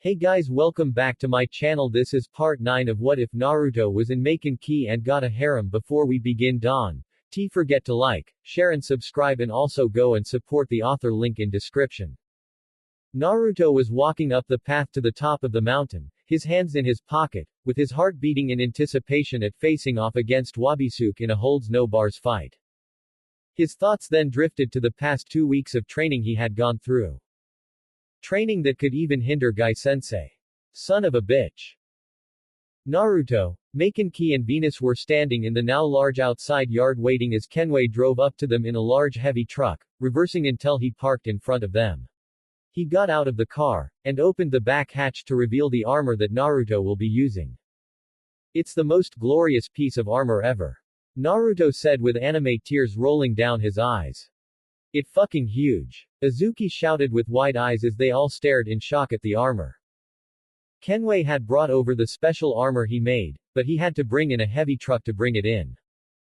Hey guys, welcome back to my channel. This is part 9 of what if Naruto was in Maken and got a harem. Before we begin, don't forget to like, share and subscribe, and also go and support the author, link in description. Naruto was walking up the path to the top of the mountain, his hands in his pocket, with his heart beating in anticipation at facing off against Wabisuke in a holds-no-bars fight. His thoughts then drifted to the past 2 weeks of training he had gone through. Training that could even hinder Guy-sensei. Son of a bitch. Naruto, Maken and Venus were standing in the now large outside yard waiting as Kenway drove up to them in a large heavy truck, reversing until he parked in front of them. He got out of the car, and opened the back hatch to reveal the armor that Naruto will be using. It's the most glorious piece of armor ever. Naruto said with anime tears rolling down his eyes. It's fucking huge. Azuki shouted with wide eyes as they all stared in shock at the armor. Kenway had brought over the special armor he made, but he had to bring in a heavy truck to bring it in.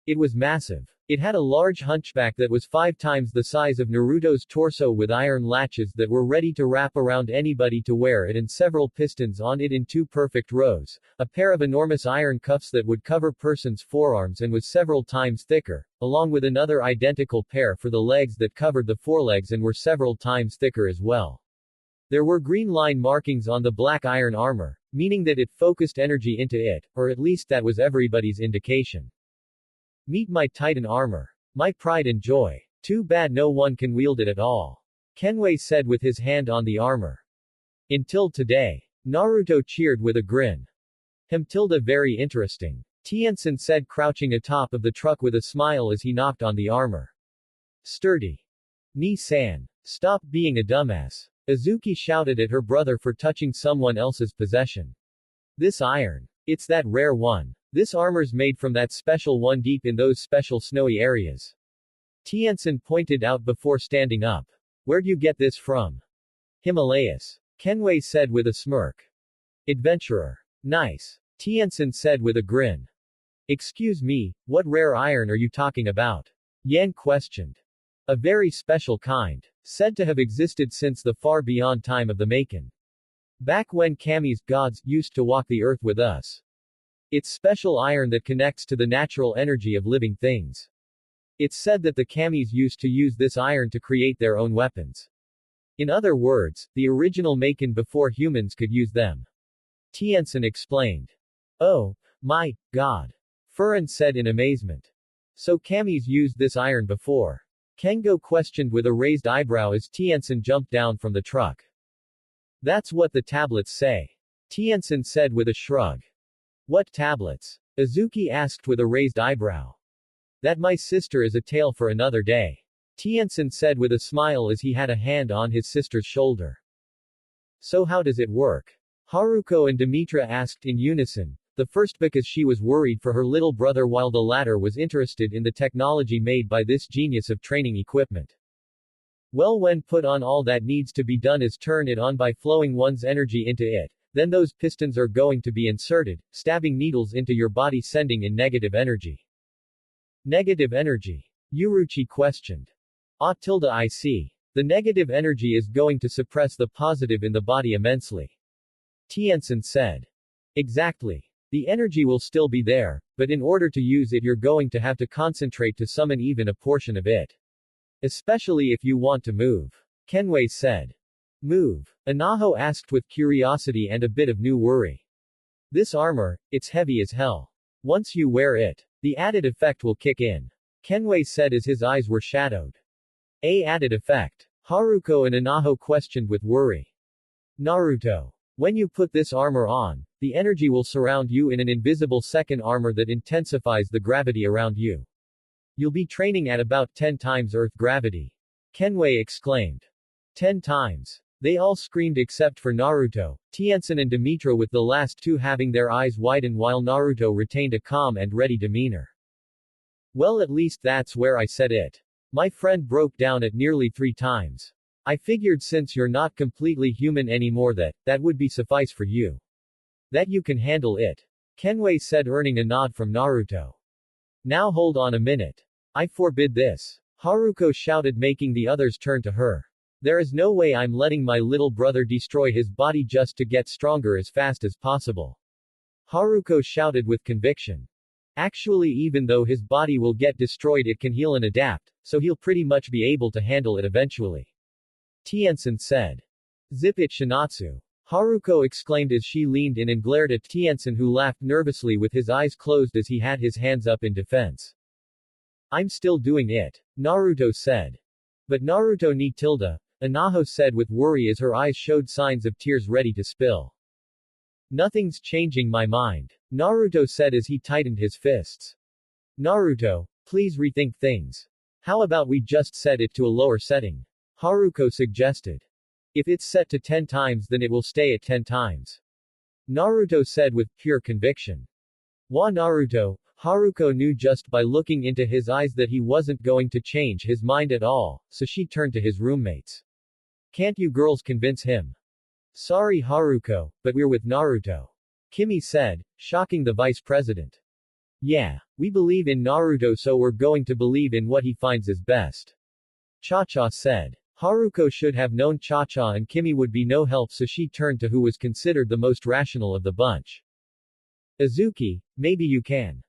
It was massive. It had a large hunchback that was 5 times the size of Naruto's torso, with iron latches that were ready to wrap around anybody to wear it, and several pistons on it in 2 perfect rows, a pair of enormous iron cuffs that would cover person's forearms and was several times thicker, along with another identical pair for the legs that covered the forelegs and were several times thicker as well. There were green line markings on the black iron armor, meaning that it focused energy into it, or at least that was everybody's indication. Meet my Titan armor. My pride and joy. Too bad no one can wield it at all. Kenway said with his hand on the armor. Until today. Naruto cheered with a grin. Very interesting. Tien-san said, crouching atop of the truck with a smile as he knocked on the armor. Sturdy. Ni-san. Stop being a dumbass. Azuki shouted at her brother for touching someone else's possession. This iron. It's that rare one. This armor's made from that special one deep in those special snowy areas. Tien-san pointed out before standing up. Where'd you get this from? Himalayas. Kenway said with a smirk. Adventurer. Nice. Tien-san said with a grin. Excuse me, what rare iron are you talking about? Yan questioned. A very special kind. Said to have existed since the far beyond time of the Maken. Back when Kami's gods used to walk the earth with us. It's special iron that connects to the natural energy of living things. It's said that the Kamis used to use this iron to create their own weapons. In other words, the original Maken before humans could use them. Tien-san explained. Oh, my God. Furan said in amazement. So Kamis used this iron before? Kengo questioned with a raised eyebrow as Tien-san jumped down from the truck. That's what the tablets say. Tien-san said with a shrug. What tablets? Azuki asked with a raised eyebrow. That, my sister, is a tale for another day. Tien-san said with a smile as he had a hand on his sister's shoulder. So how does it work? Haruko and Demetra asked in unison, the first because she was worried for her little brother while the latter was interested in the technology made by this genius of training equipment. Well, when put on, all that needs to be done is turn it on by flowing one's energy into it. Then those pistons are going to be inserted, stabbing needles into your body, sending in negative energy. Negative energy? Yuruchi questioned. I see. The negative energy is going to suppress the positive in the body immensely. Tien-san said. Exactly. The energy will still be there, but in order to use it you're going to have to concentrate to summon even a portion of it. Especially if you want to move. Kenway said. Move? Anaho asked with curiosity and a bit of new worry. This armor, it's heavy as hell. Once you wear it, the added effect will kick in. Kenway said as his eyes were shadowed. A added effect? Haruko and Anaho questioned with worry. Naruto. When you put this armor on, the energy will surround you in an invisible second armor that intensifies the gravity around you. You'll be training at about 10 times Earth gravity. Kenway exclaimed. 10 times. They all screamed except for Naruto, Tien-san and Demetra, with the last two having their eyes widen while Naruto retained a calm and ready demeanor. Well, at least that's where I said it. My friend broke down at nearly 3 times. I figured since you're not completely human anymore that would be suffice for you. That you can handle it. Kenway said, earning a nod from Naruto. Now hold on a minute. I forbid this. Haruko shouted, making the others turn to her. There is no way I'm letting my little brother destroy his body just to get stronger as fast as possible. Haruko shouted with conviction. Actually, even though his body will get destroyed, it can heal and adapt, so he'll pretty much be able to handle it eventually. Tiensen said. Zip it, Shinatsu. Haruko exclaimed as she leaned in and glared at Tiensen, who laughed nervously with his eyes closed as he had his hands up in defense. I'm still doing it, Naruto said. But Naruto ni tilde, Anaho said with worry as her eyes showed signs of tears ready to spill. Nothing's changing my mind, Naruto said as he tightened his fists. Naruto, please rethink things. How about we just set it to a lower setting? Haruko suggested. If it's set to 10 times, then it will stay at 10 times. Naruto said with pure conviction. Wa Naruto, Haruko knew just by looking into his eyes that he wasn't going to change his mind at all, so she turned to his roommates. Can't you girls convince him? Sorry Haruko, but we're with Naruto. Kimmy said, shocking the vice president. Yeah, we believe in Naruto, so we're going to believe in what he finds is best. Cha-Cha said. Haruko should have known Cha-Cha and Kimmy would be no help, so she turned to who was considered the most rational of the bunch. Azuki, maybe you can.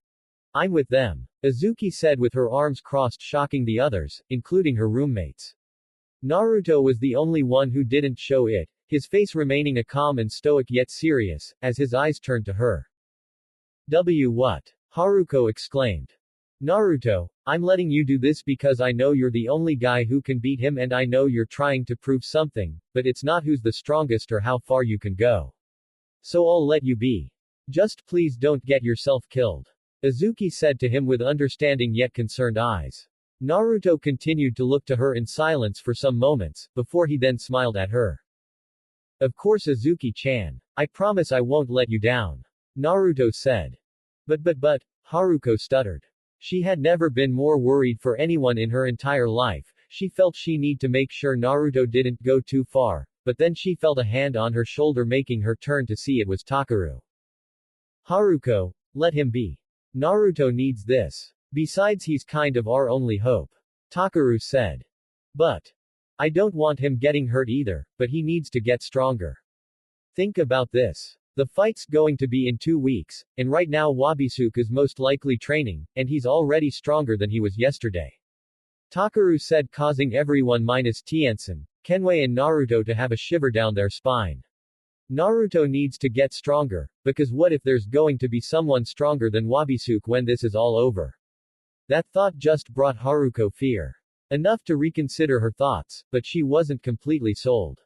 I'm with them, Azuki said with her arms crossed, shocking the others, including her roommates. Naruto was the only one who didn't show it, his face remaining a calm and stoic yet serious, as his eyes turned to her. What? Haruko exclaimed. Naruto, I'm letting you do this because I know you're the only guy who can beat him, and I know you're trying to prove something, but it's not who's the strongest or how far you can go. So I'll let you be. Just please don't get yourself killed. Azuki said to him with understanding yet concerned eyes. Naruto continued to look to her in silence for some moments, before he then smiled at her. Of course Azuki-chan. I promise I won't let you down. Naruto said. But, Haruko stuttered. She had never been more worried for anyone in her entire life. She felt she need to make sure Naruto didn't go too far, but then she felt a hand on her shoulder making her turn to see it was Takaru. Haruko, let him be. Naruto needs this. Besides, he's kind of our only hope. Takaru said. But I don't want him getting hurt either, but he needs to get stronger. Think about this. The fight's going to be in 2 weeks, and right now Wabisuke is most likely training, and he's already stronger than he was yesterday. Takaru said, causing everyone minus Tiensen, Kenway and Naruto to have a shiver down their spine. Naruto needs to get stronger, because what if there's going to be someone stronger than Wabisuke when this is all over? That thought just brought Haruko fear. Enough to reconsider her thoughts, but she wasn't completely sold.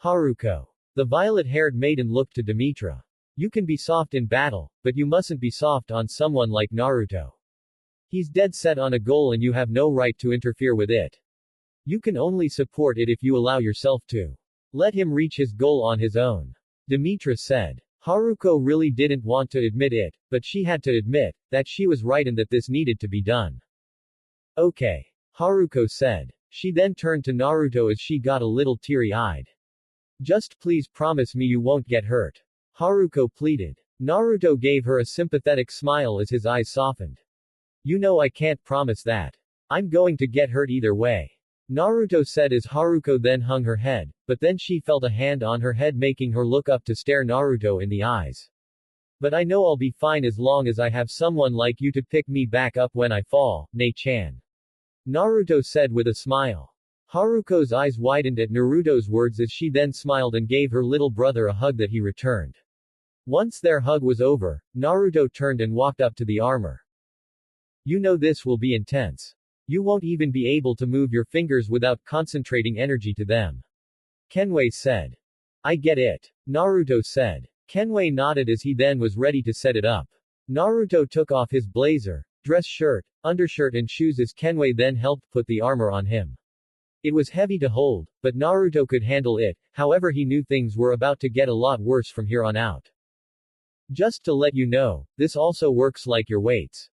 Haruko. The violet-haired maiden looked to Demetra. You can be soft in battle, but you mustn't be soft on someone like Naruto. He's dead set on a goal and you have no right to interfere with it. You can only support it if you allow yourself to. Let him reach his goal on his own. Demetra said. Haruko really didn't want to admit it, but she had to admit that she was right and that this needed to be done. Okay. Haruko said. She then turned to Naruto as she got a little teary-eyed. Just please promise me you won't get hurt. Haruko pleaded. Naruto gave her a sympathetic smile as his eyes softened. You know I can't promise that. I'm going to get hurt either way. Naruto said as Haruko then hung her head, but then she felt a hand on her head making her look up to stare Naruto in the eyes. But I know I'll be fine as long as I have someone like you to pick me back up when I fall, Nei-chan. Naruto said with a smile. Haruko's eyes widened at Naruto's words as she then smiled and gave her little brother a hug that he returned. Once their hug was over, Naruto turned and walked up to the armor. You know this will be intense. You won't even be able to move your fingers without concentrating energy to them. Kenway said. I get it. Naruto said. Kenway nodded as he then was ready to set it up. Naruto took off his blazer, dress shirt, undershirt and shoes as Kenway then helped put the armor on him. It was heavy to hold, but Naruto could handle it, however he knew things were about to get a lot worse from here on out. Just to let you know, this also works like your weights.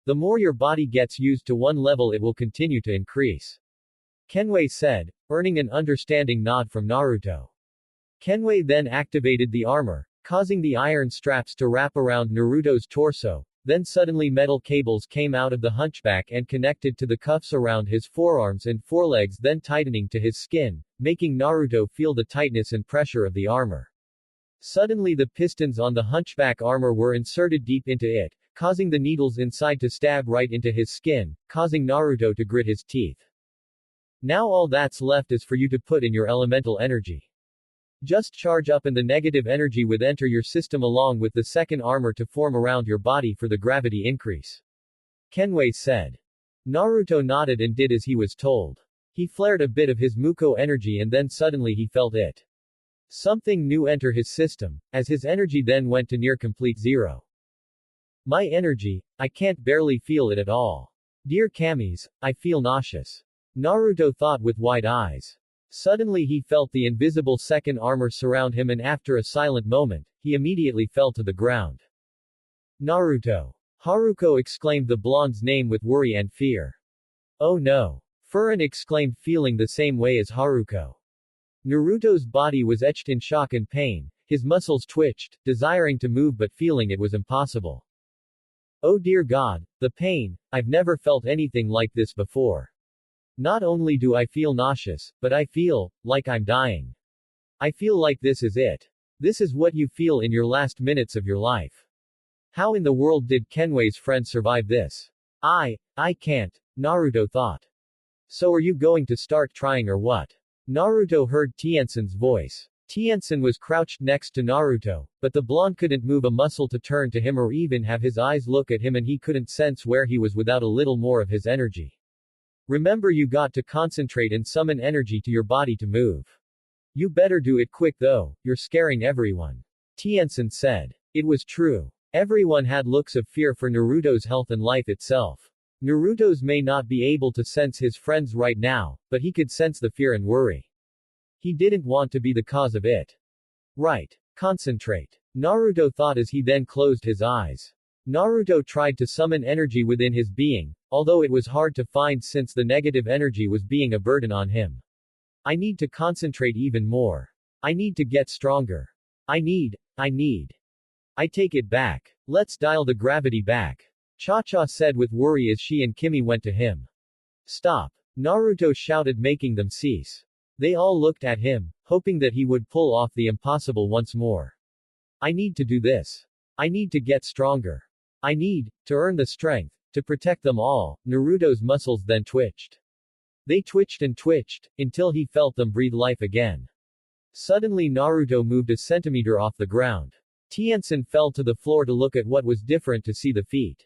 The more your body gets used to one level it will continue to increase. Kenway said, earning an understanding nod from Naruto. Kenway then activated the armor, causing the iron straps to wrap around Naruto's torso, Then suddenly metal cables came out of the hunchback and connected to the cuffs around his forearms and forelegs, then tightening to his skin, making Naruto feel the tightness and pressure of the armor. Suddenly the pistons on the hunchback armor were inserted deep into it, causing the needles inside to stab right into his skin, causing Naruto to grit his teeth. Now all that's left is for you to put in your elemental energy. Just charge up and the negative energy would enter your system along with the second armor to form around your body for the gravity increase. Kenway said. Naruto nodded and did as he was told. He flared a bit of his Muko energy and then suddenly he felt it. Something new enter his system, as his energy then went to near complete zero. My energy, I can't barely feel it at all. Dear Kamis, I feel nauseous. Naruto thought with wide eyes. Suddenly he felt the invisible second armor surround him and after a silent moment, he immediately fell to the ground. Naruto. Haruko exclaimed the blonde's name with worry and fear. Oh no. Furin exclaimed feeling the same way as Haruko. Naruto's body was etched in shock and pain, his muscles twitched, desiring to move but feeling it was impossible. Oh dear God, the pain, I've never felt anything like this before. Not only do I feel nauseous, but I feel like I'm dying. I feel like this is it. This is what you feel in your last minutes of your life. How in the world did Kenway's friend survive this? I can't, Naruto thought. So are you going to start trying or what? Naruto heard Tiensen's voice. Tiensen was crouched next to Naruto, but the blonde couldn't move a muscle to turn to him or even have his eyes look at him and he couldn't sense where he was without a little more of his energy. Remember you got to concentrate and summon energy to your body to move. You better do it quick though, you're scaring everyone. Tiensen said. It was true. Everyone had looks of fear for Naruto's health and life itself. Naruto's may not be able to sense his friends right now, but he could sense the fear and worry. He didn't want to be the cause of it. Right. Concentrate. Naruto thought as he then closed his eyes. Naruto tried to summon energy within his being, although it was hard to find since the negative energy was being a burden on him. I need to concentrate even more. I need to get stronger. I take it back. Let's dial the gravity back. Cha-Cha said with worry as she and Kimmy went to him. Stop. Naruto shouted making them cease. They all looked at him, hoping that he would pull off the impossible once more. I need to do this. I need to get stronger. I need to earn the strength to protect them all. Naruto's muscles then twitched. They twitched and twitched, until he felt them breathe life again. Suddenly Naruto moved a centimeter off the ground. Tiensen fell to the floor to look at what was different to see the feet.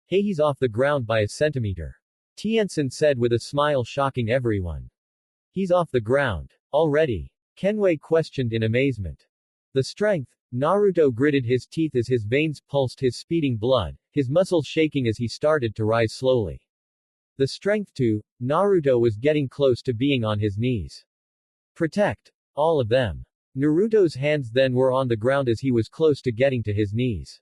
Hey, he's off the ground by a centimeter. Tiensen said with a smile, shocking everyone. He's off the ground. Already? Kenway questioned in amazement. The strength? Naruto gritted his teeth as his veins pulsed his speeding blood, his muscles shaking as he started to rise slowly. The strength too, Naruto was getting close to being on his knees. Protect. All of them. Naruto's hands then were on the ground as he was close to getting to his knees.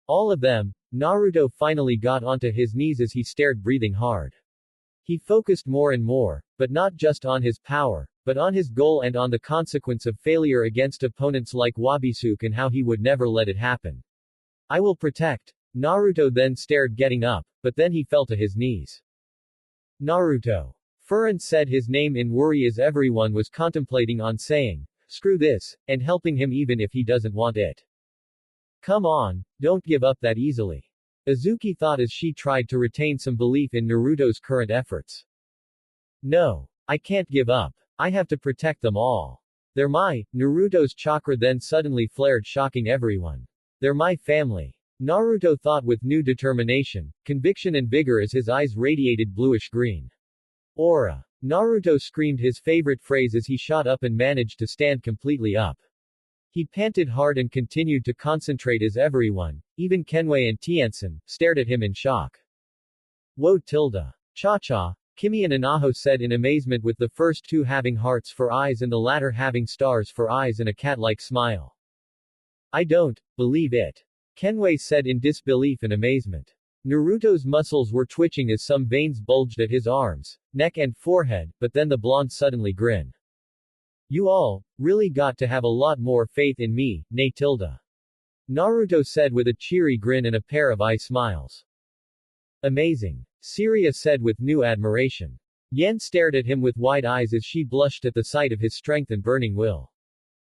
All of them. Naruto finally got onto his knees as he stared, breathing hard. He focused more and more, but not just on his power, but on his goal and on the consequence of failure against opponents like Wabisuke and how he would never let it happen. I will protect. Naruto then stared, getting up, but then he fell to his knees. Naruto. Furin said his name in worry as everyone was contemplating on saying, screw this, and helping him even if he doesn't want it. Come on, don't give up that easily. Azuki thought as she tried to retain some belief in Naruto's current efforts. No. I can't give up. I have to protect them all. They're my. Naruto's chakra then suddenly flared, shocking everyone. They're my family. Naruto thought with new determination, conviction and vigor as his eyes radiated bluish green. Aura. Naruto screamed his favorite phrase as he shot up and managed to stand completely up. He panted hard and continued to concentrate as everyone, even Kenway and Tiensen, stared at him in shock. Whoa tilde. Cha-Cha, Kimmy and Anaho said in amazement, with the first two having hearts for eyes and the latter having stars for eyes and a cat-like smile. I don't believe it. Kenway said in disbelief and amazement. Naruto's muscles were twitching as some veins bulged at his arms, neck and forehead, but then the blonde suddenly grinned. You all really got to have a lot more faith in me, nay tilde. Naruto said with a cheery grin and a pair of eye smiles. Amazing. Syria said with new admiration. Yen stared at him with wide eyes as she blushed at the sight of his strength and burning will.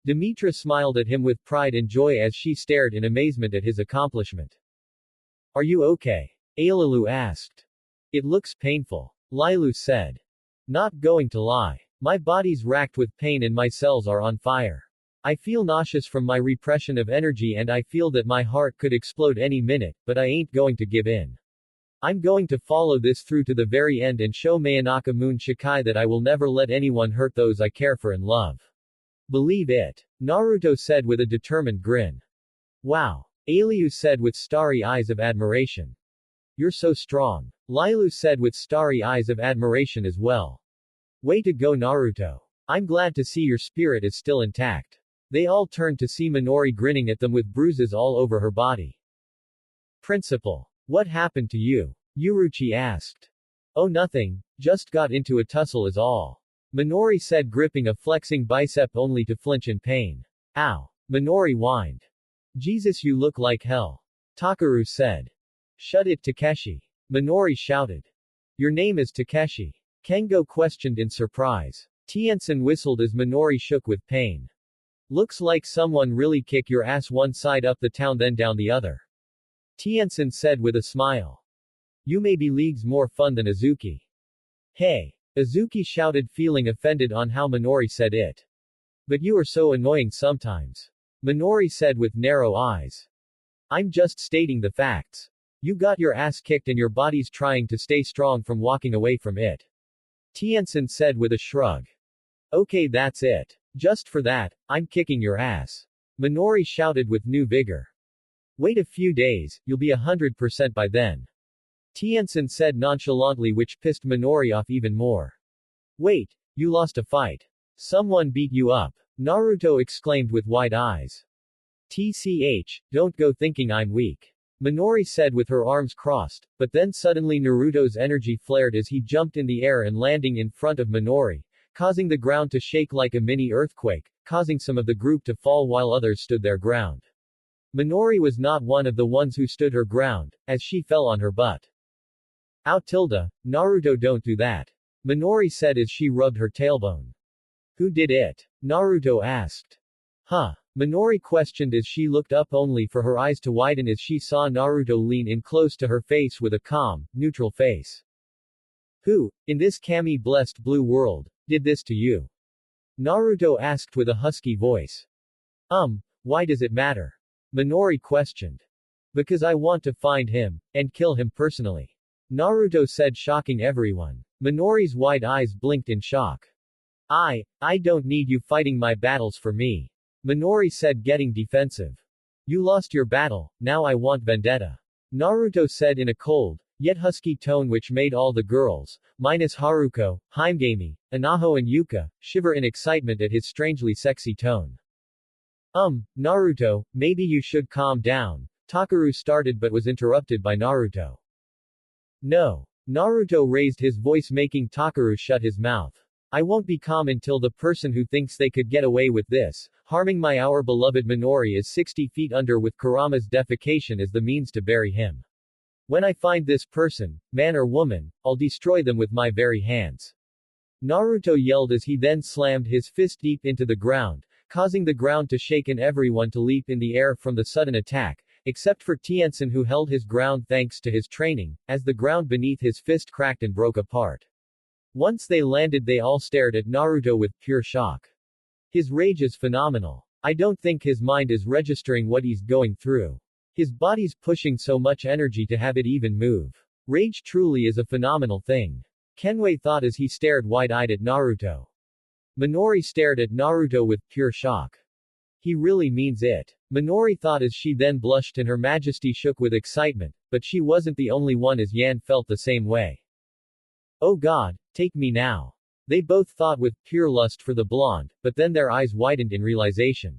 Demetra smiled at him with pride and joy as she stared in amazement at his accomplishment. Are you okay? Ailalu asked. It looks painful. Lilu said. Not going to lie. My body's racked with pain and my cells are on fire. I feel nauseous from my repression of energy and I feel that my heart could explode any minute, but I ain't going to give in. I'm going to follow this through to the very end and show Mayanaka Moon Shikai that I will never let anyone hurt those I care for and love. Believe it. Naruto said with a determined grin. Wow. Aliu said with starry eyes of admiration. You're so strong. Lilu said with starry eyes of admiration as well. Way to go Naruto. I'm glad to see your spirit is still intact. They all turned to see Minori grinning at them with bruises all over her body. Principal. What happened to you? Yuruchi asked. Oh nothing, just got into a tussle is all. Minori said gripping a flexing bicep only to flinch in pain. Ow. Minori whined. Jesus you look like hell. Takaru said. Shut it Takeshi. Minori shouted. Your name is Takeshi. Kengo questioned in surprise. Tiensen whistled as Minori shook with pain. Looks like someone really kick your ass one side up the town then down the other. Tiensen said with a smile. You may be leagues more fun than Azuki. Hey. Azuki shouted feeling offended on how Minori said it. But you are so annoying sometimes. Minori said with narrow eyes. I'm just stating the facts. You got your ass kicked and your body's trying to stay strong from walking away from it. Tiensen said with a shrug. Okay that's it. Just for that, I'm kicking your ass. Minori shouted with new vigor. Wait a few days, you'll be 100% by then. Tiensen said nonchalantly which pissed Minori off even more. Wait, you lost a fight. Someone beat you up. Naruto exclaimed with wide eyes. TCH, don't go thinking I'm weak. Minori said with her arms crossed, but then suddenly Naruto's energy flared as he jumped in the air and landing in front of Minori, causing the ground to shake like a mini earthquake, causing some of the group to fall while others stood their ground. Minori was not one of the ones who stood her ground, as she fell on her butt. Ow tilde, Naruto don't do that. Minori said as she rubbed her tailbone. Who did it? Naruto asked. Huh? Minori questioned as she looked up only for her eyes to widen as she saw Naruto lean in close to her face with a calm, neutral face. Who, in this kami-blessed blue world, did this to you? Naruto asked with a husky voice. Why does it matter? Minori questioned. Because I want to find him, and kill him personally. Naruto said shocking everyone. Minori's wide eyes blinked in shock. I don't need you fighting my battles for me. Minori said getting defensive. You lost your battle, now I want vendetta. Naruto said in a cold, yet husky tone which made all the girls, minus Haruko, Himegami, Anaho and Yuka, shiver in excitement at his strangely sexy tone. Naruto, maybe you should calm down. Takaru started but was interrupted by Naruto. No. Naruto raised his voice making Takaru shut his mouth. I won't be calm until the person who thinks they could get away with this, harming our beloved Minori is 60 feet under with Kurama's defecation as the means to bury him. When I find this person, man or woman, I'll destroy them with my very hands. Naruto yelled as he then slammed his fist deep into the ground, causing the ground to shake and everyone to leap in the air from the sudden attack, except for Tiensen who held his ground thanks to his training, as the ground beneath his fist cracked and broke apart. Once they landed they all stared at Naruto with pure shock. His rage is phenomenal. I don't think his mind is registering what he's going through. His body's pushing so much energy to have it even move. Rage truly is a phenomenal thing. Kenway thought as he stared wide-eyed at Naruto. Minori stared at Naruto with pure shock. He really means it. Minori thought as she then blushed and her majesty shook with excitement, but she wasn't the only one as Yan felt the same way. Oh God, take me now. They both thought with pure lust for the blonde, but then their eyes widened in realization.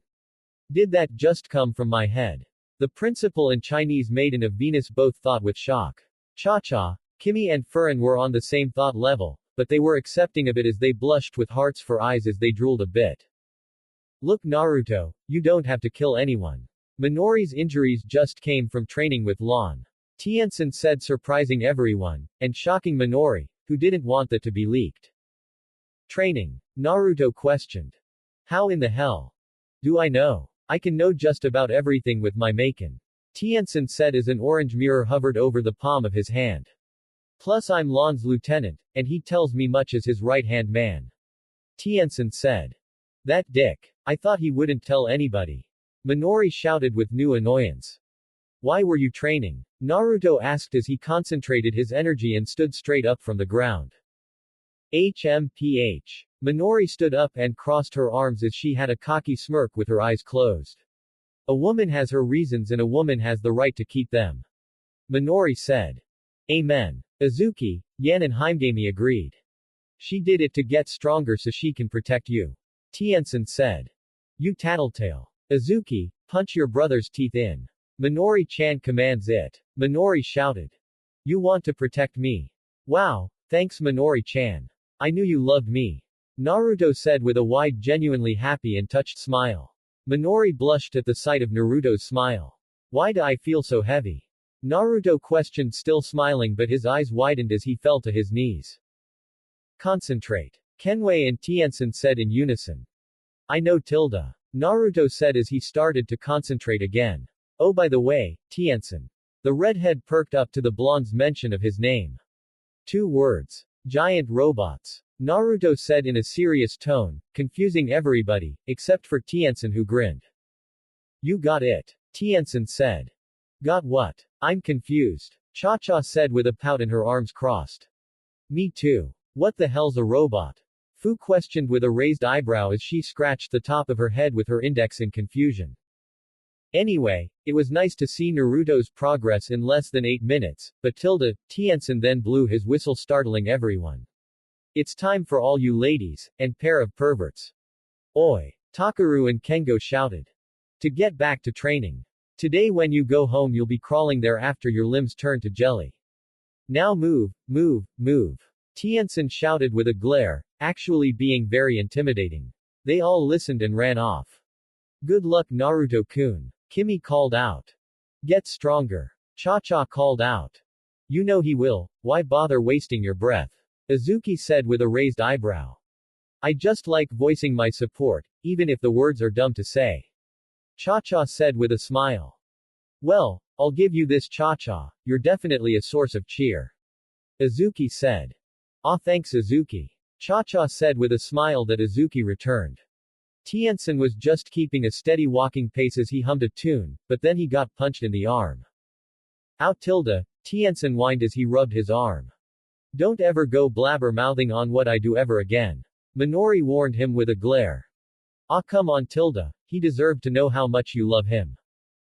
Did that just come from my head? The principal and Chinese maiden of Venus both thought with shock. Cha-cha, Kimmy and Furin were on the same thought level, but they were accepting of it as they blushed with hearts for eyes as they drooled a bit. Look Naruto, you don't have to kill anyone. Minori's injuries just came from training with Lon. Tien-san said, surprising everyone, and shocking Minori, who didn't want that to be leaked. Training? Naruto questioned. How in the hell do I know? I can know just about everything with my Maken. Tien-san said as an orange mirror hovered over the palm of his hand. Plus I'm Lon's lieutenant, and he tells me much as his right-hand man. Tien-san said. That dick. I thought he wouldn't tell anybody. Minori shouted with new annoyance. Why were you training? Naruto asked as he concentrated his energy and stood straight up from the ground. HMPH. Minori stood up and crossed her arms as she had a cocky smirk with her eyes closed. A woman has her reasons and a woman has the right to keep them. Minori said. Amen. Izuki, Yan and Haimgami agreed. She did it to get stronger so she can protect you. Tien-san said. You tattletale. Izuki, punch your brother's teeth in. Minori-chan commands it. Minori shouted. You want to protect me? Wow, thanks Minori-chan. I knew you loved me. Naruto said with a wide, genuinely happy and touched smile. Minori blushed at the sight of Naruto's smile. Why do I feel so heavy? Naruto questioned, still smiling, but his eyes widened as he fell to his knees. Concentrate. Kenway and Tien-san said in unison. I know Tilda. Naruto said as he started to concentrate again. Oh, by the way, Tien-san. The redhead perked up to the blonde's mention of his name. 2 words. Giant robots. Naruto said in a serious tone, confusing everybody, except for Tien-san, who grinned. You got it. Tien-san said. Got what? I'm confused. Cha-Cha said with a pout and her arms crossed. Me too. What the hell's a robot? Fu questioned with a raised eyebrow as she scratched the top of her head with her index in confusion. Anyway, it was nice to see Naruto's progress in less than 8 minutes, but Tien-san then blew his whistle, startling everyone. It's time for all you ladies, and pair of perverts. Oi! Takaru and Kengo shouted. To get back to training. Today when you go home you'll be crawling there after your limbs turn to jelly. Now move, move, move. Tien-san shouted with a glare, actually being very intimidating. They all listened and ran off. Good luck Naruto-kun. Kimmy called out. Get stronger. Cha-Cha called out. You know he will, why bother wasting your breath? Izuki said with a raised eyebrow. I just like voicing my support, even if the words are dumb to say. Cha-Cha said with a smile. Well, I'll give you this, Cha-Cha, you're definitely a source of cheer. Izuki said. Ah, thanks Izuki. Cha-Cha said with a smile that Izuki returned. Tien-san was just keeping a steady walking pace as he hummed a tune, but then he got punched in the arm. Out Tien-san whined as he rubbed his arm. Don't ever go blabber-mouthing on what I do ever again. Minori warned him with a glare. Ah, come on he deserved to know how much you love him.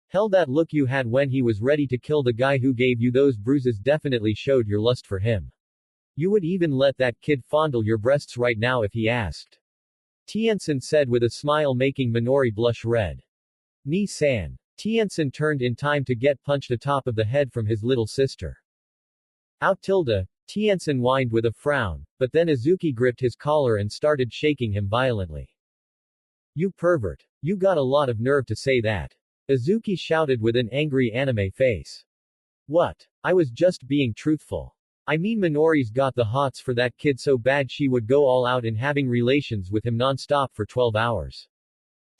Hell, that look you had when he was ready to kill the guy who gave you those bruises definitely showed your lust for him. You would even let that kid fondle your breasts right now if he asked. Tien-san said with a smile, making Minori blush red. Ni-san. Tien-san turned in time to get punched atop of the head from his little sister. Out Tien-san whined with a frown, but then Izuki gripped his collar and started shaking him violently. You pervert. You got a lot of nerve to say that. Izuki shouted with an angry anime face. What? I was just being truthful. I mean, Minori's got the hots for that kid so bad she would go all out in having relations with him non-stop for 12 hours.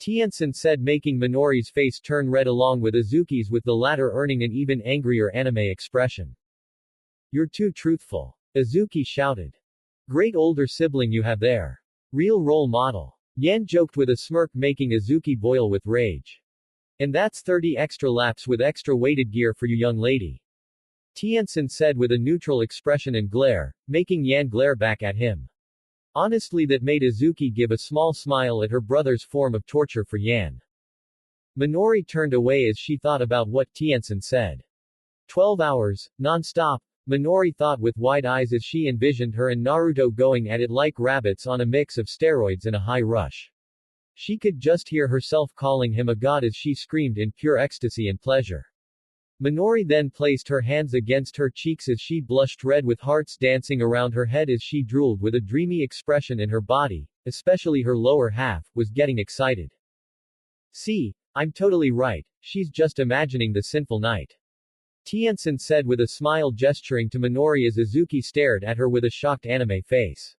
Tien-san said, making Minori's face turn red along with Izuki's, with the latter earning an even angrier anime expression. You're too truthful. Izuki shouted. Great older sibling you have there. Real role model. Yan joked with a smirk, making Izuki boil with rage. And that's 30 extra laps with extra weighted gear for you, young lady. Tien-san said with a neutral expression and glare, making Yan glare back at him. Honestly, that made Izuki give a small smile at her brother's form of torture for Yan. Minori turned away as she thought about what Tien-san said. 12 hours, non-stop, Minori thought with wide eyes as she envisioned her and Naruto going at it like rabbits on a mix of steroids and a high rush. She could just hear herself calling him a god as she screamed in pure ecstasy and pleasure. Minori then placed her hands against her cheeks as she blushed red, with hearts dancing around her head as she drooled, with a dreamy expression in her body, especially her lower half, was getting excited. See, I'm totally right. She's just imagining the sinful night. Tien-san said with a smile, gesturing to Minori as Izuki stared at her with a shocked anime face.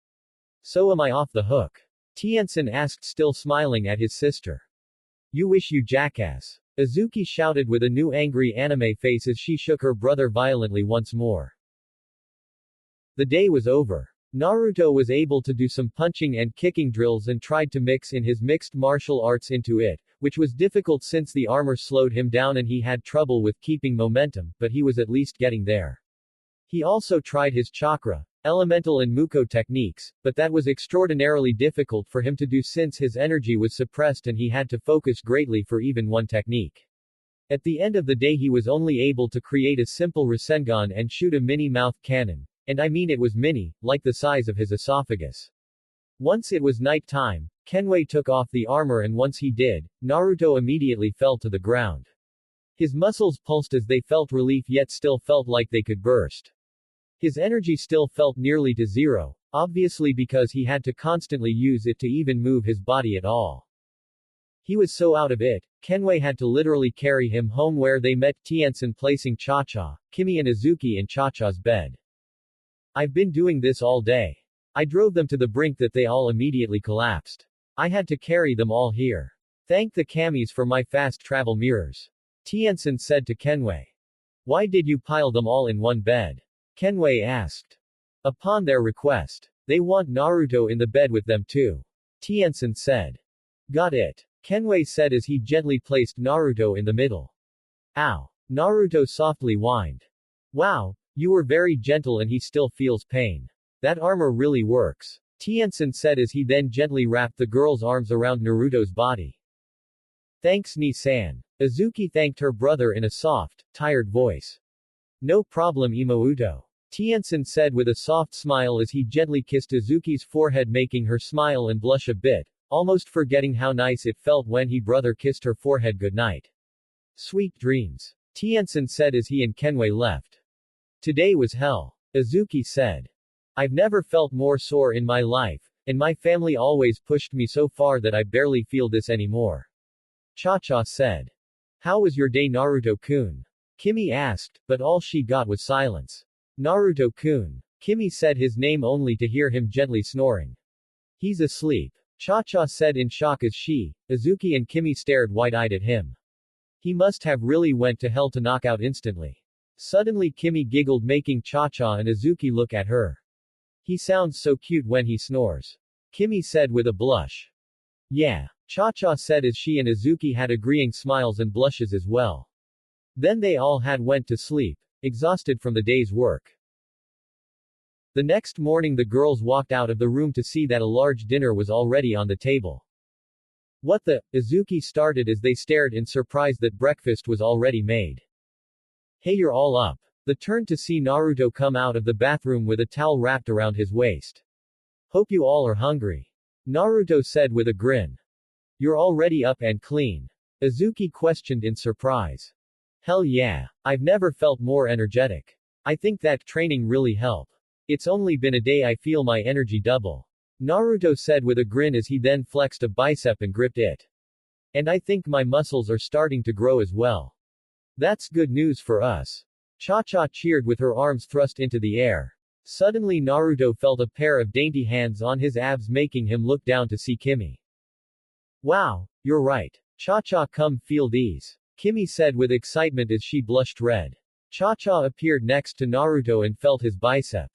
So am I off the hook? Tien-san asked, still smiling at his sister. You wish, you jackass. Izuki shouted with a new angry anime face as she shook her brother violently once more. The day was over. Naruto was able to do some punching and kicking drills and tried to mix in his mixed martial arts into it, which was difficult since the armor slowed him down and he had trouble with keeping momentum, but he was at least getting there. He also tried his chakra, elemental and Muko techniques, but that was extraordinarily difficult for him to do since his energy was suppressed and he had to focus greatly for even one technique. At the end of the day he was only able to create a simple Rasengan and shoot a mini-mouth cannon. And I mean it was mini, like the size of his esophagus. Once it was night time, Kenway took off the armor and once he did, Naruto immediately fell to the ground. His muscles pulsed as they felt relief yet still felt like they could burst. His energy still felt nearly to zero, obviously because he had to constantly use it to even move his body at all. He was so out of it, Kenway had to literally carry him home where they met Tien-san placing Cha-Cha, Kimmy and Izuki in Cha-Cha's bed. I've been doing this all day. I drove them to the brink that they all immediately collapsed. I had to carry them all here. Thank the Kamis for my fast travel mirrors. Tien-san said to Kenway. Why did you pile them all in one bed? Kenway asked. Upon their request. They want Naruto in the bed with them too. Tien-san said. Got it. Kenway said as he gently placed Naruto in the middle. Ow. Naruto softly whined. Wow. You were very gentle and he still feels pain. That armor really works. Tien-san said as he then gently wrapped the girl's arms around Naruto's body. Thanks Ni-san. Izuki thanked her brother in a soft, tired voice. No problem Imouto. Tien-san said with a soft smile as he gently kissed Izuki's forehead making her smile and blush a bit, almost forgetting how nice it felt when he brother kissed her forehead goodnight. Sweet dreams. Tien-san said as he and Kenway left. Today was hell. Izuki said. I've never felt more sore in my life, and my family always pushed me so far that I barely feel this anymore. Cha-Cha said. How was your day Naruto-kun? Kimmy asked, but all she got was silence. Naruto-kun. Kimmy said his name only to hear him gently snoring. He's asleep. Cha-Cha said in shock as she, Izuki and Kimmy stared wide-eyed at him. He must have really went to hell to knock out instantly. Suddenly Kimmy giggled making Cha-Cha and Izuki look at her. He sounds so cute when he snores. Kimmy said with a blush. Yeah. Cha-Cha said as she and Izuki had agreeing smiles and blushes as well. Then they all had went to sleep, exhausted from the day's work. The next morning the girls walked out of the room to see that a large dinner was already on the table. What the? Izuki started as they stared in surprise that breakfast was already made. Hey, you're all up. The turn to see Naruto come out of the bathroom with a towel wrapped around his waist. Hope you all are hungry. Naruto said with a grin. You're already up and clean. Izuki questioned in surprise. Hell yeah. I've never felt more energetic. I think that training really helped. It's only been a day I feel my energy double. Naruto said with a grin as he then flexed a bicep and gripped it. And I think my muscles are starting to grow as well. That's good news for us. Cha-Cha cheered with her arms thrust into the air. Suddenly Naruto felt a pair of dainty hands on his abs making him look down to see Kimmy. Wow, you're right. Cha-Cha come feel these. Kimmy said with excitement as she blushed red. Cha-Cha appeared next to Naruto and felt his bicep.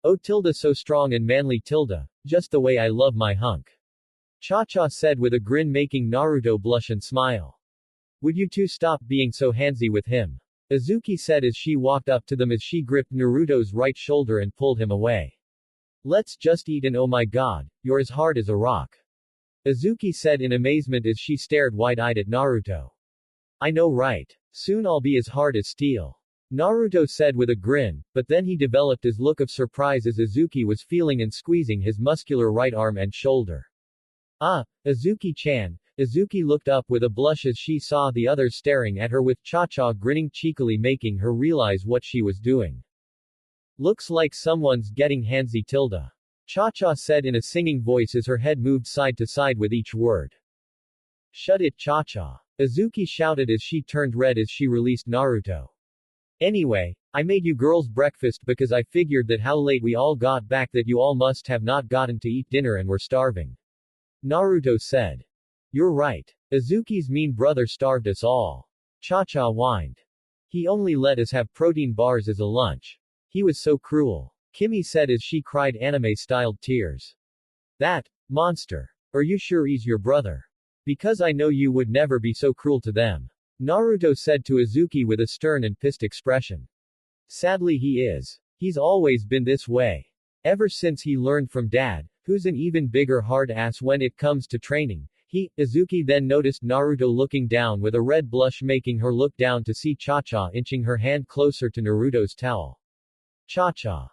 Oh tilde so strong and manly tilde, just the way I love my hunk. Cha-Cha said with a grin making Naruto blush and smile. Would you two stop being so handsy with him? Izuki said as she walked up to them as she gripped Naruto's right shoulder and pulled him away. Let's just eat and oh my god, you're as hard as a rock. Izuki said in amazement as she stared wide-eyed at Naruto. I know right. Soon I'll be as hard as steel. Naruto said with a grin, but then he developed his look of surprise as Izuki was feeling and squeezing his muscular right arm and shoulder. Ah, Izuki-chan. Izuki looked up with a blush as she saw the others staring at her with Cha-Cha grinning cheekily making her realize what she was doing. Looks like someone's getting handsy tilde. Cha-Cha said in a singing voice as her head moved side to side with each word. Shut it Cha-Cha. Azuki shouted as she turned red as she released Naruto. Anyway, I made you girls breakfast because I figured that how late we all got back that you all must have not gotten to eat dinner and were starving. Naruto said. You're right. Azuki's mean brother starved us all. Cha-cha whined. He only let us have protein bars as a lunch. He was so cruel. Kimmy said as she cried anime-styled tears. That monster. Are you sure he's your brother? Because I know you would never be so cruel to them. Naruto said to Azuki with a stern and pissed expression. Sadly he is. He's always been this way. Ever since he learned from Dad, who's an even bigger hard-ass when it comes to training. Azuki then noticed Naruto looking down with a red blush, making her look down to see Cha-cha inching her hand closer to Naruto's towel. Cha-cha.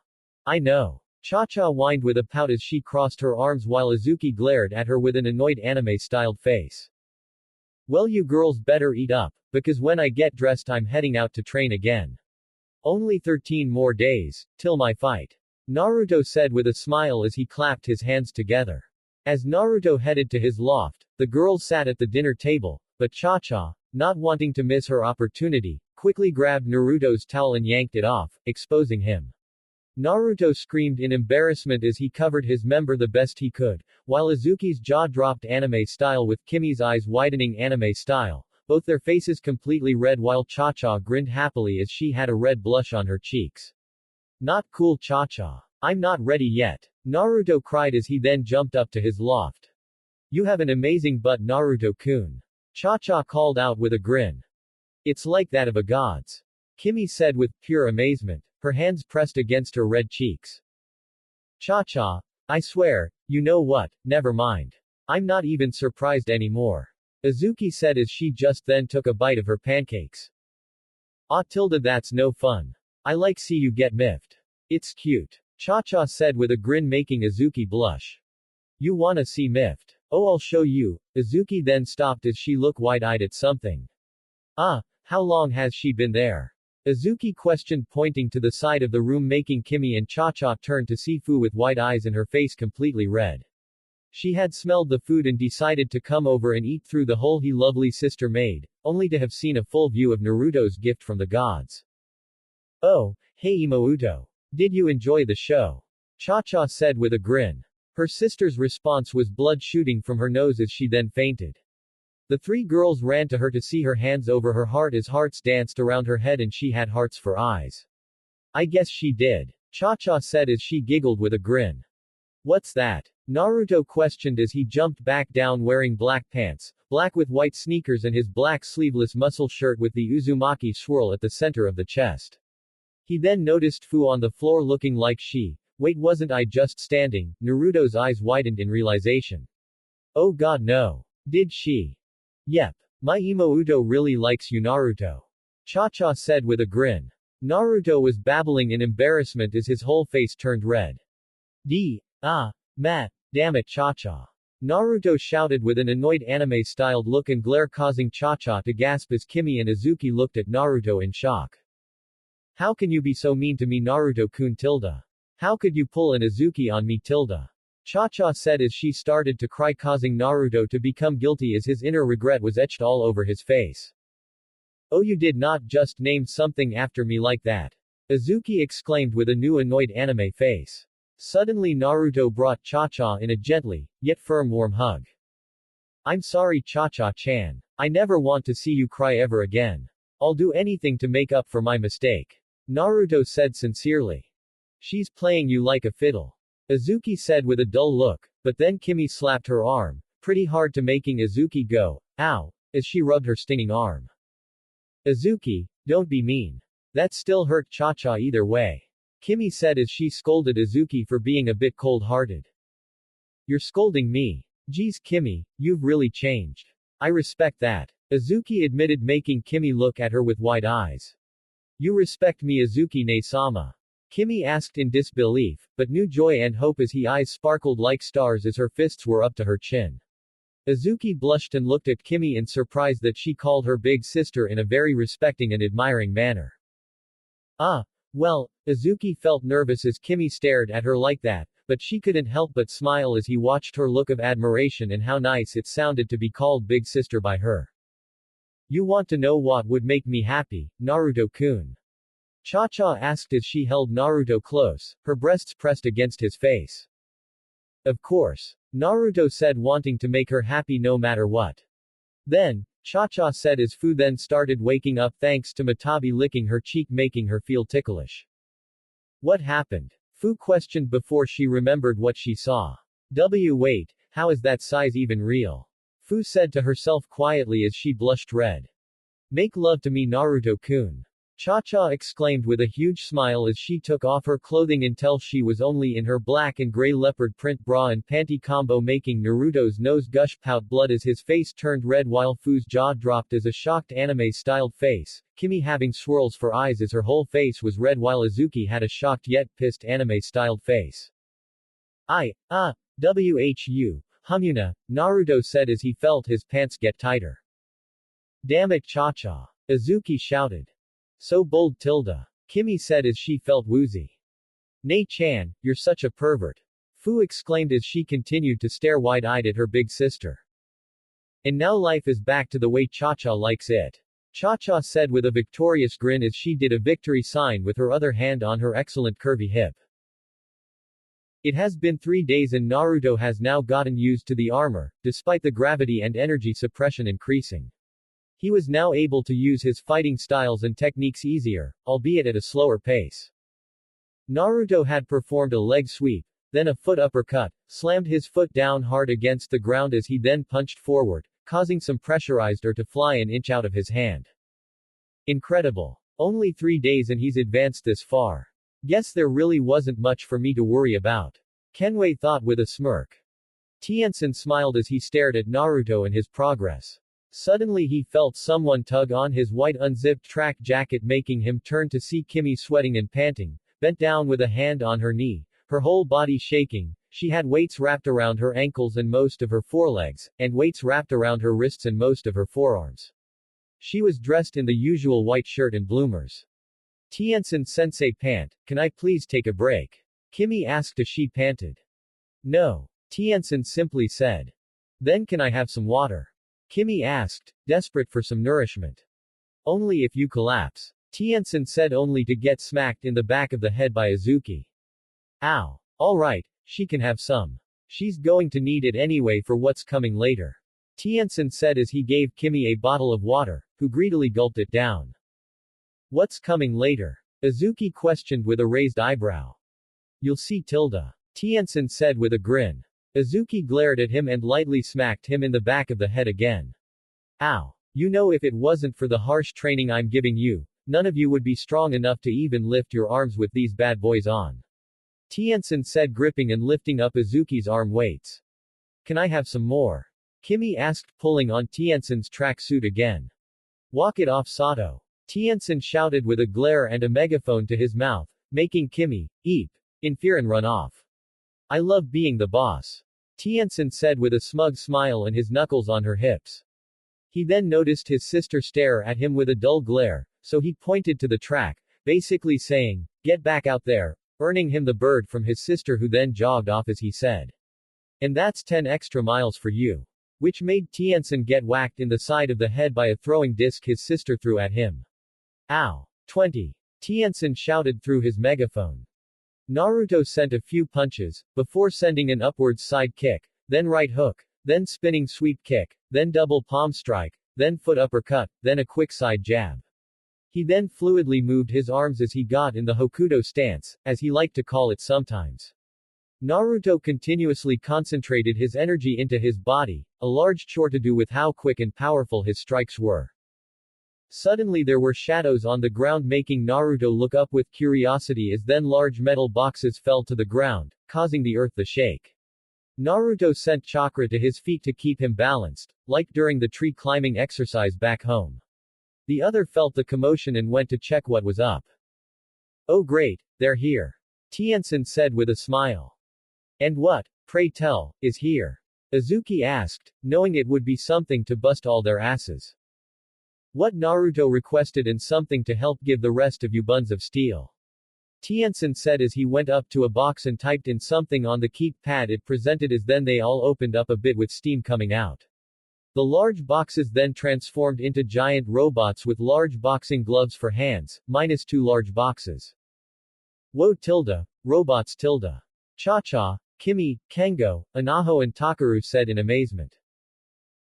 I know. Cha-cha whined with a pout as she crossed her arms while Azuki glared at her with an annoyed anime-styled face. Well, you girls better eat up, because when I get dressed I'm heading out to train again. Only 13 more days, till my fight. Naruto said with a smile as he clapped his hands together. As Naruto headed to his loft, the girls sat at the dinner table, but Cha-cha, not wanting to miss her opportunity, quickly grabbed Naruto's towel and yanked it off, exposing him. Naruto screamed in embarrassment as he covered his member the best he could, while Azuki's jaw dropped anime style with Kimmy's eyes widening anime style, both their faces completely red while Cha-cha grinned happily as she had a red blush on her cheeks. Not cool, Cha-cha. I'm not ready yet. Naruto cried as he then jumped up to his loft. You have an amazing butt, Naruto-kun. Cha-cha called out with a grin. It's like that of a god's. Kimmy said with pure amazement, her hands pressed against her red cheeks. Cha-cha, I swear, you know what, never mind. I'm not even surprised anymore. Azuki said as she just then took a bite of her pancakes. Ah tilde, that's no fun. I like see you get miffed. It's cute. Cha-cha said with a grin, making Azuki blush. You wanna see miffed? Oh, I'll show you. Azuki then stopped as she looked wide-eyed at something. Ah, how long has she been there? Azuki questioned, pointing to the side of the room, making Kimmy and Cha-cha turn to see Fu with wide eyes and her face completely red. She had smelled the food and decided to come over and eat through the hole he lovely sister made, only to have seen a full view of Naruto's gift from the gods. Oh, hey Imouto. Did you enjoy the show? Cha-cha said with a grin. Her sister's response was blood shooting from her nose as she then fainted. The three girls ran to her to see her hands over her heart as hearts danced around her head and she had hearts for eyes. I guess she did. Cha-cha said as she giggled with a grin. What's that? Naruto questioned as he jumped back down wearing black pants, black with white sneakers and his black sleeveless muscle shirt with the Uzumaki swirl at the center of the chest. He then noticed Fu on the floor looking like she. Wait, wasn't I just standing? Naruto's eyes widened in realization. Oh god, no. Did she? Yep. My Imouto really likes you, Naruto. Cha-cha said with a grin. Naruto was babbling in embarrassment as his whole face turned red. Damn it, Cha-cha. Naruto shouted with an annoyed anime-styled look and glare, causing Cha-cha to gasp as Kimmy and Azuki looked at Naruto in shock. How can you be so mean to me, Naruto-kun tilde? How could you pull an Azuki on me tilde? Cha-cha said as she started to cry, causing Naruto to become guilty as his inner regret was etched all over his face. Oh, you did not just name something after me like that. Azuki exclaimed with a new annoyed anime face. Suddenly Naruto brought Cha-cha in a gently, yet firm warm hug. I'm sorry, Cha-cha-chan. I never want to see you cry ever again. I'll do anything to make up for my mistake. Naruto said sincerely. She's playing you like a fiddle. Azuki said with a dull look, but then Kimmy slapped her arm, pretty hard to making Azuki go, ow, as she rubbed her stinging arm. Azuki, don't be mean. That still hurt Cha-cha either way. Kimmy said as she scolded Azuki for being a bit cold-hearted. You're scolding me. Geez Kimmy, you've really changed. I respect that. Azuki admitted, making Kimmy look at her with wide eyes. You respect me, Azuki-ne-sama? Kimmy asked in disbelief, but knew joy and hope as her eyes sparkled like stars as her fists were up to her chin. Azuki blushed and looked at Kimmy in surprise that she called her big sister in a very respecting and admiring manner. Well, Azuki felt nervous as Kimmy stared at her like that, but she couldn't help but smile as he watched her look of admiration and how nice it sounded to be called big sister by her. You want to know what would make me happy, Naruto-kun? Cha-cha asked as she held Naruto close, her breasts pressed against his face. Of course. Naruto said, wanting to make her happy no matter what. Then, Cha-cha said as Fu then started waking up thanks to Matabi licking her cheek making her feel ticklish. What happened? Fu questioned before she remembered what she saw. Wait, how is that size even real? Fu said to herself quietly as she blushed red. Make love to me, Naruto-kun. Cha-cha exclaimed with a huge smile as she took off her clothing until she was only in her black and gray leopard print bra and panty combo, making Naruto's nose gush pout blood as his face turned red while Fu's jaw dropped as a shocked anime-styled face, Kimmy having swirls for eyes as her whole face was red while Azuki had a shocked yet pissed anime-styled face. Whu, Humuna, Naruto said as he felt his pants get tighter. Damn it, Cha-cha. Azuki shouted. So bold, Tilda. Kimmy said as she felt woozy. Nei-chan, you're such a pervert. Fu exclaimed as she continued to stare wide-eyed at her big sister. And now life is back to the way Cha-cha likes it. Cha-cha said with a victorious grin as she did a victory sign with her other hand on her excellent curvy hip. It has been 3 days and Naruto has now gotten used to the armor, despite the gravity and energy suppression increasing. He was now able to use his fighting styles and techniques easier, albeit at a slower pace. Naruto had performed a leg sweep, then a foot uppercut, slammed his foot down hard against the ground as he then punched forward, causing some pressurized air to fly an inch out of his hand. Incredible. Only 3 days and he's advanced this far. Guess there really wasn't much for me to worry about. Kenway thought with a smirk. Tien-san smiled as he stared at Naruto and his progress. Suddenly he felt someone tug on his white unzipped track jacket, making him turn to see Kimmy sweating and panting, bent down with a hand on her knee, her whole body shaking. She had weights wrapped around her ankles and most of her forelegs, and weights wrapped around her wrists and most of her forearms. She was dressed in the usual white shirt and bloomers. Tien-san sensei pant, can I please take a break? Kimmy asked as she panted. No. Tien-san simply said. Then can I have some water? Kimmy asked, desperate for some nourishment. Only if you collapse. Tien-san said, only to get smacked in the back of the head by Azuki. Ow. Alright, she can have some. She's going to need it anyway for what's coming later. Tien-san said as he gave Kimmy a bottle of water, who greedily gulped it down. What's coming later? Azuki questioned with a raised eyebrow. You'll see, Tilda. Tien-san said with a grin. Azuki glared at him and lightly smacked him in the back of the head again. Ow. You know, if it wasn't for the harsh training I'm giving you, none of you would be strong enough to even lift your arms with these bad boys on. Tien-san said, gripping and lifting up Azuki's arm weights. Can I have some more? Kimmy asked, pulling on Tien-san's tracksuit again. Walk it off, Sato. Tien-san shouted with a glare and a megaphone to his mouth, making Kimmy, eep, in fear and run off. I love being the boss. Tien-san said with a smug smile and his knuckles on her hips. He then noticed his sister stare at him with a dull glare, so he pointed to the track, basically saying, get back out there, earning him the bird from his sister, who then jogged off as he said. And that's 10 extra miles for you. Which made Tien-san get whacked in the side of the head by a throwing disc his sister threw at him. Ow. 20. Tien-san shouted through his megaphone. Naruto sent a few punches, before sending an upwards side kick, then right hook, then spinning sweep kick, then double palm strike, then foot uppercut, then a quick side jab. He then fluidly moved his arms as he got in the Hokuto stance, as he liked to call it sometimes. Naruto continuously concentrated his energy into his body, a large chore to do with how quick and powerful his strikes were. Suddenly there were shadows on the ground, making Naruto look up with curiosity, as then large metal boxes fell to the ground, causing the earth to shake. Naruto sent chakra to his feet to keep him balanced, like during the tree climbing exercise back home. The other felt the commotion and went to check what was up. Oh great, they're here. Tien-san said with a smile. And what, pray tell, is here? Azuki asked, knowing it would be something to bust all their asses. What Naruto requested, and something to help give the rest of you buns of steel. Tien-san said as he went up to a box and typed in something on the keypad it presented, as then they all opened up a bit with steam coming out. The large boxes then transformed into giant robots with large boxing gloves for hands, minus 2 large boxes. Whoa tilde, robots tilde. Cha-cha, Kimmy, Kengo, Anaho and Takaru said in amazement.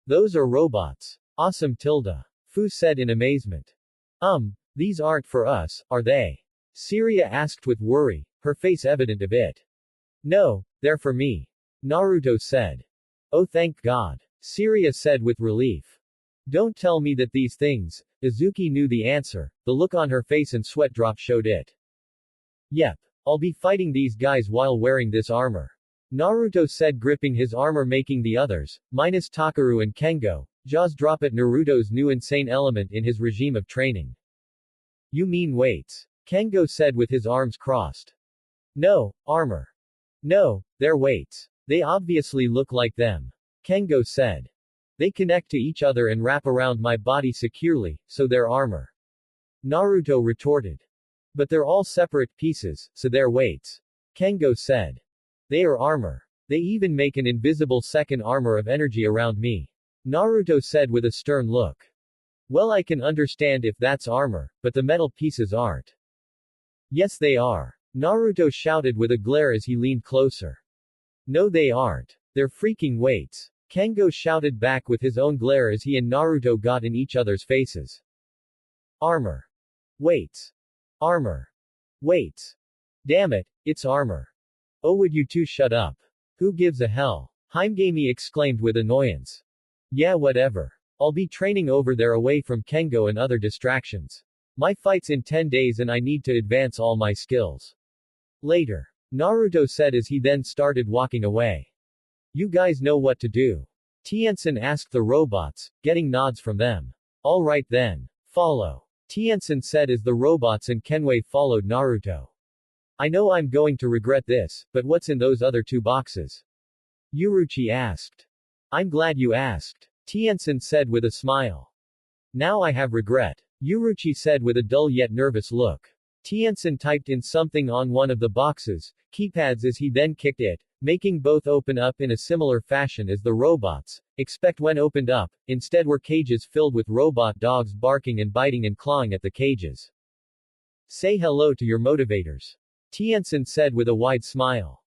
Those are robots. Awesome tilde. Fu said in amazement. These aren't for us, are they? Syria asked with worry, her face evident a bit. No, they're for me. Naruto said. Oh thank God. Syria said with relief. Don't tell me that these things. Izuki knew the answer, the look on her face and sweat drop showed it. Yep. I'll be fighting these guys while wearing this armor. Naruto said gripping his armor making the others, minus Takaru and Kengo, jaws drop at Naruto's new insane element in his regime of training. You mean weights? Kengo said with his arms crossed. No, armor. No, they're weights. They obviously look like them. Kengo said. They connect to each other and wrap around my body securely, so they're armor. Naruto retorted. But they're all separate pieces, so they're weights. Kengo said. They are armor. They even make an invisible second armor of energy around me. Naruto said with a stern look. Well, I can understand if that's armor, but the metal pieces aren't. Yes, they are. Naruto shouted with a glare as he leaned closer. No, they aren't. They're freaking weights. Kengo shouted back with his own glare as he and Naruto got in each other's faces. Armor. Weights. Armor. Weights. Damn it, it's armor. Oh, would you two shut up? Who gives a hell? Himegami exclaimed with annoyance. Yeah, whatever. I'll be training over there away from Kengo and other distractions. My fight's in 10 days and I need to advance all my skills. Later. Naruto said as he then started walking away. You guys know what to do. Tien-san asked the robots, getting nods from them. Alright then. Follow. Tien-san said as the robots and Kenway followed Naruto. I know I'm going to regret this, but what's in those other 2 boxes? Yuruchi asked. I'm glad you asked. Tien-san said with a smile. Now I have regret. Yuruchi said with a dull yet nervous look. Tien-san typed in something on one of the boxes, keypads as he then kicked it, making both open up in a similar fashion as the robots, except when opened up, instead were cages filled with robot dogs barking and biting and clawing at the cages. Say hello to your motivators. Tien-san said with a wide smile.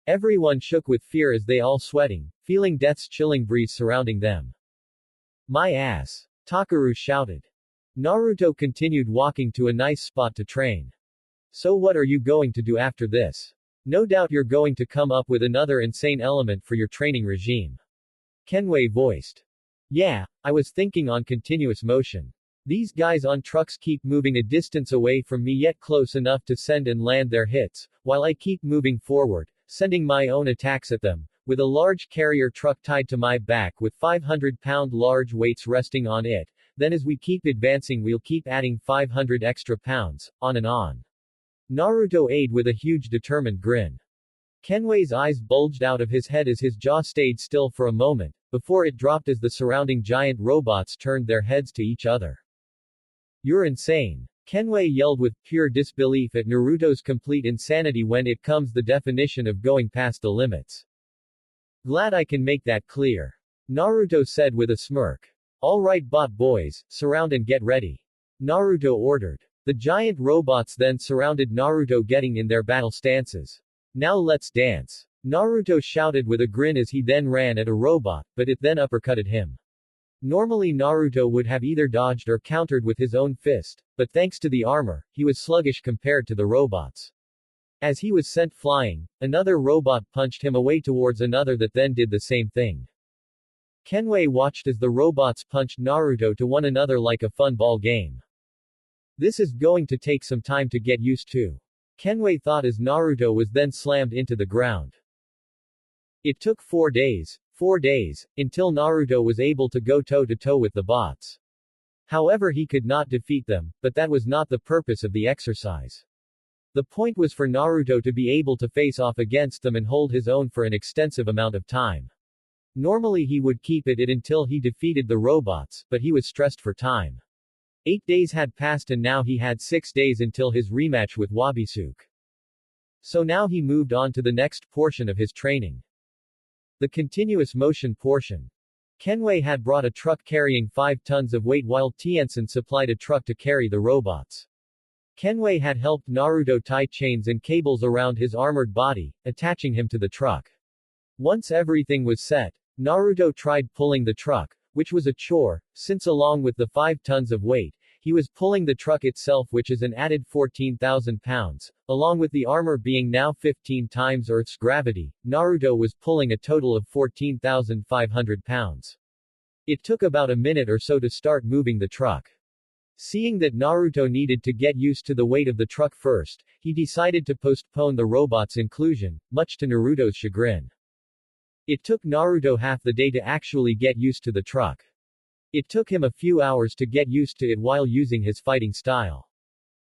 Everyone shook with fear as they all sweating, feeling death's chilling breeze surrounding them. My ass. Takaru shouted. Naruto continued walking to a nice spot to train. So what are you going to do after this? No doubt you're going to come up with another insane element for your training regime. Kenway voiced. Yeah, I was thinking on continuous motion. These guys on trucks keep moving a distance away from me yet close enough to send and land their hits, while I keep moving forward, sending my own attacks at them, with a large carrier truck tied to my back with 500-pound large weights resting on it, then as we keep advancing we'll keep adding 500 extra pounds, on and on. Naruto eyed with a huge determined grin. Kenway's eyes bulged out of his head as his jaw stayed still for a moment, before it dropped as the surrounding giant robots turned their heads to each other. You're insane. Kenway yelled with pure disbelief at Naruto's complete insanity when it comes the definition of going past the limits. Glad I can make that clear. Naruto said with a smirk. Alright bot boys, surround and get ready. Naruto ordered. The giant robots then surrounded Naruto getting in their battle stances. Now let's dance. Naruto shouted with a grin as he then ran at a robot, but it then uppercutted him. Normally Naruto would have either dodged or countered with his own fist, but thanks to the armor, he was sluggish compared to the robots. As he was sent flying, another robot punched him away towards another that then did the same thing. Kenway watched as the robots punched Naruto to one another like a fun ball game. This is going to take some time to get used to. Kenway thought as Naruto was then slammed into the ground. It took 4 days, until Naruto was able to go toe-to-toe with the bots. However, he could not defeat them, but that was not the purpose of the exercise. The point was for Naruto to be able to face off against them and hold his own for an extensive amount of time. Normally he would keep it until he defeated the robots, but he was stressed for time. 8 days had passed and now he had 6 days until his rematch with Wabisuke. So now he moved on to the next portion of his training. The continuous motion portion. Kenway had brought a truck carrying 5 tons of weight while Tien supplied a truck to carry the robots. Kenway had helped Naruto tie chains and cables around his armored body, attaching him to the truck. Once everything was set, Naruto tried pulling the truck, which was a chore, since along with the 5 tons of weight, he was pulling the truck itself, which is an added 14,000 pounds, along with the armor being now 15 times Earth's gravity. Naruto was pulling a total of 14,500 pounds. It took about a minute or so to start moving the truck. Seeing that Naruto needed to get used to the weight of the truck first, he decided to postpone the robot's inclusion, much to Naruto's chagrin. It took Naruto half the day to actually get used to the truck. It took him a few hours to get used to it while using his fighting style.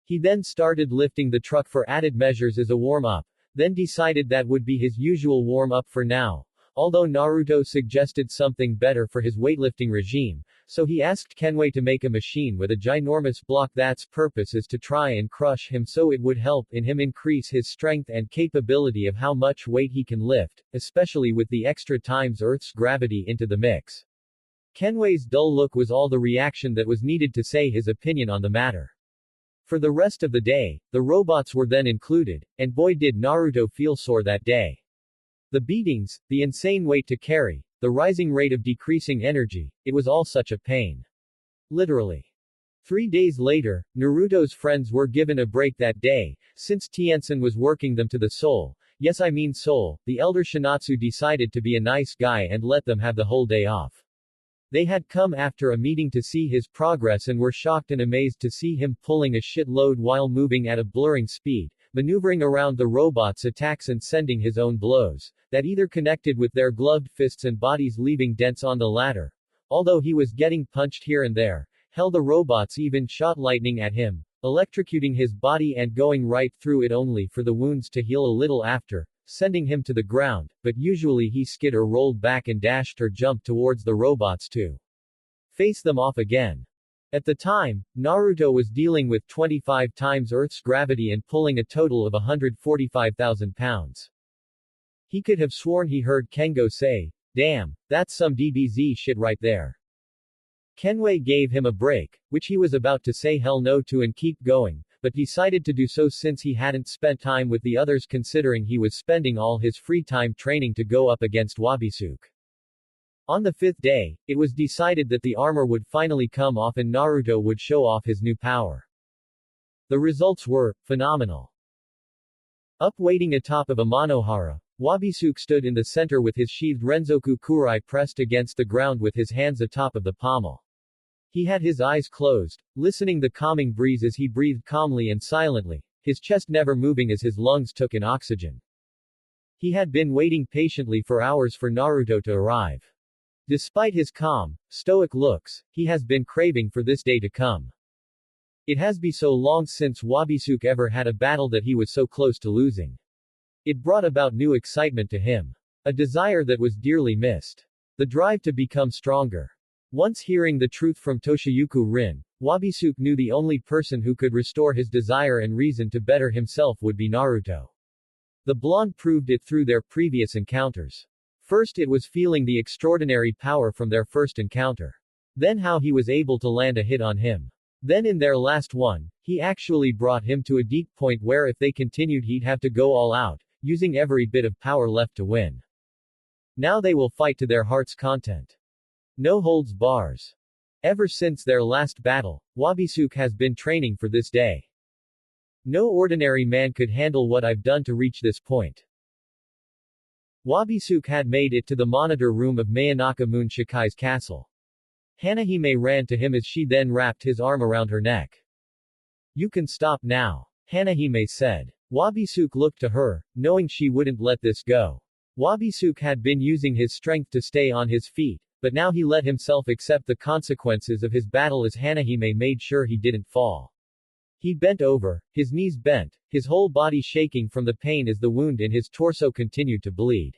He then started lifting the truck for added measures as a warm-up, then decided that would be his usual warm-up for now, although Naruto suggested something better for his weightlifting regime, so he asked Kenway to make a machine with a ginormous block that's purpose is to try and crush him so it would help in him increase his strength and capability of how much weight he can lift, especially with the extra times Earth's gravity into the mix. Kenway's dull look was all the reaction that was needed to say his opinion on the matter. For the rest of the day, the robots were then included, and boy did Naruto feel sore that day. The beatings, the insane weight to carry, the rising rate of decreasing energy, it was all such a pain. Literally. 3 days later, Naruto's friends were given a break that day, since Tien was working them to the soul. Yes, I mean soul. The elder Shinatsu decided to be a nice guy and let them have the whole day off. They had come after a meeting to see his progress and were shocked and amazed to see him pulling a shitload while moving at a blurring speed, maneuvering around the robots' attacks and sending his own blows, that either connected with their gloved fists and bodies leaving dents on the latter. Although he was getting punched here and there, hell the robots even shot lightning at him, electrocuting his body and going right through it only for the wounds to heal a little after, sending him to the ground, but usually he skid or rolled back and dashed or jumped towards the robots to face them off again. At the time, Naruto was dealing with 25 times Earth's gravity and pulling a total of 145,000 pounds. He could have sworn he heard Kengo say, "Damn, that's some DBZ shit right there." Kenway gave him a break, which he was about to say hell no to and keep going, but decided to do so since he hadn't spent time with the others considering he was spending all his free time training to go up against Wabisuke. On the 5th day, it was decided that the armor would finally come off and Naruto would show off his new power. The results were phenomenal. Up waiting atop of a Manohara, Wabisuke stood in the center with his sheathed Renzoku Kurai pressed against the ground with his hands atop of the pommel. He had his eyes closed, listening the calming breeze as he breathed calmly and silently, his chest never moving as his lungs took in oxygen. He had been waiting patiently for hours for Naruto to arrive. Despite his calm, stoic looks, he has been craving for this day to come. It has been so long since Wabisuke ever had a battle that he was so close to losing. It brought about new excitement to him. A desire that was dearly missed. The drive to become stronger. Once hearing the truth from Toshiyuku Rin, Wabisuke knew the only person who could restore his desire and reason to better himself would be Naruto. The blonde proved it through their previous encounters. First it was feeling the extraordinary power from their first encounter. Then how he was able to land a hit on him. Then in their last one, he actually brought him to a deep point where if they continued he'd have to go all out, using every bit of power left to win. Now they will fight to their heart's content. No holds bars. Ever since their last battle, Wabisuke has been training for this day. No ordinary man could handle what I've done to reach this point. Wabisuke had made it to the monitor room of Mayonaka Moon Shikai's castle. Hanahime ran to him as she then wrapped his arm around her neck. "You can stop now," Hanahime said. Wabisuke looked to her, knowing she wouldn't let this go. Wabisuke had been using his strength to stay on his feet, but now he let himself accept the consequences of his battle as Hanahime made sure he didn't fall. He bent over, his knees bent, his whole body shaking from the pain as the wound in his torso continued to bleed.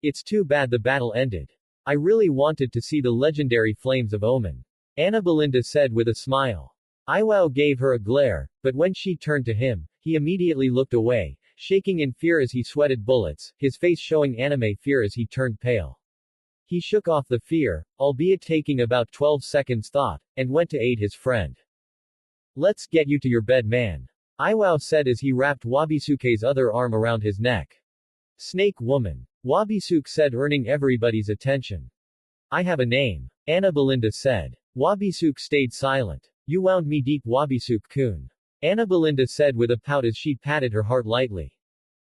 "It's too bad the battle ended. I really wanted to see the legendary flames of Omen," Anna Belinda said with a smile. Iwao gave her a glare, but when she turned to him, he immediately looked away, shaking in fear as he sweated bullets, his face showing anime fear as he turned pale. He shook off the fear, albeit taking about 12 seconds thought, and went to aid his friend. Let's get you to your bed, man. Iwao said as he wrapped Wabisuke's other arm around his neck. Snake woman. Wabisuke said, earning everybody's attention. I have a name. Anna Belinda said. Wabisuke stayed silent. You wound me deep, Wabisuke-kun. Anna Belinda said with a pout as she patted her heart lightly.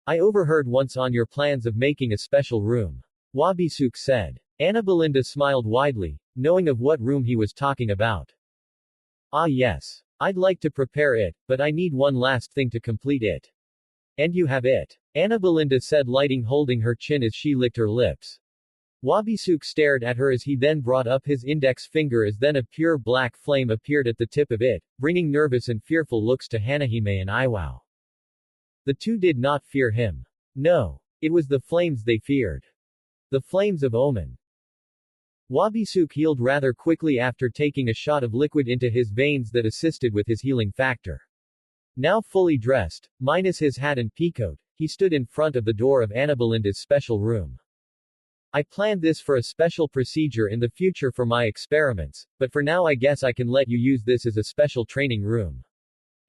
I overheard once on your plans of making a special room. Wabisuke said. Anna Belinda smiled widely, knowing of what room he was talking about. Ah yes. I'd like to prepare it, but I need one last thing to complete it. And you have it. Anna Belinda said, lighting holding her chin as she licked her lips. Wabisuke stared at her as he then brought up his index finger as then a pure black flame appeared at the tip of it, bringing nervous and fearful looks to Hanahime and Iwao. The two did not fear him. No. It was the flames they feared. The flames of Omen. Wabisuke healed rather quickly after taking a shot of liquid into his veins that assisted with his healing factor. Now fully dressed, minus his hat and peacoat, he stood in front of the door of Anna Belinda's special room. I planned this for a special procedure in the future for my experiments, but for now I guess I can let you use this as a special training room.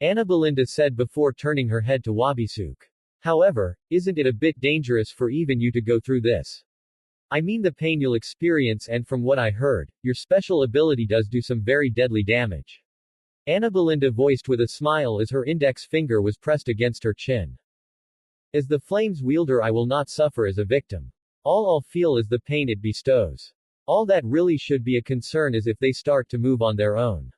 Anna Belinda said before turning her head to Wabisuke. However, isn't it a bit dangerous for even you to go through this? I mean the pain you'll experience, and from what I heard, your special ability does do some very deadly damage. Anna Belinda voiced with a smile as her index finger was pressed against her chin. As the flames wielder I will not suffer as a victim. All I'll feel is the pain it bestows. All that really should be a concern is if they start to move on their own.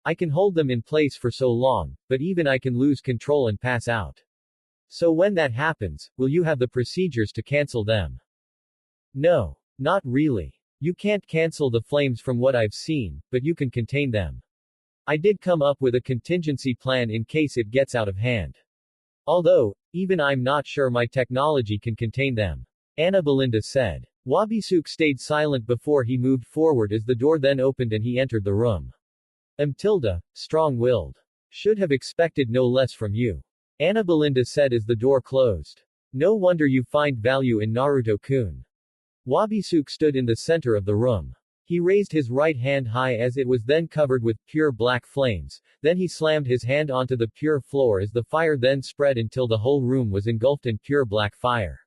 I can hold them in place for so long, but even I can lose control and pass out. So when that happens, will you have the procedures to cancel them? No. Not really. You can't cancel the flames from what I've seen, but you can contain them. I did come up with a contingency plan in case it gets out of hand. Although, even I'm not sure my technology can contain them. Anna Belinda said. Wabisuke stayed silent before he moved forward as the door then opened and he entered the room. Strong-willed. Should have expected no less from you. Anna Belinda said as the door closed. No wonder you find value in Naruto-kun. Wabisuke stood in the center of the room. He raised his right hand high as it was then covered with pure black flames, then he slammed his hand onto the pure floor as the fire then spread until the whole room was engulfed in pure black fire.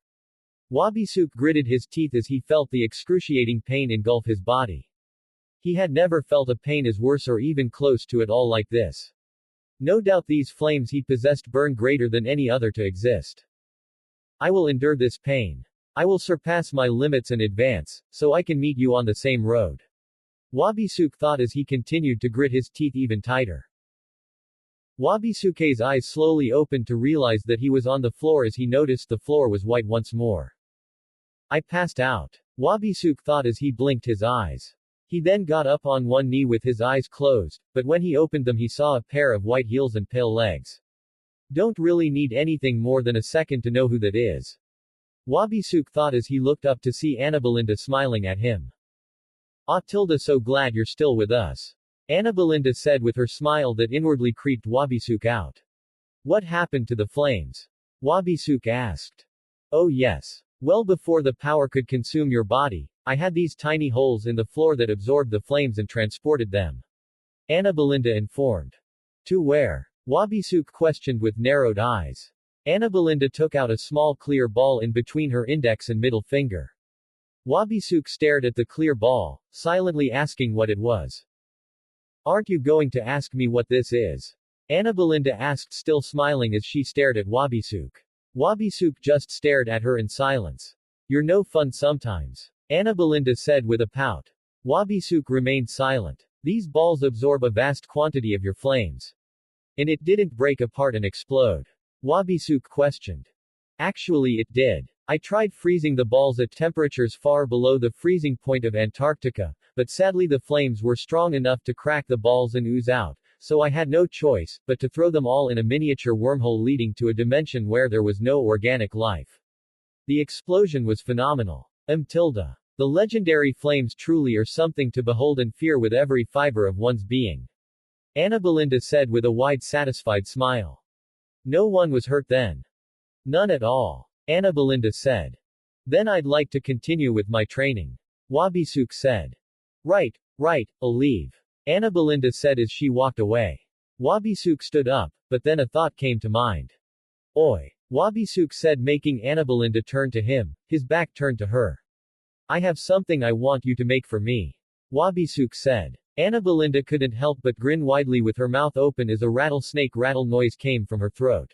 Wabisuke gritted his teeth as he felt the excruciating pain engulf his body. He had never felt a pain as worse or even close to it all like this. No doubt these flames he possessed burn greater than any other to exist. I will endure this pain. I will surpass my limits and advance, so I can meet you on the same road. Wabisuke thought as he continued to grit his teeth even tighter. Wabisuke's eyes slowly opened to realize that he was on the floor as he noticed the floor was white once more. I passed out. Wabisuke thought as he blinked his eyes. He then got up on one knee with his eyes closed, but when he opened them he saw a pair of white heels and pale legs. Don't really need anything more than a second to know who that is. Wabisuke thought as he looked up to see Anna Belinda smiling at him. So glad you're still with us. Anna Belinda said with her smile that inwardly creeped Wabisuke out. What happened to the flames? Wabisuke asked. Oh yes. Well before the power could consume your body, I had these tiny holes in the floor that absorbed the flames and transported them. Anna Belinda informed. To where? Wabisuke questioned with narrowed eyes. Anna Belinda took out a small clear ball in between her index and middle finger. Wabisuke stared at the clear ball, silently asking what it was. Aren't you going to ask me what this is? Anna Belinda asked, still smiling as she stared at Wabisuke. Wabisuke just stared at her in silence. You're no fun sometimes. Anna Belinda said with a pout. Wabisuke remained silent. These balls absorb a vast quantity of your flames. And it didn't break apart and explode. Wabisuke questioned. Actually it did. I tried freezing the balls at temperatures far below the freezing point of Antarctica, but sadly the flames were strong enough to crack the balls and ooze out, so I had no choice but to throw them all in a miniature wormhole leading to a dimension where there was no organic life. The explosion was phenomenal. The legendary flames truly are something to behold and fear with every fiber of one's being. Anna Belinda said with a wide satisfied smile. No one was hurt then. None at all. Anna Belinda said. Then I'd like to continue with my training. Wabisuke said. Right, I'll leave. Anna Belinda said as she walked away. Wabisuke stood up, but then a thought came to mind. Oi. Wabisuke said, making Anna Belinda turn to him, his back turned to her. I have something I want you to make for me. Wabisuke said. Anna Belinda couldn't help but grin widely with her mouth open as a rattlesnake rattle noise came from her throat.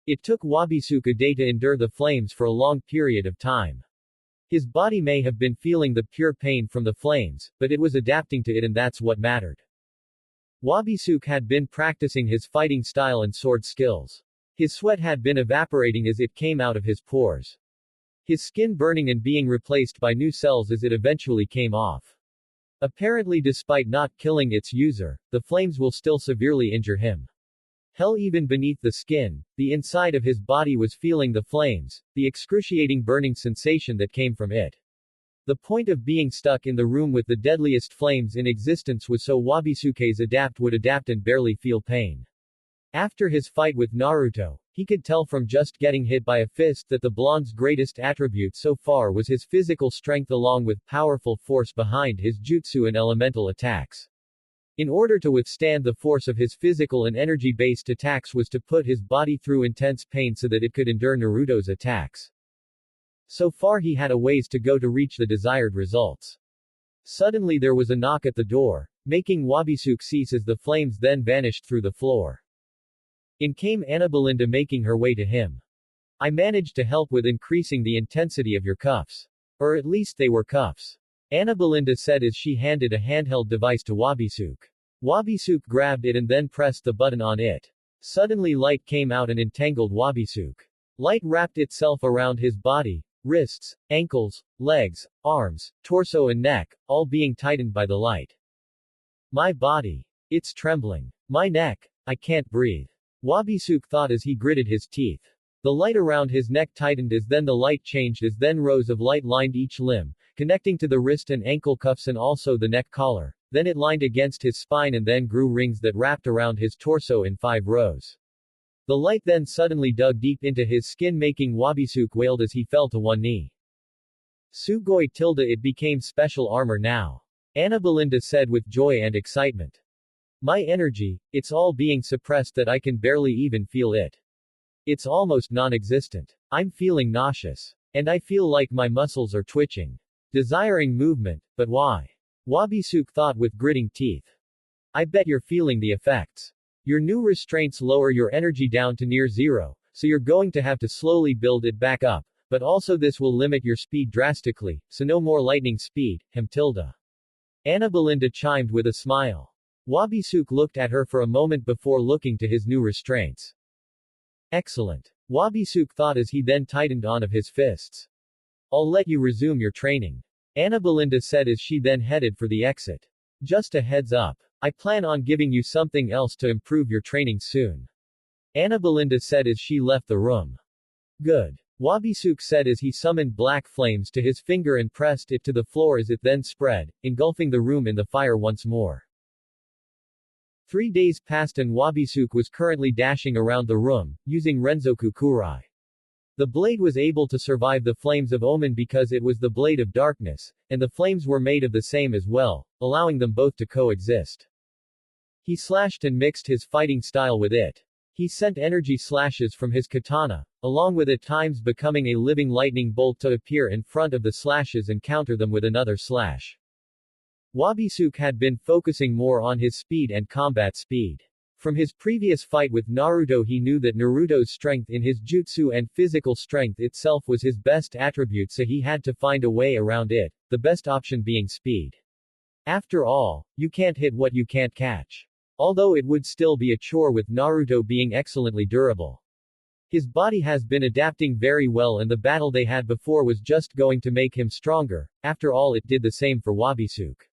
It took Wabisuke a day to endure the flames for a long period of time. His body may have been feeling the pure pain from the flames, but it was adapting to it, and that's what mattered. Wabisuke had been practicing his fighting style and sword skills. His sweat had been evaporating as it came out of his pores. His skin burning and being replaced by new cells as it eventually came off. Apparently, despite not killing its user, the flames will still severely injure him. Hell, even beneath the skin, the inside of his body was feeling the flames, the excruciating burning sensation that came from it. The point of being stuck in the room with the deadliest flames in existence was so Wabisuke's would adapt and barely feel pain. After his fight with Naruto, he could tell from just getting hit by a fist that the blonde's greatest attribute so far was his physical strength along with powerful force behind his jutsu and elemental attacks. In order to withstand the force of his physical and energy-based attacks was to put his body through intense pain so that it could endure Naruto's attacks. So far he had a ways to go to reach the desired results. Suddenly there was a knock at the door, making Wabisuke cease as the flames then vanished through the floor. In came Anna Belinda making her way to him. I managed to help with increasing the intensity of your cuffs. Or at least they were cuffs. Anna Belinda said as she handed a handheld device to Wabisuke. Wabisuke grabbed it and then pressed the button on it. Suddenly light came out and entangled Wabisuke. Light wrapped itself around his body, wrists, ankles, legs, arms, torso and neck, all being tightened by the light. My body. It's trembling. My neck. I can't breathe. Wabisuke thought as he gritted his teeth. The light around his neck tightened as then the light changed as then rows of light lined each limb, connecting to the wrist and ankle cuffs and also the neck collar. Then it lined against his spine and then grew rings that wrapped around his torso in 5 rows. The light then suddenly dug deep into his skin making Wabisuke wailed as he fell to one knee. Sugoi tilde it became special armor now. Anna Belinda said with joy and excitement. My energy, it's all being suppressed that I can barely even feel it. It's almost non-existent. I'm feeling nauseous. And I feel like my muscles are twitching. Desiring movement, but why? Wabisuke thought with gritting teeth. I bet you're feeling the effects. Your new restraints lower your energy down to near zero, so you're going to have to slowly build it back up, but also this will limit your speed drastically, so no more lightning speed, tilde. Anna Belinda chimed with a smile. Wabisuke looked at her for a moment before looking to his new restraints. Excellent. Wabisuke thought as he then tightened on of his fists. I'll let you resume your training. Anna Belinda said as she then headed for the exit. Just a heads up. I plan on giving you something else to improve your training soon. Anna Belinda said as she left the room. Good. Wabisuke said as he summoned black flames to his finger and pressed it to the floor as it then spread, engulfing the room in the fire once more. 3 days passed and Wabisuke was currently dashing around the room, using Renzoku Kurai. The blade was able to survive the flames of Omen because it was the blade of darkness, and the flames were made of the same as well, allowing them both to coexist. He slashed and mixed his fighting style with it. He sent energy slashes from his katana, along with at times becoming a living lightning bolt to appear in front of the slashes and counter them with another slash. Wabisuke had been focusing more on his speed and combat speed. From his previous fight with Naruto he knew that Naruto's strength in his jutsu and physical strength itself was his best attribute so he had to find a way around it, the best option being speed. After all, you can't hit what you can't catch. Although it would still be a chore with Naruto being excellently durable. His body has been adapting very well and the battle they had before was just going to make him stronger, after all it did the same for Wabisuke.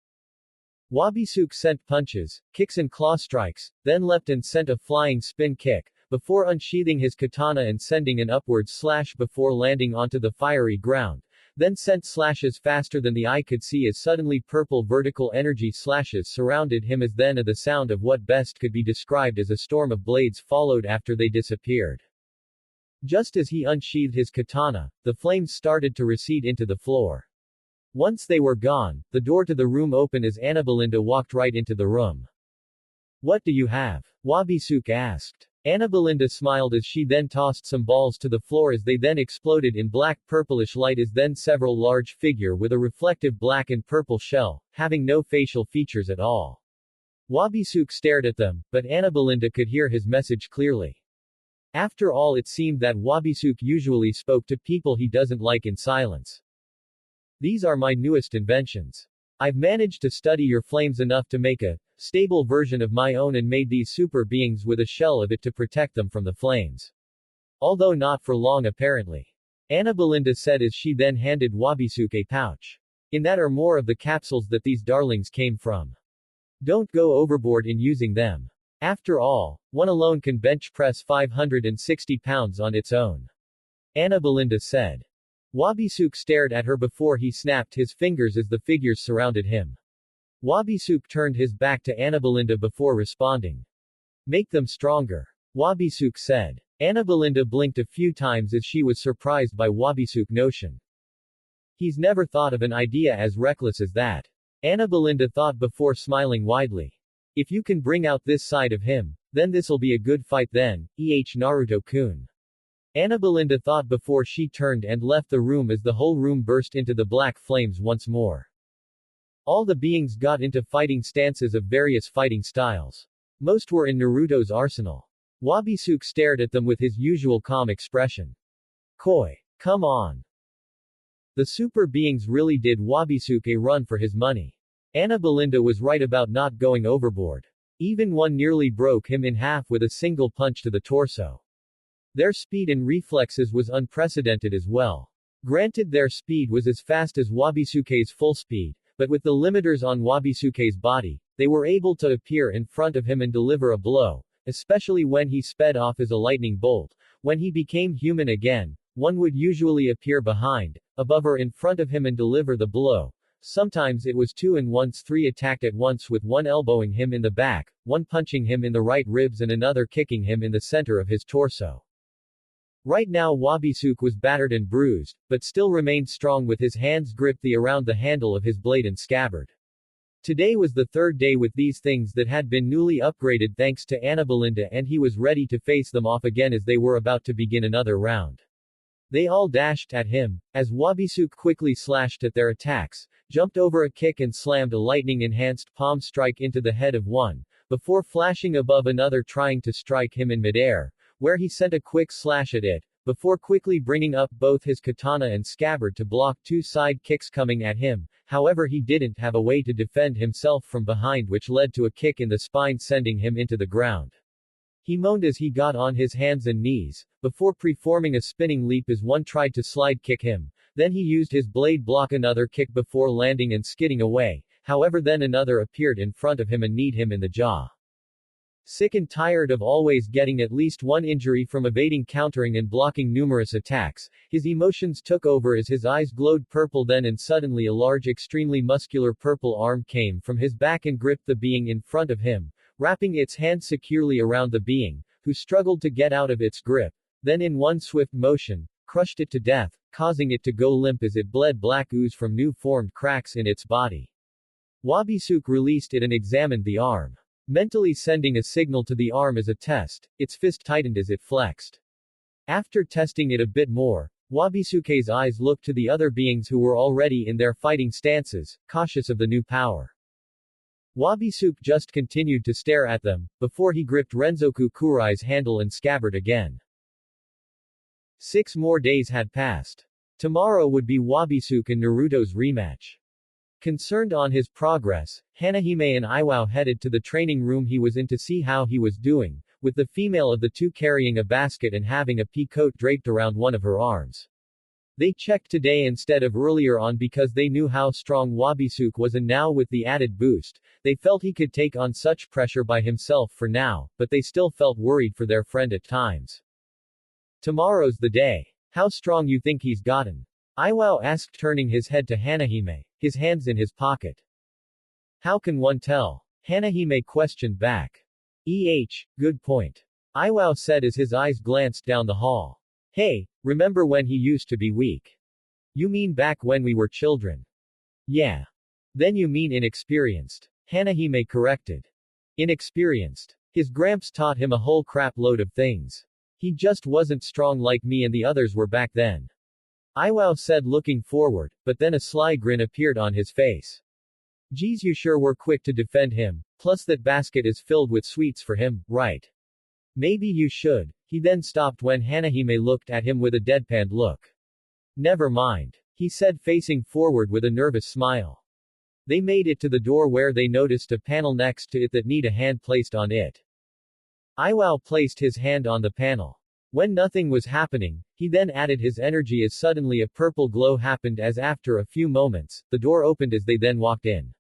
Wabisuke sent punches, kicks and claw strikes, then leapt and sent a flying spin kick, before unsheathing his katana and sending an upward slash before landing onto the fiery ground, then sent slashes faster than the eye could see as suddenly purple vertical energy slashes surrounded him as then the sound of what best could be described as a storm of blades followed after they disappeared. Just as he unsheathed his katana, the flames started to recede into the floor. Once they were gone, the door to the room opened as Ana Belinda walked right into the room. What do you have? Wabisuke asked. Ana Belinda smiled as she then tossed some balls to the floor as they then exploded in black purplish light as then several large figure with a reflective black and purple shell, having no facial features at all. Wabisuke stared at them, but Ana Belinda could hear his message clearly. After all, it seemed that Wabisuke usually spoke to people he doesn't like in silence. These are my newest inventions. I've managed to study your flames enough to make a stable version of my own and made these super beings with a shell of it to protect them from the flames. Although not for long apparently. Ana Belinda said as she then handed Wabisuke a pouch. In that are more of the capsules that these darlings came from. Don't go overboard in using them. After all, one alone can bench press 560 pounds on its own. Ana Belinda said. Wabisuke stared at her before he snapped his fingers as the figures surrounded him. Wabisuke turned his back to Ana Belinda before responding. Make them stronger. Wabisuke said. Ana Belinda blinked a few times as she was surprised by Wabisuke's notion. He's never thought of an idea as reckless as that. Ana Belinda thought before smiling widely. If you can bring out this side of him, then this'll be a good fight then, Naruto-kun. Ana Belinda thought before she turned and left the room as the whole room burst into the black flames once more. All the beings got into fighting stances of various fighting styles. Most were in Naruto's arsenal. Wabisuke stared at them with his usual calm expression. Koi. Come on. The super beings really did Wabisuke a run for his money. Ana Belinda was right about not going overboard. Even one nearly broke him in half with a single punch to the torso. Their speed and reflexes was unprecedented as well. Granted, their speed was as fast as Wabisuke's full speed, but with the limiters on Wabisuke's body, they were able to appear in front of him and deliver a blow, especially when he sped off as a lightning bolt. When he became human again, one would usually appear behind, above or in front of him and deliver the blow. Sometimes it was two and once three attacked at once with one elbowing him in the back, one punching him in the right ribs and another kicking him in the center of his torso. Right now Wabisuke was battered and bruised, but still remained strong with his hands gripped around the handle of his blade and scabbard. Today was the third day with these things that had been newly upgraded thanks to Ana Belinda, and he was ready to face them off again as they were about to begin another round. They all dashed at him, as Wabisuke quickly slashed at their attacks, jumped over a kick and slammed a lightning-enhanced palm strike into the head of one, before flashing above another trying to strike him in midair, where he sent a quick slash at it, before quickly bringing up both his katana and scabbard to block two side kicks coming at him. However, he didn't have a way to defend himself from behind, which led to a kick in the spine sending him into the ground. He moaned as he got on his hands and knees, before performing a spinning leap as one tried to slide kick him. Then he used his blade block another kick before landing and skidding away. However, then another appeared in front of him and kneed him in the jaw. Sick and tired of always getting at least one injury from evading, countering and blocking numerous attacks, his emotions took over as his eyes glowed purple then, and suddenly a large extremely muscular purple arm came from his back and gripped the being in front of him, wrapping its hand securely around the being, who struggled to get out of its grip, then in one swift motion, crushed it to death, causing it to go limp as it bled black ooze from new formed cracks in its body. Wabisuke released it and examined the arm. Mentally sending a signal to the arm as a test, its fist tightened as it flexed. After testing it a bit more, Wabisuke's eyes looked to the other beings who were already in their fighting stances, cautious of the new power. Wabisuke just continued to stare at them, before he gripped Renzoku Kurai's handle and scabbard again. 6 more days had passed. Tomorrow would be Wabisuke and Naruto's rematch. Concerned on his progress, Hanahime and Iwao headed to the training room he was in to see how he was doing, with the female of the two carrying a basket and having a pea coat draped around one of her arms. They checked today instead of earlier on because they knew how strong Wabisuke was, and now with the added boost, they felt he could take on such pressure by himself for now, but they still felt worried for their friend at times. Tomorrow's the day. How strong you think he's gotten? Iwao asked, turning his head to Hanahime, his hands in his pocket. How can one tell? Hanahime questioned back. Good point. Iwao said as his eyes glanced down the hall. Hey, remember when he used to be weak? You mean back when we were children? Yeah. Then you mean inexperienced. Hanahime corrected. Inexperienced. His gramps taught him a whole crap load of things. He just wasn't strong like me and the others were back then. Iwao said looking forward, but then a sly grin appeared on his face. Geez, you sure were quick to defend him, plus that basket is filled with sweets for him, right? Maybe you should. He then stopped when Hanahime looked at him with a deadpanned look. Never mind, he said facing forward with a nervous smile. They made it to the door where they noticed a panel next to it that need a hand placed on it. Iwao placed his hand on the panel. When nothing was happening, he then added his energy as suddenly a purple glow happened as after a few moments, the door opened as they then walked in.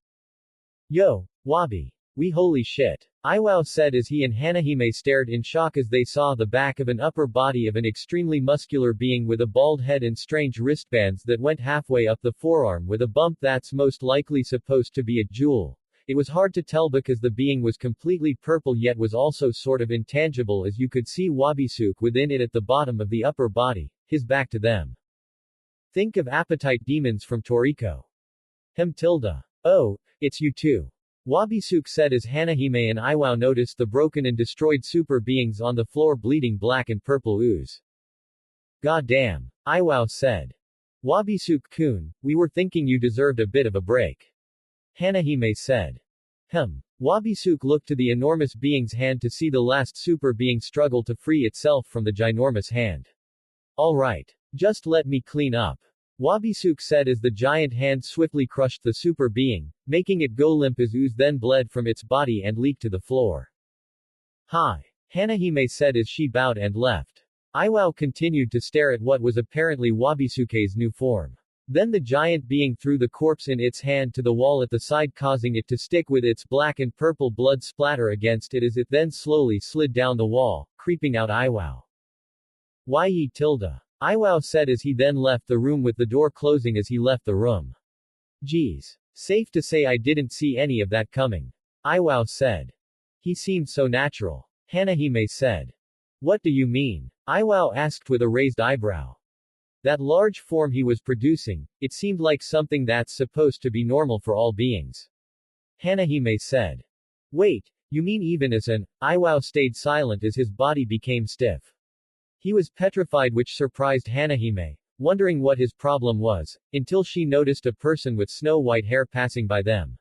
Yo, Wabi. We holy shit. Iwao said as he and Hanahime stared in shock as they saw the back of an upper body of an extremely muscular being with a bald head and strange wristbands that went halfway up the forearm with a bump that's most likely supposed to be a jewel. It was hard to tell because the being was completely purple yet was also sort of intangible as you could see Wabisuke within it at the bottom of the upper body, his back to them. Think of appetite demons from Toriko. Tilda. Oh, it's you too. Wabisuke said as Hanahime and Iwao noticed the broken and destroyed super beings on the floor bleeding black and purple ooze. God damn. Iwao said. Wabisuke-kun, we were thinking you deserved a bit of a break. Hanahime said. Wabisuke looked to the enormous being's hand to see the last super being struggle to free itself from the ginormous hand. Alright. Just let me clean up. Wabisuke said as the giant hand swiftly crushed the super being, making it go limp as ooze then bled from its body and leaked to the floor. Hi. Hanahime said as she bowed and left. Iwao continued to stare at what was apparently Wabisuke's new form. Then the giant being threw the corpse in its hand to the wall at the side causing it to stick with its black and purple blood splatter against it as it then slowly slid down the wall, creeping out Iwao. Ye tilde. Iwao said as he then left the room with the door closing as he left the room. Geez. Safe to say I didn't see any of that coming. Iwao said. He seemed so natural. Hanahime said. What do you mean? Iwao asked with a raised eyebrow. That large form he was producing, it seemed like something that's supposed to be normal for all beings. Hanahime said. Wait, you mean even as an, Iwao stayed silent as his body became stiff. He was petrified which surprised Hanahime, wondering what his problem was, until she noticed a person with snow-white hair passing by them.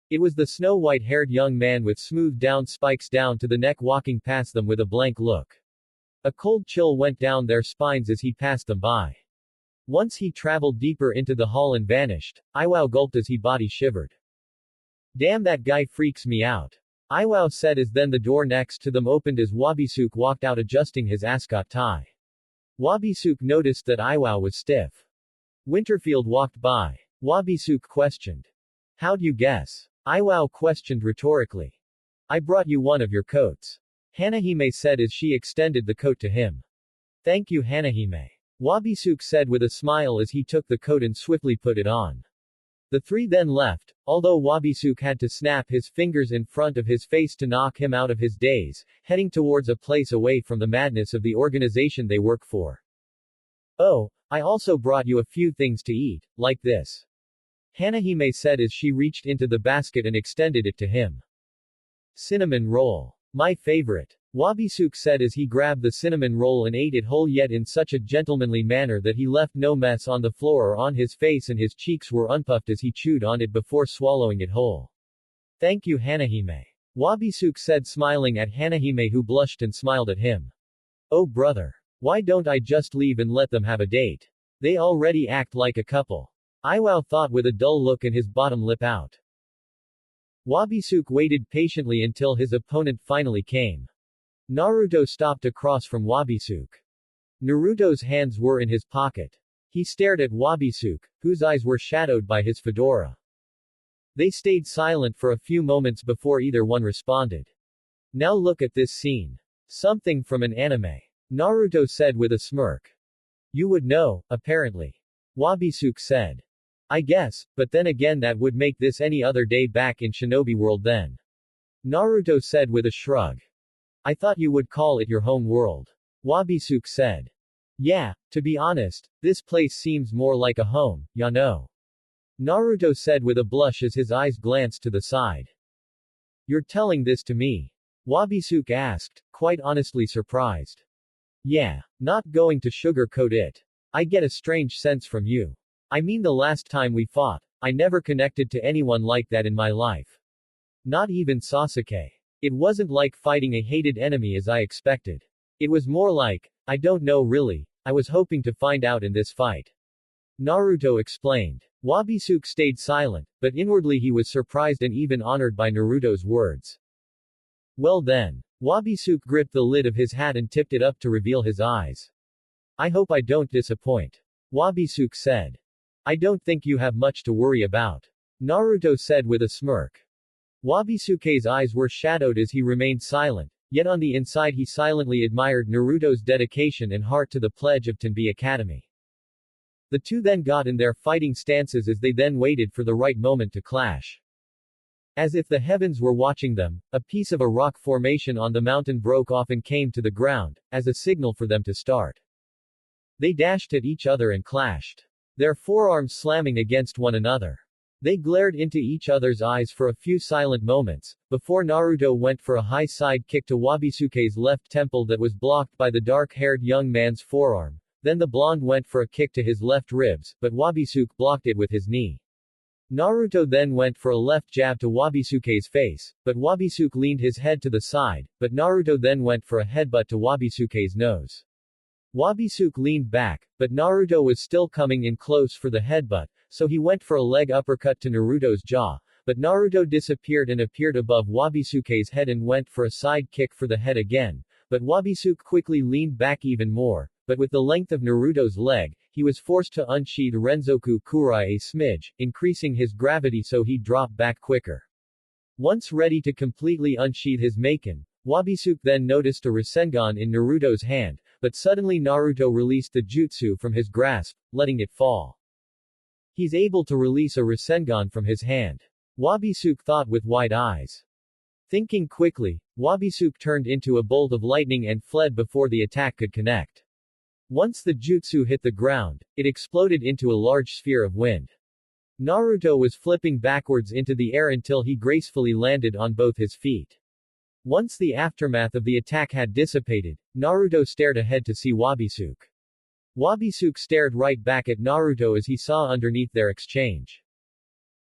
It was the snow-white-haired young man with smoothed down spikes down to the neck walking past them with a blank look. A cold chill went down their spines as he passed them by. Once he traveled deeper into the hall and vanished, Iwao gulped as he body shivered. Damn, that guy freaks me out. Iwao said as then the door next to them opened as Wabisuke walked out adjusting his ascot tie. Wabisuke noticed that Iwao was stiff. Winterfield walked by. Wabisuke questioned. How'd you guess? Iwao questioned rhetorically. I brought you one of your coats. Hanahime said as she extended the coat to him. Thank you, Hanahime. Wabisuke said with a smile as he took the coat and swiftly put it on. The three then left, although Wabisuke had to snap his fingers in front of his face to knock him out of his daze, heading towards a place away from the madness of the organization they work for. Oh, I also brought you a few things to eat, like this. Hanahime said as she reached into the basket and extended it to him. Cinnamon roll. My favorite. Wabisuke said as he grabbed the cinnamon roll and ate it whole yet in such a gentlemanly manner that he left no mess on the floor or on his face and his cheeks were unpuffed as he chewed on it before swallowing it whole. Thank you, Hanahime. Wabisuke said smiling at Hanahime who blushed and smiled at him. Oh brother. Why don't I just leave and let them have a date? They already act like a couple. Iwao thought with a dull look and his bottom lip out. Wabisuke waited patiently until his opponent finally came. Naruto stopped across from Wabisuke. Naruto's hands were in his pocket. He stared at Wabisuke, whose eyes were shadowed by his fedora. They stayed silent for a few moments before either one responded. Now look at this scene. Something from an anime. Naruto said with a smirk. You would know, apparently. Wabisuke said. I guess, but then again that would make this any other day back in Shinobi World then. Naruto said with a shrug. I thought you would call it your home world. Wabisuke said. Yeah, to be honest, this place seems more like a home, ya know. Naruto said with a blush as his eyes glanced to the side. You're telling this to me? Wabisuke asked, quite honestly surprised. Yeah. Not going to sugarcoat it. I get a strange sense from you. I mean the last time we fought, I never connected to anyone like that in my life. Not even Sasuke. It wasn't like fighting a hated enemy as I expected. It was more like, I don't know really, I was hoping to find out in this fight. Naruto explained. Wabisuke stayed silent, but inwardly he was surprised and even honored by Naruto's words. Well then. Wabisuke gripped the lid of his hat and tipped it up to reveal his eyes. I hope I don't disappoint. Wabisuke said. I don't think you have much to worry about. Naruto said with a smirk. Wabisuke's eyes were shadowed as he remained silent, yet on the inside he silently admired Naruto's dedication and heart to the pledge of Tenbi Academy. The two then got in their fighting stances as they then waited for the right moment to clash. As if the heavens were watching them, a piece of a rock formation on the mountain broke off and came to the ground, as a signal for them to start. They dashed at each other and clashed. Their forearms slamming against one another. They glared into each other's eyes for a few silent moments, before Naruto went for a high side kick to Wabisuke's left temple that was blocked by the dark-haired young man's forearm. Then the blonde went for a kick to his left ribs, but Wabisuke blocked it with his knee. Naruto then went for a left jab to Wabisuke's face, but Wabisuke leaned his head to the side, but Naruto then went for a headbutt to Wabisuke's nose. Wabisuke leaned back, but Naruto was still coming in close for the headbutt, so he went for a leg uppercut to Naruto's jaw, but Naruto disappeared and appeared above Wabisuke's head and went for a side kick for the head again, but Wabisuke quickly leaned back even more, but with the length of Naruto's leg, he was forced to unsheath Renzoku Kurai a smidge, increasing his gravity so he dropped back quicker. Once ready to completely unsheath his Maken, Wabisuke then noticed a Rasengan in Naruto's hand, but suddenly Naruto released the jutsu from his grasp, letting it fall. He's able to release a Rasengan from his hand. Wabisuke thought with wide eyes. Thinking quickly, Wabisuke turned into a bolt of lightning and fled before the attack could connect. Once the jutsu hit the ground, it exploded into a large sphere of wind. Naruto was flipping backwards into the air until he gracefully landed on both his feet. Once the aftermath of the attack had dissipated, Naruto stared ahead to see Wabisuke. Wabisuke stared right back at Naruto as he saw underneath their exchange.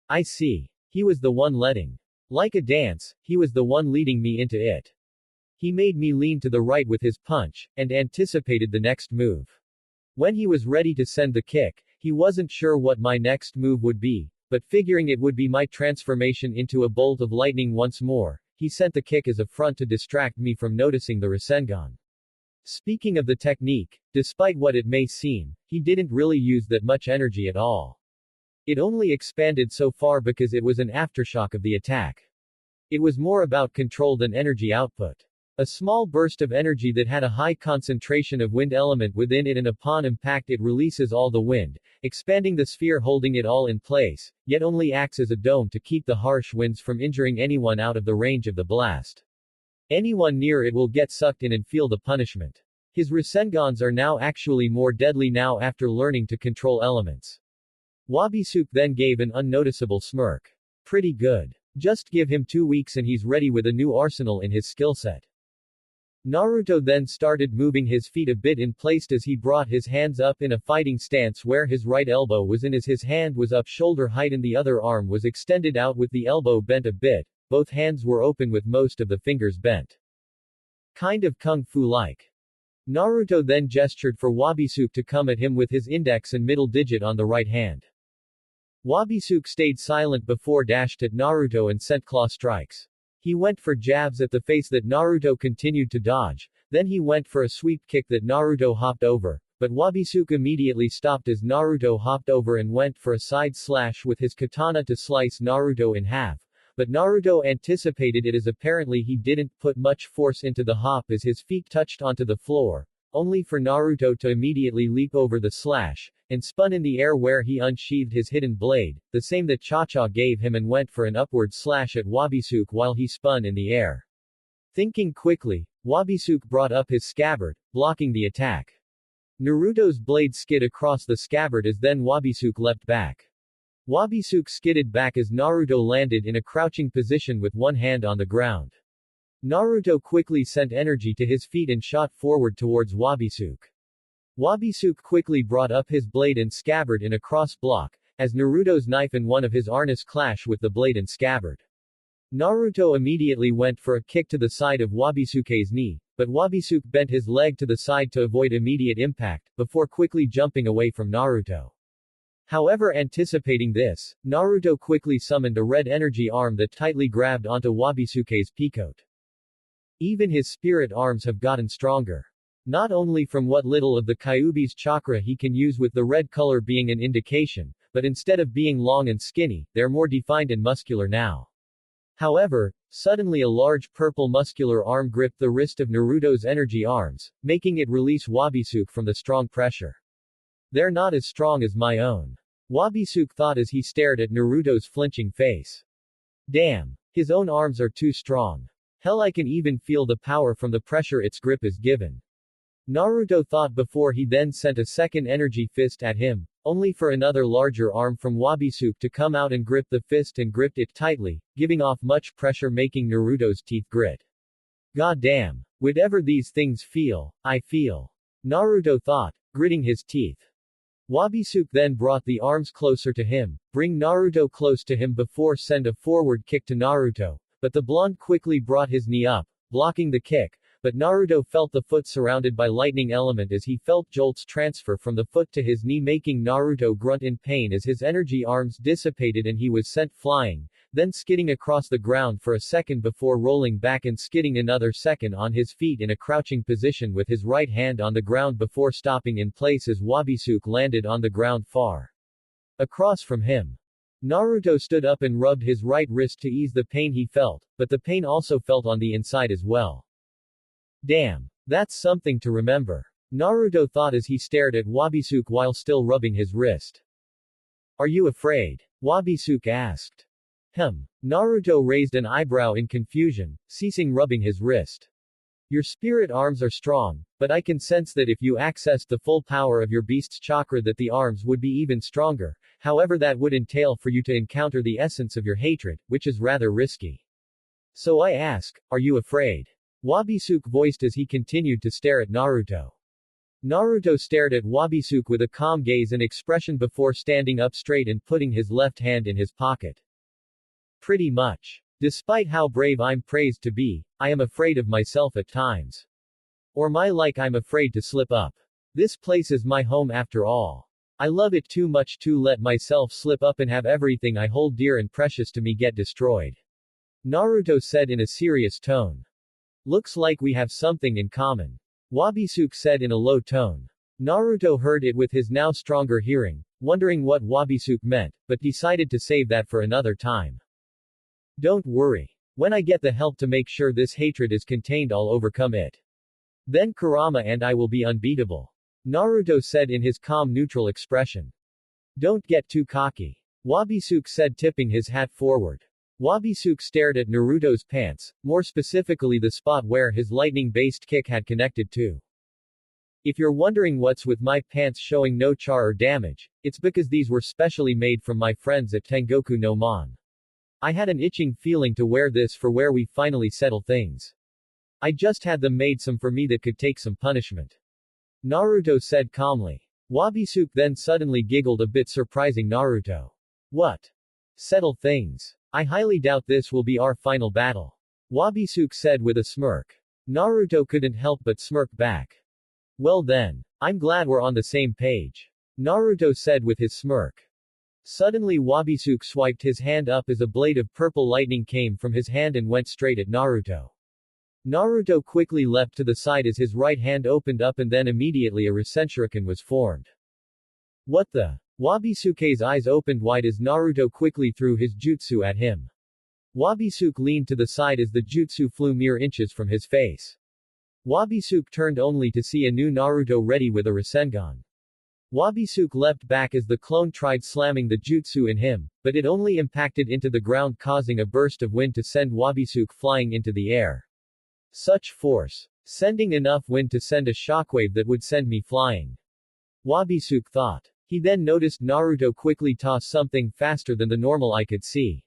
I see. He was the one letting. Like a dance, he was the one leading me into it. He made me lean to the right with his punch, and anticipated the next move. When he was ready to send the kick, he wasn't sure what my next move would be, but figuring it would be my transformation into a bolt of lightning once more, he sent the kick as a front to distract me from noticing the Rasengan. Speaking of the technique, despite what it may seem, he didn't really use that much energy at all. It only expanded so far because it was an aftershock of the attack. It was more about control than energy output. A small burst of energy that had a high concentration of wind element within it, and upon impact it releases all the wind, expanding the sphere holding it all in place, yet only acts as a dome to keep the harsh winds from injuring anyone out of the range of the blast. Anyone near it will get sucked in and feel the punishment. His Rasengans are now actually more deadly now after learning to control elements. Wabisuke then gave an unnoticeable smirk. Pretty good. Just give him 2 weeks and he's ready with a new arsenal in his skill set. Naruto then started moving his feet a bit in place as he brought his hands up in a fighting stance where his right elbow was in as his hand was up shoulder height and the other arm was extended out with the elbow bent a bit, both hands were open with most of the fingers bent. Kind of kung fu-like. Naruto then gestured for Wabisuke to come at him with his index and middle digit on the right hand. Wabisuke stayed silent before dashed at Naruto and sent claw strikes. He went for jabs at the face that Naruto continued to dodge, then he went for a sweep kick that Naruto hopped over, but Wabisuke immediately stopped as Naruto hopped over and went for a side slash with his katana to slice Naruto in half, but Naruto anticipated it as apparently he didn't put much force into the hop as his feet touched onto the floor, only for Naruto to immediately leap over the slash, and spun in the air where he unsheathed his hidden blade, the same that Cha-Cha gave him, and went for an upward slash at Wabisuke while he spun in the air. Thinking quickly, Wabisuke brought up his scabbard, blocking the attack. Naruto's blade skid across the scabbard as then Wabisuke leapt back. Wabisuke skidded back as Naruto landed in a crouching position with one hand on the ground. Naruto quickly sent energy to his feet and shot forward towards Wabisuke. Wabisuke quickly brought up his blade and scabbard in a cross block, as Naruto's knife and one of his arnis clash with the blade and scabbard. Naruto immediately went for a kick to the side of Wabisuke's knee, but Wabisuke bent his leg to the side to avoid immediate impact, before quickly jumping away from Naruto. However, anticipating this, Naruto quickly summoned a red energy arm that tightly grabbed onto Wabisuke's peacoat. Even his spirit arms have gotten stronger. Not only from what little of the Kyuubi's chakra he can use with the red color being an indication, but instead of being long and skinny, they're more defined and muscular now. However, suddenly a large purple muscular arm gripped the wrist of Naruto's energy arms, making it release Wabisuke from the strong pressure. They're not as strong as my own. Wabisuke thought as he stared at Naruto's flinching face. Damn. His own arms are too strong. Hell, I can even feel the power from the pressure its grip is given. Naruto thought before he then sent a second energy fist at him, only for another larger arm from Wabisuke to come out and grip the fist and gripped it tightly, giving off much pressure making Naruto's teeth grit. God damn. Whatever these things feel, I feel. Naruto thought, gritting his teeth. Wabisuke then brought the arms closer to him, bring Naruto close to him before send a forward kick to Naruto, but the blonde quickly brought his knee up, blocking the kick, but Naruto felt the foot surrounded by lightning element as he felt jolts transfer from the foot to his knee making Naruto grunt in pain as his energy arms dissipated and he was sent flying, then skidding across the ground for a second before rolling back and skidding another second on his feet in a crouching position with his right hand on the ground before stopping in place as Wabisuke landed on the ground far across from him. Naruto stood up and rubbed his right wrist to ease the pain he felt, but the pain also felt on the inside as well. Damn. That's something to remember. Naruto thought as he stared at Wabisuke while still rubbing his wrist. Are you afraid? Wabisuke asked. Naruto raised an eyebrow in confusion, ceasing rubbing his wrist. Your spirit arms are strong, but I can sense that if you accessed the full power of your beast's chakra that the arms would be even stronger, however that would entail for you to encounter the essence of your hatred, which is rather risky. So I ask, are you afraid? Wabisuke voiced as he continued to stare at Naruto. Naruto stared at Wabisuke with a calm gaze and expression before standing up straight and putting his left hand in his pocket. Pretty much. Despite how brave I'm praised to be, I am afraid of myself at times. Or I'm afraid to slip up. This place is my home after all. I love it too much to let myself slip up and have everything I hold dear and precious to me get destroyed. Naruto said in a serious tone. Looks like we have something in common. Wabisuke said in a low tone. Naruto heard it with his now stronger hearing, wondering what Wabisuke meant, but decided to save that for another time. Don't worry. When I get the help to make sure this hatred is contained, I'll overcome it. Then Kurama and I will be unbeatable. Naruto said in his calm neutral expression. Don't get too cocky. Wabisuke said tipping his hat forward. Wabisuke stared at Naruto's pants, more specifically the spot where his lightning-based kick had connected to. If you're wondering what's with my pants showing no char or damage, it's because these were specially made from my friends at Tengoku no Mon. I had an itching feeling to wear this for where we finally settle things. I just had them made some for me that could take some punishment. Naruto said calmly. Wabisuke then suddenly giggled a bit, surprising Naruto. What? Settle things. I highly doubt this will be our final battle. Wabisuke said with a smirk. Naruto couldn't help but smirk back. Well then. I'm glad we're on the same page. Naruto said with his smirk. Suddenly Wabisuke swiped his hand up as a blade of purple lightning came from his hand and went straight at Naruto. Naruto quickly leapt to the side as his right hand opened up and then immediately a Rasenshuriken was formed. What the? Wabisuke's eyes opened wide as Naruto quickly threw his jutsu at him. Wabisuke leaned to the side as the jutsu flew mere inches from his face. Wabisuke turned only to see a new Naruto ready with a Rasengan. Wabisuke leapt back as the clone tried slamming the jutsu in him, but it only impacted into the ground causing a burst of wind to send Wabisuke flying into the air. Such force. Sending enough wind to send a shockwave that would send me flying. Wabisuke thought. He then noticed Naruto quickly toss something faster than the normal eye could see.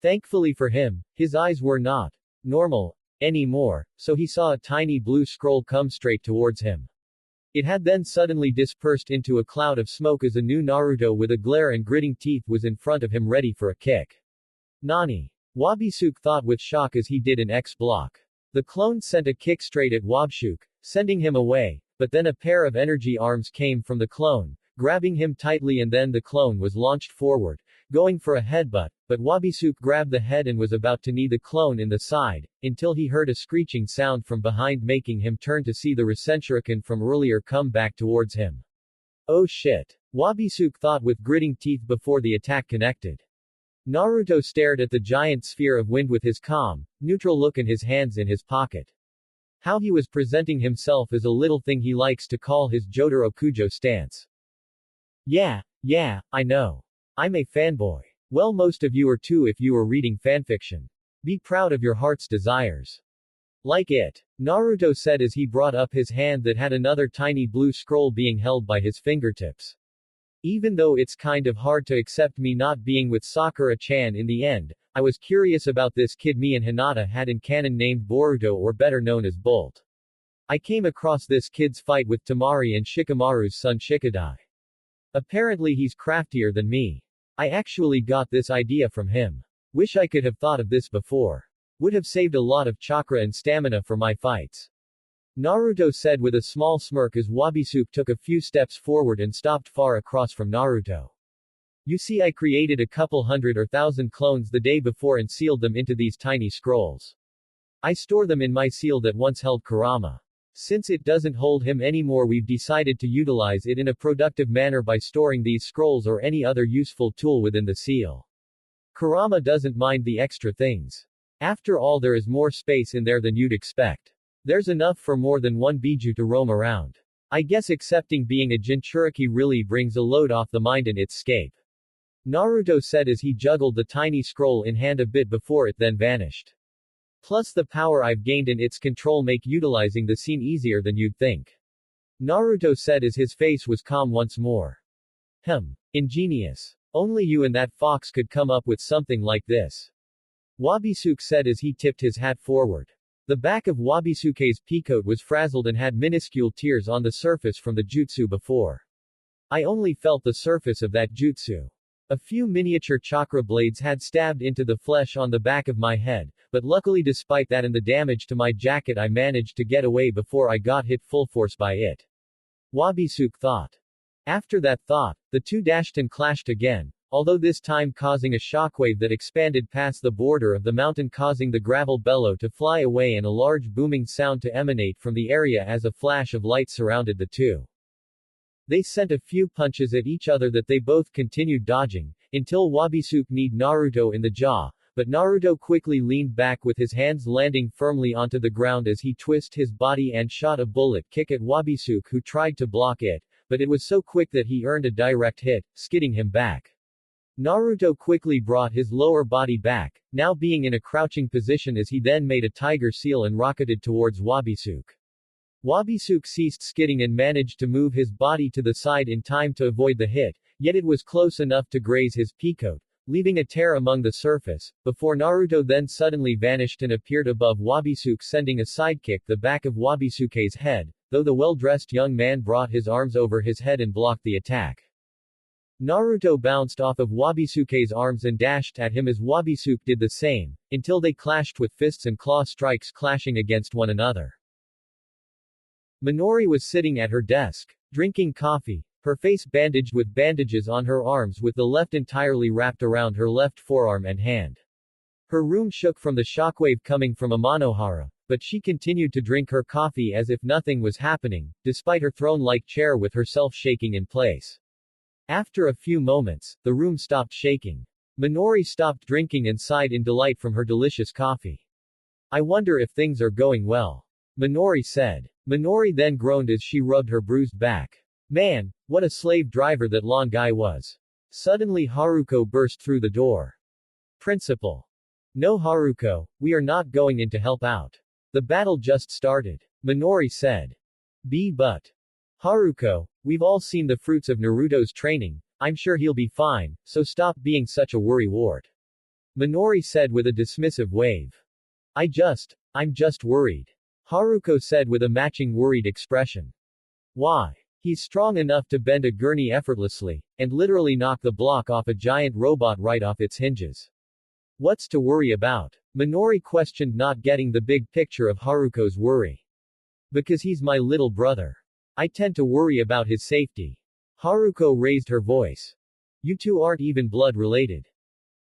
Thankfully for him, his eyes were not normal anymore, so he saw a tiny blue scroll come straight towards him. It had then suddenly dispersed into a cloud of smoke as a new Naruto with a glare and gritting teeth was in front of him ready for a kick. Nani? Wabisuke thought with shock as he did an X block. The clone sent a kick straight at Wabisuke, sending him away, but then a pair of energy arms came from the clone, grabbing him tightly and then the clone was launched forward, going for a headbutt, but Wabisuke grabbed the head and was about to knee the clone in the side, until he heard a screeching sound from behind making him turn to see the Reconnecting from earlier come back towards him. Oh shit. Wabisuke thought with gritting teeth before the attack connected. Naruto stared at the giant sphere of wind with his calm, neutral look and his hands in his pocket. How he was presenting himself is a little thing he likes to call his Jotaro Kujo stance. Yeah, I know. I'm a fanboy. Well, most of you are too if you are reading fanfiction. Be proud of your heart's desires. Like it. Naruto said as he brought up his hand that had another tiny blue scroll being held by his fingertips. Even though it's kind of hard to accept me not being with Sakura-chan in the end, I was curious about this kid me and Hinata had in canon named Boruto or better known as Bolt. I came across this kid's fight with Temari and Shikamaru's son Shikadai. Apparently he's craftier than me. I actually got this idea from him. Wish I could have thought of this before. Would have saved a lot of chakra and stamina for my fights. Naruto said with a small smirk as Wabisuke took a few steps forward and stopped far across from Naruto. You see, I created a couple hundred or thousand clones the day before and sealed them into these tiny scrolls. I store them in my seal that once held Kurama. Since it doesn't hold him anymore, we've decided to utilize it in a productive manner by storing these scrolls or any other useful tool within the seal. Kurama doesn't mind the extra things. After all, there is more space in there than you'd expect. There's enough for more than one biju to roam around. I guess accepting being a Jinchuriki really brings a load off the mind and its scape. Naruto said as he juggled the tiny scroll in hand a bit before it then vanished. Plus the power I've gained in its control make utilizing the scene easier than you'd think. Naruto said as his face was calm once more. Ingenious. Only you and that fox could come up with something like this. Wabisuke said as he tipped his hat forward. The back of Wabisuke's peacoat was frazzled and had minuscule tears on the surface from the jutsu before. I only felt the surface of that jutsu. A few miniature chakra blades had stabbed into the flesh on the back of my head, but luckily despite that and the damage to my jacket I managed to get away before I got hit full force by it. Wabisuke thought. After that thought, the two dashed and clashed again, although this time causing a shockwave that expanded past the border of the mountain, causing the gravel bellow to fly away and a large booming sound to emanate from the area as a flash of light surrounded the two. They sent a few punches at each other that they both continued dodging, until Wabisuke kneed Naruto in the jaw, but Naruto quickly leaned back with his hands landing firmly onto the ground as he twisted his body and shot a bullet kick at Wabisuke, who tried to block it, but it was so quick that he earned a direct hit, skidding him back. Naruto quickly brought his lower body back, now being in a crouching position as he then made a tiger seal and rocketed towards Wabisuke. Wabisuke ceased skidding and managed to move his body to the side in time to avoid the hit, yet it was close enough to graze his peacoat, leaving a tear among the surface, before Naruto then suddenly vanished and appeared above Wabisuke, sending a sidekick the back of Wabisuke's head, though the well-dressed young man brought his arms over his head and blocked the attack. Naruto bounced off of Wabisuke's arms and dashed at him as Wabisuke did the same, until they clashed with fists and claw strikes clashing against one another. Minori was sitting at her desk, drinking coffee, her face bandaged with bandages on her arms with the left entirely wrapped around her left forearm and hand. Her room shook from the shockwave coming from Amanohara, but she continued to drink her coffee as if nothing was happening, despite her throne-like chair with herself shaking in place. After a few moments, the room stopped shaking. Minori stopped drinking and sighed in delight from her delicious coffee. I wonder if things are going well. Minori said. Minori then groaned as she rubbed her bruised back. Man, what a slave driver that long guy was. Suddenly Haruko burst through the door. Principal. No Haruko, we are not going in to help out. The battle just started. Minori said. But. Haruko, we've all seen the fruits of Naruto's training, I'm sure he'll be fine, so stop being such a worrywart. Minori said with a dismissive wave. I'm just worried. Haruko said with a matching worried expression. Why? He's strong enough to bend a gurney effortlessly, and literally knock the block off a giant robot right off its hinges. What's to worry about? Minori questioned, not getting the big picture of Haruko's worry. Because he's my little brother. I tend to worry about his safety. Haruko raised her voice. You two aren't even blood related.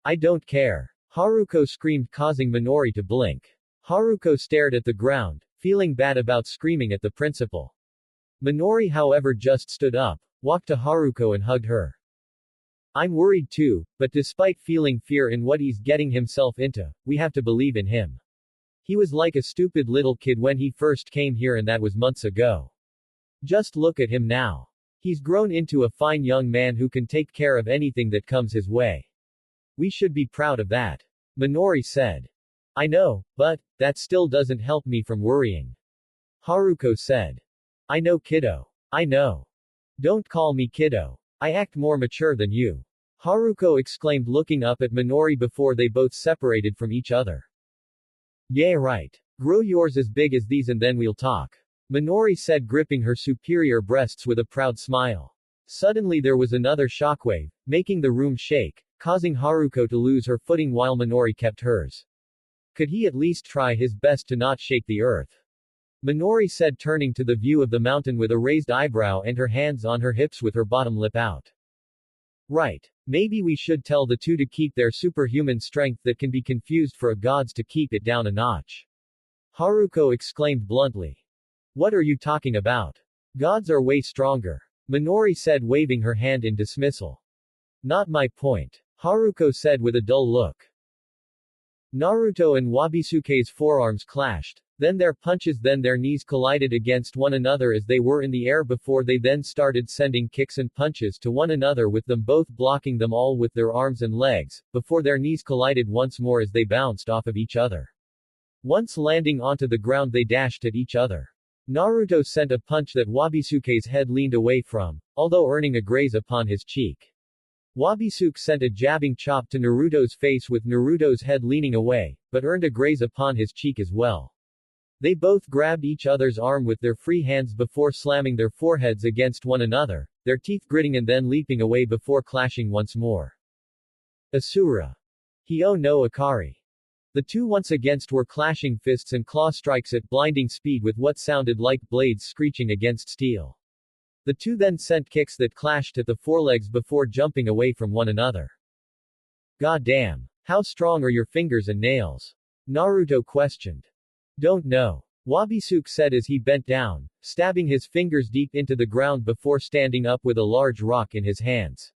I don't care. Haruko screamed, causing Minori to blink. Haruko stared at the ground, feeling bad about screaming at the principal. Minori, however, just stood up, walked to Haruko and hugged her. I'm worried too, but despite feeling fear in what he's getting himself into, we have to believe in him. He was like a stupid little kid when he first came here, and that was months ago. Just look at him now. He's grown into a fine young man who can take care of anything that comes his way. We should be proud of that. Minori said. I know, but that still doesn't help me from worrying. Haruko said. I know, kiddo. I know. Don't call me kiddo. I act more mature than you. Haruko exclaimed, looking up at Minori before they both separated from each other. Yeah, right. Grow yours as big as these and then we'll talk. Minori said, gripping her superior breasts with a proud smile. Suddenly there was another shockwave, making the room shake, causing Haruko to lose her footing while Minori kept hers. Could he at least try his best to not shake the earth? Minori said, turning to the view of the mountain with a raised eyebrow and her hands on her hips with her bottom lip out. Right. Maybe we should tell the two to keep their superhuman strength that can be confused for a god's to keep it down a notch. Haruko exclaimed bluntly. What are you talking about? Gods are way stronger. Minori said, waving her hand in dismissal. Not my point. Haruko said with a dull look. Naruto and Wabisuke's forearms clashed, then their punches, then their knees collided against one another as they were in the air before they then started sending kicks and punches to one another, with them both blocking them all with their arms and legs, before their knees collided once more as they bounced off of each other. Once landing onto the ground, they dashed at each other. Naruto sent a punch that Wabisuke's head leaned away from, although earning a graze upon his cheek. Wabisuke sent a jabbing chop to Naruto's face with Naruto's head leaning away, but earned a graze upon his cheek as well. They both grabbed each other's arm with their free hands before slamming their foreheads against one another, their teeth gritting and then leaping away before clashing once more. Asura. Hyo no Akari. The two once again were clashing fists and claw strikes at blinding speed with what sounded like blades screeching against steel. The two then sent kicks that clashed at the forelegs before jumping away from one another. God damn. How strong are your fingers and nails? Naruto questioned. Don't know. Wabisuke said as he bent down, stabbing his fingers deep into the ground before standing up with a large rock in his hands.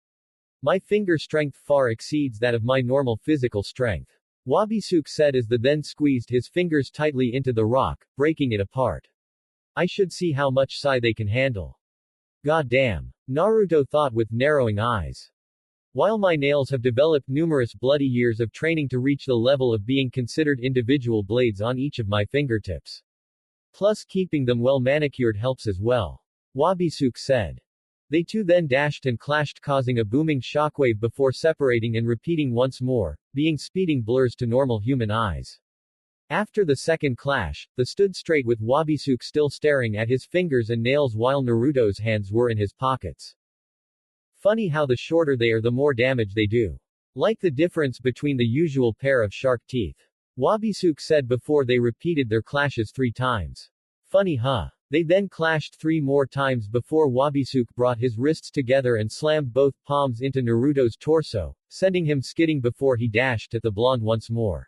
My finger strength far exceeds that of my normal physical strength. Wabisuke said as the then squeezed his fingers tightly into the rock, breaking it apart. I should see how much psi they can handle. God damn. Naruto thought with narrowing eyes. While my nails have developed numerous bloody years of training to reach the level of being considered individual blades on each of my fingertips. Plus keeping them well manicured helps as well. Wabisuke said. They two then dashed and clashed, causing a booming shockwave before separating and repeating once more, being speeding blurs to normal human eyes. After the second clash, they stood straight with Wabisuke still staring at his fingers and nails while Naruto's hands were in his pockets. Funny how the shorter they are the more damage they do. Like the difference between the usual pair of shark teeth. Wabisuke said before they repeated their clashes 3 times. Funny huh? They then clashed 3 more times before Wabisuke brought his wrists together and slammed both palms into Naruto's torso, sending him skidding before he dashed at the blonde once more.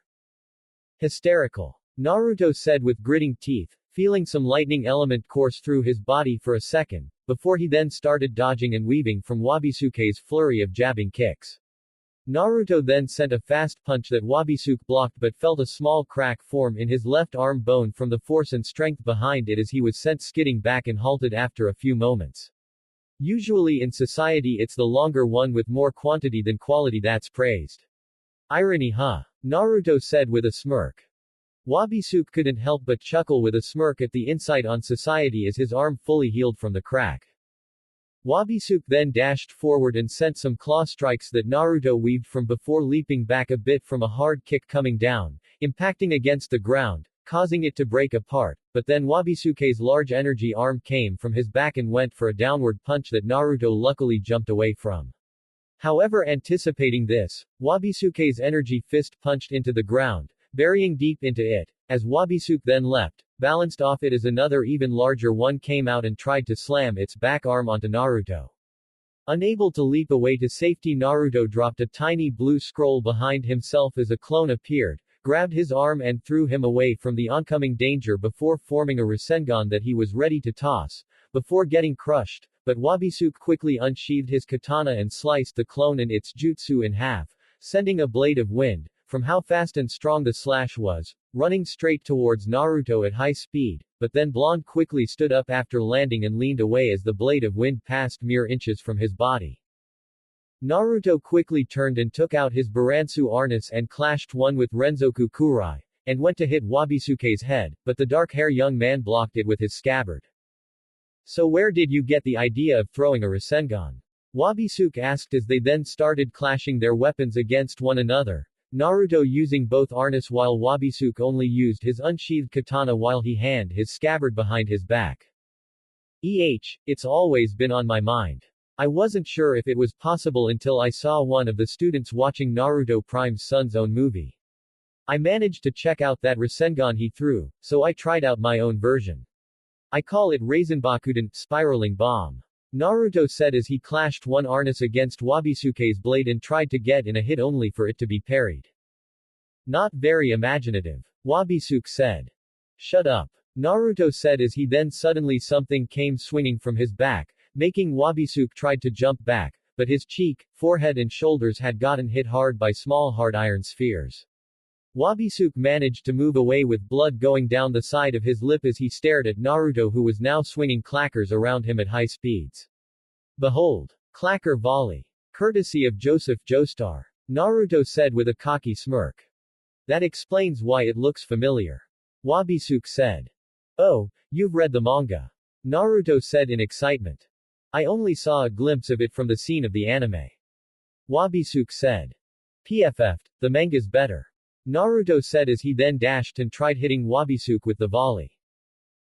Hysterical. Naruto said with gritting teeth, feeling some lightning element course through his body for a second, before he then started dodging and weaving from Wabisuke's flurry of jabbing kicks. Naruto then sent a fast punch that Wabisuke blocked but felt a small crack form in his left arm bone from the force and strength behind it as he was sent skidding back and halted after a few moments. Usually in society it's the longer one with more quantity than quality that's praised. Irony huh? Naruto said with a smirk. Wabisuke couldn't help but chuckle with a smirk at the insight on society as his arm fully healed from the crack. Wabisuke then dashed forward and sent some claw strikes that Naruto weaved from before leaping back a bit from a hard kick coming down, impacting against the ground, causing it to break apart, but then Wabisuke's large energy arm came from his back and went for a downward punch that Naruto luckily jumped away from. However, anticipating this, Wabisuke's energy fist punched into the ground, burying deep into it. As Wabisuke then leapt, balanced off it as another even larger one came out and tried to slam its back arm onto Naruto. Unable to leap away to safety, Naruto dropped a tiny blue scroll behind himself as a clone appeared, grabbed his arm and threw him away from the oncoming danger before forming a Rasengan that he was ready to toss, before getting crushed, but Wabisuke quickly unsheathed his katana and sliced the clone and its jutsu in half, sending a blade of wind, from how fast and strong the slash was, running straight towards Naruto at high speed, but then Blonde quickly stood up after landing and leaned away as the blade of wind passed mere inches from his body. Naruto quickly turned and took out his Baransu Arnis and clashed one with Renzoku Kurai, and went to hit Wabisuke's head, but the dark-haired young man blocked it with his scabbard. "So where did you get the idea of throwing a Rasengan?" Wabisuke asked as they then started clashing their weapons against one another, Naruto using both Arnis while Wabisuke only used his unsheathed katana while he handed his scabbard behind his back. It's always been on my mind. I wasn't sure if it was possible until I saw one of the students watching Naruto Prime's son's own movie. I managed to check out that Rasengan he threw, so I tried out my own version. I call it Rasenbakuden, spiraling bomb. Naruto said as he clashed one Arnis against Wabisuke's blade and tried to get in a hit only for it to be parried. Not very imaginative. Wabisuke said. Shut up. Naruto said as he then suddenly something came swinging from his back, making Wabisuke tried to jump back, but his cheek, forehead and shoulders had gotten hit hard by small hard iron spheres. Wabisuke managed to move away with blood going down the side of his lip as he stared at Naruto, who was now swinging clackers around him at high speeds. Behold! Clacker volley. Courtesy of Joseph Joestar. Naruto said with a cocky smirk. That explains why it looks familiar. Wabisuke said. Oh, you've read the manga. Naruto said in excitement. I only saw a glimpse of it from the scene of the anime. Wabisuke said. PFF'd, the manga's better. Naruto said as he then dashed and tried hitting Wabisuke with the volley.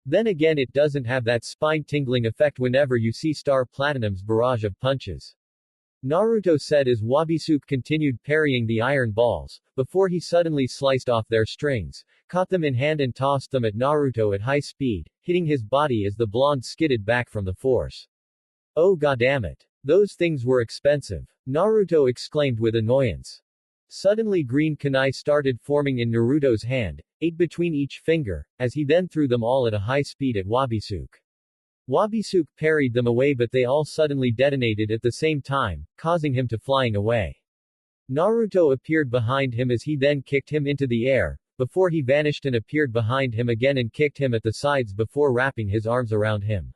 Then again, it doesn't have that spine-tingling effect whenever you see Star Platinum's barrage of punches. Naruto said as Wabisuke continued parrying the iron balls, before he suddenly sliced off their strings, caught them in hand and tossed them at Naruto at high speed, hitting his body as the blonde skidded back from the force. Oh goddammit. Those things were expensive. Naruto exclaimed with annoyance. Suddenly green kunai started forming in Naruto's hand, 8 between each finger, as he then threw them all at a high speed at Wabisuke. Wabisuke parried them away, but they all suddenly detonated at the same time, causing him to flying away. Naruto appeared behind him as he then kicked him into the air, before he vanished and appeared behind him again and kicked him at the sides before wrapping his arms around him.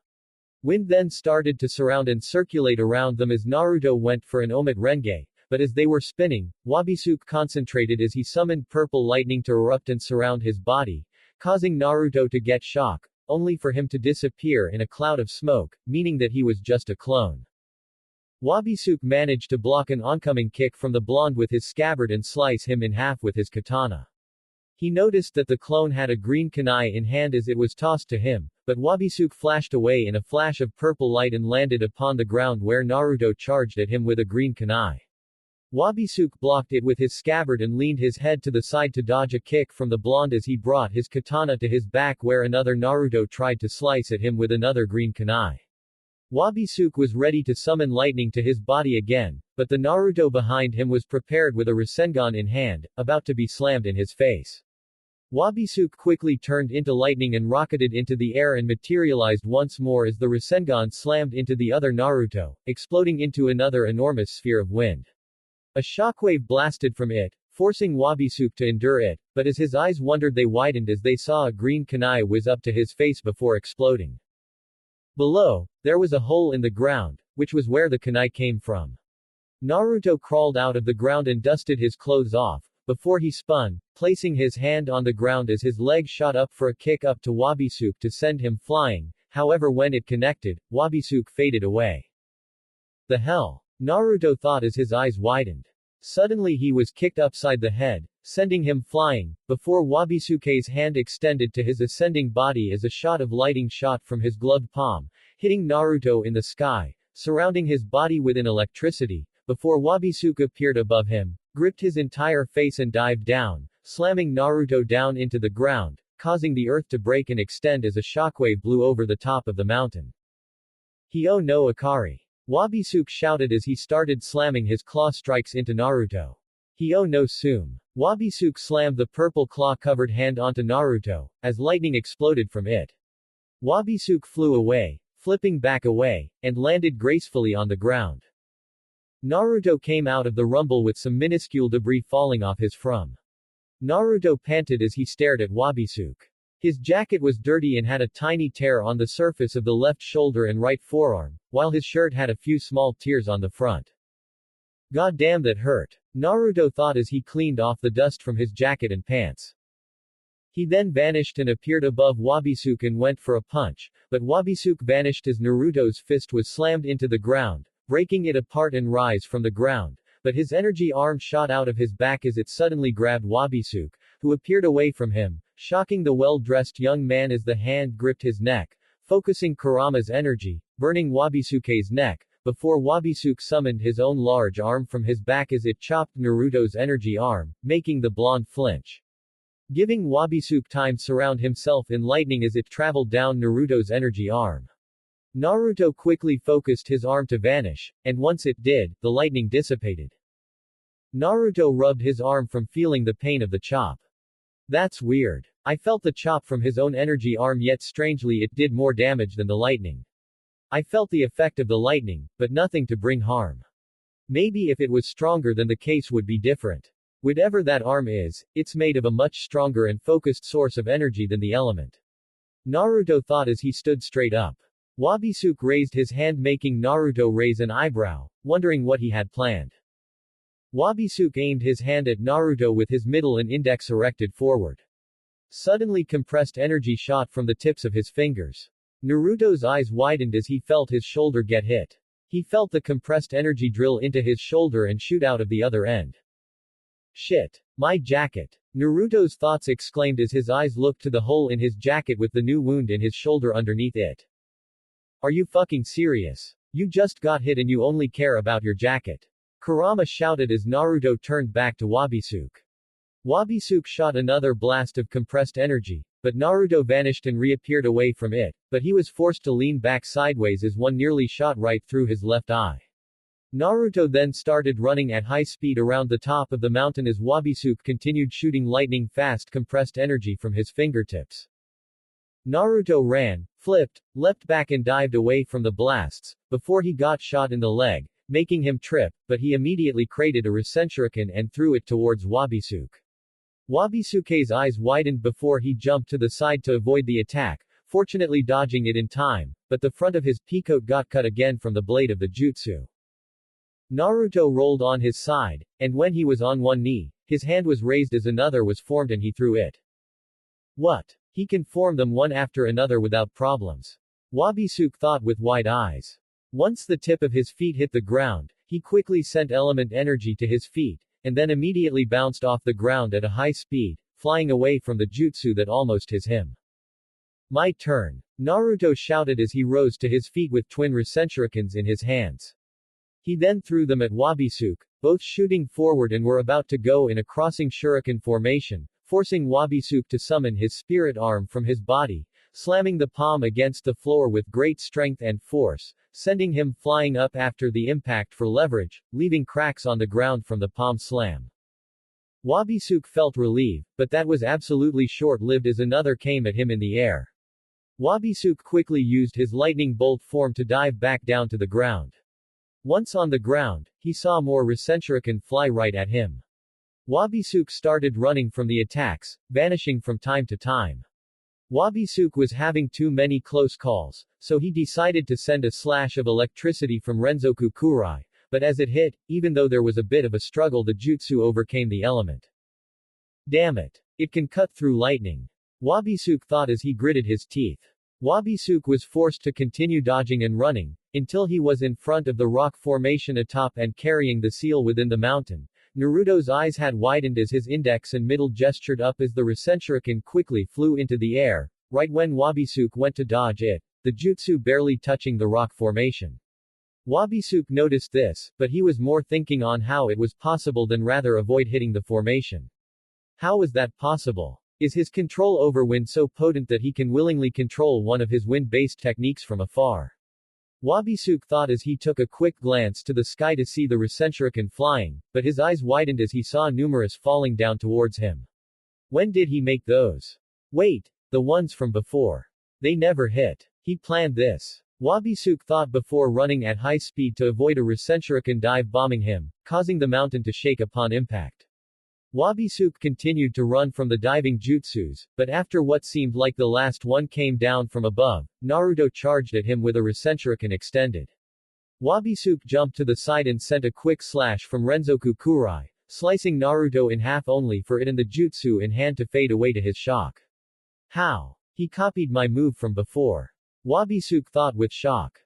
Wind then started to surround and circulate around them as Naruto went for an Omate Renge. But as they were spinning, Wabisuke concentrated as he summoned purple lightning to erupt and surround his body, causing Naruto to get shock, only for him to disappear in a cloud of smoke, meaning that he was just a clone. Wabisuke managed to block an oncoming kick from the blonde with his scabbard and slice him in half with his katana. He noticed that the clone had a green kunai in hand as it was tossed to him, but Wabisuke flashed away in a flash of purple light and landed upon the ground where Naruto charged at him with a green kunai. Wabisuke blocked it with his scabbard and leaned his head to the side to dodge a kick from the blonde as he brought his katana to his back where another Naruto tried to slice at him with another green kunai. Wabisuke was ready to summon lightning to his body again, but the Naruto behind him was prepared with a Rasengan in hand, about to be slammed in his face. Wabisuke quickly turned into lightning and rocketed into the air and materialized once more as the Rasengan slammed into the other Naruto, exploding into another enormous sphere of wind. A shockwave blasted from it, forcing Wabisuke to endure it, but as his eyes wondered they widened as they saw a green kunai whiz up to his face before exploding. Below, there was a hole in the ground, which was where the kunai came from. Naruto crawled out of the ground and dusted his clothes off, before he spun, placing his hand on the ground as his leg shot up for a kick up to Wabisuke to send him flying. However, when it connected, Wabisuke faded away. The hell? Naruto thought as his eyes widened. Suddenly he was kicked upside the head, sending him flying, before Wabisuke's hand extended to his ascending body as a shot of lightning shot from his gloved palm, hitting Naruto in the sky, surrounding his body within electricity, before Wabisuke appeared above him, gripped his entire face and dived down, slamming Naruto down into the ground, causing the earth to break and extend as a shockwave blew over the top of the mountain. Hyo no Akari. Wabisuke shouted as he started slamming his claw strikes into Naruto. Hyo no Sume. Wabisuke slammed the purple claw-covered hand onto Naruto, as lightning exploded from it. Wabisuke flew away, flipping back away, and landed gracefully on the ground. Naruto came out of the rumble with some minuscule debris falling off his from. Naruto panted as he stared at Wabisuke. His jacket was dirty and had a tiny tear on the surface of the left shoulder and right forearm, while his shirt had a few small tears on the front. God damn, that hurt. Naruto thought as he cleaned off the dust from his jacket and pants. He then vanished and appeared above Wabisuke and went for a punch, but Wabisuke vanished as Naruto's fist was slammed into the ground, breaking it apart and rise from the ground, but his energy arm shot out of his back as it suddenly grabbed Wabisuke, who appeared away from him, shocking the well-dressed young man as the hand gripped his neck, focusing Kurama's energy, burning Wabisuke's neck, before Wabisuke summoned his own large arm from his back as it chopped Naruto's energy arm, making the blonde flinch. Giving Wabisuke time to surround himself in lightning as it traveled down Naruto's energy arm. Naruto quickly focused his arm to vanish, and once it did, the lightning dissipated. Naruto rubbed his arm from feeling the pain of the chop. That's weird. I felt the chop from his own energy arm, yet strangely it did more damage than the lightning. I felt the effect of the lightning, but nothing to bring harm. Maybe if it was stronger then the case would be different. Whatever that arm is, it's made of a much stronger and focused source of energy than the element. Naruto thought as he stood straight up. Wabisuke raised his hand, making Naruto raise an eyebrow, wondering what he had planned. Wabisuke aimed his hand at Naruto with his middle and index erected forward. Suddenly compressed energy shot from the tips of his fingers. Naruto's eyes widened as he felt his shoulder get hit. He felt the compressed energy drill into his shoulder and shoot out of the other end. Shit. My jacket. Naruto's thoughts exclaimed as his eyes looked to the hole in his jacket with the new wound in his shoulder underneath it. Are you fucking serious? You just got hit and you only care about your jacket. Kurama shouted as Naruto turned back to Wabisuke. Wabisuke shot another blast of compressed energy, but Naruto vanished and reappeared away from it, but he was forced to lean back sideways as one nearly shot right through his left eye. Naruto then started running at high speed around the top of the mountain as Wabisuke continued shooting lightning fast compressed energy from his fingertips. Naruto ran, flipped, leapt back and dived away from the blasts, before he got shot in the leg, making him trip, but he immediately created a Reconnecting and threw it towards Wabisuke. Wabisuke's eyes widened before he jumped to the side to avoid the attack, fortunately dodging it in time, but the front of his peacoat got cut again from the blade of the jutsu. Naruto rolled on his side, and when he was on one knee, his hand was raised as another was formed and he threw it. What? He can form them one after another without problems. Wabisuke thought with wide eyes. Once the tip of his feet hit the ground, he quickly sent element energy to his feet, and then immediately bounced off the ground at a high speed, flying away from the jutsu that almost hit him. My turn. Naruto shouted as he rose to his feet with twin Reconnectings in his hands. He then threw them at Wabisuke, both shooting forward and were about to go in a crossing shuriken formation, forcing Wabisuke to summon his spirit arm from his body, slamming the palm against the floor with great strength and force, sending him flying up after the impact for leverage, leaving cracks on the ground from the palm slam. Wabisuke felt relief, but that was absolutely short-lived as another came at him in the air. Wabisuke quickly used his lightning bolt form to dive back down to the ground. Once on the ground, he saw more Reconnecting fly right at him. Wabisuke started running from the attacks, vanishing from time to time. Wabisuke was having too many close calls, so he decided to send a slash of electricity from Renzoku Kurai, but as it hit, even though there was a bit of a struggle, the jutsu overcame the element. Damn it. It can cut through lightning. Wabisuke thought as he gritted his teeth. Wabisuke was forced to continue dodging and running, until he was in front of the rock formation atop and carrying the seal within the mountain. Naruto's eyes had widened as his index and middle gestured up as the Reconnecting quickly flew into the air, right when Wabisuke went to dodge it, the jutsu barely touching the rock formation. Wabisuke noticed this, but he was more thinking on how it was possible than rather avoid hitting the formation. How was that possible? Is his control over wind so potent that he can willingly control one of his wind-based techniques from afar? Wabisuke thought as he took a quick glance to the sky to see the Reconnecting flying, but his eyes widened as he saw numerous falling down towards him. When did he make those? Wait, the ones from before. They never hit. He planned this. Wabisuke thought before running at high speed to avoid a Reconnecting dive bombing him, causing the mountain to shake upon impact. Wabisuke continued to run from the diving jutsus, but after what seemed like the last one came down from above, Naruto charged at him with a Reconnecting extended. Wabisuke jumped to the side and sent a quick slash from Renzoku Kurai, slicing Naruto in half only for it and the jutsu in hand to fade away to his shock. How? He copied my move from before. Wabisuke thought with shock.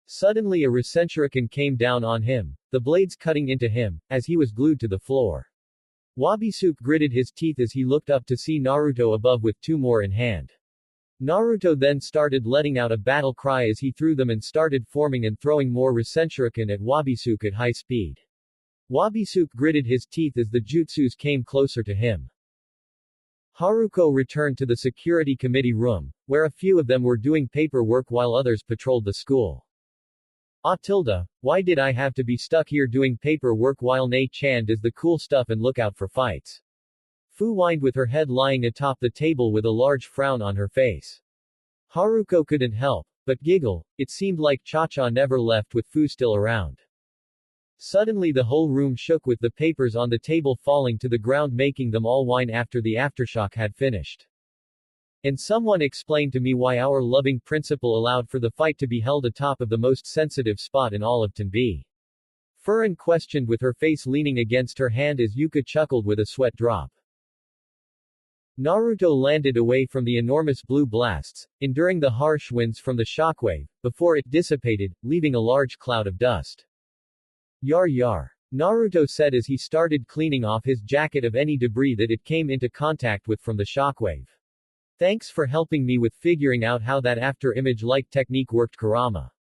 Suddenly a Reconnecting came down on him, the blades cutting into him, as he was glued to the floor. Wabisuke gritted his teeth as he looked up to see Naruto above with two more in hand. Naruto then started letting out a battle cry as he threw them and started forming and throwing more Reconnecting at Wabisuke at high speed. Wabisuke gritted his teeth as the jutsus came closer to him. Haruko returned to the security committee room, where a few of them were doing paperwork while others patrolled the school. Why did I have to be stuck here doing paperwork while Nei-chan does the cool stuff and look out for fights? Fu whined with her head lying atop the table with a large frown on her face. Haruko couldn't help but giggle. It seemed like Cha-cha never left with Fu still around. Suddenly the whole room shook with the papers on the table falling to the ground, making them all whine after the aftershock had finished. And someone explained to me why our loving principal allowed for the fight to be held atop of the most sensitive spot in all of Tenbi. Furin questioned with her face leaning against her hand as Yuka chuckled with a sweat drop. Naruto landed away from the enormous blue blasts, enduring the harsh winds from the shockwave, before it dissipated, leaving a large cloud of dust. Yar yar. Naruto said as he started cleaning off his jacket of any debris that it came into contact with from the shockwave. Thanks for helping me with figuring out how that after-image-like technique worked, Kurama.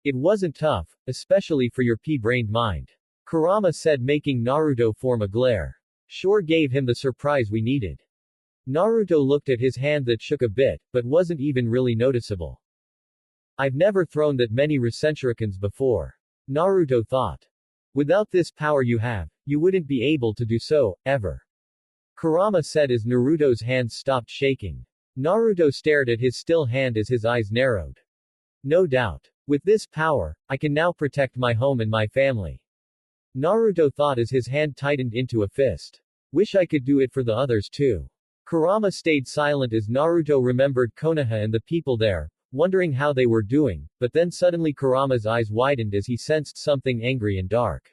It wasn't tough, especially for your pea-brained mind. Kurama said, making Naruto form a glare. Sure gave him the surprise we needed. Naruto looked at his hand that shook a bit, but wasn't even really noticeable. I've never thrown that many Reconnectings before. Naruto thought. Without this power you have, you wouldn't be able to do so, ever. Kurama said as Naruto's hands stopped shaking. Naruto stared at his still hand as his eyes narrowed. No doubt. With this power, I can now protect my home and my family. Naruto thought as his hand tightened into a fist. Wish I could do it for the others too. Kurama stayed silent as Naruto remembered Konoha and the people there, wondering how they were doing, but then suddenly Kurama's eyes widened as he sensed something angry and dark.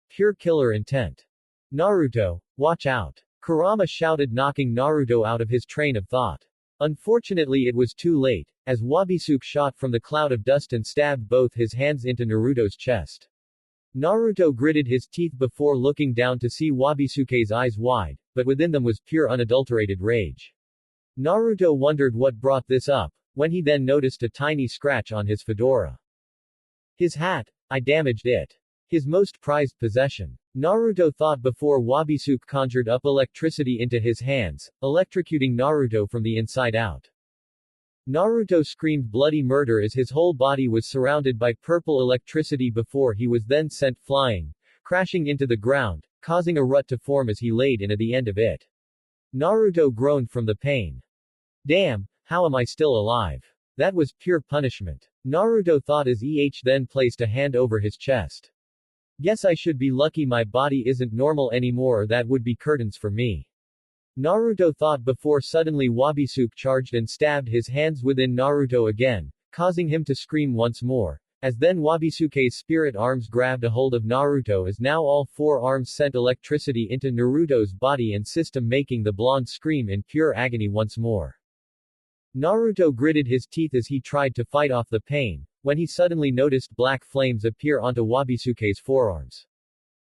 Pure killer intent. Naruto, watch out. Kurama shouted, knocking Naruto out of his train of thought. Unfortunately it was too late, as Wabisuke shot from the cloud of dust and stabbed both his hands into Naruto's chest. Naruto gritted his teeth before looking down to see Wabisuke's eyes wide, but within them was pure unadulterated rage. Naruto wondered what brought this up, when he then noticed a tiny scratch on his fedora. His hat, I damaged it. His most prized possession. Naruto thought before Wabisuke conjured up electricity into his hands, electrocuting Naruto from the inside out. Naruto screamed bloody murder as his whole body was surrounded by purple electricity before he was then sent flying, crashing into the ground, causing a rut to form as he laid in at the end of it. Naruto groaned from the pain. Damn, how am I still alive? That was pure punishment. Naruto thought as then placed a hand over his chest. Guess I should be lucky my body isn't normal anymore, or that would be curtains for me. Naruto thought before suddenly Wabisuke charged and stabbed his hands within Naruto again, causing him to scream once more, As then Wabisuke's spirit arms grabbed a hold of Naruto as now all four arms sent electricity into Naruto's body and system making the blonde scream in pure agony once more. Naruto gritted his teeth as he tried to fight off the pain, when he suddenly noticed black flames appear onto Wabisuke's forearms.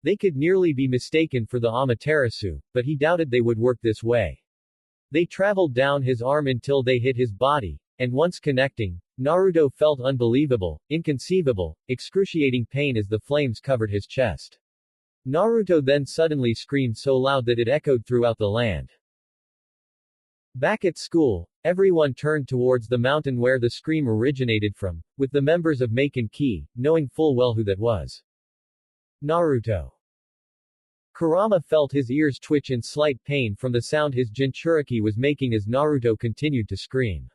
They could nearly be mistaken for the Amaterasu, but he doubted they would work this way. They traveled down his arm until they hit his body, and once connecting, Naruto felt unbelievable, inconceivable, excruciating pain as the flames covered his chest. Naruto then suddenly screamed so loud that it echoed throughout the land. Back at school, everyone turned towards the mountain where the scream originated from, with the members of Maken knowing full well who that was. Naruto. Kurama felt his ears twitch in slight pain from the sound his Jinchuriki was making as Naruto continued to scream.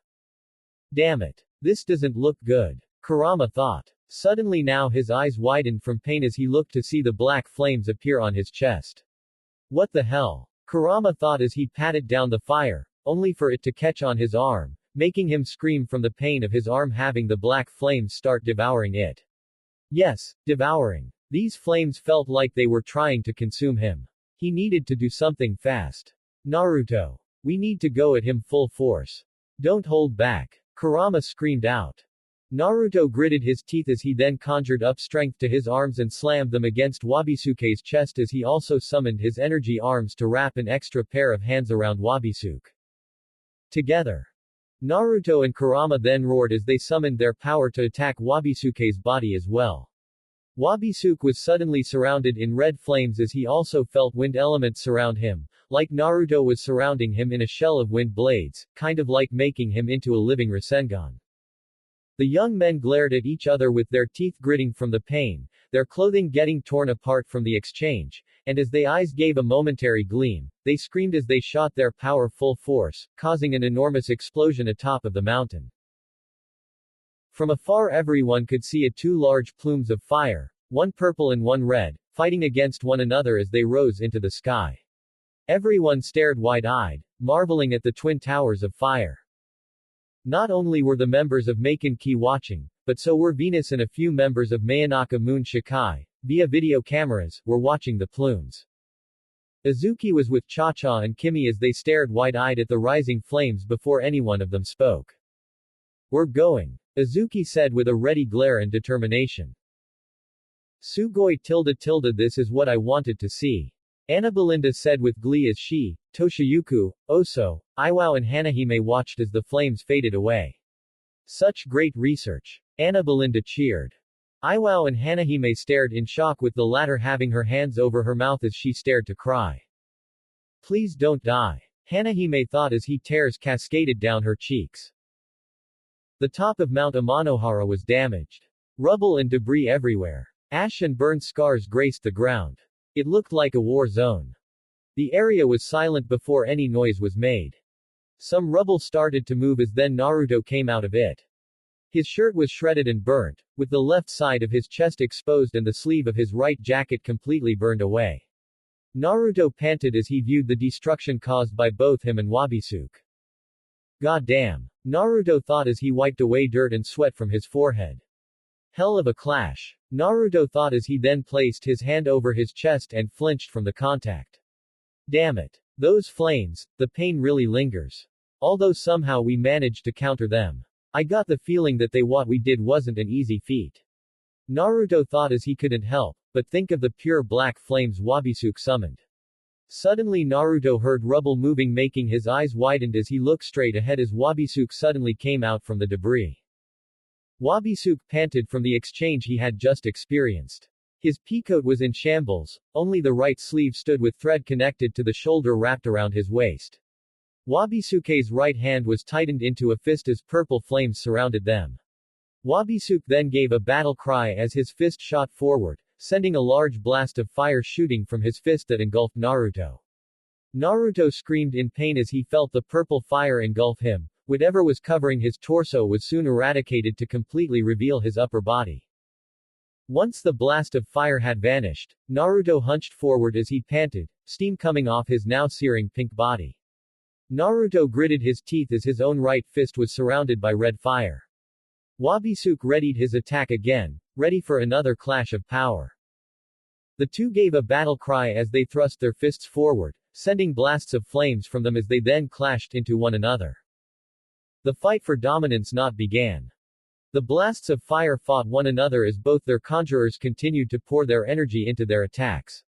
Damn it. This doesn't look good. Kurama thought. Suddenly now his eyes widened from pain as he looked to see the black flames appear on his chest. What the hell? Kurama thought as he patted down the fire, only for it to catch on his arm, making him scream from the pain of his arm having the black flames start devouring it. Yes, devouring. These flames felt like they were trying to consume him. He needed to do something fast. Naruto. We need to go at him full force. Don't hold back. Kurama screamed out. Naruto gritted his teeth as he then conjured up strength to his arms and slammed them against Wabisuke's chest as he also summoned his energy arms to wrap an extra pair of hands around Wabisuke. Together. Naruto and Kurama then roared as they summoned their power to attack Wabisuke's body as well. Wabisuke was suddenly surrounded in red flames as he also felt wind elements surround him, like Naruto was surrounding him in a shell of wind blades, kind of like making him into a living Rasengan. The young men glared at each other with their teeth gritting from the pain, their clothing getting torn apart from the exchange, and as their eyes gave a momentary gleam, they screamed as they shot their power full force, causing an enormous explosion atop of the mountain. From afar everyone could see two large plumes of fire, one purple and one red, fighting against one another as they rose into the sky. Everyone stared wide-eyed, marveling at the twin towers of fire. Not only were the members of Maken watching, but so were Venus and a few members of Mayanaka Moon Shikai, via video cameras, were watching the plumes. Izuki was with Cha-Cha and Kimmy as they stared wide-eyed at the rising flames before any one of them spoke. We're going. Izuki said with a ready glare and determination. Sugoi _. This is what I wanted to see. Anna Belinda said with glee as she, Toshiyuku, Oso, Iwao and Hanahime watched as the flames faded away. Such great research. Anna Belinda cheered. Iwao and Hanahime stared in shock with the latter having her hands over her mouth as she stared to cry. Please don't die. Hanahime thought as tears cascaded down her cheeks. The top of Mount Amanohara was damaged. Rubble and debris everywhere. Ash and burn scars graced the ground. It looked like a war zone. The area was silent before any noise was made. Some rubble started to move as then Naruto came out of it. His shirt was shredded and burnt, with the left side of his chest exposed and the sleeve of his right jacket completely burned away. Naruto panted as he viewed the destruction caused by both him and Wabisuke. God damn. Naruto thought as he wiped away dirt and sweat from his forehead. Hell of a clash. Naruto thought as he then placed his hand over his chest and flinched from the contact. Damn it. Those flames, the pain really lingers. Although somehow we managed to counter them. I got the feeling that what we did wasn't an easy feat. Naruto thought as he couldn't help, but think of the pure black flames Wabisuke summoned. Suddenly Naruto heard rubble moving making his eyes widened as he looked straight ahead as Wabisuke suddenly came out from the debris. Wabisuke panted from the exchange he had just experienced. His peacoat was in shambles, only the right sleeve stood with thread connected to the shoulder wrapped around his waist. Wabisuke's right hand was tightened into a fist as purple flames surrounded them. Wabisuke then gave a battle cry as his fist shot forward, sending a large blast of fire shooting from his fist that engulfed Naruto. Naruto screamed in pain as he felt the purple fire engulf him. Whatever was covering his torso was soon eradicated to completely reveal his upper body. Once the blast of fire had vanished, Naruto hunched forward as he panted, steam coming off his now searing pink body. Naruto gritted his teeth as his own right fist was surrounded by red fire. Wabisuke readied his attack again, ready for another clash of power. The two gave a battle cry as they thrust their fists forward, sending blasts of flames from them as they then clashed into one another. The fight for dominance not began. The blasts of fire fought one another as both their conjurers continued to pour their energy into their attacks.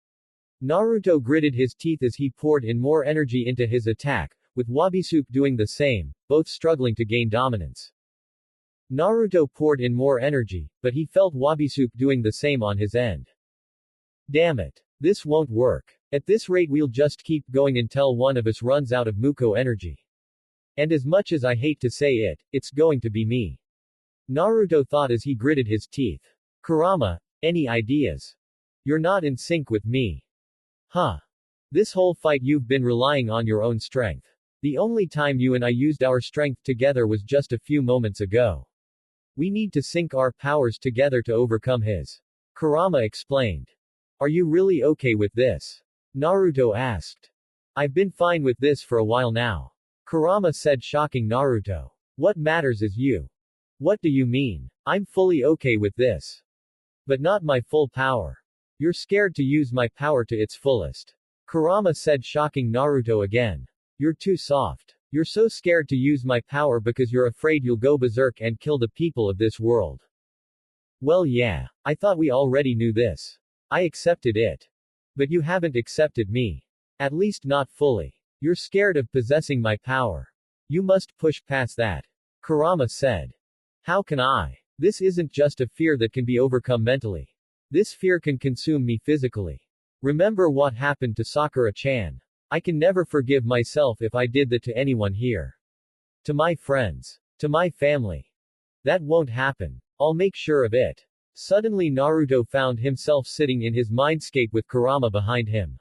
Naruto gritted his teeth as he poured in more energy into his attack, with Wabisuke doing the same, both struggling to gain dominance. Naruto poured in more energy, but he felt Wabisuke doing the same on his end. Damn it. This won't work. At this rate we'll just keep going until one of us runs out of Muko energy. And as much as I hate to say it, it's going to be me. Naruto thought as he gritted his teeth. Kurama, any ideas? You're not in sync with me. Huh. This whole fight you've been relying on your own strength. The only time you and I used our strength together was just a few moments ago. We need to sync our powers together to overcome his. Kurama explained. Are you really okay with this? Naruto asked. I've been fine with this for a while now. Kurama said, shocking Naruto. What matters is you. What do you mean? I'm fully okay with this. But not my full power. You're scared to use my power to its fullest. Kurama said, shocking Naruto again. You're too soft. You're so scared to use my power because you're afraid you'll go berserk and kill the people of this world. Well yeah, I thought we already knew this. I accepted it. But you haven't accepted me. At least not fully. You're scared of possessing my power. You must push past that. Kurama said. How can I? This isn't just a fear that can be overcome mentally. This fear can consume me physically. Remember what happened to Sakura-chan. I can never forgive myself if I did that to anyone here. To my friends. To my family. That won't happen. I'll make sure of it. Suddenly Naruto found himself sitting in his mindscape with Kurama behind him.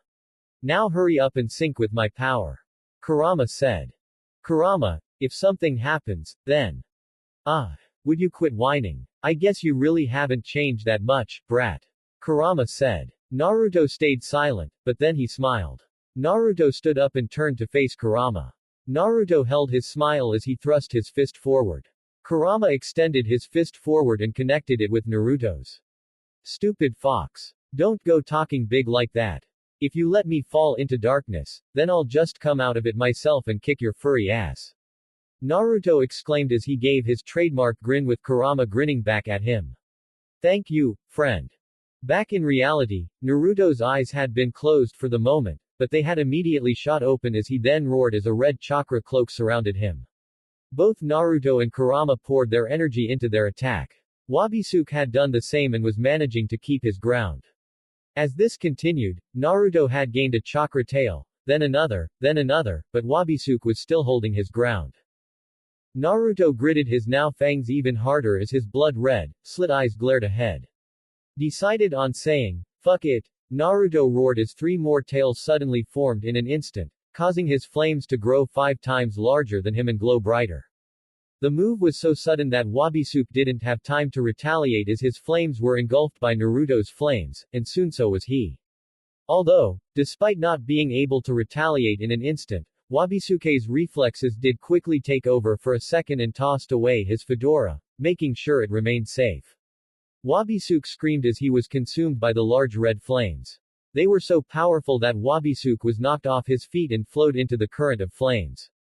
Now hurry up and sync with my power. Kurama said. Kurama, if something happens, then. Would you quit whining? I guess you really haven't changed that much, brat. Kurama said. Naruto stayed silent, but then he smiled. Naruto stood up and turned to face Kurama. Naruto held his smile as he thrust his fist forward. Kurama extended his fist forward and connected it with Naruto's. Stupid fox. Don't go talking big like that. If you let me fall into darkness, then I'll just come out of it myself and kick your furry ass. Naruto exclaimed as he gave his trademark grin with Kurama grinning back at him. Thank you, friend. Back in reality, Naruto's eyes had been closed for the moment, but they had immediately shot open as he then roared as a red chakra cloak surrounded him. Both Naruto and Kurama poured their energy into their attack. Wabisuke had done the same and was managing to keep his ground. As this continued, Naruto had gained a chakra tail, then another, but Wabisuke was still holding his ground. Naruto gritted his now fangs even harder as his blood-red, slit eyes glared ahead. Decided on saying, fuck it, Naruto roared as 3 more tails suddenly formed in an instant, causing his flames to grow 5 times larger than him and glow brighter. The move was so sudden that Wabisuke didn't have time to retaliate as his flames were engulfed by Naruto's flames, and soon so was he. Although, despite not being able to retaliate in an instant, Wabisuke's reflexes did quickly take over for a second and tossed away his fedora, making sure it remained safe. Wabisuke screamed as he was consumed by the large red flames. They were so powerful that Wabisuke was knocked off his feet and flowed into the current of flames.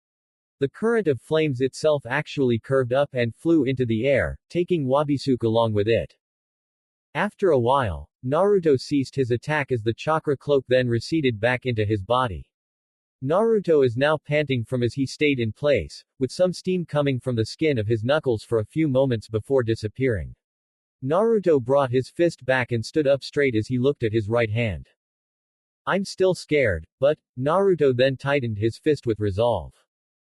The current of flames itself actually curved up and flew into the air, taking Wabisuke along with it. After a while, Naruto ceased his attack as the chakra cloak then receded back into his body. Naruto is now panting from as he stayed in place, with some steam coming from the skin of his knuckles for a few moments before disappearing. Naruto brought his fist back and stood up straight as he looked at his right hand. I'm still scared, but, Naruto then tightened his fist with resolve.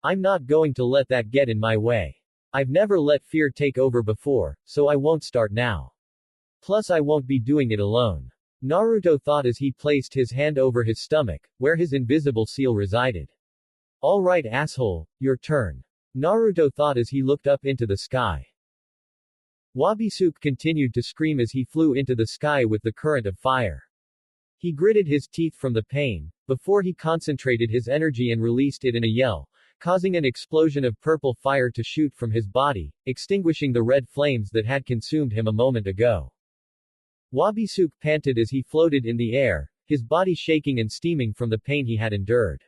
I'm not going to let that get in my way. I've never let fear take over before, so I won't start now. Plus I won't be doing it alone. Naruto thought as he placed his hand over his stomach, where his invisible seal resided. Alright asshole, your turn. Naruto thought as he looked up into the sky. Wabisuke continued to scream as he flew into the sky with the current of fire. He gritted his teeth from the pain, before he concentrated his energy and released it in a yell, causing an explosion of purple fire to shoot from his body, extinguishing the red flames that had consumed him a moment ago. Wabisuke panted as he floated in the air, his body shaking and steaming from the pain he had endured.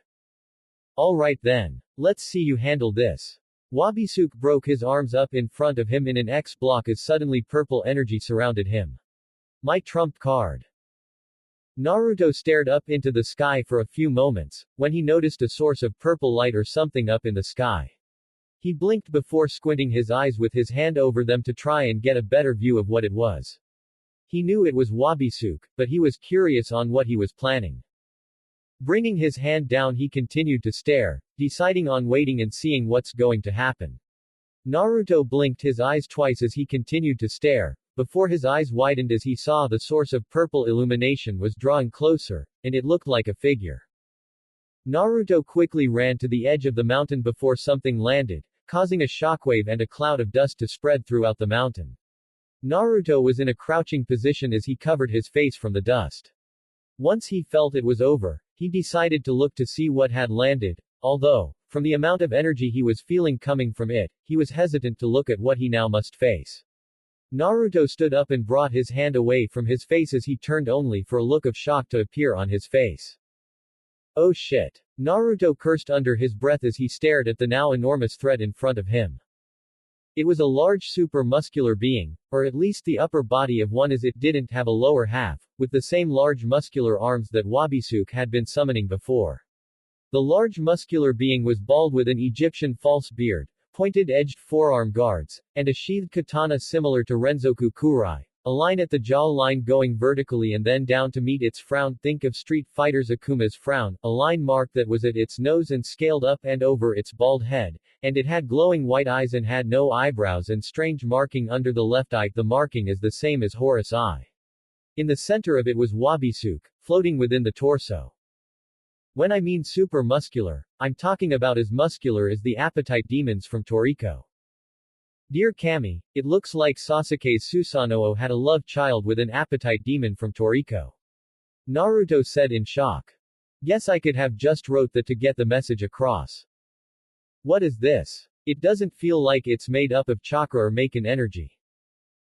All right then. Let's see you handle this. Wabisuke broke his arms up in front of him in an X block as suddenly purple energy surrounded him. My trump card. Naruto stared up into the sky for a few moments, when he noticed a source of purple light or something up in the sky. He blinked before squinting his eyes with his hand over them to try and get a better view of what it was. He knew it was Wabisuke, but he was curious on what he was planning. Bringing his hand down, he continued to stare, deciding on waiting and seeing what's going to happen. Naruto blinked his eyes twice as he continued to stare, before his eyes widened as he saw the source of purple illumination was drawing closer, and it looked like a figure. Naruto quickly ran to the edge of the mountain before something landed, causing a shockwave and a cloud of dust to spread throughout the mountain. Naruto was in a crouching position as he covered his face from the dust. Once he felt it was over, he decided to look to see what had landed, although, from the amount of energy he was feeling coming from it, he was hesitant to look at what he now must face. Naruto stood up and brought his hand away from his face as he turned only for a look of shock to appear on his face. Oh shit. Naruto cursed under his breath as he stared at the now enormous threat in front of him. It was a large super-muscular being, or at least the upper body of one as it didn't have a lower half, with the same large muscular arms that Wabisuke had been summoning before. The large muscular being was bald with an Egyptian false beard, pointed-edged forearm guards, and a sheathed katana similar to Renzoku Kurai, a line at the jaw line going vertically and then down to meet its frown. Think of Street Fighter's Akuma's frown, a line mark that was at its nose and scaled up and over its bald head, and it had glowing white eyes and had no eyebrows and strange marking under the left eye. The marking is the same as Horus' eye. In the center of it was Wabisuke, floating within the torso. When I mean super muscular, I'm talking about as muscular as the appetite demons from Toriko. Dear Kami, it looks like Sasuke's Susanoo had a love child with an appetite demon from Toriko. Naruto said in shock. Guess I could have just wrote that to get the message across. What is this? It doesn't feel like it's made up of chakra or Maken energy.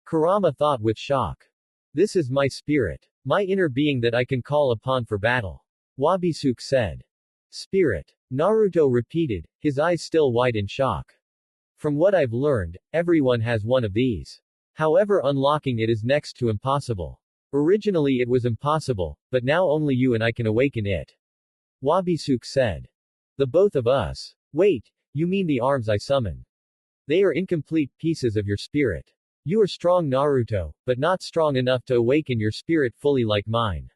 Kurama thought with shock. This is my spirit. My inner being that I can call upon for battle. Wabisuke said. Spirit. Naruto repeated, his eyes still wide in shock. From what I've learned, everyone has one of these. However, unlocking it is next to impossible. Originally it was impossible, but now only you and I can awaken it. Wabisuke said. The both of us. Wait, you mean the arms I summon? They are incomplete pieces of your spirit. You are strong, Naruto, but not strong enough to awaken your spirit fully like mine.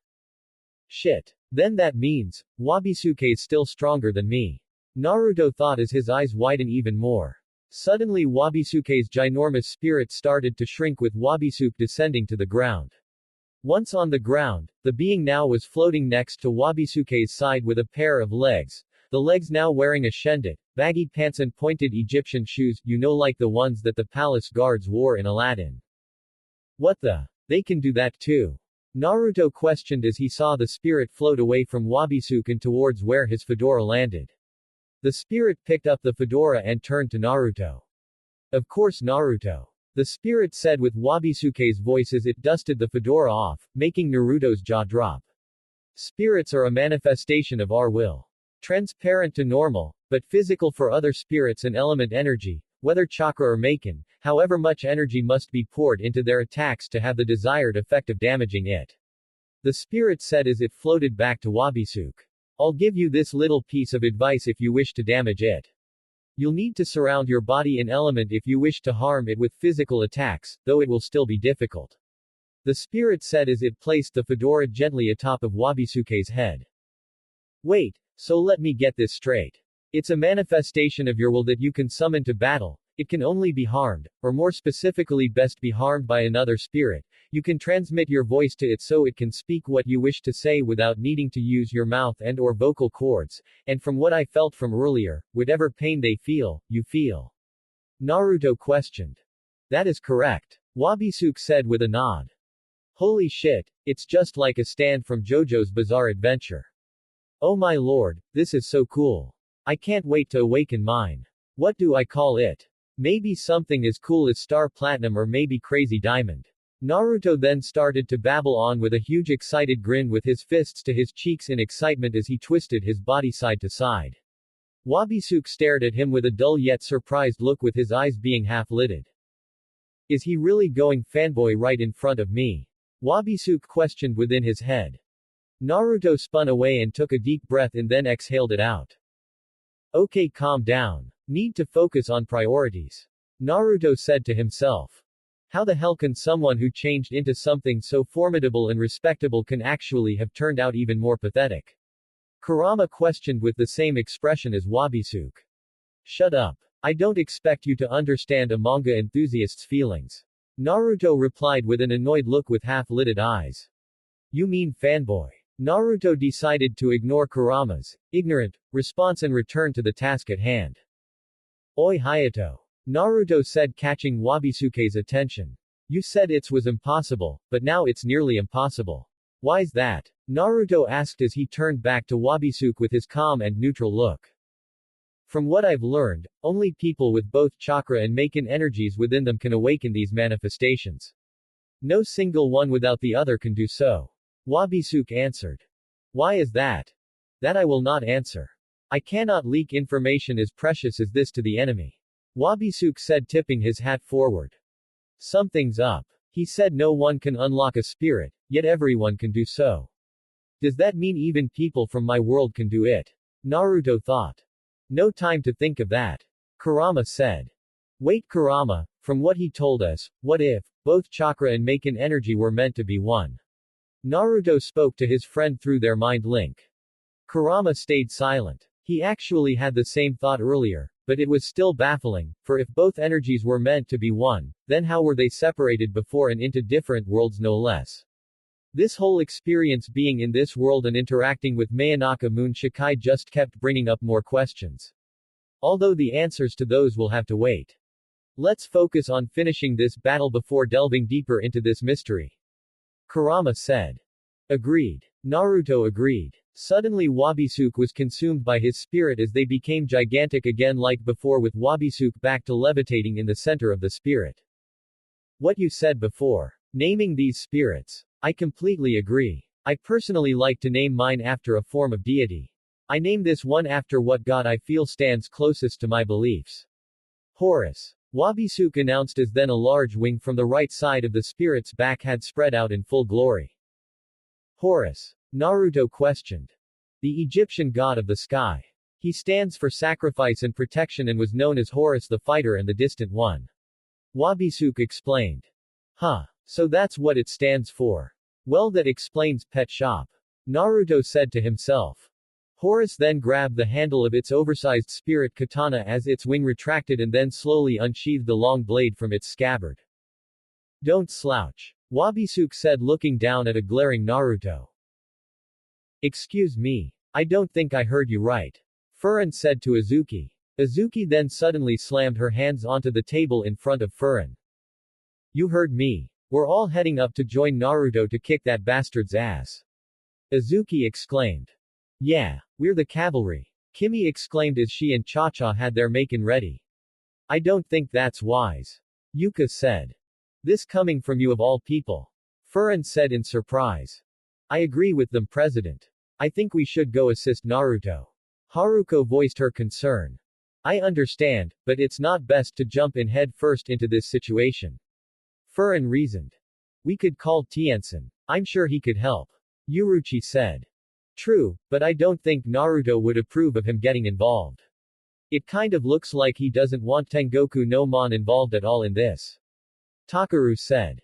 Shit. Then that means, Wabisuke is still stronger than me. Naruto thought as his eyes widened even more. Suddenly Wabisuke's ginormous spirit started to shrink with Wabisuke descending to the ground. Once on the ground, the being now was floating next to Wabisuke's side with a pair of legs, the legs now wearing a shendit, baggy pants and pointed Egyptian shoes, like the ones that the palace guards wore in Aladdin. What the? They can do that too? Naruto questioned as he saw the spirit float away from Wabisuke and towards where his fedora landed. The spirit picked up the fedora and turned to Naruto. Of course, Naruto. The spirit said with Wabisuke's voice as it dusted the fedora off, making Naruto's jaw drop. Spirits are a manifestation of our will. Transparent to normal, but physical for other spirits and element energy, whether chakra or Maken, however much energy must be poured into their attacks to have the desired effect of damaging it. The spirit said as it floated back to Wabisuke. I'll give you this little piece of advice if you wish to damage it. You'll need to surround your body in element if you wish to harm it with physical attacks, though it will still be difficult. The spirit said as it placed the fedora gently atop of Wabisuke's head. Wait, so let me get this straight. It's a manifestation of your will that you can summon to battle. It can only be harmed, or more specifically best be harmed by another spirit. You can transmit your voice to it so it can speak what you wish to say without needing to use your mouth and or vocal cords, and from what I felt from earlier, whatever pain they feel, you feel. Naruto questioned. That is correct. Wabisuke said with a nod. Holy shit, it's just like a stand from JoJo's Bizarre Adventure. Oh my lord, this is so cool. I can't wait to awaken mine. What do I call it? Maybe something as cool as Star Platinum or maybe Crazy Diamond. Naruto then started to babble on with a huge excited grin with his fists to his cheeks in excitement as he twisted his body side to side. Wabisuke stared at him with a dull yet surprised look with his eyes being half-lidded. Is he really going fanboy right in front of me? Wabisuke questioned within his head. Naruto spun away and took a deep breath and then exhaled it out. Okay, calm down. Need to focus on priorities. Naruto said to himself. How the hell can someone who changed into something so formidable and respectable can actually have turned out even more pathetic? Kurama questioned with the same expression as Wabisuke. Shut up. I don't expect you to understand a manga enthusiast's feelings. Naruto replied with an annoyed look with half-lidded eyes. You mean fanboy? Naruto decided to ignore Kurama's ignorant response and return to the task at hand. Oi Hayato. Naruto said, catching Wabisuke's attention. You said it was impossible, but now it's nearly impossible. Why's that? Naruto asked as he turned back to Wabisuke with his calm and neutral look. From what I've learned, only people with both chakra and Maken energies within them can awaken these manifestations. No single one without the other can do so. Wabisuke answered. Why is that? That I will not answer. I cannot leak information as precious as this to the enemy. Wabisuke said, tipping his hat forward. Something's up. He said no one can unlock a spirit, yet everyone can do so. Does that mean even people from my world can do it? Naruto thought. No time to think of that. Kurama said. Wait, Kurama, from what he told us, what if both chakra and Maken energy were meant to be one? Naruto spoke to his friend through their mind link. Kurama stayed silent. He actually had the same thought earlier, but it was still baffling, for if both energies were meant to be one, then how were they separated before and into different worlds no less? This whole experience being in this world and interacting with Mayanaka Moon Shikai just kept bringing up more questions. Although the answers to those will have to wait. Let's focus on finishing this battle before delving deeper into this mystery. Kurama said. Agreed. Naruto agreed. Suddenly Wabisuke was consumed by his spirit as they became gigantic again like before with Wabisuke back to levitating in the center of the spirit. What you said before. Naming these spirits. I completely agree. I personally like to name mine after a form of deity. I name this one after what god I feel stands closest to my beliefs. Horus. Wabisuke announced as then a large wing from the right side of the spirit's back had spread out in full glory. Horus. Naruto questioned. The Egyptian god of the sky. He stands for sacrifice and protection and was known as Horus the Fighter and the Distant One. Wabisuke explained. Huh. So that's what it stands for. Well, that explains pet shop. Naruto said to himself. Horus then grabbed the handle of its oversized spirit katana as its wing retracted and then slowly unsheathed the long blade from its scabbard. Don't slouch. Wabisuke said looking down at a glaring Naruto. Excuse me. I don't think I heard you right. Furin said to Izuki. Izuki then suddenly slammed her hands onto the table in front of Furin. You heard me. We're all heading up to join Naruto to kick that bastard's ass. Izuki exclaimed. Yeah, we're the cavalry. Kimmy exclaimed as she and Cha-Cha had their Maken ready. I don't think that's wise. Yuka said. This coming from you of all people. Furin said in surprise. I agree with them, President. I think we should go assist Naruto. Haruko voiced her concern. I understand, but it's not best to jump in head first into this situation. Furin reasoned. We could call Tiensen. I'm sure he could help. Yuruchi said. True, but I don't think Naruto would approve of him getting involved. It kind of looks like he doesn't want Tengoku no Mon involved at all in this. Takaru said.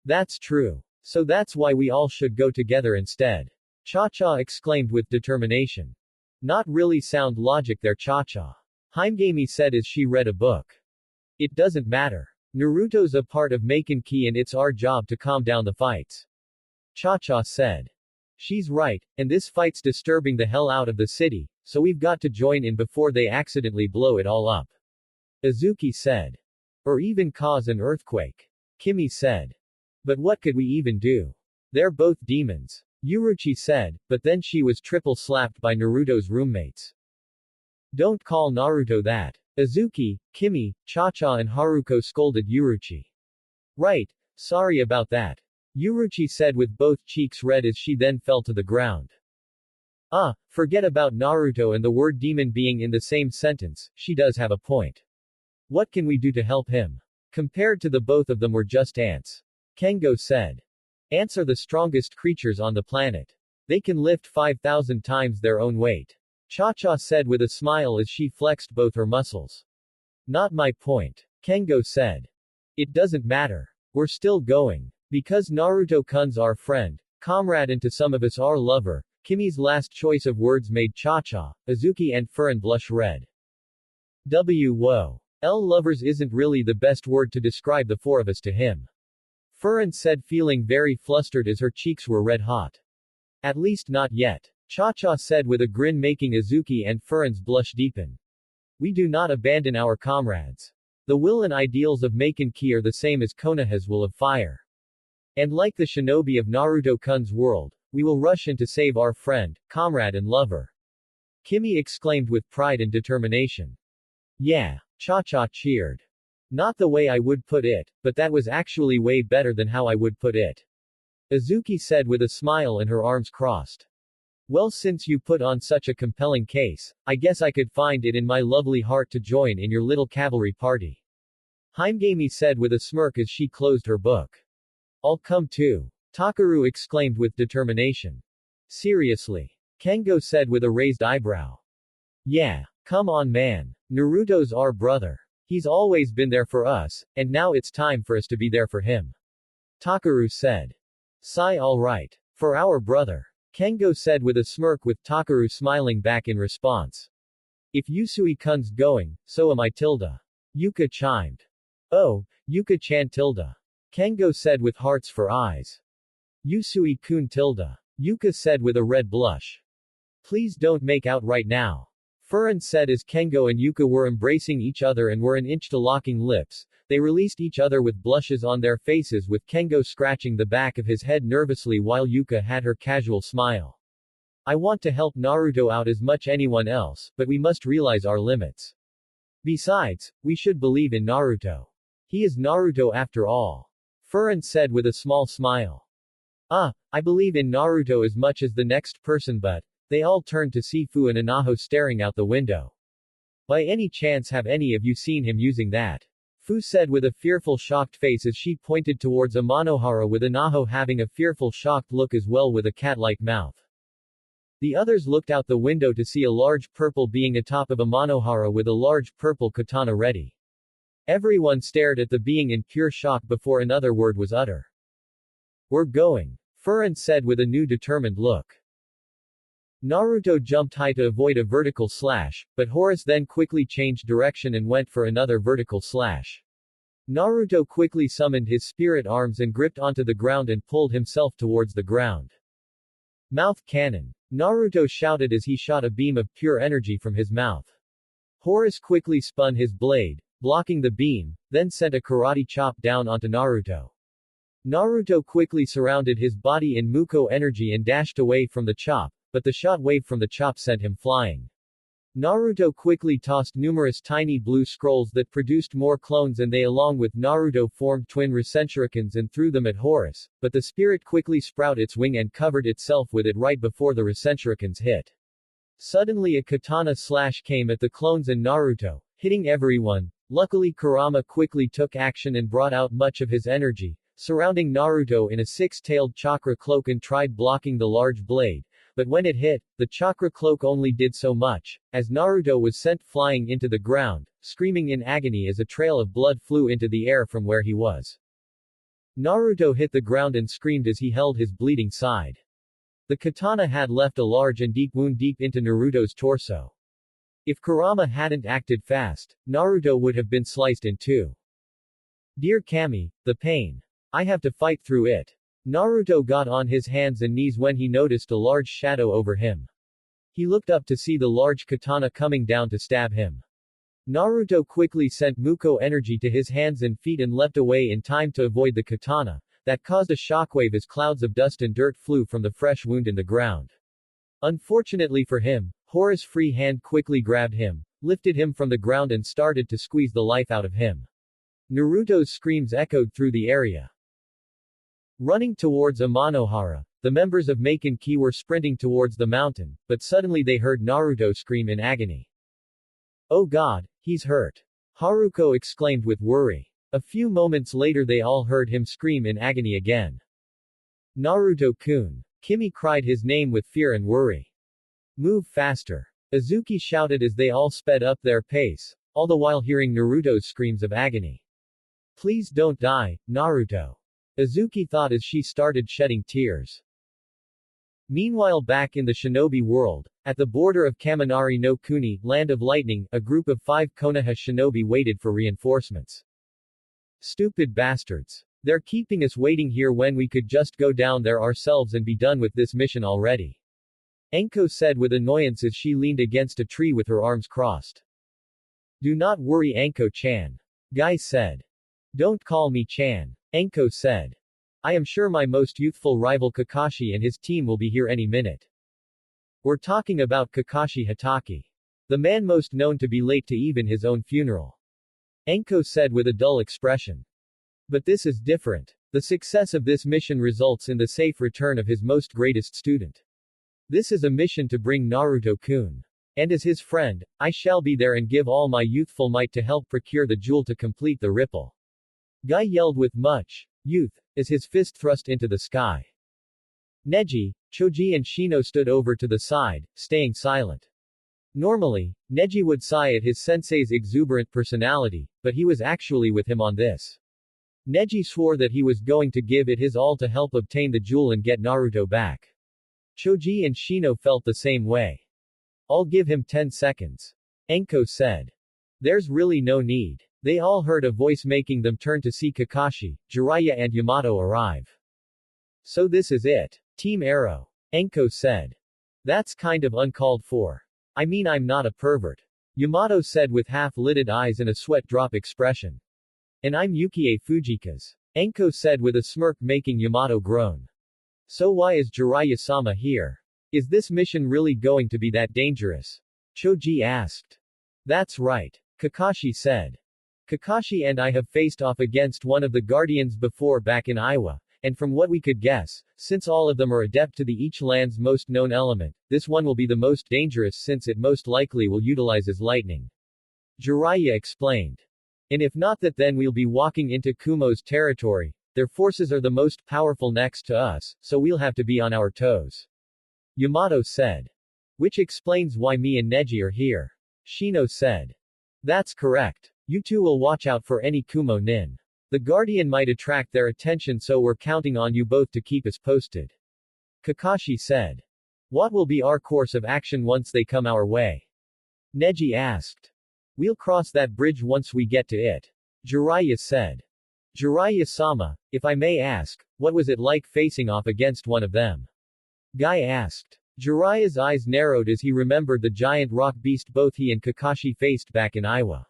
That's true. So that's why we all should go together instead. Cha-Cha exclaimed with determination. Not really sound logic there, Cha-Cha. Haimgami said as she read a book. It doesn't matter. Naruto's a part of Maken Ki and it's our job to calm down the fights. Cha-Cha said. She's right, and this fight's disturbing the hell out of the city, so we've got to join in before they accidentally blow it all up. Izuki said. Or even cause an earthquake. Kimmy said. But what could we even do? They're both demons. Yuruchi said, but then she was triple slapped by Naruto's roommates. Don't call Naruto that. Azuki, Kimmy, Cha-Cha and Haruko scolded Uruchi. Right. Sorry about that. Uruchi said with both cheeks red as she then fell to the ground. Forget about Naruto and the word demon being in the same sentence, she does have a point. What can we do to help him? Compared to the both of them were just ants. Kengo said. Ants are the strongest creatures on the planet. They can lift 5,000 times their own weight. Cha-Cha said with a smile as she flexed both her muscles. Not my point. Kengo said. It doesn't matter. We're still going. Because Naruto-kun's our friend, comrade and to some of us our lover. Kimmy's last choice of words made Cha-Cha, Azuki and Furin blush red. Whoa. L lovers isn't really the best word to describe the four of us to him. Furin said feeling very flustered as her cheeks were red hot. At least not yet. Cha-Cha said with a grin making Azuki and Furin's blush deepen. We do not abandon our comrades. The will and ideals of Maken Ki are the same as Konoha's will of fire. And like the shinobi of Naruto-kun's world, we will rush in to save our friend, comrade and lover. Kimmy exclaimed with pride and determination. Yeah. Cha-Cha cheered. Not the way I would put it, but that was actually way better than how I would put it. Azuki said with a smile and her arms crossed. Well, since you put on such a compelling case, I guess I could find it in my lovely heart to join in your little cavalry party. Himegami said with a smirk as she closed her book. I'll come too. Takaru exclaimed with determination. Seriously? Kengo said with a raised eyebrow. Yeah. Come on man. Naruto's our brother. He's always been there for us, and now it's time for us to be there for him. Takaru said. Sigh alright. For our brother. Kengo said with a smirk with Takaru smiling back in response. If Usui-kun's going, so am I tilde. Yuka chimed. Oh, Yuka-chan tilde. Kengo said with hearts for eyes. Usui-kun tilde. Yuka said with a red blush. Please don't make out right now. Furin said as Kengo and Yuka were embracing each other and were an inch to locking lips, they released each other with blushes on their faces with Kengo scratching the back of his head nervously while Yuka had her casual smile. I want to help Naruto out as much anyone else, but we must realize our limits. Besides, we should believe in Naruto. He is Naruto after all. Furin said with a small smile. I believe in Naruto as much as the next person but, they all turned to Sifu and Anaho staring out the window. By any chance have any of you seen him using that? Fu said with a fearful shocked face as she pointed towards Amanohara with Anaho having a fearful shocked look as well with a cat-like mouth. The others looked out the window to see a large purple being atop of Amanohara with a large purple katana ready. Everyone stared at the being in pure shock before another word was uttered. We're going. Furin said with a new determined look. Naruto jumped high to avoid a vertical slash, but Horus then quickly changed direction and went for another vertical slash. Naruto quickly summoned his spirit arms and gripped onto the ground and pulled himself towards the ground. Mouth cannon. Naruto shouted as he shot a beam of pure energy from his mouth. Horus quickly spun his blade, blocking the beam, then sent a karate chop down onto Naruto. Naruto quickly surrounded his body in Muko energy and dashed away from the chop, but the shot wave from the chop sent him flying. Naruto quickly tossed numerous tiny blue scrolls that produced more clones and they along with Naruto formed twin Rasenshurikens and threw them at Horus, but the spirit quickly sprouted its wing and covered itself with it right before the Rasenshurikens hit. Suddenly a katana slash came at the clones and Naruto, hitting everyone. Luckily Kurama quickly took action and brought out much of his energy, surrounding Naruto in a six-tailed chakra cloak and tried blocking the large blade, but when it hit, the chakra cloak only did so much, as Naruto was sent flying into the ground, screaming in agony as a trail of blood flew into the air from where he was. Naruto hit the ground and screamed as he held his bleeding side. The katana had left a large and deep wound deep into Naruto's torso. If Kurama hadn't acted fast, Naruto would have been sliced in two. Dear Kami, the pain. I have to fight through it. Naruto got on his hands and knees when he noticed a large shadow over him. He looked up to see the large katana coming down to stab him. Naruto quickly sent Muko energy to his hands and feet and leapt away in time to avoid the katana, that caused a shockwave as clouds of dust and dirt flew from the fresh wound in the ground. Unfortunately for him, Hora's free hand quickly grabbed him, lifted him from the ground and started to squeeze the life out of him. Naruto's screams echoed through the area. Running towards Amanohara, the members of Maken Ki were sprinting towards the mountain, but suddenly they heard Naruto scream in agony. "Oh God, he's hurt!" Haruko exclaimed with worry. A few moments later they all heard him scream in agony again. "Naruto-kun!" Kimmy cried his name with fear and worry. "Move faster!" Izuki shouted as they all sped up their pace, all the while hearing Naruto's screams of agony. "Please don't die, Naruto!" Izuki thought as she started shedding tears. Meanwhile back in the shinobi world, at the border of Kaminari no Kuni, Land of Lightning, a group of 5 Konoha shinobi waited for reinforcements. "Stupid bastards. They're keeping us waiting here when we could just go down there ourselves and be done with this mission already," Enko said with annoyance as she leaned against a tree with her arms crossed. "Do not worry Enko-chan," Guy said. "Don't call me Chan," Enko said. "I am sure my most youthful rival Kakashi and his team will be here any minute." "We're talking about Kakashi Hatake. The man most known to be late to even his own funeral," Enko said with a dull expression. "But this is different. The success of this mission results in the safe return of his most greatest student. This is a mission to bring Naruto-kun. And as his friend, I shall be there and give all my youthful might to help procure the jewel to complete the ripple," Guy yelled with much youth, as his fist thrust into the sky. Neji, Choji and Shino stood over to the side, staying silent. Normally, Neji would sigh at his sensei's exuberant personality, but he was actually with him on this. Neji swore that he was going to give it his all to help obtain the jewel and get Naruto back. Choji and Shino felt the same way. "I'll give him 10 seconds. Enko said. "There's really no need." They all heard a voice making them turn to see Kakashi, Jiraiya and Yamato arrive. "So this is it. Team Arrow," Enko said. "That's kind of uncalled for. I mean I'm not a pervert," Yamato said with half-lidded eyes and a sweat drop expression. "And I'm Yukie Fujikaze," Enko said with a smirk making Yamato groan. "So why is Jiraiya-sama here? Is this mission really going to be that dangerous?" Choji asked. "That's right," Kakashi said. "Kakashi and I have faced off against one of the Guardians before back in Iwa, and from what we could guess, since all of them are adept to the each land's most known element, this one will be the most dangerous since it most likely will utilizes lightning," Jiraiya explained. "And if not that then we'll be walking into Kumo's territory. Their forces are the most powerful next to us, so we'll have to be on our toes," Yamato said. "Which explains why me and Neji are here," Shino said. "That's correct. You two will watch out for any Kumo nin. The Guardian might attract their attention so we're counting on you both to keep us posted," Kakashi said. "What will be our course of action once they come our way?" Neji asked. "We'll cross that bridge once we get to it," Jiraiya said. "Jiraiya-sama, if I may ask, what was it like facing off against one of them?" Guy asked. Jiraiya's eyes narrowed as he remembered the giant rock beast both he and Kakashi faced back in Iwa.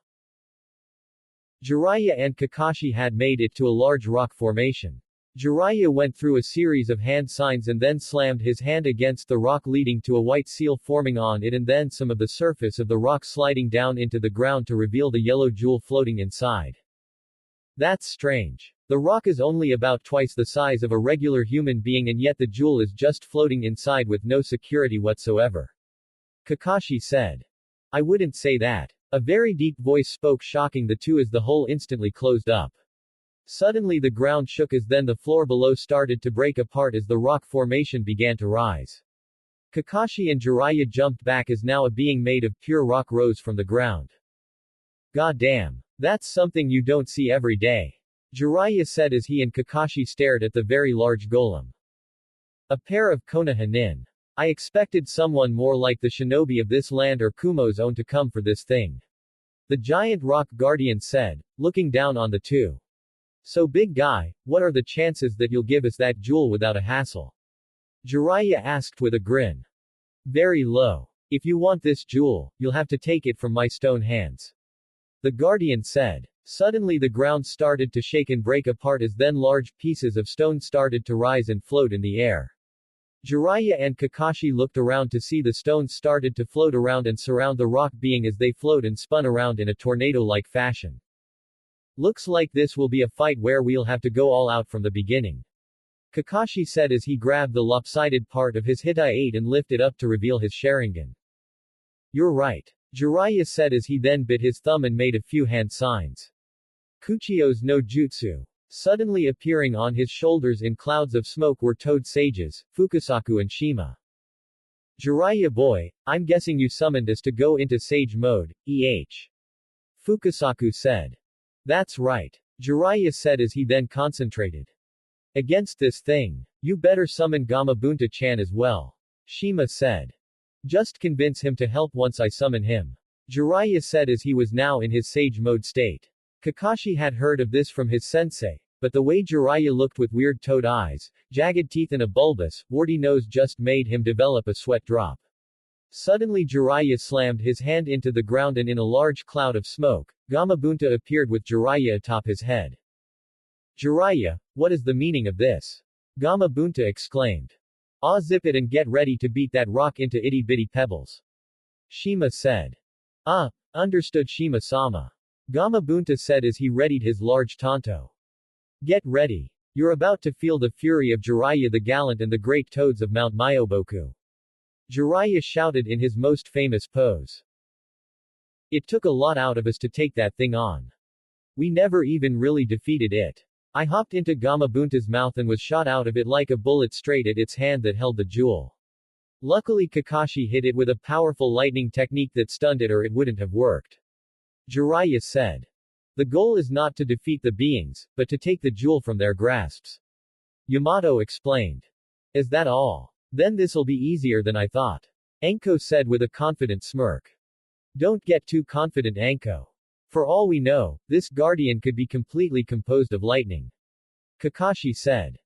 Jiraiya and Kakashi had made it to a large rock formation. Jiraiya went through a series of hand signs and then slammed his hand against the rock leading to a white seal forming on it and then some of the surface of the rock sliding down into the ground to reveal the yellow jewel floating inside. "That's strange. The rock is only about twice the size of a regular human being and yet the jewel is just floating inside with no security whatsoever," Kakashi said. "I wouldn't say that." A very deep voice spoke shocking the two as the hole instantly closed up. Suddenly the ground shook as then the floor below started to break apart as the rock formation began to rise. Kakashi and Jiraiya jumped back as now a being made of pure rock rose from the ground. "God damn. That's something you don't see every day," Jiraiya said as he and Kakashi stared at the very large golem. "A pair of Konoha nin. I expected someone more like the shinobi of this land or Kumo's own to come for this thing," the giant rock guardian said, looking down on the two. "So big guy, what are the chances that you'll give us that jewel without a hassle?" Jiraiya asked with a grin. "Very low. If you want this jewel, you'll have to take it from my stone hands," the guardian said. Suddenly the ground started to shake and break apart as then large pieces of stone started to rise and float in the air. Jiraiya and Kakashi looked around to see the stones started to float around and surround the rock being as they flowed and spun around in a tornado-like fashion. Looks like this will be a fight where we'll have to go all out from the beginning. Kakashi said as he grabbed the lopsided part of his Hitai-8 and lifted up to reveal his Sharingan. You're right. Jiraiya said as he then bit his thumb and made a few hand signs. Kuchio's no jutsu. Suddenly appearing on his shoulders in clouds of smoke were Toad Sages, Fukasaku and Shima. Jiraiya boy, I'm guessing you summoned us to go into Sage mode, Fukasaku said. That's right. Jiraiya said as he then concentrated. Against this thing. You better summon Gamabunta-chan as well. Shima said. Just convince him to help once I summon him. Jiraiya said as he was now in his Sage mode state. Kakashi had heard of this from his sensei, but the way Jiraiya looked with weird toad eyes, jagged teeth and a bulbous, warty nose just made him develop a sweat drop. Suddenly Jiraiya slammed his hand into the ground and in a large cloud of smoke, Gamabunta appeared with Jiraiya atop his head. Jiraiya, what is the meaning of this? Gamabunta exclaimed. Zip it and get ready to beat that rock into itty-bitty pebbles. Shima said. Understood Shima-sama. Gamabunta said as he readied his large tanto. Get ready. You're about to feel the fury of Jiraiya the Gallant and the great toads of Mount Myoboku. Jiraiya shouted in his most famous pose. It took a lot out of us to take that thing on. We never even really defeated it. I hopped into Gamabunta's mouth and was shot out of it like a bullet straight at its hand that held the jewel. Luckily Kakashi hit it with a powerful lightning technique that stunned it or it wouldn't have worked. Jiraiya said. The goal is not to defeat the beings, but to take the jewel from their grasps. Yamato explained. Is that all? Then this'll be easier than I thought. Anko said with a confident smirk. Don't get too confident Anko. For all we know, this guardian could be completely composed of lightning. Kakashi said.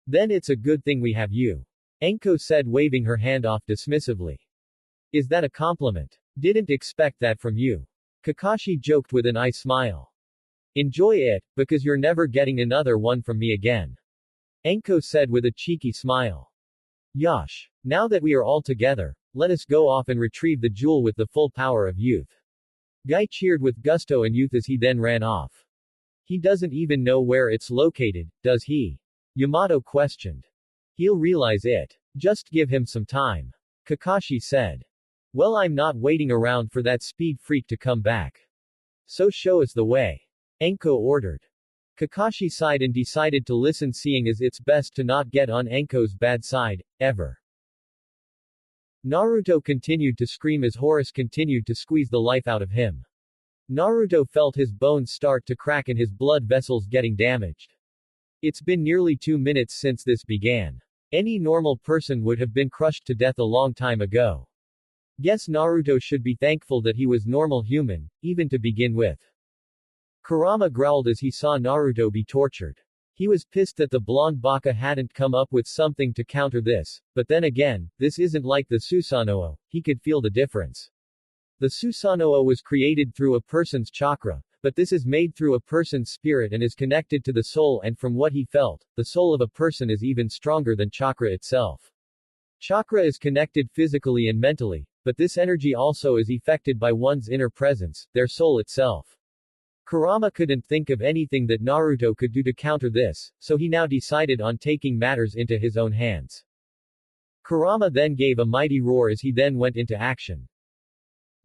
Then it's a good thing we have you. Anko said waving her hand off dismissively. Is that a compliment? Didn't expect that from you. Kakashi joked with an eye smile. Enjoy it, because you're never getting another one from me again. Anko said with a cheeky smile. Yosh. Now that we are all together, let us go off and retrieve the jewel with the full power of youth. Guy cheered with gusto and youth as he then ran off. He doesn't even know where it's located, does he? Yamato questioned. He'll realize it. Just give him some time. Kakashi said. Well, I'm not waiting around for that speed freak to come back. So show us the way. Anko ordered. Kakashi sighed and decided to listen seeing as it's best to not get on Anko's bad side, ever. Naruto continued to scream as Horus continued to squeeze the life out of him. Naruto felt his bones start to crack and his blood vessels getting damaged. It's been nearly 2 minutes since this began. Any normal person would have been crushed to death a long time ago. Guess Naruto should be thankful that he was normal human, even to begin with. Kurama growled as he saw Naruto be tortured. He was pissed that the blonde baka hadn't come up with something to counter this, but then again, this isn't like the Susanoo, he could feel the difference. The Susanoo was created through a person's chakra, but this is made through a person's spirit and is connected to the soul, and from what he felt, the soul of a person is even stronger than chakra itself. Chakra is connected physically and mentally, but this energy also is affected by one's inner presence, their soul itself. Kurama couldn't think of anything that Naruto could do to counter this, so he now decided on taking matters into his own hands. Kurama then gave a mighty roar as he then went into action.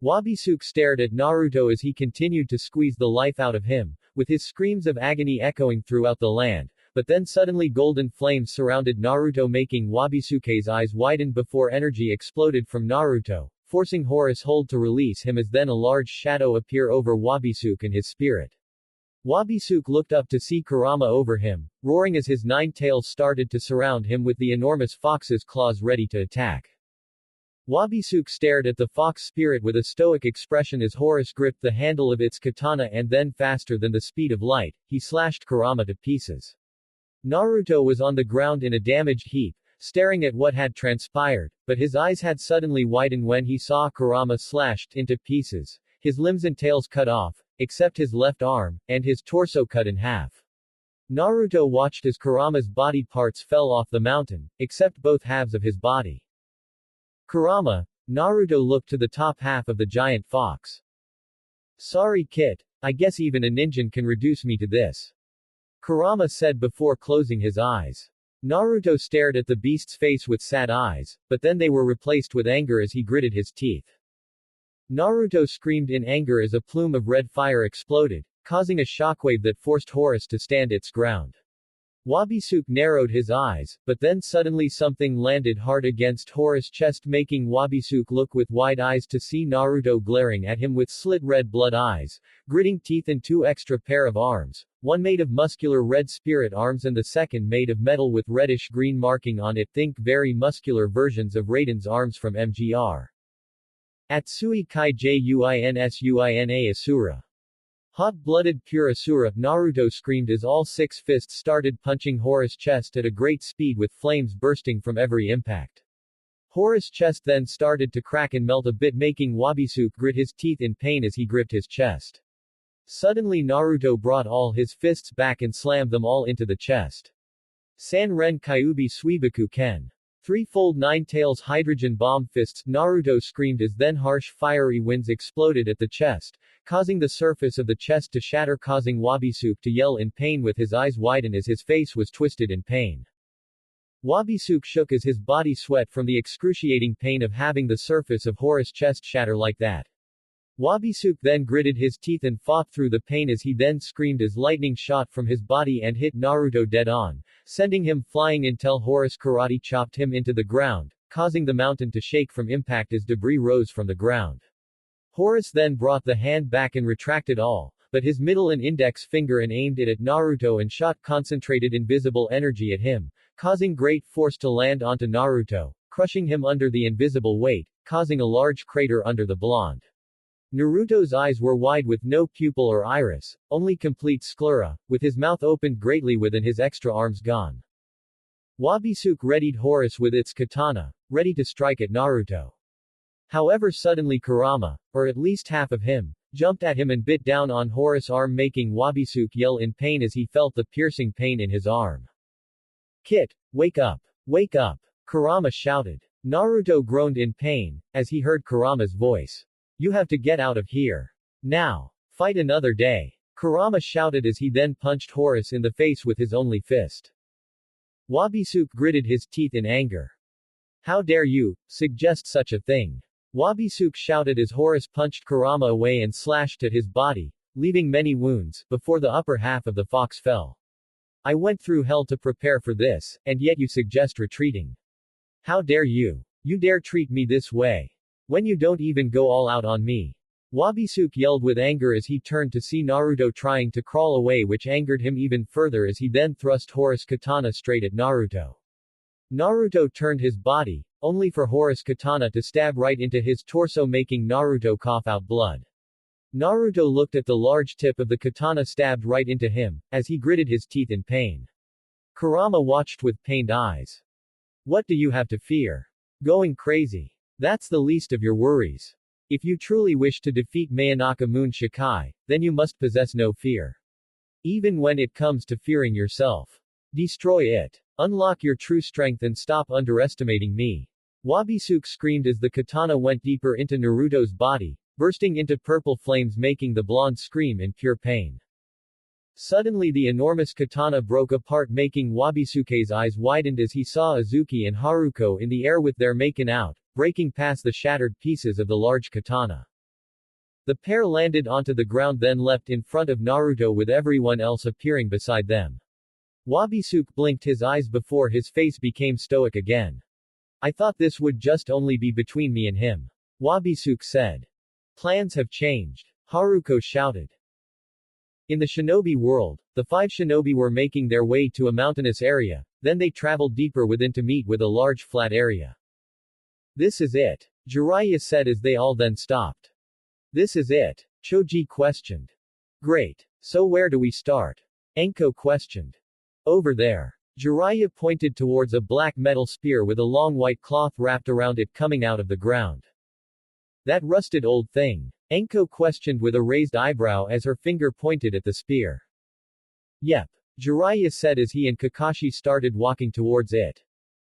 Wabisuke stared at Naruto as he continued to squeeze the life out of him, with his screams of agony echoing throughout the land, but then suddenly golden flames surrounded Naruto making Wabisuke's eyes widen before energy exploded from Naruto, forcing Horus Hold to release him as then a large shadow appear over Wabisuke and his spirit. Wabisuke looked up to see Kurama over him, roaring as his 9 tails started to surround him with the enormous fox's claws ready to attack. Wabisuke stared at the fox spirit with a stoic expression as Horus gripped the handle of its katana and then faster than the speed of light, he slashed Kurama to pieces. Naruto was on the ground in a damaged heap, staring at what had transpired, but his eyes had suddenly widened when he saw Kurama slashed into pieces, his limbs and tails cut off, except his left arm, and his torso cut in half. Naruto watched as Kurama's body parts fell off the mountain, except both halves of his body. Kurama, Naruto looked to the top half of the giant fox. Sorry Kit, I guess even a ninja can reduce me to this. Kurama said before closing his eyes. Naruto stared at the beast's face with sad eyes, but then they were replaced with anger as he gritted his teeth. Naruto screamed in anger as a plume of red fire exploded, causing a shockwave that forced Horus to stand its ground. Wabisuke narrowed his eyes, but then suddenly something landed hard against Horus' chest, making Wabisuke look with wide eyes to see Naruto glaring at him with slit red blood eyes, gritting teeth, and two extra pair of arms, one made of muscular red spirit arms and the second made of metal with reddish-green marking on it. Think very muscular versions of Raiden's arms from MGR. Atsui Kai Juinsuina Asura. Hot-blooded pure Asura, Naruto screamed as all six fists started punching Horus' chest at a great speed with flames bursting from every impact. Horus' chest then started to crack and melt a bit, making Wabisuke grit his teeth in pain as he gripped his chest. Suddenly Naruto brought all his fists back and slammed them all into the chest. Sanren Kyuubi Suibaku Ken. Threefold Nine Tails Hydrogen Bomb Fists, Naruto screamed as then harsh fiery winds exploded at the chest, causing the surface of the chest to shatter, causing Wabisuke to yell in pain with his eyes widen as his face was twisted in pain. Wabisuke shook as his body sweat from the excruciating pain of having the surface of Horus' chest shatter like that. Wabisuke then gritted his teeth and fought through the pain as he then screamed as lightning shot from his body and hit Naruto dead on, sending him flying until Horus karate chopped him into the ground, causing the mountain to shake from impact as debris rose from the ground. Horus then brought the hand back and retracted all, but his middle and index finger and aimed it at Naruto and shot concentrated invisible energy at him, causing great force to land onto Naruto, crushing him under the invisible weight, causing a large crater under the blonde. Naruto's eyes were wide with no pupil or iris, only complete sclera, with his mouth opened greatly within his extra arms gone. Wabisuke readied Horus with its katana, ready to strike at Naruto. However suddenly Kurama, or at least half of him, jumped at him and bit down on Horus' arm, making Wabisuke yell in pain as he felt the piercing pain in his arm. Kit, wake up! Wake up! Kurama shouted. Naruto groaned in pain, as he heard Kurama's voice. You have to get out of here. Now. Fight another day. Kurama shouted as he then punched Horus in the face with his only fist. Wabisuke gritted his teeth in anger. How dare you suggest such a thing? Wabisuke shouted as Horus punched Kurama away and slashed at his body, leaving many wounds, before the upper half of the fox fell. I went through hell to prepare for this, and yet you suggest retreating. How dare you? You dare treat me this way? When you don't even go all out on me. Wabisuke yelled with anger as he turned to see Naruto trying to crawl away, which angered him even further as he then thrust Horus' katana straight at Naruto. Naruto turned his body, only for Horus' katana to stab right into his torso, making Naruto cough out blood. Naruto looked at the large tip of the katana stabbed right into him, as he gritted his teeth in pain. Kurama watched with pained eyes. What do you have to fear? Going crazy. That's the least of your worries. If you truly wish to defeat Mayonaka Moon Shikai, then you must possess no fear. Even when it comes to fearing yourself. Destroy it. Unlock your true strength and stop underestimating me. Wabisuke screamed as the katana went deeper into Naruto's body, bursting into purple flames, making the blonde scream in pure pain. Suddenly the enormous katana broke apart, making Wabisuke's eyes widened as he saw Azuki and Haruko in the air with their Maken out, breaking past the shattered pieces of the large katana. The pair landed onto the ground, then leapt in front of Naruto with everyone else appearing beside them. Wabisuke blinked his eyes before his face became stoic again. I thought this would just only be between me and him. Wabisuke said. Plans have changed. Haruko shouted. In the shinobi world, the 5 shinobi were making their way to a mountainous area, then they traveled deeper within to meet with a large flat area. This is it. Jiraiya said as they all then stopped. This is it. Choji questioned. Great. So where do we start? Enko questioned. Over there. Jiraiya pointed towards a black metal spear with a long white cloth wrapped around it coming out of the ground. That rusted old thing? Enko questioned with a raised eyebrow as her finger pointed at the spear. Yep. Jiraiya said as he and Kakashi started walking towards it.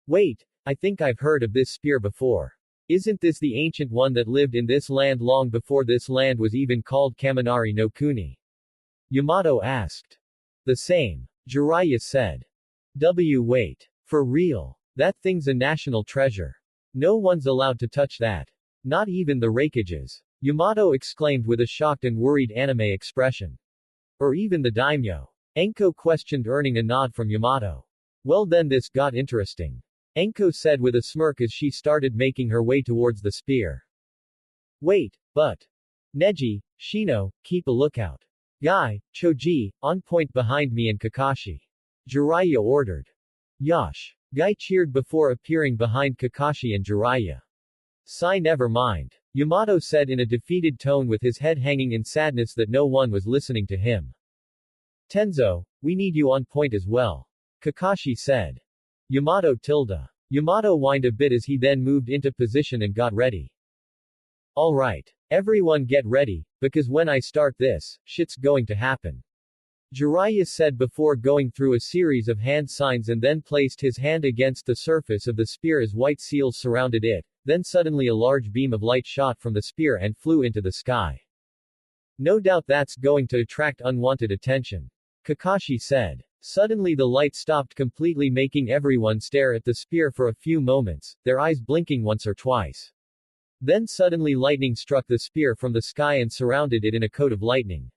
Wait, I think I've heard of this spear before. Isn't this the ancient one that lived in this land long before this land was even called Kaminari no Kuni? Yamato asked. The same. Jiraiya said. Wait. For real. That thing's a national treasure. No one's allowed to touch that. Not even the Raikages. Yamato exclaimed with a shocked and worried anime expression. Or even the daimyo. Enko questioned, earning a nod from Yamato. Well then, this got interesting. Enko said with a smirk as she started making her way towards the spear. Wait, but. Neji, Shino, keep a lookout. Guy, Choji, on point behind me and Kakashi. Jiraiya ordered. Yosh. Guy cheered before appearing behind Kakashi and Jiraiya. Sai, never mind. Yamato said in a defeated tone with his head hanging in sadness that no one was listening to him. Tenzo, we need you on point as well. Kakashi said. Yamato. Yamato whined a bit as he then moved into position and got ready. Alright. Everyone get ready, because when I start this, shit's going to happen. Jiraiya said before going through a series of hand signs and then placed his hand against the surface of the spear as white seals surrounded it, then suddenly a large beam of light shot from the spear and flew into the sky. No doubt that's going to attract unwanted attention. Kakashi said. Suddenly the light stopped completely, making everyone stare at the spear for a few moments, their eyes blinking once or twice. Then suddenly lightning struck the spear from the sky and surrounded it in a coat of lightning.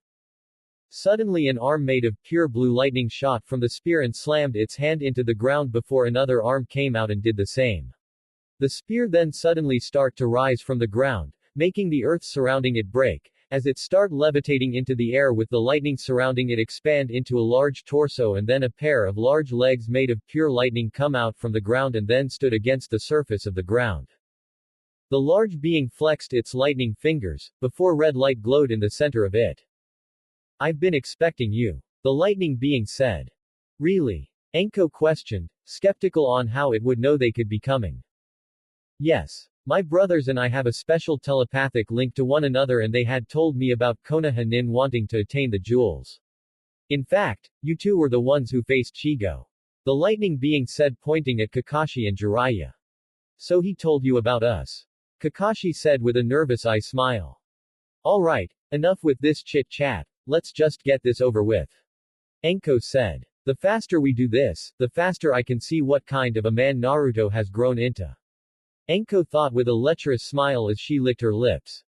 Suddenly an arm made of pure blue lightning shot from the spear and slammed its hand into the ground before another arm came out and did the same. The spear then suddenly start to rise from the ground, making the earth surrounding it break, as it start levitating into the air with the lightning surrounding it expand into a large torso, and then a pair of large legs made of pure lightning come out from the ground and then stood against the surface of the ground. The large being flexed its lightning fingers, before red light glowed in the center of it. I've been expecting you. The lightning being said. Really? Enko questioned, skeptical on how it would know they could be coming. Yes. My brothers and I have a special telepathic link to one another, and they had told me about Konoha Nin wanting to attain the jewels. In fact, you two were the ones who faced Shigo. The lightning being said, pointing at Kakashi and Jiraiya. So he told you about us? Kakashi said with a nervous eye smile. Alright, enough with this chit-chat, let's just get this over with. Enko said. The faster we do this, the faster I can see what kind of a man Naruto has grown into. Enko thought with a lecherous smile as she licked her lips.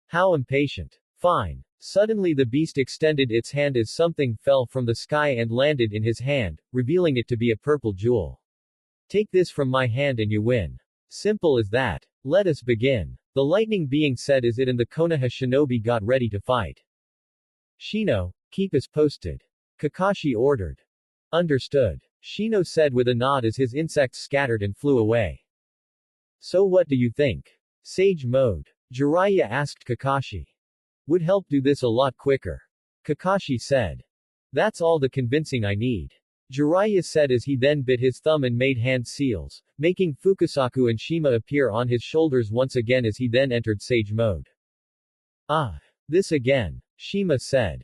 How impatient. Fine. Suddenly the beast extended its hand as something fell from the sky and landed in his hand, revealing it to be a purple jewel. Take this from my hand and you win. Simple as that. Let us begin. The lightning being said as it and the Konoha shinobi got ready to fight. Shino, keep us posted. Kakashi ordered. Understood. Shino said with a nod as his insects scattered and flew away. So what do you think? Sage mode. Jiraiya asked Kakashi. Would help do this a lot quicker. Kakashi said. That's all the convincing I need. Jiraiya said as he then bit his thumb and made hand seals, making Fukasaku and Shima appear on his shoulders once again as he then entered Sage mode. Ah. This again. Shima said.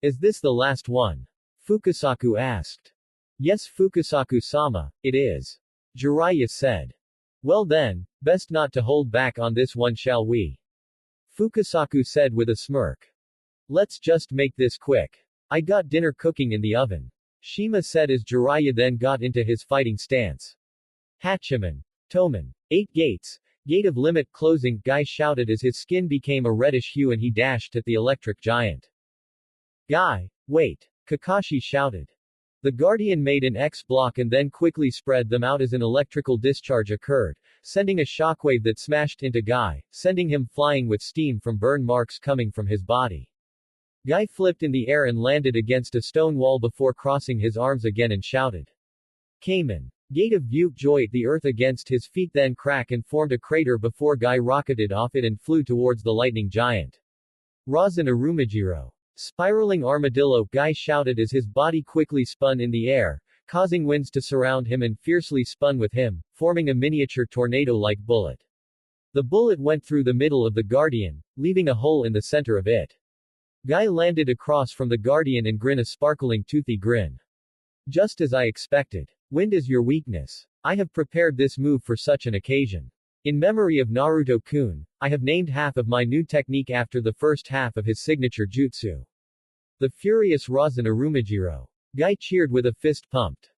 Is this the last one? Fukasaku asked. Yes, Fukasaku-sama, it is. Jiraiya said. Well then, best not to hold back on this one, shall we? Fukasaku said with a smirk. Let's just make this quick. I got dinner cooking in the oven. Shima said as Jiraiya then got into his fighting stance. Hachiman. Toman. 8 gates. Gate of limit closing, Guy shouted as his skin became a reddish hue and he dashed at the electric giant. Guy, wait. Kakashi shouted. The Guardian made an X block and then quickly spread them out as an electrical discharge occurred, sending a shockwave that smashed into Guy, sending him flying with steam from burn marks coming from his body. Guy flipped in the air and landed against a stone wall before crossing his arms again and shouted. Kamen. Gate of View, joy, the earth against his feet then cracked and formed a crater before Guy rocketed off it and flew towards the lightning giant. Razan Arumajiro. Spiraling armadillo, Guy shouted as his body quickly spun in the air, causing winds to surround him and fiercely spun with him, forming a miniature tornado-like bullet. The bullet went through the middle of the Guardian, leaving a hole in the center of it. Guy landed across from the Guardian and grinned a sparkling toothy grin. Just as I expected. Wind is your weakness. I have prepared this move for such an occasion. In memory of Naruto-kun, I have named half of my new technique after the first half of his signature jutsu. The Furious Rasen Arumajiro. Guy cheered with a fist pumped.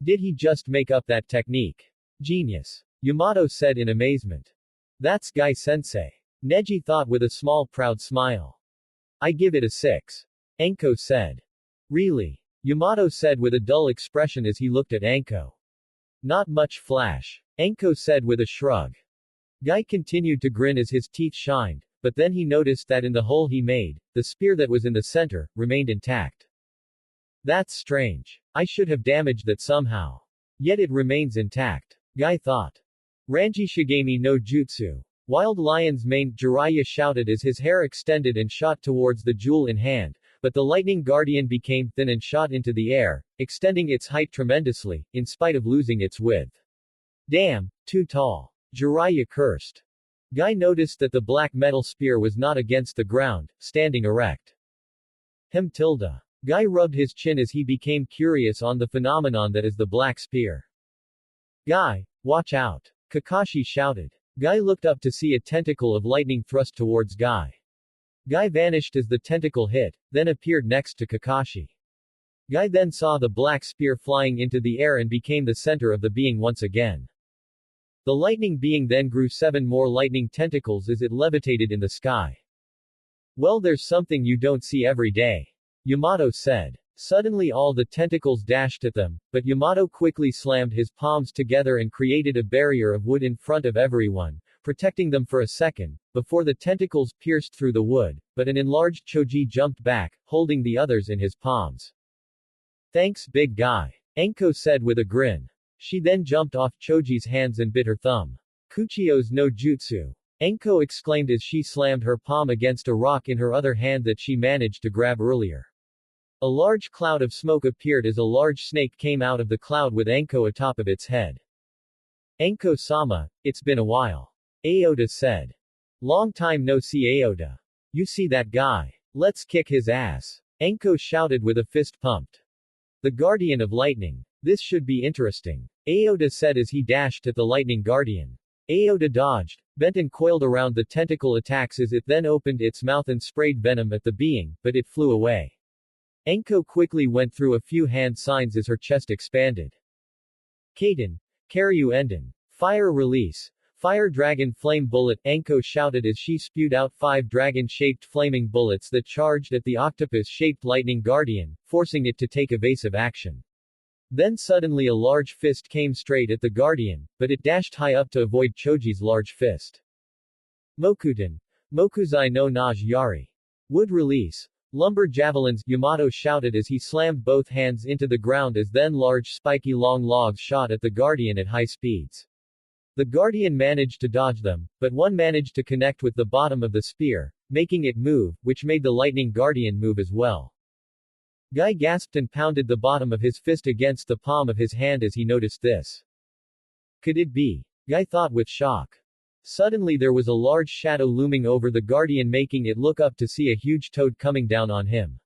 Did he just make up that technique? Genius. Yamato said in amazement. That's Guy-sensei. Neji thought with a small proud smile. I give it a 6. Anko said. Really? Yamato said with a dull expression as he looked at Anko. Not much flash. Anko said with a shrug. Guy continued to grin as his teeth shined, but then he noticed that in the hole he made, the spear that was in the center, remained intact. That's strange. I should have damaged that somehow. Yet it remains intact. Guy thought. Ranji Shigami no Jutsu. Wild Lion's mane, Jiraiya shouted as his hair extended and shot towards the jewel in hand, but the lightning guardian became thin and shot into the air, extending its height tremendously, in spite of losing its width. Damn, too tall. Jiraiya cursed. Guy noticed that the black metal spear was not against the ground, standing erect. Tilda. Guy rubbed his chin as he became curious on the phenomenon that is the black spear. Guy, watch out. Kakashi shouted. Guy looked up to see a tentacle of lightning thrust towards Guy. Guy vanished as the tentacle hit, then appeared next to Kakashi. Guy then saw the black spear flying into the air and became the center of the being once again. The lightning being then grew 7 more lightning tentacles as it levitated in the sky. Well, there's something you don't see every day. Yamato said. Suddenly all the tentacles dashed at them, but Yamato quickly slammed his palms together and created a barrier of wood in front of everyone, protecting them for a second, before the tentacles pierced through the wood, but an enlarged Choji jumped back, holding the others in his palms. Thanks, big guy. Anko said with a grin. She then jumped off Choji's hands and bit her thumb. Kuchio's no jutsu. Anko exclaimed as she slammed her palm against a rock in her other hand that she managed to grab earlier. A large cloud of smoke appeared as a large snake came out of the cloud with Anko atop of its head. Anko-sama, it's been a while. Aota said. Long time no see Aota. You see that guy? Let's kick his ass. Anko shouted with a fist pumped. The Guardian of Lightning. This should be interesting. Aota said as he dashed at the Lightning Guardian. Aota dodged, bent and coiled around the tentacle attacks as it then opened its mouth and sprayed venom at the being, but it flew away. Anko quickly went through a few hand signs as her chest expanded. Kaden. Karyu Enden. Fire release. Fire dragon flame bullet, Anko shouted as she spewed out 5 dragon-shaped flaming bullets that charged at the octopus-shaped lightning guardian, forcing it to take evasive action. Then suddenly a large fist came straight at the guardian, but it dashed high up to avoid Choji's large fist. Mokuten. Mokuzai no Naj Yari. Wood release. Lumber javelins, Yamato shouted as he slammed both hands into the ground as then large spiky long logs shot at the guardian at high speeds. The guardian managed to dodge them, but one managed to connect with the bottom of the spear, making it move, which made the lightning guardian move as well. Guy gasped and pounded the bottom of his fist against the palm of his hand as he noticed this. Could it be? Guy thought with shock. Suddenly there was a large shadow looming over the guardian, making it look up to see a huge toad coming down on him.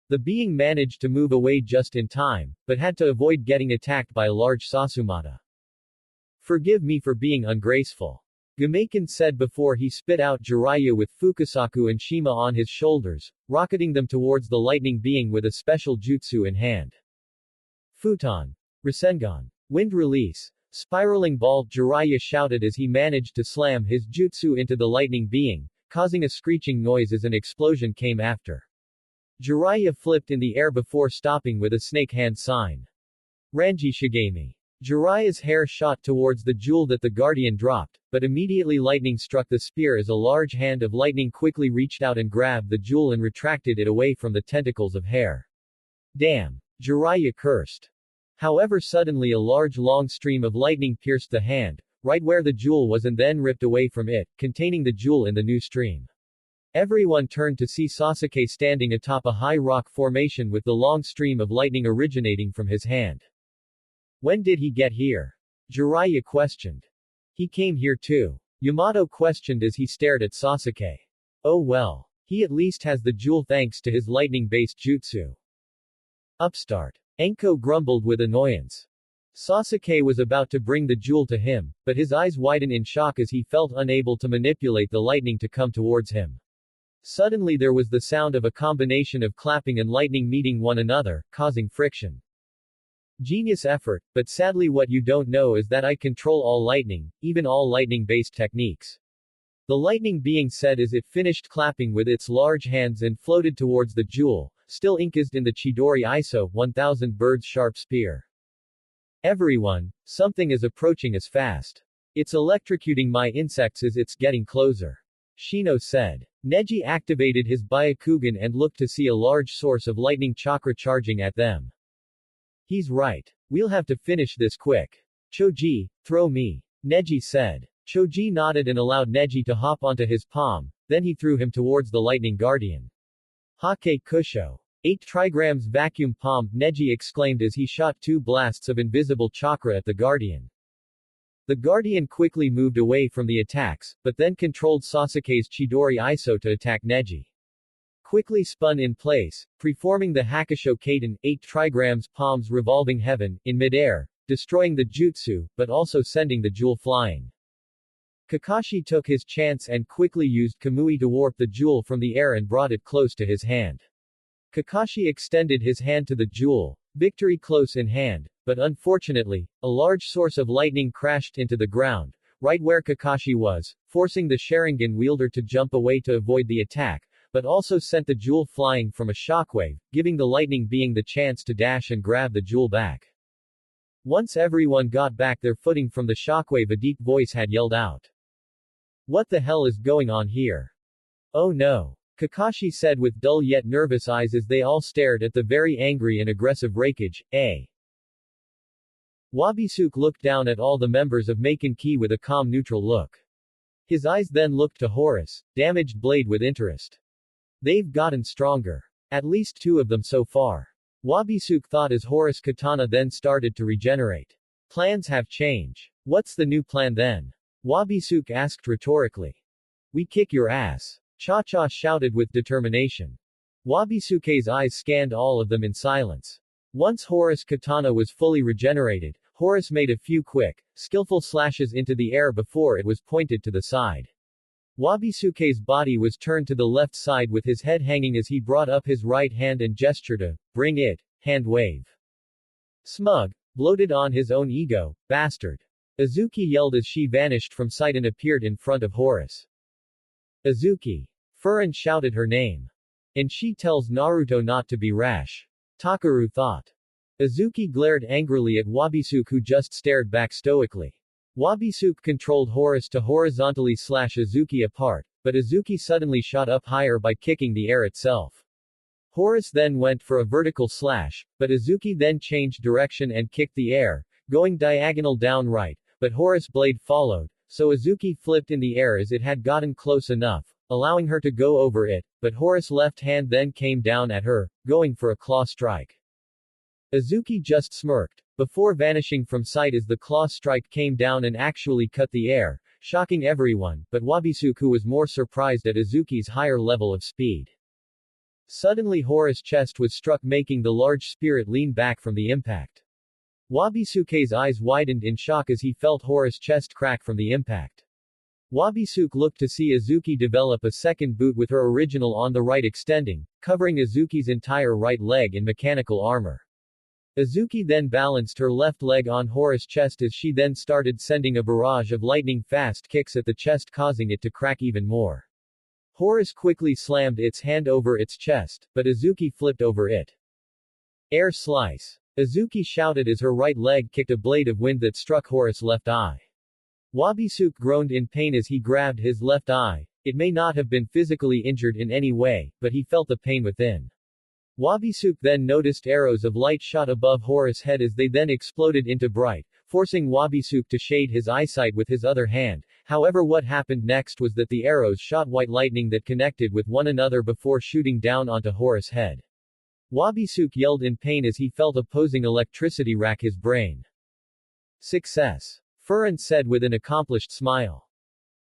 The being managed to move away just in time, but had to avoid getting attacked by a large Sasumata. Forgive me for being ungraceful. Maken said before he spit out Jiraiya with Fukasaku and Shima on his shoulders, rocketing them towards the lightning being with a special jutsu in hand. Futon. Rasengan. Wind release. Spiraling ball, Jiraiya shouted as he managed to slam his jutsu into the lightning being, causing a screeching noise as an explosion came after. Jiraiya flipped in the air before stopping with a snake hand sign. Ranji Shigami. Jiraiya's hair shot towards the jewel that the guardian dropped, but immediately lightning struck the spear as a large hand of lightning quickly reached out and grabbed the jewel and retracted it away from the tentacles of hair. Damn! Jiraiya cursed. However, suddenly a large long stream of lightning pierced the hand, right where the jewel was, and then ripped away from it, containing the jewel in the new stream. Everyone turned to see Sasuke standing atop a high rock formation with the long stream of lightning originating from his hand. When did he get here? Jiraiya questioned. He came here too. Yamato questioned as he stared at Sasuke. Oh well. He at least has the jewel thanks to his lightning-based jutsu. Upstart. Enko grumbled with annoyance. Sasuke was about to bring the jewel to him, but his eyes widened in shock as he felt unable to manipulate the lightning to come towards him. Suddenly there was the sound of a combination of clapping and lightning meeting one another, causing friction. Genius effort, but sadly what you don't know is that I control all lightning, even all lightning-based techniques. The lightning being said as it finished clapping with its large hands and floated towards the jewel, still encased in the Chidori Iso 1000 bird's sharp spear. Everyone, something is approaching us fast. It's electrocuting my insects as it's getting closer. Shino said. Neji activated his Byakugan and looked to see a large source of lightning chakra charging at them. He's right. We'll have to finish this quick. Choji, throw me. Neji said. Choji nodded and allowed Neji to hop onto his palm, then he threw him towards the lightning guardian. Hake Kusho. 8 trigrams vacuum palm, Neji exclaimed as he shot 2 blasts of invisible chakra at the guardian. The guardian quickly moved away from the attacks, but then controlled Sasuke's Chidori Iso to attack Neji. Quickly spun in place, preforming the Hakusho Kaden, 8 trigrams palms revolving heaven, in midair, destroying the jutsu, but also sending the jewel flying. Kakashi took his chance and quickly used Kamui to warp the jewel from the air and brought it close to his hand. Kakashi extended his hand to the jewel, victory close in hand, but unfortunately, a large source of lightning crashed into the ground, right where Kakashi was, forcing the Sharingan wielder to jump away to avoid the attack, but also sent the jewel flying from a shockwave, giving the lightning being the chance to dash and grab the jewel back. Once everyone got back their footing from the shockwave, a deep voice had yelled out. What the hell is going on here? Oh no. Kakashi said with dull yet nervous eyes as they all stared at the very angry and aggressive Raikage. Wabisuke looked down at all the members of Maken Ki with a calm neutral look. His eyes then looked to Horus, damaged blade with interest. They've gotten stronger. At least 2 of them so far. Wabisuke thought as Horus' katana then started to regenerate. Plans have changed. What's the new plan then? Wabisuke asked rhetorically. We kick your ass. Cha-Cha shouted with determination. Wabisuke's eyes scanned all of them in silence. Once Horus' katana was fully regenerated, Horus made a few quick, skillful slashes into the air before it was pointed to the side. Wabisuke's body was turned to the left side with his head hanging as he brought up his right hand and gestured a, bring it, hand wave. Smug, bloated on his own ego, bastard. Azuki yelled as she vanished from sight and appeared in front of Horus. Azuki. Furin shouted her name. And she tells Naruto not to be rash. Takaru thought. Azuki glared angrily at Wabisuke who just stared back stoically. Wabisuke controlled Horus to horizontally slash Azuki apart, but Azuki suddenly shot up higher by kicking the air itself. Horus then went for a vertical slash, but Azuki then changed direction and kicked the air, going diagonal down right, but Horus' blade followed, so Azuki flipped in the air as it had gotten close enough, allowing her to go over it, but Horus' left hand then came down at her, going for a claw strike. Azuki just smirked, before vanishing from sight as the claw strike came down and actually cut the air, shocking everyone, but Wabisuke who was more surprised at Azuki's higher level of speed. Suddenly Horus' chest was struck making the large spirit lean back from the impact. Wabisuke's eyes widened in shock as he felt Horus' chest crack from the impact. Wabisuke looked to see Azuki develop a second boot with her original on the right extending, covering Azuki's entire right leg in mechanical armor. Azuki then balanced her left leg on Horus' chest as she then started sending a barrage of lightning-fast kicks at the chest causing it to crack even more. Horus quickly slammed its hand over its chest, but Azuki flipped over it. Air slice. Azuki shouted as her right leg kicked a blade of wind that struck Horus' left eye. Wabisuke groaned in pain as he grabbed his left eye. It may not have been physically injured in any way, but he felt the pain within. Wabisuke then noticed arrows of light shot above Horus' head as they then exploded into bright, forcing Wabisuke to shade his eyesight with his other hand. However, what happened next was that the arrows shot white lightning that connected with one another before shooting down onto Horus' head. Wabisuke yelled in pain as he felt opposing electricity rack his brain. Success. Furin said with an accomplished smile.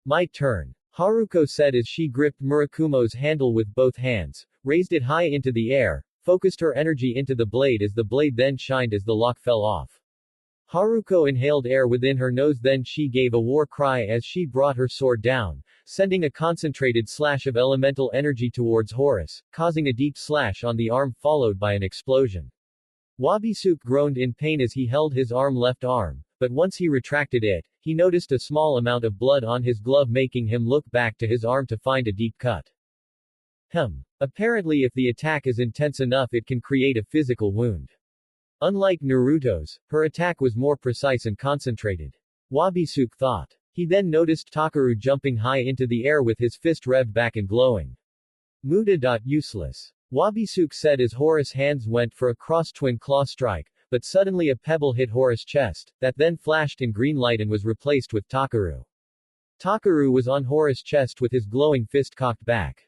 My turn. Haruko said as she gripped Murakumo's handle with both hands, raised it high into the air, focused her energy into the blade as the blade then shined as the lock fell off. Haruko inhaled air within her nose, then she gave a war cry as she brought her sword down, sending a concentrated slash of elemental energy towards Horus, causing a deep slash on the arm followed by an explosion. Wabisuke groaned in pain as he held his left arm, but once he retracted it, he noticed a small amount of blood on his glove, making him look back to his arm to find a deep cut. Apparently if the attack is intense enough it can create a physical wound. Unlike Naruto's, her attack was more precise and concentrated. Wabisuke thought. He then noticed Takeru jumping high into the air with his fist revved back and glowing. Muda. Useless. Wabisuke said as Horus' hands went for a cross-twin claw strike, but suddenly a pebble hit Horus' chest, that then flashed in green light and was replaced with Takeru. Takeru was on Horus' chest with his glowing fist cocked back.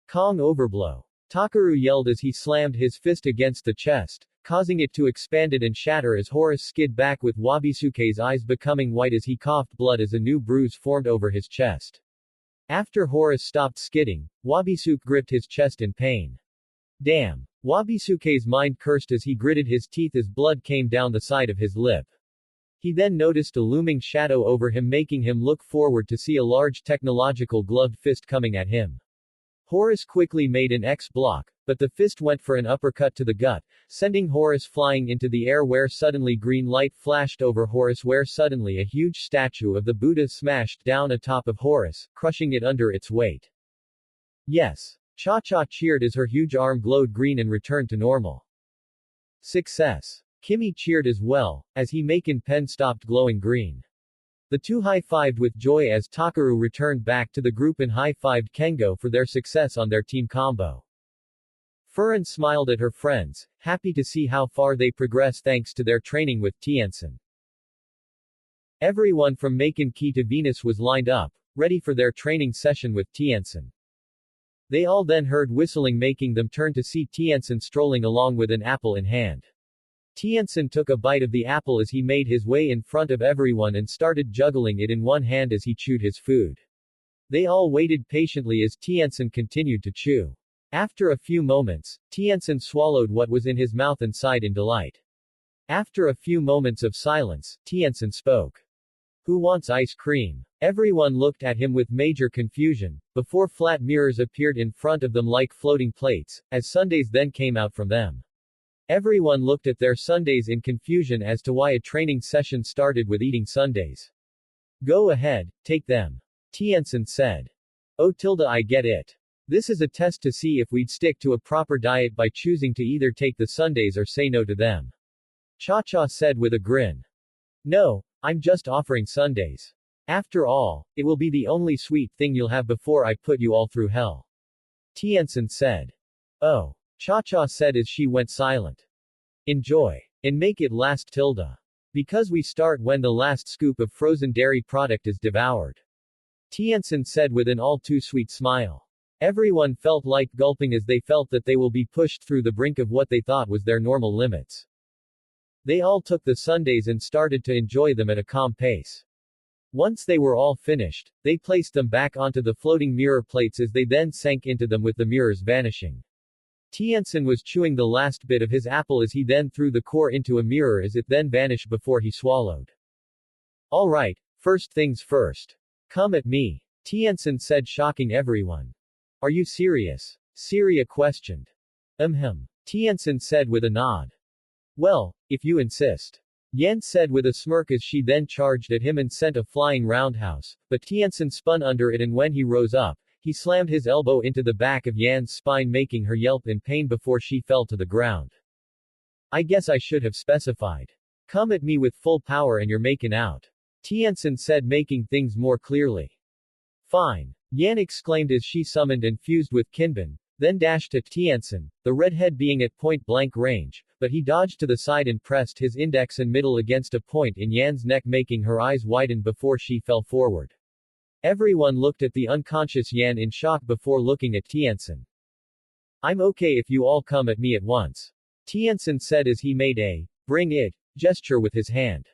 Kong overblow. Takeru yelled as he slammed his fist against the chest, causing it to expand and shatter as Horus skid back with Wabisuke's eyes becoming white as he coughed blood as a new bruise formed over his chest. After Horus stopped skidding, Wabisuke gripped his chest in pain. Damn. Wabisuke's mind cursed as he gritted his teeth as blood came down the side of his lip. He then noticed a looming shadow over him, making him look forward to see a large technological gloved fist coming at him. Horus quickly made an X block, but the fist went for an uppercut to the gut, sending Horus flying into the air where suddenly green light flashed over Horus where suddenly a huge statue of the Buddha smashed down atop of Horus, crushing it under its weight. Yes. Cha-Cha cheered as her huge arm glowed green and returned to normal. Success. Kimmy cheered as well, as he Maken pen stopped glowing green. The two high-fived with joy as Takeru returned back to the group and high-fived Kengo for their success on their team combo. Furin smiled at her friends, happy to see how far they progress thanks to their training with Tiensen. Everyone from Maken Key to Venus was lined up, ready for their training session with Tiensen. They all then heard whistling, making them turn to see Tiensen strolling along with an apple in hand. Tiensen took a bite of the apple as he made his way in front of everyone and started juggling it in one hand as he chewed his food. They all waited patiently as Tiensen continued to chew. After a few moments, Tiensen swallowed what was in his mouth and sighed in delight. After a few moments of silence, Tiensen spoke. Who wants ice cream? Everyone looked at him with major confusion, before flat mirrors appeared in front of them like floating plates, as sundaes then came out from them. Everyone looked at their sundaes in confusion as to why a training session started with eating sundaes. Go ahead, take them. Tiensen said. Oh I get it. This is a test to see if we'd stick to a proper diet by choosing to either take the sundaes or say no to them. Cha-Cha said with a grin. No, I'm just offering sundaes. After all, it will be the only sweet thing you'll have before I put you all through hell. Tiensen said. Oh. Cha-Cha said as she went silent. Enjoy. And make it last . Because we start when the last scoop of frozen dairy product is devoured. Tiensen said with an all too sweet smile. Everyone felt like gulping as they felt that they will be pushed through the brink of what they thought was their normal limits. They all took the sundaes and started to enjoy them at a calm pace. Once they were all finished, they placed them back onto the floating mirror plates as they then sank into them with the mirrors vanishing. Tiensen was chewing the last bit of his apple as he then threw the core into a mirror as it then vanished before he swallowed. Alright, first things first. Come at me. Tiensen said, shocking everyone. Are you serious? Siria questioned. Tiensen said with a nod. Well, if you insist. Yan said with a smirk as she then charged at him and sent a flying roundhouse, but Tiensen spun under it and when he rose up, he slammed his elbow into the back of Yan's spine, making her yelp in pain before she fell to the ground. I guess I should have specified. Come at me with full power and you're making out. Tiensen said, making things more clearly. Fine. Yan exclaimed as she summoned and fused with Kinbin, then dashed at Tiensen, the redhead being at point-blank range, but he dodged to the side and pressed his index and middle against a point in Yan's neck, making her eyes widen before she fell forward. Everyone looked at the unconscious Yan in shock before looking at Tiensen. I'm okay if you all come at me at once. Tiensen said as he made a bring it gesture with his hand.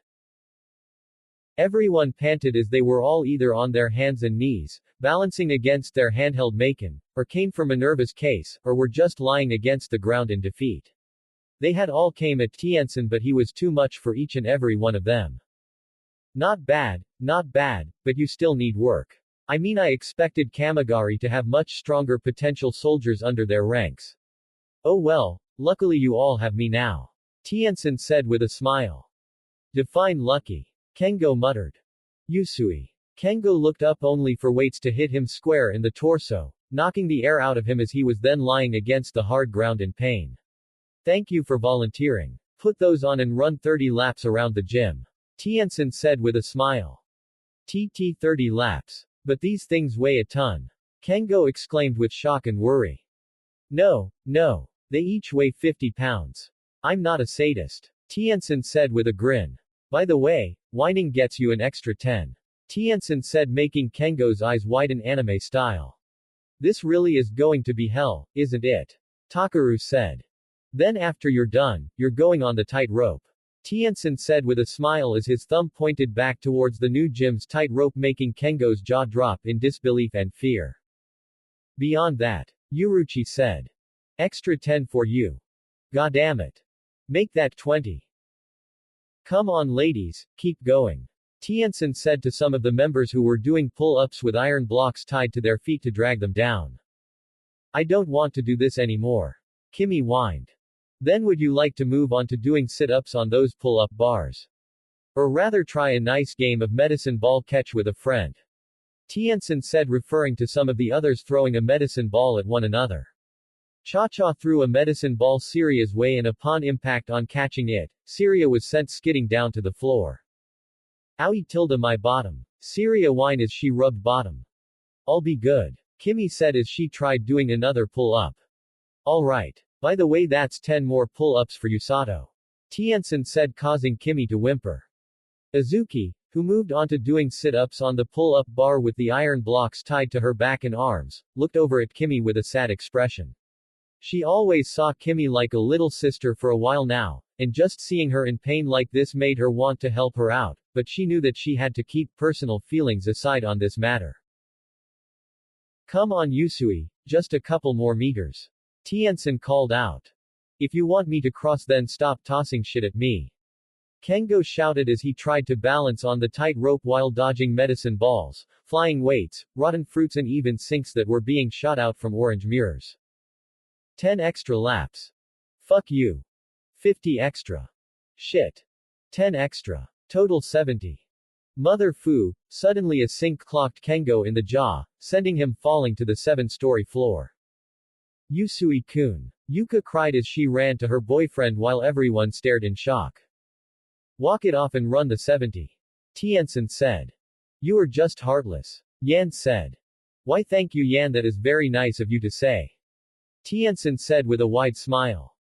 Everyone panted as they were all either on their hands and knees, balancing against their handheld Maken, or came from a nervous case, or were just lying against the ground in defeat. They had all came at Tiansen, but he was too much for each and every one of them. Not bad, but you still need work. I mean, I expected Kamigari to have much stronger potential soldiers under their ranks. Oh well, luckily you all have me now. Tiansen said with a smile. Define lucky. Kengo muttered. Usui. Kengo looked up only for weights to hit him square in the torso, knocking the air out of him as he was then lying against the hard ground in pain. Thank you for volunteering. Put those on and run 30 laps around the gym. Tiansen said with a smile. 30 laps. But these things weigh a ton. Kengo exclaimed with shock and worry. No. They each weigh 50 pounds. I'm not a sadist. Tiansen said with a grin. By the way, whining gets you an extra 10. Tiansen said, making Kengo's eyes widen anime style. This really is going to be hell, isn't it? Takaru said. Then after you're done, you're going on the tight rope. Tiansen said with a smile as his thumb pointed back towards the new gym's tight rope, making Kengo's jaw drop in disbelief and fear. Beyond that, Yuruchi said. Extra 10 for you. Goddamn. Make that 20. Come on ladies, keep going. Tiansen said to some of the members who were doing pull-ups with iron blocks tied to their feet to drag them down. I don't want to do this anymore. Kimmy whined. Then would you like to move on to doing sit-ups on those pull-up bars? Or rather try a nice game of medicine ball catch with a friend? Tiansen said, referring to some of the others throwing a medicine ball at one another. Cha-Cha threw a medicine ball Syria's way, and upon impact on catching it, Syria was sent skidding down to the floor. Owie tilde my bottom. Syria whined as she rubbed bottom. I'll be good. Kimmy said as she tried doing another pull-up. Alright. By the way, that's 10 more pull-ups for you, Sato. Tiansen said, causing Kimmy to whimper. Azuki, who moved on to doing sit-ups on the pull-up bar with the iron blocks tied to her back and arms, looked over at Kimmy with a sad expression. She always saw Kimmy like a little sister for a while now, and just seeing her in pain like this made her want to help her out, but she knew that she had to keep personal feelings aside on this matter. Come on Usui, just a couple more meters. Tiansen called out. If you want me to cross, then stop tossing shit at me. Kengo shouted as he tried to balance on the tight rope while dodging medicine balls, flying weights, rotten fruits and even sinks that were being shot out from orange mirrors. 10 extra laps. Fuck you. 50 extra. Shit. 10 extra. Total 70. Mother fu, suddenly a sink clocked Kengo in the jaw, sending him falling to the 7-story floor. Usui-kun. Yuka cried as she ran to her boyfriend while everyone stared in shock. Walk it off and run the 70. Tiansen said. You are just heartless. Yan said. Why thank you Yan, that is very nice of you to say. Tiansen said with a wide smile.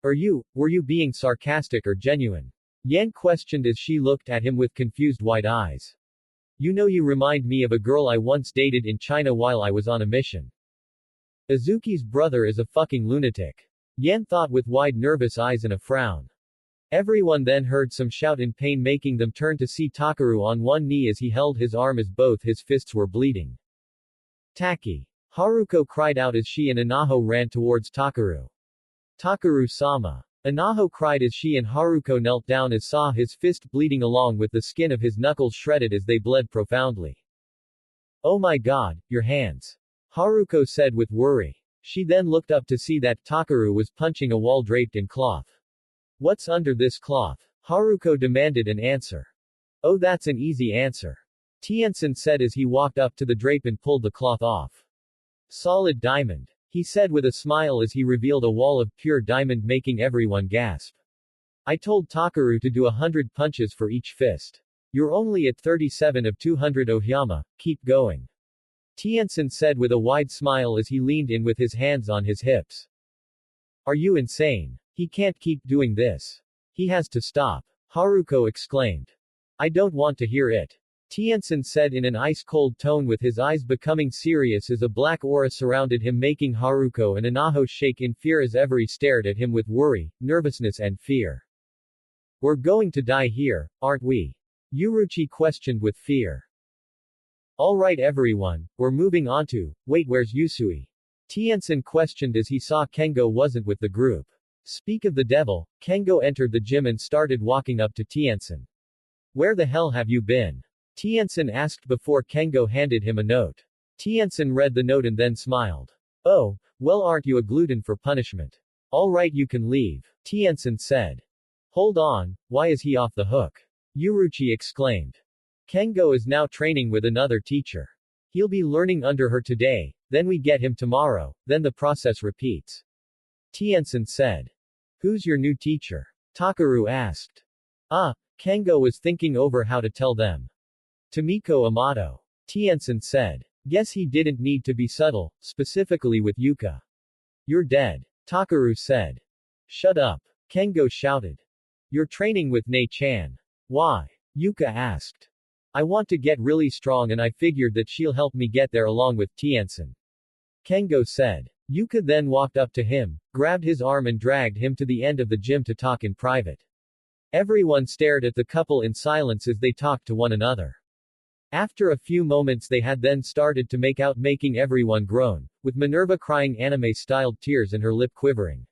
Were you being sarcastic or genuine? Yan questioned as she looked at him with confused wide eyes. You know, you remind me of a girl I once dated in China while I was on a mission. Azuki's brother is a fucking lunatic. Yan thought with wide nervous eyes and a frown. Everyone then heard some shout in pain, making them turn to see Takaru on one knee as he held his arm as both his fists were bleeding. Taki. Haruko cried out as she and Anaho ran towards Takaru. Takaru-sama. Anaho cried as she and Haruko knelt down as saw his fist bleeding along with the skin of his knuckles shredded as they bled profoundly. Oh my god, your hands. Haruko said with worry. She then looked up to see that Takaru was punching a wall draped in cloth. What's under this cloth? Haruko demanded an answer. Oh, that's an easy answer. Tiansen said as he walked up to the drape and pulled the cloth off. Solid diamond. He said with a smile as he revealed a wall of pure diamond, making everyone gasp. I told Takaru to do 100 punches for each fist. You're only at 37 of 200 Ohyama, keep going. Tiansen said with a wide smile as he leaned in with his hands on his hips. Are you insane? He can't keep doing this. He has to stop. Haruko exclaimed. I don't want to hear it. Tiansen said in an ice-cold tone with his eyes becoming serious as a black aura surrounded him, making Haruko and Anaho shake in fear as every stared at him with worry, nervousness and fear. We're going to die here, aren't we? Yuruchi questioned with fear. Alright everyone, we're moving on to, wait where's Yusui? Tiansen questioned as he saw Kengo wasn't with the group. Speak of the devil, Kengo entered the gym and started walking up to Tiansen. Where the hell have you been? Tiansen asked before Kengo handed him a note. Tiansen read the note and then smiled. Oh, well aren't you a glutton for punishment? Alright you can leave, Tiansen said. Hold on, why is he off the hook? Yuruchi exclaimed. Kengo is now training with another teacher. He'll be learning under her today, then we get him tomorrow, then the process repeats. Tiansen said. Who's your new teacher? Takaru asked. Kengo was thinking over how to tell them. Tomiko Amato. Tiansen said. Guess he didn't need to be subtle, specifically with Yuka. You're dead. Takaru said. Shut up. Kengo shouted. You're training with Nei-chan. Why? Yuka asked. I want to get really strong and I figured that she'll help me get there along with Tiansen. Kengo said. Yuka then walked up to him, grabbed his arm and dragged him to the end of the gym to talk in private. Everyone stared at the couple in silence as they talked to one another. After a few moments they had then started to make out, making everyone groan, with Minerva crying anime-styled tears and her lip quivering.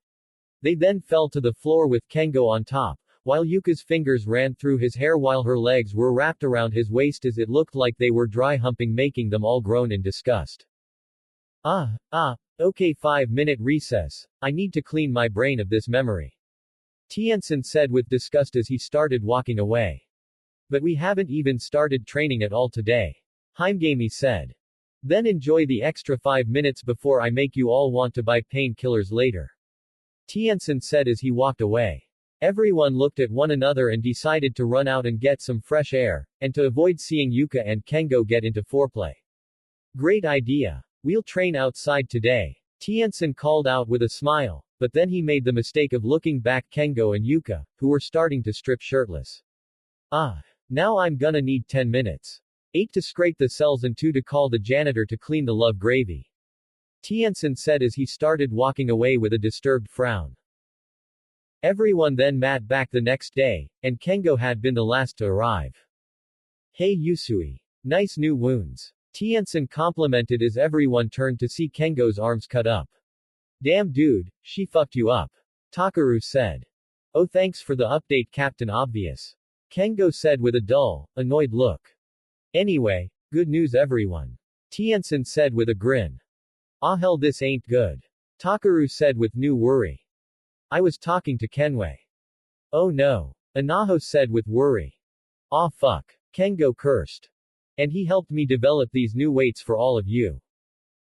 They then fell to the floor with Kengo on top, while Yuka's fingers ran through his hair while her legs were wrapped around his waist as it looked like they were dry humping, making them all groan in disgust. Okay 5-minute recess. I need to clean my brain of this memory. Tiansen said with disgust as he started walking away. But we haven't even started training at all today. Heimgami said. Then enjoy the extra 5 minutes before I make you all want to buy painkillers later. Tiansen said as he walked away. Everyone looked at one another and decided to run out and get some fresh air, and to avoid seeing Yuka and Kengo get into foreplay. Great idea. We'll train outside today. Tiansen called out with a smile, but then he made the mistake of looking back Kengo and Yuka, who were starting to strip shirtless. Now I'm gonna need 10 minutes. 8 to scrape the cells and 2 to call the janitor to clean the love gravy. Tiansen said as he started walking away with a disturbed frown. Everyone then met back the next day, and Kengo had been the last to arrive. Hey Yusui. Nice new wounds. Tiansen complimented as everyone turned to see Kengo's arms cut up. Damn dude, she fucked you up. Takaru said. Oh thanks for the update Captain Obvious. Kengo said with a dull, annoyed look. Anyway, good news everyone. Tiansen said with a grin. Ah hell this ain't good. Takaru said with new worry. I was talking to Kenway. Oh no. Anaho said with worry. Ah fuck. Kengo cursed. And he helped me develop these new weights for all of you.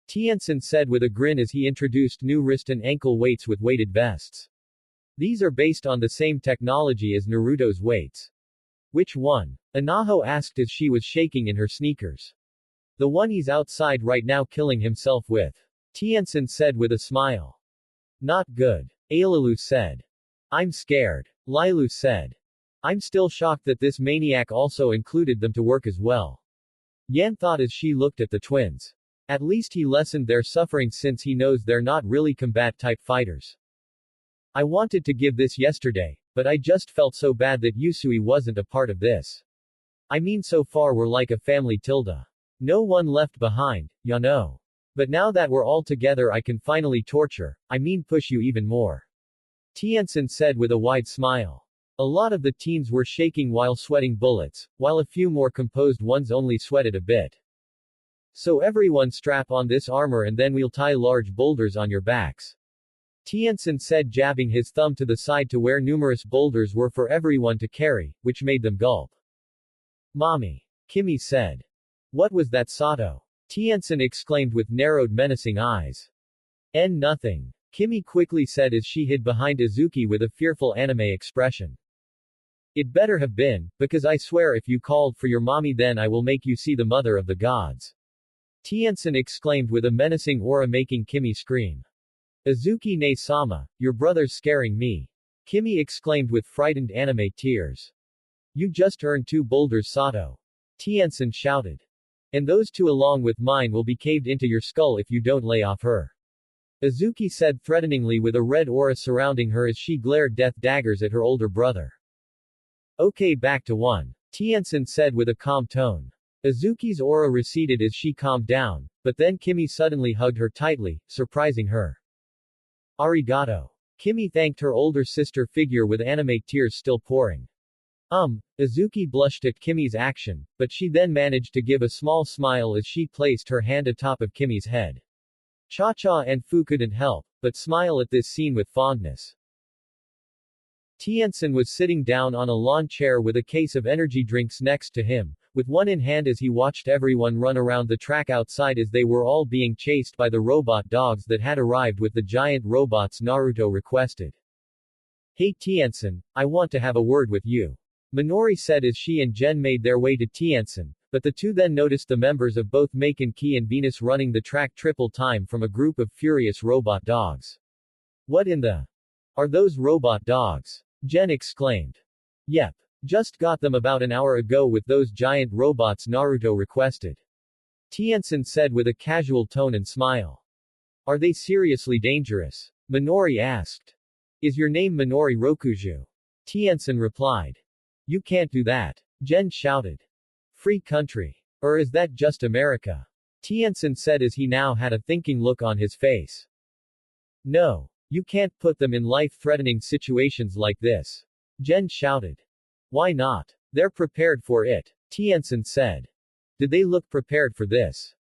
Tiansen said with a grin as he introduced new wrist and ankle weights with weighted vests. These are based on the same technology as Naruto's weights. Which one? Anaho asked as she was shaking in her sneakers. The one he's outside right now killing himself with. Tiansen said with a smile. Not good. Ailalu said. I'm scared. Lilu said. I'm still shocked that this maniac also included them to work as well. Yan thought as she looked at the twins. At least he lessened their suffering since he knows they're not really combat-type fighters. I wanted to give this yesterday, but I just felt so bad that Yusui wasn't a part of this. I mean so far we're like a family tilde. No one left behind, ya know. But now that we're all together I can finally push you even more. Tiansen said with a wide smile. A lot of the teens were shaking while sweating bullets, while a few more composed ones only sweated a bit. So everyone strap on this armor and then we'll tie large boulders on your backs. Tiansen said jabbing his thumb to the side to where numerous boulders were for everyone to carry, which made them gulp. Mommy. Kimmy said. What was that Sato? Tiansen exclaimed with narrowed menacing eyes. Nothing. Kimmy quickly said as she hid behind Izuki with a fearful anime expression. It better have been, because I swear if you called for your mommy then I will make you see the mother of the gods. Tiansen exclaimed with a menacing aura making Kimmy scream. Izuki ne-sama, your brother's scaring me. Kimmy exclaimed with frightened anime tears. You just earned 2 boulders Sato. Tiansen shouted. And those 2 along with mine will be caved into your skull if you don't lay off her. Izuki said threateningly with a red aura surrounding her as she glared death daggers at her older brother. Okay back to 1. Tiansen said with a calm tone. Azuki's aura receded as she calmed down, but then Kimmy suddenly hugged her tightly, surprising her. Arigato. Kimmy thanked her older sister figure with anime tears still pouring. Azuki blushed at Kimmy's action, but she then managed to give a small smile as she placed her hand atop of Kimmy's head. Cha-Cha and Fu couldn't help but smile at this scene with fondness. Tiansen was sitting down on a lawn chair with a case of energy drinks next to him, with one in hand as he watched everyone run around the track outside as they were all being chased by the robot dogs that had arrived with the giant robots Naruto requested. Hey Tiansen, I want to have a word with you. Minori said as she and Jen made their way to Tiansen, but the two then noticed the members of both Maken and Venus running the track triple time from a group of furious robot dogs. What in the... are those robot dogs? Jen exclaimed. Yep. Just got them about an hour ago with those giant robots Naruto requested. Tiansen said with a casual tone and smile. Are they seriously dangerous? Minori asked. Is your name Minori Rokuju? Tiansen replied. You can't do that. Jen shouted. Free country. Or is that just America? Tiansen said as he now had a thinking look on his face. No. You can't put them in life-threatening situations like this. Jen shouted. Why not? They're prepared for it. Tiansen said. Did they look prepared for this?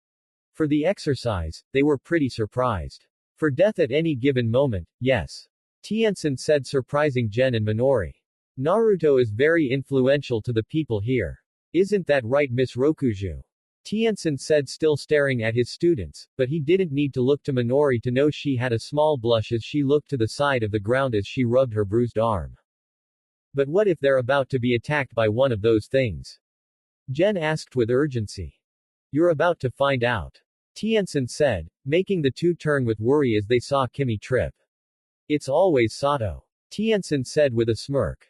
For the exercise, they were pretty surprised. For death at any given moment, yes. Tiansen said, surprising Jen and Minori. Naruto is very influential to the people here. Isn't that right, Miss Rokuju? Tiansen said, still staring at his students, but he didn't need to look to Minori to know she had a small blush as she looked to the side of the ground as she rubbed her bruised arm. But what if they're about to be attacked by one of those things? Jen asked with urgency. You're about to find out. Tiansen said, making the two turn with worry as they saw Kimmy trip. It's always Sato. Tiansen said with a smirk.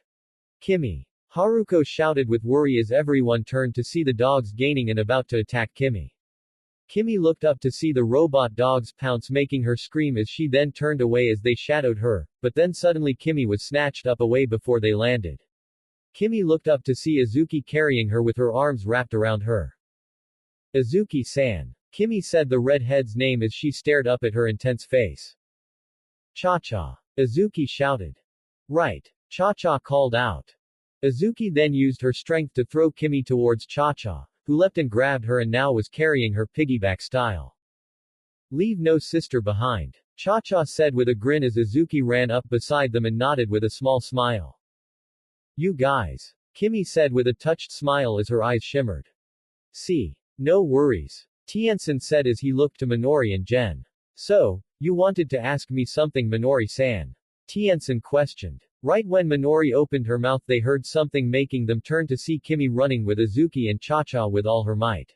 Kimmy. Haruko shouted with worry as everyone turned to see the dogs gaining and about to attack Kimmy. Kimmy looked up to see the robot dogs pounce, making her scream as she then turned away as they shadowed her, but then suddenly Kimmy was snatched up away before they landed. Kimmy looked up to see Azuki carrying her with her arms wrapped around her. Azuki-san. Kimmy said the redhead's name as she stared up at her intense face. Cha-Cha. Azuki shouted. Right. Cha-Cha called out. Azuki then used her strength to throw Kimmy towards Cha-Cha, who leapt and grabbed her and now was carrying her piggyback style. Leave no sister behind. Cha-Cha said with a grin as Azuki ran up beside them and nodded with a small smile. You guys. Kimmy said with a touched smile as her eyes shimmered. See. No worries. Tiansen said as he looked to Minori and Jen. So, you wanted to ask me something, Minori-san? Tiansen questioned. Right when Minori opened her mouth they heard something making them turn to see Kimmy running with Azuki and Cha-Cha with all her might.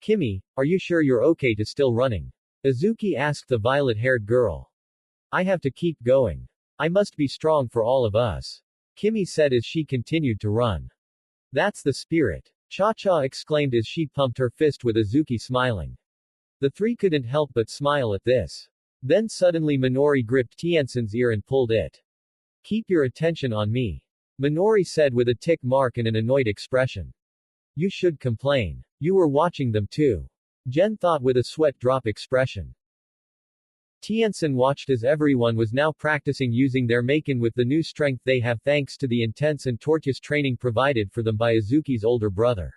Kimmy, are you sure you're okay to still running? Azuki asked the violet-haired girl. I have to keep going. I must be strong for all of us. Kimmy said as she continued to run. That's the spirit. Cha-Cha exclaimed as she pumped her fist with Azuki smiling. The three couldn't help but smile at this. Then suddenly Minori gripped Tiansen's ear and pulled it. Keep your attention on me. Minori said with a tick mark and an annoyed expression. You should complain. You were watching them too. Jen thought with a sweat drop expression. Tiansen watched as everyone was now practicing using their Maken with the new strength they have thanks to the intense and tortuous training provided for them by Azuki's older brother.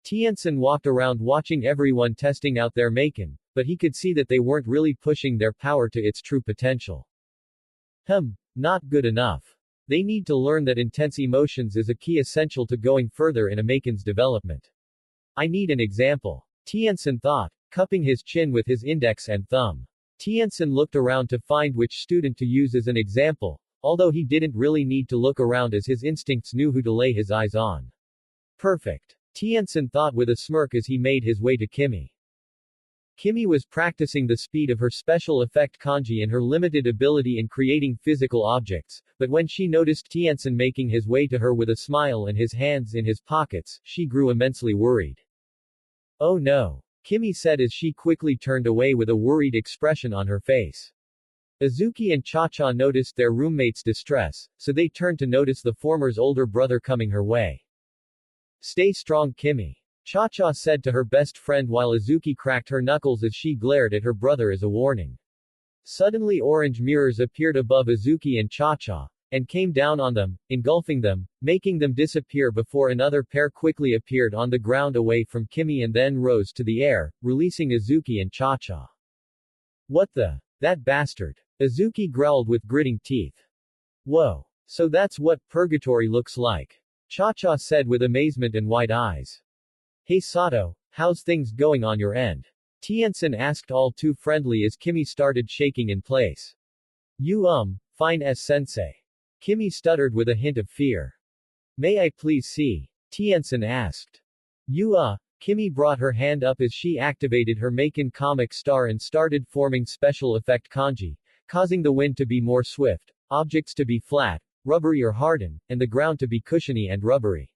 Tiansen walked around watching everyone testing out their Maken, but he could see that they weren't really pushing their power to its true potential. Not good enough. They need to learn that intense emotions is a key essential to going further in a Maken's development. I need an example. Tiansen thought, cupping his chin with his index and thumb. Tiansen looked around to find which student to use as an example, although he didn't really need to look around as his instincts knew who to lay his eyes on. Perfect. Tiansen thought with a smirk as he made his way to Kimmy. Kimmy was practicing the speed of her special effect kanji and her limited ability in creating physical objects, but when she noticed Tiansen making his way to her with a smile and his hands in his pockets, she grew immensely worried. Oh no. Kimmy said as she quickly turned away with a worried expression on her face. Azuki and Cha-Cha noticed their roommate's distress, so they turned to notice the former's older brother coming her way. Stay strong, Kimmy. Cha-Cha said to her best friend while Azuki cracked her knuckles as she glared at her brother as a warning. Suddenly orange mirrors appeared above Azuki and Cha-Cha, and came down on them, engulfing them, making them disappear before another pair quickly appeared on the ground away from Kimmy and then rose to the air, releasing Azuki and Cha-Cha. What the? That bastard. Azuki growled with gritting teeth. Whoa. So that's what purgatory looks like. Cha-Cha said with amazement and wide eyes. Hey Sato, how's things going on your end? Tien-san asked all too friendly as Kimmy started shaking in place. Fine sensei. Kimmy stuttered with a hint of fear. May I please see? Tien-san asked. Kimmy brought her hand up as she activated her Maken comic star and started forming special effect kanji, causing the wind to be more swift, objects to be flat, rubbery or hardened, and the ground to be cushiony and rubbery.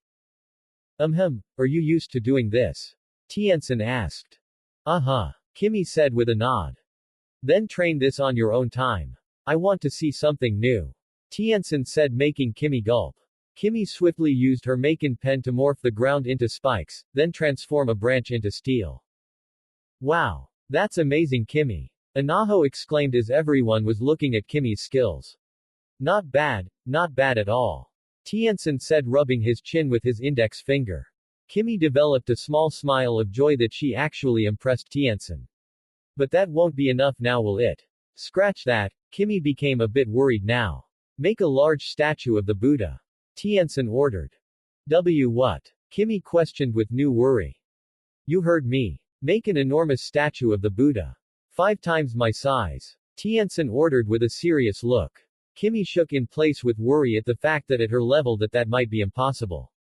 Are you used to doing this? Tien-san asked. Kimmy said with a nod. Then train this on your own time. I want to see something new. Tien-san said, making Kimmy gulp. Kimmy swiftly used her Maken pen to morph the ground into spikes, then transform a branch into steel. Wow! That's amazing, Kimmy! Anaho exclaimed as everyone was looking at Kimmy's skills. Not bad at all. Tien-san said, rubbing his chin with his index finger. Kimmy developed a small smile of joy that she actually impressed Tien-san. But that won't be enough now, will it? Scratch that, Kimmy became a bit worried now. Make a large statue of the Buddha. Tien-san ordered. What? Kimmy questioned with new worry. You heard me. Make an enormous statue of the Buddha. 5 times my size. Tien-san ordered with a serious look. Kimmy shook in place with worry at the fact that at her level that might be impossible.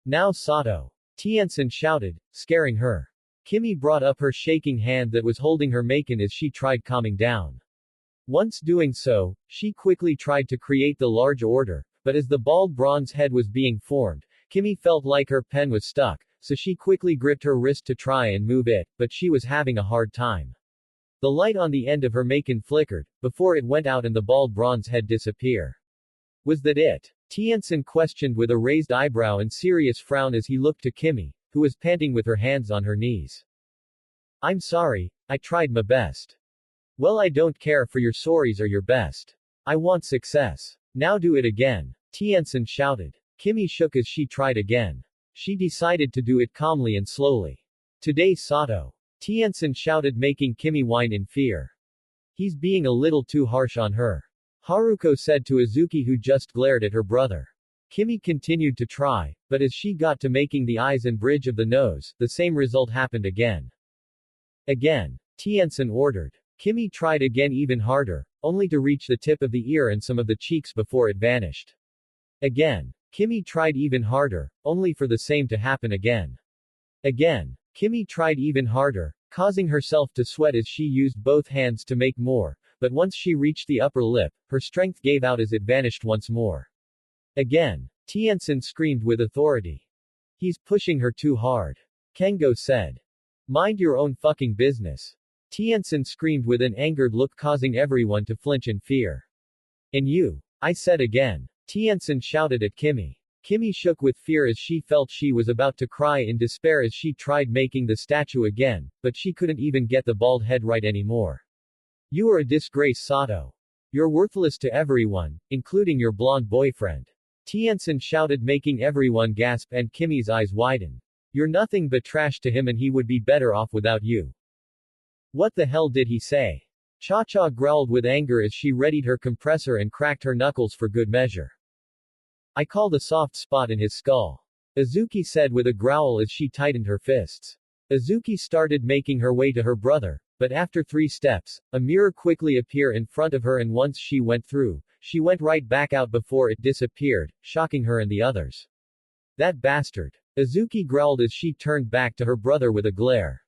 Now Sato. Tien-san shouted, scaring her. Kimmy brought up her shaking hand that was holding her Maken as she tried calming down. Once doing so, she quickly tried to create the large order, but as the bald bronze head was being formed, Kimmy felt like her pen was stuck, so she quickly gripped her wrist to try and move it, but she was having a hard time. The light on the end of her Maken flickered, before it went out and the bald bronze head disappear. Was that it? Tien-san questioned with a raised eyebrow and serious frown as he looked to Kimmy, who was panting with her hands on her knees. I'm sorry, I tried my best. Well, I don't care for your sorries or your best. I want success. Now do it again. Tien-san shouted. Kimmy shook as she tried again. She decided to do it calmly and slowly. Today Sato. Tien-san shouted, making Kimmy whine in fear. He's being a little too harsh on her. Haruko said to Azuki, who just glared at her brother. Kimmy continued to try, but as she got to making the eyes and bridge of the nose, the same result happened again. Tien-san ordered. Kimmy tried again, even harder, only to reach the tip of the ear and some of the cheeks before it vanished. Kimmy tried even harder, only for the same to happen again. Kimmy tried even harder, causing herself to sweat as she used both hands to make more, but once she reached the upper lip, her strength gave out as it vanished once more. Tien-san screamed with authority. He's pushing her too hard. Kengo said. Mind your own fucking business. Tien-san screamed with an angered look, causing everyone to flinch in fear. And you? I said again. Tien-san shouted at Kimmy. Kimmy shook with fear as she felt she was about to cry in despair as she tried making the statue again, but she couldn't even get the bald head right anymore. You are a disgrace, Sato. You're worthless to everyone, including your blonde boyfriend. Tien-san shouted, making everyone gasp and Kimmy's eyes widen. You're nothing but trash to him and he would be better off without you. What the hell did he say? Cha-Cha growled with anger as she readied her compressor and cracked her knuckles for good measure. I called a soft spot in his skull. Azuki said with a growl as she tightened her fists. Azuki started making her way to her brother, but after 3 steps, a mirror quickly appeared in front of her and once she went through, she went right back out before it disappeared, shocking her and the others. That bastard. Azuki growled as she turned back to her brother with a glare.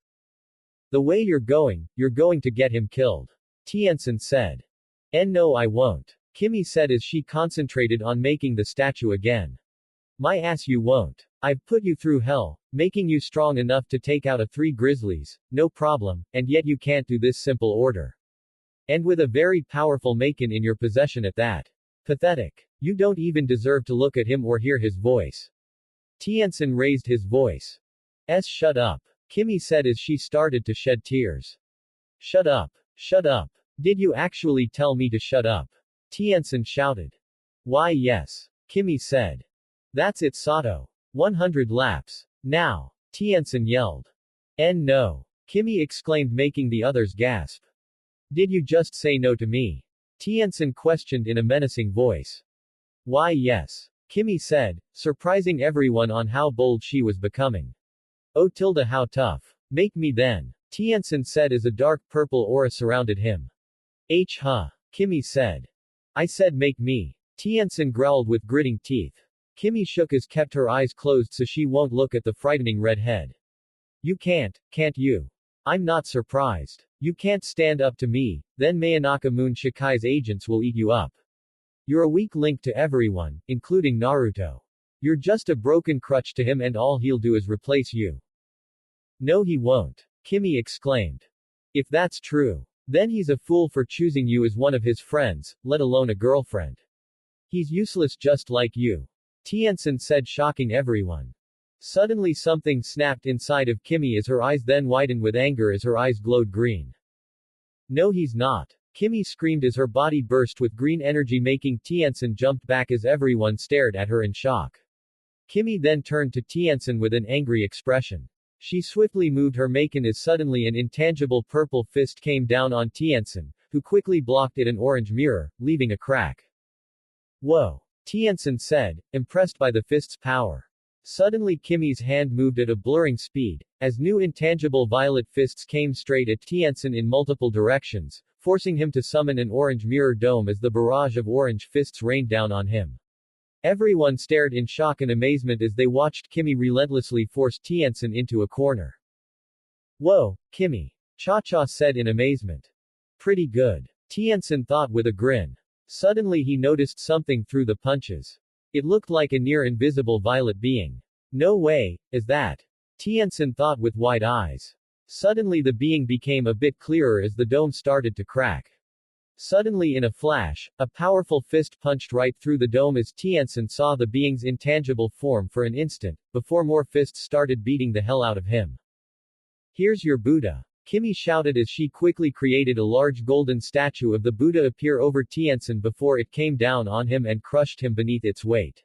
The way you're going to get him killed. Tien-san said. No, I won't. Kimmy said as she concentrated on making the statue again. My ass, you won't. I've put you through hell, making you strong enough to take out a 3 grizzlies, no problem, and yet you can't do this simple order. And with a very powerful Maken in your possession at that. Pathetic. You don't even deserve to look at him or hear his voice. Tien-san raised his voice. Shut up. Kimmy said as she started to shed tears. Shut up. Shut up. Did you actually tell me to shut up? Tiansen shouted. Why yes. Kimmy said. That's it Sato. 100 laps. Now. Tiansen yelled. No. Kimmy exclaimed making the others gasp. Did you just say no to me? Tiansen questioned in a menacing voice. Why yes. Kimmy said, surprising everyone on how bold she was becoming. Oh tilde how tough. Make me then. Tiansen said as a dark purple aura surrounded him. Huh. Kimmy said. I said make me. Tiansen growled with gritting teeth. Kimmy shook as kept her eyes closed so she won't look at the frightening red head. You can't you? I'm not surprised. You can't stand up to me, then Mayanaka Moon Shikai's agents will eat you up. You're a weak link to everyone, including Naruto. You're just a broken crutch to him and all he'll do is replace you. No he won't. Kimmy exclaimed. If that's true, then he's a fool for choosing you as one of his friends, let alone a girlfriend. He's useless just like you. Tiansen said shocking everyone. Suddenly something snapped inside of Kimmy as her eyes then widened with anger as her eyes glowed green. No he's not. Kimmy screamed as her body burst with green energy making Tiansen jump back as everyone stared at her in shock. Kimmy then turned to Tiansen with an angry expression. She swiftly moved her Maken as suddenly an intangible purple fist came down on Tiansen, who quickly blocked it an orange mirror, leaving a crack. Whoa! Tiansen said, impressed by the fist's power. Suddenly Kimmy's hand moved at a blurring speed, as new intangible violet fists came straight at Tiansen in multiple directions, forcing him to summon an orange mirror dome as the barrage of orange fists rained down on him. Everyone stared in shock and amazement as they watched Kimmy relentlessly force Tiansen into a corner. Whoa, Kimmy! Cha-Cha said in amazement. Pretty good. Tiansen thought with a grin. Suddenly he noticed something through the punches. It looked like a near-invisible violet being. No way, is that? Tiansen thought with wide eyes. Suddenly the being became a bit clearer as the dome started to crack. Suddenly in a flash, a powerful fist punched right through the dome as Tiansen saw the being's intangible form for an instant, before more fists started beating the hell out of him. Here's your Buddha. Kimmy shouted as she quickly created a large golden statue of the Buddha appear over Tiansen before it came down on him and crushed him beneath its weight.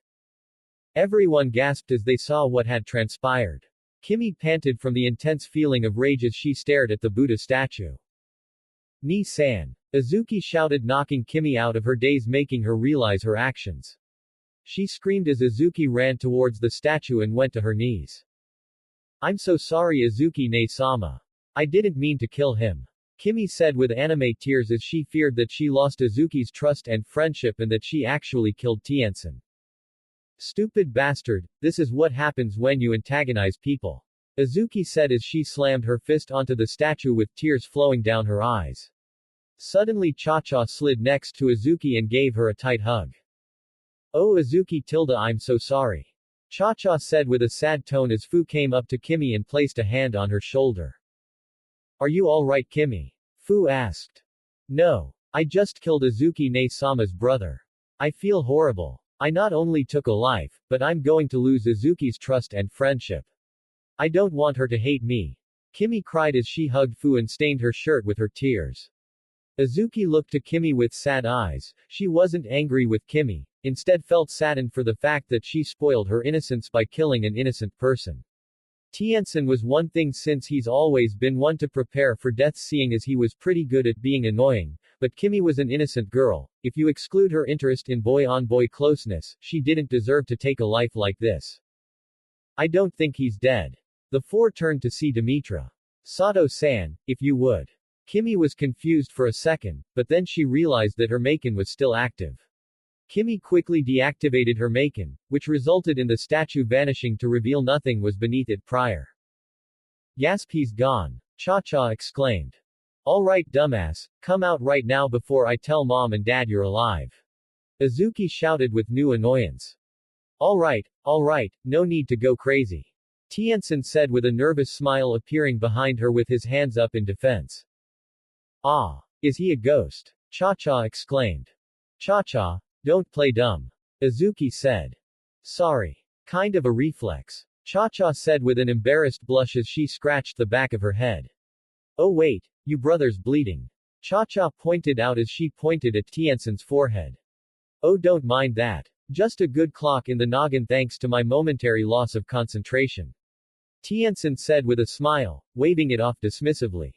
Everyone gasped as they saw what had transpired. Kimmy panted from the intense feeling of rage as she stared at the Buddha statue. Ni-san. Izuki shouted knocking Kimmy out of her daze making her realize her actions. She screamed as Izuki ran towards the statue and went to her knees. I'm so sorry Izuki-ne-sama. I didn't mean to kill him. Kimmy said with anime tears as she feared that she lost Izuki's trust and friendship and that she actually killed Tiansen. Stupid bastard, this is what happens when you antagonize people. Izuki said as she slammed her fist onto the statue with tears flowing down her eyes. Suddenly Cha-Cha slid next to Izuki and gave her a tight hug. Oh Izuki tilde I'm so sorry. Cha-Cha said with a sad tone as Fu came up to Kimmy and placed a hand on her shoulder. Are you alright Kimmy? Fu asked. No. I just killed Izuki-ne-sama's brother. I feel horrible. I not only took a life, but I'm going to lose Izuki's trust and friendship. I don't want her to hate me. Kimmy cried as she hugged Fu and stained her shirt with her tears. Izuki looked to Kimmy with sad eyes. She wasn't angry with Kimmy, instead felt saddened for the fact that she spoiled her innocence by killing an innocent person. Tiansen was one thing since he's always been one to prepare for death seeing as he was pretty good at being annoying, but Kimmy was an innocent girl. If you exclude her interest in boy-on-boy closeness, she didn't deserve to take a life like this. I don't think he's dead. The four turned to see Demetra. Sato-san, if you would. Kimmy was confused for a second, but then she realized that her Maken was still active. Kimmy quickly deactivated her Maken, which resulted in the statue vanishing to reveal nothing was beneath it prior. Yasp he's gone. Cha-Cha exclaimed. Alright dumbass, come out right now before I tell mom and dad you're alive. Izuki shouted with new annoyance. Alright, no need to go crazy. Tiansen said with a nervous smile appearing behind her with his hands up in defense. Ah, is he a ghost? Cha-Cha exclaimed. Cha-Cha, don't play dumb. Izuki said. Sorry. Kind of a reflex. Cha-Cha said with an embarrassed blush as she scratched the back of her head. Oh wait, you brother's bleeding. Cha-Cha pointed out as she pointed at Tiencin's forehead. Oh, don't mind that. Just a good clock in the noggin thanks to my momentary loss of concentration. Tiencin said with a smile, waving it off dismissively.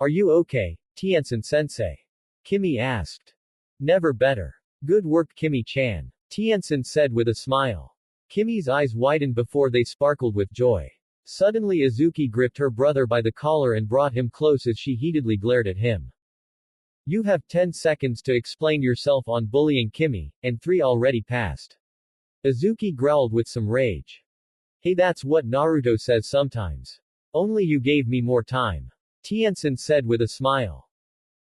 Are you okay, Tiencin-sensei? Kimmy asked. Never better. Good work, Kimmy-chan. Tiencin said with a smile. Kimmy's eyes widened before they sparkled with joy. Suddenly Azuki gripped her brother by the collar and brought him close as she heatedly glared at him. You have 10 seconds to explain yourself on bullying Kimmy, and 3 already passed. Azuki growled with some rage. Hey, that's what Naruto says sometimes. Only you gave me more time. Tiencin said with a smile.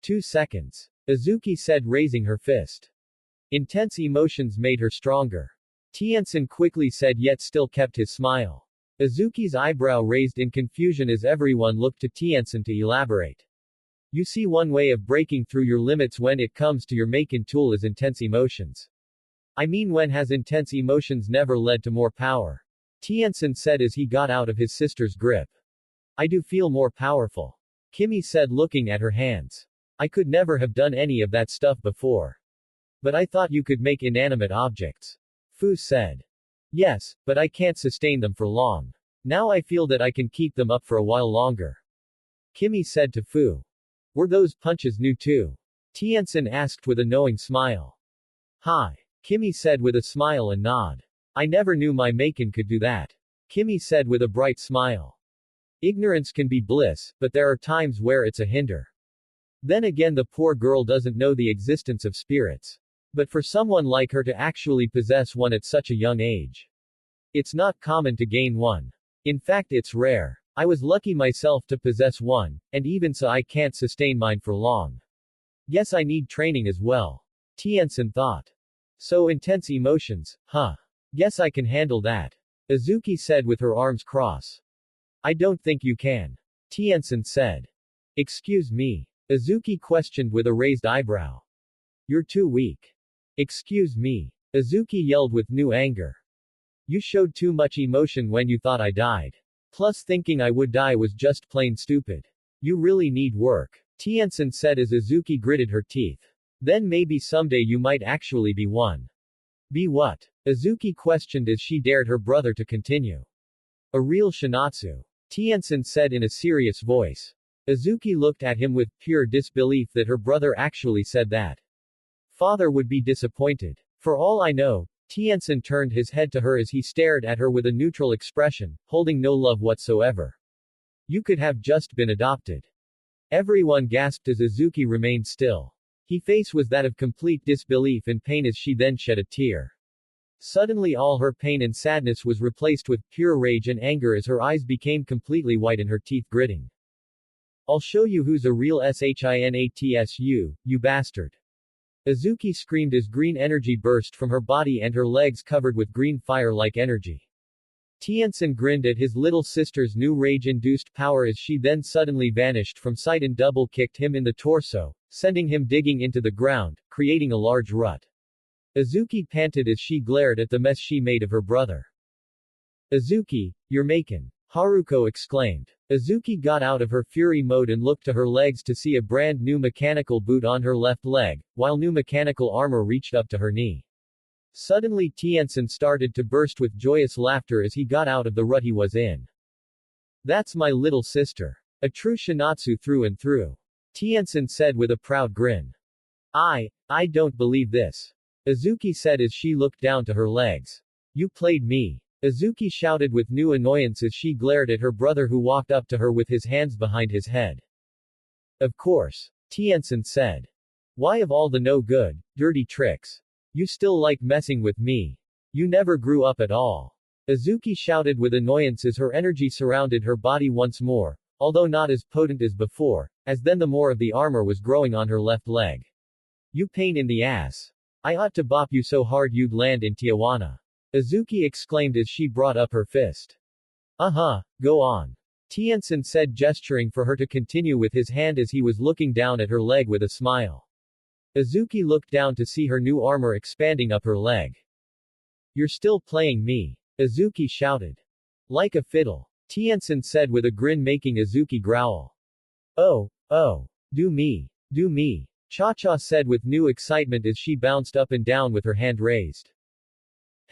2 seconds. Azuki said, raising her fist. Intense emotions made her stronger. Tiencin quickly said yet still kept his smile. Azuki's eyebrow raised in confusion as everyone looked to Tiencin to elaborate. You see, one way of breaking through your limits when it comes to your Maken tool is intense emotions. I mean, when has intense emotions never led to more power? Tiencin said as he got out of his sister's grip. I do feel more powerful. Kimmy said looking at her hands. I could never have done any of that stuff before. But I thought you could make inanimate objects. Fu said. Yes, but I can't sustain them for long. Now I feel that I can keep them up for a while longer. Kimmy said to Fu. Were those punches new too? Tiencin asked with a knowing smile. Hi. Kimmy said with a smile and nod. I never knew my Maken could do that. Kimmy said with a bright smile. Ignorance can be bliss, but there are times where it's a hinder. Then again, the poor girl doesn't know the existence of spirits. But for someone like her to actually possess one at such a young age. It's not common to gain one. In fact, it's rare. I was lucky myself to possess one, and even so I can't sustain mine for long. Guess I need training as well. Tiencin thought. So intense emotions, huh? Guess I can handle that. Azuki said with her arms crossed. I don't think you can. Tiencin said. Excuse me? Azuki questioned with a raised eyebrow. You're too weak. Excuse me? Azuki yelled with new anger. You showed too much emotion when you thought I died. Plus thinking I would die was just plain stupid. You really need work. Tiencin said as Azuki gritted her teeth. Then maybe someday you might actually be one. Be what? Azuki questioned as she dared her brother to continue. A real Shinatsu. Tiencin said in a serious voice. Azuki looked at him with pure disbelief that her brother actually said that. Father would be disappointed. For all I know, Tiencin turned his head to her as he stared at her with a neutral expression, holding no love whatsoever. You could have just been adopted. Everyone gasped as Azuki remained still. His face was that of complete disbelief and pain as she then shed a tear. Suddenly all her pain and sadness was replaced with pure rage and anger as her eyes became completely white and her teeth gritting. I'll show you who's a real Shinatsu, you bastard. Azuki screamed as green energy burst from her body and her legs covered with green fire-like energy. Tiencin grinned at his little sister's new rage-induced power as she then suddenly vanished from sight and double-kicked him in the torso, sending him digging into the ground, creating a large rut. Azuki panted as she glared at the mess she made of her brother. Azuki, you're Maken. Haruko exclaimed. Azuki got out of her fury mode and looked to her legs to see a brand new mechanical boot on her left leg, while new mechanical armor reached up to her knee. Suddenly Tiencin started to burst with joyous laughter as he got out of the rut he was in. That's my little sister. A true Shinatsu through and through. Tiencin said with a proud grin. I don't believe this. Azuki said as she looked down to her legs. You played me. Azuki shouted with new annoyance as she glared at her brother who walked up to her with his hands behind his head. Of course. Tiencin said. Why of all the no good, dirty tricks? You still like messing with me. You never grew up at all. Azuki shouted with annoyance as her energy surrounded her body once more, although not as potent as before, as then the more of the armor was growing on her left leg. You pain in the ass. I ought to bop you so hard you'd land in Tijuana. Azuki exclaimed as she brought up her fist. Go on. Tiencin said, gesturing for her to continue with his hand as he was looking down at her leg with a smile. Azuki looked down to see her new armor expanding up her leg. You're still playing me. Azuki shouted. Like a fiddle. Tiansen said with a grin making Izuki growl. Oh, oh. Do me. Do me. Cha-Cha said with new excitement as she bounced up and down with her hand raised.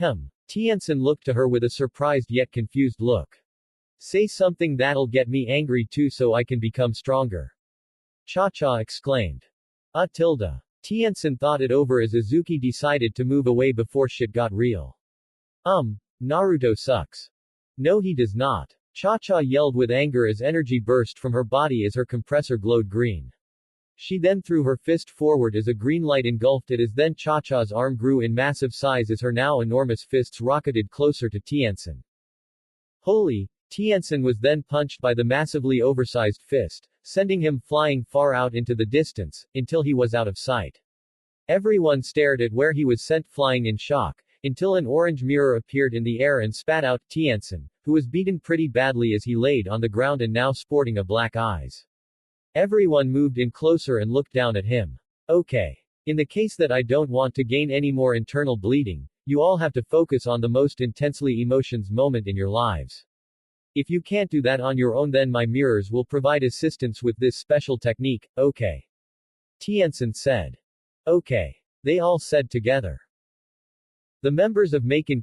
Tiansen looked to her with a surprised yet confused look. Say something that'll get me angry too so I can become stronger. Cha-Cha exclaimed. Tilde. Tiansen thought it over as Izuki decided to move away before shit got real. Naruto sucks. No he does not. Cha-Cha yelled with anger as energy burst from her body as her compressor glowed green. She then threw her fist forward as a green light engulfed it as then Cha-Cha's arm grew in massive size as her now enormous fists rocketed closer to Tiansen. Holy! Tiansen was then punched by the massively oversized fist, sending him flying far out into the distance, until he was out of sight. Everyone stared at where he was sent flying in shock, until an orange mirror appeared in the air and spat out Tiansen, who was beaten pretty badly as he laid on the ground and now sporting a black eyes. Everyone moved in closer and looked down at him. Okay. In the case that I don't want to gain any more internal bleeding, you all have to focus on the most intensely emotions moment in your lives. If you can't do that on your own then my mirrors will provide assistance with this special technique, okay? Tiansen said. Okay. They all said together. The members of Maken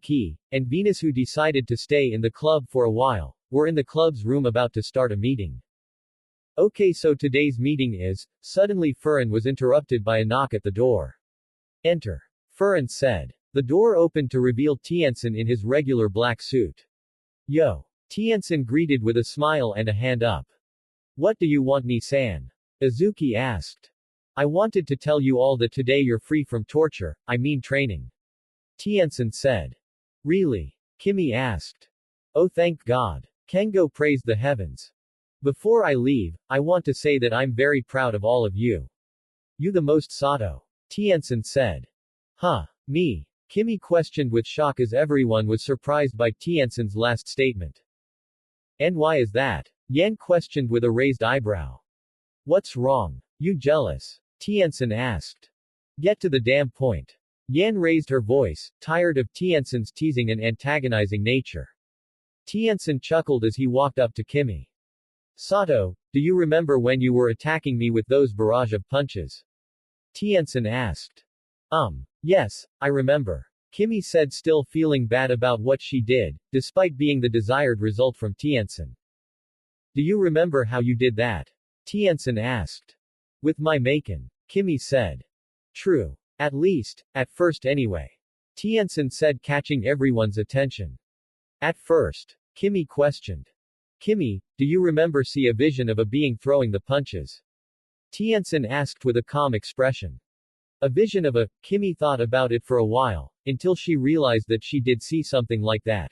and Venus who decided to stay in the club for a while, were in the club's room about to start a meeting. Okay so today's meeting is, suddenly Furin was interrupted by a knock at the door. Enter. Furin said. The door opened to reveal Tiansen in his regular black suit. Yo. Tiansen greeted with a smile and a hand up. What do you want Ni-san? Izuki asked. I wanted to tell you all that today you're free from torture, I mean training. Tiansen said. Really? Kimmy asked. Oh thank God. Kengo praised the heavens. Before I leave, I want to say that I'm very proud of all of you. You the most Sato. Tiansen said. Huh, me? Kimmy questioned with shock as everyone was surprised by Tiansen's last statement. And why is that? Yan questioned with a raised eyebrow. What's wrong? You jealous? Tiansen asked. Get to the damn point. Yan raised her voice, tired of Tiansen's teasing and antagonizing nature. Tiansen chuckled as he walked up to Kimmy. Sato, do you remember when you were attacking me with those barrage of punches? Tiansen asked. Yes, I remember. Kimmy said still feeling bad about what she did, despite being the desired result from Tiansen. Do you remember how you did that? Tiansen asked. With my Maken. Kimmy said. True. At least, at first anyway. Tiansen said catching everyone's attention. At first. Kimmy questioned. Kimmy, do you remember see a vision of a being throwing the punches? Tiansen asked with a calm expression. A vision of a, Kimmy thought about it for a while, until she realized that she did see something like that.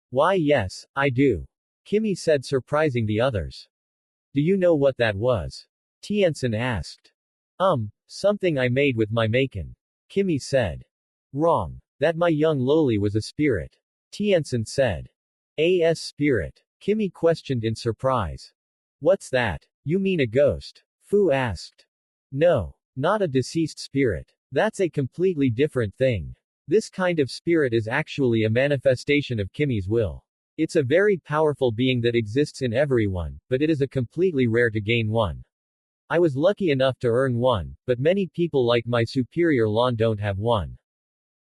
Why yes, I do. Kimmy said surprising the others. Do you know what that was? Tiansen asked. Something I made with my Maken. Kimmy said. Wrong. That my young loli was a spirit. Tiansen said. Spirit. Kimmy questioned in surprise. What's that? You mean a ghost? Fu asked. No. Not a deceased spirit. That's a completely different thing. This kind of spirit is actually a manifestation of Kimmy's will. It's a very powerful being that exists in everyone, but it is a completely rare to gain one. I was lucky enough to earn one, but many people like my superior Lon don't have one.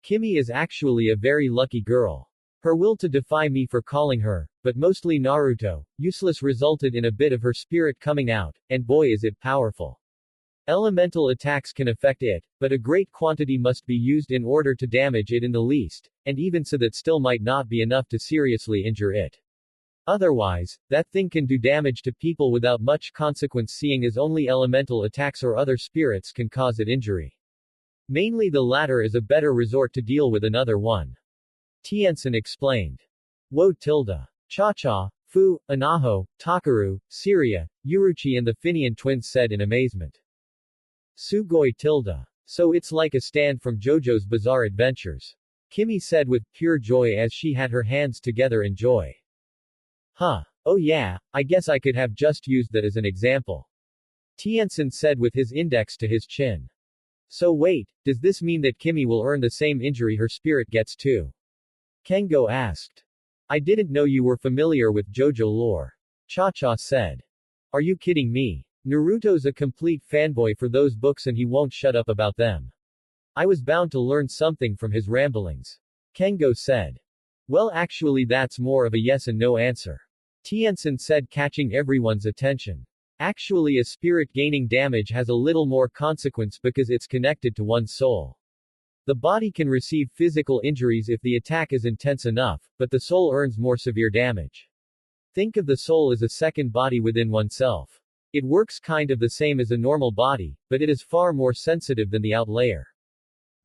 Kimmy is actually a very lucky girl. Her will to defy me for calling her, but mostly Naruto, useless resulted in a bit of her spirit coming out, and boy is it powerful. Elemental attacks can affect it, but a great quantity must be used in order to damage it in the least, and even so that still might not be enough to seriously injure it. Otherwise, that thing can do damage to people without much consequence seeing as only elemental attacks or other spirits can cause it injury. Mainly the latter is a better resort to deal with another one. Tiansen explained. Wo tilde. Cha-Cha, Fu, Anaho, Takaru, Syria, Uruchi and the Finian twins said in amazement. Sugoi tilde. So it's like a stand from JoJo's Bizarre Adventures. Kimmy said with pure joy as she had her hands together in joy. Huh. Oh yeah, I guess I could have just used that as an example. Tiansen said with his index to his chin. So wait, does this mean that Kimmy will earn the same injury her spirit gets too? Kengo asked. I didn't know you were familiar with JoJo lore. Cha-Cha said. Are you kidding me? Naruto's a complete fanboy for those books and he won't shut up about them. I was bound to learn something from his ramblings. Kengo said. Well, actually that's more of a yes and no answer. Tien-san said, catching everyone's attention. Actually, a spirit gaining damage has a little more consequence because it's connected to one's soul. The body can receive physical injuries if the attack is intense enough, but the soul earns more severe damage. Think of the soul as a second body within oneself. It works kind of the same as a normal body, but it is far more sensitive than the outlayer.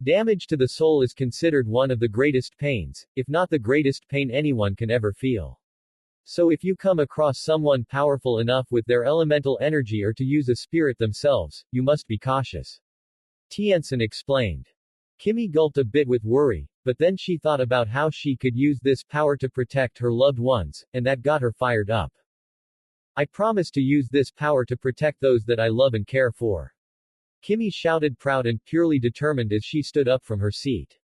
Damage to the soul is considered one of the greatest pains, if not the greatest pain anyone can ever feel. So if you come across someone powerful enough with their elemental energy or to use a spirit themselves, you must be cautious. Tien-san explained. Kimmy gulped a bit with worry, but then she thought about how she could use this power to protect her loved ones, and that got her fired up. I promise to use this power to protect those that I love and care for. Kimmy shouted, proud and purely determined as she stood up from her seat.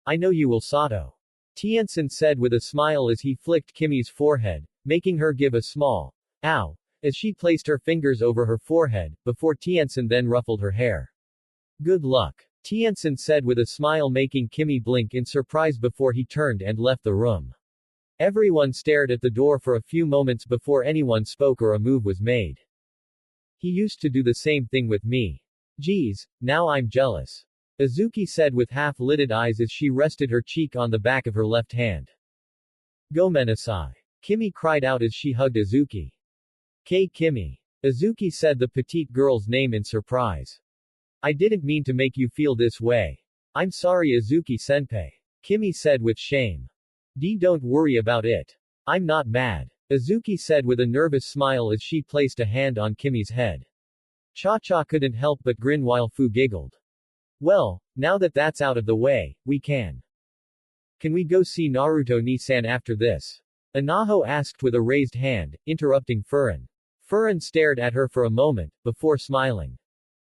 I know you will, Sato. Tien-san said with a smile as he flicked Kimmy's forehead, making her give a small ow, as she placed her fingers over her forehead, before Tien-san then ruffled her hair. Good luck. Tien-san said with a smile, making Kimmy blink in surprise before he turned and left the room. Everyone stared at the door for a few moments before anyone spoke or a move was made. He used to do the same thing with me. Geez, now I'm jealous. Izuki said with half-lidded eyes as she rested her cheek on the back of her left hand. Gomenasai. Kimmy cried out as she hugged Izuki. Kimmy. Izuki said the petite girl's name in surprise. I didn't mean to make you feel this way. I'm sorry, Izuki-senpai. Kimmy said with shame. Don't worry about it. I'm not mad. Izuki said with a nervous smile as she placed a hand on Kimmy's head. Cha-Cha couldn't help but grin while Fu giggled. Well, now that that's out of the way, we can. Can we go see Naruto ni-san after this? Anaho asked with a raised hand, interrupting Furin. Furin stared at her for a moment, before smiling.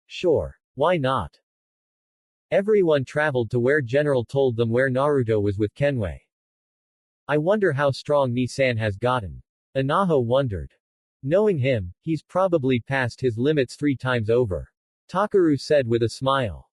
Sure. Why not? Everyone traveled to where General told them where Naruto was with Kenway. I wonder how strong ni-san has gotten. Anaho wondered. Knowing him, he's probably passed his limits 3 times over. Takaru said with a smile.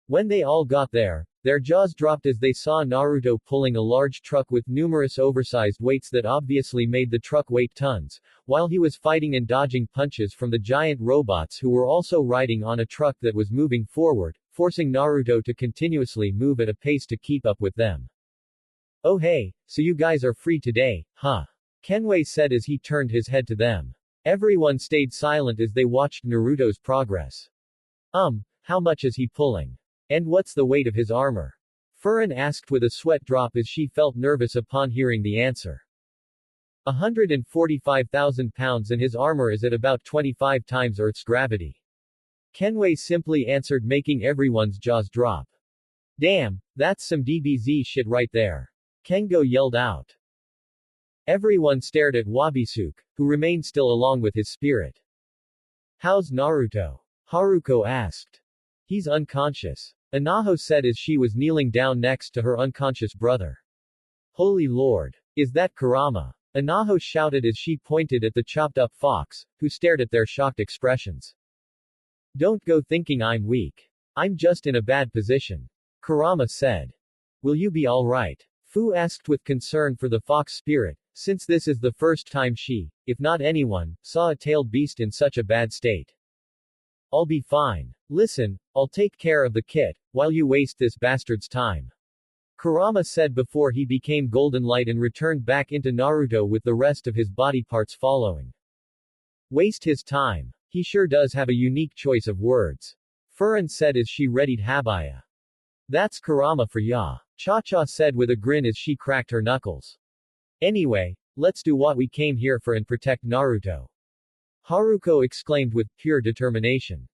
When they all got there, their jaws dropped as they saw Naruto pulling a large truck with numerous oversized weights that obviously made the truck weigh tons, while he was fighting and dodging punches from the giant robots who were also riding on a truck that was moving forward, forcing Naruto to continuously move at a pace to keep up with them. Oh hey, so you guys are free today, huh? Kenway said as he turned his head to them. Everyone stayed silent as they watched Naruto's progress. How much is he pulling? And what's the weight of his armor? Furin asked with a sweat drop as she felt nervous upon hearing the answer. 145,000 pounds and his armor is at about 25 times Earth's gravity. Kenway simply answered, making everyone's jaws drop. Damn, that's some DBZ shit right there. Kengo yelled out. Everyone stared at Wabisuke, who remained still along with his spirit. How's Naruto? Haruko asked. He's unconscious. Anaho said as she was kneeling down next to her unconscious brother. Holy Lord! Is that Kurama? Anaho shouted as she pointed at the chopped-up fox, who stared at their shocked expressions. Don't go thinking I'm weak. I'm just in a bad position. Kurama said. Will you be alright? Fu asked with concern for the fox spirit, since this is the first time she, if not anyone, saw a tailed beast in such a bad state. I'll be fine. Listen, I'll take care of the kit, while you waste this bastard's time. Kurama said before he became golden light and returned back into Naruto with the rest of his body parts following. Waste his time. He sure does have a unique choice of words. Furin said as she readied Habaya. That's Kurama for ya. Cha-Cha said with a grin as she cracked her knuckles. Anyway, let's do what we came here for and protect Naruto. Haruko exclaimed with pure determination.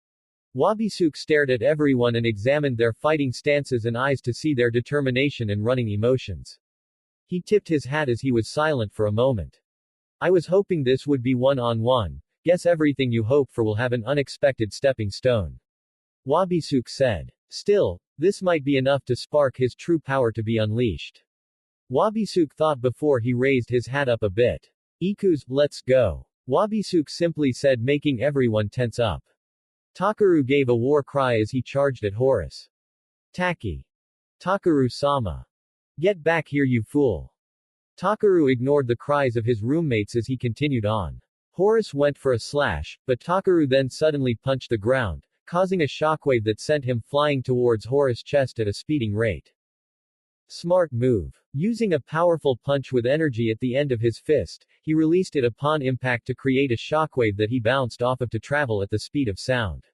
Wabisuke stared at everyone and examined their fighting stances and eyes to see their determination and running emotions. He tipped his hat as he was silent for a moment. I was hoping this would be one-on-one. Guess everything you hope for will have an unexpected stepping stone. Wabisuke said. Still, this might be enough to spark his true power to be unleashed. Wabisuke thought before he raised his hat up a bit. Iku's, let's go. Wabisuke simply said, making everyone tense up. Takaru gave a war cry as he charged at Horus. Taki. Takaru-sama. Get back here, you fool. Takaru ignored the cries of his roommates as he continued on. Horus went for a slash, but Takaru then suddenly punched the ground, causing a shockwave that sent him flying towards Horus' chest at a speeding rate. Smart move. Using a powerful punch with energy at the end of his fist, he released it upon impact to create a shockwave that he bounced off of to travel at the speed of sound.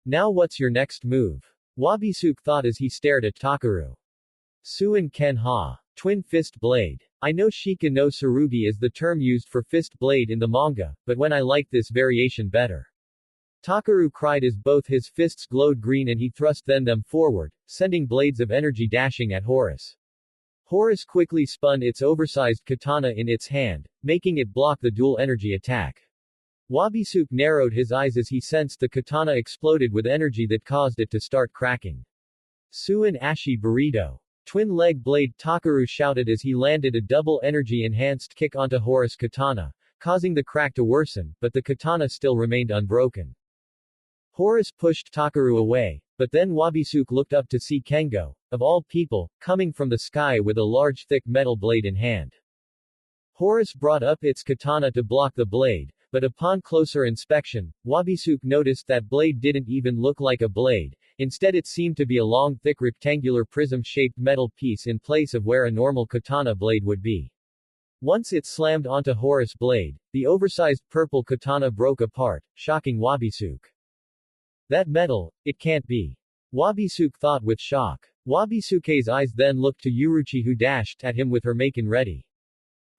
Now what's your next move? Wabisuke thought as he stared at Takaru. Suin Ken Ha. Twin Fist Blade. I know Shika no Tsurugi is the term used for fist blade in the manga, but when I like this variation better. Takaru cried as both his fists glowed green and he thrust them forward, sending blades of energy dashing at Horus. Horus quickly spun its oversized katana in its hand, making it block the dual energy attack. Wabisuke narrowed his eyes as he sensed the katana exploded with energy that caused it to start cracking. Suin Ashi Burrito. Twin leg blade, Takaru shouted as he landed a double energy enhanced kick onto Horus' katana, causing the crack to worsen, but the katana still remained unbroken. Horus pushed Takaru away, but then Wabisuke looked up to see Kengo, of all people, coming from the sky with a large thick metal blade in hand. Horus brought up its katana to block the blade, but upon closer inspection, Wabisuke noticed that blade didn't even look like a blade, instead it seemed to be a long thick rectangular prism-shaped metal piece in place of where a normal katana blade would be. Once it slammed onto Horus' blade, the oversized purple katana broke apart, shocking Wabisuke. That metal, it can't be. Wabisuke thought with shock. Wabisuke's eyes then looked to Uruchi who dashed at him with her Maken ready.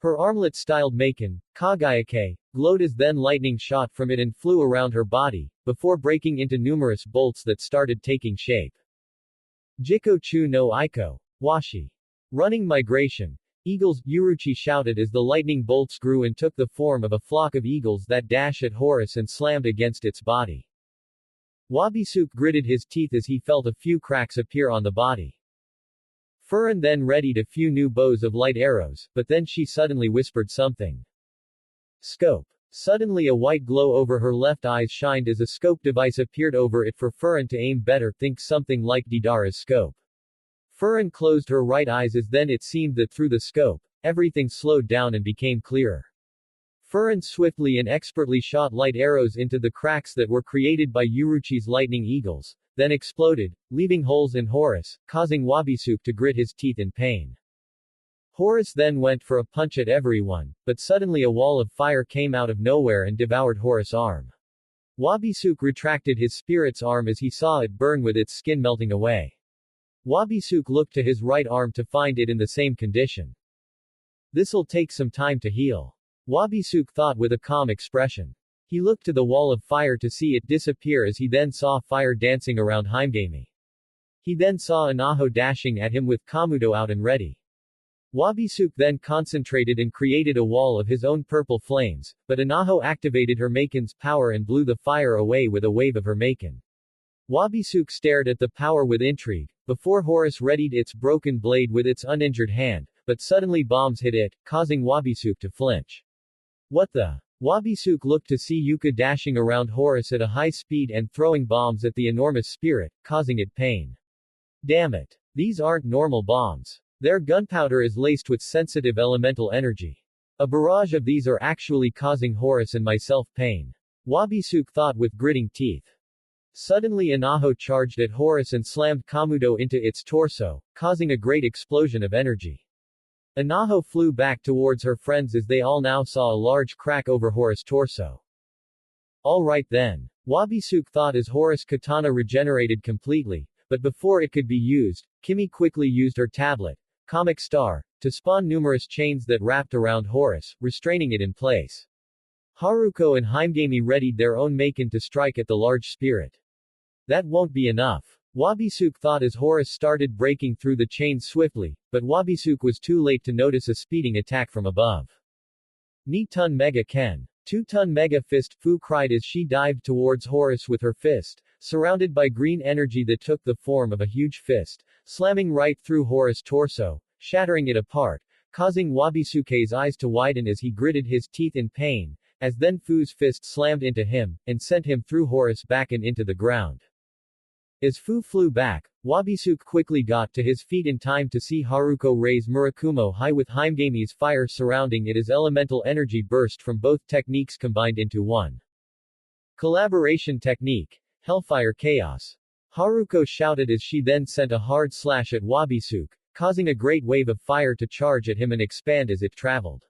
Her armlet-styled Maken, Kagayake, glowed as then lightning shot from it and flew around her body, before breaking into numerous bolts that started taking shape. Jiko Chu no Iko. Washi. Running migration. Eagles, Uruchi shouted as the lightning bolts grew and took the form of a flock of eagles that dashed at Horus and slammed against its body. Wabisuke gritted his teeth as he felt a few cracks appear on the body. Furin then readied a few new bows of light arrows, but then she suddenly whispered something. Scope. Suddenly a white glow over her left eye shined as a scope device appeared over it for Furin to aim better, think something like Didara's scope. Furin closed her right eyes as then it seemed that through the scope, everything slowed down and became clearer. Furin swiftly and expertly shot light arrows into the cracks that were created by Uruchi's lightning eagles, then exploded, leaving holes in Horus, causing Wabisuke to grit his teeth in pain. Horus then went for a punch at everyone, but suddenly a wall of fire came out of nowhere and devoured Horus' arm. Wabisuke retracted his spirit's arm as he saw it burn with its skin melting away. Wabisuke looked to his right arm to find it in the same condition. This'll take some time to heal. Wabisuke thought with a calm expression. He looked to the wall of fire to see it disappear as he then saw fire dancing around Himegami. He then saw Inaho dashing at him with Kamuto out and ready. Wabisuke then concentrated and created a wall of his own purple flames, but Inaho activated her Maken's power and blew the fire away with a wave of her Maken. Wabisuke stared at the power with intrigue, before Horus readied its broken blade with its uninjured hand, but suddenly bombs hit it, causing Wabisuke to flinch. What the? Wabisuke looked to see Yuka dashing around Horus at a high speed and throwing bombs at the enormous spirit, causing it pain. Damn it. These aren't normal bombs. Their gunpowder is laced with sensitive elemental energy. A barrage of these are actually causing Horus and myself pain. Wabisuke thought with gritting teeth. Suddenly Inaho charged at Horus and slammed Kamuto into its torso, causing a great explosion of energy. Inaho flew back towards her friends as they all now saw a large crack over Horus' torso. Alright then. Wabisuke thought as Horus' katana regenerated completely, but before it could be used, Kimmy quickly used her tablet, Comic Star, to spawn numerous chains that wrapped around Horus, restraining it in place. Haruko and Himegami readied their own Maken to strike at the large spirit. That won't be enough. Wabisuke thought as Horus started breaking through the chains swiftly, but Wabisuke was too late to notice a speeding attack from above. Ni-ton Mega Ken. 2-ton Mega Fist, Fu cried as she dived towards Horus with her fist, surrounded by green energy that took the form of a huge fist, slamming right through Horus' torso, shattering it apart, causing Wabisuke's eyes to widen as he gritted his teeth in pain, as then Fu's fist slammed into him, and sent him through Horus back and into the ground. As Fu flew back, Wabisuke quickly got to his feet in time to see Haruko raise Murakumo high with Himegami's fire surrounding it as elemental energy burst from both techniques combined into one. Collaboration technique. Hellfire Chaos. Haruko shouted as she then sent a hard slash at Wabisuke, causing a great wave of fire to charge at him and expand as it traveled.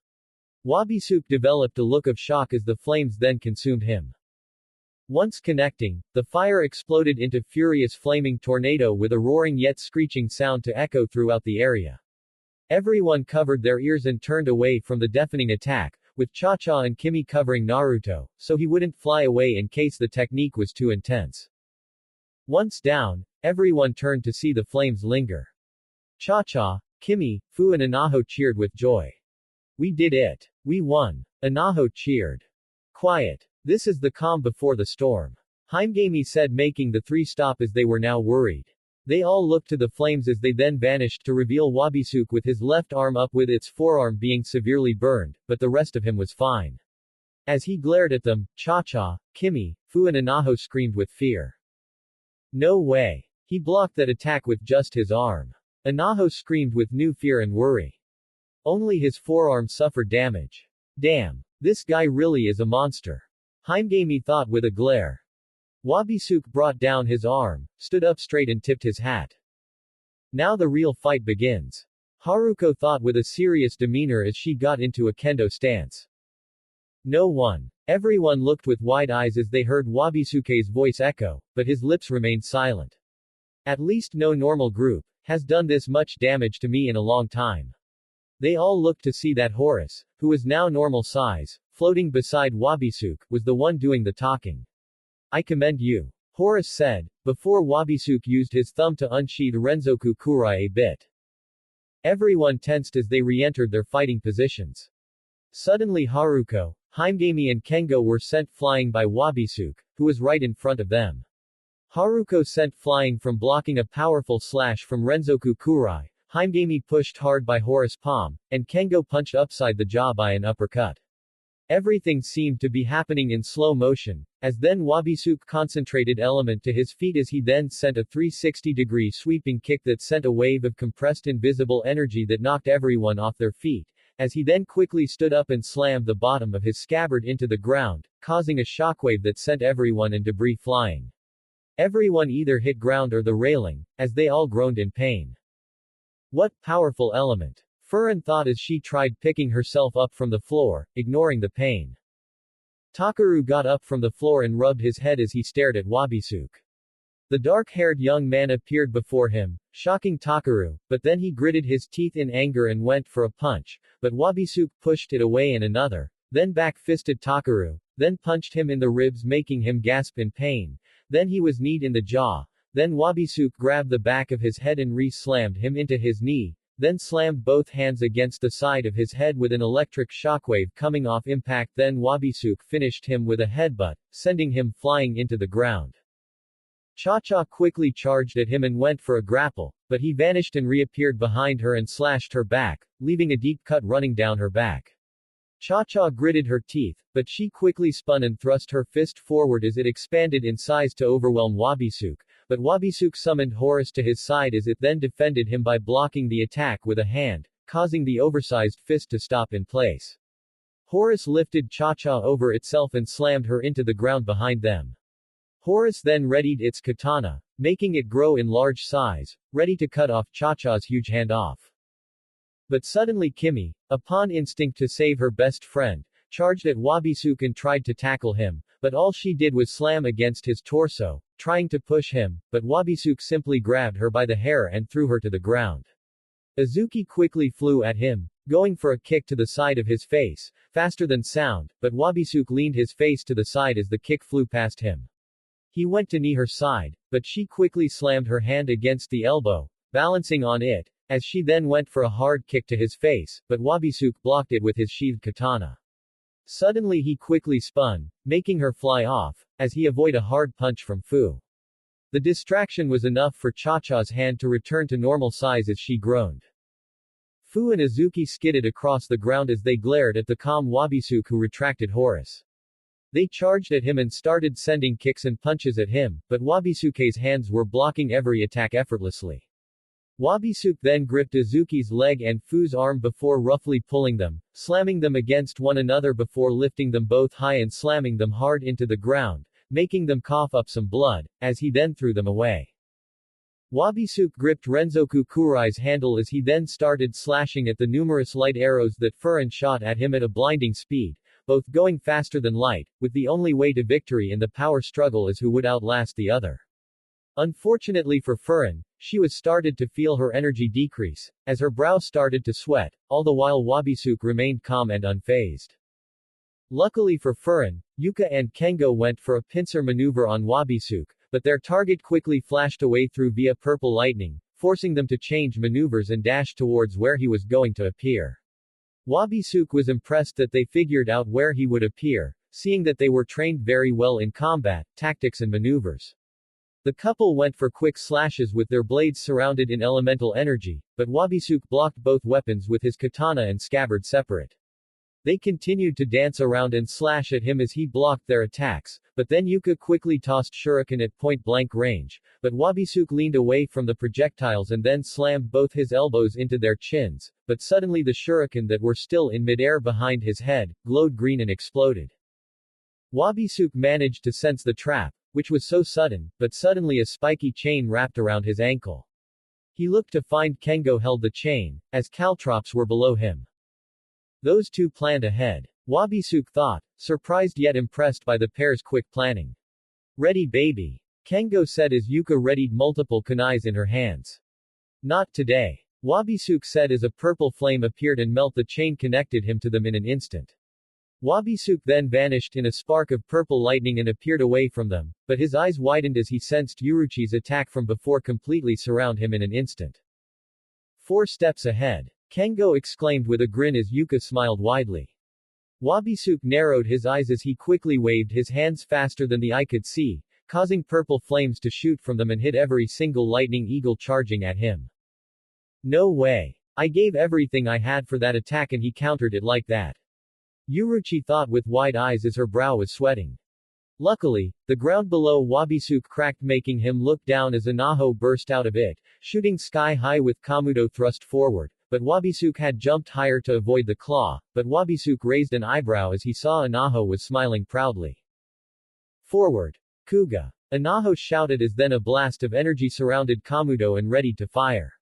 Wabisuke developed a look of shock as the flames then consumed him. Once connecting, the fire exploded into furious flaming tornado with a roaring yet screeching sound to echo throughout the area. Everyone covered their ears and turned away from the deafening attack, with Cha-Cha and Kimmy covering Naruto, so he wouldn't fly away in case the technique was too intense. Once down, everyone turned to see the flames linger. Cha-Cha, Kimmy, Fu and Anaho cheered with joy. We did it. We won. Anaho cheered. Quiet. This is the calm before the storm. Himegami said, making the three stop as they were now worried. They all looked to the flames as they then vanished to reveal Wabisuke with his left arm up with its forearm being severely burned, but the rest of him was fine. As he glared at them, Cha-Cha, Kimmy, Fu and Anaho screamed with fear. No way. He blocked that attack with just his arm. Anaho screamed with new fear and worry. Only his forearm suffered damage. Damn. This guy really is a monster. Himegami thought with a glare. Wabisuke brought down his arm, stood up straight and tipped his hat. Now the real fight begins. Haruko thought with a serious demeanor as she got into a kendo stance. No one. Everyone looked with wide eyes as they heard Wabisuke's voice echo, but his lips remained silent. At least no normal group has done this much damage to me in a long time. They all looked to see that Horus, who was now normal size, floating beside Wabisuke, was the one doing the talking. I commend you. Horus said, before Wabisuke used his thumb to unsheath Renzoku Kurai a bit. Everyone tensed as they re-entered their fighting positions. Suddenly Haruko, Himegami and Kengo were sent flying by Wabisuke, who was right in front of them. Haruko sent flying from blocking a powerful slash from Renzoku Kurai, Himegami pushed hard by Horus' palm, and Kengo punched upside the jaw by an uppercut. Everything seemed to be happening in slow motion, as then Wabisuke concentrated element to his feet as he then sent a 360-degree sweeping kick that sent a wave of compressed invisible energy that knocked everyone off their feet, as he then quickly stood up and slammed the bottom of his scabbard into the ground, causing a shockwave that sent everyone and debris flying. Everyone either hit ground or the railing, as they all groaned in pain. What powerful element! Furin thought as she tried picking herself up from the floor, ignoring the pain. Takaru got up from the floor and rubbed his head as he stared at Wabisuke. The dark-haired young man appeared before him, shocking Takaru, but then he gritted his teeth in anger and went for a punch, but Wabisuke pushed it away and another, then back-fisted Takaru, then punched him in the ribs making him gasp in pain, then he was kneed in the jaw, then Wabisuke grabbed the back of his head and re-slammed him into his knee, then slammed both hands against the side of his head with an electric shockwave coming off impact, then Wabisuke finished him with a headbutt, sending him flying into the ground. Cha-Cha quickly charged at him and went for a grapple, but he vanished and reappeared behind her and slashed her back, leaving a deep cut running down her back. Cha-Cha gritted her teeth, but she quickly spun and thrust her fist forward as it expanded in size to overwhelm Wabisuke, but Wabisuke summoned Horus to his side as it then defended him by blocking the attack with a hand, causing the oversized fist to stop in place. Horus lifted Cha-Cha over itself and slammed her into the ground behind them. Horus then readied its katana, making it grow in large size, ready to cut off Cha-Cha's huge hand off. But suddenly Kimmy, upon instinct to save her best friend, charged at Wabisuke and tried to tackle him, but all she did was slam against his torso, trying to push him, but Wabisuke simply grabbed her by the hair and threw her to the ground. Azuki quickly flew at him, going for a kick to the side of his face, faster than sound, but Wabisuke leaned his face to the side as the kick flew past him. He went to knee her side, but she quickly slammed her hand against the elbow, balancing on it, as she then went for a hard kick to his face, but Wabisuke blocked it with his sheathed katana. Suddenly he quickly spun, making her fly off, as he avoided a hard punch from Fu. The distraction was enough for Cha-Cha's hand to return to normal size as she groaned. Fu and Azuki skidded across the ground as they glared at the calm Wabisuke who retracted Horus. They charged at him and started sending kicks and punches at him, but Wabisuke's hands were blocking every attack effortlessly. Wabisuke then gripped Azuki's leg and Fu's arm before roughly pulling them, slamming them against one another before lifting them both high and slamming them hard into the ground, making them cough up some blood, as he then threw them away. Wabisuke gripped Renzoku Kurai's handle as he then started slashing at the numerous light arrows that Furin shot at him at a blinding speed, both going faster than light, with the only way to victory in the power struggle is who would outlast the other. Unfortunately for Furin, she was started to feel her energy decrease, as her brow started to sweat, all the while Wabisuke remained calm and unfazed. Luckily for Furin, Yuka and Kengo went for a pincer maneuver on Wabisuke, but their target quickly flashed away through via purple lightning, forcing them to change maneuvers and dash towards where he was going to appear. Wabisuke was impressed that they figured out where he would appear, seeing that they were trained very well in combat, tactics and maneuvers. The couple went for quick slashes with their blades surrounded in elemental energy, but Wabisuke blocked both weapons with his katana and scabbard separate. They continued to dance around and slash at him as he blocked their attacks, but then Yuka quickly tossed shuriken at point-blank range, but Wabisuke leaned away from the projectiles and then slammed both his elbows into their chins, but suddenly the shuriken that were still in midair behind his head, glowed green and exploded. Wabisuke managed to sense the trap, which was so sudden, but suddenly a spiky chain wrapped around his ankle. He looked to find Kengo held the chain, as caltrops were below him. Those two planned ahead. Wabisuke thought, surprised yet impressed by the pair's quick planning. Ready baby. Kengo said as Yuka readied multiple kunais in her hands. Not today. Wabisuke said as a purple flame appeared and the chain connected him to them in an instant. Wabisuke then vanished in a spark of purple lightning and appeared away from them, but his eyes widened as he sensed Yuruchi's attack from before completely surround him in an instant. 4 steps ahead. Kengo exclaimed with a grin as Yuka smiled widely. Wabisuke narrowed his eyes as he quickly waved his hands faster than the eye could see, causing purple flames to shoot from them and hit every single lightning eagle charging at him. No way. I gave everything I had for that attack and he countered it like that. Yuruchi thought with wide eyes as her brow was sweating. Luckily, the ground below Wabisuke cracked making him look down as Anaho burst out of it, shooting sky high with Kamuto thrust forward, but Wabisuke had jumped higher to avoid the claw, but Wabisuke raised an eyebrow as he saw Anaho was smiling proudly. Forward. Kuga. Anaho shouted as then a blast of energy surrounded Kamuto and readied to fire.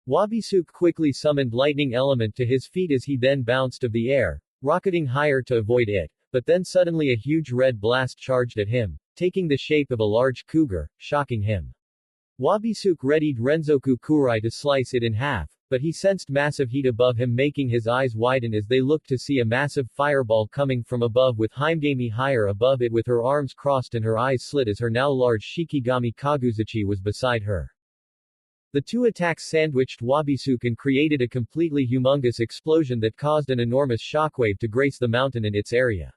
Wabisuke quickly summoned lightning element to his feet as he then bounced of the air, rocketing higher to avoid it, but then suddenly a huge red blast charged at him, taking the shape of a large cougar, shocking him. Wabisuke readied Renzoku Kurai to slice it in half, but he sensed massive heat above him making his eyes widen as they looked to see a massive fireball coming from above with Himegami higher above it with her arms crossed and her eyes slit as her now large Shikigami Kaguzuchi was beside her. The two attacks sandwiched Wabisuke and created a completely humongous explosion that caused an enormous shockwave to grace the mountain and its area.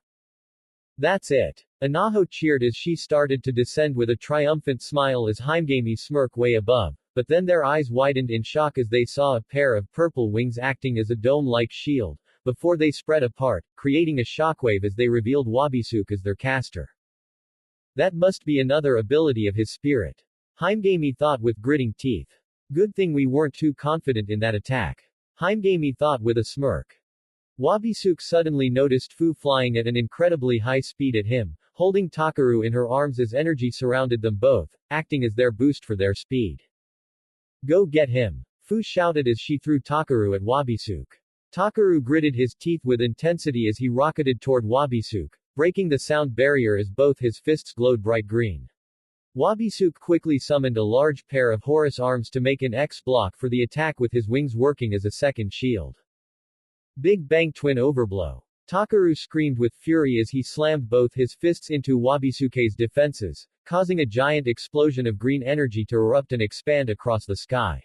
That's it. Anaho cheered as she started to descend with a triumphant smile as Himegami smirk way above, but then their eyes widened in shock as they saw a pair of purple wings acting as a dome-like shield, before they spread apart, creating a shockwave as they revealed Wabisuke as their caster. That must be another ability of his spirit. Himegami thought with gritting teeth. Good thing we weren't too confident in that attack. Himegami thought with a smirk. Wabisuke suddenly noticed Fu flying at an incredibly high speed at him, holding Takaru in her arms as energy surrounded them both, acting as their boost for their speed. Go get him! Fu shouted as she threw Takaru at Wabisuke. Takaru gritted his teeth with intensity as he rocketed toward Wabisuke, breaking the sound barrier as both his fists glowed bright green. Wabisuke quickly summoned a large pair of Horus arms to make an X block for the attack with his wings working as a second shield. Big Bang Twin Overblow. Takaru screamed with fury as he slammed both his fists into Wabisuke's defenses, causing a giant explosion of green energy to erupt and expand across the sky.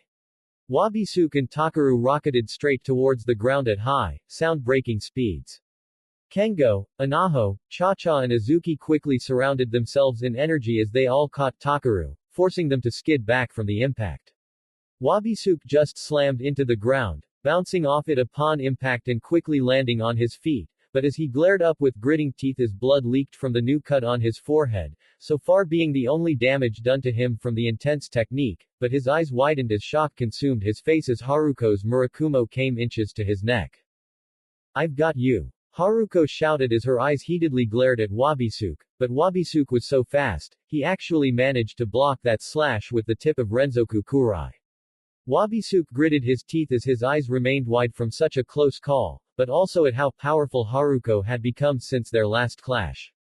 Wabisuke and Takaru rocketed straight towards the ground at high, sound-breaking speeds. Kengo, Anaho, Cha-Cha and Azuki quickly surrounded themselves in energy as they all caught Takaru, forcing them to skid back from the impact. Wabisuke just slammed into the ground, bouncing off it upon impact and quickly landing on his feet, but as he glared up with gritting teeth as blood leaked from the new cut on his forehead, so far being the only damage done to him from the intense technique, but his eyes widened as shock consumed his face as Haruko's Murakumo came inches to his neck. "I've got you!" Haruko shouted as her eyes heatedly glared at Wabisuke, but Wabisuke was so fast, he actually managed to block that slash with the tip of Renzoku Kurai. Wabisuke gritted his teeth as his eyes remained wide from such a close call, but also at how powerful Haruko had become since their last clash.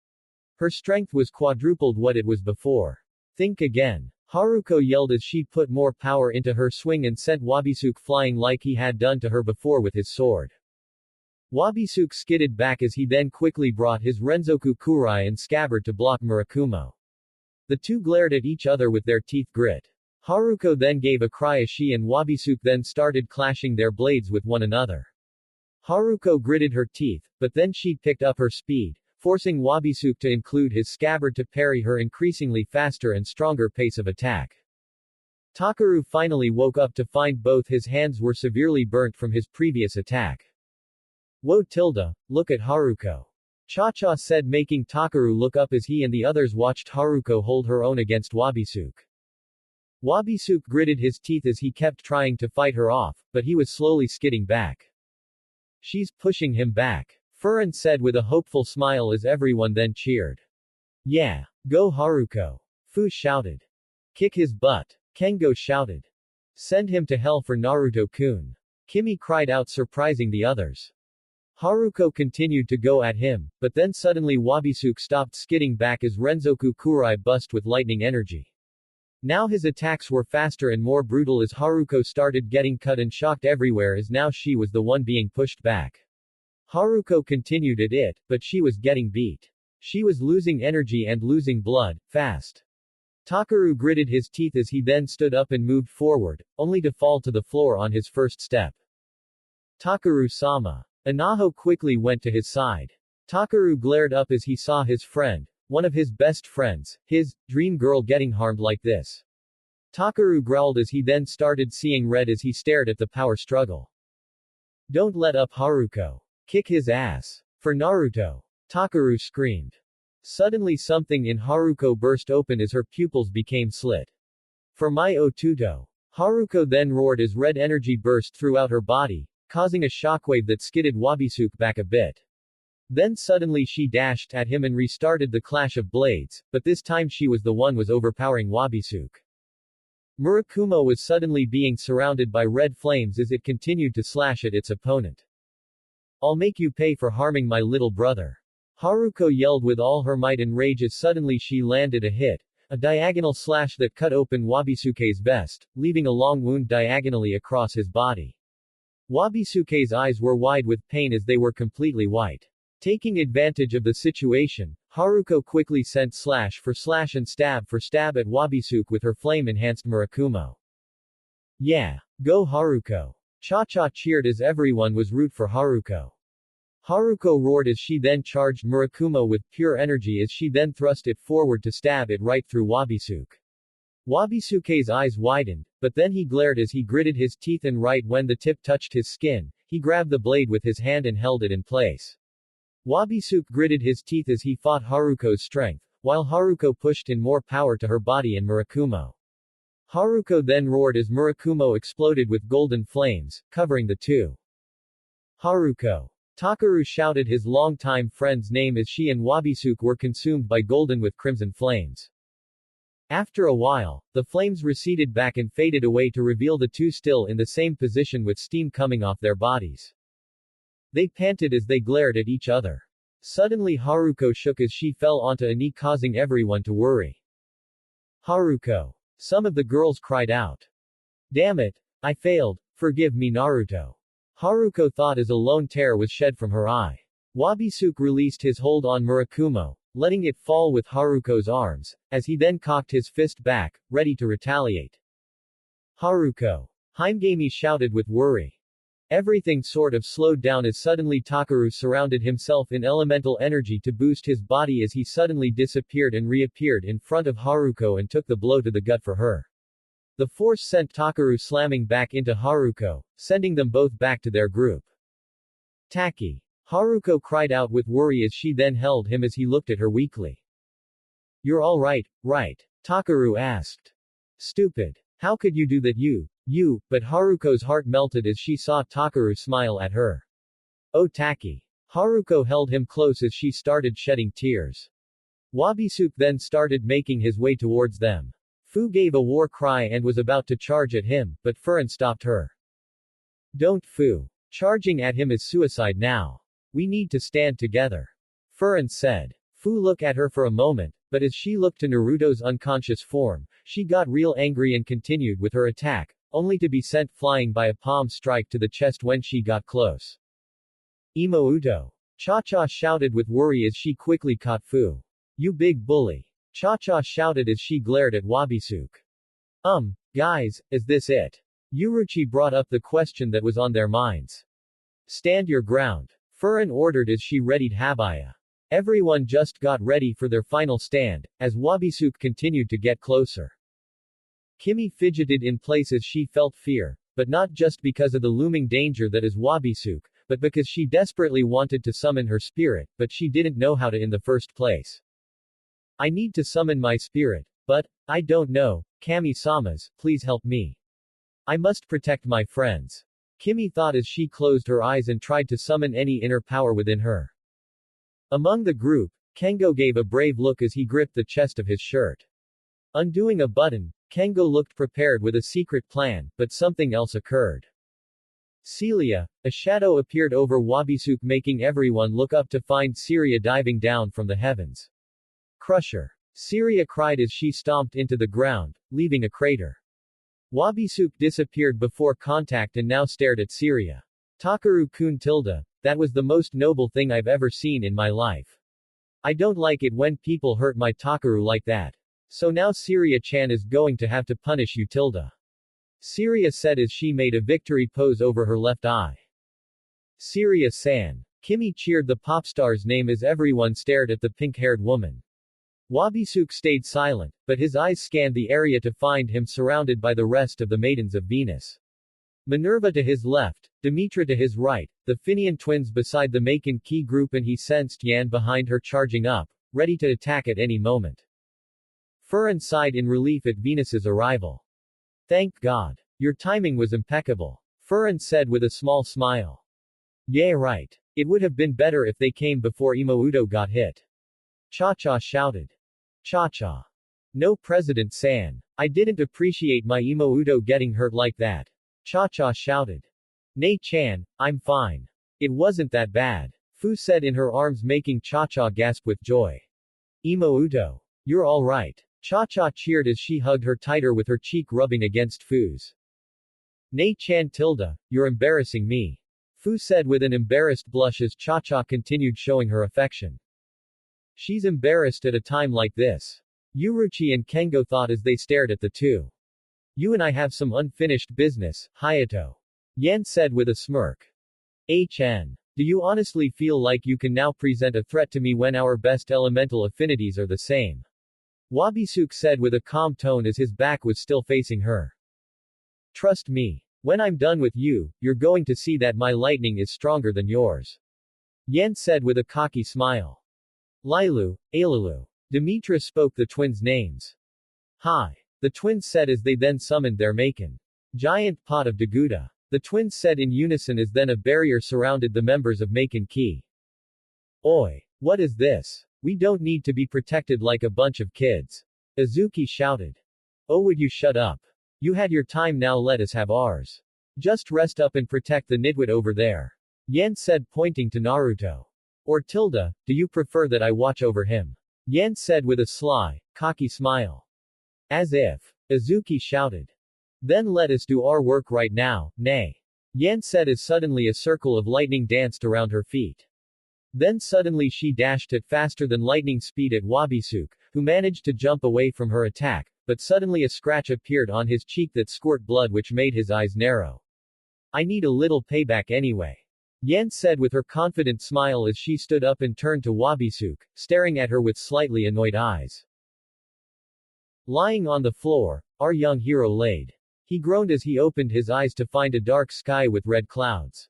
Her strength was quadrupled what it was before. "Think again." Haruko yelled as she put more power into her swing and sent Wabisuke flying like he had done to her before with his sword. Wabisuke skidded back as he then quickly brought his Renzoku Kurai and scabbard to block Murakumo. The two glared at each other with their teeth grit. Haruko then gave a cry as she and Wabisuke then started clashing their blades with one another. Haruko gritted her teeth, but then she picked up her speed, forcing Wabisuke to include his scabbard to parry her increasingly faster and stronger pace of attack. Takaru finally woke up to find both his hands were severely burnt from his previous attack. "Whoa tilde, look at Haruko." Cha-Cha said, making Takaru look up as he and the others watched Haruko hold her own against Wabisuke. Wabisuke gritted his teeth as he kept trying to fight her off, but he was slowly skidding back. "She's pushing him back," Furin said with a hopeful smile as everyone then cheered. "Yeah. Go Haruko." Fu shouted. "Kick his butt." Kengo shouted. "Send him to hell for Naruto-kun." Kimmy cried out, surprising the others. Haruko continued to go at him, but then suddenly Wabisuke stopped skidding back as Renzoku Kurai bust with lightning energy. Now his attacks were faster and more brutal as Haruko started getting cut and shocked everywhere as now she was the one being pushed back. Haruko continued at it, but she was getting beat. She was losing energy and losing blood, fast. Takaru gritted his teeth as he then stood up and moved forward, only to fall to the floor on his first step. "Takaru-sama." Anaho quickly went to his side. Takaru glared up as he saw his friend, one of his best friends, his dream girl getting harmed like this. Takaru growled as he then started seeing red as he stared at the power struggle. "Don't let up Haruko. Kick his ass. For Naruto." Takaru screamed. Suddenly something in Haruko burst open as her pupils became slit. "For my Otuto." Haruko then roared as red energy burst throughout her body, causing a shockwave that skidded Wabisuke back a bit. Then suddenly she dashed at him and restarted the clash of blades, but this time she was the one was overpowering Wabisuke. Murakumo was suddenly being surrounded by red flames as it continued to slash at its opponent. "I'll make you pay for harming my little brother." Haruko yelled with all her might and rage as suddenly she landed a hit, a diagonal slash that cut open Wabisuke's vest, leaving a long wound diagonally across his body. Wabisuke's eyes were wide with pain as they were completely white. Taking advantage of the situation, Haruko quickly sent slash for slash and stab for stab at Wabisuke with her flame-enhanced Murakumo. "Yeah. Go Haruko." Cha-Cha cheered as everyone was root for Haruko. Haruko roared as she then charged Murakumo with pure energy as she then thrust it forward to stab it right through Wabisuke. Wabisuke's eyes widened, but then he glared as he gritted his teeth and right when the tip touched his skin, he grabbed the blade with his hand and held it in place. Wabisuke gritted his teeth as he fought Haruko's strength, while Haruko pushed in more power to her body and Murakumo. Haruko then roared as Murakumo exploded with golden flames, covering the two. "Haruko!" Takaru shouted his longtime friend's name as she and Wabisuke were consumed by golden with crimson flames. After a while, the flames receded back and faded away to reveal the two still in the same position with steam coming off their bodies. They panted as they glared at each other. Suddenly Haruko shook as she fell onto a knee causing everyone to worry. "Haruko!" Some of the girls cried out. "Damn it! I failed. Forgive me Naruto." Haruko thought as a lone tear was shed from her eye. Wabisuke released his hold on Murakumo, letting it fall with Haruko's arms, as he then cocked his fist back, ready to retaliate. "Haruko!" Himegami shouted with worry. Everything sort of slowed down as suddenly Takaru surrounded himself in elemental energy to boost his body as he suddenly disappeared and reappeared in front of Haruko and took the blow to the gut for her. The force sent Takaru slamming back into Haruko, sending them both back to their group. Taki. Haruko cried out with worry as she then held him as he looked at her weakly. You're all right, right? Takaru asked. Stupid. How could you do that but Haruko's heart melted as she saw Takaru smile at her. Oh Taki. Haruko held him close as she started shedding tears. Wabisuke then started making his way towards them. Fu gave a war cry and was about to charge at him, but Furin stopped her. Don't Fu. Charging at him is suicide now. We need to stand together. Furin said. Fu looked at her for a moment, but as she looked to Naruto's unconscious form, she got real angry and continued with her attack, only to be sent flying by a palm strike to the chest when she got close. Imouto. Cha-Cha shouted with worry as she quickly caught Fu. You big bully. Cha-Cha shouted as she glared at Wabisuke. Guys, is this it? Uruchi brought up the question that was on their minds. Stand your ground. Furin ordered as she readied Habaya. Everyone just got ready for their final stand, as Wabisuke continued to get closer. Kimmy fidgeted in place as she felt fear, but not just because of the looming danger that is Wabisuke, but because she desperately wanted to summon her spirit, but she didn't know how to in the first place. I need to summon my spirit, but, I don't know, Kami-samas, please help me. I must protect my friends. Kimmy thought as she closed her eyes and tried to summon any inner power within her. Among the group, Kengo gave a brave look as he gripped the chest of his shirt. Undoing a button, Kengo looked prepared with a secret plan, but something else occurred. Celia, a shadow appeared over Wabisuke making everyone look up to find Syria diving down from the heavens. Crusher. Syria cried as she stomped into the ground, leaving a crater. Wabisuke disappeared before contact and now stared at Syria. Takaru-kun tilde, that was the most noble thing I've ever seen in my life. I don't like it when people hurt my Takaru like that. So now Syria-chan is going to have to punish you tilde. Syria said as she made a victory pose over her left eye. Syria-san. Kimmy cheered the pop star's name as everyone stared at the pink-haired woman. Wabisuke stayed silent, but his eyes scanned the area to find him surrounded by the rest of the maidens of Venus. Minerva to his left, Demetra to his right, the Finian twins beside the Maken key group, and he sensed Yan behind her charging up, ready to attack at any moment. Furin sighed in relief at Venus's arrival. Thank God. Your timing was impeccable. Furin said with a small smile. Yeah right. It would have been better if they came before Imouto got hit. Cha-Cha shouted. Cha-Cha. No President-san. I didn't appreciate my Imouto getting hurt like that. Cha-Cha shouted. Nei-chan, I'm fine. It wasn't that bad. Fu said in her arms making Cha-Cha gasp with joy. Imouto. You're all right. Cha-Cha cheered as she hugged her tighter with her cheek rubbing against Fu's. Nei-chan tilde, you're embarrassing me. Fu said with an embarrassed blush as Cha-Cha continued showing her affection. She's embarrassed at a time like this. Uruchi and Kengo thought as they stared at the two. You and I have some unfinished business, Hayato. Yan said with a smirk. HN. Do you honestly feel like you can now present a threat to me when our best elemental affinities are the same? Wabisuke said with a calm tone as his back was still facing her. Trust me. When I'm done with you, you're going to see that my lightning is stronger than yours. Yan said with a cocky smile. Lilu, Ailalu. Demetra spoke the twins' names. Hi. The twins said as they then summoned their Maken. Giant pot of Daguda. The twins said in unison as then a barrier surrounded the members of Maken Ki. Oi. What is this? We don't need to be protected like a bunch of kids. Azuki shouted. Oh would you shut up? You had your time, now let us have ours. Just rest up and protect the nitwit over there. Yan said pointing to Naruto. Or tilde, do you prefer that I watch over him? Yan said with a sly, cocky smile. As if. Azuki shouted. Then let us do our work right now, nay. Yan said as suddenly a circle of lightning danced around her feet. Then suddenly she dashed at faster than lightning speed at Wabisuke, who managed to jump away from her attack, but suddenly a scratch appeared on his cheek that squirt blood which made his eyes narrow. I need a little payback anyway. Yan said with her confident smile as she stood up and turned to Wabisuke, staring at her with slightly annoyed eyes. Lying on the floor, our young hero laid. He groaned as he opened his eyes to find a dark sky with red clouds.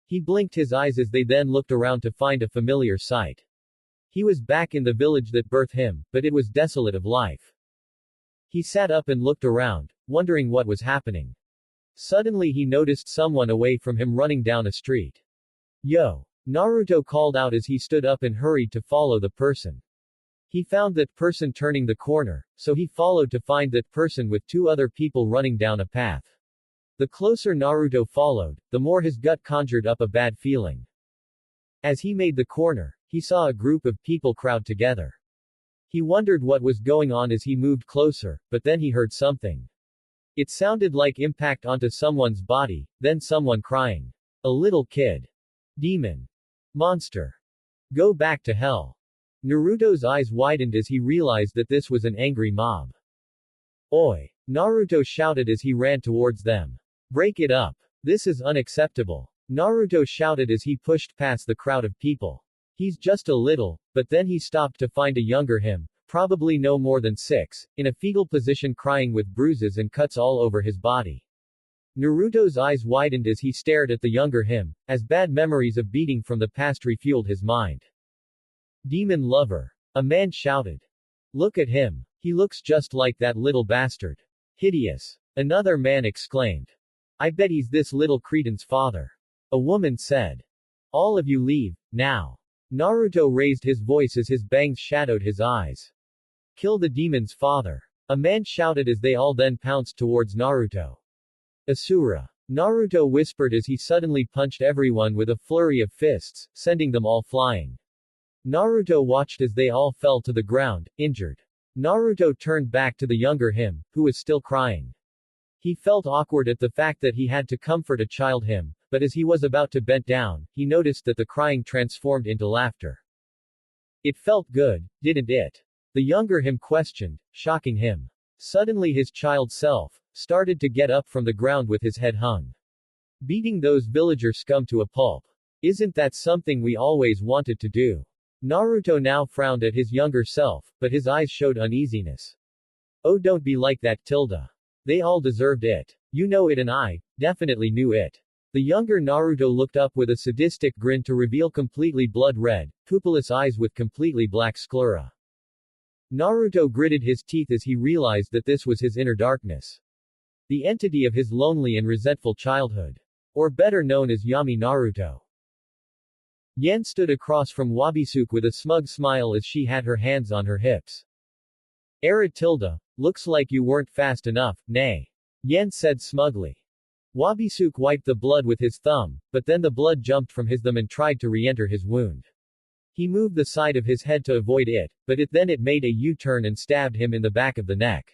He blinked his eyes as they then looked around to find a familiar sight. He was back in the village that birthed him, but it was desolate of life. He sat up and looked around, wondering what was happening. Suddenly he noticed someone away from him running down a street. Yo! Naruto called out as he stood up and hurried to follow the person. He found that person turning the corner, so he followed to find that person with two other people running down a path. The closer Naruto followed, the more his gut conjured up a bad feeling. As he made the corner, he saw a group of people crowd together. He wondered what was going on as he moved closer, but then he heard something. It sounded like impact onto someone's body, then someone crying. A little kid. Demon. Monster. Go back to hell. Naruto's eyes widened as he realized that this was an angry mob. Oi! Naruto shouted as he ran towards them. Break it up. This is unacceptable. Naruto shouted as he pushed past the crowd of people. He's just a little, but then he stopped to find a younger him, probably no more than 6, in a fetal position crying with bruises and cuts all over his body. Naruto's eyes widened as he stared at the younger him, as bad memories of beating from the past refueled his mind. Demon lover. A man shouted. Look at him. He looks just like that little bastard. Hideous. Another man exclaimed. I bet he's this little cretin's father. A woman said. All of you leave, now. Naruto raised his voice as his bangs shadowed his eyes. Kill the demon's father. A man shouted as they all then pounced towards Naruto. Asura. Naruto whispered as he suddenly punched everyone with a flurry of fists, sending them all flying. Naruto watched as they all fell to the ground, injured. Naruto turned back to the younger him, who was still crying. He felt awkward at the fact that he had to comfort a child him, but as he was about to bend down, he noticed that the crying transformed into laughter. It felt good, didn't it? The younger him questioned, shocking him. Suddenly his child self started to get up from the ground with his head hung. Beating those villager scum to a pulp. Isn't that something we always wanted to do? Naruto now frowned at his younger self, but his eyes showed uneasiness. Oh, don't be like that, Tilda. They all deserved it. You know it and I definitely knew it. The younger Naruto looked up with a sadistic grin to reveal completely blood-red, pupilless eyes with completely black sclera. Naruto gritted his teeth as he realized that this was his inner darkness. The entity of his lonely and resentful childhood. Or better known as Yami Naruto. Yen stood across from Wabisuke with a smug smile as she had her hands on her hips. Era Tilda, looks like you weren't fast enough, nay. Yen said smugly. Wabisuke wiped the blood with his thumb, but then the blood jumped from his thumb and tried to re-enter his wound. He moved the side of his head to avoid it, but it made a U-turn and stabbed him in the back of the neck.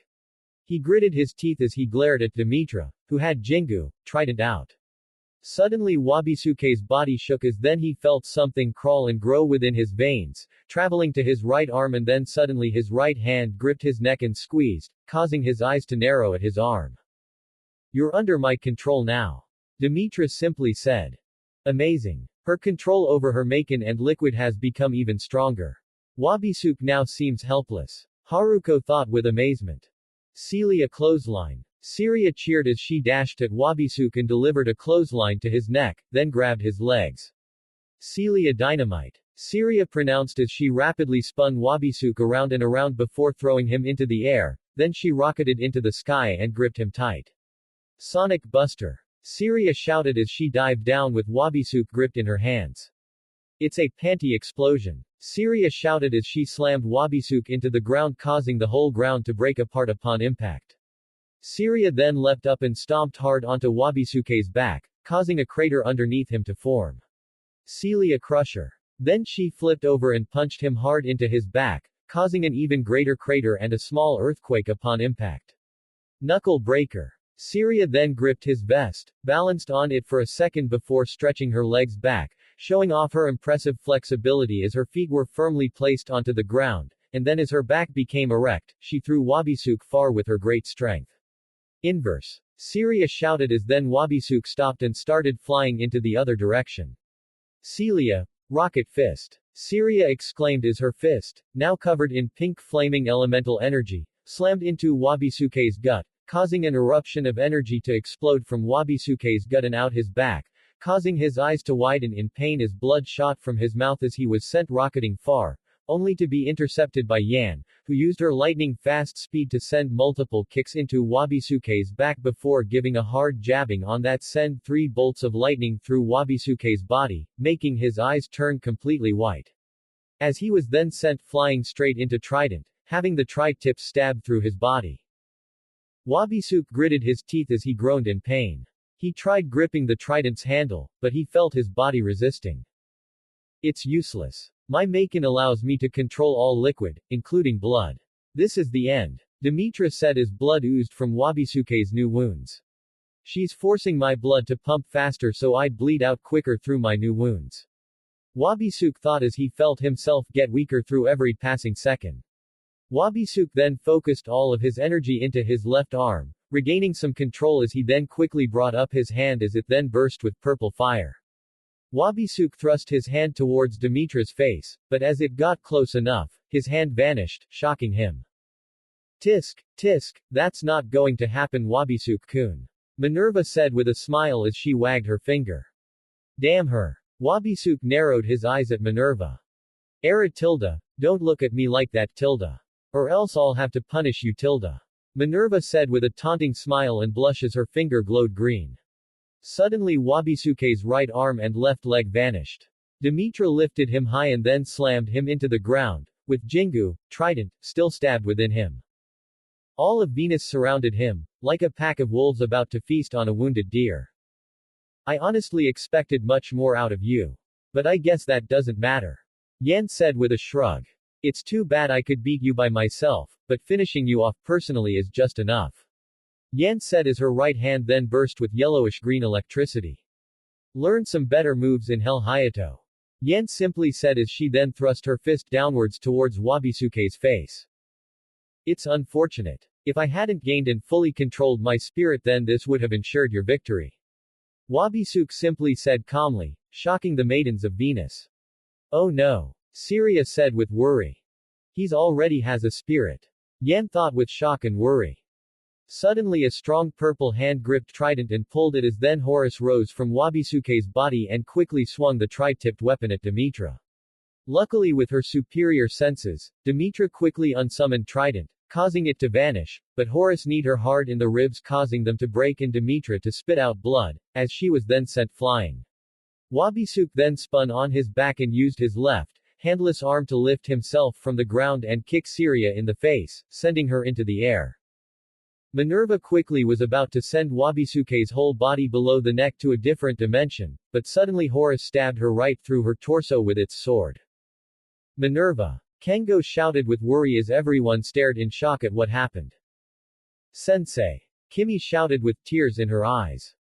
He gritted his teeth as he glared at Demetra, who had Jingu, trident out. Suddenly Wabisuke's body shook as then he felt something crawl and grow within his veins, traveling to his right arm and then suddenly his right hand gripped his neck and squeezed, causing his eyes to narrow at his arm. You're under my control now. Demetra simply said. Amazing. Her control over her Maken and liquid has become even stronger. Wabisuke now seems helpless. Haruko thought with amazement. Celia clothesline. Syria cheered as she dashed at Wabisuke and delivered a clothesline to his neck, then grabbed his legs. Celia dynamite. Syria pronounced as she rapidly spun Wabisuke around and around before throwing him into the air, then she rocketed into the sky and gripped him tight. Sonic Buster. Syria shouted as she dived down with Wabisuke gripped in her hands. It's a panty explosion. Syria shouted as she slammed Wabisuke into the ground causing the whole ground to break apart upon impact. Syria then leapt up and stomped hard onto Wabisuke's back, causing a crater underneath him to form. Celia Crusher. Then she flipped over and punched him hard into his back, causing an even greater crater and a small earthquake upon impact. Knuckle Breaker. Syria then gripped his vest, balanced on it for a second before stretching her legs back, showing off her impressive flexibility as her feet were firmly placed onto the ground, and then as her back became erect, she threw Wabisuke far with her great strength. Inverse. Syria shouted as then Wabisuke stopped and started flying into the other direction. Celia, Rocket Fist. Syria exclaimed as her fist, now covered in pink flaming elemental energy, slammed into Wabisuke's gut, causing an eruption of energy to explode from Wabisuke's gut and out his back, causing his eyes to widen in pain as blood shot from his mouth as he was sent rocketing far, only to be intercepted by Yan, who used her lightning-fast speed to send multiple kicks into Wabisuke's back before giving a hard jabbing on that send 3 bolts of lightning through Wabisuke's body, making his eyes turn completely white. As he was then sent flying straight into Trident, having the tri-tip stabbed through his body. Wabisuke gritted his teeth as he groaned in pain. He tried gripping the trident's handle, but he felt his body resisting. It's useless. My Maken allows me to control all liquid, including blood. This is the end. Demetra said as blood oozed from Wabisuke's new wounds. She's forcing my blood to pump faster so I'd bleed out quicker through my new wounds. Wabisuke thought as he felt himself get weaker through every passing second. Wabisuke then focused all of his energy into his left arm, regaining some control as he then quickly brought up his hand as it then burst with purple fire. Wabisuke thrust his hand towards Demetra's face, but as it got close enough, his hand vanished, shocking him. Tisk, tisk, that's not going to happen Wabisuke-kun. Minerva said with a smile as she wagged her finger. Damn her. Wabisuke narrowed his eyes at Minerva. Era tilde, don't look at me like that tilde. Or else I'll have to punish you tilde. Minerva said with a taunting smile and blush as her finger glowed green. Suddenly Wabisuke's right arm and left leg vanished. Demetra lifted him high and then slammed him into the ground, with Jingu, Trident, still stabbed within him. All of Venus surrounded him, like a pack of wolves about to feast on a wounded deer. I honestly expected much more out of you. But I guess that doesn't matter. Yan said with a shrug. It's too bad I could beat you by myself, but finishing you off personally is just enough. Yan said as her right hand then burst with yellowish-green electricity. Learn some better moves in Hell Hayato. Yan simply said as she then thrust her fist downwards towards Wabisuke's face. It's unfortunate. If I hadn't gained and fully controlled my spirit then this would have ensured your victory. Wabisuke simply said calmly, shocking the maidens of Venus. Oh no. Syria said with worry. He's already has a spirit. Yan thought with shock and worry. Suddenly a strong purple hand gripped trident and pulled it as then Horus rose from Wabisuke's body and quickly swung the tri-tipped weapon at Demetra. Luckily with her superior senses, Demetra quickly unsummoned trident, causing it to vanish, but Horus kneed her hard in the ribs causing them to break and Demetra to spit out blood, as she was then sent flying. Wabisuke then spun on his back and used his left, handless arm to lift himself from the ground and kick Syria in the face, sending her into the air. Minerva quickly was about to send Wabisuke's whole body below the neck to a different dimension, but suddenly Horus stabbed her right through her torso with its sword. Minerva! Kengo shouted with worry as everyone stared in shock at what happened. Sensei! Kimmy shouted with tears in her eyes.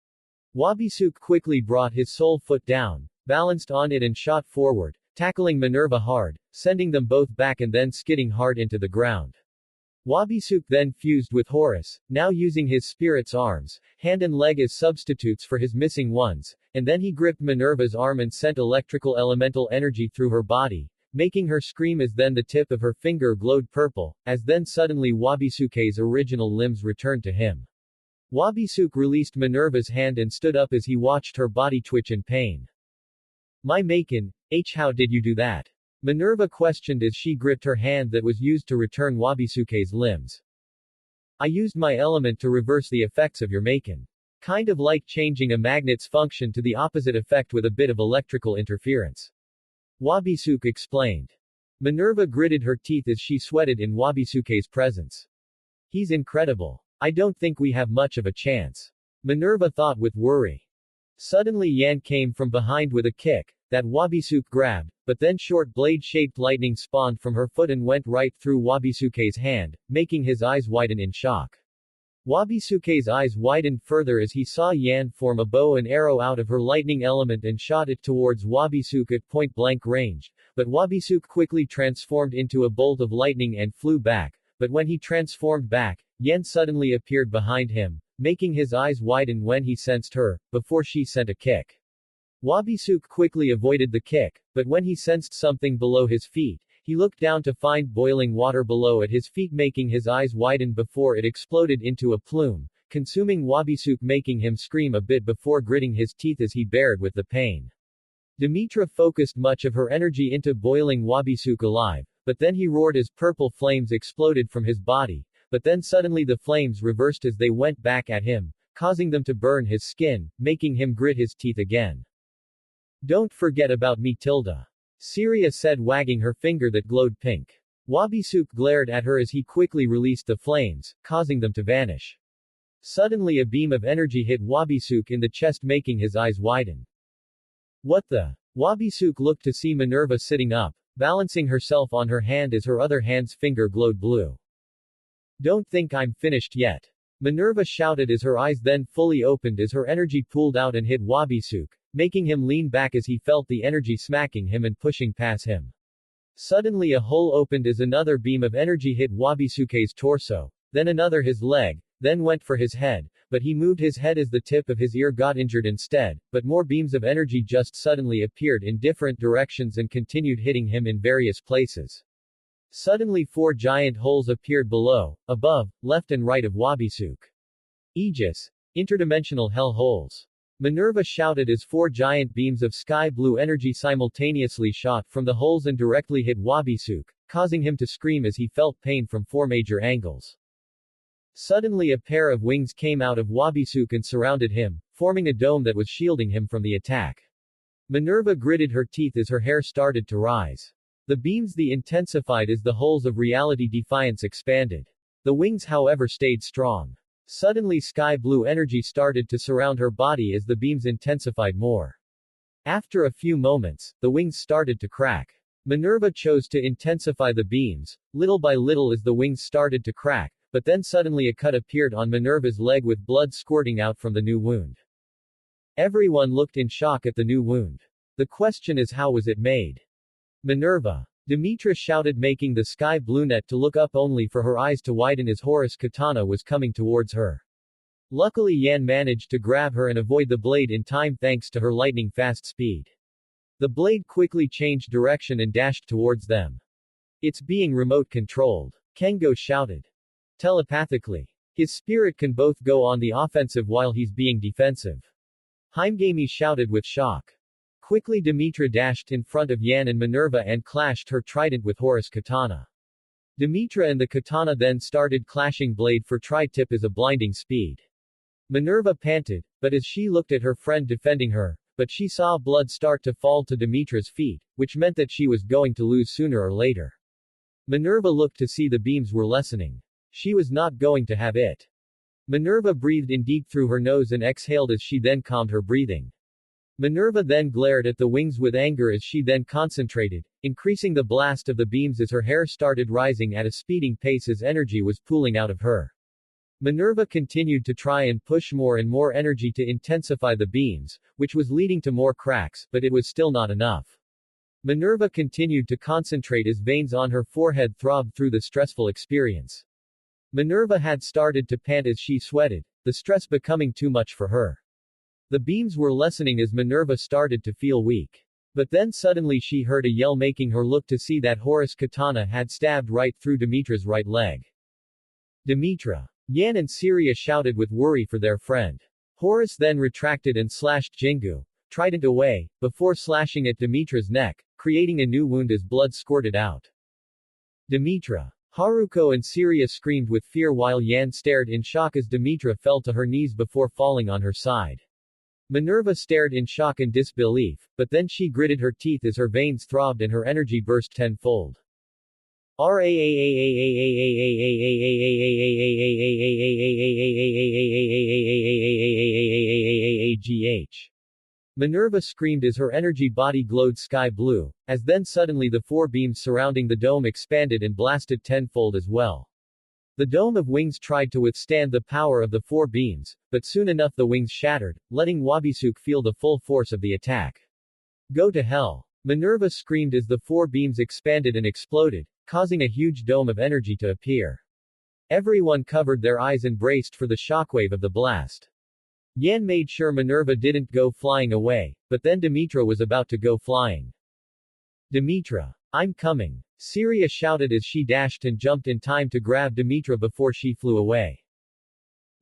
Wabisuke quickly brought his sole foot down, balanced on it and shot forward, tackling Minerva hard, sending them both back and then skidding hard into the ground. Wabisuke then fused with Horus, now using his spirit's arms, hand and leg as substitutes for his missing ones, and then he gripped Minerva's arm and sent electrical elemental energy through her body, making her scream as then the tip of her finger glowed purple, as then suddenly Wabisuke's original limbs returned to him. Wabisuke released Minerva's hand and stood up as he watched her body twitch in pain. My Maken, how did you do that? Minerva questioned as she gripped her hand that was used to return Wabisuke's limbs. I used my element to reverse the effects of your Maken. Kind of like changing a magnet's function to the opposite effect with a bit of electrical interference. Wabisuke explained. Minerva gritted her teeth as she sweated in Wabisuke's presence. He's incredible. I don't think we have much of a chance. Minerva thought with worry. Suddenly Yan came from behind with a kick, that Wabisuke grabbed, but then short blade-shaped lightning spawned from her foot and went right through Wabisuke's hand, making his eyes widen in shock. Wabisuke's eyes widened further as he saw Yan form a bow and arrow out of her lightning element and shot it towards Wabisuke at point-blank range, but Wabisuke quickly transformed into a bolt of lightning and flew back, but when he transformed back, Yan suddenly appeared behind him, making his eyes widen when he sensed her, before she sent a kick. Wabisuke quickly avoided the kick, but when he sensed something below his feet, He looked down to find boiling water below at his feet, making his eyes widen before it exploded into a plume, consuming Wabisuke, making him scream a bit before gritting his teeth as he bared with the pain. Demetra focused much of her energy into boiling Wabisuke alive, but then he roared as purple flames exploded from his body, but then suddenly the flames reversed as they went back at him, causing them to burn his skin, making him grit his teeth again. Don't forget about me, Tilda. Syria said, wagging her finger that glowed pink. Wabisuke glared at her as he quickly released the flames, causing them to vanish. Suddenly a beam of energy hit Wabisuke in the chest, making his eyes widen. What the? Wabisuke looked to see Minerva sitting up, balancing herself on her hand as her other hand's finger glowed blue. Don't think I'm finished yet. Minerva shouted as her eyes then fully opened as her energy pooled out and hit Wabisuke, making him lean back as he felt the energy smacking him and pushing past him. Suddenly a hole opened as another beam of energy hit Wabisuke's torso, then another his leg, then went for his head, but he moved his head as the tip of his ear got injured instead, but more beams of energy just suddenly appeared in different directions and continued hitting him in various places. Suddenly 4 giant holes appeared below, above, left and right of Wabisuke. Aegis. Interdimensional hell holes. Minerva shouted as 4 giant beams of sky blue energy simultaneously shot from the holes and directly hit Wabisuke, causing him to scream as he felt pain from 4 major angles. Suddenly a pair of wings came out of Wabisuke and surrounded him, forming a dome that was shielding him from the attack. Minerva gritted her teeth as her hair started to rise. The beams intensified as the holes of reality defiance expanded. The wings, however, stayed strong. Suddenly sky blue energy started to surround her body as the beams intensified more. After a few moments, the wings started to crack. Minerva chose to intensify the beams, little by little as the wings started to crack, but then suddenly a cut appeared on Minerva's leg with blood squirting out from the new wound. Everyone looked in shock at the new wound. The question is, how was it made? Minerva. Demetra shouted, making the sky blue net to look up only for her eyes to widen as Horus Katana was coming towards her. Luckily Yan managed to grab her and avoid the blade in time thanks to her lightning fast speed. The blade quickly changed direction and dashed towards them. It's being remote controlled. Kengo shouted. Telepathically. His spirit can both go on the offensive while he's being defensive. Heimgami shouted with shock. Quickly Demetra dashed in front of Yan and Minerva and clashed her trident with Horus Katana. Demetra and the katana then started clashing blade for tri-tip as a blinding speed. Minerva panted, but as she looked at her friend defending her, but she saw blood start to fall to Demetra's feet, which meant that she was going to lose sooner or later. Minerva looked to see the beams were lessening. She was not going to have it. Minerva breathed in deep through her nose and exhaled as she then calmed her breathing. Minerva then glared at the wings with anger as she then concentrated, increasing the blast of the beams as her hair started rising at a speeding pace as energy was pooling out of her. Minerva continued to try and push more and more energy to intensify the beams, which was leading to more cracks, but it was still not enough. Minerva continued to concentrate as veins on her forehead throbbed through the stressful experience. Minerva had started to pant as she sweated, the stress becoming too much for her. The beams were lessening as Minerva started to feel weak. But then suddenly she heard a yell making her look to see that Horus Katana had stabbed right through Demetra's right leg. Demetra. Yan and Syria shouted with worry for their friend. Horus then retracted and slashed Jingu, trident away, before slashing at Demetra's neck, creating a new wound as blood squirted out. Demetra. Haruko and Syria screamed with fear while Yan stared in shock as Demetra fell to her knees before falling on her side. Minerva stared in shock and disbelief, but then she gritted her teeth as her veins throbbed and her energy burst tenfold. Minerva screamed as her energy body glowed sky blue, as then suddenly the 4 beams surrounding the dome expanded and blasted tenfold as well. The dome of wings tried to withstand the power of the 4 beams, but soon enough the wings shattered, letting Wabisuke feel the full force of the attack. Go to hell! Minerva screamed as the 4 beams expanded and exploded, causing a huge dome of energy to appear. Everyone covered their eyes and braced for the shockwave of the blast. Yan made sure Minerva didn't go flying away, but then Demetra was about to go flying. Demetra. I'm coming. Syria shouted as she dashed and jumped in time to grab Demetra before she flew away.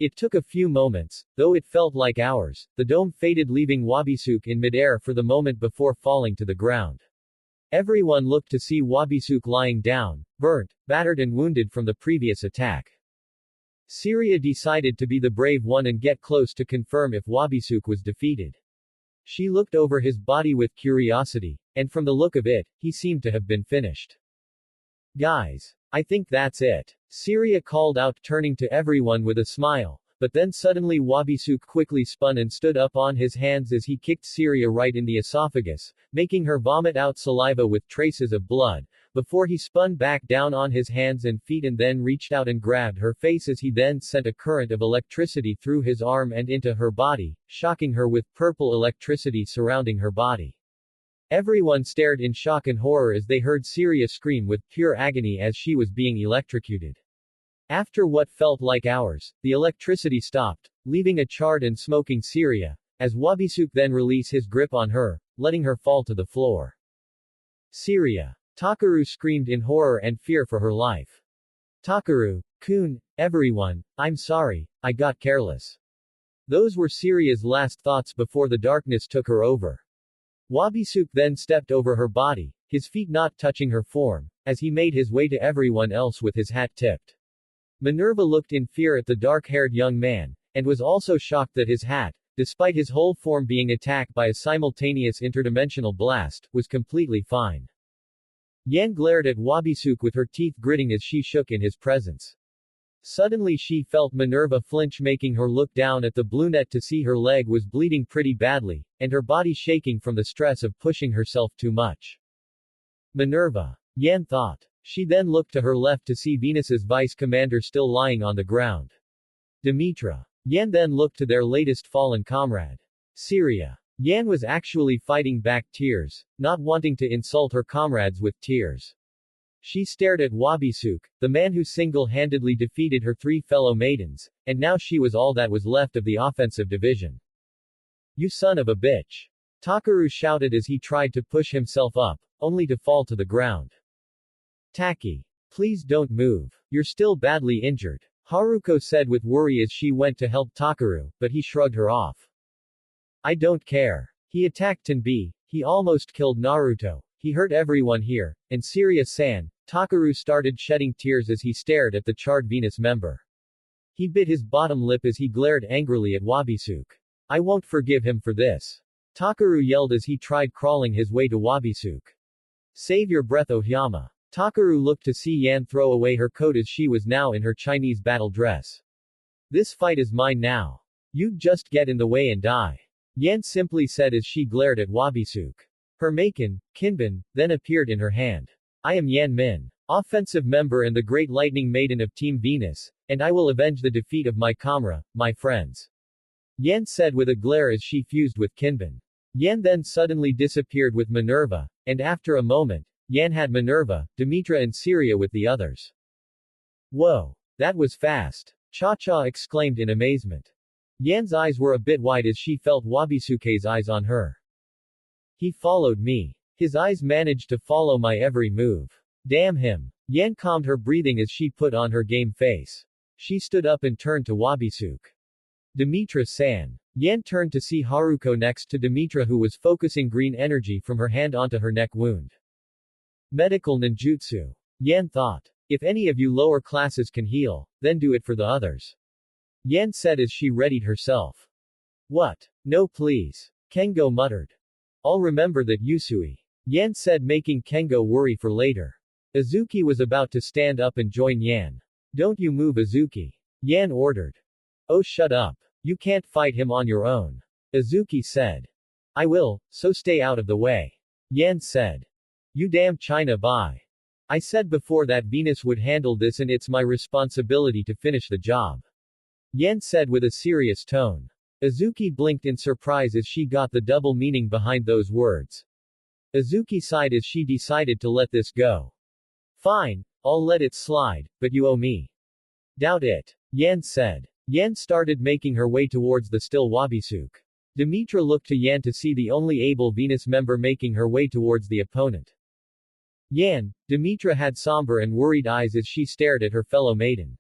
It took a few moments, though it felt like hours. The dome faded, leaving Wabisuke in midair for the moment before falling to the ground. Everyone looked to see Wabisuke lying down, burnt, battered and wounded from the previous attack. Syria decided to be the brave one and get close to confirm if Wabisuke was defeated. She looked over his body with curiosity, and from the look of it, he seemed to have been finished. Guys, I think that's it. Syria called out, turning to everyone with a smile, but then suddenly Wabisuke quickly spun and stood up on his hands as he kicked Syria right in the esophagus, making her vomit out saliva with traces of blood, before he spun back down on his hands and feet and then reached out and grabbed her face as he then sent a current of electricity through his arm and into her body, shocking her with purple electricity surrounding her body. Everyone stared in shock and horror as they heard Syria scream with pure agony as she was being electrocuted. After what felt like hours, the electricity stopped, leaving a charred and smoking Syria, as Wabisuke then released his grip on her, letting her fall to the floor. Syria. Takeru screamed in horror and fear for her life. Takeru-kun, everyone, I'm sorry, I got careless. Those were Syria's last thoughts before the darkness took her over. Wabisuke then stepped over her body, his feet not touching her form, as he made his way to everyone else with his hat tipped. Minerva looked in fear at the dark-haired young man, and was also shocked that his hat, despite his whole form being attacked by a simultaneous interdimensional blast, was completely fine. Yan glared at Wabisuke with her teeth gritting as she shook in his presence. Suddenly she felt Minerva flinch, making her look down at the brunette to see her leg was bleeding pretty badly, and her body shaking from the stress of pushing herself too much. Minerva. Yan thought. She then looked to her left to see Venus's vice commander still lying on the ground. Demetra. Yan then looked to their latest fallen comrade. Syria. Yan was actually fighting back tears, not wanting to insult her comrades with tears. She stared at Wabisuke, the man who single-handedly defeated her three fellow maidens, and now she was all that was left of the offensive division. You son of a bitch! Takeru shouted as he tried to push himself up, only to fall to the ground. Taki. Please don't move. You're still badly injured, Haruko said with worry as she went to help Takeru, but he shrugged her off. I don't care. He attacked Tenbi, he almost killed Naruto, he hurt everyone here, and Syria-san. Takeru started shedding tears as he stared at the charred Venus member. He bit his bottom lip as he glared angrily at Wabisuke. I won't forgive him for this. Takeru yelled as he tried crawling his way to Wabisuke. Save your breath, Oyama. Takeru looked to see Yan throw away her coat as she was now in her Chinese battle dress. This fight is mine now. You just get in the way and die. Yan simply said as she glared at Wabisuke. Her Maken, Kinbin, then appeared in her hand. I am Yan Min, offensive member and the Great Lightning Maiden of Team Venus, and I will avenge the defeat of my comrade, my friends. Yan said with a glare as she fused with Kinbin. Yan then suddenly disappeared with Minerva, and after a moment, Yan had Minerva, Demetra and Syria with the others. Whoa! That was fast! Cha-Cha exclaimed in amazement. Yan's eyes were a bit wide as she felt Wabisuke's eyes on her. He followed me. His eyes managed to follow my every move. Damn him. Yan calmed her breathing as she put on her game face. She stood up and turned to Wabisuke. Demetra-san. Yan turned to see Haruko next to Demetra, who was focusing green energy from her hand onto her neck wound. Medical ninjutsu. Yan thought. If any of you lower classes can heal, then do it for the others. Yan said as she readied herself. What? No please. Kengo muttered. I'll remember that, Yusui. Yan said, making Kengo worry for later. Azuki was about to stand up and join Yan. Don't you move, Azuki. Yan ordered. Oh, shut up. You can't fight him on your own. Azuki said. I will, so stay out of the way. Yan said. You damn China bye. I said before that Venus would handle this and it's my responsibility to finish the job. Yan said with a serious tone. Azuki blinked in surprise as she got the double meaning behind those words. Azuki sighed as she decided to let this go. Fine, I'll let it slide, but you owe me. Doubt it. Yan said. Yan started making her way towards the still Wabisuke. Demetra looked to Yan to see the only able Venus member making her way towards the opponent. Yan, Demetra had somber and worried eyes as she stared at her fellow maiden.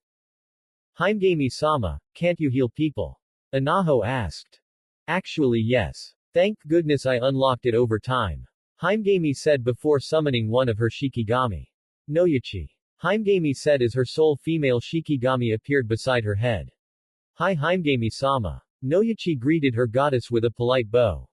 Himegami-sama, can't you heal people? Anaho asked. Actually yes. Thank goodness I unlocked it over time. Himegami said before summoning one of her Shikigami. Noyachi. Himegami said as her sole female Shikigami appeared beside her head. Hi Himegami-sama. Noyachi greeted her goddess with a polite bow.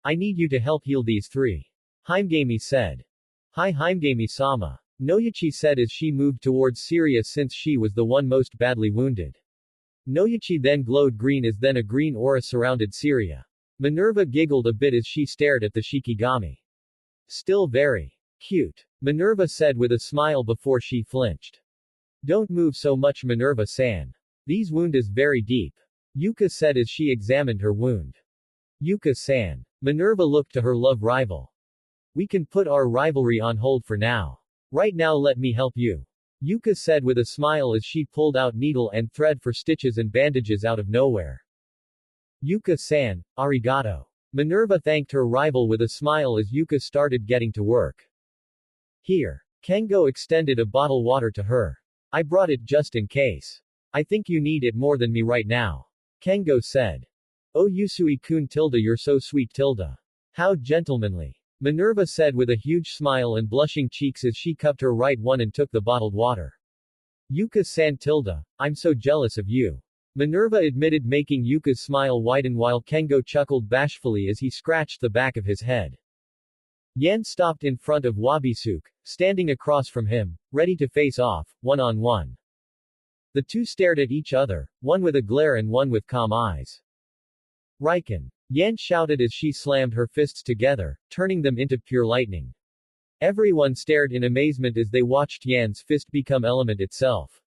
I need you to help heal these three. Himegami said. Hi Himegami-sama. Noyachi said as she moved towards Syria since she was the one most badly wounded. Noyachi then glowed green as then a green aura surrounded Syria. Minerva giggled a bit as she stared at the Shikigami. Still very cute. Minerva said with a smile before she flinched. Don't move so much Minerva-san. These wound is very deep. Yuka said as she examined her wound. Yuka-san. Minerva looked to her love rival. We can put our rivalry on hold for now. Right now let me help you. Yuka said with a smile as she pulled out needle and thread for stitches and bandages out of nowhere. Yuka-san, arigato. Minerva thanked her rival with a smile as Yuka started getting to work. Here. Kengo extended a bottle water to her. I brought it just in case. I think you need it more than me right now. Kengo said. Oh Yusui-kun tilde you're so sweet tilde. How gentlemanly. Minerva said with a huge smile and blushing cheeks as she cupped her right one and took the bottled water. Yuka-san tilde, I'm so jealous of you. Minerva admitted making Yuka's smile widen while Kengo chuckled bashfully as he scratched the back of his head. Yan stopped in front of Wabisuke, standing across from him, ready to face off, one-on-one. The two stared at each other, one with a glare and one with calm eyes. Riken. Yan shouted as she slammed her fists together, turning them into pure lightning. Everyone stared in amazement as they watched Yan's fist become element itself.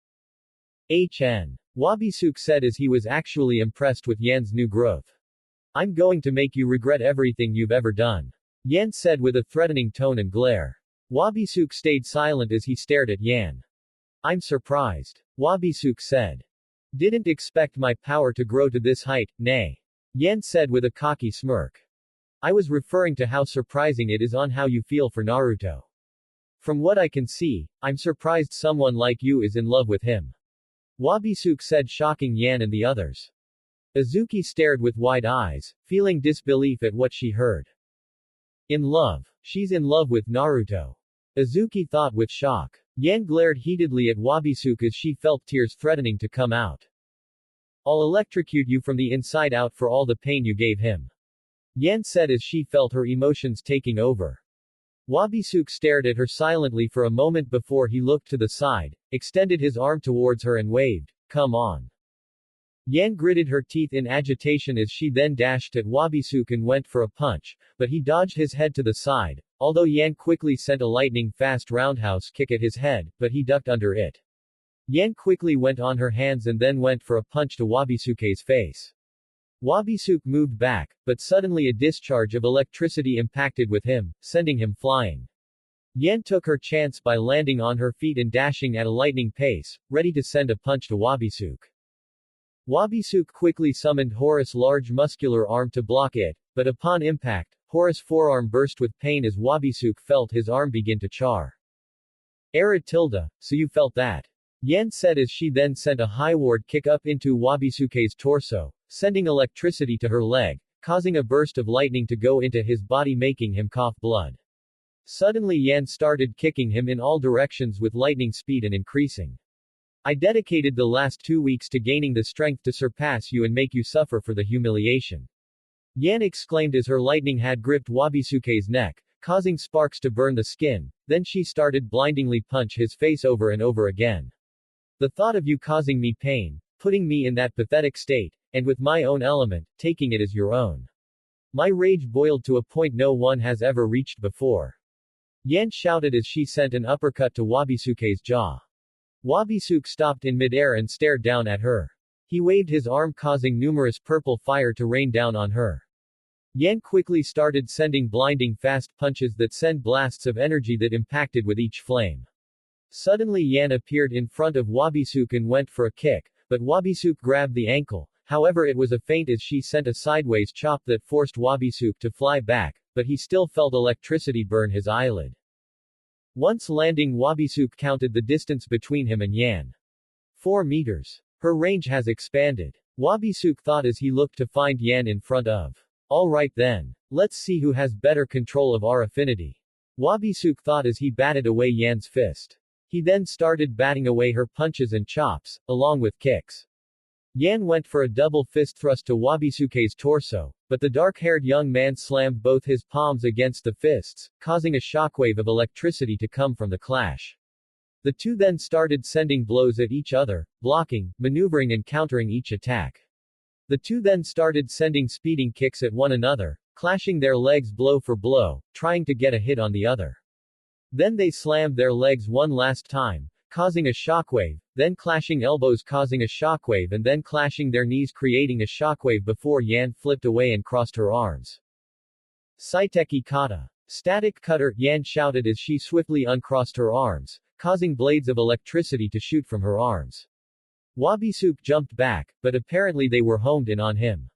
HN. Wabisuke said as he was actually impressed with Yan's new growth. I'm going to make you regret everything you've ever done. Yan said with a threatening tone and glare. Wabisuke stayed silent as he stared at Yan. I'm surprised. Wabisuke said. Didn't expect my power to grow to this height, nay. Yan said with a cocky smirk. I was referring to how surprising it is on how you feel for Naruto. From what I can see, I'm surprised someone like you is in love with him. Wabisuke said, shocking Yan and the others. Azuki stared with wide eyes, feeling disbelief at what she heard. In love. She's in love with Naruto. Azuki thought with shock. Yan glared heatedly at Wabisuke as she felt tears threatening to come out. I'll electrocute you from the inside out for all the pain you gave him. Yan said as she felt her emotions taking over. Wabisuke stared at her silently for a moment before he looked to the side, extended his arm towards her and waved, come on. Yan gritted her teeth in agitation as she then dashed at Wabisuke and went for a punch, but he dodged his head to the side, although Yan quickly sent a lightning-fast roundhouse kick at his head, but he ducked under it. Yan quickly went on her hands and then went for a punch to Wabisuke's face. Wabisuke moved back, but suddenly a discharge of electricity impacted with him, sending him flying. Yan took her chance by landing on her feet and dashing at a lightning pace, ready to send a punch to Wabisuke. Wabisuke quickly summoned Horus' large muscular arm to block it, but upon impact, Horus' forearm burst with pain as Wabisuke felt his arm begin to char. Era tilde, so you felt that. Yan said as she then sent a highward kick up into Wabisuke's torso, sending electricity to her leg, causing a burst of lightning to go into his body making him cough blood. Suddenly Yan started kicking him in all directions with lightning speed and increasing. I dedicated the last 2 weeks to gaining the strength to surpass you and make you suffer for the humiliation. Yan exclaimed as her lightning had gripped Wabisuke's neck, causing sparks to burn the skin, then she started blindingly punch his face over and over again. The thought of you causing me pain, putting me in that pathetic state, and with my own element, taking it as your own. My rage boiled to a point no one has ever reached before. Yan shouted as she sent an uppercut to Wabisuke's jaw. Wabisuke stopped in midair and stared down at her. He waved his arm causing numerous purple fire to rain down on her. Yan quickly started sending blinding fast punches that sent blasts of energy that impacted with each flame. Suddenly Yan appeared in front of Wabisuke and went for a kick, but Wabisuke grabbed the ankle, however it was a feint as she sent a sideways chop that forced Wabisuke to fly back, but he still felt electricity burn his eyelid. Once landing, Wabisuke counted the distance between him and Yan. 4 meters. Her range has expanded. Wabisuke thought as he looked to find Yan in front of. Alright then. Let's see who has better control of our affinity. Wabisuke thought as he batted away Yan's fist. He then started batting away her punches and chops, along with kicks. Yan went for a double fist thrust to Wabisuke's torso, but the dark-haired young man slammed both his palms against the fists, causing a shockwave of electricity to come from the clash. The two then started sending blows at each other, blocking, maneuvering and countering each attack. The two then started sending speeding kicks at one another, clashing their legs blow for blow, trying to get a hit on the other. Then they slammed their legs one last time, causing a shockwave, then clashing elbows causing a shockwave and then clashing their knees creating a shockwave before Yan flipped away and crossed her arms. Saiteki kata. Static cutter, Yan shouted as she swiftly uncrossed her arms, causing blades of electricity to shoot from her arms. Wabisuke jumped back, but apparently they were homed in on him.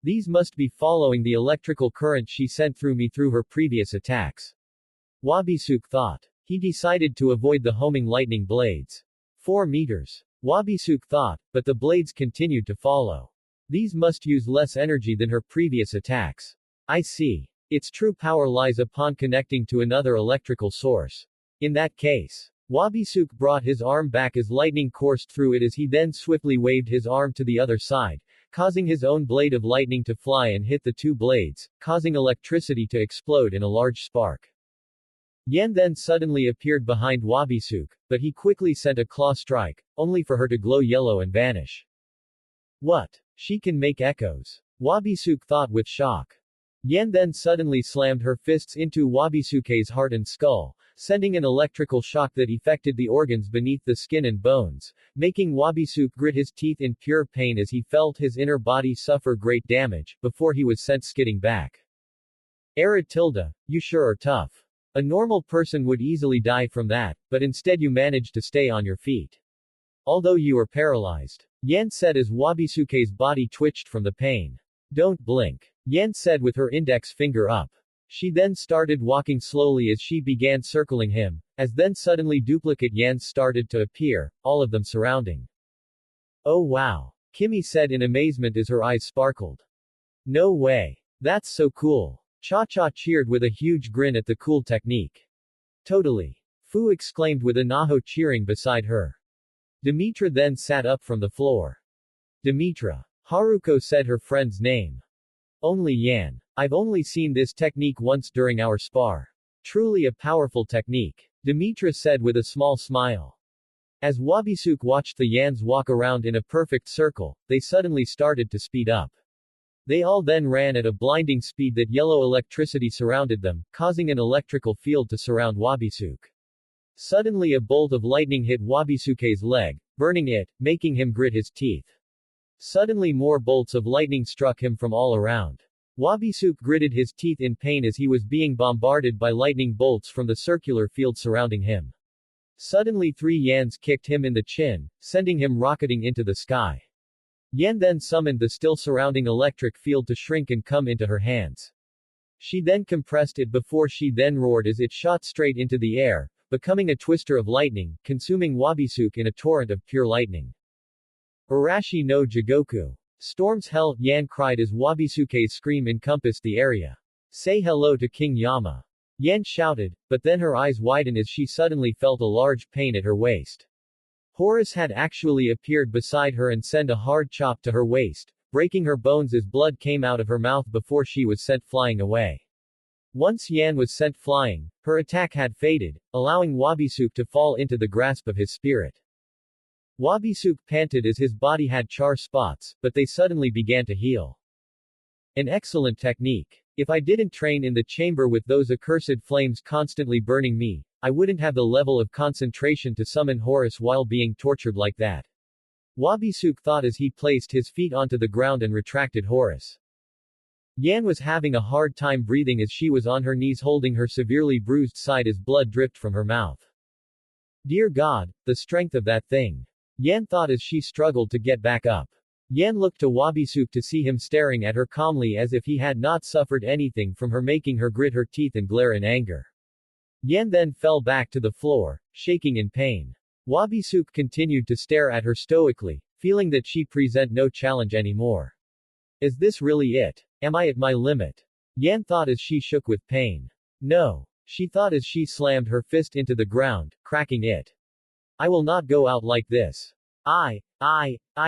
These must be following the electrical current she sent through me through her previous attacks. Wabisuke thought. He decided to avoid the homing lightning blades. 4 meters. Wabisuke thought, but the blades continued to follow. These must use less energy than her previous attacks. I see. Its true power lies upon connecting to another electrical source. In that case, Wabisuke brought his arm back as lightning coursed through it as he then swiftly waved his arm to the other side, causing his own blade of lightning to fly and hit the two blades, causing electricity to explode in a large spark. Yan then suddenly appeared behind Wabisuke, but he quickly sent a claw strike, only for her to glow yellow and vanish. What? She can make echoes. Wabisuke thought with shock. Yan then suddenly slammed her fists into Wabisuke's heart and skull, sending an electrical shock that affected the organs beneath the skin and bones, making Wabisuke grit his teeth in pure pain as he felt his inner body suffer great damage, before he was sent skidding back. Tilda, you sure are tough. A normal person would easily die from that, but instead you managed to stay on your feet. Although you are paralyzed. Yan said as Wabisuke's body twitched from the pain. Don't blink. Yan said with her index finger up. She then started walking slowly as she began circling him, as then suddenly duplicate Yans started to appear, all of them surrounding. Oh wow. Kimmy said in amazement as her eyes sparkled. No way. That's so cool. Cha-Cha cheered with a huge grin at the cool technique. Totally. Fu exclaimed with Anaho cheering beside her. Demetra then sat up from the floor. Demetra. Haruko said her friend's name. Only Yan. I've only seen this technique once during our spar. Truly a powerful technique. Demetra said with a small smile. As Wabisuke watched the Yans walk around in a perfect circle, they suddenly started to speed up. They all then ran at a blinding speed that yellow electricity surrounded them, causing an electrical field to surround Wabisuke. Suddenly a bolt of lightning hit Wabisuke's leg, burning it, making him grit his teeth. Suddenly more bolts of lightning struck him from all around. Wabisuke gritted his teeth in pain as he was being bombarded by lightning bolts from the circular field surrounding him. Suddenly 3 Yans kicked him in the chin, sending him rocketing into the sky. Yan then summoned the still surrounding electric field to shrink and come into her hands. She then compressed it before she then roared as it shot straight into the air, becoming a twister of lightning, consuming Wabisuke in a torrent of pure lightning. Arashi no Jigoku. Storm's hell, Yan cried as Wabisuke's scream encompassed the area. Say hello to King Yama. Yan shouted, but then her eyes widened as she suddenly felt a large pain at her waist. Horus had actually appeared beside her and sent a hard chop to her waist, breaking her bones as blood came out of her mouth before she was sent flying away. Once Yan was sent flying, her attack had faded, allowing Wabisuke to fall into the grasp of his spirit. Wabisuke panted as his body had char spots, but they suddenly began to heal. An excellent technique. If I didn't train in the chamber with those accursed flames constantly burning me, I wouldn't have the level of concentration to summon Horus while being tortured like that. Wabisuke thought as he placed his feet onto the ground and retracted Horus. Yan was having a hard time breathing as she was on her knees holding her severely bruised side as blood dripped from her mouth. Dear God, the strength of that thing. Yan thought as she struggled to get back up. Yan looked to Wabisuke to see him staring at her calmly as if he had not suffered anything from her, making her grit her teeth and glare in anger. Yan then fell back to the floor, shaking in pain. Wabisuke continued to stare at her stoically, feeling that she present no challenge anymore. Is this really it? Am I at my limit? Yan thought as she shook with pain. No. She thought as she slammed her fist into the ground, cracking it. I will not go out like this. I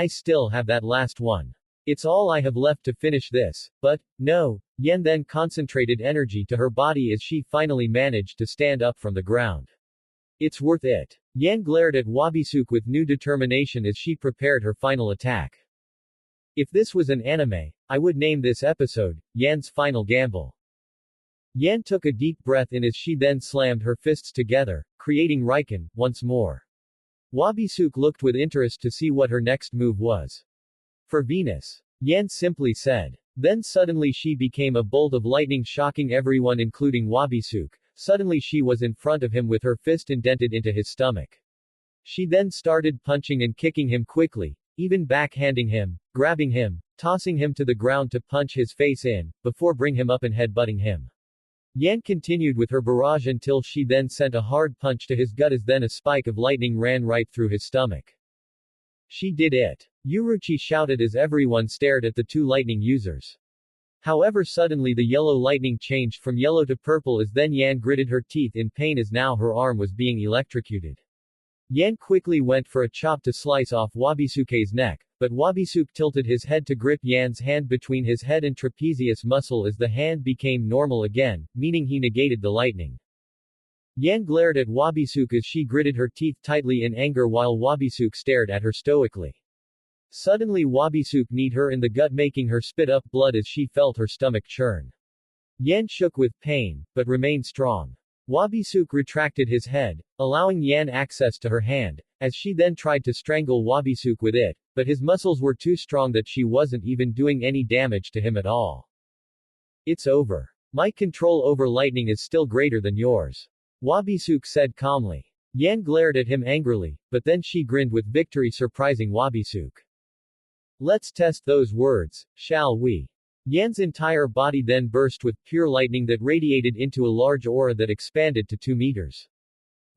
still have that last one. It's all I have left to finish this, but, no. Yan then concentrated energy to her body as she finally managed to stand up from the ground. It's worth it. Yan glared at Wabisuke with new determination as she prepared her final attack. If this was an anime, I would name this episode, Yan's Final Gamble. Yan took a deep breath in as she then slammed her fists together, creating Riken, once more. Wabisuke looked with interest to see what her next move was. For Venus. Yan simply said. Then suddenly she became a bolt of lightning, shocking everyone including Wabisuke. Suddenly she was in front of him with her fist indented into his stomach. She then started punching and kicking him quickly, even backhanding him, grabbing him, tossing him to the ground to punch his face in, before bring him up and headbutting him. Yan continued with her barrage until she then sent a hard punch to his gut as then a spike of lightning ran right through his stomach. She did it. Uruchi shouted as everyone stared at the two lightning users. However, suddenly the yellow lightning changed from yellow to purple as then Yan gritted her teeth in pain as now her arm was being electrocuted. Yan quickly went for a chop to slice off Wabisuke's neck, but Wabisuke tilted his head to grip Yan's hand between his head and trapezius muscle as the hand became normal again, meaning he negated the lightning. Yan glared at Wabisuke as she gritted her teeth tightly in anger while Wabisuke stared at her stoically. Suddenly Wabisuke kneed her in the gut, making her spit up blood as she felt her stomach churn. Yan shook with pain, but remained strong. Wabisuke retracted his head, allowing Yan access to her hand, as she then tried to strangle Wabisuke with it, but his muscles were too strong that she wasn't even doing any damage to him at all. It's over. My control over lightning is still greater than yours. Wabisuke said calmly. Yan glared at him angrily, but then she grinned with victory, surprising Wabisuke. Let's test those words, shall we? Yan's entire body then burst with pure lightning that radiated into a large aura that expanded to 2 meters.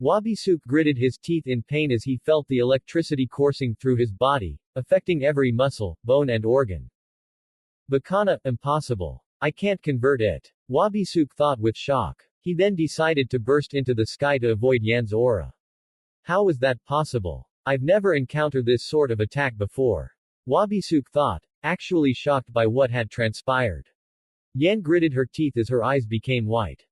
Wabisuke gritted his teeth in pain as he felt the electricity coursing through his body, affecting every muscle, bone and organ. Bakana, impossible. I can't convert it. Wabisuke thought with shock. He then decided to burst into the sky to avoid Yan's aura. How was that possible? I've never encountered this sort of attack before. Wabisuke thought, actually shocked by what had transpired. Yan gritted her teeth as her eyes became white.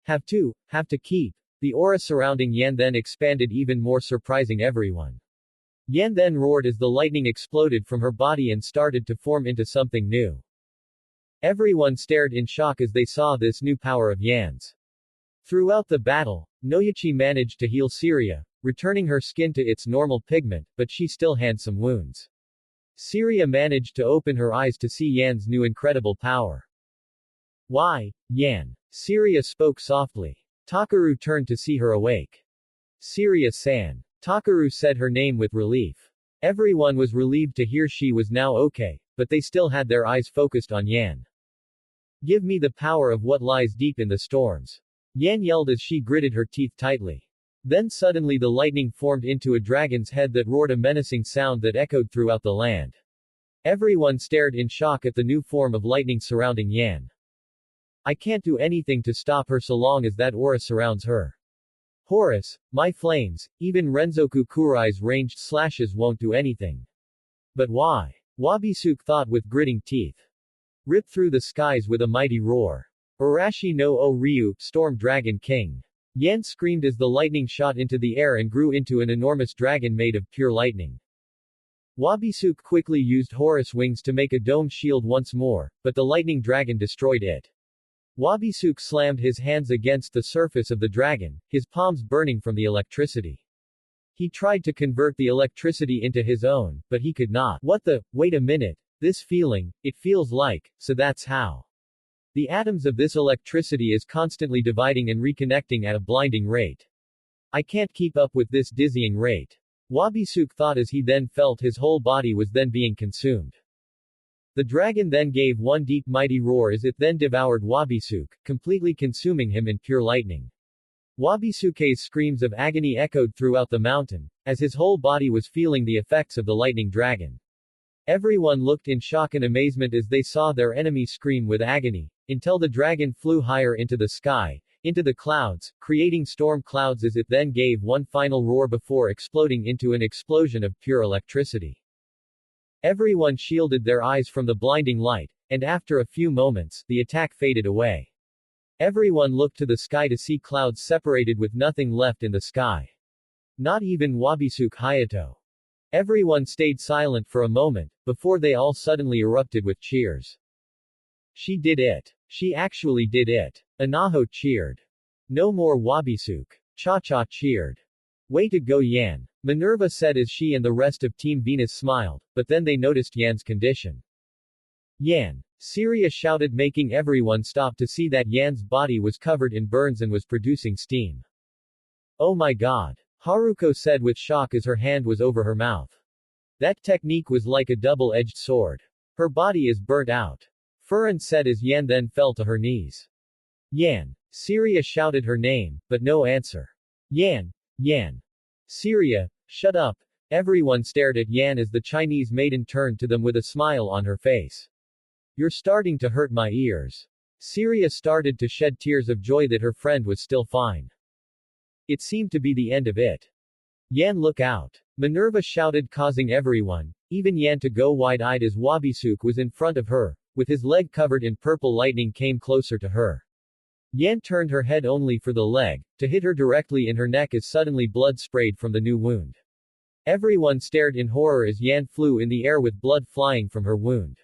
Have to keep. The aura surrounding Yan then expanded even more, surprising everyone. Yan then roared as the lightning exploded from her body and started to form into something new. Everyone stared in shock as they saw this new power of Yan's. Throughout the battle, Noyachi managed to heal Syria, returning her skin to its normal pigment, but she still had some wounds. Syria managed to open her eyes to see Yan's new incredible power. Why, Yan? Syria spoke softly. Takaru turned to see her awake. Syria-san. Takaru said her name with relief. Everyone was relieved to hear she was now okay, but they still had their eyes focused on Yan. Give me the power of what lies deep in the storms. Yan yelled as she gritted her teeth tightly. Then suddenly the lightning formed into a dragon's head that roared a menacing sound that echoed throughout the land. Everyone stared in shock at the new form of lightning surrounding Yan. I can't do anything to stop her so long as that aura surrounds her. Horus, my flames, even Renzoku Kurai's ranged slashes won't do anything. But why? Wabisuke thought with gritting teeth. Rip through the skies with a mighty roar. Arashi no O Ryu, Storm Dragon King. Yan screamed as the lightning shot into the air and grew into an enormous dragon made of pure lightning. Wabisuke quickly used Horus wings to make a dome shield once more, but the lightning dragon destroyed it. Wabisuke slammed his hands against the surface of the dragon, his palms burning from the electricity. He tried to convert the electricity into his own, but he could not. Wait a minute. This feeling, it feels like, so that's how. The atoms of this electricity is constantly dividing and reconnecting at a blinding rate. I can't keep up with this dizzying rate. Wabisuke thought as he then felt his whole body was then being consumed. The dragon then gave one deep mighty roar as it then devoured Wabisuke, completely consuming him in pure lightning. Wabisuke's screams of agony echoed throughout the mountain, as his whole body was feeling the effects of the lightning dragon. Everyone looked in shock and amazement as they saw their enemy scream with agony, until the dragon flew higher into the sky, into the clouds, creating storm clouds as it then gave one final roar before exploding into an explosion of pure electricity. Everyone shielded their eyes from the blinding light, and after a few moments, the attack faded away. Everyone looked to the sky to see clouds separated with nothing left in the sky. Not even Wabisuke Hayato. Everyone stayed silent for a moment, before they all suddenly erupted with cheers. She did it. She actually did it. Anaho cheered. No more Wabisuke. Cha-Cha cheered. Way to go Yan. Minerva said as she and the rest of Team Venus smiled, but then they noticed Yan's condition. Yan. Syria shouted, making everyone stop to see that Yan's body was covered in burns and was producing steam. Oh my god. Haruko said with shock as her hand was over her mouth. That technique was like a double-edged sword. Her body is burnt out. Furan said as Yan then fell to her knees. Yan. Syria shouted her name, but no answer. Yan. Yan. Syria, shut up. Everyone stared at Yan as the Chinese maiden turned to them with a smile on her face. You're starting to hurt my ears. Syria started to shed tears of joy that her friend was still fine. It seemed to be the end of it. Yan, look out. Minerva shouted, causing everyone, even Yan, to go wide-eyed as Wabisuke was in front of her, with his leg covered in purple. Lightning came closer to her. Yan turned her head only for the leg, to hit her directly in her neck as suddenly blood sprayed from the new wound. Everyone stared in horror as Yan flew in the air with blood flying from her wound.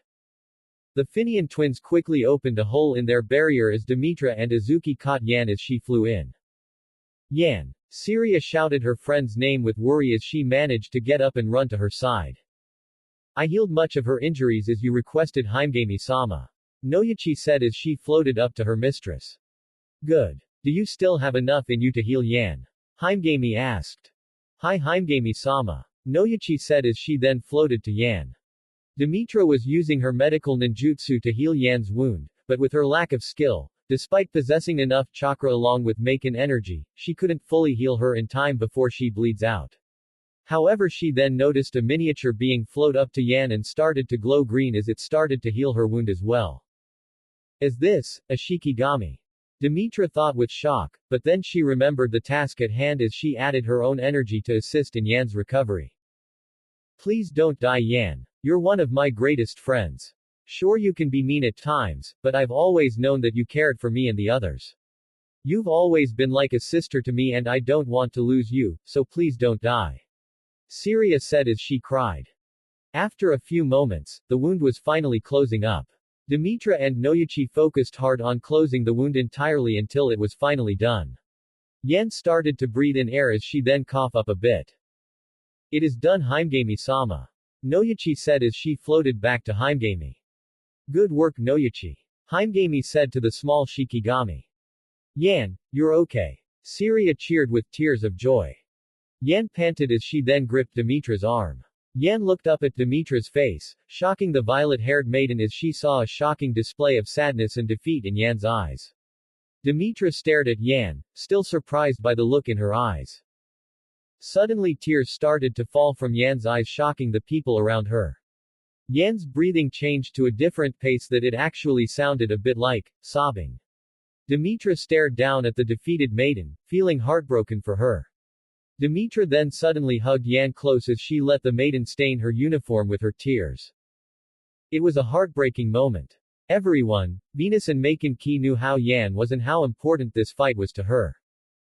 The Finian twins quickly opened a hole in their barrier as Demetra and Azuki caught Yan as she flew in. Yan. Syria shouted her friend's name with worry as she managed to get up and run to her side. I healed much of her injuries as you requested, Haimgami-sama. Noyachi said as she floated up to her mistress. Good. Do you still have enough in you to heal Yan? Haimgami asked. Hi Haimgami-sama. Noyachi said as she then floated to Yan. Demetra was using her medical ninjutsu to heal Yan's wound, but with her lack of skill, despite possessing enough chakra along with Maken energy, she couldn't fully heal her in time before she bleeds out. However, she then noticed a miniature being float up to Yan and started to glow green as it started to heal her wound as well. Is this a Shikigami? Demetra thought with shock, but then she remembered the task at hand as she added her own energy to assist in Yan's recovery. Please don't die Yan. You're one of my greatest friends. Sure, you can be mean at times, but I've always known that you cared for me and the others. You've always been like a sister to me and I don't want to lose you, so please don't die. Syria said as she cried. After a few moments, the wound was finally closing up. Demetra and Noyachi focused hard on closing the wound entirely until it was finally done. Yan started to breathe in air as she then coughed up a bit. It is done Haimgami-sama. Noyachi said as she floated back to Haimgami. Good work Noyachi. Haimgami said to the small Shikigami. Yan, you're okay. Syria cheered with tears of joy. Yan panted as she then gripped Demetra's arm. Yan looked up at Demetra's face, shocking the violet-haired maiden as she saw a shocking display of sadness and defeat in Yan's eyes. Demetra stared at Yan, still surprised by the look in her eyes. Suddenly tears started to fall from Yan's eyes, shocking the people around her. Yan's breathing changed to a different pace that it actually sounded a bit like sobbing. Demetra stared down at the defeated maiden, feeling heartbroken for her. Demetra then suddenly hugged Yan close as she let the maiden stain her uniform with her tears. It was a heartbreaking moment. Everyone, Venus and Maken knew how Yan was and how important this fight was to her.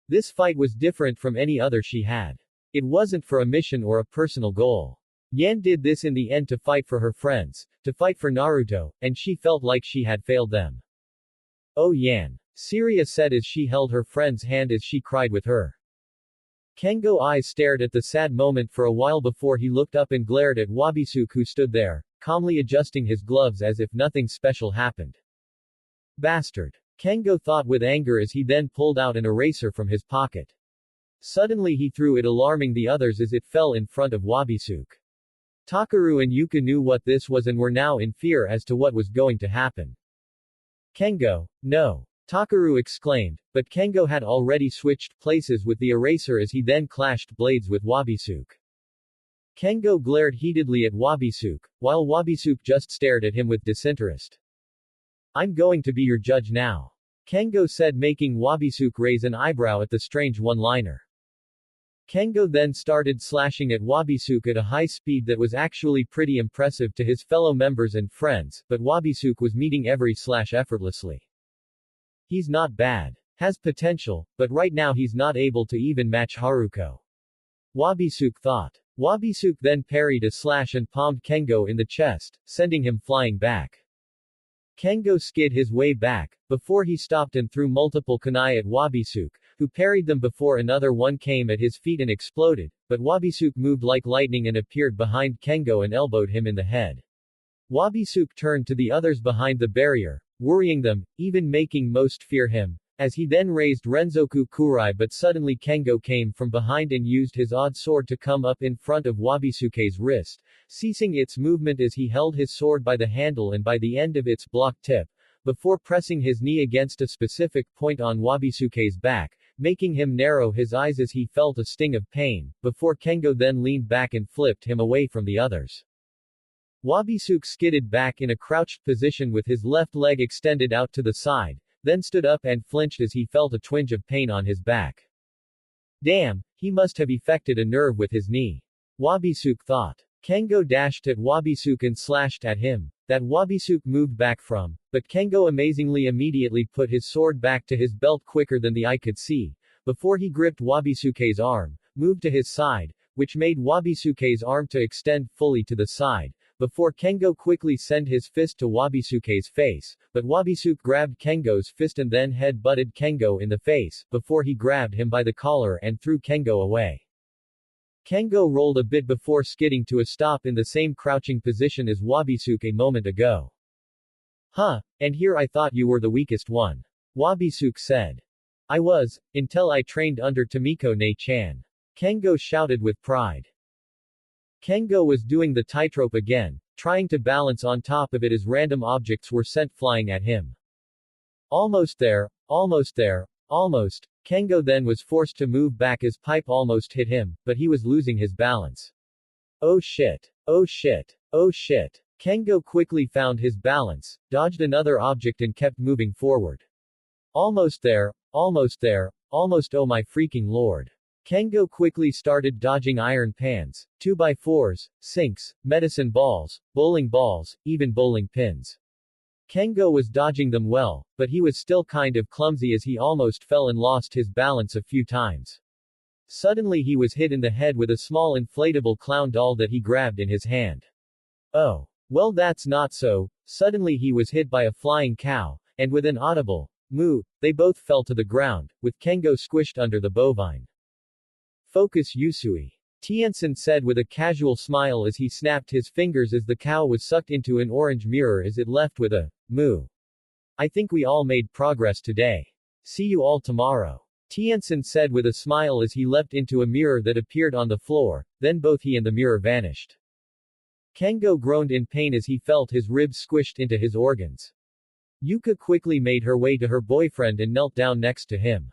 This fight was different from any other she had. It wasn't for a mission or a personal goal. Yan did this in the end to fight for her friends, to fight for Naruto, and she felt like she had failed them. Oh Yan. Syria said as she held her friend's hand as she cried with her. Kengo's eyes stared at the sad moment for a while before he looked up and glared at Wabisuke who stood there, calmly adjusting his gloves as if nothing special happened. Bastard. Kengo thought with anger as he then pulled out an eraser from his pocket. Suddenly he threw it, alarming the others as it fell in front of Wabisuke. Takaru and Yuka knew what this was and were now in fear as to what was going to happen. Kengo, no. Takaru exclaimed, but Kengo had already switched places with the eraser as he then clashed blades with Wabisuke. Kengo glared heatedly at Wabisuke, while Wabisuke just stared at him with disinterest. I'm going to be your judge now. Kengo said, making Wabisuke raise an eyebrow at the strange one-liner. Kengo then started slashing at Wabisuke at a high speed that was actually pretty impressive to his fellow members and friends, but Wabisuke was meeting every slash effortlessly. He's not bad. Has potential, but right now he's not able to even match Haruko. Wabisuke thought. Wabisuke then parried a slash and palmed Kengo in the chest, sending him flying back. Kengo skid his way back, before he stopped and threw multiple kunai at Wabisuke, who parried them before another one came at his feet and exploded, but Wabisuke moved like lightning and appeared behind Kengo and elbowed him in the head. Wabisuke turned to the others behind the barrier, worrying them, even making most fear him, as he then raised Renzoku Kurai, but suddenly Kengo came from behind and used his odd sword to come up in front of Wabisuke's wrist, ceasing its movement as he held his sword by the handle and by the end of its block tip, before pressing his knee against a specific point on Wabisuke's back, making him narrow his eyes as he felt a sting of pain, before Kengo then leaned back and flipped him away from the others. Wabisuke skidded back in a crouched position with his left leg extended out to the side, then stood up and flinched as he felt a twinge of pain on his back. Damn, he must have affected a nerve with his knee. Wabisuke thought. Kengo dashed at Wabisuke and slashed at him, that Wabisuke moved back from, but Kengo amazingly immediately put his sword back to his belt quicker than the eye could see, before he gripped Wabisuke's arm, moved to his side, which made Wabisuke's arm to extend fully to the side, before Kengo quickly sent his fist to Wabisuke's face, but Wabisuke grabbed Kengo's fist and then head-butted Kengo in the face, before he grabbed him by the collar and threw Kengo away. Kengo rolled a bit before skidding to a stop in the same crouching position as Wabisuke a moment ago. Huh, and here I thought you were the weakest one. Wabisuke said. I was, until I trained under Tomiko Ne-chan. Kengo shouted with pride. Kengo was doing the tightrope again, trying to balance on top of it as random objects were sent flying at him. Almost there, almost there, almost. Kengo then was forced to move back as pipe almost hit him, but he was losing his balance. Oh shit. Oh shit. Oh shit. Kengo quickly found his balance, dodged another object and kept moving forward. Almost there, almost there, almost, oh my freaking lord. Kengo quickly started dodging iron pans, 2x4s, sinks, medicine balls, even bowling pins. Kengo was dodging them well, but he was still kind of clumsy as he almost fell and lost his balance a few times. Suddenly he was hit in the head with a small inflatable clown doll that he grabbed in his hand. Oh. Well, that's not so. Suddenly he was hit by a flying cow, and with an audible moo, they both fell to the ground, with Kengo squished under the bovine. Focus Yusui. Tiansen said with a casual smile as he snapped his fingers as the cow was sucked into an orange mirror as it left with a moo. I think we all made progress today. See you all tomorrow. Tiansen said with a smile as he leapt into a mirror that appeared on the floor, then both he and the mirror vanished. Kengo groaned in pain as he felt his ribs squished into his organs. Yuka quickly made her way to her boyfriend and knelt down next to him.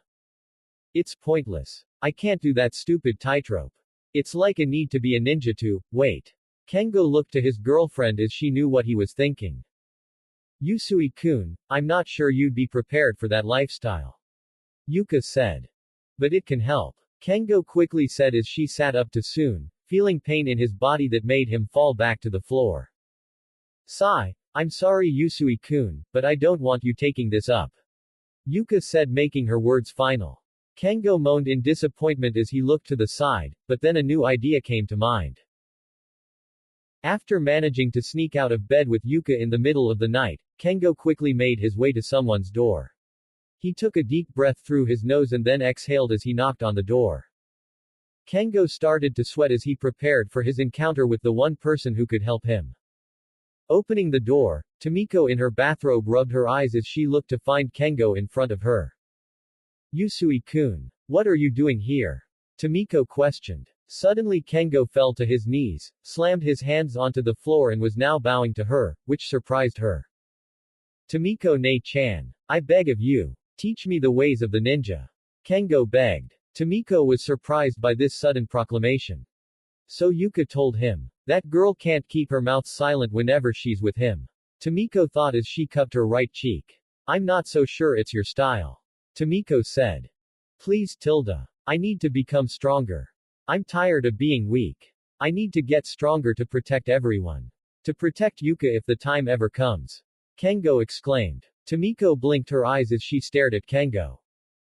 It's pointless. I can't do that stupid tightrope. It's like a need to be a ninja to, wait. Kengo looked to his girlfriend as she knew what he was thinking. Yusui-kun, I'm not sure you'd be prepared for that lifestyle. Yuka said. But it can help. Kengo quickly said as she sat up to Soon, feeling pain in his body that made him fall back to the floor. Sigh. I'm sorry Yusui-kun, but I don't want you taking this up. Yuka said, making her words final. Kengo moaned in disappointment as he looked to the side, but then a new idea came to mind. After managing to sneak out of bed with Yuka in the middle of the night, Kengo quickly made his way to someone's door. He took a deep breath through his nose and then exhaled as he knocked on the door. Kengo started to sweat as he prepared for his encounter with the one person who could help him. Opening the door, Tomiko in her bathrobe rubbed her eyes as she looked to find Kengo in front of her. Yusui-kun. What are you doing here? Tomiko questioned. Suddenly Kengo fell to his knees, slammed his hands onto the floor and was now bowing to her, which surprised her. Tomiko Ne-chan. I beg of you. Teach me the ways of the ninja. Kengo begged. Tomiko was surprised by this sudden proclamation. So Yuka told him. That girl can't keep her mouth silent whenever she's with him. Tomiko thought as she cupped her right cheek. I'm not so sure it's your style. Tomiko said. Please Tilda. I need to become stronger. I'm tired of being weak. I need to get stronger to protect everyone. To protect Yuka if the time ever comes. Kengo exclaimed. Tomiko blinked her eyes as she stared at Kengo.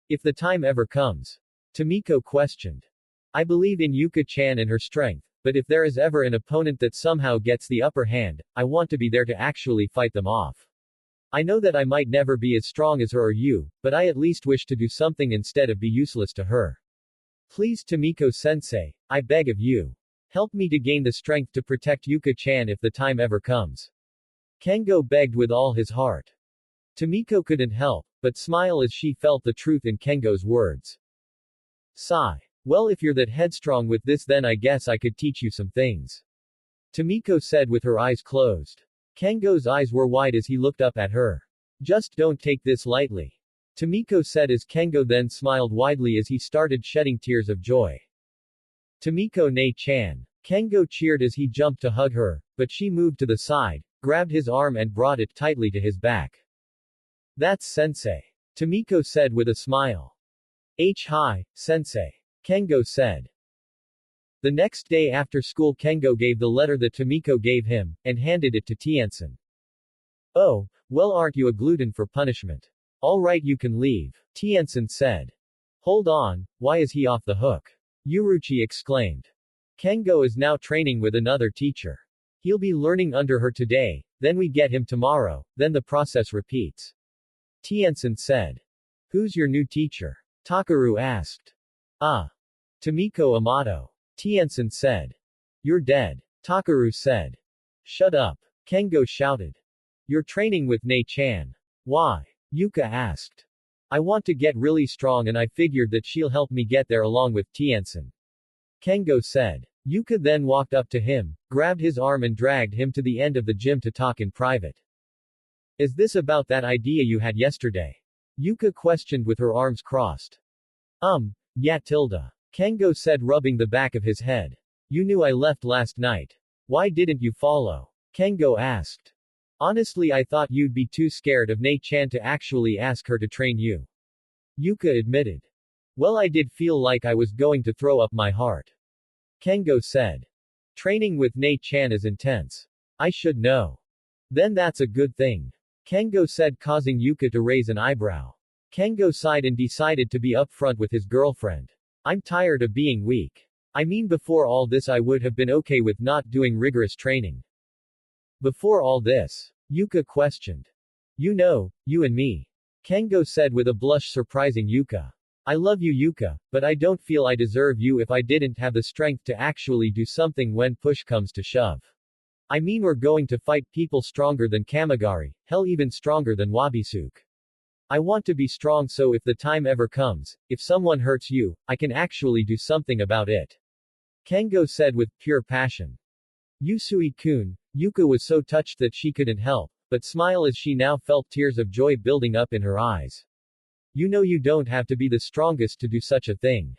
If the time ever comes. Tomiko questioned. I believe in Yuka-chan and her strength, but if there is ever an opponent that somehow gets the upper hand, I want to be there to actually fight them off. I know that I might never be as strong as her or you, but I at least wish to do something instead of be useless to her. Please Tomiko-sensei, I beg of you. Help me to gain the strength to protect Yuka-chan if the time ever comes. Kengo begged with all his heart. Tomiko couldn't help but smile as she felt the truth in Kengo's words. Sigh. Well, if you're that headstrong with this, then I guess I could teach you some things. Tomiko said with her eyes closed. Kengo's eyes were wide as he looked up at her. Just don't take this lightly. Tomiko said as Kengo then smiled widely as he started shedding tears of joy. Tomiko ne-chan. Kengo cheered as he jumped to hug her, but she moved to the side, grabbed his arm and brought it tightly to his back. That's sensei. Tomiko said with a smile. Hi, sensei. Kengo said. The next day after school, Kengo gave the letter that Tomiko gave him, and handed it to Tiensen. Oh, well, aren't you a glutton for punishment? All right, you can leave. Tiensen said. Hold on, why is he off the hook? Yuruchi exclaimed. Kengo is now training with another teacher. He'll be learning under her today, then we get him tomorrow, then the process repeats. Tiensen said. Who's your new teacher? Takaru asked. Tomiko Amato. Tiensen said. You're dead. Takaru said. Shut up. Kengo shouted. You're training with Ne-chan. Why? Yuka asked. I want to get really strong and I figured that she'll help me get there along with Tiensen. Kengo said. Yuka then walked up to him, grabbed his arm and dragged him to the end of the gym to talk in private. Is this about that idea you had yesterday? Yuka questioned with her arms crossed. Yeah Tilda. Kengo said rubbing the back of his head. You knew I left last night. Why didn't you follow? Kengo asked. Honestly, I thought you'd be too scared of Ne-chan to actually ask her to train you. Yuka admitted. Well, I did feel like I was going to throw up my heart. Kengo said. Training with Ne-chan is intense. I should know. Then that's a good thing. Kengo said, causing Yuka to raise an eyebrow. Kengo sighed and decided to be upfront with his girlfriend. I'm tired of being weak. I mean, before all this I would have been okay with not doing rigorous training. Before all this? Yuka questioned. You know, you and me. Kengo said with a blush, surprising Yuka. I love you Yuka, but I don't feel I deserve you if I didn't have the strength to actually do something when push comes to shove. I mean, we're going to fight people stronger than Kamigari, hell even stronger than Wabisuke. I want to be strong so if the time ever comes, if someone hurts you, I can actually do something about it. Kengo said with pure passion. Yusui-kun. Yuka was so touched that she couldn't help but smile as she now felt tears of joy building up in her eyes. You know you don't have to be the strongest to do such a thing.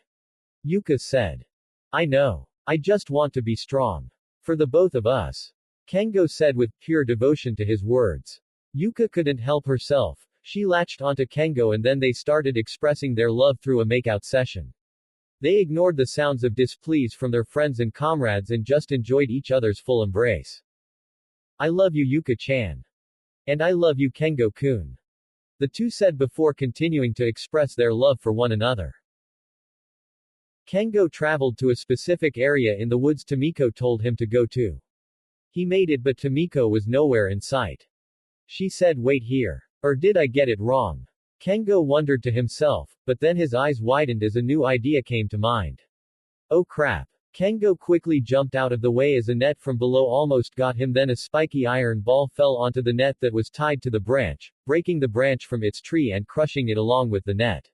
Yuka said. I know. I just want to be strong. For the both of us. Kengo said with pure devotion to his words. Yuka couldn't help herself. She latched onto Kengo and then they started expressing their love through a makeout session. They ignored the sounds of displease from their friends and comrades and just enjoyed each other's full embrace. I love you Yuka-chan. And I love you Kengo-kun. The two said before continuing to express their love for one another. Kengo traveled to a specific area in the woods Tomiko told him to go to. He made it but Tomiko was nowhere in sight. She said, wait here. Or did I get it wrong? Kengo wondered to himself, but then his eyes widened as a new idea came to mind. Oh crap. Kengo quickly jumped out of the way as a net from below almost got him, then a spiky iron ball fell onto the net that was tied to the branch, breaking the branch from its tree and crushing it along with the net.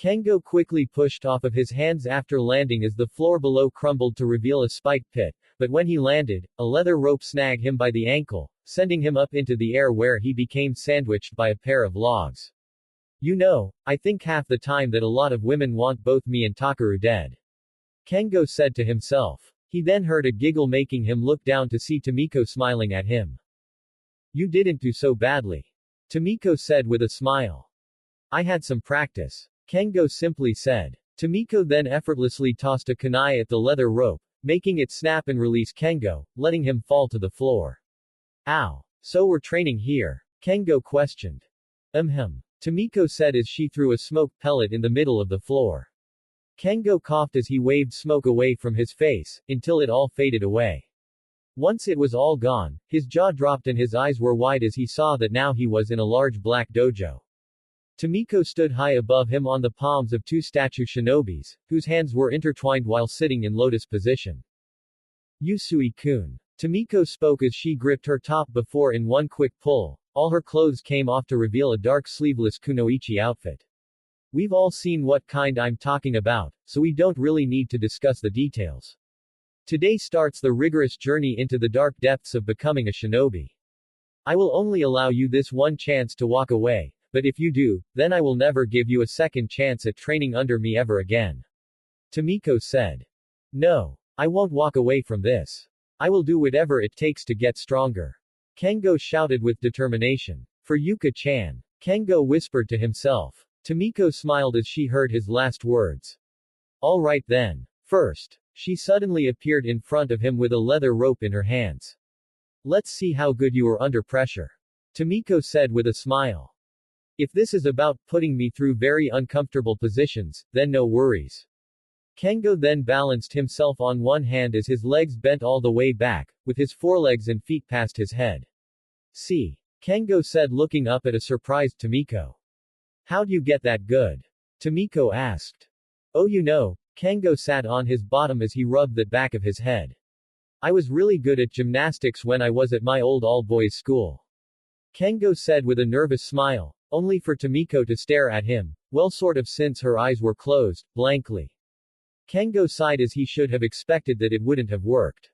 Kengo quickly pushed off of his hands after landing as the floor below crumbled to reveal a spike pit, but when he landed, a leather rope snagged him by the ankle, sending him up into the air where he became sandwiched by a pair of logs. You know, I think half the time that a lot of women want both me and Takaru dead. Kengo said to himself. He then heard a giggle making him look down to see Tomiko smiling at him. You didn't do so badly. Tomiko said with a smile. I had some practice. Kengo simply said. Tomiko then effortlessly tossed a kunai at the leather rope, making it snap and release Kengo, letting him fall to the floor. Ow. So we're training here? Kengo questioned. Tomiko said as she threw a smoke pellet in the middle of the floor. Kengo coughed as he waved smoke away from his face, until it all faded away. Once it was all gone, his jaw dropped and his eyes were wide as he saw that now he was in a large black dojo. Tomiko stood high above him on the palms of two statue shinobis, whose hands were intertwined while sitting in lotus position. Yusui-kun. Tomiko spoke as she gripped her top before in one quick pull, all her clothes came off to reveal a dark sleeveless kunoichi outfit. We've all seen what kind I'm talking about, so we don't really need to discuss the details. Today starts the rigorous journey into the dark depths of becoming a shinobi. I will only allow you this one chance to walk away, but if you do, then I will never give you a second chance at training under me ever again. Tomiko said. No. I won't walk away from this. I will do whatever it takes to get stronger. Kengo shouted with determination. For Yuka-chan. Kengo whispered to himself. Tomiko smiled as she heard his last words. All right then. First. She suddenly appeared in front of him with a leather rope in her hands. Let's see how good you are under pressure. Tomiko said with a smile. If this is about putting me through very uncomfortable positions, then no worries. Kengo then balanced himself on one hand as his legs bent all the way back, with his forelegs and feet past his head. See? Kengo said looking up at a surprised Tomiko. How'd you get that good? Tomiko asked. Oh you know, Kengo sat on his bottom as he rubbed the back of his head. I was really good at gymnastics when I was at my old all-boys school. Kengo said with a nervous smile, only for Tomiko to stare at him, well sort of since her eyes were closed, blankly. Kengo sighed as he should have expected that it wouldn't have worked.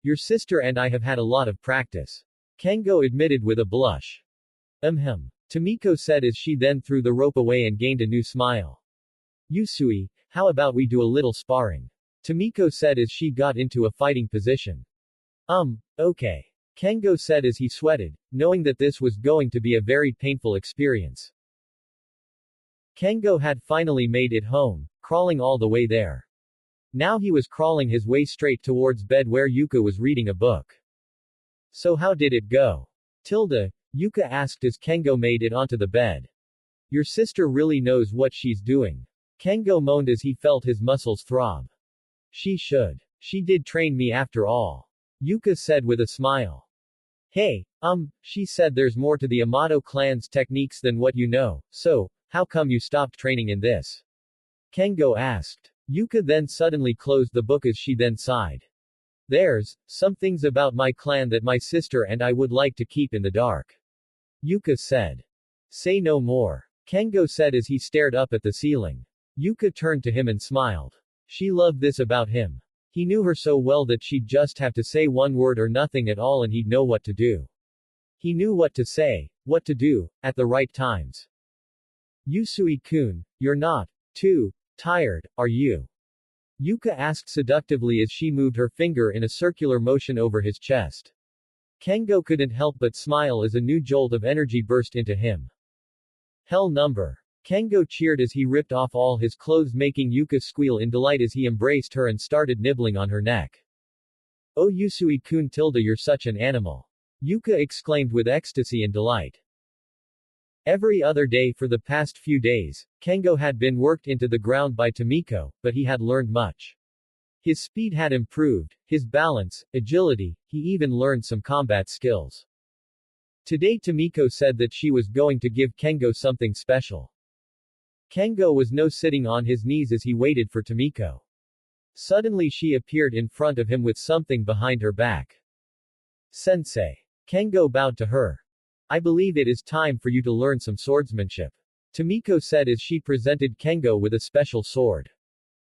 Your sister and I have had a lot of practice. Kengo admitted with a blush. Tomiko said as she then threw the rope away and gained a new smile. Yusui, how about we do a little sparring? Tomiko said as she got into a fighting position. Okay. Kengo said as he sweated, knowing that this was going to be a very painful experience. Kengo had finally made it home, crawling all the way there. Now he was crawling his way straight towards bed where Yuka was reading a book. So how did it go? Yuka asked as Kengo made it onto the bed. Your sister really knows what she's doing. Kengo moaned as he felt his muscles throb. She should. She did train me after all. Yuka said with a smile. Hey, she said there's more to the Amato clan's techniques than what you know, so, how come you stopped training in this? Kengo asked. Yuka then suddenly closed the book as she then sighed. There's some things about my clan that my sister and I would like to keep in the dark. Yuka said. Say no more. Kengo said as he stared up at the ceiling. Yuka turned to him and smiled. She loved this about him. He knew her so well that she'd just have to say one word or nothing at all and he'd know what to do. He knew what to say, what to do, at the right times. Yusui-kun, you're not too tired, are you? Yuka asked seductively as she moved her finger in a circular motion over his chest. Kengo couldn't help but smile as a new jolt of energy burst into him. Hell number. Kengo cheered as he ripped off all his clothes making Yuka squeal in delight as he embraced her and started nibbling on her neck. Oh Yusui-kun you're such an animal. Yuka exclaimed with ecstasy and delight. Every other day for the past few days, Kengo had been worked into the ground by Tomiko, but he had learned much. His speed had improved, his balance, agility, he even learned some combat skills. Today Tomiko said that she was going to give Kengo something special. Kengo was no sitting on his knees as he waited for Tomiko. Suddenly she appeared in front of him with something behind her back. Sensei. Kengo bowed to her. I believe it is time for you to learn some swordsmanship. Tomiko said as she presented Kengo with a special sword.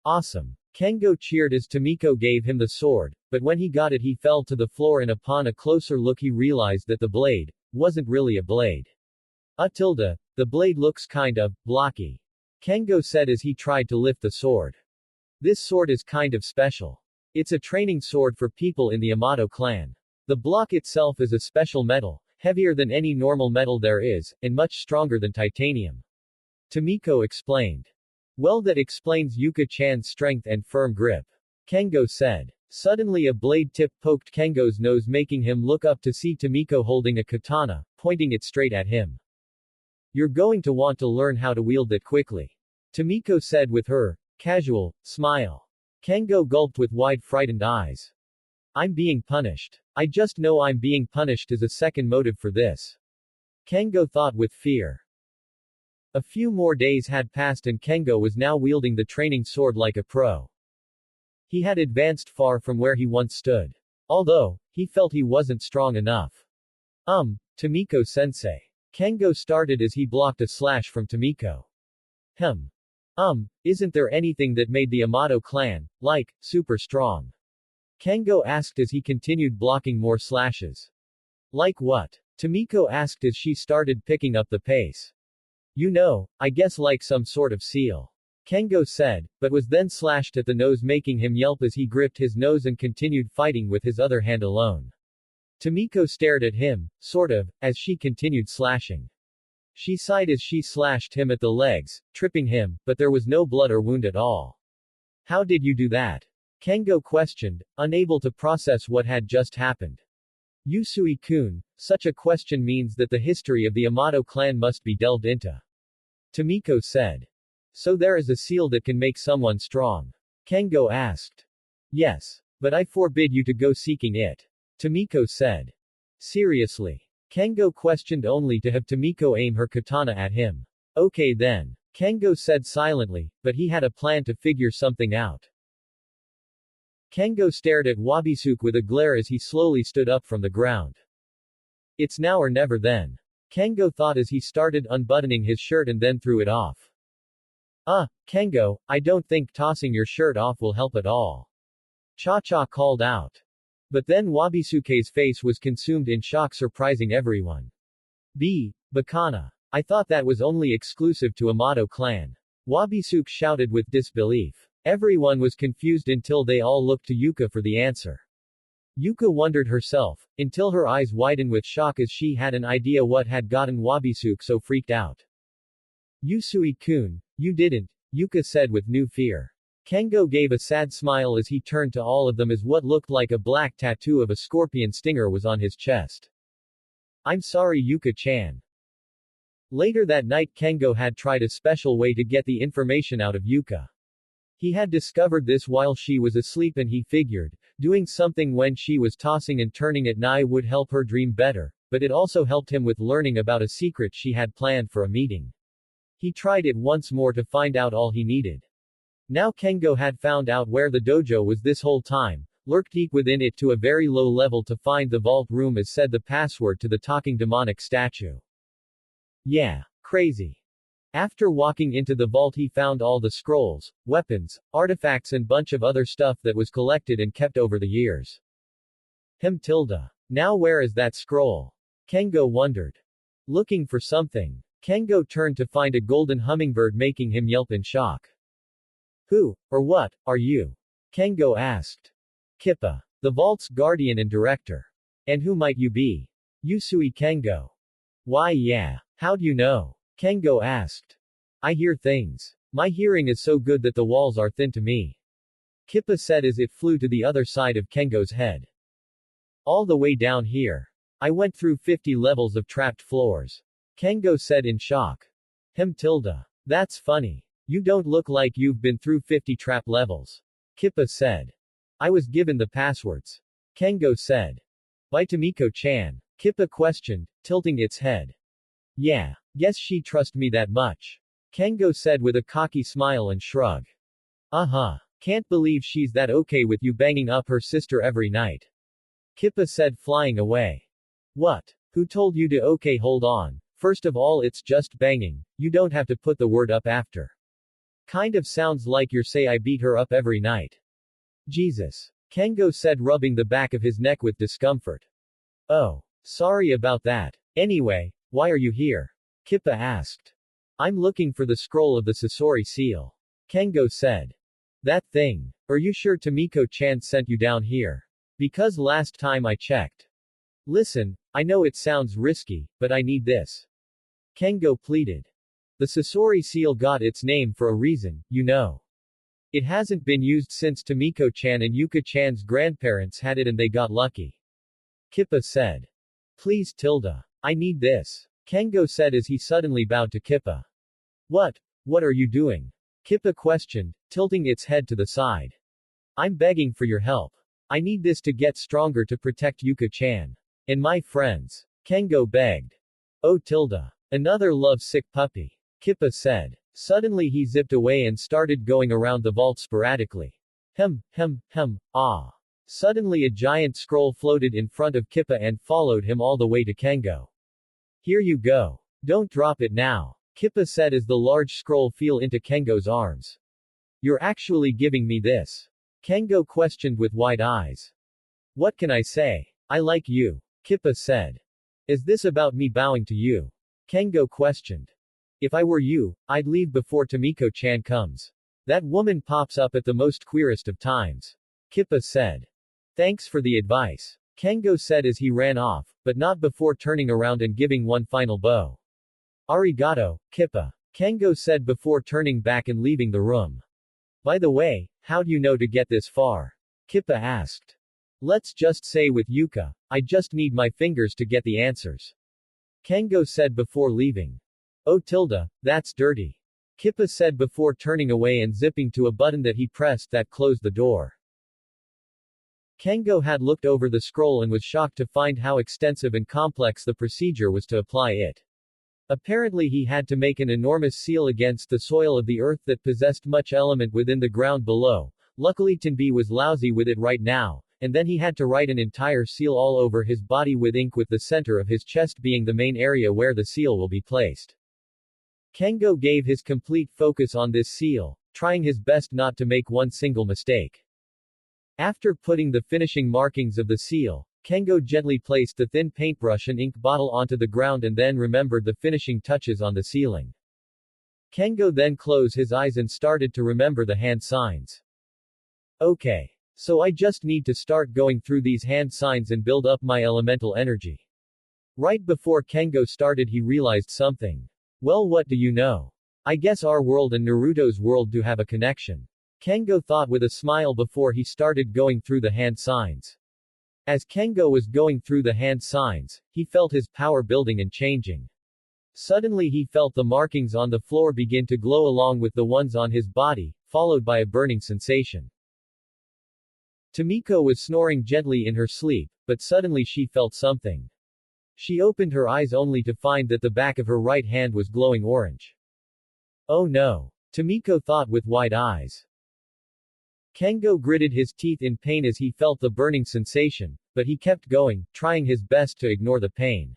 Awesome. Kengo cheered as Tomiko gave him the sword, but when he got it he fell to the floor and upon a closer look he realized that the blade wasn't really a blade. The The blade looks kind of blocky. Kengo said as he tried to lift the sword. This sword is kind of special. It's a training sword for people in the Yamato clan. The block itself is a special metal, heavier than any normal metal there is, and much stronger than titanium. Tomiko explained. Well, that explains Yuka-chan's strength and firm grip. Kengo said. Suddenly a blade tip poked Kengo's nose, making him look up to see Tomiko holding a katana, pointing it straight at him. You're going to want to learn how to wield it quickly. Tomiko said with her casual smile. Kengo gulped with wide frightened eyes. I'm being punished. I just know I'm being punished is a second motive for this. Kengo thought with fear. A few more days had passed and Kengo was now wielding the training sword like a pro. He had advanced far from where he once stood. Although, he felt he wasn't strong enough. Tomiko-sensei. Kengo started as he blocked a slash from Tomiko. Isn't there anything that made the Yamato clan, like, super strong? Kengo asked as he continued blocking more slashes. Like what? Tomiko asked as she started picking up the pace. You know, I guess like some sort of seal. Kengo said, but was then slashed at the nose, making him yelp as he gripped his nose and continued fighting with his other hand alone. Tomiko stared at him, sort of, as she continued slashing. She sighed as she slashed him at the legs, tripping him, but there was no blood or wound at all. How did you do that? Kengo questioned, unable to process what had just happened. Yusui-kun, such a question means that the history of the Yamato clan must be delved into. Tomiko said. So there is a seal that can make someone strong? Kengo asked. Yes. But I forbid you to go seeking it. Tomiko said. Seriously? Kengo questioned only to have Tomiko aim her katana at him. Okay then. Kengo said silently, but he had a plan to figure something out. Kengo stared at Wabisuke with a glare as he slowly stood up from the ground. It's now or never then. Kengo thought as he started unbuttoning his shirt and then threw it off. Kengo, I don't think tossing your shirt off will help at all. Cha-cha called out. But then Wabisuke's face was consumed in shock, surprising everyone. Bakana. I thought that was only exclusive to Yamato clan. Wabisuke shouted with disbelief. Everyone was confused until they all looked to Yuka for the answer. Yuka wondered herself, until her eyes widened with shock as she had an idea what had gotten Wabisuke so freaked out. Yusui-kun, you didn't, Yuka said with new fear. Kengo gave a sad smile as he turned to all of them as what looked like a black tattoo of a scorpion stinger was on his chest. I'm sorry, Yuka-chan. Later that night Kengo had tried a special way to get the information out of Yuka. He had discovered this while she was asleep and he figured, doing something when she was tossing and turning at night would help her dream better, but it also helped him with learning about a secret she had planned for a meeting. He tried it once more to find out all he needed. Now Kengo had found out where the dojo was this whole time, lurked deep within it to a very low level to find the vault room as said the password to the talking demonic statue. Yeah. Crazy. After walking into the vault he found all the scrolls, weapons, artifacts and bunch of other stuff that was collected and kept over the years. Now where is that scroll? Kengo wondered. Looking for something. Kengo turned to find a golden hummingbird making him yelp in shock. Who, or what, are you? Kengo asked. Kippa. The vault's guardian and director. And who might you be? Yusui Kengo. Why yeah. How'd you know? Kengo asked. I hear things. My hearing is so good that the walls are thin to me. Kippa said as it flew to the other side of Kengo's head. All the way down here. I went through 50 levels of trapped floors. Kengo said in shock. That's funny. You don't look like you've been through 50 trap levels. Kippa said. I was given the passwords. Kengo said. By Tomiko-chan. Kippa questioned, tilting its head. Yeah. Guess she trust me that much. Kengo said with a cocky smile and shrug. Can't believe she's that okay with you banging up her sister every night. Kippa said flying away. What? Who told you to okay hold on, first of all it's just banging, you don't have to put the word up after. Kind of sounds like you're say I beat her up every night. Jesus. Kengo said rubbing the back of his neck with discomfort. Oh. Sorry about that. Anyway, why are you here? Kippa asked. I'm looking for the scroll of the Sasori seal. Kengo said. That thing. Are you sure Tomiko-chan sent you down here? Because last time I checked. Listen, I know it sounds risky, but I need this. Kengo pleaded. The Sasori seal got its name for a reason, you know. It hasn't been used since Tomiko-chan and Yuka-chan's grandparents had it and they got lucky. Kippa said. Please Tilda. I need this. Kengo said as he suddenly bowed to Kippa. What are you doing? Kippa questioned, tilting its head to the side. I'm begging for your help. I need this to get stronger to protect Yuka-chan. And my friends. Kengo begged. Oh Tilda. Another love-sick puppy. Kippa said. Suddenly he zipped away and started going around the vault sporadically. Ah. Suddenly a giant scroll floated in front of Kippa and followed him all the way to Kengo. Here you go. Don't drop it now. Kippa said as the large scroll fell into Kengo's arms. You're actually giving me this? Kengo questioned with wide eyes. What can I say? I like you. Kippa said. Is this about me bowing to you? Kengo questioned. If I were you, I'd leave before Tomiko-chan comes. That woman pops up at the most queerest of times. Kippa said. Thanks for the advice. Kengo said as he ran off, but not before turning around and giving one final bow. Arigato, Kippa. Kengo said before turning back and leaving the room. By the way, how'd you know to get this far? Kippa asked. Let's just say with Yuka, I just need my fingers to get the answers. Kengo said before leaving. Oh Tilda, that's dirty. Kippa said before turning away and zipping to a button that he pressed that closed the door. Kengo had looked over the scroll and was shocked to find how extensive and complex the procedure was to apply it. Apparently he had to make an enormous seal against the soil of the earth that possessed much element within the ground below. Luckily Tenbi was lousy with it right now, and then he had to write an entire seal all over his body with ink, with the center of his chest being the main area where the seal will be placed. Kengo gave his complete focus on this seal, trying his best not to make one single mistake. After putting the finishing markings of the seal, Kengo gently placed the thin paintbrush and ink bottle onto the ground and then remembered the finishing touches on the sealing. Kengo then closed his eyes and started to remember the hand signs. Okay. So I just need to start going through these hand signs and build up my elemental energy. Right before Kengo started he realized something. Well, what do you know? I guess our world and Naruto's world do have a connection. Kengo thought with a smile before he started going through the hand signs. As Kengo was going through the hand signs, he felt his power building and changing. Suddenly he felt the markings on the floor begin to glow along with the ones on his body, followed by a burning sensation. Tomiko was snoring gently in her sleep, but suddenly she felt something. She opened her eyes only to find that the back of her right hand was glowing orange. Oh no! Tomiko thought with wide eyes. Kengo gritted his teeth in pain as he felt the burning sensation, but he kept going, trying his best to ignore the pain.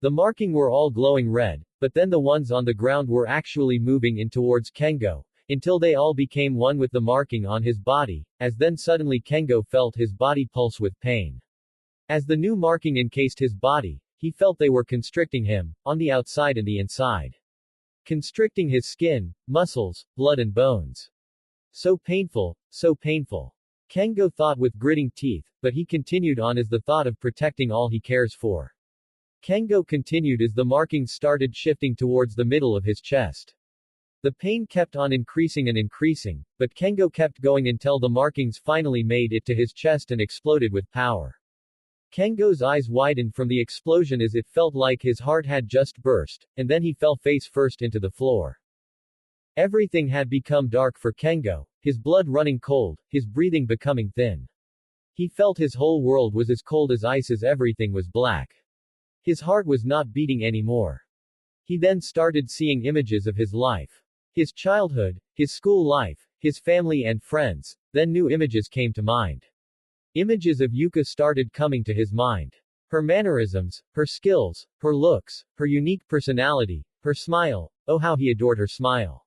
The marking were all glowing red, but then the ones on the ground were actually moving in towards Kengo, until they all became one with the marking on his body, as then suddenly Kengo felt his body pulse with pain. As the new marking encased his body, he felt they were constricting him, on the outside and the inside. Constricting his skin, muscles, blood and bones. So painful, so painful. Kengo thought with gritting teeth, but he continued on as the thought of protecting all he cares for. Kengo continued as the markings started shifting towards the middle of his chest. The pain kept on increasing and increasing, but Kengo kept going until the markings finally made it to his chest and exploded with power. Kengo's eyes widened from the explosion as it felt like his heart had just burst, and then he fell face first into the floor. Everything had become dark for Kengo, his blood running cold, his breathing becoming thin. He felt his whole world was as cold as ice as everything was black. His heart was not beating anymore. He then started seeing images of his life. His childhood, his school life, his family and friends, then new images came to mind. Images of Yuka started coming to his mind. Her mannerisms, her skills, her looks, her unique personality, her smile, oh how he adored her smile.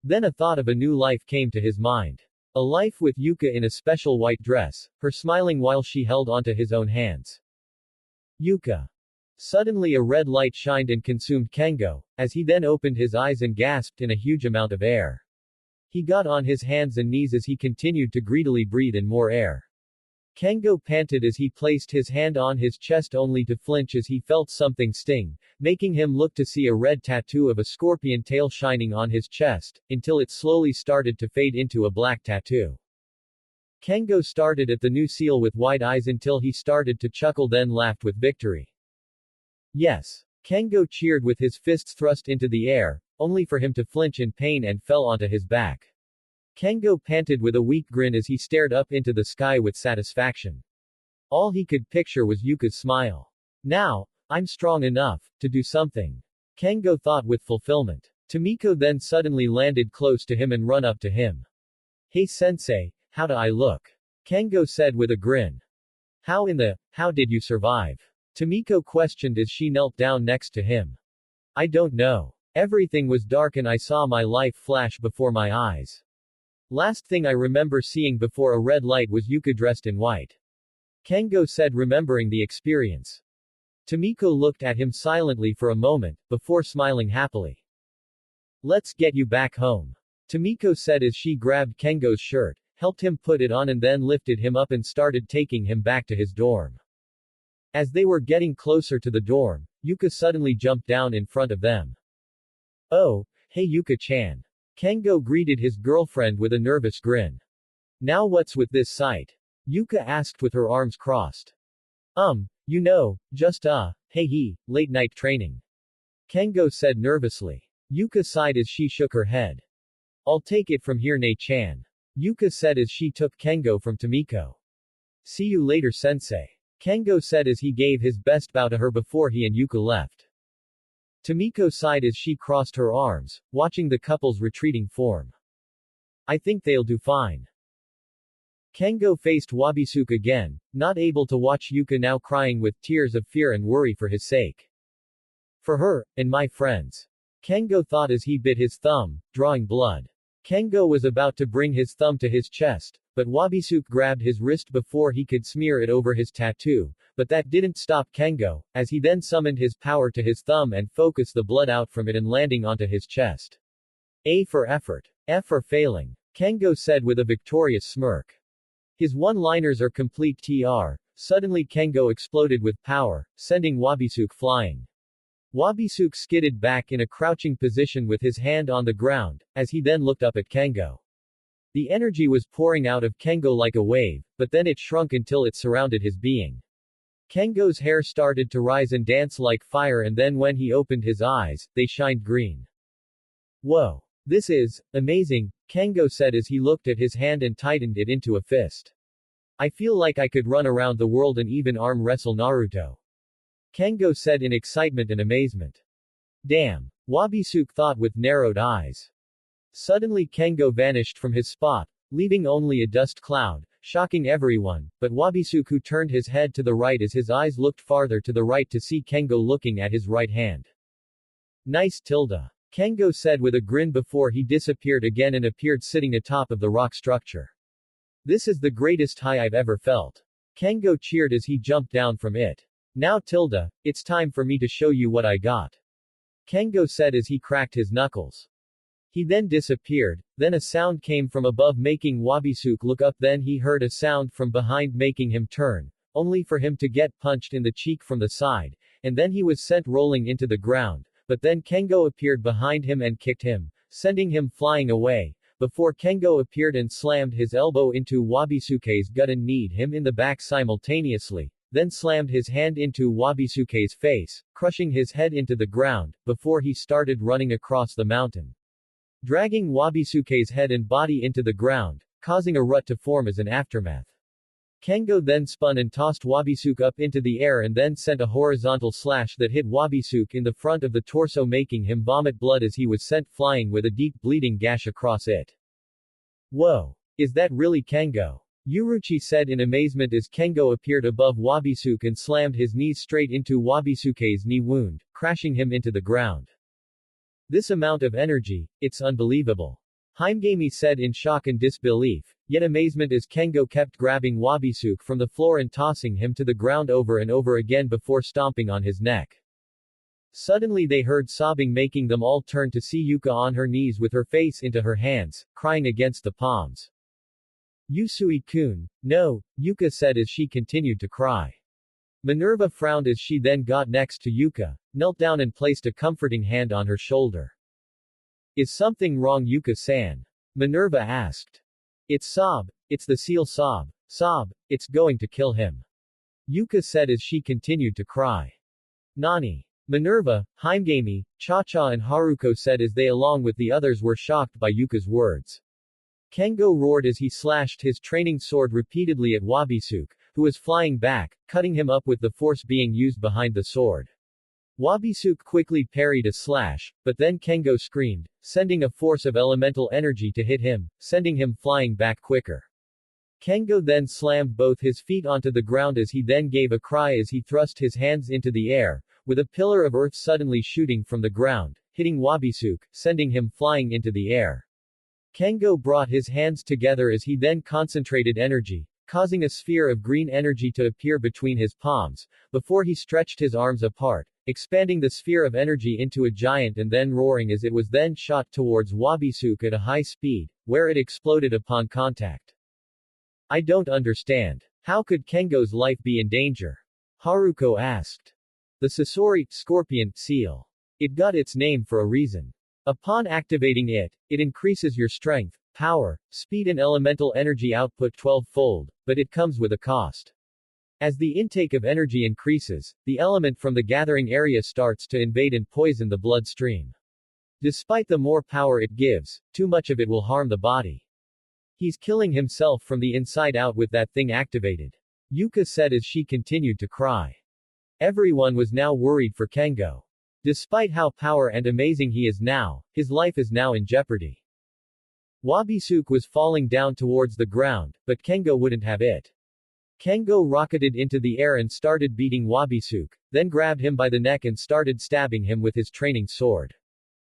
Then a thought of a new life came to his mind. A life with Yuka in a special white dress, her smiling while she held onto his own hands. Yuka. Suddenly a red light shined and consumed Kengo, as he then opened his eyes and gasped in a huge amount of air. He got on his hands and knees as he continued to greedily breathe in more air. Kengo panted as he placed his hand on his chest only to flinch as he felt something sting, making him look to see a red tattoo of a scorpion tail shining on his chest, until it slowly started to fade into a black tattoo. Kengo started at the new seal with wide eyes until he started to chuckle, then laughed with victory. Yes. Kengo cheered with his fists thrust into the air, only for him to flinch in pain and fell onto his back. Kengo panted with a weak grin as he stared up into the sky with satisfaction. All he could picture was Yuka's smile. Now, I'm strong enough to do something. Kengo thought with fulfillment. Tomiko then suddenly landed close to him and run up to him. Hey sensei, how do I look? Kengo said with a grin. How did you survive? Tomiko questioned as she knelt down next to him. I don't know. Everything was dark and I saw my life flash before my eyes. Last thing I remember seeing before a red light was Yuka dressed in white. Kengo said, remembering the experience. Tomiko looked at him silently for a moment, before smiling happily. Let's get you back home. Tomiko said as she grabbed Kengo's shirt, helped him put it on and then lifted him up and started taking him back to his dorm. As they were getting closer to the dorm, Yuka suddenly jumped down in front of them. Oh, hey Yuka-chan. Kengo greeted his girlfriend with a nervous grin. Now what's with this sight? Yuka asked with her arms crossed. Just late night training. Kengo said nervously. Yuka sighed as she shook her head. I'll take it from here Ne-chan. Yuka said as she took Kengo from Tomiko. See you later sensei. Kengo said as he gave his best bow to her before he and Yuka left. Tomiko sighed as she crossed her arms, watching the couple's retreating form. I think they'll do fine. Kengo faced Wabisuke again, not able to watch Yuka now crying with tears of fear and worry for his sake. For her, and my friends. Kengo thought as he bit his thumb, drawing blood. Kengo was about to bring his thumb to his chest, but Wabisuke grabbed his wrist before he could smear it over his tattoo, but that didn't stop Kengo, as he then summoned his power to his thumb and focused the blood out from it and landing onto his chest. A for effort. F for failing. Kengo said with a victorious smirk. His one-liners are complete tr. Suddenly Kengo exploded with power, sending Wabisuke flying. Wabisuke skidded back in a crouching position with his hand on the ground, as he then looked up at Kengo. The energy was pouring out of Kengo like a wave, but then it shrunk until it surrounded his being. Kengo's hair started to rise and dance like fire, and then when he opened his eyes, they shined green. Whoa! This is amazing, Kengo said as he looked at his hand and tightened it into a fist. I feel like I could run around the world and even arm wrestle Naruto. Kengo said in excitement and amazement. Damn! Wabisuke thought with narrowed eyes. Suddenly Kengo vanished from his spot, leaving only a dust cloud, shocking everyone, but Wabisuke who turned his head to the right as his eyes looked farther to the right to see Kengo looking at his right hand. Nice tilde. Kengo said with a grin before he disappeared again and appeared sitting atop of the rock structure. This is the greatest high I've ever felt. Kengo cheered as he jumped down from it. Now tilde, it's time for me to show you what I got. Kengo said as he cracked his knuckles. He then disappeared, then a sound came from above making Wabisuke look up, then he heard a sound from behind making him turn, only for him to get punched in the cheek from the side, and then he was sent rolling into the ground, but then Kengo appeared behind him and kicked him, sending him flying away, before Kengo appeared and slammed his elbow into Wabisuke's gut and kneed him in the back simultaneously, then slammed his hand into Wabisuke's face, crushing his head into the ground, before he started running across the mountain, dragging Wabisuke's head and body into the ground, causing a rut to form as an aftermath. Kengo then spun and tossed Wabisuke up into the air and then sent a horizontal slash that hit Wabisuke in the front of the torso, making him vomit blood as he was sent flying with a deep bleeding gash across it. Whoa! Is that really Kengo? Yuruchi said in amazement as Kengo appeared above Wabisuke and slammed his knees straight into Wabisuke's knee wound, crashing him into the ground. This amount of energy, it's unbelievable. Haimgami said in shock and disbelief, yet amazement as Kengo kept grabbing Wabisuke from the floor and tossing him to the ground over and over again before stomping on his neck. Suddenly they heard sobbing, making them all turn to see Yuka on her knees with her face into her hands, crying against the palms. Yusui-kun, no, Yuka said as she continued to cry. Minerva frowned as she then got next to Yuka, knelt down and placed a comforting hand on her shoulder. Is something wrong, Yuka-san? Minerva asked. It's Sob, it's the seal Sob. Sob, it's going to kill him. Yuka said as she continued to cry. Nani? Minerva, Haimgami, Cha-Cha and Haruko said as they along with the others were shocked by Yuka's words. Kengo roared as he slashed his training sword repeatedly at Wabisuke, who was flying back, cutting him up with the force being used behind the sword. Wabisuke quickly parried a slash, but then Kengo screamed, sending a force of elemental energy to hit him, sending him flying back quicker. Kengo then slammed both his feet onto the ground as he then gave a cry as he thrust his hands into the air, with a pillar of earth suddenly shooting from the ground, hitting Wabisuke, sending him flying into the air. Kengo brought his hands together as he then concentrated energy, causing a sphere of green energy to appear between his palms, before he stretched his arms apart, expanding the sphere of energy into a giant and then roaring as it was then shot towards Wabisuke at a high speed, where it exploded upon contact. I don't understand. How could Kengo's life be in danger? Haruko asked. The Sasori, scorpion, seal. It got its name for a reason. Upon activating it, it increases your strength, power, speed and elemental energy output 12-fold, but it comes with a cost. As the intake of energy increases, the element from the gathering area starts to invade and poison the bloodstream. Despite the more power it gives, too much of it will harm the body. He's killing himself from the inside out with that thing activated. Yuka said as she continued to cry. Everyone was now worried for Kengo. Despite how power and amazing he is now, his life is now in jeopardy. Wabisuke was falling down towards the ground, but Kengo wouldn't have it. Kengo rocketed into the air and started beating Wabisuke, then grabbed him by the neck and started stabbing him with his training sword.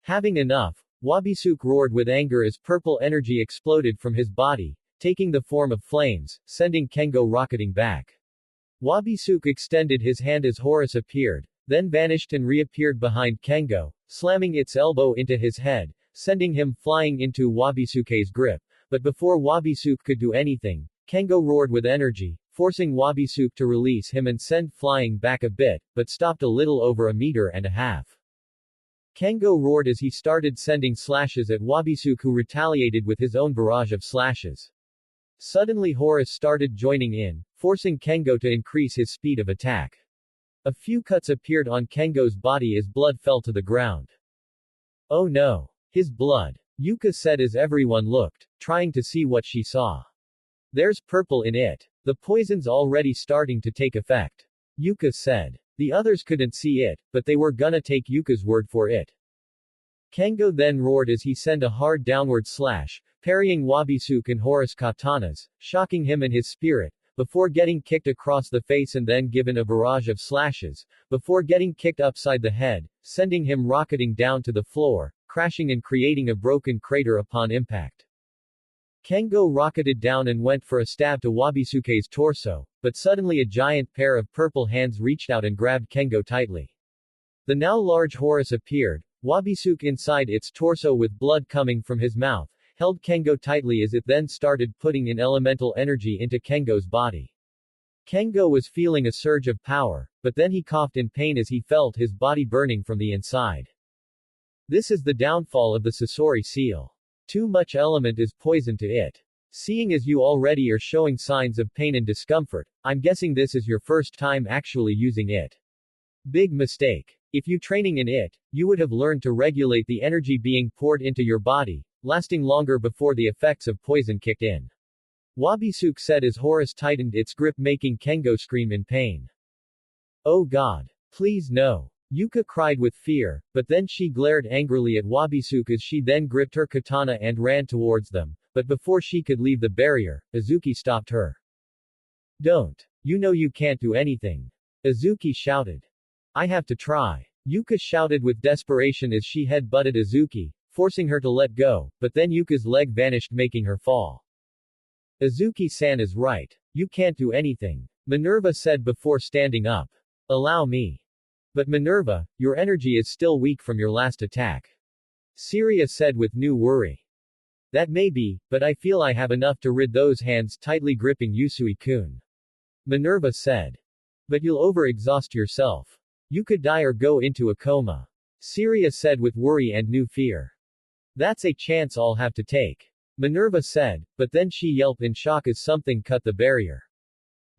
Having enough, Wabisuke roared with anger as purple energy exploded from his body, taking the form of flames, sending Kengo rocketing back. Wabisuke extended his hand as Horus appeared, then vanished and reappeared behind Kengo, slamming its elbow into his head, sending him flying into Wabisuke's grip, but before Wabisuke could do anything, Kengo roared with energy, forcing Wabisuke to release him and send flying back a bit, but stopped a little over 1.5 meters. Kengo roared as he started sending slashes at Wabisuke, who retaliated with his own barrage of slashes. Suddenly Horus started joining in, forcing Kengo to increase his speed of attack. A few cuts appeared on Kengo's body as blood fell to the ground. Oh no! His blood! Yuka said as everyone looked, trying to see what she saw. There's purple in it. The poison's already starting to take effect. Yuka said. The others couldn't see it, but they were gonna take Yuka's word for it. Kengo then roared as he sent a hard downward slash, parrying Wabisuke and Horus katanas, shocking him and his spirit, before getting kicked across the face and then given a barrage of slashes, before getting kicked upside the head, sending him rocketing down to the floor, crashing and creating a broken crater upon impact. Kengo rocketed down and went for a stab to Wabisuke's torso, but suddenly a giant pair of purple hands reached out and grabbed Kengo tightly. The now large Horus appeared, Wabisuke inside its torso with blood coming from his mouth, held Kengo tightly as it then started putting in elemental energy into Kengo's body. Kengo was feeling a surge of power, but then he coughed in pain as he felt his body burning from the inside. This is the downfall of the Sasori seal. Too much element is poison to it. Seeing as you already are showing signs of pain and discomfort, I'm guessing this is your first time actually using it. Big mistake. If you training in it, you would have learned to regulate the energy being poured into your body, lasting longer before the effects of poison kicked in. Wabisuke said as Horus tightened its grip, making Kengo scream in pain. Oh God. Please no. Yuka cried with fear, but then she glared angrily at Wabisuke as she then gripped her katana and ran towards them, but before she could leave the barrier, Azuki stopped her. Don't. You know you can't do anything. Azuki shouted. I have to try. Yuka shouted with desperation as she head-butted Azuki, forcing her to let go, but then Yuka's leg vanished making her fall. Azuki-san is right. You can't do anything, Minerva said before standing up. Allow me. But Minerva, your energy is still weak from your last attack. Syria said with new worry. That may be, but I feel I have enough to rid those hands tightly gripping Yusui-kun. Minerva said. But you'll overexhaust yourself. You could die or go into a coma. Syria said with worry and new fear. That's a chance I'll have to take. Minerva said, but then she yelped in shock as something cut the barrier.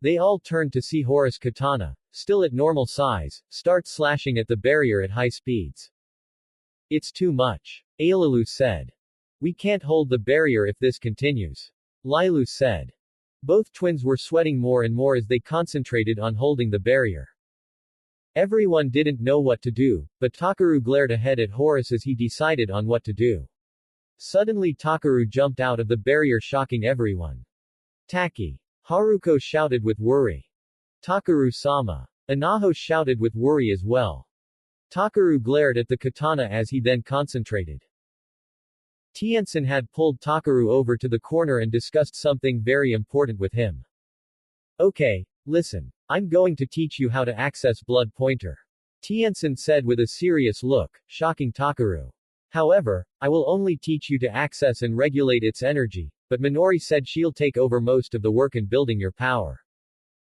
They all turned to see Horus Katana, still at normal size, start slashing at the barrier at high speeds. It's too much. Ailalu said. We can't hold the barrier if this continues. Lilu said. Both twins were sweating more and more as they concentrated on holding the barrier. Everyone didn't know what to do, but Takaru glared ahead at Horus as he decided on what to do. Suddenly Takaru jumped out of the barrier shocking everyone. Taki. Haruko shouted with worry. Takaru-sama. Anaho shouted with worry as well. Takaru glared at the katana as he then concentrated. Tiensen had pulled Takaru over to the corner and discussed something very important with him. Okay, listen. I'm going to teach you how to access blood pointer. Tiensen said with a serious look, shocking Takaru. However, I will only teach you to access and regulate its energy, but Minori said she'll take over most of the work in building your power.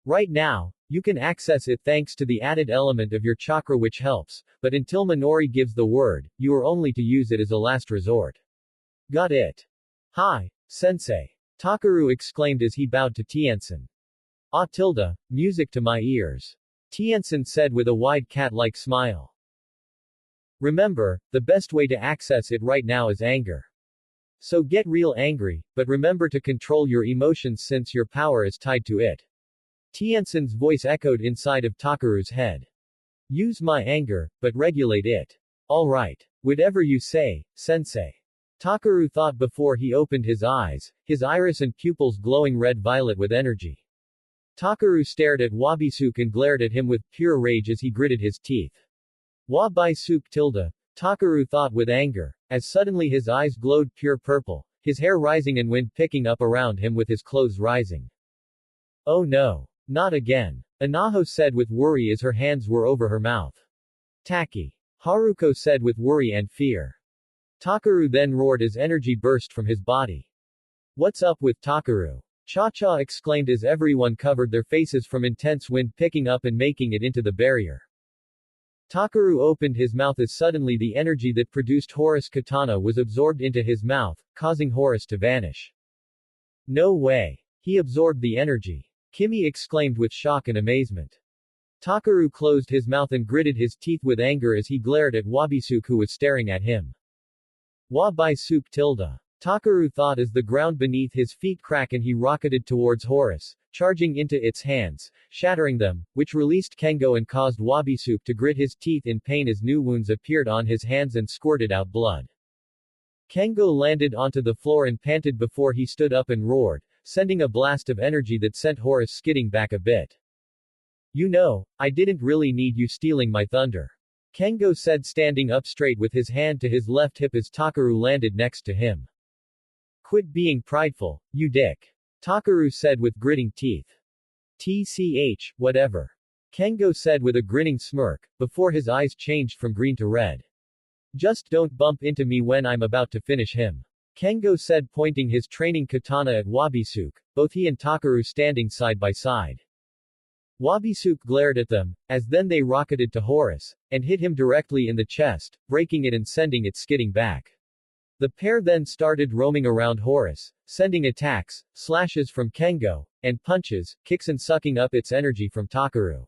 Right now, you can access it thanks to the added element of your chakra which helps, but until Minori gives the word, you are only to use it as a last resort. Got it? Hi, sensei. Takaru exclaimed as he bowed to Tiensen. Ah tilde, music to my ears. Tiensen said with a wide cat-like smile. Remember, the best way to access it right now is anger. So get real angry, but remember to control your emotions since your power is tied to it. Tiensen's voice echoed inside of Takaru's head. Use my anger, but regulate it. Alright. Whatever you say, sensei. Takaru thought before he opened his eyes, his iris and pupils glowing red-violet with energy. Takaru stared at Wabisuke and glared at him with pure rage as he gritted his teeth. Wabisuke tilde. Takaru thought with anger, as suddenly his eyes glowed pure purple, his hair rising and wind picking up around him with his clothes rising. Oh no. Not again. Anaho said with worry as her hands were over her mouth. Taki. Haruko said with worry and fear. Takaru then roared as energy burst from his body. What's up with Takaru? Cha-cha exclaimed as everyone covered their faces from intense wind picking up and making it into the barrier. Takaru opened his mouth as suddenly the energy that produced Horus Katana was absorbed into his mouth, causing Horus to vanish. No way. He absorbed the energy. Kimmy exclaimed with shock and amazement. Takaru closed his mouth and gritted his teeth with anger as he glared at Wabisuke who was staring at him. Wabisuke tilde. Takaru thought as the ground beneath his feet cracked and he rocketed towards Horus, charging into its hands, shattering them, which released Kengo and caused Wabisuke to grit his teeth in pain as new wounds appeared on his hands and squirted out blood. Kengo landed onto the floor and panted before he stood up and roared, sending a blast of energy that sent Horus skidding back a bit. You know, I didn't really need you stealing my thunder. Kengo said standing up straight with his hand to his left hip as Takaru landed next to him. Quit being prideful, you dick. Takaru said with gritting teeth. TCH, whatever. Kengo said with a grinning smirk, before his eyes changed from green to red. Just don't bump into me when I'm about to finish him. Kengo said pointing his training katana at Wabisuke, both he and Takaru standing side by side. Wabisuke glared at them, as then they rocketed to Horus, and hit him directly in the chest, breaking it and sending it skidding back. The pair then started roaming around Horus, sending attacks, slashes from Kengo, and punches, kicks and sucking up its energy from Takaru.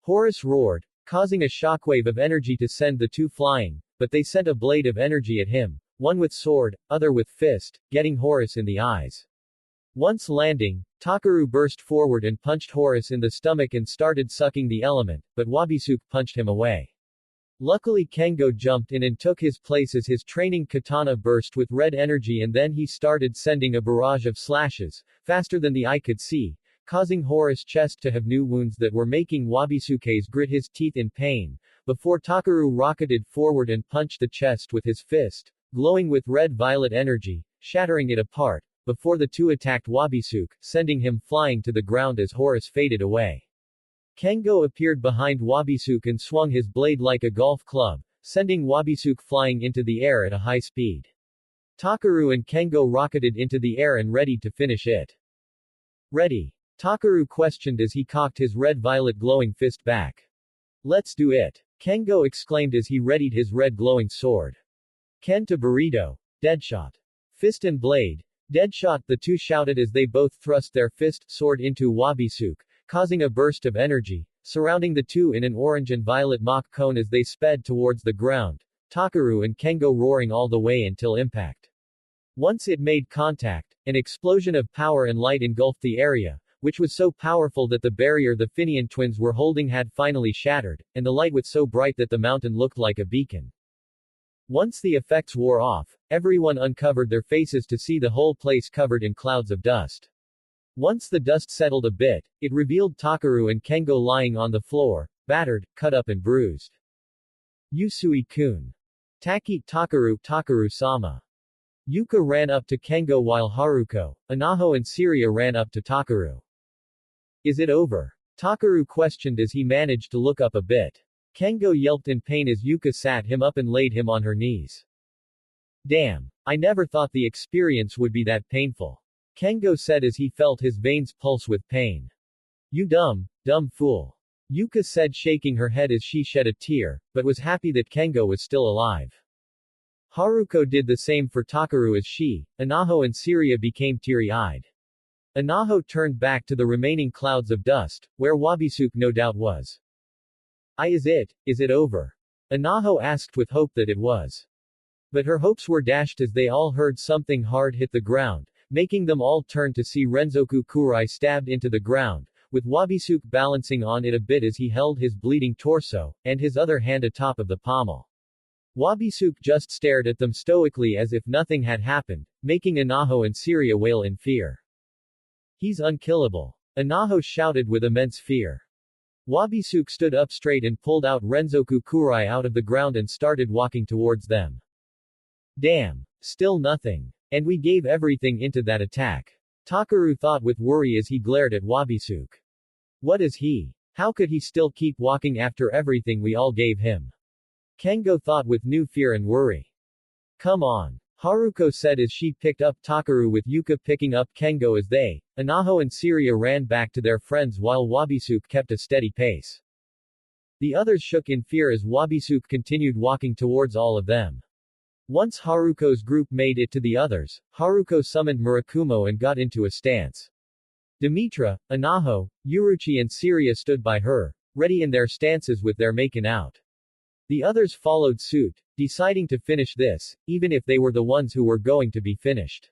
Horus roared, causing a shockwave of energy to send the two flying, but they sent a blade of energy at him, one with sword, other with fist, getting Horus in the eyes. Once landing, Takaru burst forward and punched Horus in the stomach and started sucking the element, but Wabisuke punched him away. Luckily Kengo jumped in and took his place as his training katana burst with red energy and then he started sending a barrage of slashes, faster than the eye could see, causing Horus' chest to have new wounds that were making Wabisuke's grit his teeth in pain, before Takaru rocketed forward and punched the chest with his fist, glowing with red-violet energy, shattering it apart, before the two attacked Wabisuke, sending him flying to the ground as Horus faded away. Kengo appeared behind Wabisuke and swung his blade like a golf club, sending Wabisuke flying into the air at a high speed. Takaru and Kengo rocketed into the air and ready to finish it. Ready? Takaru questioned as he cocked his red-violet glowing fist back. Let's do it. Kengo exclaimed as he readied his red glowing sword. Ken to burrito. Deadshot. Fist and blade. Deadshot, the two shouted as they both thrust their sword into Wabisuke, causing a burst of energy, surrounding the two in an orange and violet Mach cone as they sped towards the ground, Takaru and Kengo roaring all the way until impact. Once it made contact, an explosion of power and light engulfed the area, which was so powerful that the barrier the Finian twins were holding had finally shattered, and the light was so bright that the mountain looked like a beacon. Once the effects wore off, everyone uncovered their faces to see the whole place covered in clouds of dust. Once the dust settled a bit, it revealed Takaru and Kengo lying on the floor, battered, cut up and bruised. Yusui-kun. Taki, Takaru-sama. Yuka ran up to Kengo while Haruko, Anaho and Syria ran up to Takaru. Is it over? Takaru questioned as he managed to look up a bit. Kengo yelped in pain as Yuka sat him up and laid him on her knees. Damn. I never thought the experience would be that painful. Kengo said as he felt his veins pulse with pain. You dumb fool. Yuka said, shaking her head as she shed a tear, but was happy that Kengo was still alive. Haruko did the same for Takaru as she, Anaho and Syria became teary-eyed. Anaho turned back to the remaining clouds of dust, where Wabisuke no doubt was. Is it over? Anaho asked with hope that it was. But her hopes were dashed as they all heard something hard hit the ground, making them all turn to see Renzoku Kurai stabbed into the ground, with Wabisuke balancing on it a bit as he held his bleeding torso, and his other hand atop of the pommel. Wabisuke just stared at them stoically as if nothing had happened, making Anaho and Syria wail in fear. He's unkillable. Anaho shouted with immense fear. Wabisuke stood up straight and pulled out Renzoku Kurai out of the ground and started walking towards them. Damn. Still nothing. And we gave everything into that attack. Takaru thought with worry as he glared at Wabisuke. What is he? How could he still keep walking after everything we all gave him? Kengo thought with new fear and worry. Come on. Haruko said as she picked up Takaru with Yuka picking up Kengo as they, Anaho and Syria ran back to their friends while Wabisuke kept a steady pace. The others shook in fear as Wabisuke continued walking towards all of them. Once Haruko's group made it to the others, Haruko summoned Murakumo and got into a stance. Demetra, Anaho, Uruchi and Syria stood by her, ready in their stances with their Maken out. The others followed suit, deciding to finish this, even if they were the ones who were going to be finished.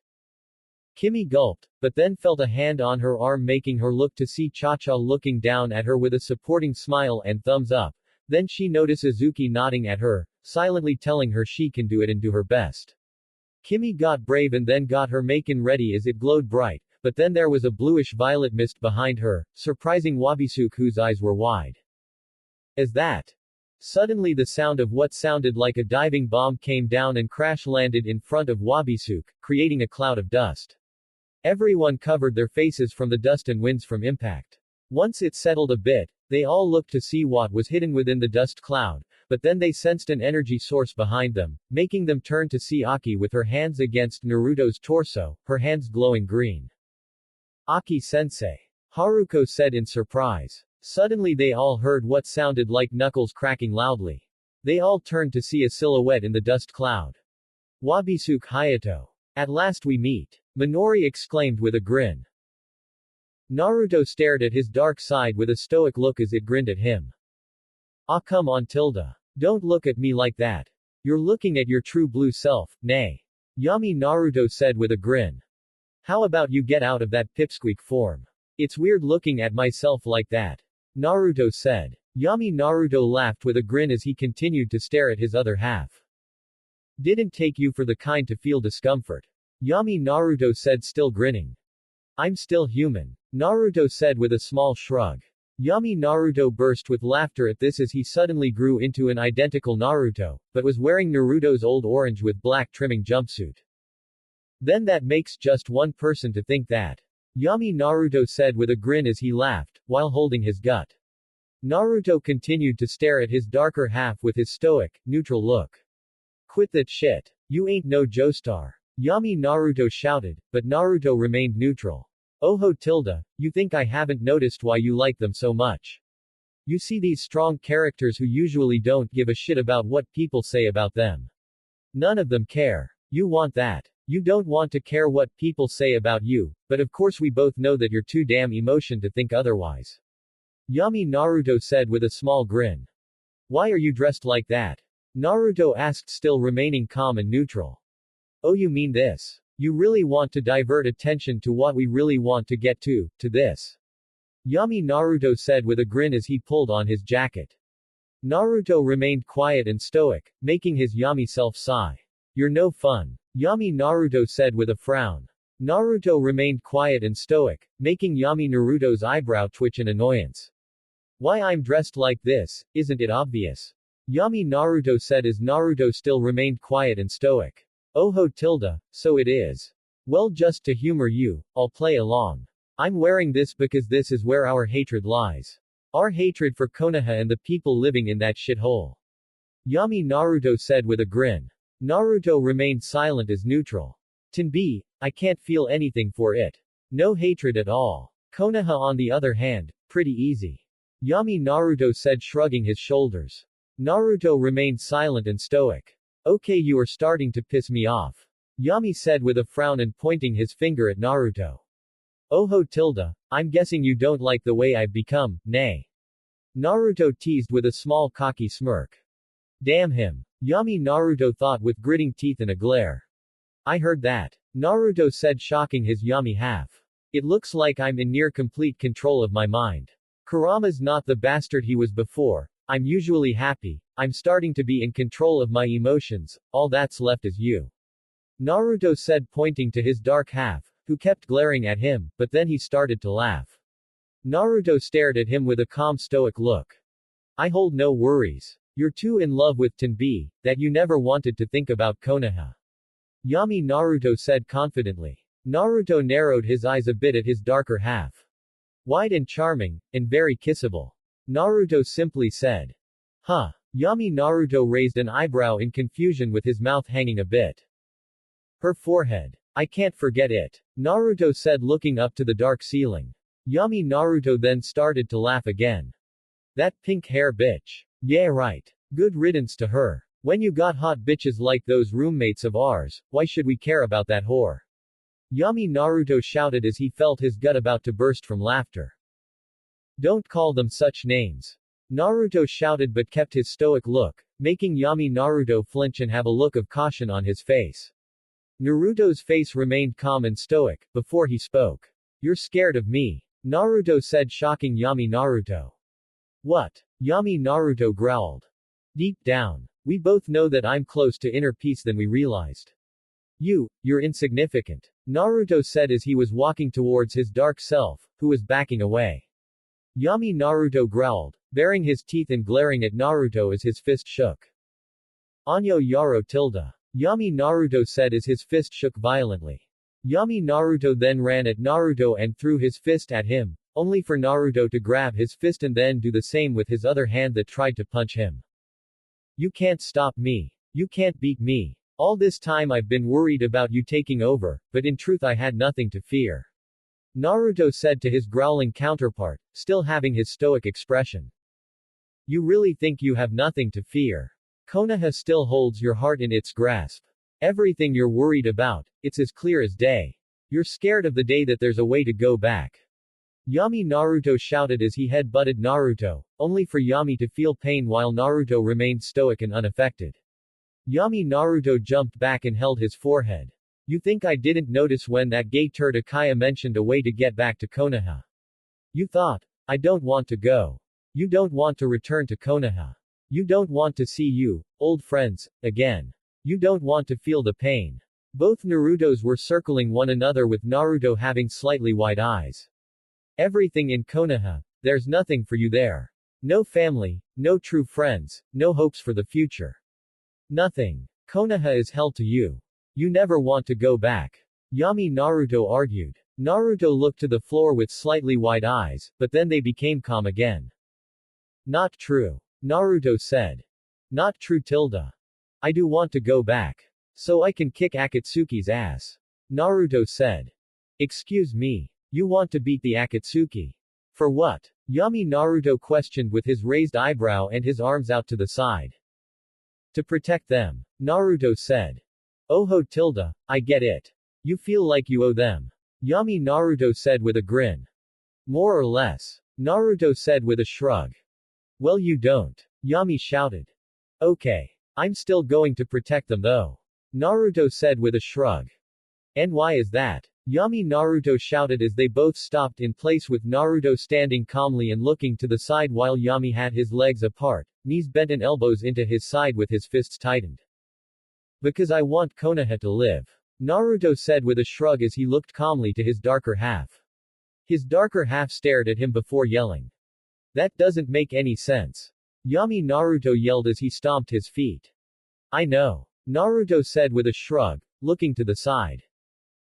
Kimmy gulped, but then felt a hand on her arm making her look to see Cha-Cha looking down at her with a supporting smile and thumbs up. Then she noticed Azuki nodding at her, silently telling her she can do it and do her best. Kimmy got brave and then got her Maken ready as it glowed bright, but then there was a bluish-violet mist behind her, surprising Wabisuke whose eyes were wide. As that. Suddenly the sound of what sounded like a diving bomb came down and crash-landed in front of Wabisuke, creating a cloud of dust. Everyone covered their faces from the dust and winds from impact. Once it settled a bit, they all looked to see what was hidden within the dust cloud, but then they sensed an energy source behind them, making them turn to see Aki with her hands against Naruto's torso, her hands glowing green. Aki-sensei. Haruko said in surprise. Suddenly they all heard what sounded like knuckles cracking loudly. They all turned to see a silhouette in the dust cloud. Wabisuke Hayato. At last we meet. Minori exclaimed with a grin. Naruto stared at his dark side with a stoic look as it grinned at him. Ah, come on Tilda. Don't look at me like that. You're looking at your true blue self, nay. Yami, Naruto said with a grin. How about you get out of that pipsqueak form? It's weird looking at myself like that. Naruto said. Yami, Naruto laughed with a grin as he continued to stare at his other half. Didn't take you for the kind to feel discomfort. Yami, Naruto said still grinning. I'm still human. Naruto said with a small shrug. Yami Naruto burst with laughter at this as he suddenly grew into an identical Naruto, but was wearing Naruto's old orange with black trimming jumpsuit. Then that makes just one person to think that. Yami Naruto said with a grin as he laughed, while holding his gut. Naruto continued to stare at his darker half with his stoic, neutral look. Quit that shit. You ain't no Joestar. Yami Naruto shouted, but Naruto remained neutral. Oh tilde, you think I haven't noticed why you like them so much. You see these strong characters who usually don't give a shit about what people say about them. None of them care. You want that. You don't want to care what people say about you, but of course we both know that you're too damn emotion to think otherwise. Yami Naruto said with a small grin. Why are you dressed like that? Naruto asked, still remaining calm and neutral. Oh, you mean this? You really want to divert attention to what we really want to get to this. Yami Naruto said with a grin as he pulled on his jacket. Naruto remained quiet and stoic, making his Yami self sigh. You're no fun. Yami Naruto said with a frown. Naruto remained quiet and stoic, making Yami Naruto's eyebrow twitch in annoyance. Why I'm dressed like this, isn't it obvious? Yami Naruto said as Naruto still remained quiet and stoic. Oh tilde, so it is. Well, just to humor you, I'll play along. I'm wearing this because this is where our hatred lies. Our hatred for Konoha and the people living in that shithole. Yami Naruto said with a grin. Naruto remained silent as neutral. Tenbi, I can't feel anything for it. No hatred at all. Konoha on the other hand, pretty easy. Yami Naruto said, shrugging his shoulders. Naruto remained silent and stoic. Okay, you are starting to piss me off. Yami said with a frown and pointing his finger at Naruto. Oh tilde, I'm guessing you don't like the way I've become, nay. Naruto teased with a small cocky smirk. Damn him. Yami Naruto thought with gritting teeth and a glare. I heard that. Naruto said, shocking his Yami half. It looks like I'm in near complete control of my mind. Kurama's not the bastard he was before. I'm usually happy. I'm starting to be in control of my emotions, all that's left is you. Naruto said, pointing to his dark half, who kept glaring at him, but then he started to laugh. Naruto stared at him with a calm stoic look. I hold no worries. You're too in love with Tenbi, that you never wanted to think about Konoha. Yami Naruto said confidently. Naruto narrowed his eyes a bit at his darker half. Wide and charming, and very kissable. Naruto simply said. Huh. Yami Naruto raised an eyebrow in confusion with his mouth hanging a bit. Her forehead. I can't forget it. Naruto said, looking up to the dark ceiling. Yami Naruto then started to laugh again. That pink hair bitch. Yeah right. Good riddance to her. When you got hot bitches like those roommates of ours, why should we care about that whore? Yami Naruto shouted as he felt his gut about to burst from laughter. Don't call them such names. Naruto shouted but kept his stoic look, making Yami Naruto flinch and have a look of caution on his face. Naruto's face remained calm and stoic, before he spoke. You're scared of me. Naruto said, shocking Yami Naruto. What? Yami Naruto growled. Deep down. We both know that I'm close to inner peace than we realized. You're insignificant. Naruto said as he was walking towards his dark self, who was backing away. Yami Naruto growled, baring his teeth and glaring at Naruto as his fist shook. Anyo Yaro tilde. Yami Naruto said as his fist shook violently. Yami Naruto then ran at Naruto and threw his fist at him, only for Naruto to grab his fist and then do the same with his other hand that tried to punch him. You can't stop me. You can't beat me. All this time I've been worried about you taking over, but in truth I had nothing to fear. Naruto said to his growling counterpart, still having his stoic expression. You really think you have nothing to fear? Konoha still holds your heart in its grasp. Everything you're worried about, it's as clear as day. You're scared of the day that there's a way to go back. Yami Naruto shouted as he head-butted Naruto, only for Yami to feel pain while Naruto remained stoic and unaffected. Yami Naruto jumped back and held his forehead. You think I didn't notice when that gay turd Akaya mentioned a way to get back to Konoha? You thought, I don't want to go. You don't want to return to Konoha. You don't want to see you, old friends, again. You don't want to feel the pain. Both Narutos were circling one another with Naruto having slightly wide eyes. Everything in Konoha, There's nothing for you there. No family, no true friends, no hopes for the future. Nothing. Konoha is hell to you. You never want to go back. Yami Naruto argued. Naruto looked to the floor with slightly wide eyes, but then they became calm again. Not true. Naruto said. Not true tilde. I do want to go back. So I can kick Akatsuki's ass. Naruto said. Excuse me. You want to beat the Akatsuki? For what? Yami Naruto questioned with his raised eyebrow and his arms out to the side. To protect them. Naruto said. Oho tilde, I get it. You feel like you owe them. Yami Naruto said with a grin. More or less. Naruto said with a shrug. Well, you don't. Yami shouted. Okay. I'm still going to protect them though. Naruto said with a shrug. And why is that? Yami Naruto shouted as they both stopped in place with Naruto standing calmly and looking to the side while Yami had his legs apart, knees bent and elbows into his side with his fists tightened. Because I want Konoha to live. Naruto said with a shrug as he looked calmly to his darker half. His darker half stared at him before yelling. That doesn't make any sense. Yami Naruto yelled as he stomped his feet. I know. Naruto said with a shrug, looking to the side.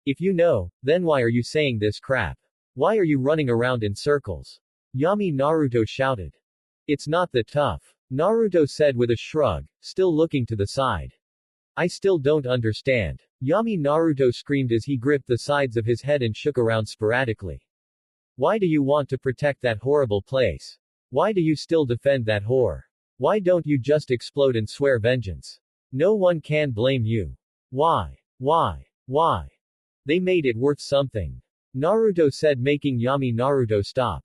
If you know, then why are you saying this crap? Why are you running around in circles? Yami Naruto shouted. It's not that tough. Naruto said with a shrug, still looking to the side. I still don't understand. Yami Naruto screamed as he gripped the sides of his head and shook around sporadically. Why do you want to protect that horrible place? Why do you still defend that whore? Why don't you just explode and swear vengeance? No one can blame you. Why? Why? They made it worth something. Naruto said, making Yami Naruto stop.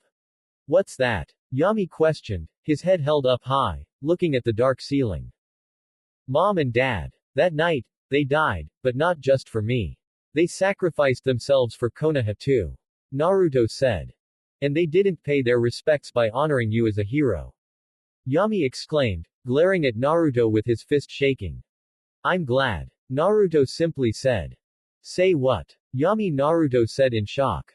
What's that? Yami questioned, his head held up high, looking at the dark ceiling. Mom and Dad. That night, they died, but not just for me. They sacrificed themselves for Konoha too. Naruto said. And they didn't pay their respects by honoring you as a hero. Yami exclaimed, glaring at Naruto with his fist shaking. I'm glad. Naruto simply said. Say what? Yami Naruto said in shock.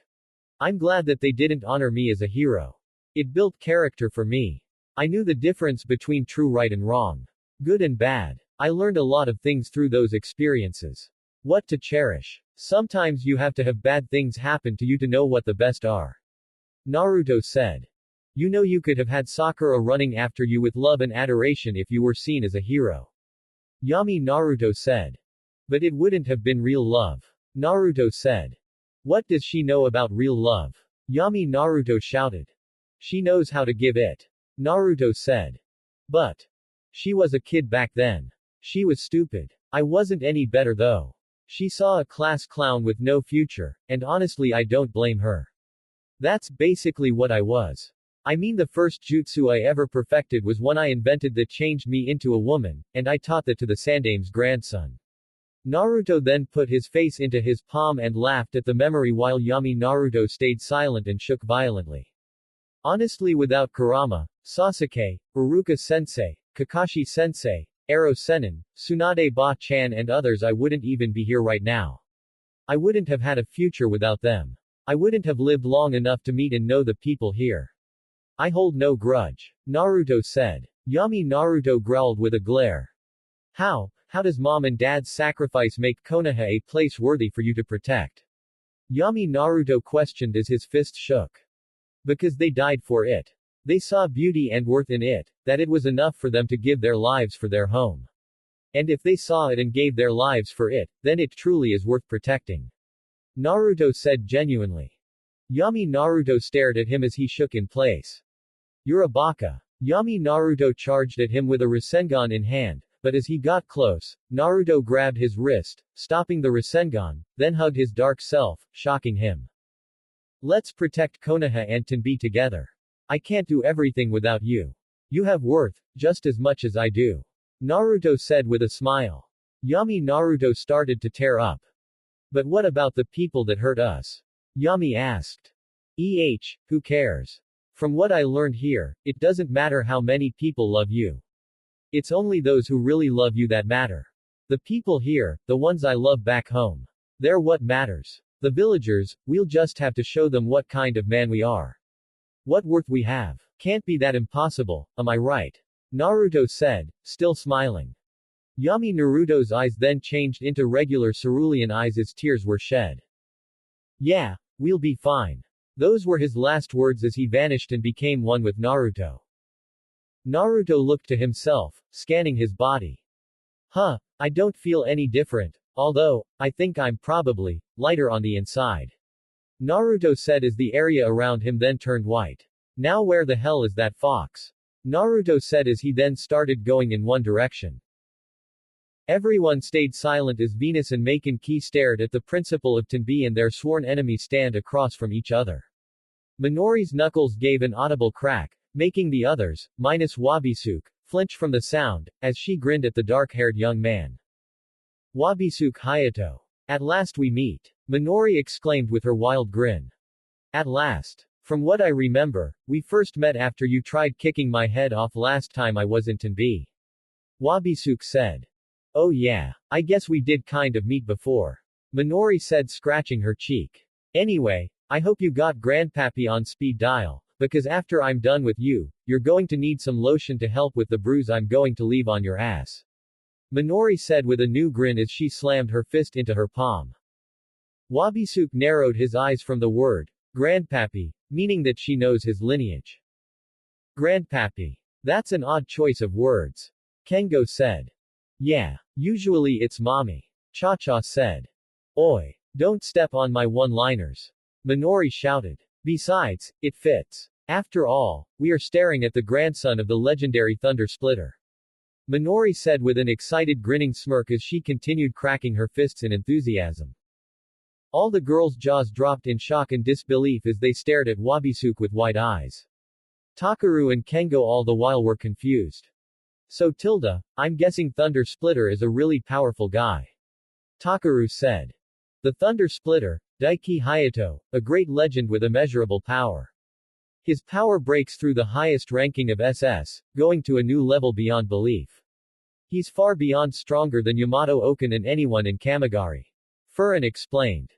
I'm glad that they didn't honor me as a hero. It built character for me. I knew the difference between true right and wrong. Good and bad. I learned a lot of things through those experiences. What to cherish. Sometimes you have to have bad things happen to you to know what the best are. Naruto said. You know, you could have had Sakura running after you with love and adoration if you were seen as a hero. Yami Naruto said. But it wouldn't have been real love. Naruto said. What does she know about real love? Yami Naruto shouted. She knows how to give it. Naruto said. But. She was a kid back then. She was stupid. I wasn't any better though. She saw a class clown with no future, and honestly I don't blame her. That's basically what I was. I mean, the first jutsu I ever perfected was one I invented that changed me into a woman, and I taught that to the Sandame's grandson. Naruto then put his face into his palm and laughed at the memory while Yami Naruto stayed silent and shook violently. Honestly, without Kurama, Sasuke, Iruka-sensei, Kakashi-sensei, Ero Sennin, Tsunade Ba-chan and others, I wouldn't even be here right now. I wouldn't have had a future without them. I wouldn't have lived long enough to meet and know the people here. I hold no grudge. Naruto said. Yami Naruto growled with a glare. How does Mom and Dad's sacrifice make Konoha a place worthy for you to protect? Yami Naruto questioned as his fist shook. Because they died for it. They saw beauty and worth in it, that it was enough for them to give their lives for their home. And if they saw it and gave their lives for it, then it truly is worth protecting. Naruto said genuinely. Yami Naruto stared at him as he shook in place. You're a baka. Yami Naruto charged at him with a Rasengan in hand, but as he got close, Naruto grabbed his wrist, stopping the Rasengan, then hugged his dark self, shocking him. Let's protect Konoha and Tenbi together. I can't do everything without you. You have worth, just as much as I do. Naruto said with a smile. Yami Naruto started to tear up. But what about the people that hurt us? Yami asked. Who cares? From what I learned here, it doesn't matter how many people love you. It's only those who really love you that matter. The people here, the ones I love back home. They're what matters. The villagers, we'll just have to show them what kind of man we are. What worth we have. Can't be that impossible, am I right? Naruto said, still smiling. Yami Naruto's eyes then changed into regular cerulean eyes as tears were shed. Yeah, we'll be fine. Those were his last words as he vanished and became one with Naruto. Naruto looked to himself, scanning his body. I don't feel any different, although, I think I'm probably lighter on the inside. Naruto said as the area around him then turned white. Now where the hell is that fox? Naruto said as he then started going in one direction. Everyone stayed silent as Venus and Maken stared at the principal of Tenbi and their sworn enemies stand across from each other. Minori's knuckles gave an audible crack, making the others, minus Wabisuke, flinch from the sound, as she grinned at the dark-haired young man. Wabisuke Hayato. At last we meet. Minori exclaimed with her wild grin. At last. From what I remember, we first met after you tried kicking my head off last time I was in Tenbi. Wabisuke said. Oh yeah, I guess we did kind of meet before. Minori said scratching her cheek. Anyway, I hope you got Grandpappy on speed dial, because after I'm done with you, you're going to need some lotion to help with the bruise I'm going to leave on your ass. Minori said with a new grin as she slammed her fist into her palm. Wabisuke narrowed his eyes from the word, Grandpappy, meaning that she knows his lineage. Grandpappy. That's an odd choice of words. Kengo said. Yeah, usually it's mommy. Cha-Cha said. Oi, don't step on my one-liners. Minori shouted. Besides, it fits. After all, we are staring at the grandson of the legendary Thunder Splitter. Minori said with an excited grinning smirk as she continued cracking her fists in enthusiasm. All the girls' jaws dropped in shock and disbelief as they stared at Wabisuke with wide eyes. Takaru and Kengo all the while were confused. So I'm guessing Thunder Splitter is a really powerful guy. Takaru said. The Thunder Splitter, Daiki Hayato, a great legend with immeasurable power. His power breaks through the highest ranking of SS, going to a new level beyond belief. He's far beyond stronger than Yamato Okan and anyone in Kamigari. Furin explained.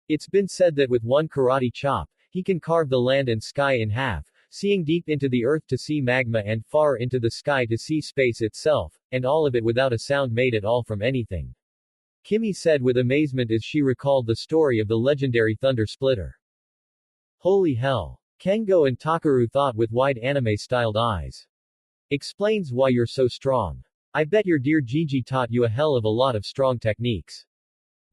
It's been said that with one karate chop, he can carve the land and sky in half, seeing deep into the earth to see magma and far into the sky to see space itself, and all of it without a sound made at all from anything. Kimmy said with amazement as she recalled the story of the legendary Thunder Splitter. Holy hell. Kengo and Takaru thought with wide anime-styled eyes. Explains why you're so strong. I bet your dear Gigi taught you a hell of a lot of strong techniques.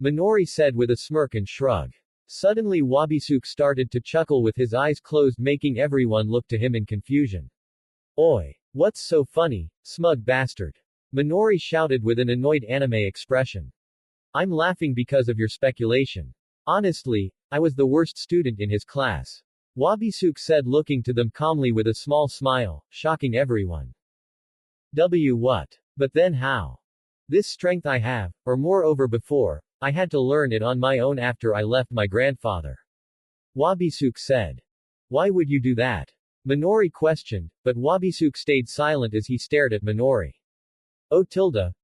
Minori said with a smirk and shrug. Suddenly Wabisuke started to chuckle with his eyes closed, making everyone look to him in confusion. Oi! What's so funny, smug bastard? Minori shouted with an annoyed anime expression. I'm laughing because of your speculation. Honestly, I was the worst student in his class. Wabisuke said looking to them calmly with a small smile, shocking everyone. What? But then how? This strength I have, or moreover before, I had to learn it on my own after I left my grandfather. Wabisuke said. Why would you do that? Minori questioned, but Wabisuke stayed silent as he stared at Minori. Oh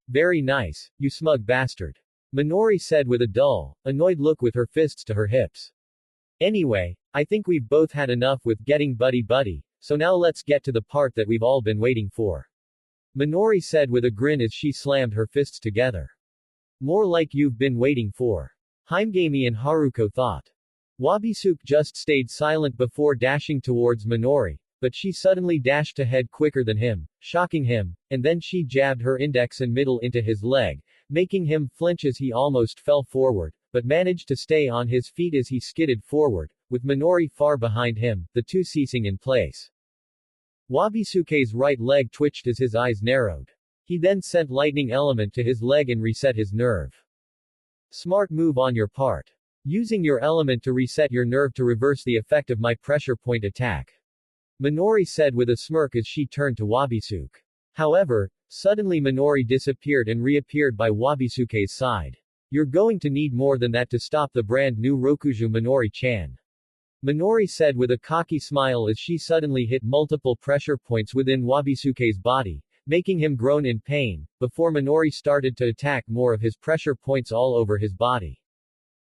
very nice, you smug bastard. Minori said with a dull, annoyed look with her fists to her hips. Anyway, I think we've both had enough with getting buddy-buddy, so now let's get to the part that we've all been waiting for. Minori said with a grin as she slammed her fists together. More like you've been waiting for. Himegami and Haruko thought. Wabisuke just stayed silent before dashing towards Minori, but she suddenly dashed ahead quicker than him, shocking him, and then she jabbed her index and middle into his leg, making him flinch as he almost fell forward, but managed to stay on his feet as he skidded forward, with Minori far behind him, the two ceasing in place. Wabisuke's right leg twitched as his eyes narrowed. He then sent lightning element to his leg and reset his nerve. Smart move on your part. Using your element to reset your nerve to reverse the effect of my pressure point attack. Minori said with a smirk as she turned to Wabisuke. However, suddenly Minori disappeared and reappeared by Wabisuke's side. You're going to need more than that to stop the brand new Rokuju Minori-chan. Minori said with a cocky smile as she suddenly hit multiple pressure points within Wabisuke's body, making him groan in pain, before Minori started to attack more of his pressure points all over his body.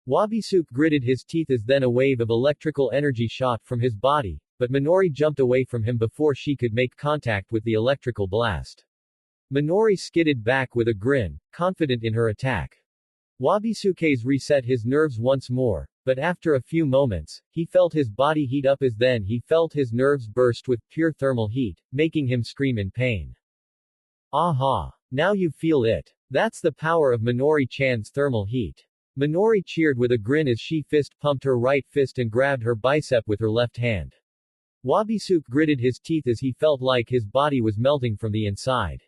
Wabisuke gritted his teeth as then a wave of electrical energy shot from his body, but Minori jumped away from him before she could make contact with the electrical blast. Minori skidded back with a grin, confident in her attack. Wabisuke's reset his nerves once more, but after a few moments, he felt his body heat up as then he felt his nerves burst with pure thermal heat, making him scream in pain. Aha! Now you feel it. That's the power of Minori-chan's thermal heat. Minori cheered with a grin as she fist pumped her right fist and grabbed her bicep with her left hand. Wabisuke gritted his teeth as he felt like his body was melting from the inside.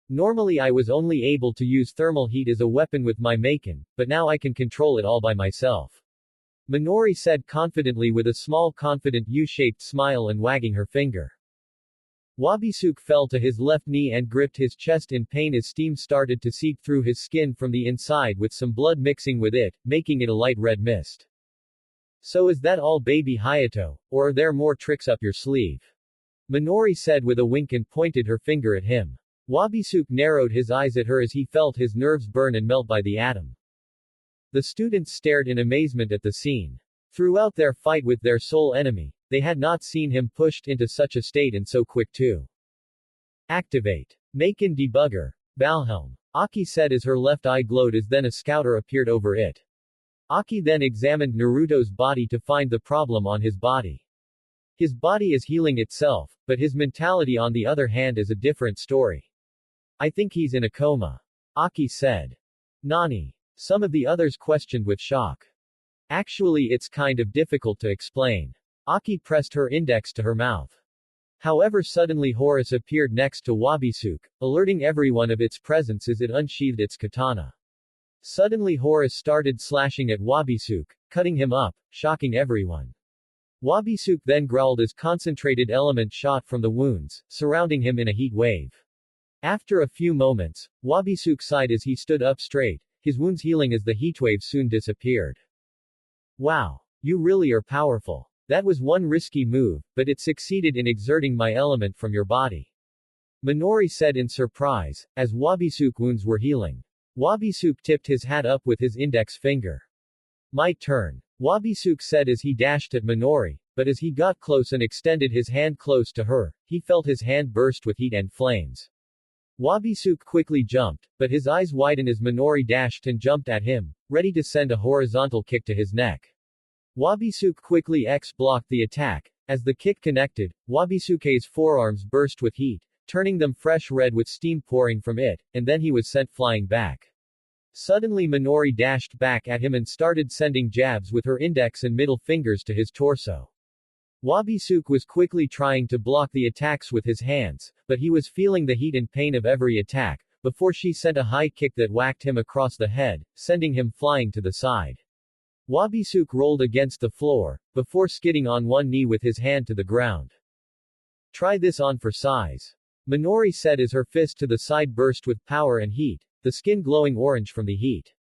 Normally I was only able to use thermal heat as a weapon with my Maken, but now I can control it all by myself. Minori said confidently with a small confident U-shaped smile and wagging her finger. Wabisuke fell to his left knee and gripped his chest in pain as steam started to seep through his skin from the inside with some blood mixing with it, making it a light red mist. So is that all, baby Hayato, or are there more tricks up your sleeve? Minori said with a wink and pointed her finger at him. Wabisuke narrowed his eyes at her as he felt his nerves burn and melt by the atom. The students stared in amazement at the scene. Throughout their fight with their sole enemy, they had not seen him pushed into such a state and so quick too. Activate. Maken debugger. Valhelm. Aki said as her left eye glowed as then a scouter appeared over it. Aki then examined Naruto's body to find the problem on his body. His body is healing itself, but his mentality on the other hand is a different story. I think he's in a coma. Aki said. Nani? Some of the others questioned with shock. Actually it's kind of difficult to explain. Aki pressed her index to her mouth. However suddenly Horus appeared next to Wabisuke, alerting everyone of its presence as it unsheathed its katana. Suddenly Horus started slashing at Wabisuke, cutting him up, shocking everyone. Wabisuke then growled as concentrated element shot from the wounds, surrounding him in a heat wave. After a few moments, Wabisuke sighed as he stood up straight, his wounds healing as the heatwave soon disappeared. Wow. You really are powerful. That was one risky move, but it succeeded in exerting my element from your body. Minori said in surprise, as Wabisuke wounds were healing. Wabisuke tipped his hat up with his index finger. My turn. Wabisuke said as he dashed at Minori, but as he got close and extended his hand close to her, he felt his hand burst with heat and flames. Wabisuke quickly jumped, but his eyes widened as Minori dashed and jumped at him, ready to send a horizontal kick to his neck. Wabisuke quickly X-blocked the attack. As the kick connected, Wabisuke's forearms burst with heat, turning them fresh red with steam pouring from it, and then he was sent flying back. Suddenly Minori dashed back at him and started sending jabs with her index and middle fingers to his torso. Wabisuke was quickly trying to block the attacks with his hands, but he was feeling the heat and pain of every attack, before she sent a high kick that whacked him across the head, sending him flying to the side. Wabisuke rolled against the floor, before skidding on one knee with his hand to the ground. Try this on for size. Minori said as her fist to the side burst with power and heat, the skin glowing orange from the heat.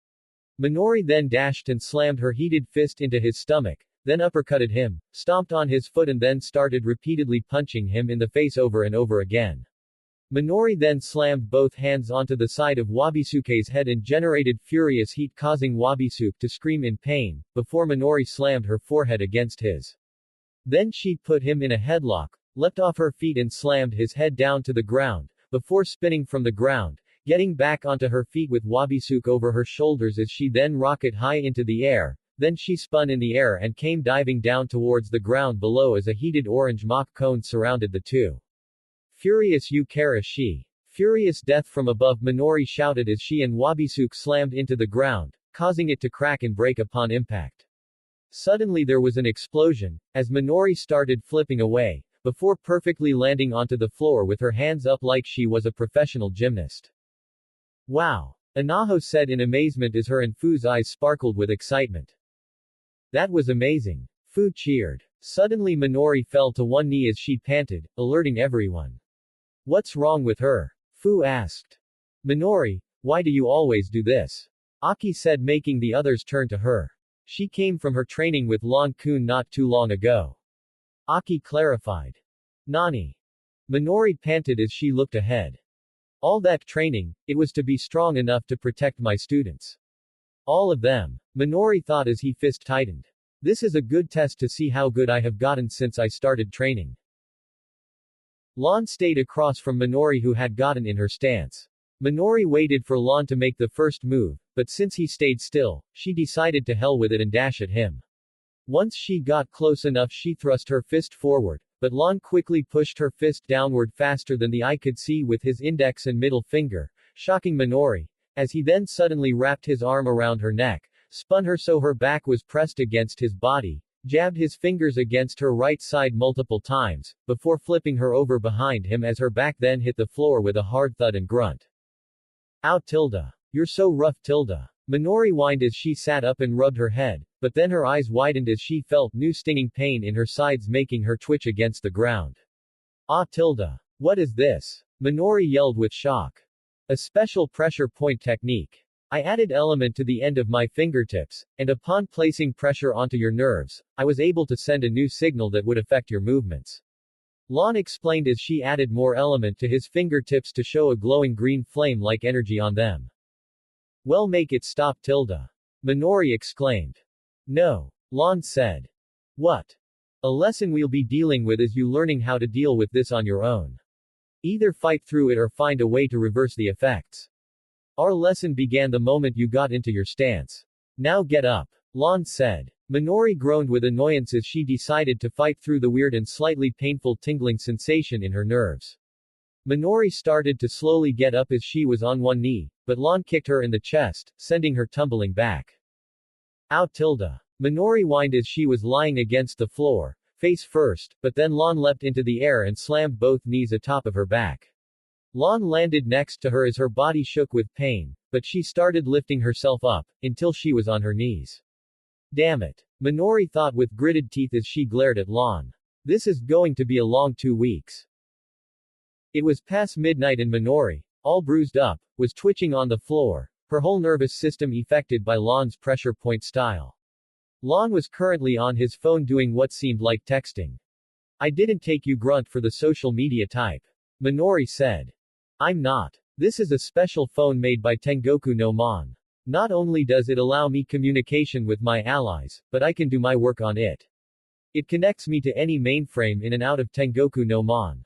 Minori then dashed and slammed her heated fist into his stomach, then uppercutted him, stomped on his foot and then started repeatedly punching him in the face over and over again. Minori then slammed both hands onto the side of Wabisuke's head and generated furious heat causing Wabisuke to scream in pain, before Minori slammed her forehead against his. Then she put him in a headlock, leapt off her feet and slammed his head down to the ground, before spinning from the ground, getting back onto her feet with Wabisuke over her shoulders as she then rocket high into the air. Then she spun in the air and came diving down towards the ground below as a heated orange Mach cone surrounded the two. Furious Yukara she. Furious death from above Minori shouted as she and Wabisuke slammed into the ground, causing it to crack and break upon impact. Suddenly there was an explosion, as Minori started flipping away, before perfectly landing onto the floor with her hands up like she was a professional gymnast. Wow! Anaho said in amazement as her and Fu's eyes sparkled with excitement. That was amazing. Fu cheered. Suddenly Minori fell to one knee as she panted, alerting everyone. What's wrong with her? Fu asked. Minori, why do you always do this? Aki said making the others turn to her. She came from her training with Lon-kun not too long ago. Aki clarified. Nani? Minori panted as she looked ahead. All that training, it was to be strong enough to protect my students. All of them. Minori thought as he fist tightened. This is a good test to see how good I have gotten since I started training. Lan stayed across from Minori, who had gotten in her stance. Minori waited for Lan to make the first move, but since he stayed still, she decided to hell with it and dash at him. Once she got close enough, she thrust her fist forward, but Lan quickly pushed her fist downward faster than the eye could see with his index and middle finger, shocking Minori, as he then suddenly wrapped his arm around her neck, spun her so her back was pressed against his body, jabbed his fingers against her right side multiple times, before flipping her over behind him as her back then hit the floor with a hard thud and grunt. Ow tilde. You're so rough tilde. Minori whined as she sat up and rubbed her head, but then her eyes widened as she felt new stinging pain in her sides, making her twitch against the ground. Ah tilde. What is this? Minori yelled with shock. A special pressure point technique. I added element to the end of my fingertips, and upon placing pressure onto your nerves, I was able to send a new signal that would affect your movements. Lan explained as she added more element to his fingertips to show a glowing green flame-like energy on them. Well, make it stop tilde. Minori exclaimed. No. Lan said. What? A lesson we'll be dealing with is you learning how to deal with this on your own. Either fight through it or find a way to reverse the effects. Our lesson began the moment you got into your stance. Now get up. Lan said. Minori groaned with annoyance as she decided to fight through the weird and slightly painful tingling sensation in her nerves. Minori started to slowly get up as she was on one knee, but Lan kicked her in the chest, sending her tumbling back. Ow tilde. Minori whined as she was lying against the floor, face first, but then Lan leapt into the air and slammed both knees atop of her back. Lan landed next to her as her body shook with pain, but she started lifting herself up, until she was on her knees. Damn it. Minori thought with gritted teeth as she glared at Lan. This is going to be a long 2 weeks. It was past midnight and Minori, all bruised up, was twitching on the floor, her whole nervous system affected by Lan's pressure point style. Lan was currently on his phone doing what seemed like texting. I didn't take you grunt for the social media type. Minori said. I'm not. This is a special phone made by Tengoku no Mon. Not only does it allow me communication with my allies, but I can do my work on it. It connects me to any mainframe in and out of Tengoku no Mon.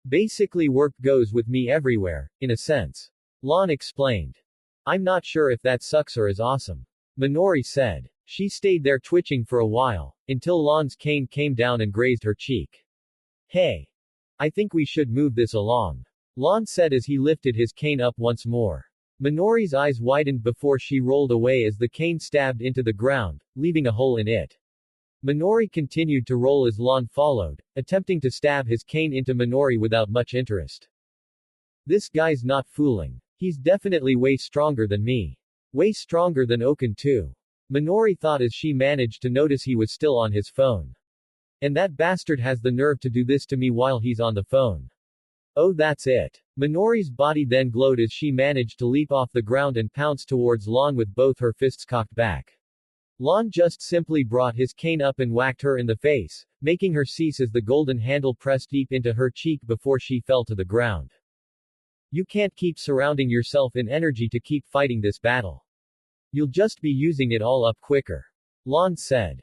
Basically work goes with me everywhere, in a sense. Lan explained. I'm not sure if that sucks or is awesome. Minori said. She stayed there twitching for a while, until Lan's cane came down and grazed her cheek. Hey. I think we should move this along. Lan said as he lifted his cane up once more. Minori's eyes widened before she rolled away as the cane stabbed into the ground, leaving a hole in it. Minori continued to roll as Lan followed, attempting to stab his cane into Minori without much interest. This guy's not fooling. He's definitely way stronger than me. Way stronger than Oken too. Minori thought as she managed to notice he was still on his phone. And that bastard has the nerve to do this to me while he's on the phone. Oh, that's it. Minori's body then glowed as she managed to leap off the ground and pounce towards Lan with both her fists cocked back. Lan just simply brought his cane up and whacked her in the face, making her cease as the golden handle pressed deep into her cheek before she fell to the ground. You can't keep surrounding yourself in energy to keep fighting this battle. You'll just be using it all up quicker. Lan said.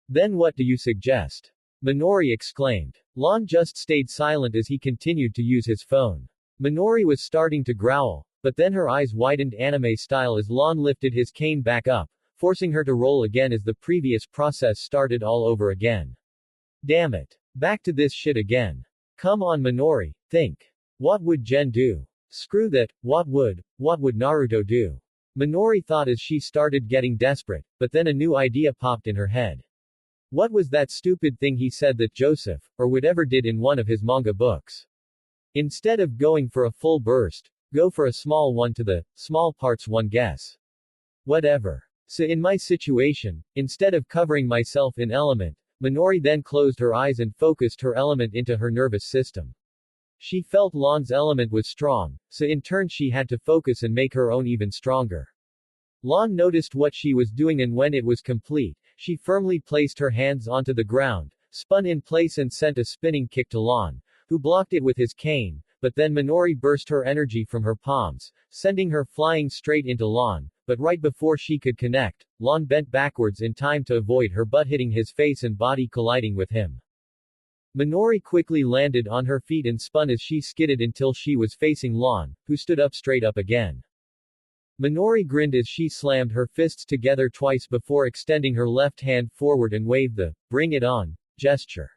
Then what do you suggest? Minori exclaimed. Lan just stayed silent as he continued to use his phone. Minori was starting to growl, but then her eyes widened anime style as Lan lifted his cane back up, forcing her to roll again as the previous process started all over again. Damn it. Back to this shit again. Come on Minori, think. What would Jen do? Screw that, what would Naruto do? Minori thought as she started getting desperate, but then a new idea popped in her head. What was that stupid thing he said that Joseph, or whatever did in one of his manga books? Instead of going for a full burst, go for a small one to the small parts one guess. Whatever. So in my situation, instead of covering myself in element, Minori then closed her eyes and focused her element into her nervous system. She felt Lan's element was strong, so in turn she had to focus and make her own even stronger. Lan noticed what she was doing and when it was complete, she firmly placed her hands onto the ground, spun in place and sent a spinning kick to Lan, who blocked it with his cane, but then Minori burst her energy from her palms, sending her flying straight into Lan, but right before she could connect, Lon bent backwards in time to avoid her butt hitting his face and body colliding with him. Minori quickly landed on her feet and spun as she skidded until she was facing Lon, who stood up straight up again. Minori grinned as she slammed her fists together twice before extending her left hand forward and waved the "bring it on" gesture.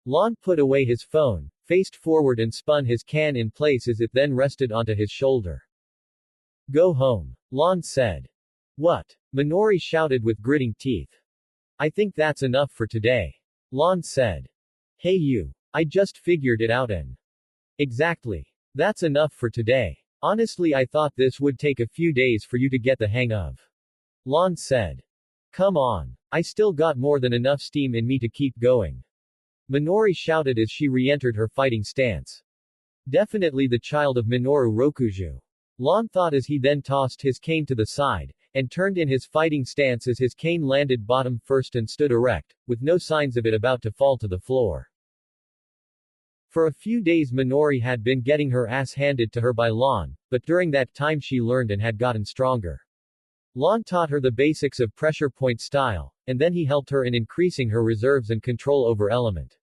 Lon put away his phone, faced forward and spun his can in place as it then rested onto his shoulder. "Go home," Lon said. "What?" Minori shouted with gritting teeth. "I think that's enough for today," Lon said. "Hey you. I just figured it out and." "Exactly. That's enough for today. Honestly, I thought this would take a few days for you to get the hang of," Lon said. "Come on. I still got more than enough steam in me to keep going," Minori shouted as she re-entered her fighting stance. "Definitely the child of Minoru Rokuju," Lon thought as he then tossed his cane to the side, and turned in his fighting stance as his cane landed bottom first and stood erect, with no signs of it about to fall to the floor. For a few days Minori had been getting her ass handed to her by Lon, but during that time she learned and had gotten stronger. Lon taught her the basics of pressure point style, and then he helped her in increasing her reserves and control over element.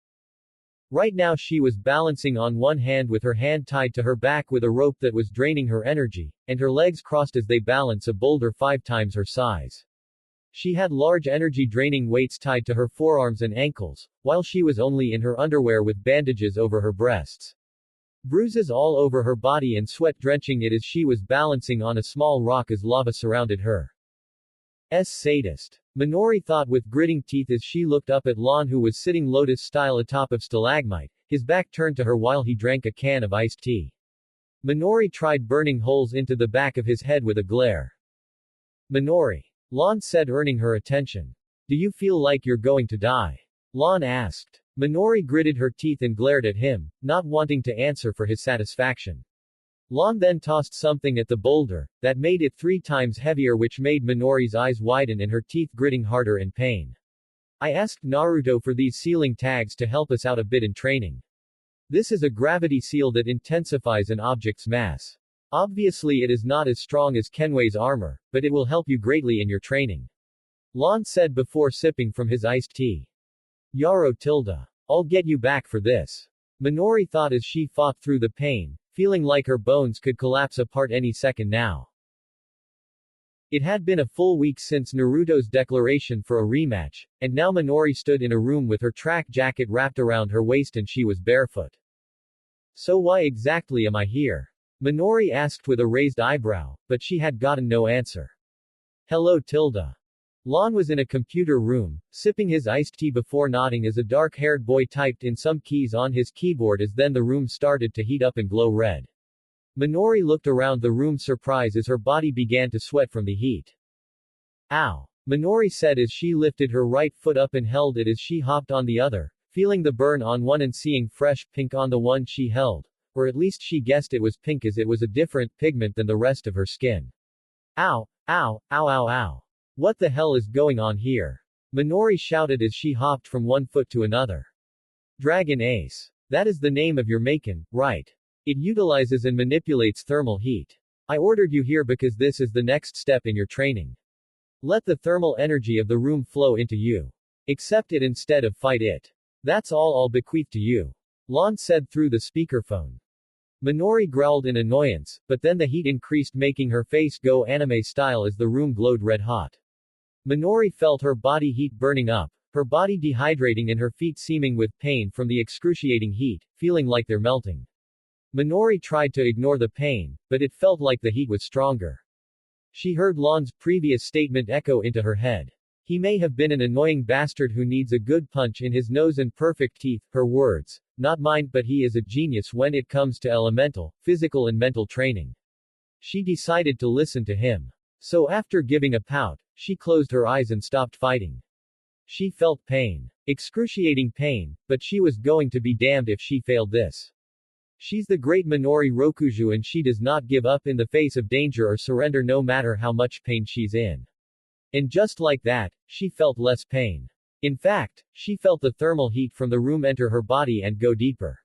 Right now she was balancing on one hand with her hand tied to her back with a rope that was draining her energy, and her legs crossed as they balance a boulder 5 times her size. She had large energy-draining weights tied to her forearms and ankles, while she was only in her underwear with bandages over her breasts. Bruises all over her body and sweat drenching it as she was balancing on a small rock as lava surrounded her. Sadist. Minori thought with gritting teeth as she looked up at Lon, who was sitting lotus-style atop of stalagmite, his back turned to her while he drank a can of iced tea. Minori tried burning holes into the back of his head with a glare. "Minori," Lon said, earning her attention. "Do you feel like you're going to die?" Lon asked. Minori gritted her teeth and glared at him, not wanting to answer for his satisfaction. Lon then tossed something at the boulder, that made it 3 times heavier, which made Minori's eyes widen and her teeth gritting harder in pain. "I asked Naruto for these sealing tags to help us out a bit in training. This is a gravity seal that intensifies an object's mass. Obviously it is not as strong as Kenway's armor, but it will help you greatly in your training," Lon said before sipping from his iced tea. "Yaro tilde. I'll get you back for this," Minori thought as she fought through the pain, feeling like her bones could collapse apart any second now. It had been a full week since Naruto's declaration for a rematch, and now Minori stood in a room with her track jacket wrapped around her waist and she was barefoot. "So why exactly am I here?" Minori asked with a raised eyebrow, but she had gotten no answer. "Hello tilde." Lon was in a computer room, sipping his iced tea before nodding as a dark-haired boy typed in some keys on his keyboard as then the room started to heat up and glow red. Minori looked around the room surprised as her body began to sweat from the heat. "Ow," Minori said as she lifted her right foot up and held it as she hopped on the other, feeling the burn on one and seeing fresh pink on the one she held, or at least she guessed it was pink as it was a different pigment than the rest of her skin. "Ow, ow, ow, ow, ow. What the hell is going on here?" Minori shouted as she hopped from one foot to another. "Dragon Ace. That is the name of your Maken, right? It utilizes and manipulates thermal heat. I ordered you here because this is the next step in your training. Let the thermal energy of the room flow into you. Accept it instead of fight it. That's all I'll bequeath to you," Lon said through the speakerphone. Minori growled in annoyance, but then the heat increased, making her face go anime style as the room glowed red hot. Minori felt her body heat burning up, her body dehydrating and her feet seeming with pain from the excruciating heat, feeling like they're melting. Minori tried to ignore the pain, but it felt like the heat was stronger. She heard Lon's previous statement echo into her head. "He may have been an annoying bastard who needs a good punch in his nose and perfect teeth," her words, not mine, but he is a genius when it comes to elemental, physical and mental training. She decided to listen to him. So after giving a pout, she closed her eyes and stopped fighting. She felt pain. Excruciating pain, but she was going to be damned if she failed this. She's the great Minoru Rokuju and she does not give up in the face of danger or surrender no matter how much pain she's in. And just like that, she felt less pain. In fact, she felt the thermal heat from the room enter her body and go deeper.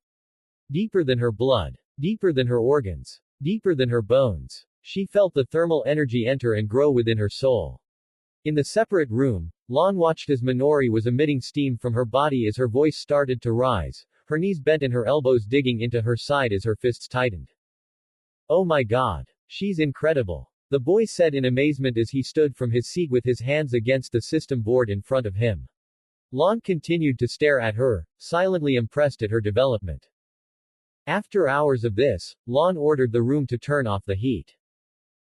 Deeper than her blood. Deeper than her organs. Deeper than her bones. She felt the thermal energy enter and grow within her soul. In the separate room, Lon watched as Minori was emitting steam from her body as her voice started to rise, her knees bent and her elbows digging into her side as her fists tightened. Oh my god. She's incredible. The boy said in amazement as he stood from his seat with his hands against the system board in front of him. Lon continued to stare at her, silently impressed at her development. After hours of this, Lon ordered the room to turn off the heat.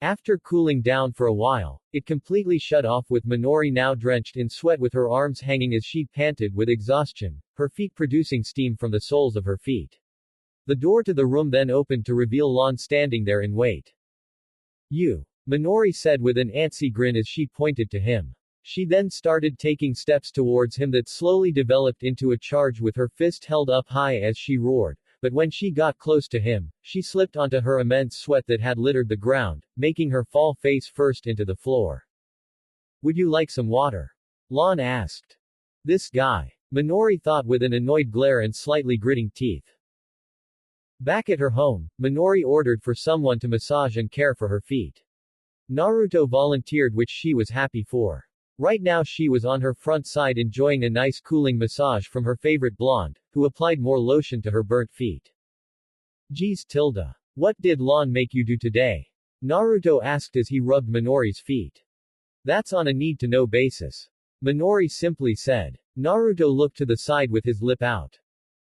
After cooling down for a while, it completely shut off with Minori now drenched in sweat with her arms hanging as she panted with exhaustion, her feet producing steam from the soles of her feet. The door to the room then opened to reveal Lon standing there in wait. You. Minori said with an antsy grin as she pointed to him. She then started taking steps towards him that slowly developed into a charge with her fist held up high as she roared. But when she got close to him, she slipped onto her immense sweat that had littered the ground, making her fall face first into the floor. Would you like some water? Lon asked. This guy. Minori thought with an annoyed glare and slightly gritting teeth. Back at her home, Minori ordered for someone to massage and care for her feet. Naruto volunteered, which she was happy for. Right now she was on her front side enjoying a nice cooling massage from her favorite blonde, who applied more lotion to her burnt feet. Geez Tilda. What did Lon make you do today? Naruto asked as he rubbed Minori's feet. That's on a need-to-know basis. Minori simply said. Naruto looked to the side with his lip out.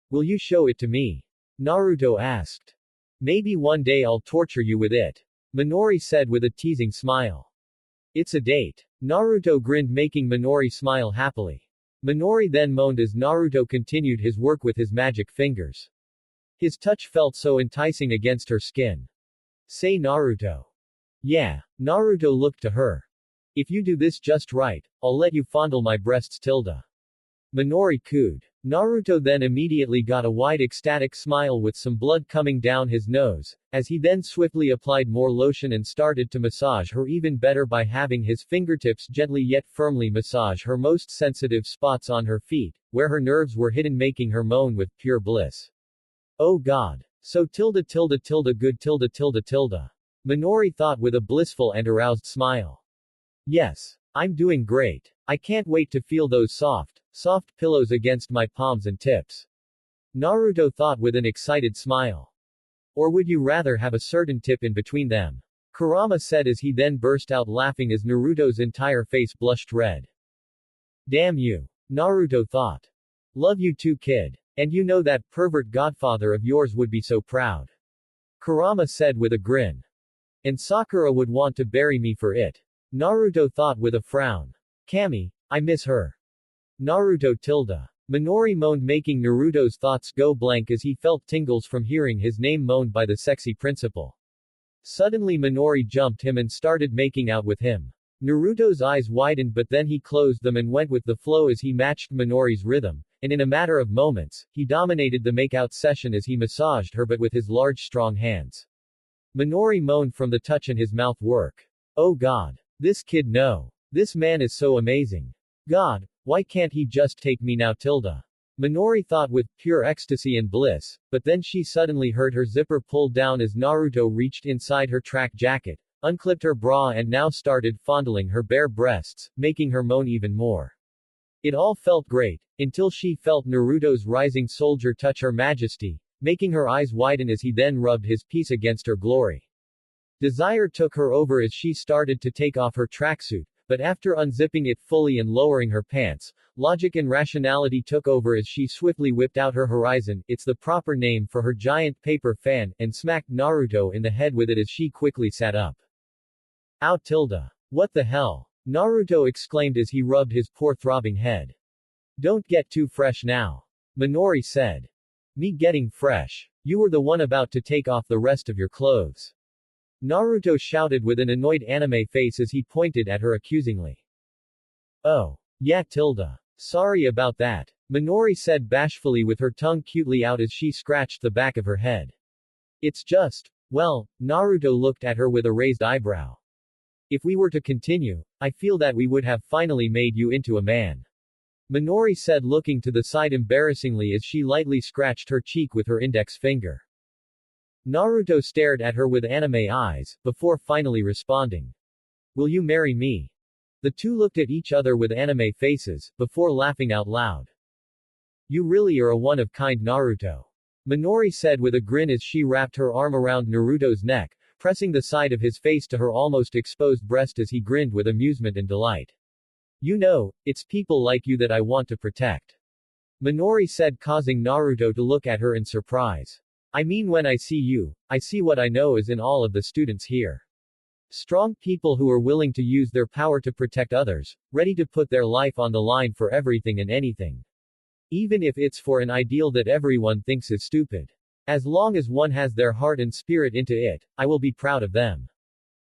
Will you show it to me? Naruto asked. Maybe one day I'll torture you with it. Minori said with a teasing smile. It's a date. Naruto grinned, making Minori smile happily. Minori then moaned as Naruto continued his work with his magic fingers. His touch felt so enticing against her skin. Say Naruto. Yeah. Naruto looked to her. If you do this just right, I'll let you fondle my breasts Tilda. Minori cooed. Naruto then immediately got a wide ecstatic smile with some blood coming down his nose, as he then swiftly applied more lotion and started to massage her even better by having his fingertips gently yet firmly massage her most sensitive spots on her feet, where her nerves were hidden, making her moan with pure bliss. Oh god. So tilde tilde tilde good tilde tilde tilde. Minori thought with a blissful and aroused smile. Yes. I'm doing great. I can't wait to feel those soft pillows against my palms and tips. Naruto thought with an excited smile. Or would you rather have a certain tip in between them? Kurama said as he then burst out laughing as Naruto's entire face blushed red. Damn you. Naruto thought. Love you too, kid. And you know that pervert godfather of yours would be so proud. Kurama said with a grin. And Sakura would want to bury me for it. Naruto thought with a frown. Kami, I miss her. Naruto tilde. Minori moaned, making Naruto's thoughts go blank as he felt tingles from hearing his name moaned by the sexy principal. Suddenly Minori jumped him and started making out with him. Naruto's eyes widened, but then he closed them and went with the flow as he matched Minori's rhythm, and in a matter of moments, he dominated the makeout session as he massaged her, but with his large strong hands. Minori moaned from the touch and his mouth work. Oh god. This kid, no. This man is so amazing. God, why can't he just take me now tilde? Minori thought with pure ecstasy and bliss, but then she suddenly heard her zipper pull down as Naruto reached inside her track jacket, unclipped her bra and now started fondling her bare breasts, making her moan even more. It all felt great, until she felt Naruto's rising soldier touch her majesty, making her eyes widen as he then rubbed his piece against her glory. Desire took her over as she started to take off her tracksuit, but after unzipping it fully and lowering her pants, logic and rationality took over as she swiftly whipped out her Horizon, it's the proper name for her giant paper fan, and smacked Naruto in the head with it as she quickly sat up. Ow tilde. What the hell? Naruto exclaimed as he rubbed his poor throbbing head. Don't get too fresh now. Minori said. Me getting fresh? You were the one about to take off the rest of your clothes. Naruto shouted with an annoyed anime face as he pointed at her accusingly. Oh. Yeah tilde. Sorry about that. Minori said bashfully with her tongue cutely out as she scratched the back of her head. It's just, well, Naruto looked at her with a raised eyebrow. If we were to continue, I feel that we would have finally made you into a man. Minori said looking to the side embarrassingly as she lightly scratched her cheek with her index finger. Naruto stared at her with anime eyes, before finally responding. Will you marry me? The two looked at each other with anime faces, before laughing out loud. You really are a one-of-kind Naruto. Minori said with a grin as she wrapped her arm around Naruto's neck, pressing the side of his face to her almost exposed breast as he grinned with amusement and delight. You know, it's people like you that I want to protect. Minori said, causing Naruto to look at her in surprise. I mean, when I see you, I see what I know is in all of the students here. Strong people who are willing to use their power to protect others, ready to put their life on the line for everything and anything. Even if it's for an ideal that everyone thinks is stupid. As long as one has their heart and spirit into it, I will be proud of them.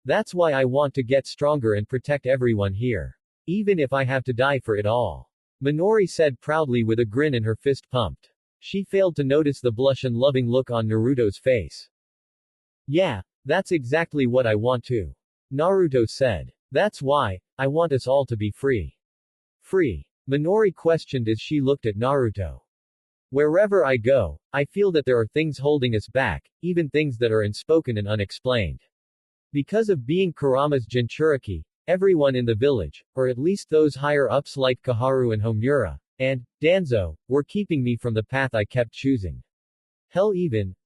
That's why I want to get stronger and protect everyone here. Even if I have to die for it all. Minori said proudly with a grin and her fist pumped. She failed to notice the blush and loving look on Naruto's face. Yeah, that's exactly what I want to. Naruto said. That's why, I want us all to be free. Free? Minori questioned as she looked at Naruto. Wherever I go, I feel that there are things holding us back, even things that are unspoken and unexplained. Because of being Kurama's Jinchuriki, everyone in the village, or at least those higher ups like Koharu and Homura, and Danzo, were keeping me from the path I kept choosing. Hell,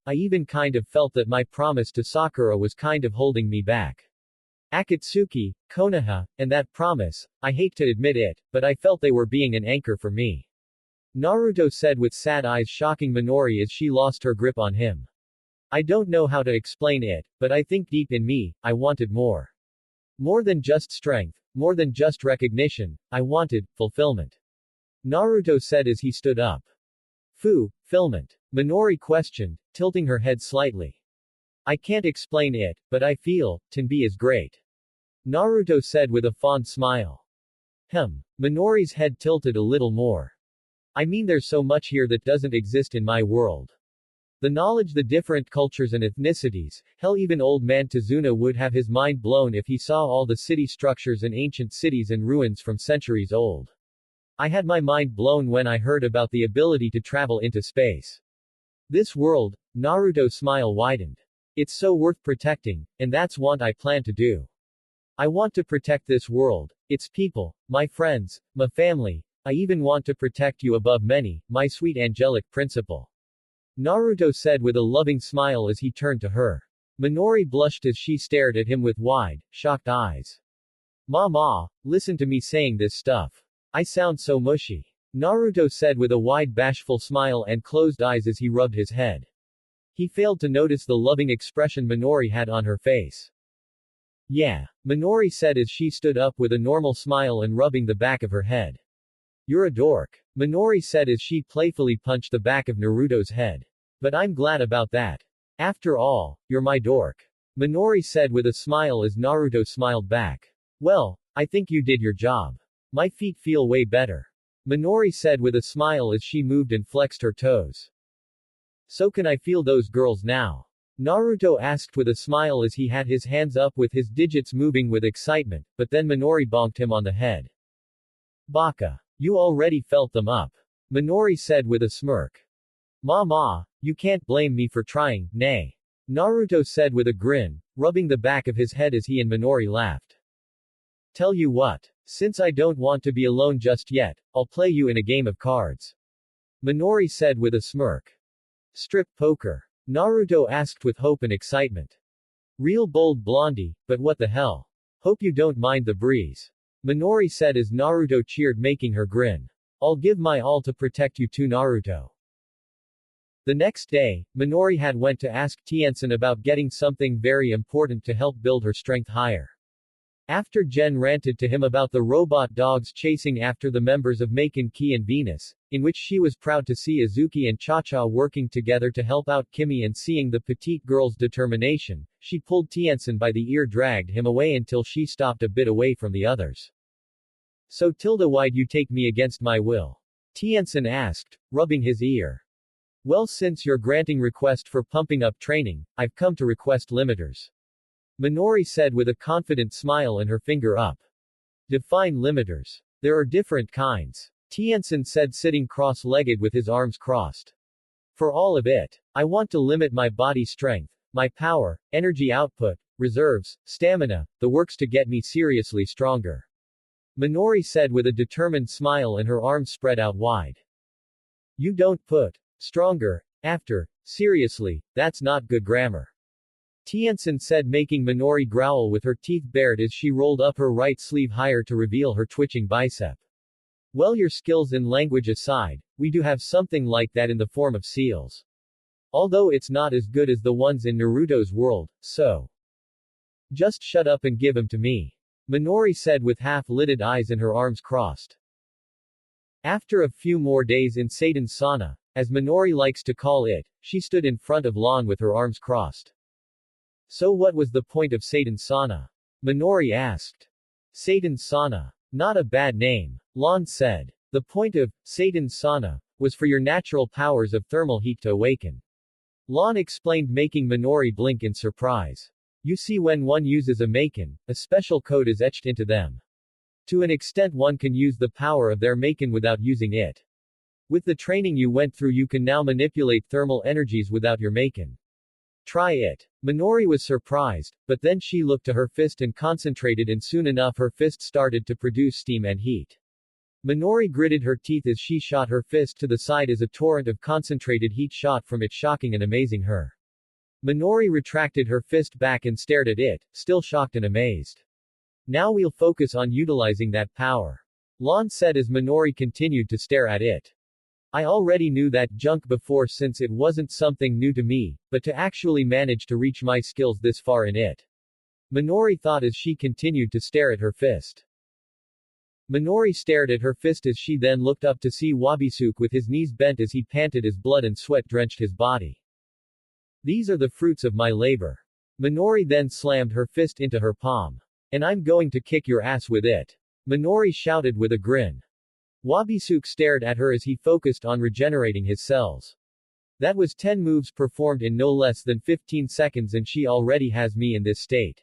I even kind of felt that my promise to Sakura was kind of holding me back. Akatsuki, Konoha, and that promise, I hate to admit it, but I felt they were being an anchor for me. Naruto said with sad eyes, shocking Minori as she lost her grip on him. I don't know how to explain it, but I think deep in me, I wanted more. More than just strength, more than just recognition, I wanted fulfillment. Naruto said as he stood up. Fulfillment? Minori questioned, tilting her head slightly. I can't explain it, but I feel, Tenbi is great. Naruto said with a fond smile. Minori's head tilted a little more. I mean, there's so much here that doesn't exist in my world. The knowledge, the different cultures and ethnicities, hell, even old man Tazuna would have his mind blown if he saw all the city structures and ancient cities and ruins from centuries old. I had my mind blown when I heard about the ability to travel into space. This world, Naruto's smile widened. It's so worth protecting, and that's what I plan to do. I want to protect this world, its people, my friends, my family. I even want to protect you above many, my sweet angelic principal. Naruto said with a loving smile as he turned to her. Minori blushed as she stared at him with wide, shocked eyes. Mama, listen to me saying this stuff. I sound so mushy. Naruto said with a wide bashful smile and closed eyes as he rubbed his head. He failed to notice the loving expression Minori had on her face. Yeah, Minori said as she stood up with a normal smile and rubbing the back of her head. You're a dork. Minori said as she playfully punched the back of Naruto's head. But I'm glad about that. After all, you're my dork. Minori said with a smile as Naruto smiled back. Well, I think you did your job. My feet feel way better. Minori said with a smile as she moved and flexed her toes. So can I feel those girls now? Naruto asked with a smile as he had his hands up with his digits moving with excitement, but then Minori bonked him on the head. Baka. You already felt them up. Minori said with a smirk. Mama, you can't blame me for trying, nay. Naruto said with a grin, rubbing the back of his head as he and Minori laughed. Tell you what. Since I don't want to be alone just yet, I'll play you in a game of cards. Minori said with a smirk. Strip poker? Naruto asked with hope and excitement. Real bold blondie, but what the hell? Hope you don't mind the breeze. Minori said as Naruto cheered, making her grin. I'll give my all to protect you too, Naruto. The next day, Minori had went to ask Tien-san about getting something very important to help build her strength higher. After Jen ranted to him about the robot dogs chasing after the members of Maken, Ki and Venus, in which she was proud to see Azuki and Cha-Cha working together to help out Kimmy, and seeing the petite girl's determination, she pulled Tien-san by the ear, dragged him away until she stopped a bit away from the others. So Tilda, why'd you take me against my will? Tien-san asked, rubbing his ear. Well, since you're granting request for pumping up training, I've come to request limiters. Minori said with a confident smile and her finger up. Define limiters. There are different kinds. Tien-san said, sitting cross-legged with his arms crossed. For all of it. I want to limit my body strength, My power, energy output, reserves, stamina, the works to get me seriously stronger. Minori said with a determined smile and her arms spread out wide. You don't put stronger after, seriously, that's not good grammar. Tiansen said, making Minori growl with her teeth bared as she rolled up her right sleeve higher to reveal her twitching bicep. Well, your skills in language aside, we do have something like that in the form of seals. Although it's not as good as the ones in Naruto's world, so just shut up and give 'em to me. Minori said with half-lidded eyes and her arms crossed. After a few more days in Seiden's sauna, as Minori likes to call it, she stood in front of Lon with her arms crossed. So what was the point of Seiden's sauna? Minori asked. Seiden's sauna. Not a bad name. Lon said. The point of Seiden's sauna was for your natural powers of thermal heat to awaken. Lon explained, making Minori blink in surprise. You see, when one uses a Maken, a special code is etched into them. To an extent one can use the power of their Maken without using it. With the training you went through you can now manipulate thermal energies without your Maken. Try it. Minori was surprised, but then she looked to her fist and concentrated, and soon enough her fist started to produce steam and heat. Minori gritted her teeth as she shot her fist to the side as a torrent of concentrated heat shot from it, shocking and amazing her. Minori retracted her fist back and stared at it, still shocked and amazed. Now we'll focus on utilizing that power. Lon said as Minori continued to stare at it. I already knew that junk before since it wasn't something new to me, but to actually manage to reach my skills this far in it. Minori thought as she continued to stare at her fist. Minori stared at her fist as she then looked up to see Wabisuke with his knees bent as he panted as blood and sweat drenched his body. These are the fruits of my labor. Minori then slammed her fist into her palm. And I'm going to kick your ass with it. Minori shouted with a grin. Wabisuke stared at her as he focused on regenerating his cells. That was 10 moves performed in no less than 15 seconds, and she already has me in this state.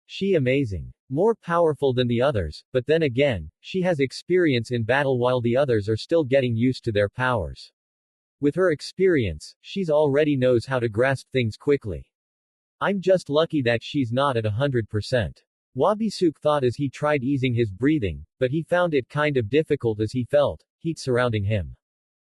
She amazing. More powerful than the others, but then again, she has experience in battle while the others are still getting used to their powers. With her experience, she's already knows how to grasp things quickly. I'm just lucky that she's not at 100%. Wabisuke thought as he tried easing his breathing, but he found it kind of difficult as he felt heat surrounding him.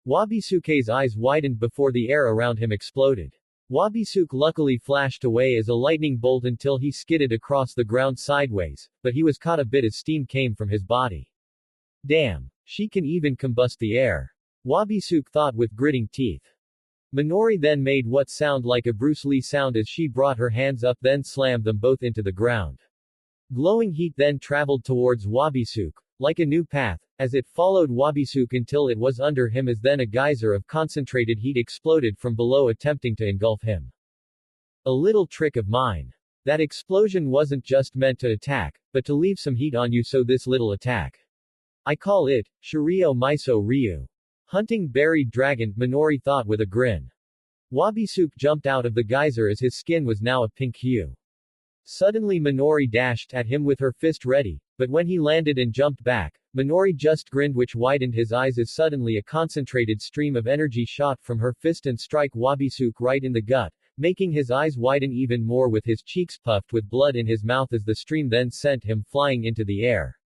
Wabisuke's eyes widened before the air around him exploded. Wabisuke luckily flashed away as a lightning bolt until he skidded across the ground sideways, but he was caught a bit as steam came from his body. Damn. She can even combust the air. Wabisuke thought with gritting teeth. Minori then made what sounded like a Bruce Lee sound as she brought her hands up, then slammed them both into the ground. Glowing heat then traveled towards Wabisuke, like a new path, as it followed Wabisuke until it was under him, as then a geyser of concentrated heat exploded from below, attempting to engulf him. A little trick of mine. That explosion wasn't just meant to attack, but to leave some heat on you, so this little attack. I call it, Shiryo Miso Ryu. Hunting buried dragon, Minori thought with a grin. Wabisuke jumped out of the geyser as his skin was now a pink hue. Suddenly Minori dashed at him with her fist ready, but when he landed and jumped back, Minori just grinned, which widened his eyes as suddenly a concentrated stream of energy shot from her fist and strike Wabisuke right in the gut, making his eyes widen even more with his cheeks puffed with blood in his mouth as the stream then sent him flying into the air.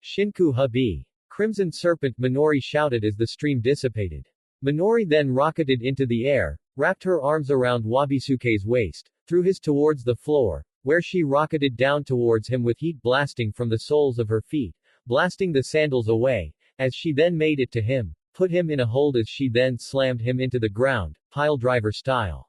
Shinku Habi. Crimson Serpent, Minori shouted as the stream dissipated. Minori then rocketed into the air, wrapped her arms around Wabisuke's waist, threw his towards the floor, where she rocketed down towards him with heat blasting from the soles of her feet, blasting the sandals away, as she then made it to him, put him in a hold as she then slammed him into the ground, piledriver style.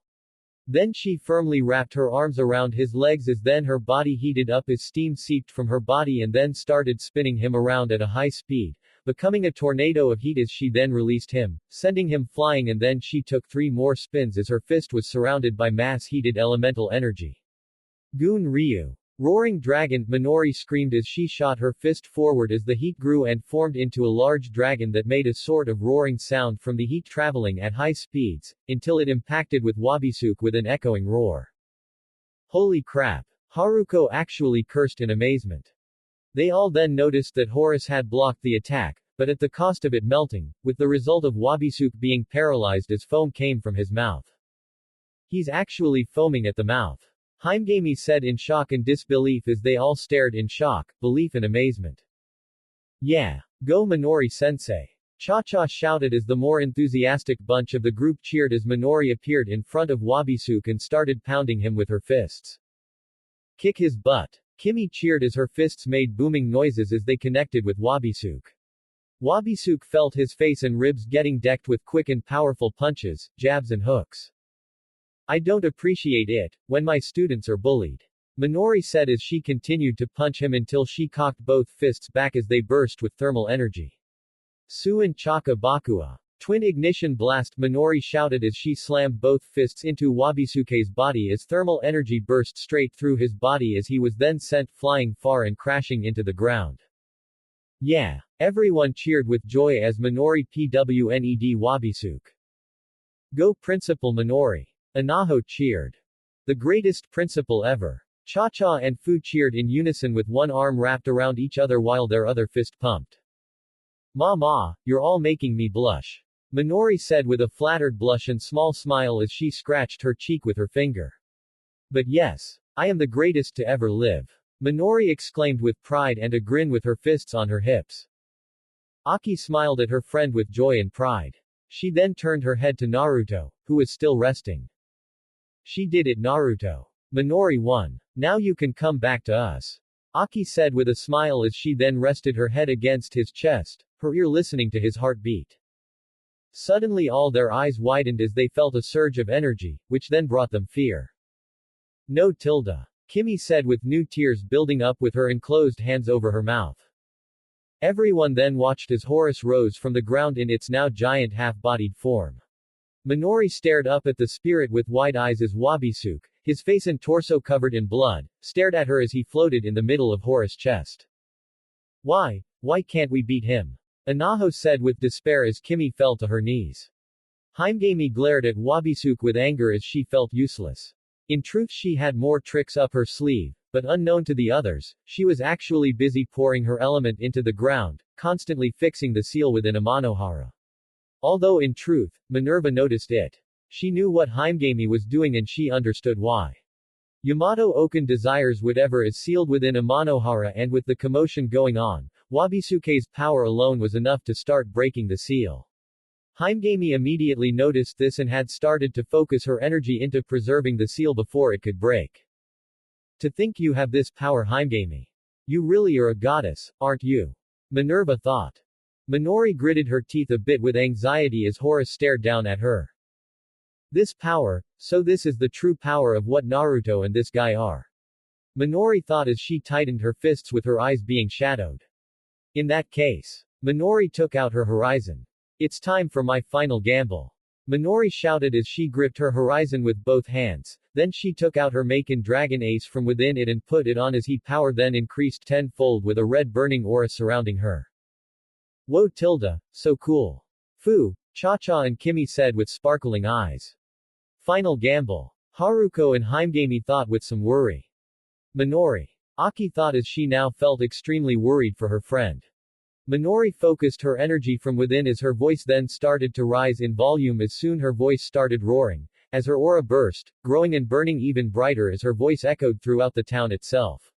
Then she firmly wrapped her arms around his legs as then her body heated up as steam seeped from her body and then started spinning him around at a high speed, becoming a tornado of heat as she then released him, sending him flying, and then she took 3 more spins as her fist was surrounded by mass-heated elemental energy. Goon Ryu. Roaring dragon, Minori screamed as she shot her fist forward as the heat grew and formed into a large dragon that made a sort of roaring sound from the heat traveling at high speeds, until it impacted with Wabisuke with an echoing roar. Holy crap! Haruko actually cursed in amazement. They all then noticed that Horus had blocked the attack, but at the cost of it melting, with the result of Wabisuke being paralyzed as foam came from his mouth. He's actually foaming at the mouth. Haimgami said in shock and disbelief as they all stared in shock, belief and amazement. Yeah. Go Minori-sensei. Cha-Cha shouted as the more enthusiastic bunch of the group cheered as Minori appeared in front of Wabisuke and started pounding him with her fists. Kick his butt. Kimmy cheered as her fists made booming noises as they connected with Wabisuke. Wabisuke felt his face and ribs getting decked with quick and powerful punches, jabs and hooks. I don't appreciate it, when my students are bullied. Minori said as she continued to punch him until she cocked both fists back as they burst with thermal energy. Suin Chaka Bakua. Twin ignition blast, Minori shouted as she slammed both fists into Wabisuke's body as thermal energy burst straight through his body as he was then sent flying far and crashing into the ground. Yeah. Everyone cheered with joy as Minori pwned Wabisuke. Go Principal Minori. Anaho cheered. The greatest principal ever. Cha-Cha and Fu cheered in unison with one arm wrapped around each other while their other fist pumped. Mama, you're all making me blush. Minori said with a flattered blush and small smile as she scratched her cheek with her finger. But yes, I am the greatest to ever live. Minori exclaimed with pride and a grin with her fists on her hips. Aki smiled at her friend with joy and pride. She then turned her head to Naruto, who was still resting. She did it, Naruto. Minori won. Now you can come back to us. Aki said with a smile as she then rested her head against his chest, her ear listening to his heartbeat. Suddenly all their eyes widened as they felt a surge of energy, which then brought them fear. No tilde. Kimmy said with new tears building up with her enclosed hands over her mouth. Everyone then watched as Horus rose from the ground in its now giant half-bodied form. Minori stared up at the spirit with wide eyes as Wabisuke, his face and torso covered in blood, stared at her as he floated in the middle of Horus' chest. Why can't we beat him? Anaho said with despair as Kimmy fell to her knees. Haimgami glared at Wabisuke with anger as she felt useless. In truth she had more tricks up her sleeve, but unknown to the others, she was actually busy pouring her element into the ground, constantly fixing the seal within Amanohara. Although in truth, Minerva noticed it. She knew what Haimgami was doing and she understood why. Yamato Okan desires whatever is sealed within Amanohara, and with the commotion going on, Wabisuke's power alone was enough to start breaking the seal. Haimgami immediately noticed this and had started to focus her energy into preserving the seal before it could break. To think you have this power, Haimgami. You really are a goddess, aren't you? Minerva thought. Minori gritted her teeth a bit with anxiety as Horus stared down at her. This power, so this is the true power of what Naruto and this guy are. Minori thought as she tightened her fists with her eyes being shadowed. In that case, Minori took out her horizon. It's time for my final gamble. Minori shouted as she gripped her horizon with both hands, then she took out her Maken dragon ace from within it and put it on as he power then increased tenfold with a red burning aura surrounding her. Whoa tilde, so cool. Fu, Cha-Cha and Kimmy said with sparkling eyes. Final gamble. Haruko and Haimgami thought with some worry. Minori. Aki thought as she now felt extremely worried for her friend. Minori focused her energy from within as her voice then started to rise in volume as soon her voice started roaring, as her aura burst, growing and burning even brighter as her voice echoed throughout the town itself.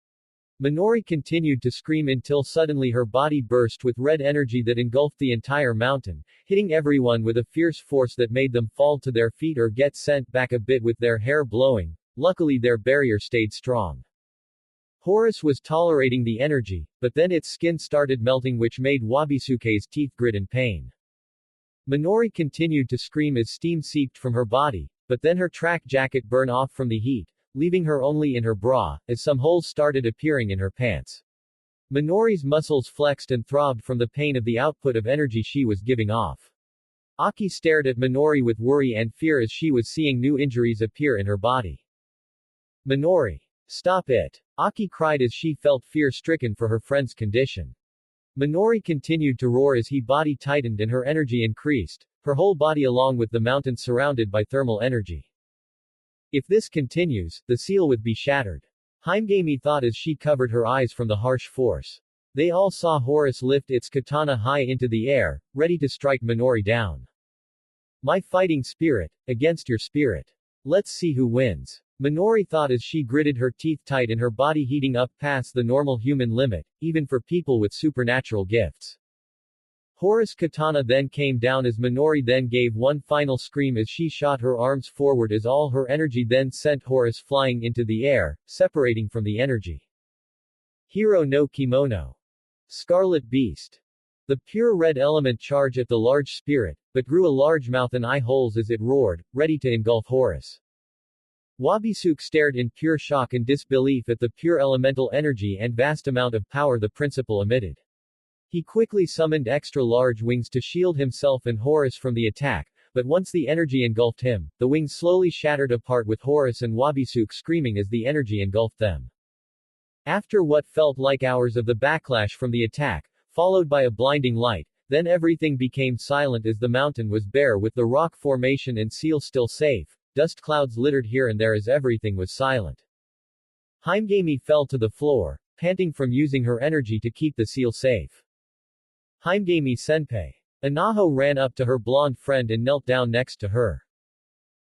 Minori continued to scream until suddenly her body burst with red energy that engulfed the entire mountain, hitting everyone with a fierce force that made them fall to their feet or get sent back a bit with their hair blowing. Luckily their barrier stayed strong. Horus was tolerating the energy, but then its skin started melting which made Wabisuke's teeth grit in pain. Minori continued to scream as steam seeped from her body, but then her track jacket burned off from the heat, leaving her only in her bra, as some holes started appearing in her pants. Minori's muscles flexed and throbbed from the pain of the output of energy she was giving off. Aki stared at Minori with worry and fear as she was seeing new injuries appear in her body. Minori. Stop it! Aki cried as she felt fear-stricken for her friend's condition. Minori continued to roar as her body tightened and her energy increased, her whole body along with the mountain surrounded by thermal energy. If this continues, the seal would be shattered. Haimgami thought as she covered her eyes from the harsh force. They all saw Horus lift its katana high into the air, ready to strike Minori down. My fighting spirit, against your spirit. Let's see who wins. Minori thought as she gritted her teeth tight and her body heating up past the normal human limit, even for people with supernatural gifts. Horace's katana then came down as Minori then gave one final scream as she shot her arms forward as all her energy then sent Horace flying into the air, separating from the energy. Hero no Kimono. Scarlet Beast. The pure red element charged at the large spirit, but grew a large mouth and eye holes as it roared, ready to engulf Horace. Wabisuke stared in pure shock and disbelief at the pure elemental energy and vast amount of power the principal emitted. He quickly summoned extra-large wings to shield himself and Horace from the attack, but once the energy engulfed him, the wings slowly shattered apart with Horace and Wabisuke screaming as the energy engulfed them. After what felt like hours of the backlash from the attack, followed by a blinding light, then everything became silent as the mountain was bare with the rock formation and seal still safe, dust clouds littered here and there as everything was silent. Himegami fell to the floor, panting from using her energy to keep the seal safe. Himegami senpai. Anaho ran up to her blonde friend and knelt down next to her.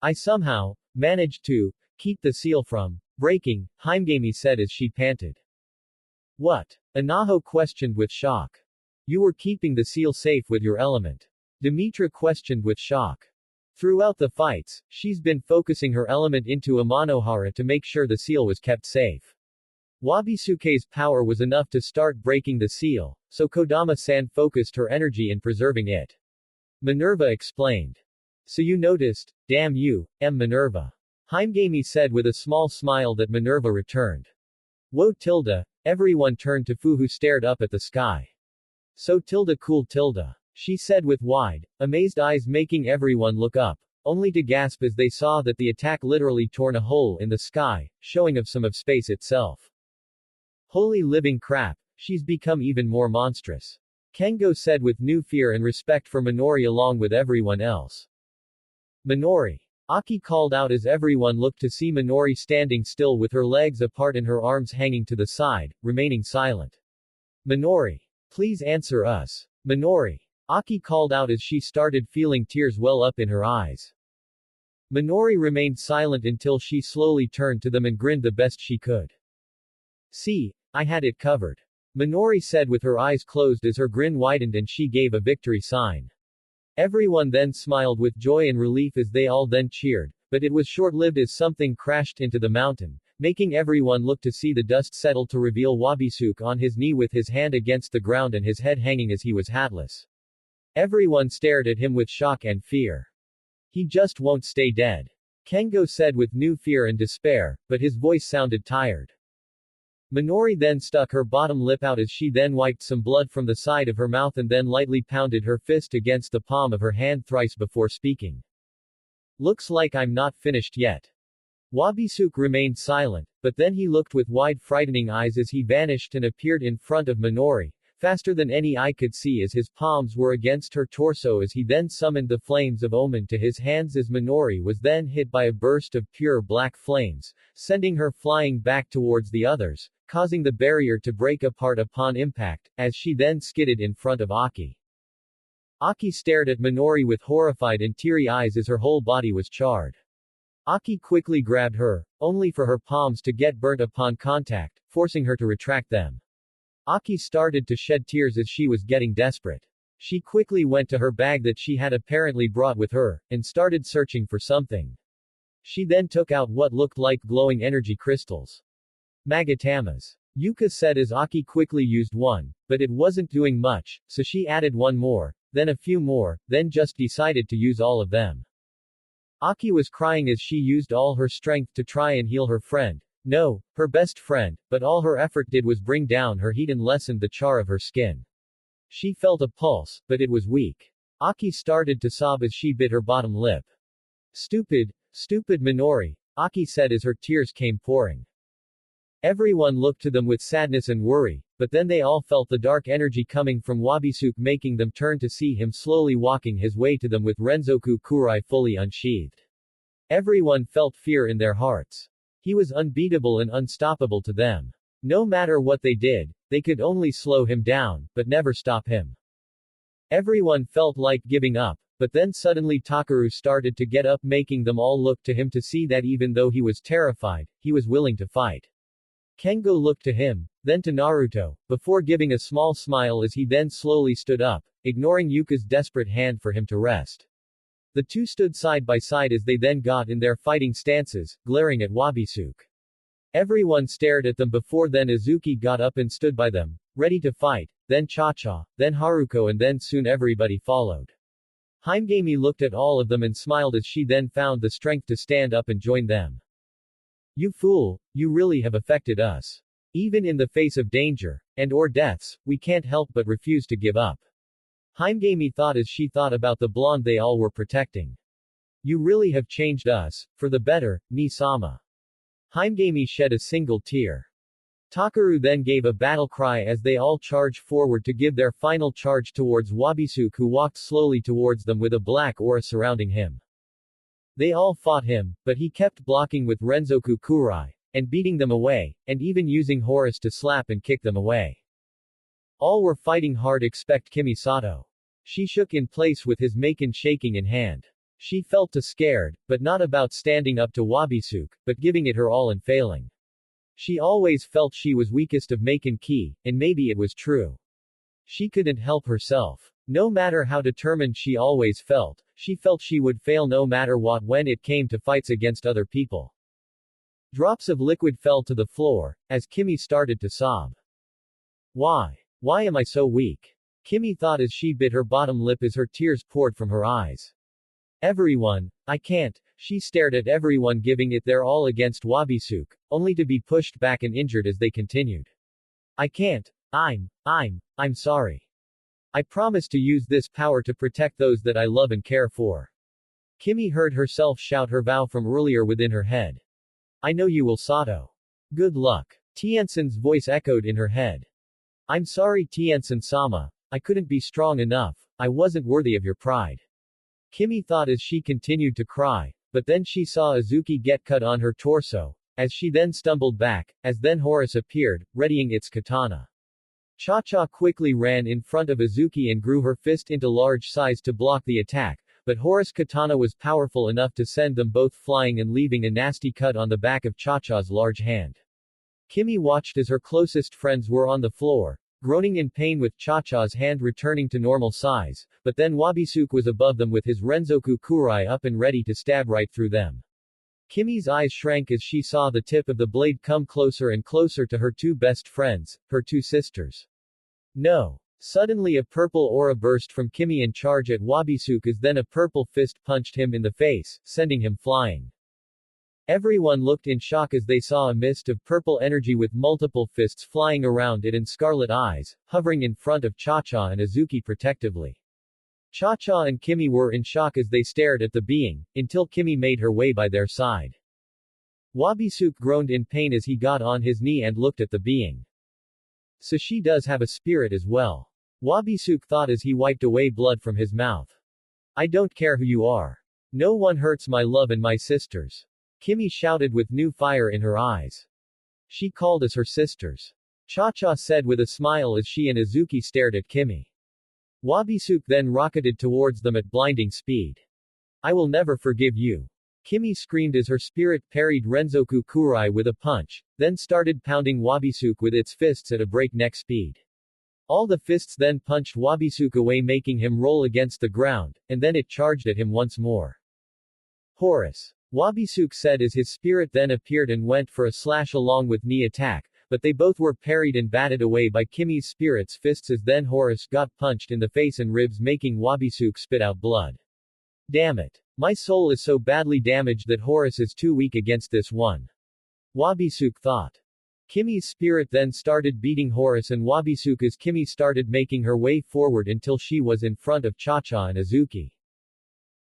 I somehow managed to keep the seal from breaking, Himegami said as she panted. What? Anaho questioned with shock. You were keeping the seal safe with your element. Demetra questioned with shock. Throughout the fights, she's been focusing her element into Amanohara to make sure the seal was kept safe. Wabisuke's power was enough to start breaking the seal, so Kodama-san focused her energy in preserving it. Minerva explained. So you noticed, damn you, Minerva. Himegami said with a small smile that Minerva returned. Whoa tilde, everyone turned to Fu who stared up at the sky. So tilde cool tilde. She said with wide, amazed eyes making everyone look up, only to gasp as they saw that the attack literally torn a hole in the sky, showing of some of space itself. Holy living crap, she's become even more monstrous. Kengo said with new fear and respect for Minori along with everyone else. Minori. Aki called out as everyone looked to see Minori standing still with her legs apart and her arms hanging to the side, remaining silent. Minori. Please answer us. Minori. Aki called out as she started feeling tears well up in her eyes. Minori remained silent until she slowly turned to them and grinned the best she could. See, I had it covered. Minori said with her eyes closed as her grin widened and she gave a victory sign. Everyone then smiled with joy and relief as they all then cheered, but it was short-lived as something crashed into the mountain, making everyone look to see the dust settle to reveal Wabisuke on his knee with his hand against the ground and his head hanging as he was hatless. Everyone stared at him with shock and fear. He just won't stay dead. Kengo said with new fear and despair, but his voice sounded tired. Minori then stuck her bottom lip out as she then wiped some blood from the side of her mouth and then lightly pounded her fist against the palm of her hand thrice before speaking. Looks like I'm not finished yet. Wabisuke remained silent, but then he looked with wide frightening eyes as he vanished and appeared in front of Minori, faster than any eye could see as his palms were against her torso as he then summoned the flames of Omen to his hands as Minori was then hit by a burst of pure black flames, sending her flying back towards the others, causing the barrier to break apart upon impact, as she then skidded in front of Aki. Aki stared at Minori with horrified and teary eyes as her whole body was charred. Aki quickly grabbed her, only for her palms to get burnt upon contact, forcing her to retract them. Aki started to shed tears as she was getting desperate. She quickly went to her bag that she had apparently brought with her, and started searching for something. She then took out what looked like glowing energy crystals. Magatamas. Yuka said as Aki quickly used one, but it wasn't doing much, so she added one more, then a few more, then just decided to use all of them. Aki was crying as she used all her strength to try and heal her friend. No, her best friend, but all her effort did was bring down her heat and lessened the char of her skin. She felt a pulse, but it was weak. Aki started to sob as she bit her bottom lip. Stupid Minori, Aki said as her tears came pouring. Everyone looked to them with sadness and worry, but then they all felt the dark energy coming from Wabisuke making them turn to see him slowly walking his way to them with Renzoku Kurai fully unsheathed. Everyone felt fear in their hearts. He was unbeatable and unstoppable to them. No matter what they did, they could only slow him down, but never stop him. Everyone felt like giving up, But then suddenly Takaru started to get up, making them all look to him to see that even though he was terrified, he was willing to fight. Kengo looked to him, then to Naruto, before giving a small smile as he then slowly stood up, ignoring Yuka's desperate hand for him to rest. The two stood side by side as they then got in their fighting stances, glaring at Wabisuke. Everyone stared at them before then Izuki got up and stood by them, ready to fight, then Cha-Cha, then Haruko and then soon everybody followed. Himegami looked at all of them and smiled as she then found the strength to stand up and join them. You fool, you really have affected us. Even in the face of danger, and or deaths, we can't help but refuse to give up. Himegami thought as she thought about the blonde they all were protecting. You really have changed us, for the better, Ni-sama. Himegami shed a single tear. Takaru then gave a battle cry as they all charged forward to give their final charge towards Wabisuke who walked slowly towards them with a black aura surrounding him. They all fought him, but he kept blocking with Renzoku Kurai, and beating them away, and even using Horus to slap and kick them away. All were fighting hard except Kimmy Sato. She shook in place with his Maken shaking in hand. She felt too scared, but not about standing up to Wabisuke, but giving it her all and failing. She always felt she was weakest of Maken Ki, and maybe it was true. She couldn't help herself. No matter how determined she always felt, she felt she would fail no matter what when it came to fights against other people. Drops of liquid fell to the floor, as Kimmy started to sob. Why? Why am I so weak? Kimmy thought as she bit her bottom lip as her tears poured from her eyes. Everyone, I can't. She stared at everyone giving it their all against Wabisuke, only to be pushed back and injured as they continued. I can't. I'm sorry. I promise to use this power to protect those that I love and care for. Kimmy heard herself shout her vow from earlier within her head. I know you will, Sato. Good luck. Tiensen's voice echoed in her head. I'm sorry, Tiensen-sama. I couldn't be strong enough. I wasn't worthy of your pride. Kimmy thought as she continued to cry, but then she saw Izuki get cut on her torso, as she then stumbled back, as then Horus appeared, readying its katana. Cha-Cha quickly ran in front of Izuki and grew her fist into large size to block the attack, but Horus' katana was powerful enough to send them both flying and leaving a nasty cut on the back of Cha-Cha's large hand. Kimmy watched as her closest friends were on the floor, groaning in pain with Cha-Cha's hand returning to normal size, but then Wabisuke was above them with his Renzoku Kurai up and ready to stab right through them. Kimmy's eyes shrank as she saw the tip of the blade come closer and closer to her two best friends, her two sisters. No. Suddenly a purple aura burst from Kimmy and charge at Wabisuke as then a purple fist punched him in the face, sending him flying. Everyone looked in shock as they saw a mist of purple energy with multiple fists flying around it and scarlet eyes, hovering in front of Cha-Cha and Izuki protectively. Cha-Cha and Kimmy were in shock as they stared at the being, until Kimmy made her way by their side. Wabisuke groaned in pain as he got on his knee and looked at the being. So she does have a spirit as well. Wabisuke thought as he wiped away blood from his mouth. I don't care who you are. No one hurts my love and my sisters. Kimmy shouted with new fire in her eyes. She called us her sisters. Cha-Cha said with a smile as she and Izuki stared at Kimmy. Wabisuke then rocketed towards them at blinding speed. I will never forgive you. Kimmy screamed as her spirit parried Renzoku Kurai with a punch, then started pounding Wabisuke with its fists at a breakneck speed. All the fists then punched Wabisuke away making him roll against the ground, and then it charged at him once more. Horus. Wabisuke said as his spirit then appeared and went for a slash along with knee attack, but they both were parried and batted away by Kimmy's spirit's fists as then Horus got punched in the face and ribs making Wabisuke spit out blood. Damn it. My soul is so badly damaged that Horus is too weak against this one. Wabisuke thought. Kimmy's spirit then started beating Horus and Wabisuke as Kimmy started making her way forward until she was in front of Cha-Cha and Izuki.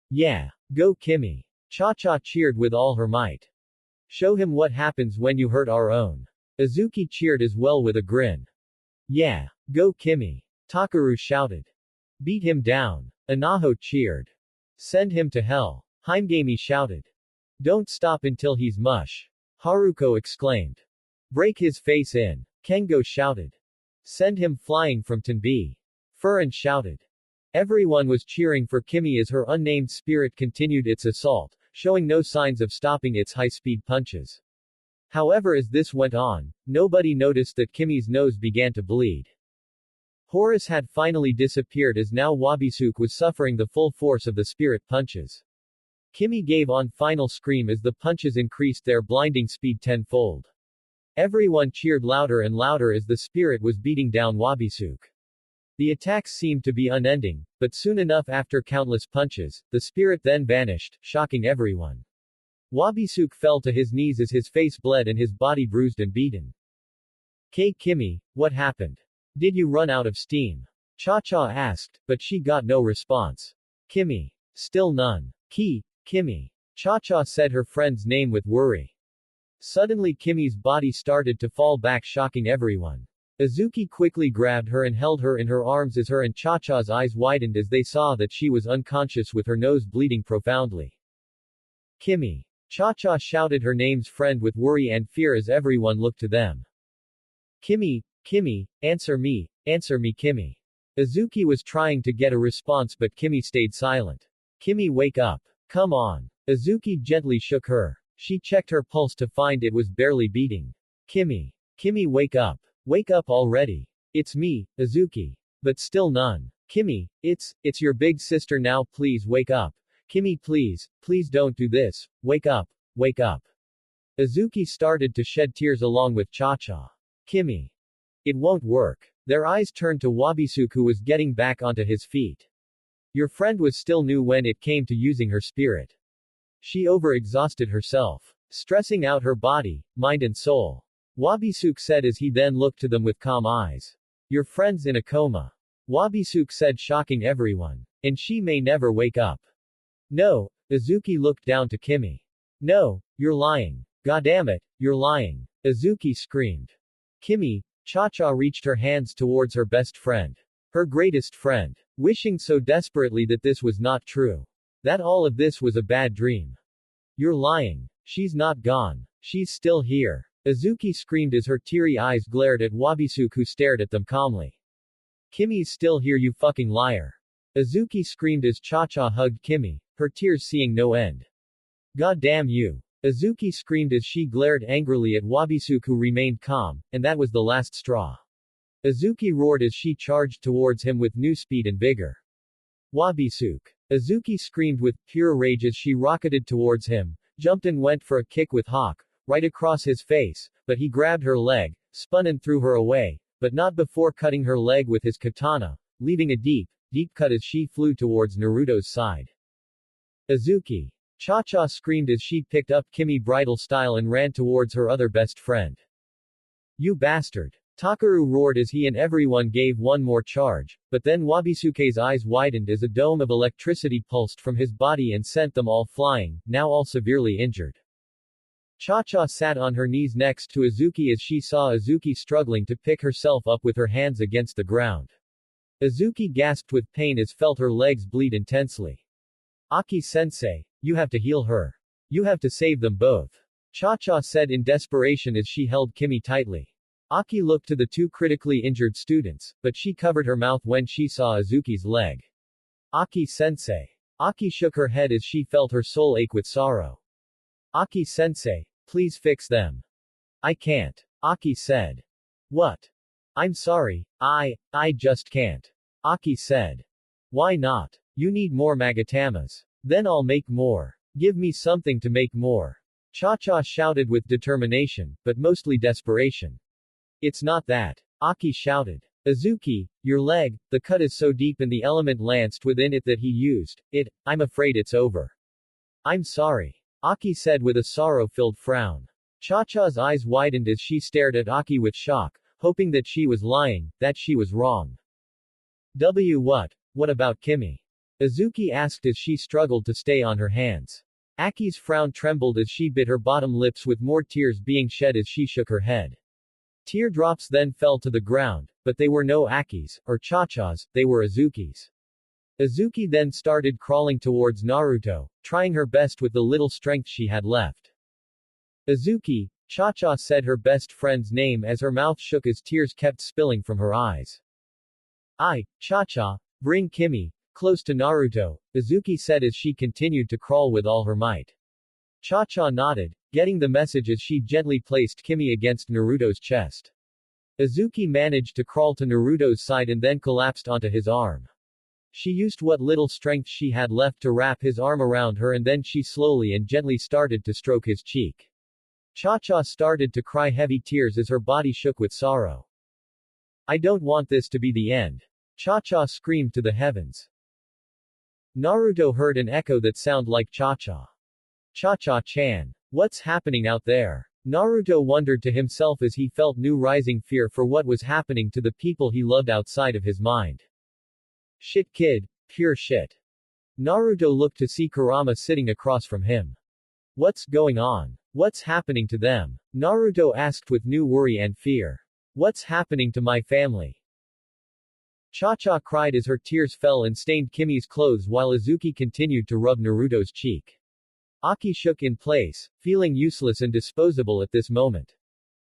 Yeah. Go Kimmy. Cha-Cha cheered with all her might. Show him what happens when you hurt our own. Izuki cheered as well with a grin. Yeah. Go Kimmy. Takaru shouted. Beat him down. Anaho cheered. Send him to hell. Himegami shouted. Don't stop until he's mush. Haruko exclaimed. Break his face in. Kengo shouted. Send him flying from Tenbi. Furin shouted. Everyone was cheering for Kimmy as her unnamed spirit continued its assault, showing no signs of stopping its high-speed punches. However, as this went on, nobody noticed that Kimmy's nose began to bleed. Horus had finally disappeared as now Wabisuke was suffering the full force of the spirit punches. Kimmy gave one final scream as the punches increased their blinding speed tenfold. Everyone cheered louder and louder as the spirit was beating down Wabisuke. The attacks seemed to be unending, but soon enough after countless punches, the spirit then vanished, shocking everyone. Wabisuke fell to his knees as his face bled and his body bruised and beaten. Kimmy, what happened? Did you run out of steam? Cha-Cha asked, but she got no response. Kimmy. Still none. Kimmy. Cha-Cha said her friend's name with worry. Suddenly Kimmy's body started to fall back, shocking everyone. Azuki quickly grabbed her and held her in her arms as her and Cha-Cha's eyes widened as they saw that she was unconscious with her nose bleeding profoundly. Kimmy. Cha-Cha shouted her name's friend with worry and fear as everyone looked to them. Kimmy, answer me, Kimmy. Azuki was trying to get a response but Kimmy stayed silent. Kimmy, wake up. Come on. Azuki gently shook her. She checked her pulse to find it was barely beating. Kimmy, wake up. Wake up already. It's me, Azuki. But still none. Kimmy, it's your big sister now, please wake up. Kimmy, please don't do this. Wake up. Azuki started to shed tears along with Cha-Cha. Kimmy. It won't work. Their eyes turned to Wabisuke, who was getting back onto his feet. Your friend was still new when it came to using her spirit. She overexhausted herself, stressing out her body, mind and soul. Wabisuke said as he then looked to them with calm eyes. Your friend's in a coma. Wabisuke said, shocking everyone. And she may never wake up. No. Azuki looked down to Kimmy. No, you're lying. Goddammit, you're lying. Azuki screamed. Kimmy. Cha-Cha reached her hands towards her best friend. Her greatest friend. Wishing so desperately that this was not true. That all of this was a bad dream. You're lying. She's not gone. She's still here. Azuki screamed as her teary eyes glared at Wabisuke, who stared at them calmly. Kimmy's still here, you fucking liar. Azuki screamed as Cha-Cha hugged Kimmy, her tears seeing no end. God damn you. Azuki screamed as she glared angrily at Wabisuke, who remained calm, and that was the last straw. Azuki roared as she charged towards him with new speed and vigor. Wabisuke. Azuki screamed with pure rage as she rocketed towards him, jumped and went for a kick with Hawk, right across his face, but he grabbed her leg, spun and threw her away, but not before cutting her leg with his katana, leaving a deep cut as she flew towards Naruto's side. Azuki. Cha-Cha screamed as she picked up Kimmy bridal style and ran towards her other best friend. You bastard. Takaru roared as he and everyone gave one more charge, but then Wabisuke's eyes widened as a dome of electricity pulsed from his body and sent them all flying, now all severely injured. Cha-Cha sat on her knees next to Azuki as she saw Azuki struggling to pick herself up with her hands against the ground. Azuki gasped with pain as felt her legs bleed intensely. Aki-sensei, you have to heal her. You have to save them both. Cha-Cha said in desperation as she held Kimmy tightly. Aki looked to the two critically injured students, but she covered her mouth when she saw Azuki's leg. Aki-sensei. Aki shook her head as she felt her soul ache with sorrow. Aki-sensei, please fix them. I can't. Aki said. What? I'm sorry, I just can't. Aki said. Why not? You need more magatamas. Then I'll make more. Give me something to make more. Cha-Cha shouted with determination, but mostly desperation. It's not that. Aki shouted. Azuki, your leg, the cut is so deep and the element lanced within it that he used it, I'm afraid it's over. I'm sorry. Aki said with a sorrow-filled frown. Cha-Cha's eyes widened as she stared at Aki with shock, hoping that she was lying, that she was wrong. What about Kimmy? Azuki asked as she struggled to stay on her hands. Aki's frown trembled as she bit her bottom lips with more tears being shed as she shook her head. Teardrops then fell to the ground, but they were no Aki's, or Cha-Cha's, they were Azuki's. Azuki then started crawling towards Naruto, trying her best with the little strength she had left. Azuki, Cha-Cha said her best friend's name as her mouth shook as tears kept spilling from her eyes. Cha-Cha, bring Kimmy, close to Naruto, Izuki said as she continued to crawl with all her might. Cha-Cha nodded, getting the message as she gently placed Kimmy against Naruto's chest. Izuki managed to crawl to Naruto's side and then collapsed onto his arm. She used what little strength she had left to wrap his arm around her and then she slowly and gently started to stroke his cheek. Cha-Cha started to cry heavy tears as her body shook with sorrow. I don't want this to be the end. Cha-Cha screamed to the heavens. Naruto heard an echo that sounded like Cha-Cha. Cha-Cha-chan. What's happening out there? Naruto wondered to himself as he felt new rising fear for what was happening to the people he loved outside of his mind. Shit kid, pure shit. Naruto looked to see Kurama sitting across from him. What's going on? What's happening to them? Naruto asked with new worry and fear. What's happening to my family? Cha-Cha cried as her tears fell and stained Kimmy's clothes while Izuki continued to rub Naruto's cheek. Aki shook in place, feeling useless and disposable at this moment.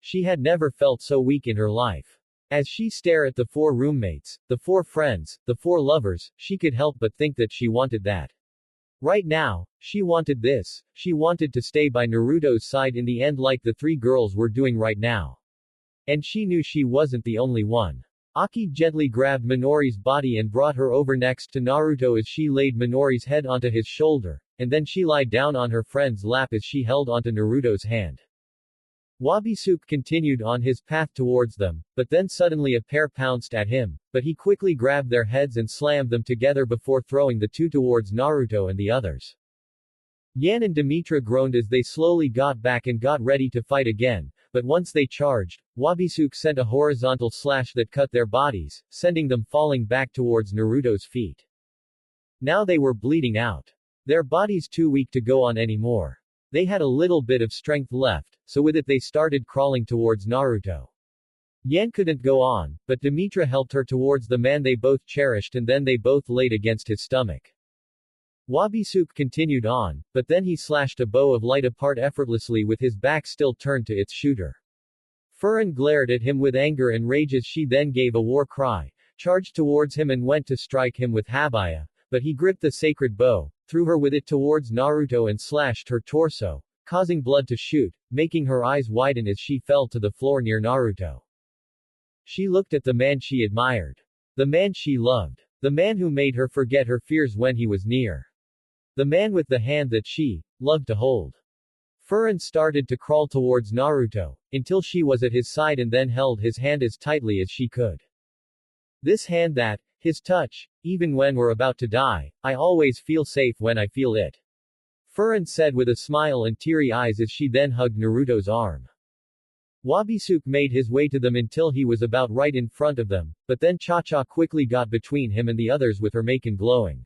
She had never felt so weak in her life. As she stared at the four roommates, the four friends, the four lovers, she could help but think that she wanted that. Right now, she wanted this, she wanted to stay by Naruto's side in the end like the three girls were doing right now. And she knew she wasn't the only one. Aki gently grabbed Minori's body and brought her over next to Naruto as she laid Minori's head onto his shoulder, and then she lied down on her friend's lap as she held onto Naruto's hand. Wabisuke continued on his path towards them, but then suddenly a pair pounced at him, but he quickly grabbed their heads and slammed them together before throwing the two towards Naruto and the others. Yan and Demetra groaned as they slowly got back and got ready to fight again, but once they charged, Wabisuke sent a horizontal slash that cut their bodies, sending them falling back towards Naruto's feet. Now they were bleeding out. Their bodies too weak to go on anymore. They had a little bit of strength left, so with it they started crawling towards Naruto. Yan couldn't go on, but Demetra helped her towards the man they both cherished and then they both laid against his stomach. Wabisuke continued on, but then he slashed a bow of light apart effortlessly with his back still turned to its shooter. Furin glared at him with anger and rage as she then gave a war cry, charged towards him and went to strike him with Habaya, but he gripped the sacred bow, threw her with it towards Naruto and slashed her torso, causing blood to shoot, making her eyes widen as she fell to the floor near Naruto. She looked at the man she admired. The man she loved. The man who made her forget her fears when he was near. The man with the hand that she loved to hold. Furin started to crawl towards Naruto, until she was at his side and then held his hand as tightly as she could. This hand that, his touch, even when we're about to die, I always feel safe when I feel it. Furin said with a smile and teary eyes as she then hugged Naruto's arm. Wabisuke made his way to them until he was about right in front of them, but then Cha-Cha quickly got between him and the others with her Maken glowing.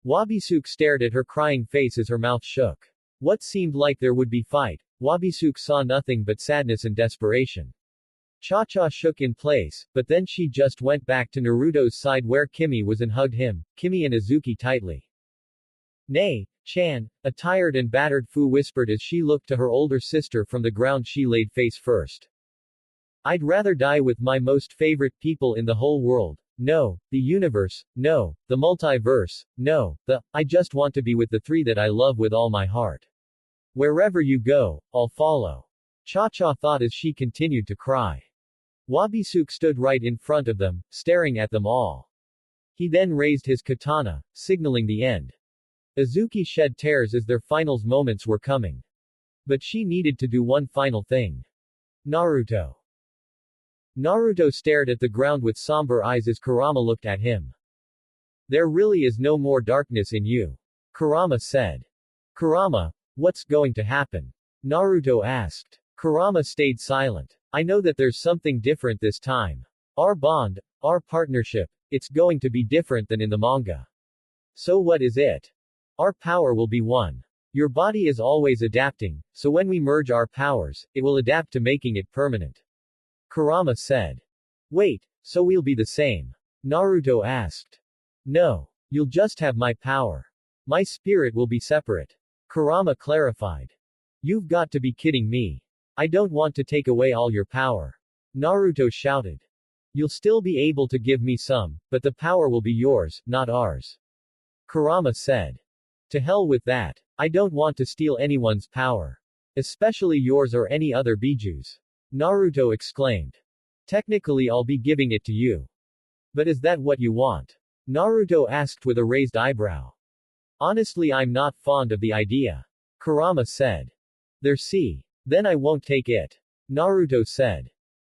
Wabisuke stared at her crying face as her mouth shook. What seemed like there would be fight, Wabisuke saw nothing but sadness and desperation. Cha-Cha shook in place, but then she just went back to Naruto's side where Kimmy was and hugged him, Kimmy and Izuki tightly. Nay, Chan, a tired and battered Fu whispered as she looked to her older sister from the ground she laid face first. I'd rather die with my most favorite people in the whole world. No, the universe, no, the multiverse, no, I just want to be with the three that I love with all my heart. Wherever you go, I'll follow. Cha-Cha thought as she continued to cry. Wabisuke stood right in front of them, staring at them all. He then raised his katana, signaling the end. Izuki shed tears as their finals moments were coming. But she needed to do one final thing. Naruto. Naruto stared at the ground with somber eyes as Kurama looked at him. There really is no more darkness in you. Kurama said. Kurama, what's going to happen? Naruto asked. Kurama stayed silent. I know that there's something different this time. Our bond, our partnership, it's going to be different than in the manga. So what is it? Our power will be one. Your body is always adapting, so when we merge our powers, it will adapt to making it permanent. Kurama said. Wait, so we'll be the same? Naruto asked. No. You'll just have my power. My spirit will be separate. Kurama clarified. You've got to be kidding me. I don't want to take away all your power. Naruto shouted. You'll still be able to give me some, but the power will be yours, not ours. Kurama said. To hell with that. I don't want to steal anyone's power. Especially yours or any other Biju's. Naruto exclaimed. Technically I'll be giving it to you. But is that what you want? Naruto asked with a raised eyebrow. Honestly I'm not fond of the idea. Kurama said. Then I won't take it. Naruto said.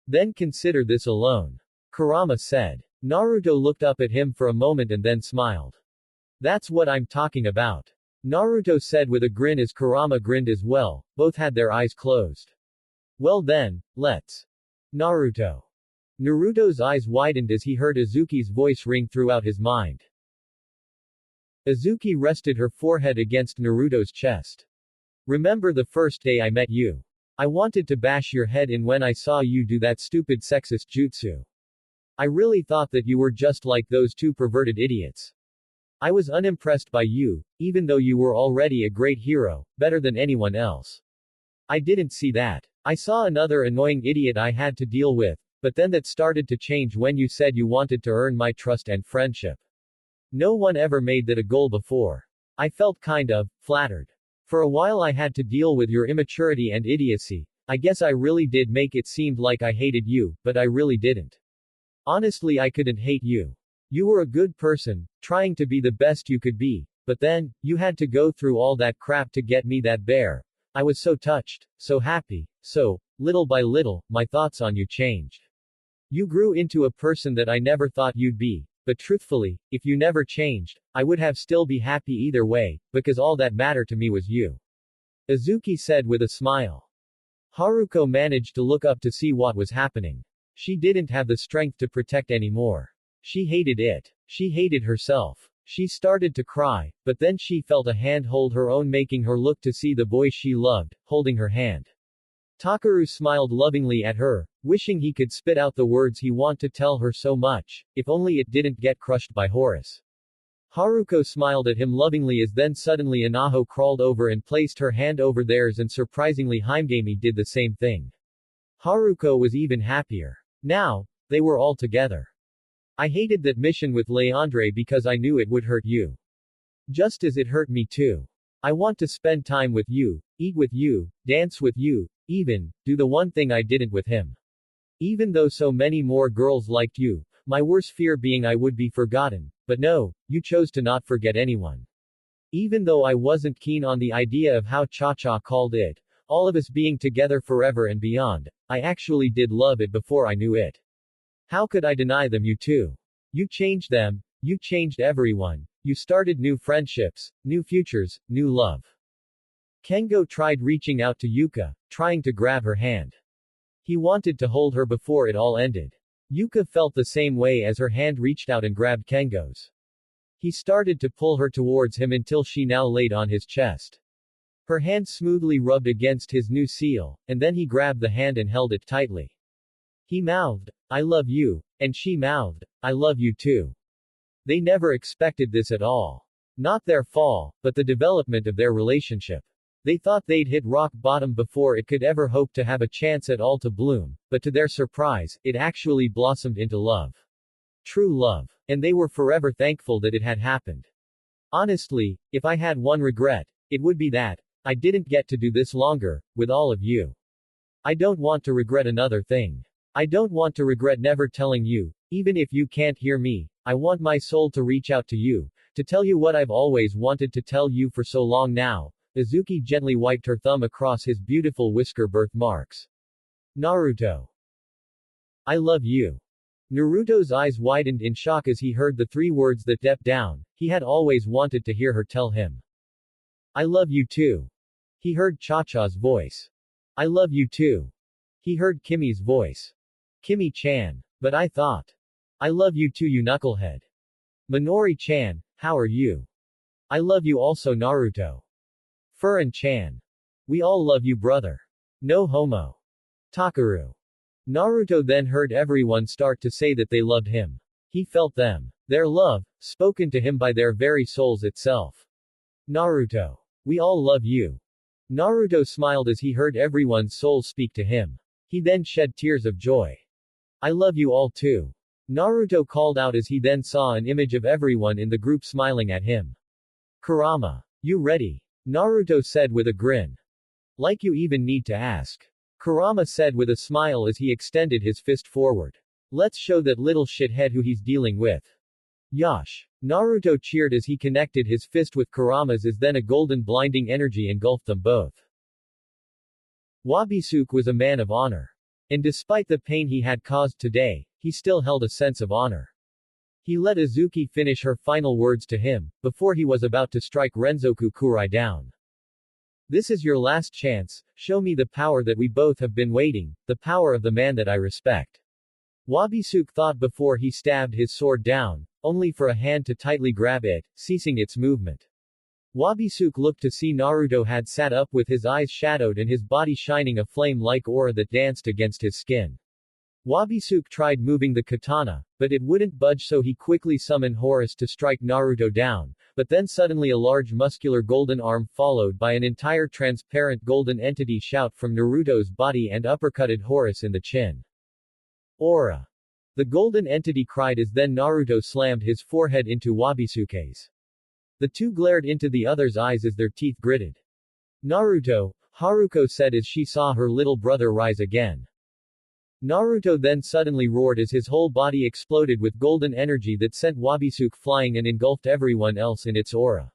Then consider this alone. Kurama said. Naruto looked up at him for a moment and then smiled. That's what I'm talking about. Naruto said with a grin as Kurama grinned as well, both had their eyes closed. Well then, let's. Naruto's eyes widened as he heard Azuki's voice ring throughout his mind. Azuki rested her forehead against Naruto's chest. Remember the first day I met you? I wanted to bash your head in when I saw you do that stupid sexist jutsu. I really thought that you were just like those two perverted idiots. I was unimpressed by you, even though you were already a great hero, better than anyone else. I didn't see that. I saw another annoying idiot I had to deal with, but then that started to change when you said you wanted to earn my trust and friendship. No one ever made that a goal before. I felt kind of flattered. For a while I had to deal with your immaturity and idiocy. I guess I really did make it seem like I hated you, but I really didn't. Honestly I couldn't hate you. You were a good person, trying to be the best you could be, but then, you had to go through all that crap to get me that bear. I was so touched, so happy, so, little by little, my thoughts on you changed. You grew into a person that I never thought you'd be, but truthfully, if you never changed, I would have still be happy either way, because all that mattered to me was you. Azuki said with a smile. Haruko managed to look up to see what was happening. She didn't have the strength to protect anymore. She hated it. She hated herself. She started to cry, but then she felt a hand hold her own making her look to see the boy she loved, holding her hand. Takaru smiled lovingly at her, wishing he could spit out the words he wanted to tell her so much, if only it didn't get crushed by Horus. Haruko smiled at him lovingly as then suddenly Anaho crawled over and placed her hand over theirs and surprisingly Himegami did the same thing. Haruko was even happier. Now, they were all together. I hated that mission with Leandre because I knew it would hurt you. Just as it hurt me too. I want to spend time with you, eat with you, dance with you, even, do the one thing I didn't with him. Even though so many more girls liked you, my worst fear being I would be forgotten, but no, you chose to not forget anyone. Even though I wasn't keen on the idea of how Cha-Cha called it, all of us being together forever and beyond, I actually did love it before I knew it. How could I deny them you too? You changed them, you changed everyone, you started new friendships, new futures, new love. Kengo tried reaching out to Yuka, trying to grab her hand. He wanted to hold her before it all ended. Yuka felt the same way as her hand reached out and grabbed Kengo's. He started to pull her towards him until she now laid on his chest. Her hand smoothly rubbed against his new seal, and then he grabbed the hand and held it tightly. He mouthed, I love you, and she mouthed, I love you too. They never expected this at all. Not their fall, but the development of their relationship. They thought they'd hit rock bottom before it could ever hope to have a chance at all to bloom, but to their surprise, it actually blossomed into love. True love. And they were forever thankful that it had happened. Honestly, if I had one regret, it would be that I didn't get to do this longer, with all of you. I don't want to regret another thing. I don't want to regret never telling you, even if you can't hear me, I want my soul to reach out to you, to tell you what I've always wanted to tell you for so long now. Azuki gently wiped her thumb across his beautiful whisker birthmarks. Naruto. I love you. Naruto's eyes widened in shock as he heard the three words that deep down, he had always wanted to hear her tell him. I love you too. He heard Cha-Cha's voice. I love you too. He heard Kimmy's voice. Kimmy-chan. But I thought. I love you too you knucklehead. Minori-chan, how are you? I love you also Naruto. Furin-chan. We all love you brother. No homo. Takaru. Naruto then heard everyone start to say that they loved him. He felt them. Their love, spoken to him by their very souls itself. Naruto. We all love you. Naruto smiled as he heard everyone's soul speak to him. He then shed tears of joy. I love you all too. Naruto called out as he then saw an image of everyone in the group smiling at him. Kurama. You ready? Naruto said with a grin. Like you even need to ask. Kurama said with a smile as he extended his fist forward. Let's show that little shithead who he's dealing with. Yosh. Naruto cheered as he connected his fist with Kurama's as then a golden blinding energy engulfed them both. Wabisuke was a man of honor. And despite the pain he had caused today, he still held a sense of honor. He let Izuki finish her final words to him, before he was about to strike Renzoku Kurai down. This is your last chance, show me the power that we both have been waiting, the power of the man that I respect. Wabisuke thought before he stabbed his sword down, only for a hand to tightly grab it, ceasing its movement. Wabisuke looked to see Naruto had sat up with his eyes shadowed and his body shining a flame-like aura that danced against his skin. Wabisuke tried moving the katana, but it wouldn't budge, so he quickly summoned Horus to strike Naruto down, but then suddenly a large muscular golden arm followed by an entire transparent golden entity shout from Naruto's body and uppercutted Horus in the chin. Aura. The golden entity cried as then Naruto slammed his forehead into Wabisuke's. The two glared into the other's eyes as their teeth gritted. Naruto, Haruko said as she saw her little brother rise again. Naruto then suddenly roared as his whole body exploded with golden energy that sent Wabisuke flying and engulfed everyone else in its aura.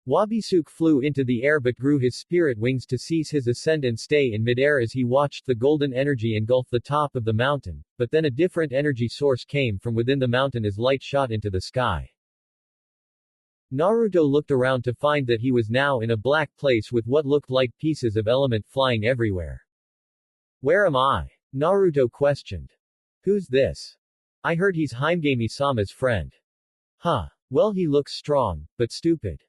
Wabisuke flew into the air but grew his spirit wings to cease his ascent and stay in midair as he watched the golden energy engulf the top of the mountain, but then a different energy source came from within the mountain as light shot into the sky. Naruto looked around to find that he was now in a black place with what looked like pieces of element flying everywhere. Where am I? Naruto questioned. Who's this? I heard he's Himegami-sama's friend. Huh. Well, he looks strong, but stupid.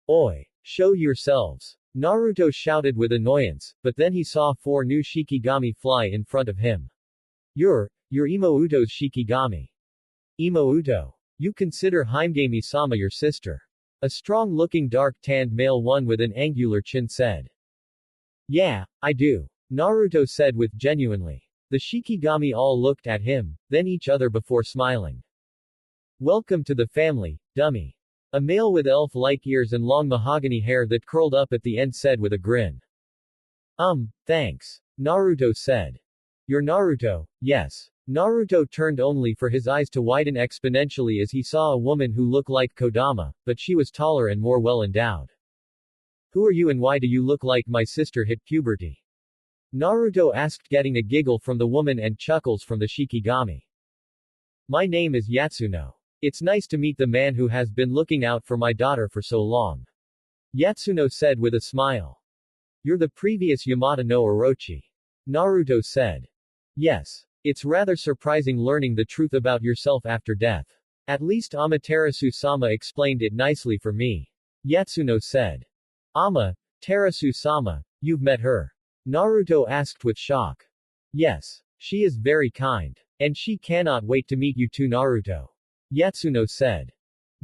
Oi! Show yourselves! Naruto shouted with annoyance, but then he saw 4 new Shikigami fly in front of him. You're Imouto's Shikigami. Imouto. You consider Himegami-sama your sister. A strong-looking dark-tanned male one with an angular chin said. Yeah, I do. Naruto said with genuinely. The Shikigami all looked at him, then each other before smiling. Welcome to the family, dummy. A male with elf-like ears and long mahogany hair that curled up at the end said with a grin. Thanks. Naruto said. You're Naruto, yes. Naruto turned only for his eyes to widen exponentially as he saw a woman who looked like Kodama, but she was taller and more well-endowed. Who are you and why do you look like my sister hit puberty? Naruto asked, getting a giggle from the woman and chuckles from the Shikigami. My name is Yatsuno. It's nice to meet the man who has been looking out for my daughter for so long. Yatsuno said with a smile. You're the previous Yamada no Orochi. Naruto said. Yes. It's rather surprising learning the truth about yourself after death. At least Amaterasu-sama explained it nicely for me. Yatsuno said. Amaterasu-sama, you've met her? Naruto asked with shock. Yes. She is very kind. And she cannot wait to meet you too, Naruto. Yatsuno said.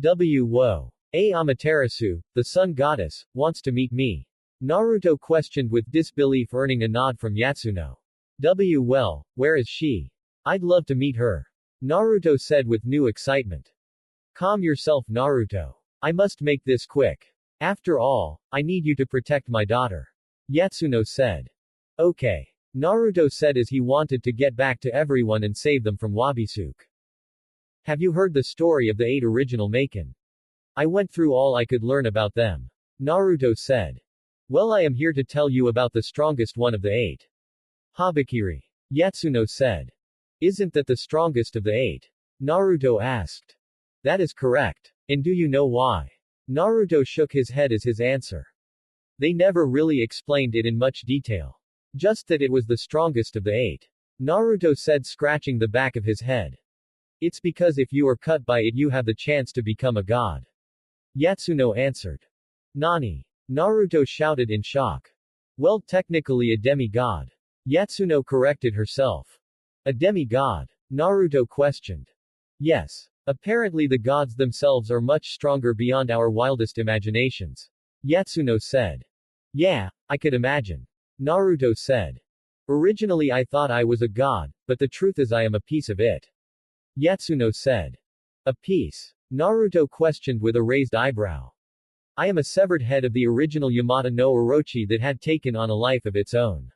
Whoa. Amaterasu, the sun goddess, wants to meet me. Naruto questioned with disbelief, earning a nod from Yatsuno. Well, where is she? I'd love to meet her. Naruto said with new excitement. Calm yourself, Naruto. I must make this quick. After all, I need you to protect my daughter. Yatsuno said. Okay. Naruto said as he wanted to get back to everyone and save them from Wabisuke. Have you heard the story of the 8 original Maken? I went through all I could learn about them. Naruto said. Well, I am here to tell you about the strongest one of the 8. Habakiri. Yatsuno said. Isn't that the strongest of the 8? Naruto asked. That is correct. And do you know why? Naruto shook his head as his answer. They never really explained it in much detail. Just that it was the strongest of the 8. Naruto said, scratching the back of his head. It's because if you are cut by it you have the chance to become a god. Yatsuno answered. Nani? Naruto shouted in shock. Well, technically a demigod. Yatsuno corrected herself. A demigod? Naruto questioned. Yes. Apparently the gods themselves are much stronger beyond our wildest imaginations. Yatsuno said. Yeah, I could imagine. Naruto said. Originally I thought I was a god, but the truth is I am a piece of it. Yatsuno said. A piece? Naruto questioned with a raised eyebrow. I am a severed head of the original Yamata no Orochi that had taken on a life of its own.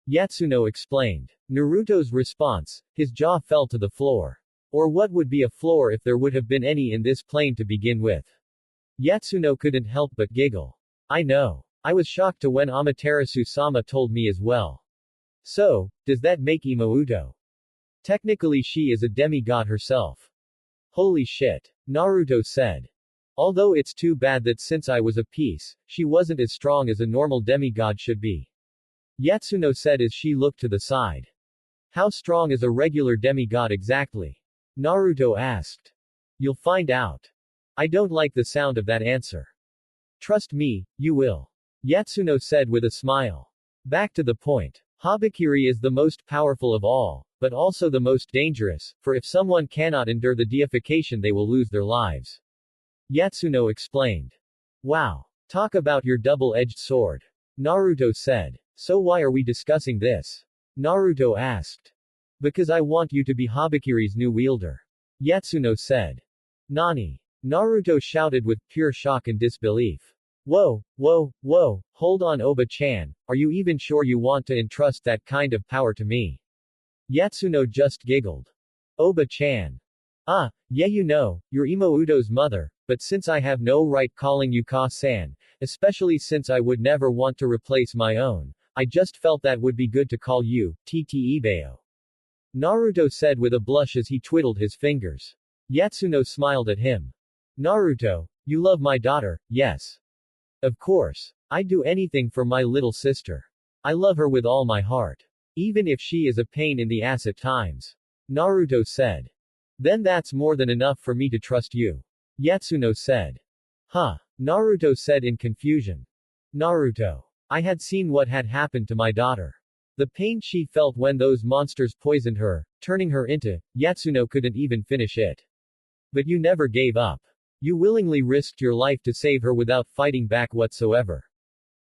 Yatsuno explained. Naruto's response, his jaw fell to the floor. Or what would be a floor if there would have been any in this plane to begin with? Yatsuno couldn't help but giggle. I know. I was shocked to when Amaterasu-sama told me as well. So, does that make Imouto? Technically she is a demigod herself. Holy shit. Naruto said. Although it's too bad that since I was a piece, she wasn't as strong as a normal demigod should be. Yatsuno said as she looked to the side. How strong is a regular demigod exactly? Naruto asked. You'll find out. I don't like the sound of that answer. Trust me, you will. Yatsuno said with a smile. Back to the point. Habakiri is the most powerful of all, but also the most dangerous, for if someone cannot endure the deification they will lose their lives. Yatsuno explained. Wow. Talk about your double-edged sword. Naruto said. So why are we discussing this? Naruto asked. Because I want you to be Habakiri's new wielder. Yatsuno said. Nani? Naruto shouted with pure shock and disbelief. Whoa, hold on Oba-chan, are you even sure you want to entrust that kind of power to me? Yatsuno just giggled. Oba-chan. Yeah you're Imouto's mother, but since I have no right calling you Ka-san, especially since I would never want to replace my own, I just felt that would be good to call you, Ttibao. Naruto said with a blush as he twiddled his fingers. Yatsuno smiled at him. Naruto, you love my daughter, yes. Of course. I'd do anything for my little sister. I love her with all my heart. Even if she is a pain in the ass at times. Naruto said. Then that's more than enough for me to trust you. Yatsuno said. Huh. Naruto said in confusion. Naruto. I had seen what had happened to my daughter. The pain she felt when those monsters poisoned her, turning her into, Yatsuno couldn't even finish it. But you never gave up. You willingly risked your life to save her without fighting back whatsoever.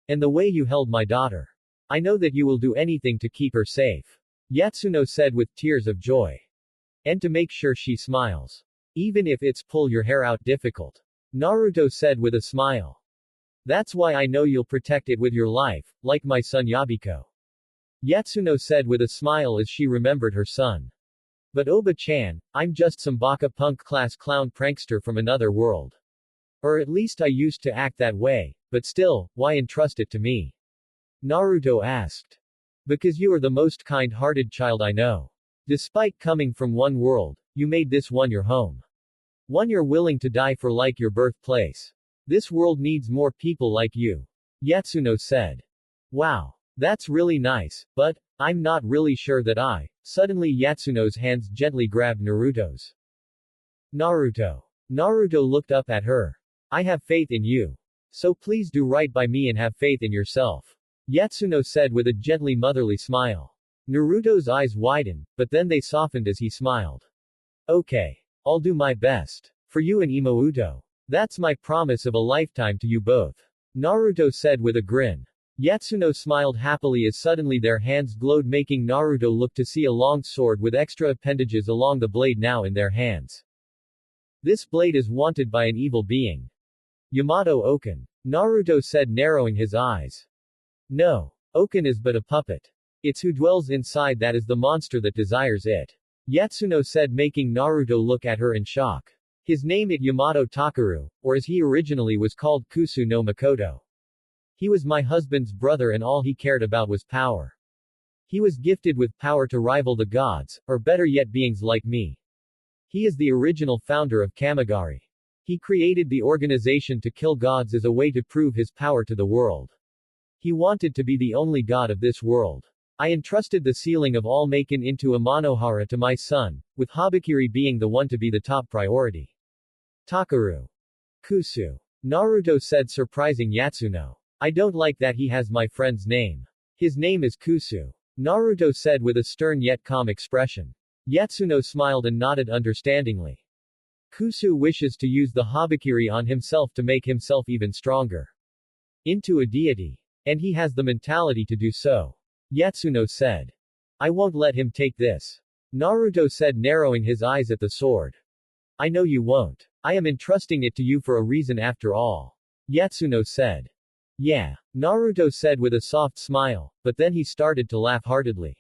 And the way you held my daughter. I know that you will do anything to keep her safe. Yatsuno said with tears of joy. And to make sure she smiles. Even if it's pull your hair out difficult. Naruto said with a smile. That's why I know you'll protect it with your life, like my son Yabiko. Yatsuno said with a smile as she remembered her son. But Oba-chan, I'm just some baka punk class clown prankster from another world. Or at least I used to act that way, but still, why entrust it to me? Naruto asked. Because you are the most kind-hearted child I know. Despite coming from one world, you made this one your home. One you're willing to die for like your birthplace. This world needs more people like you. Yatsuno said. Wow. That's really nice, but, I'm not really sure that Suddenly Yatsuno's hands gently grabbed Naruto's. Naruto. Naruto looked up at her. I have faith in you. So please do right by me and have faith in yourself. Yatsuno said with a gently motherly smile. Naruto's eyes widened, but then they softened as he smiled. Okay. I'll do my best. For you and Imouto. That's my promise of a lifetime to you both. Naruto said with a grin. Yatsuno smiled happily as suddenly their hands glowed, making Naruto look to see a long sword with extra appendages along the blade now in their hands. This blade is wanted by an evil being. Yamato Okan. Naruto said, narrowing his eyes. No. Okan is but a puppet. It's who dwells inside that is the monster that desires it. Yatsuno said, making Naruto look at her in shock. His name is Yamato Takaru, or as he originally was called Kusu no Makoto. He was my husband's brother and all he cared about was power. He was gifted with power to rival the gods, or better yet beings like me. He is the original founder of Kamigari. He created the organization to kill gods as a way to prove his power to the world. He wanted to be the only god of this world. I entrusted the sealing of all Maken into Amanohara to my son, with Habakiri being the one to be the top priority. Takaru. Kusu. Naruto said, surprising Yatsuno. I don't like that he has my friend's name. His name is Kusu. Naruto said with a stern yet calm expression. Yatsuno smiled and nodded understandingly. Kusu wishes to use the Habakiri on himself to make himself even stronger. Into a deity. And he has the mentality to do so. Yatsuno said. I won't let him take this. Naruto said, narrowing his eyes at the sword. I know you won't. I am entrusting it to you for a reason after all. Yatsuno said. Yeah, Naruto said with a soft smile, but then he started to laugh heartedly.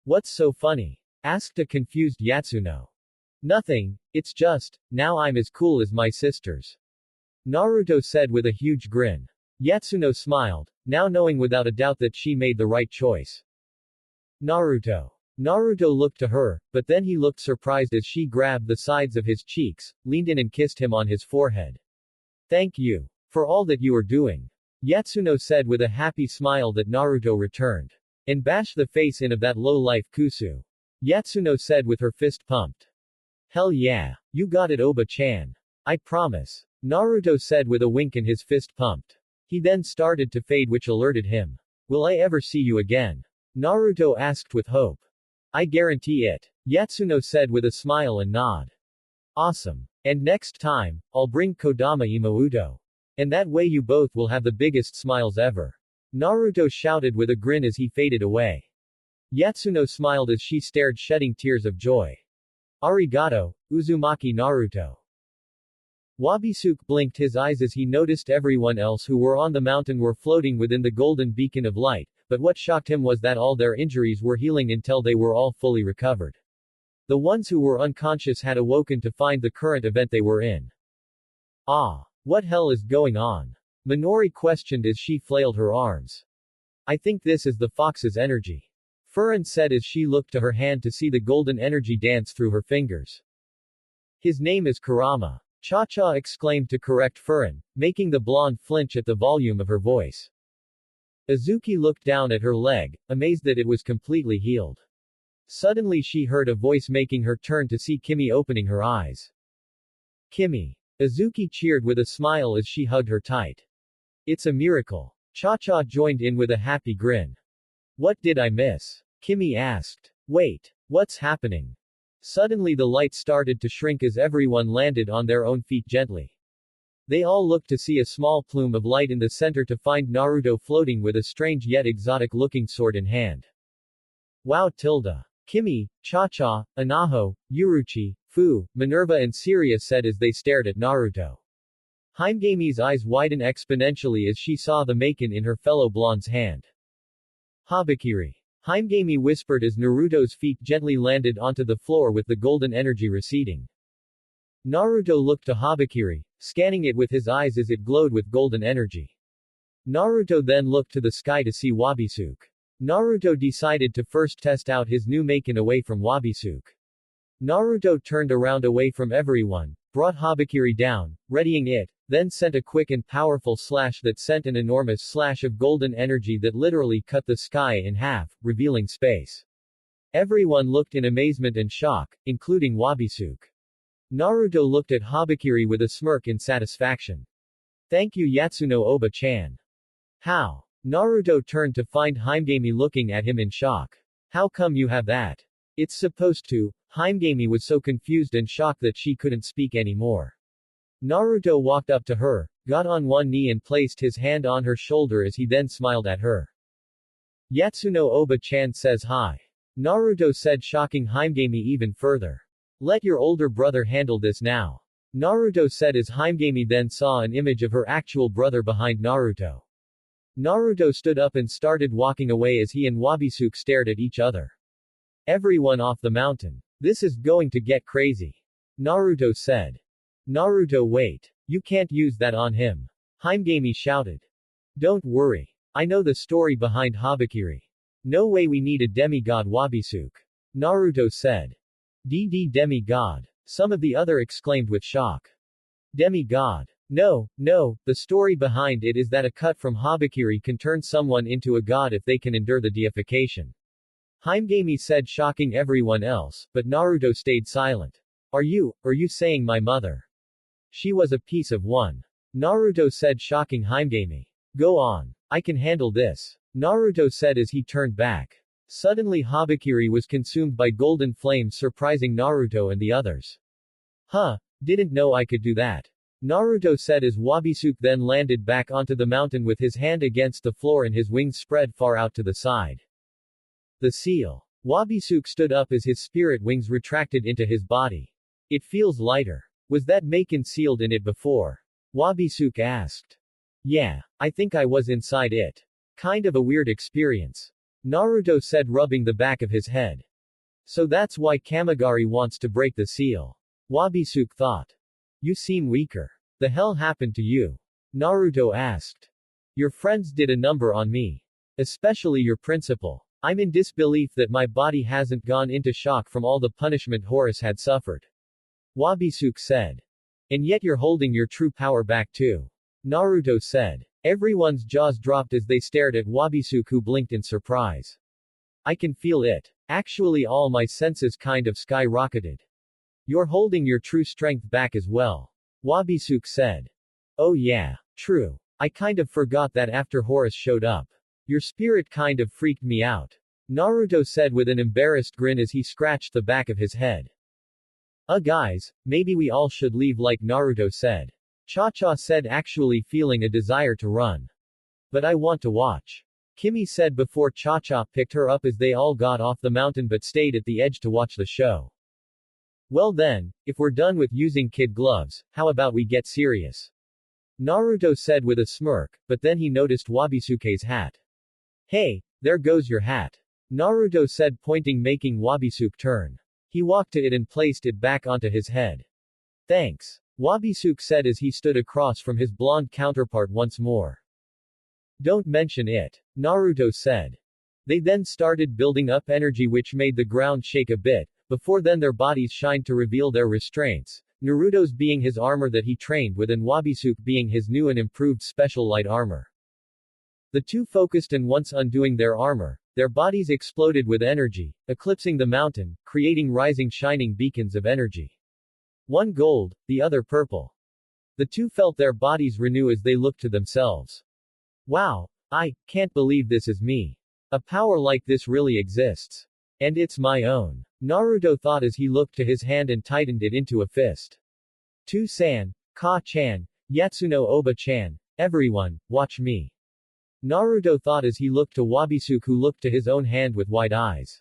What's so funny? Asked a confused Yatsuno. Nothing, it's just, now I'm as cool as my sisters. Naruto said with a huge grin. Yatsuno smiled, now knowing without a doubt that she made the right choice. Naruto. Naruto looked to her, but then he looked surprised as she grabbed the sides of his cheeks, leaned in and kissed him on his forehead. Thank you. For all that you are doing. Yatsuno said with a happy smile that Naruto returned. And bash the face in of that low-life Kusu. Yatsuno said with her fist pumped. Hell yeah. You got it Oba-chan. I promise. Naruto said with a wink and his fist pumped. He then started to fade which alerted him. Will I ever see you again? Naruto asked with hope. I guarantee it. Yatsuno said with a smile and nod. Awesome. And next time, I'll bring Kodama Imouto. And that way you both will have the biggest smiles ever. Naruto shouted with a grin as he faded away. Yatsuno smiled as she stared shedding tears of joy. Arigato, Uzumaki Naruto. Wabisuke blinked his eyes as he noticed everyone else who were on the mountain were floating within the golden beacon of light, but what shocked him was that all their injuries were healing until they were all fully recovered. The ones who were unconscious had awoken to find the current event they were in. Ah, what hell is going on? Minori questioned as she flailed her arms. I think this is the fox's energy. Furin said as she looked to her hand to see the golden energy dance through her fingers. His name is Kurama. Cha-Cha exclaimed to correct Furin, making the blonde flinch at the volume of her voice. Azuki looked down at her leg, amazed that it was completely healed. Suddenly she heard a voice making her turn to see Kimmy opening her eyes. Kimmy. Azuki cheered with a smile as she hugged her tight. It's a miracle. Cha-Cha joined in with a happy grin. What did I miss? Kimmy asked. Wait. What's happening? Suddenly the light started to shrink as everyone landed on their own feet gently. They all looked to see a small plume of light in the center to find Naruto floating with a strange yet exotic-looking sword in hand. Wow tilde. Kimmy, Cha-Cha, Anaho, Yuruchi, Fu, Minerva and Syria said as they stared at Naruto. Himegami's eyes widened exponentially as she saw the Maken in her fellow blonde's hand. Habakiri. Himegami whispered as Naruto's feet gently landed onto the floor with the golden energy receding. Naruto looked to Habakiri, scanning it with his eyes as it glowed with golden energy. Naruto then looked to the sky to see Wabisuke. Naruto decided to first test out his new Maken away from Wabisuke. Naruto turned around away from everyone, brought Habakiri down, readying it, then sent a quick and powerful slash that sent an enormous slash of golden energy that literally cut the sky in half, revealing space. Everyone looked in amazement and shock, including Wabisuke. Naruto looked at Habakiri with a smirk in satisfaction. Thank you Yatsuno Oba-chan. How? Naruto turned to find Himegami looking at him in shock. How come you have that? It's supposed to. Himegami was so confused and shocked that she couldn't speak anymore. Naruto walked up to her, got on one knee and placed his hand on her shoulder as he then smiled at her. Yatsuno Oba-chan says hi. Naruto said, shocking Himegami even further. Let your older brother handle this now. Naruto said as Himegami then saw an image of her actual brother behind Naruto. Naruto stood up and started walking away as he and Wabisuke stared at each other. Everyone off the mountain. This is going to get crazy. Naruto said. Naruto wait. You can't use that on him. Himegami shouted. Don't worry. I know the story behind Habakiri. No way we need a demigod Wabisuke. Naruto said. Demigod. Some of the other exclaimed with shock. Demigod. No, the story behind it is that a cut from Habakiri can turn someone into a god if they can endure the deification. Himegami said, shocking everyone else, but Naruto stayed silent. Are you saying my mother? She was a piece of one. Naruto said, shocking Himegami. Go on. I can handle this. Naruto said as he turned back. Suddenly Habakiri was consumed by golden flames, surprising Naruto and the others. Huh, didn't know I could do that. Naruto said as Wabisuke then landed back onto the mountain with his hand against the floor and his wings spread far out to the side. The seal. Wabisuke stood up as his spirit wings retracted into his body. It feels lighter. Was that Maken sealed in it before? Wabisuke asked. Yeah, I think I was inside it. Kind of a weird experience. Naruto said, rubbing the back of his head. So that's why Kamigari wants to break the seal. Wabisuke thought. You seem weaker. The hell happened to you? Naruto asked. Your friends did a number on me. Especially your principal. I'm in disbelief that my body hasn't gone into shock from all the punishment Horus had suffered. Wabisuke said. And yet you're holding your true power back too. Naruto said. Everyone's jaws dropped as they stared at Wabisuke, who blinked in surprise. I can feel it. Actually, all my senses kind of skyrocketed. You're holding your true strength back as well. Wabisuke said. Oh yeah, true. I kind of forgot that after Horus showed up. Your spirit kind of freaked me out. Naruto said with an embarrassed grin as he scratched the back of his head. Guys, maybe we all should leave, like Naruto said. Cha-Cha said, actually feeling a desire to run. But I want to watch. Kimmy said before Cha-Cha picked her up as they all got off the mountain but stayed at the edge to watch the show. Well then, if we're done with using kid gloves, how about we get serious? Naruto said with a smirk, but then he noticed Wabisuke's hat. Hey, there goes your hat. Naruto said, pointing, making Wabisuke turn. He walked to it and placed it back onto his head. Thanks. Wabisuke said as he stood across from his blonde counterpart once more. Don't mention it. Naruto said. They then started building up energy which made the ground shake a bit. Before then their bodies shined to reveal their restraints, Naruto's being his armor that he trained with and Wabisuke being his new and improved special light armor. The two focused, and once undoing their armor, their bodies exploded with energy, eclipsing the mountain, creating rising shining beacons of energy. One gold, the other purple. The two felt their bodies renew as they looked to themselves. Wow, I can't believe this is me. A power like this really exists. And it's my own. Naruto thought as he looked to his hand and tightened it into a fist. Tu-san, Ka-chan, Yatsuno Oba-chan, everyone, watch me. Naruto thought as he looked to Wabisuke, who looked to his own hand with wide eyes.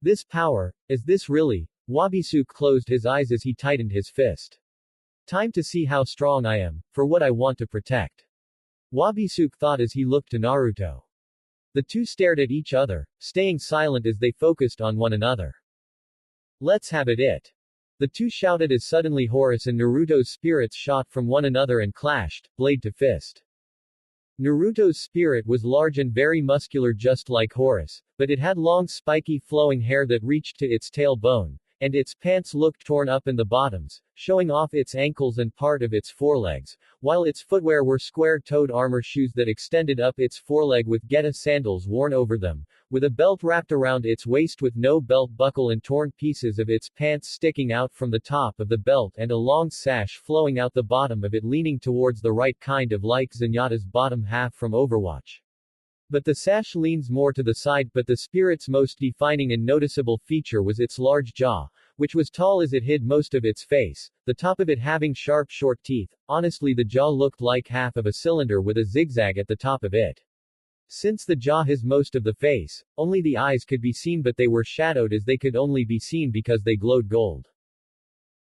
This power, is this really? Wabisuke closed his eyes as he tightened his fist. Time to see how strong I am, for what I want to protect. Wabisuke thought as he looked to Naruto. The two stared at each other, staying silent as they focused on one another. Let's have it. The two shouted as suddenly Horus and Naruto's spirits shot from one another and clashed, blade to fist. Naruto's spirit was large and very muscular just like Horus, but it had long spiky flowing hair that reached to its tailbone, and its pants looked torn up in the bottoms, showing off its ankles and part of its forelegs, while its footwear were square-toed armor shoes that extended up its foreleg with geta sandals worn over them, with a belt wrapped around its waist with no belt buckle and torn pieces of its pants sticking out from the top of the belt and a long sash flowing out the bottom of it leaning towards the right, kind of like Zenyatta's bottom half from Overwatch. But the sash leans more to the side, but the spirit's most defining and noticeable feature was its large jaw, which was tall as it hid most of its face, the top of it having sharp short teeth. Honestly, the jaw looked like half of a cylinder with a zigzag at the top of it. Since the jaw has most of the face, only the eyes could be seen, but they were shadowed as they could only be seen because they glowed gold.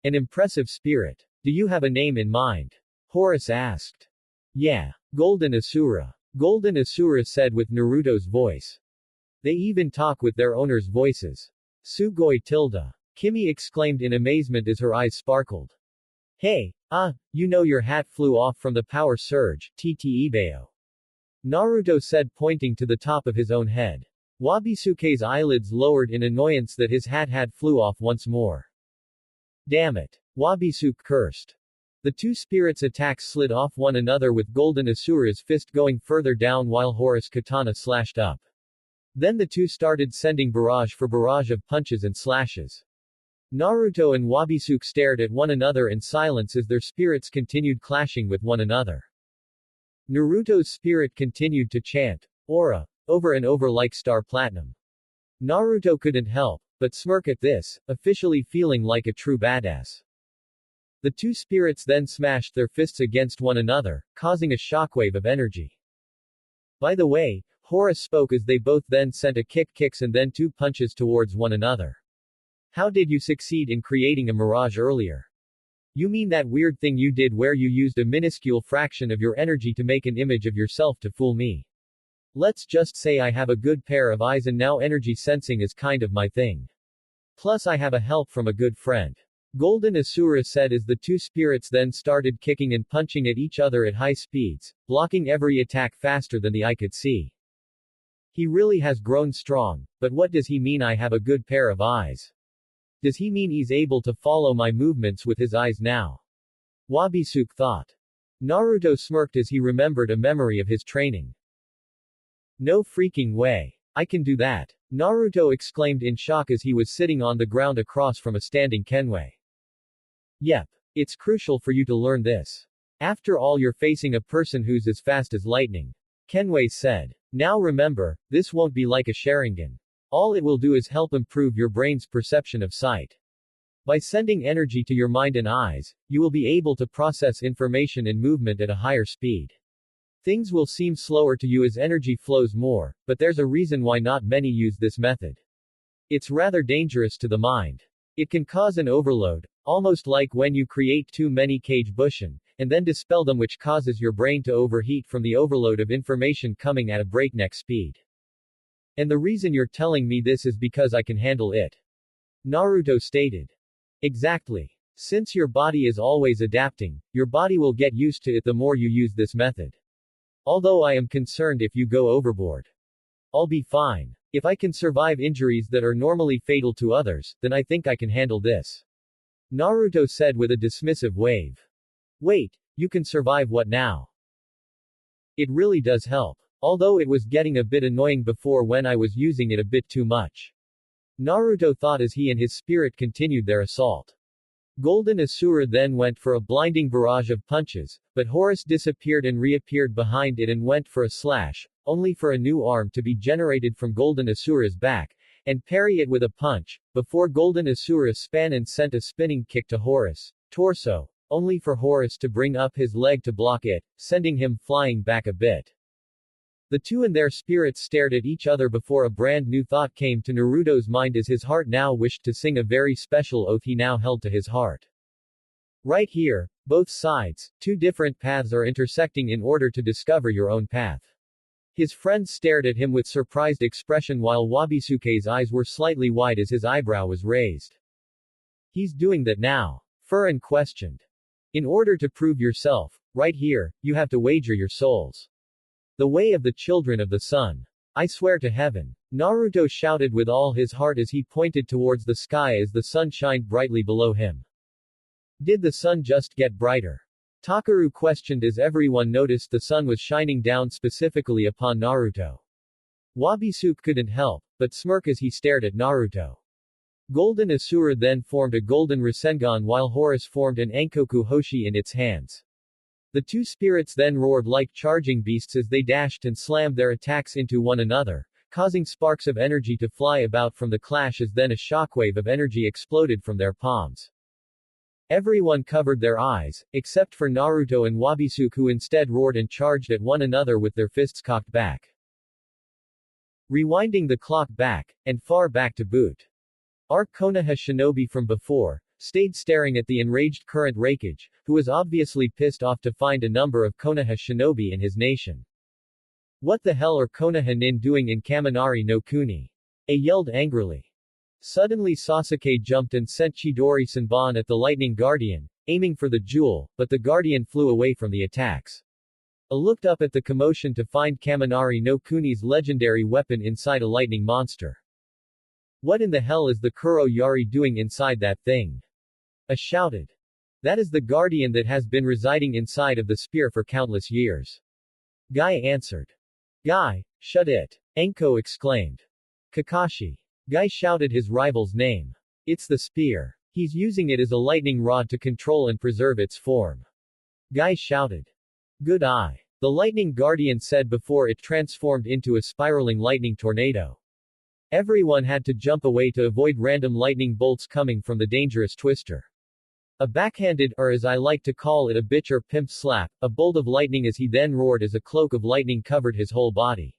An impressive spirit. Do you have a name in mind? Horus asked. Yeah. Golden Asura. Golden Asura said with Naruto's voice. They even talk with their owners' voices. Sugoi tilde. Kimmy exclaimed in amazement as her eyes sparkled. Hey, you know your hat flew off from the power surge, Ttebeo. Naruto said, pointing to the top of his own head. Wabisuke's eyelids lowered in annoyance that his hat had flew off once more. Damn it. Wabisuke cursed. The two spirits' attacks slid off one another with Golden Asura's fist going further down while Horus' katana slashed up. Then the two started sending barrage for barrage of punches and slashes. Naruto and Wabisuke stared at one another in silence as their spirits continued clashing with one another. Naruto's spirit continued to chant, Aura, over and over like Star Platinum. Naruto couldn't help but smirk at this, officially feeling like a true badass. The two spirits then smashed their fists against one another, causing a shockwave of energy. By the way, Horus spoke as they both then sent a kicks and then two punches towards one another. How did you succeed in creating a mirage earlier? You mean that weird thing you did where you used a minuscule fraction of your energy to make an image of yourself to fool me? Let's just say I have a good pair of eyes and now energy sensing is kind of my thing. Plus I have a help from a good friend. Golden Asura said as the two spirits then started kicking and punching at each other at high speeds, blocking every attack faster than the eye could see. He really has grown strong, but what does he mean I have a good pair of eyes? Does he mean he's able to follow my movements with his eyes now? Wabisuke thought. Naruto smirked as he remembered a memory of his training. No freaking way. I can do that. Naruto exclaimed in shock as he was sitting on the ground across from a standing Kenway. Yep. It's crucial for you to learn this. After all, you're facing a person who's as fast as lightning. Kenway said. Now remember, this won't be like a Sharingan. All it will do is help improve your brain's perception of sight. By sending energy to your mind and eyes, you will be able to process information and movement at a higher speed. Things will seem slower to you as energy flows more, but there's a reason why not many use this method. It's rather dangerous to the mind. It can cause an overload, almost like when you create too many kage bushin, and then dispel them, which causes your brain to overheat from the overload of information coming at a breakneck speed. And the reason you're telling me this is because I can handle it. Naruto stated. Exactly. Since your body is always adapting, your body will get used to it the more you use this method. Although I am concerned if you go overboard. I'll be fine. If I can survive injuries that are normally fatal to others, then I think I can handle this. Naruto said with a dismissive wave. Wait, you can survive what now? It really does help. Although it was getting a bit annoying before when I was using it a bit too much. Naruto thought as he and his spirit continued their assault. Golden Asura then went for a blinding barrage of punches, but Horus disappeared and reappeared behind it and went for a slash, only for a new arm to be generated from Golden Asura's back, and parry it with a punch, before Golden Asura span and sent a spinning kick to Horus' torso, only for Horus to bring up his leg to block it, sending him flying back a bit. The two and their spirits stared at each other before a brand new thought came to Naruto's mind as his heart now wished to sing a very special oath he now held to his heart. Right here, both sides, two different paths are intersecting in order to discover your own path. His friends stared at him with surprised expression while Wabisuke's eyes were slightly wide as his eyebrow was raised. He's doing that now. Furin questioned. In order to prove yourself, right here, you have to wager your souls. The way of the children of the sun. I swear to heaven. Naruto shouted with all his heart as he pointed towards the sky as the sun shined brightly below him. Did the sun just get brighter? Takaru questioned as everyone noticed the sun was shining down specifically upon Naruto. Wabisuke couldn't help but smirk as he stared at Naruto. Golden Asura then formed a golden Rasengan while Horus formed an Ankoku Hoshi in its hands. The two spirits then roared like charging beasts as they dashed and slammed their attacks into one another, causing sparks of energy to fly about from the clash as then a shockwave of energy exploded from their palms. Everyone covered their eyes, except for Naruto and Wabisuke, who instead roared and charged at one another with their fists cocked back. Rewinding the clock back, and far back to boot. Our Konoha shinobi from before, stayed staring at the enraged current Raikage, who was obviously pissed off to find a number of Konoha shinobi in his nation. What the hell are Konoha nin doing in Kaminari no Kuni? A yelled angrily. Suddenly Sasuke jumped and sent Chidori Senbon at the Lightning Guardian, aiming for the jewel, but the Guardian flew away from the attacks. A looked up at the commotion to find Kaminari no Kuni's legendary weapon inside a lightning monster. What in the hell is the Kuro Yari doing inside that thing? A shouted. That is the guardian that has been residing inside of the spear for countless years. Guy answered. Guy, shut it. Anko exclaimed. Kakashi. Guy shouted his rival's name. It's the spear. He's using it as a lightning rod to control and preserve its form. Guy shouted. Good eye. The lightning guardian said before it transformed into a spiraling lightning tornado. Everyone had to jump away to avoid random lightning bolts coming from the dangerous twister. A backhanded, or as I like to call it, a bitch or pimp slap, a bolt of lightning as he then roared as a cloak of lightning covered his whole body.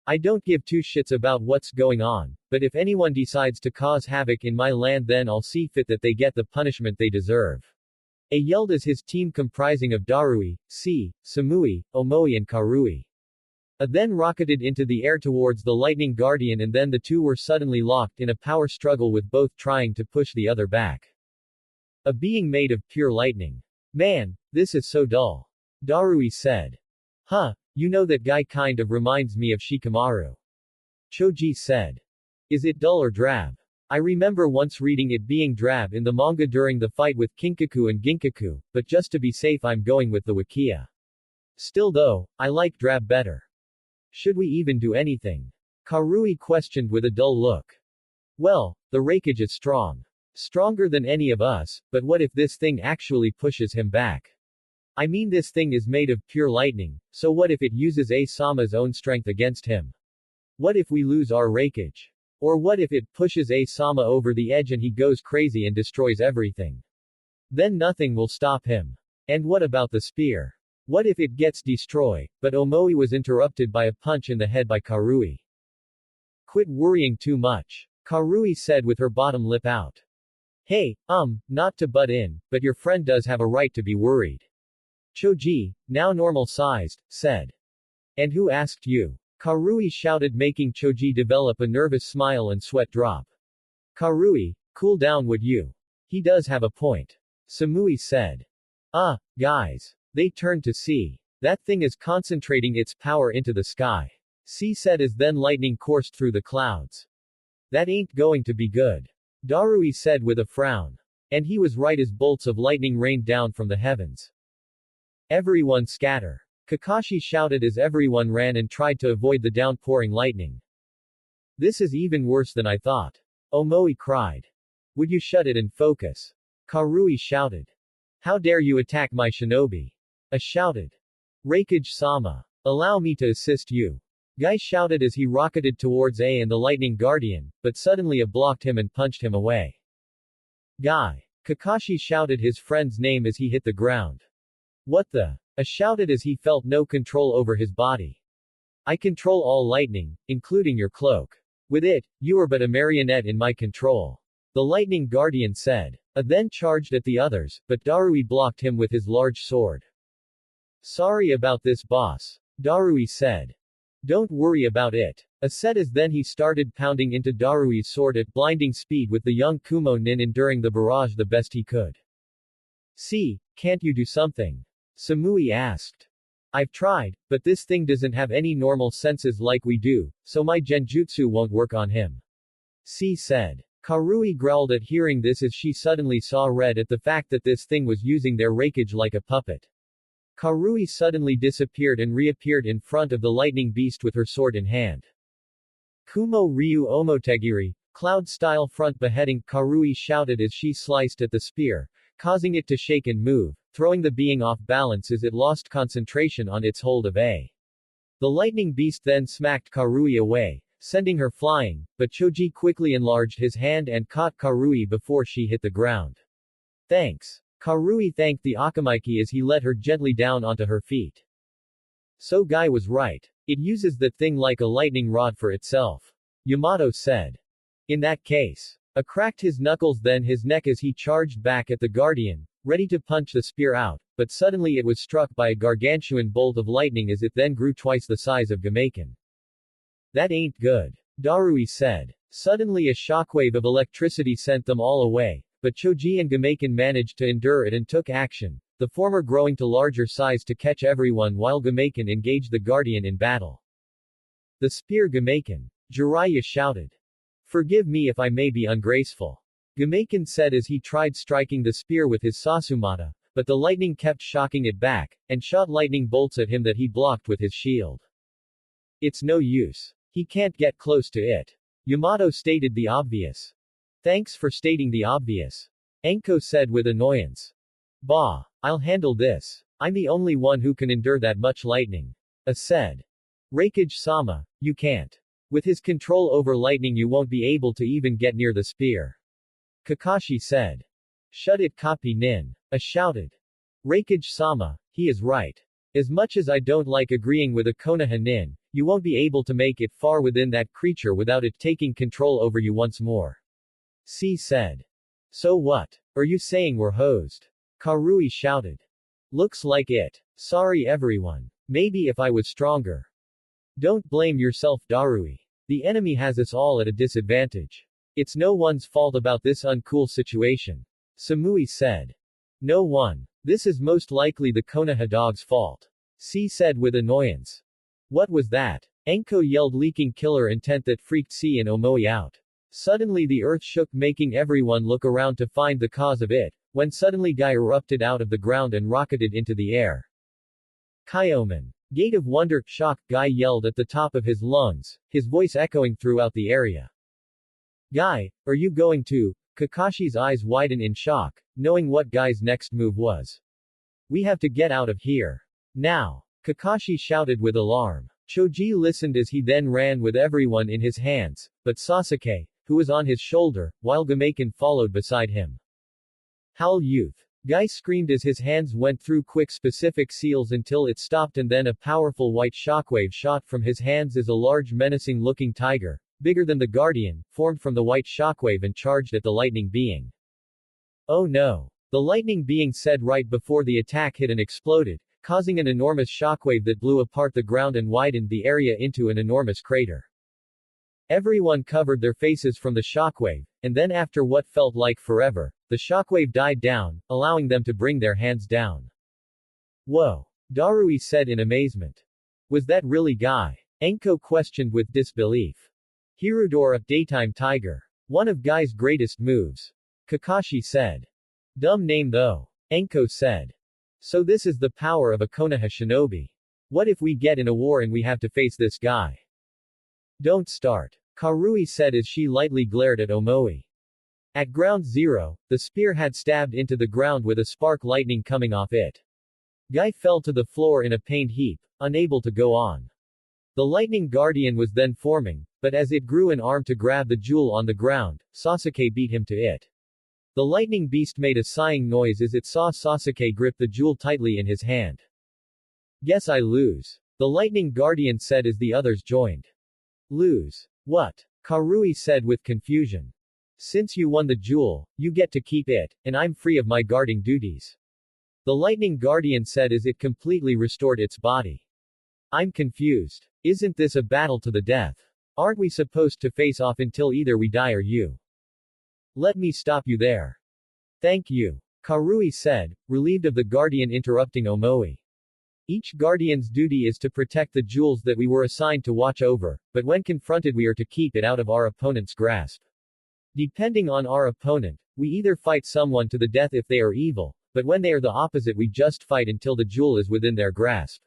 I don't give two shits about what's going on, but if anyone decides to cause havoc in my land, then I'll see fit that they get the punishment they deserve. A yelled as his team comprising of Darui, C, Samui, Omoi and Karui. A then rocketed into the air towards the lightning guardian and then the two were suddenly locked in a power struggle with both trying to push the other back. A being made of pure lightning. Man, this is so dull. Darui said. Huh, you know that guy kind of reminds me of Shikamaru. Choji said. Is it dull or drab? I remember once reading it being drab in the manga during the fight with Kinkaku and Ginkaku, but just to be safe I'm going with the Wikia. Still though, I like drab better. Should we even do anything? Karui questioned with a dull look. Well, the Reikage is strong. Stronger than any of us, but what if this thing actually pushes him back? I mean this thing is made of pure lightning, so what if it uses A-sama's own strength against him? What if we lose our Reikage? Or what if it pushes A-sama over the edge and he goes crazy and destroys everything? Then nothing will stop him. And what about the spear? What if it gets destroyed? But Omoi was interrupted by a punch in the head by Karui. Quit worrying too much. Karui said with her bottom lip out. Hey, not to butt in, but your friend does have a right to be worried. Choji, now normal-sized, said. And who asked you? Karui shouted making Choji develop a nervous smile and sweat drop. Karui, cool down would you? He does have a point. Samui said. Guys. They turned to C. That thing is concentrating its power into the sky. C said as then lightning coursed through the clouds. That ain't going to be good. Darui said with a frown. And he was right as bolts of lightning rained down from the heavens. Everyone scatter. Kakashi shouted as everyone ran and tried to avoid the downpouring lightning. This is even worse than I thought. Omoi cried. Would you shut it and focus? Karui shouted. How dare you attack my shinobi? A shouted. Reikage-sama. Allow me to assist you. Guy shouted as he rocketed towards A and the lightning guardian, but suddenly A blocked him and punched him away. Guy. Kakashi shouted his friend's name as he hit the ground. What the? A shouted as he felt no control over his body. I control all lightning, including your cloak. With it, you are but a marionette in my control. The lightning guardian said. A then charged at the others, but Darui blocked him with his large sword. Sorry about this boss. Darui said. Don't worry about it. A said as then he started pounding into Darui's sword at blinding speed with the young Kumo nin enduring the barrage the best he could. See, can't you do something? Samui asked. I've tried, but this thing doesn't have any normal senses like we do, so my genjutsu won't work on him. C said. Karui growled at hearing this as she suddenly saw red at the fact that this thing was using their Reikage like a puppet. Karui suddenly disappeared and reappeared in front of the lightning beast with her sword in hand. Kumo Ryu Omotegiri, cloud-style front beheading, Karui shouted as she sliced at the spear, causing it to shake and move, throwing the being off balance as it lost concentration on its hold of A. The lightning beast then smacked Karui away, sending her flying, but Choji quickly enlarged his hand and caught Karui before she hit the ground. Thanks. Karui thanked the Akamaiki as he let her gently down onto her feet. So Guy was right. It uses that thing like a lightning rod for itself. Yamato said. In that case. A cracked his knuckles then his neck as he charged back at the guardian, ready to punch the spear out, but suddenly it was struck by a gargantuan bolt of lightning as it then grew twice the size of Maken. That ain't good. Darui said. Suddenly a shockwave of electricity sent them all away, but Choji and Maken managed to endure it and took action, the former growing to larger size to catch everyone while Maken engaged the guardian in battle. The spear Maken. Jiraiya shouted. Forgive me if I may be ungraceful. Maken said as he tried striking the spear with his Sasumata, but the lightning kept shocking it back, and shot lightning bolts at him that he blocked with his shield. It's no use. He can't get close to it. Yamato stated the obvious. Thanks for stating the obvious. Enko said with annoyance. Bah. I'll handle this. I'm the only one who can endure that much lightning. A said. Reikage-sama, you can't. With his control over lightning you won't be able to even get near the spear. Kakashi said. Shut it Kapi nin. A shouted. Reikage-sama, he is right. As much as I don't like agreeing with a Konoha nin, you won't be able to make it far within that creature without it taking control over you once more. C said. So what? Are you saying we're hosed? Karui shouted. Looks like it. Sorry everyone. Maybe if I was stronger. Don't blame yourself, Darui. The enemy has us all at a disadvantage. It's no one's fault about this uncool situation. Samui said. No one. This is most likely the Konoha dog's fault. C said with annoyance. What was that? Enko yelled, leaking killer intent that freaked C and Omoi out. Suddenly the earth shook, making everyone look around to find the cause of it, when suddenly Guy erupted out of the ground and rocketed into the air. Kyomen. Gate of wonder, shock, Guy yelled at the top of his lungs, his voice echoing throughout the area. Guy, are you going to? Kakashi's eyes widen in shock, knowing what Guy's next move was. We have to get out of here. Now. Kakashi shouted with alarm. Choji listened as he then ran with everyone in his hands, but Sasuke, who was on his shoulder, while Maken followed beside him. Howl youth. Guy screamed as his hands went through quick specific seals until it stopped, and then a powerful white shockwave shot from his hands as a large menacing-looking tiger, bigger than the Guardian, formed from the white shockwave and charged at the lightning being. Oh no! The lightning being said right before the attack hit and exploded, causing an enormous shockwave that blew apart the ground and widened the area into an enormous crater. Everyone covered their faces from the shockwave, and then after what felt like forever, the shockwave died down, allowing them to bring their hands down. Whoa! Darui said in amazement. Was that really Guy? Enko questioned with disbelief. Hirudora, daytime tiger. One of Guy's greatest moves. Kakashi said. Dumb name though. Enko said. So this is the power of a Konoha shinobi. What if we get in a war and we have to face this guy? Don't start. Karui said as she lightly glared at Omoi. At ground zero, the spear had stabbed into the ground with a spark lightning coming off it. Guy fell to the floor in a pained heap, unable to go on. The lightning guardian was then forming, but as it grew an arm to grab the jewel on the ground, Sasuke beat him to it. The lightning beast made a sighing noise as it saw Sasuke grip the jewel tightly in his hand. Guess I lose. The lightning guardian said as the others joined. Lose? What? Karui said with confusion. Since you won the jewel, you get to keep it, and I'm free of my guarding duties. The lightning guardian said as it completely restored its body. I'm confused. Isn't this a battle to the death? Aren't we supposed to face off until either we die or you? Let me stop you there. Thank you. Karui said, relieved of the guardian interrupting Omoi. Each guardian's duty is to protect the jewels that we were assigned to watch over, but when confronted we are to keep it out of our opponent's grasp. Depending on our opponent, we either fight someone to the death if they are evil, but when they are the opposite we just fight until the jewel is within their grasp.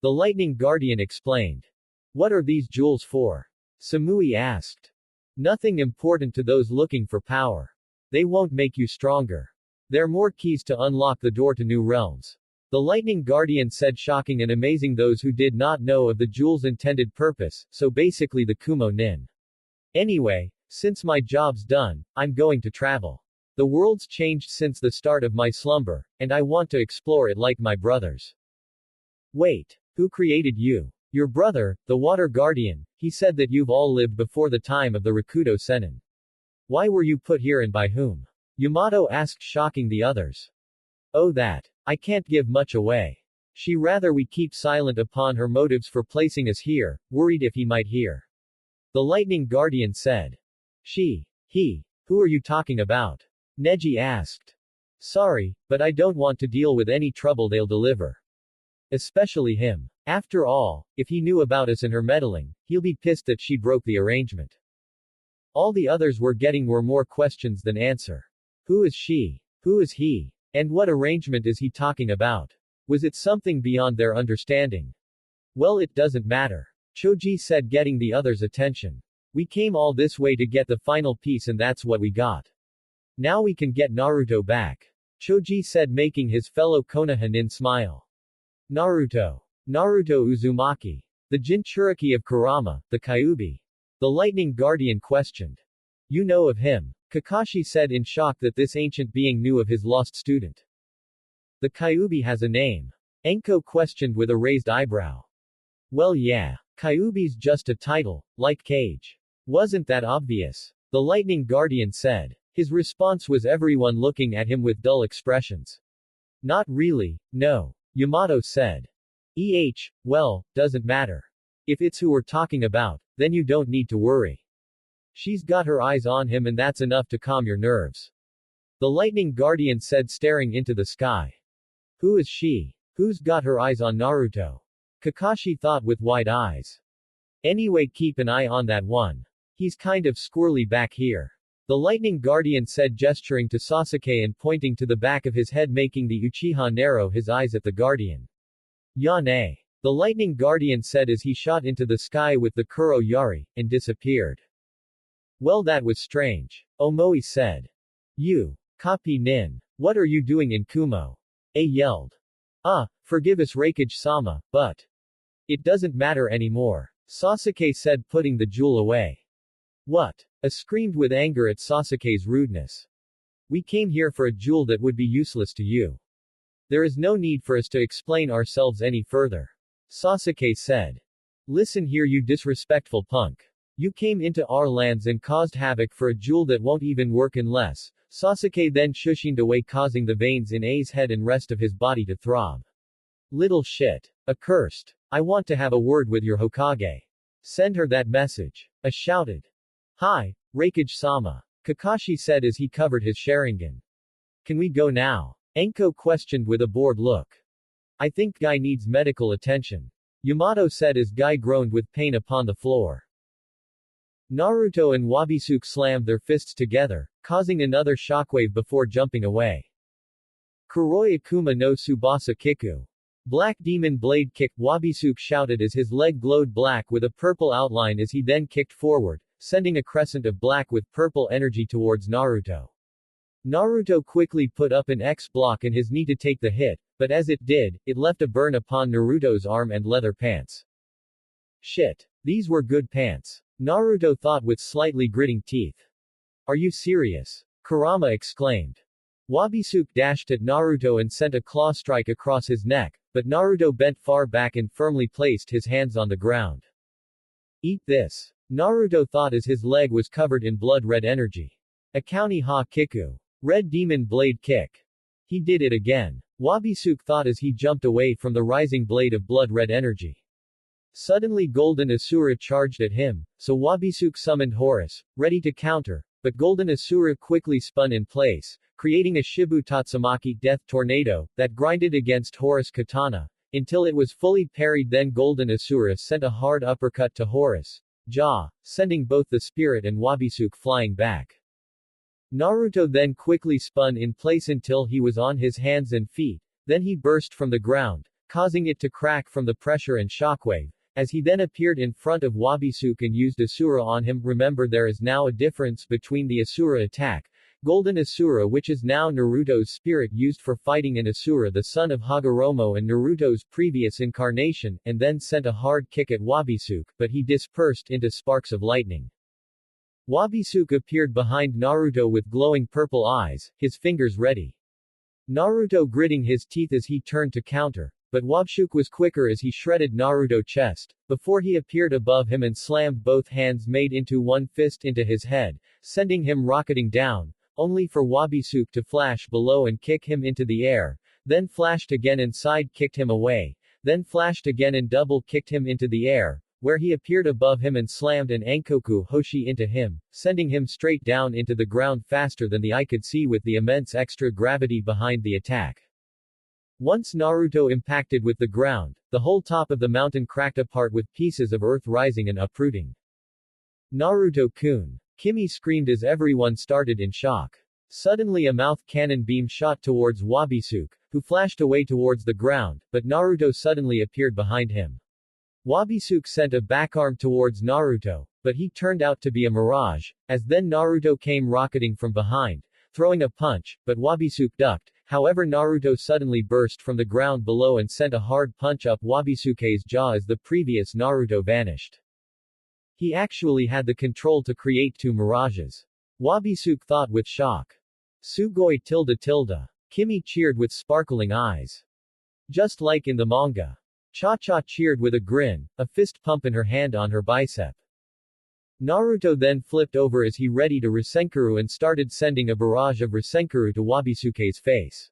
The lightning guardian explained. What are these jewels for? Samui asked. Nothing important to those looking for power. They won't make you stronger. They're more keys to unlock the door to new realms. The lightning guardian said, shocking and amazing those who did not know of the jewel's intended purpose, so basically the Kumo Nin. Anyway, since my job's done, I'm going to travel. The world's changed since the start of my slumber, and I want to explore it like my brothers. Wait, who created you? Your brother, the water guardian. He said that you've all lived before the time of the Rakudo Sennin. Why were you put here and by whom? Yamato asked, shocking the others. Oh that. I can't give much away. She rather we keep silent upon her motives for placing us here, worried if he might hear. The lightning guardian said. He. Who are you talking about? Neji asked. Sorry, but I don't want to deal with any trouble they'll deliver. Especially him. After all, if he knew about us and her meddling, he'll be pissed that she broke the arrangement. All the others were getting were more questions than answer. Who is she? Who is he? And what arrangement is he talking about? Was it something beyond their understanding? Well, it doesn't matter. Choji said, getting the others' attention. We came all this way to get the final piece and that's what we got. Now we can get Naruto back. Choji said, making his fellow Konoha nin smile. Naruto Uzumaki. The Jinchuriki of Kurama, the Kyuubi. The lightning guardian questioned. You know of him? Kakashi said in shock that this ancient being knew of his lost student. The Kyuubi has a name. Enko questioned with a raised eyebrow. Well yeah. Kyuubi's just a title, like Cage. Wasn't that obvious? The lightning guardian said. His response was everyone looking at him with dull expressions. Not really, no. Yamato said. Well, doesn't matter. If it's who we're talking about, then you don't need to worry. She's got her eyes on him and that's enough to calm your nerves. The lightning guardian said, staring into the sky. Who is she? Who's got her eyes on Naruto? Kakashi thought with wide eyes. Anyway, keep an eye on that one. He's kind of squirrely back here. The lightning guardian said, gesturing to Sasuke and pointing to the back of his head, making the Uchiha narrow his eyes at the guardian. Yane. The lightning guardian said as he shot into the sky with the Kuro Yari, and disappeared. Well, that was strange. Omoi said. You. Kapi Nin. What are you doing in Kumo? A yelled. Forgive us Raikage-sama, but it doesn't matter anymore. Sasuke said, putting the jewel away. What? A screamed with anger at Sasuke's rudeness. We came here for a jewel that would be useless to you. There is no need for us to explain ourselves any further. Sasuke said. Listen here, you disrespectful punk. You came into our lands and caused havoc for a jewel that won't even work unless. Sasuke then shushined away, causing the veins in A's head and rest of his body to throb. Little shit. Accursed. I want to have a word with your Hokage. Send her that message. A shouted. Hi, Raikage-sama. Kakashi said as he covered his Sharingan. Can we go now? Enko questioned with a bored look. I think Guy needs medical attention. Yamato said as Guy groaned with pain upon the floor. Naruto and Wabisuke slammed their fists together, causing another shockwave before jumping away. Kuroi Akuma no Tsubasa Kiku. Black Demon Blade Kick, Wabisuke shouted as his leg glowed black with a purple outline as he then kicked forward, sending a crescent of black with purple energy towards Naruto. Naruto quickly put up an X block in his knee to take the hit, but as it did, it left a burn upon Naruto's arm and leather pants. Shit. These were good pants. Naruto thought with slightly gritting teeth. Are you serious? Kurama exclaimed. Wabisuke dashed at Naruto and sent a claw strike across his neck, but Naruto bent far back and firmly placed his hands on the ground. Eat this. Naruto thought as his leg was covered in blood-red energy. Akauni ha Kiku. Red Demon Blade Kick. He did it again. Wabisuke thought as he jumped away from the rising blade of blood-red energy. Suddenly Golden Asura charged at him, so Wabisuke summoned Horus, ready to counter, but Golden Asura quickly spun in place, creating a Shibu Tatsumaki death tornado, that grinded against Horus' katana, until it was fully parried. Then Golden Asura sent a hard uppercut to Horus' jaw, sending both the spirit and Wabisuke flying back. Naruto then quickly spun in place until he was on his hands and feet, then he burst from the ground, causing it to crack from the pressure and shockwave, as he then appeared in front of Wabisuke and used Asura on him. Remember, there is now a difference between the Asura attack, Golden Asura, which is now Naruto's spirit used for fighting, an Asura the son of Hagoromo and Naruto's previous incarnation, and then sent a hard kick at Wabisuke, but he dispersed into sparks of lightning. Wabisuke appeared behind Naruto with glowing purple eyes, his fingers ready. Naruto gritting his teeth as he turned to counter, but Wabisuke was quicker as he shredded Naruto's chest, before he appeared above him and slammed both hands made into one fist into his head, sending him rocketing down, only for Wabisuke to flash below and kick him into the air, then flashed again and side kicked him away, then flashed again and double kicked him into the air, where he appeared above him and slammed an Ankoku Hoshi into him, sending him straight down into the ground faster than the eye could see with the immense extra gravity behind the attack. Once Naruto impacted with the ground, the whole top of the mountain cracked apart with pieces of earth rising and uprooting. Naruto-kun! Kimmy screamed as everyone started in shock. Suddenly a mouth cannon beam shot towards Wabisuke, who flashed away towards the ground, but Naruto suddenly appeared behind him. Wabisuke sent a backarm towards Naruto, but he turned out to be a mirage, as then Naruto came rocketing from behind, throwing a punch, but Wabisuke ducked. However, Naruto suddenly burst from the ground below and sent a hard punch up Wabisuke's jaw as the previous Naruto vanished. He actually had the control to create two mirages. Wabisuke thought with shock. Sugoi tilde tilde. Kimmy cheered with sparkling eyes. Just like in the manga. Cha-Cha cheered with a grin, a fist pump in her hand on her bicep. Naruto then flipped over as he ready to Rasenkuru and started sending a barrage of Rasenkuru to Wabisuke's face.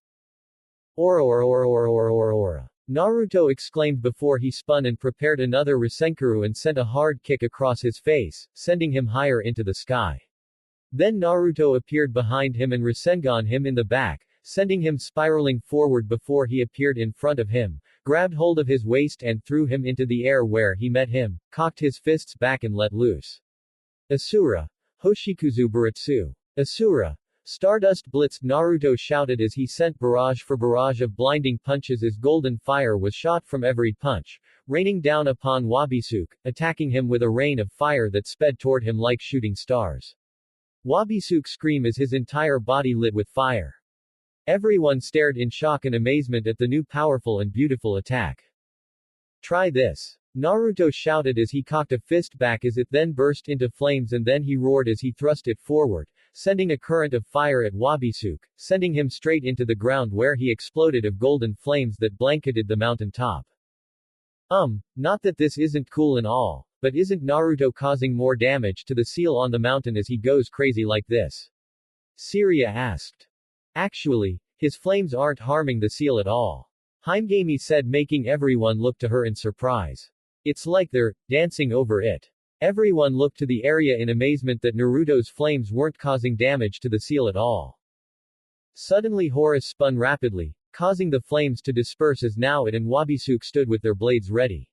Aura aura aura aura aura aura aura. Naruto exclaimed before he spun and prepared another Rasenkuru and sent a hard kick across his face, sending him higher into the sky. Then Naruto appeared behind him and Rasengan him in the back, sending him spiraling forward before he appeared in front of him, grabbed hold of his waist and threw him into the air where he met him, cocked his fists back and let loose. Asura. Hoshikuzu Baratsu. Asura. Stardust blitzed, Naruto shouted as he sent barrage for barrage of blinding punches as golden fire was shot from every punch, raining down upon Wabisuke, attacking him with a rain of fire that sped toward him like shooting stars. Wabisuke screamed as his entire body lit with fire. Everyone stared in shock and amazement at the new powerful and beautiful attack. Try this. Naruto shouted as he cocked a fist back as it then burst into flames and then he roared as he thrust it forward, sending a current of fire at Wabisuke, sending him straight into the ground where he exploded of golden flames that blanketed the mountain top. Not that this isn't cool and all, but isn't Naruto causing more damage to the seal on the mountain as he goes crazy like this? Syria asked. Actually, his flames aren't harming the seal at all. Himegami said, making everyone look to her in surprise. It's like they're dancing over it. Everyone looked to the area in amazement that Naruto's flames weren't causing damage to the seal at all. Suddenly Horus spun rapidly, causing the flames to disperse as now it and Wabisuke stood with their blades ready.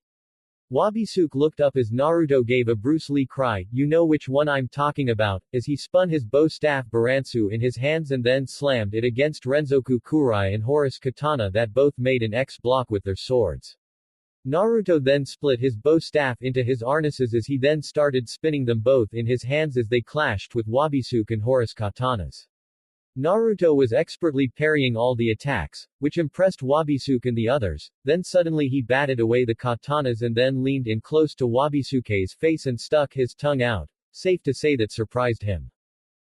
Wabisuke looked up as Naruto gave a Bruce Lee cry, "You know which one I'm talking about," as he spun his bow staff Baransu in his hands and then slammed it against Renzoku Kurai and Horus Katana that both made an X block with their swords. Naruto then split his bow staff into his harnesses as he then started spinning them both in his hands as they clashed with Wabisuke and Horus Katanas. Naruto was expertly parrying all the attacks, which impressed Wabisuke and the others, then suddenly he batted away the katanas and then leaned in close to Wabisuke's face and stuck his tongue out, safe to say that surprised him.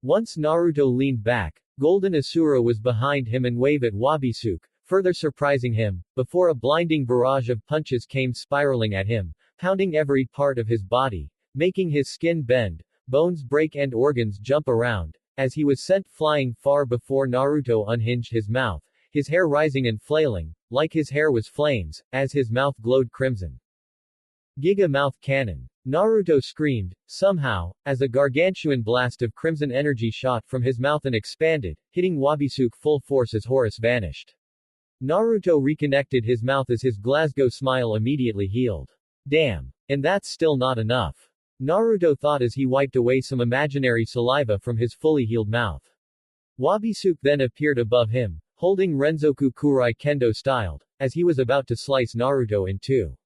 Once Naruto leaned back, Golden Asura was behind him and waved at Wabisuke, further surprising him, before a blinding barrage of punches came spiraling at him, pounding every part of his body, making his skin bend, bones break and organs jump around, as he was sent flying far before Naruto unhinged his mouth, his hair rising and flailing, like his hair was flames, as his mouth glowed crimson. Giga Mouth Cannon. Naruto screamed, somehow, as a gargantuan blast of crimson energy shot from his mouth and expanded, hitting Wabisuke full force as Horus vanished. Naruto reconnected his mouth as his Glasgow smile immediately healed. Damn. And that's still not enough. Naruto thought as he wiped away some imaginary saliva from his fully healed mouth. Wabisuke then appeared above him, holding Renzoku Kurai kendo styled, as he was about to slice Naruto in two.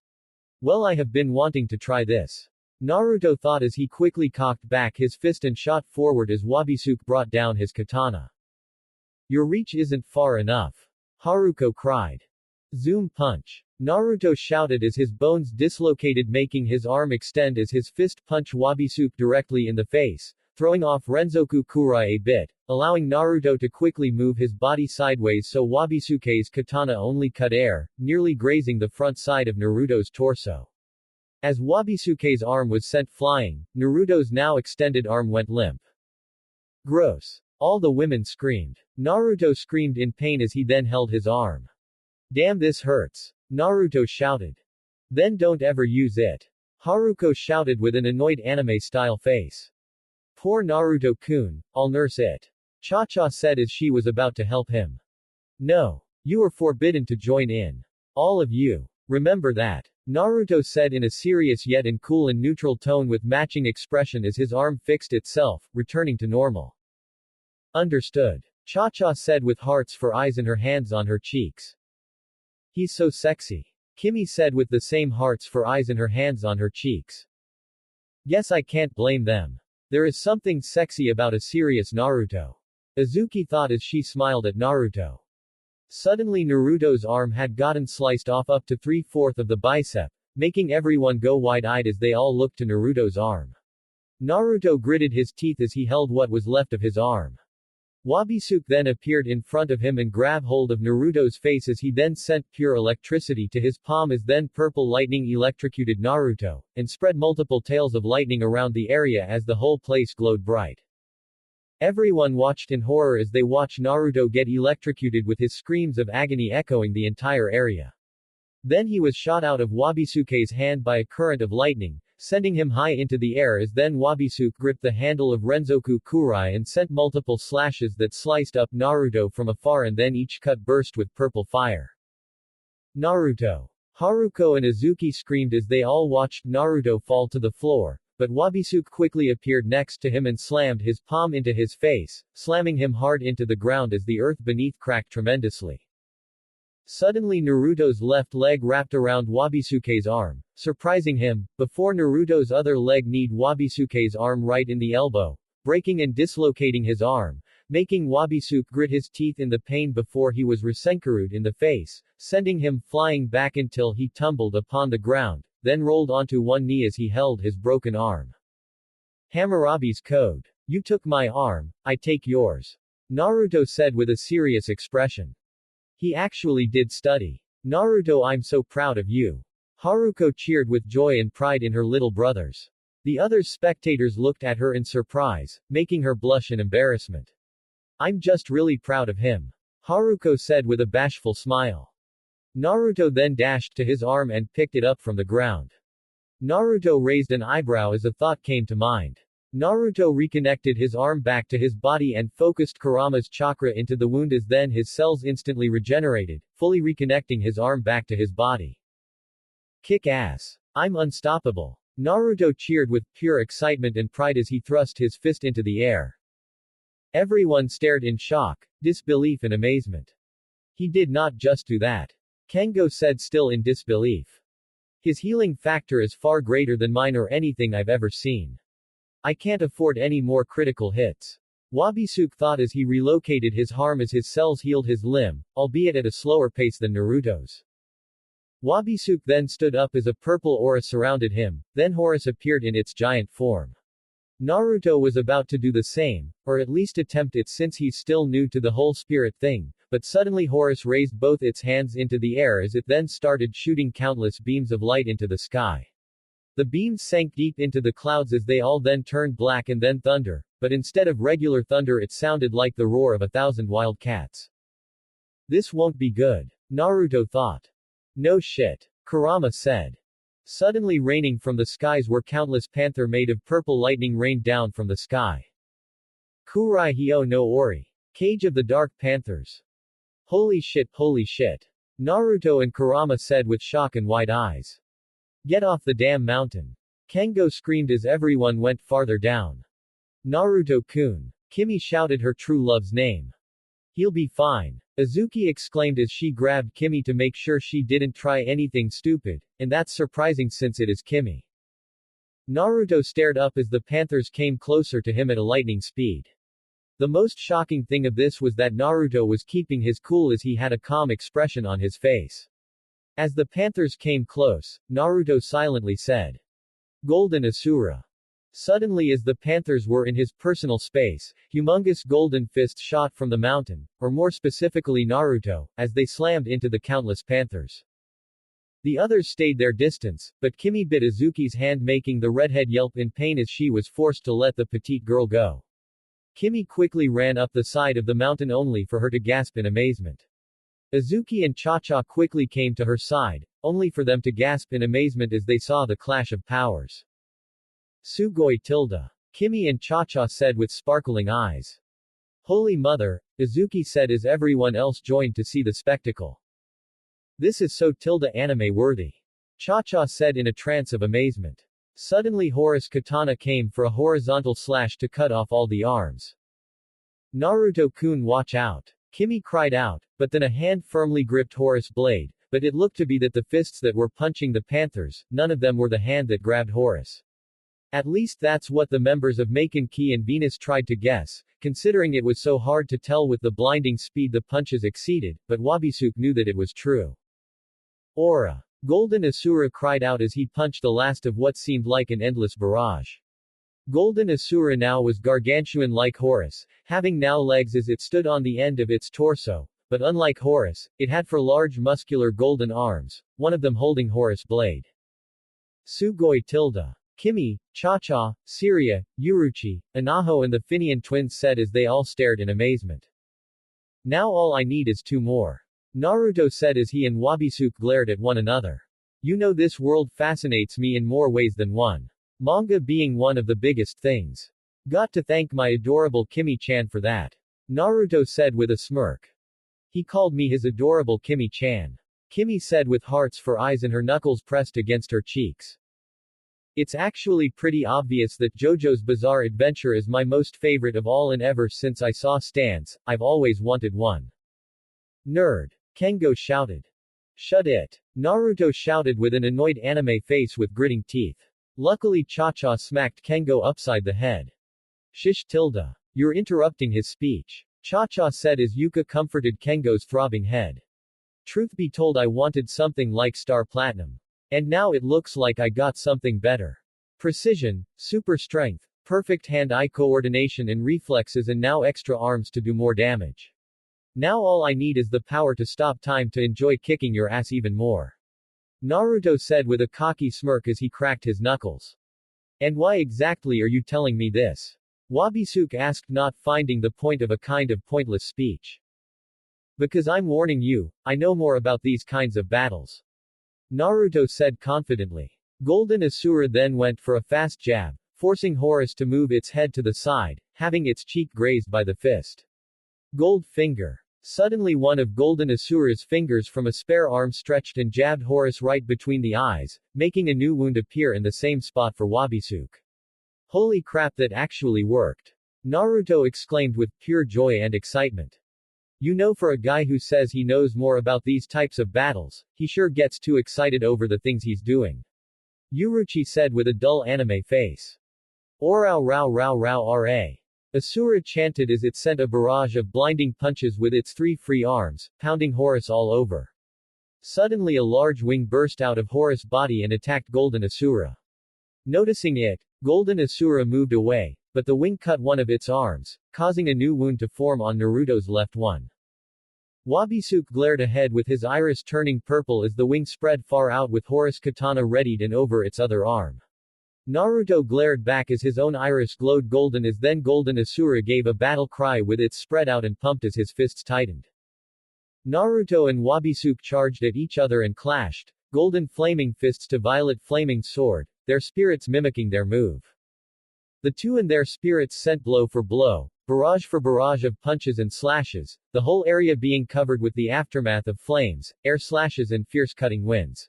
Well, I have been wanting to try this. Naruto thought as he quickly cocked back his fist and shot forward as Wabisuke brought down his katana. Your reach isn't far enough. Haruko cried. Zoom punch. Naruto shouted as his bones dislocated, making his arm extend as his fist punched Wabisuke directly in the face, throwing off Renzoku Kurai a bit, allowing Naruto to quickly move his body sideways so Wabisuke's katana only cut air, nearly grazing the front side of Naruto's torso. As Wabisuke's arm was sent flying, Naruto's now extended arm went limp. Gross. All the women screamed. Naruto screamed in pain as he then held his arm. Damn, this hurts. Naruto shouted. Then don't ever use it. Haruko shouted with an annoyed anime-style face. Poor Naruto-kun, I'll nurse it. Cha-Cha said as she was about to help him. No. You are forbidden to join in. All of you. Remember that. Naruto said in a serious yet in cool and neutral tone with matching expression as his arm fixed itself, returning to normal. Understood. Cha-Cha said with hearts for eyes and her hands on her cheeks. He's so sexy. Kimmy said with the same hearts for eyes and her hands on her cheeks. Guess I can't blame them. There is something sexy about a serious Naruto. Azuki thought as she smiled at Naruto. Suddenly Naruto's arm had gotten sliced off up to 3/4 of the bicep, making everyone go wide-eyed as they all looked to Naruto's arm. Naruto gritted his teeth as he held what was left of his arm. Wabisuke then appeared in front of him and grabbed hold of Naruto's face as he then sent pure electricity to his palm as then purple lightning electrocuted Naruto, and spread multiple tails of lightning around the area as the whole place glowed bright. Everyone watched in horror as they watched Naruto get electrocuted with his screams of agony echoing the entire area. Then he was shot out of Wabisuke's hand by a current of lightning, sending him high into the air as then Wabisuke gripped the handle of Renzoku Kurai and sent multiple slashes that sliced up Naruto from afar and then each cut burst with purple fire. Naruto. Haruko and Azuki screamed as they all watched Naruto fall to the floor, but Wabisuke quickly appeared next to him and slammed his palm into his face, slamming him hard into the ground as the earth beneath cracked tremendously. Suddenly Naruto's left leg wrapped around Wabisuke's arm, surprising him, before Naruto's other leg kneed Wabisuke's arm right in the elbow, breaking and dislocating his arm, making Wabisuke grit his teeth in the pain before he was Rasenkaru'd in the face, sending him flying back until he tumbled upon the ground, then rolled onto one knee as he held his broken arm. Hammurabi's Code. You took my arm, I take yours. Naruto said with a serious expression. He actually did study. Naruto, I'm so proud of you. Haruko cheered with joy and pride in her little brothers. The other spectators looked at her in surprise, making her blush in embarrassment. I'm just really proud of him. Haruko said with a bashful smile. Naruto then dashed to his arm and picked it up from the ground. Naruto raised an eyebrow as a thought came to mind. Naruto reconnected his arm back to his body and focused Kurama's chakra into the wound as then his cells instantly regenerated, fully reconnecting his arm back to his body. Kick ass. I'm unstoppable. Naruto cheered with pure excitement and pride as he thrust his fist into the air. Everyone stared in shock, disbelief and amazement. He did not just do that. Kengo said still in disbelief. His healing factor is far greater than mine or anything I've ever seen. I can't afford any more critical hits. Wabisuke thought as he relocated his arm as his cells healed his limb, albeit at a slower pace than Naruto's. Wabisuke then stood up as a purple aura surrounded him, then Horus appeared in its giant form. Naruto was about to do the same, or at least attempt it since he's still new to the whole spirit thing, but suddenly Horus raised both its hands into the air as it then started shooting countless beams of light into the sky. The beams sank deep into the clouds as they all then turned black and then thunder, but instead of regular thunder it sounded like the roar of 1,000 wild cats. This won't be good. Naruto thought. No shit. Kurama said. Suddenly raining from the skies were countless panther made of purple lightning rained down from the sky. Kurai Hyo no Ori. Cage of the Dark Panthers. Holy shit, holy shit. Naruto and Kurama said with shock and wide eyes. Get off the damn mountain. Kengo screamed as everyone went farther down. Naruto-kun. Kimmy shouted her true love's name. He'll be fine. Azuki exclaimed as she grabbed Kimmy to make sure she didn't try anything stupid, and that's surprising since it is Kimmy. Naruto stared up as the panthers came closer to him at a lightning speed. The most shocking thing of this was that Naruto was keeping his cool as he had a calm expression on his face. As the panthers came close, Naruto silently said, Golden Asura. Suddenly as the panthers were in his personal space, humongous golden fists shot from the mountain, or more specifically Naruto, as they slammed into the countless panthers. The others stayed their distance, but Kimmy bit Azuki's hand making the redhead yelp in pain as she was forced to let the petite girl go. Kimmy quickly ran up the side of the mountain only for her to gasp in amazement. Azuki and Cha-Cha quickly came to her side, only for them to gasp in amazement as they saw the clash of powers. Sugoi tilde. Kimmy and Cha-Cha said with sparkling eyes. Holy Mother, Azuki said as everyone else joined to see the spectacle. This is so tilde anime worthy. Cha-Cha said in a trance of amazement. Suddenly Horus Katana came for a horizontal slash to cut off all the arms. Naruto-kun, watch out. Kimmy cried out, but then a hand firmly gripped Horus' blade, but it looked to be that the fists that were punching the panthers, none of them were the hand that grabbed Horus. At least that's what the members of Maken Ki and Venus tried to guess, considering it was so hard to tell with the blinding speed the punches exceeded, but Wabisuke knew that it was true. Aura. Golden Asura cried out as he punched the last of what seemed like an endless barrage. Golden Asura now was gargantuan like Horus, having now legs as it stood on the end of its torso, but unlike Horus, it had 4 large muscular golden arms, one of them holding Horus' blade. Sugoi tilde. Kimmy, Cha-Cha, Syria, Uruchi, Anaho and the Finian twins said as they all stared in amazement. Now all I need is two more. Naruto said as he and Wabisuke glared at one another. You know this world fascinates me in more ways than one. Manga being one of the biggest things. Got to thank my adorable Kimmy-chan for that. Naruto said with a smirk. He called me his adorable Kimmy-chan. Kimmy said with hearts for eyes and her knuckles pressed against her cheeks. It's actually pretty obvious that JoJo's Bizarre Adventure is my most favorite of all, and ever since I saw Stans, I've always wanted one. Nerd. Kengo shouted. Shut it. Naruto shouted with an annoyed anime face with gritting teeth. Luckily Cha-Cha smacked Kengo upside the head. Shish tilde. You're interrupting his speech. Cha-Cha said as Yuka comforted Kengo's throbbing head. Truth be told, I wanted something like Star Platinum. And now it looks like I got something better. Precision, super strength, perfect hand-eye coordination and reflexes, and now extra arms to do more damage. Now all I need is the power to stop time to enjoy kicking your ass even more. Naruto said with a cocky smirk as he cracked his knuckles. And why exactly are you telling me this? Wabisuke asked, not finding the point of a kind of pointless speech. Because I'm warning you, I know more about these kinds of battles. Naruto said confidently. Golden Asura then went for a fast jab, forcing Horus to move its head to the side, having its cheek grazed by the fist. Gold finger. Suddenly one of Golden Asura's fingers from a spare arm stretched and jabbed Horus right between the eyes, making a new wound appear in the same spot for Wabisuke. Holy crap, that actually worked. Naruto exclaimed with pure joy and excitement. You know, for a guy who says he knows more about these types of battles, he sure gets too excited over the things he's doing. Uruchi said with a dull anime face. Orao rao rao rao ra. Asura chanted as it sent a barrage of blinding punches with its three free arms, pounding Horus all over. Suddenly a large wing burst out of Horus' body and attacked Golden Asura. Noticing it, Golden Asura moved away, but the wing cut one of its arms, causing a new wound to form on Naruto's left one. Wabisuke glared ahead with his iris turning purple as the wing spread far out with Horus' katana readied and over its other arm. Naruto glared back as his own iris glowed golden, as then Golden Asura gave a battle cry with its spread out and pumped as his fists tightened. Naruto and Wabisuke charged at each other and clashed, golden flaming fists to violet flaming sword, their spirits mimicking their move. The two and their spirits sent blow for blow, barrage for barrage of punches and slashes, the whole area being covered with the aftermath of flames, air slashes and fierce cutting winds.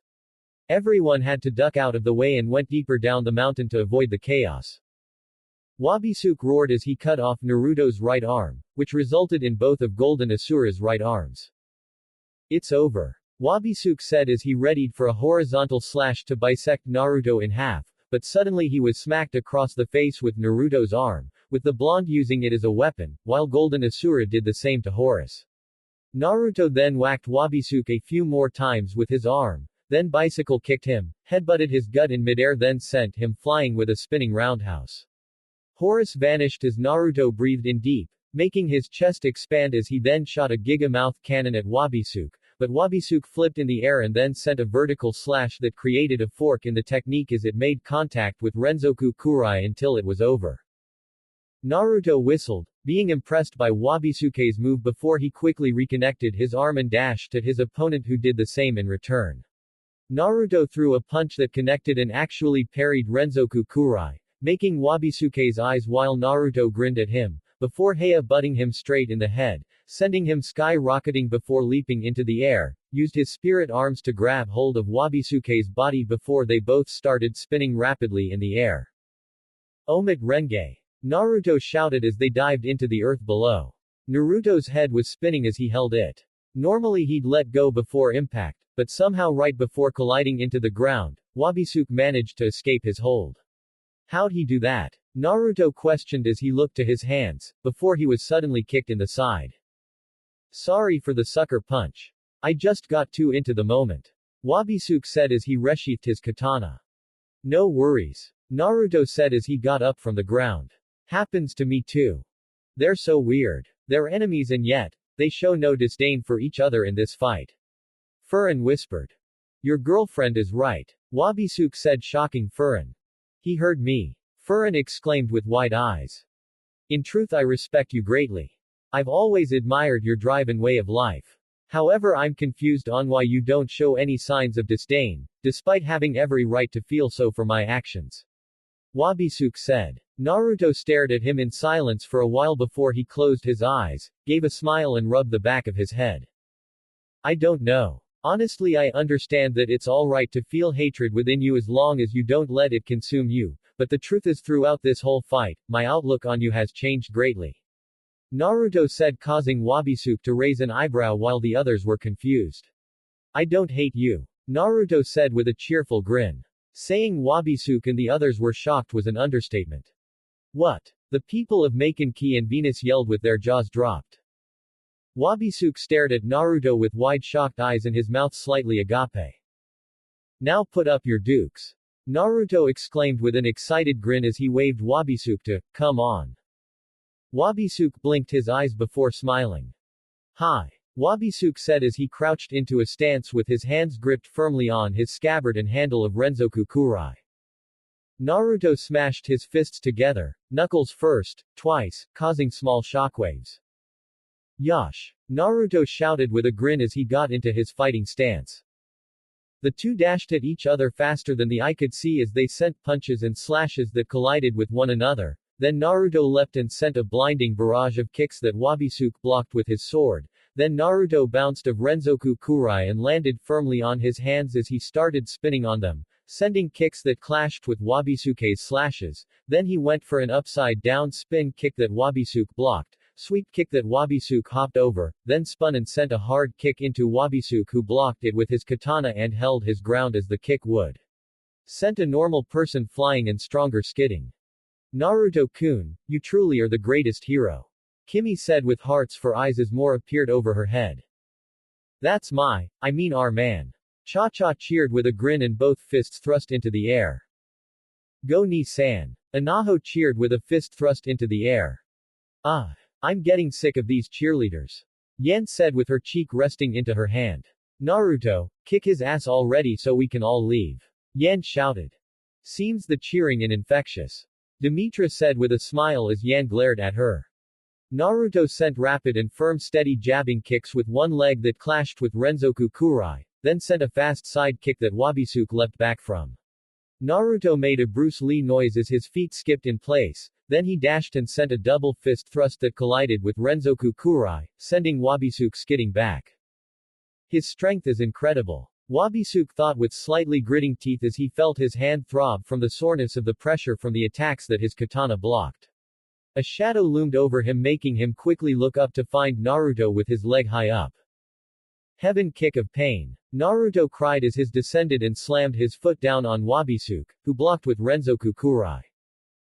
Everyone had to duck out of the way and went deeper down the mountain to avoid the chaos. Wabisuke roared as he cut off Naruto's right arm, which resulted in both of Golden Asura's right arms. It's over. Wabisuke said as he readied for a horizontal slash to bisect Naruto in half, but suddenly he was smacked across the face with Naruto's arm, with the blonde using it as a weapon, while Golden Asura did the same to Horus. Naruto then whacked Wabisuke a few more times with his arm, then bicycle kicked him, headbutted his gut in midair, then sent him flying with a spinning roundhouse. Horus vanished as Naruto breathed in deep, making his chest expand as he then shot a giga-mouth cannon at Wabisuke, but Wabisuke flipped in the air and then sent a vertical slash that created a fork in the technique as it made contact with Renzoku Kurai until it was over. Naruto whistled, being impressed by Wabisuke's move before he quickly reconnected his arm and dashed at his opponent, who did the same in return. Naruto threw a punch that connected and actually parried Renzoku Kurai, making Wabisuke's eyes while Naruto grinned at him, before butting him straight in the head, sending him skyrocketing before leaping into the air, used his spirit arms to grab hold of Wabisuke's body before they both started spinning rapidly in the air. Omit Renge! Naruto shouted as they dived into the earth below. Naruto's head was spinning as he held it. Normally he'd let go before impact, but somehow right before colliding into the ground, Wabisuke managed to escape his hold. How'd he do that? Naruto questioned as he looked to his hands, before he was suddenly kicked in the side. Sorry for the sucker punch. I just got too into the moment. Wabisuke said as he resheathed his katana. No worries. Naruto said as he got up from the ground. Happens to me too. They're so weird. They're enemies and yet, they show no disdain for each other in this fight. Furin whispered. Your girlfriend is right. Wabisuke said, shocking Furin. He heard me. Furin exclaimed with wide eyes. In truth, I respect you greatly. I've always admired your drive and way of life. However, I'm confused on why you don't show any signs of disdain, despite having every right to feel so for my actions. Wabisuke said. Naruto stared at him in silence for a while before he closed his eyes, gave a smile and rubbed the back of his head. I don't know. Honestly, I understand that it's alright to feel hatred within you as long as you don't let it consume you, but the truth is throughout this whole fight, my outlook on you has changed greatly. Naruto said, causing Wabisuke to raise an eyebrow while the others were confused. I don't hate you. Naruto said with a cheerful grin. Saying Wabisuke and the others were shocked was an understatement. What? The people of Maken and Venus yelled with their jaws dropped. Wabisuke stared at Naruto with wide shocked eyes and his mouth slightly agape. Now put up your dukes. Naruto exclaimed with an excited grin as he waved Wabisuke to come on. Wabisuke blinked his eyes before smiling. Hi. Wabisuke said as he crouched into a stance with his hands gripped firmly on his scabbard and handle of Renzoku Kurai. Naruto smashed his fists together, knuckles first, twice, causing small shockwaves. Yosh! Naruto shouted with a grin as he got into his fighting stance. The two dashed at each other faster than the eye could see as they sent punches and slashes that collided with one another. Then Naruto leapt and sent a blinding barrage of kicks that Wabisuke blocked with his sword. Then Naruto bounced of Renzoku Kurai and landed firmly on his hands as he started spinning on them, sending kicks that clashed with Wabisuke's slashes. Then he went for an upside-down spin kick that Wabisuke blocked, sweep kick that Wabisuke hopped over, then spun and sent a hard kick into Wabisuke who blocked it with his katana and held his ground as the kick would. Sent a normal person flying and stronger skidding. Naruto-kun, you truly are the greatest hero. Kimmy said with hearts for eyes as more appeared over her head. That's I mean our man. Cha-Cha cheered with a grin and both fists thrust into the air. Go Ni-san. Anaho cheered with a fist thrust into the air. I'm getting sick of these cheerleaders. Yen said with her cheek resting into her hand. Naruto, kick his ass already so we can all leave. Yen shouted. Seems the cheering and infectious. Demetra said with a smile as Yen glared at her. Naruto sent rapid and firm steady jabbing kicks with one leg that clashed with Renzoku Kurai, then sent a fast side kick that Wabisuke leapt back from. Naruto made a Bruce Lee noise as his feet skipped in place, then he dashed and sent a double fist thrust that collided with Renzoku Kurai, sending Wabisuke skidding back. His strength is incredible. Wabisuke thought with slightly gritting teeth as he felt his hand throb from the soreness of the pressure from the attacks that his katana blocked. A shadow loomed over him, making him quickly look up to find Naruto with his leg high up. Heaven kick of pain. Naruto cried as his descended and slammed his foot down on Wabisuke, who blocked with Renzoku Kurai.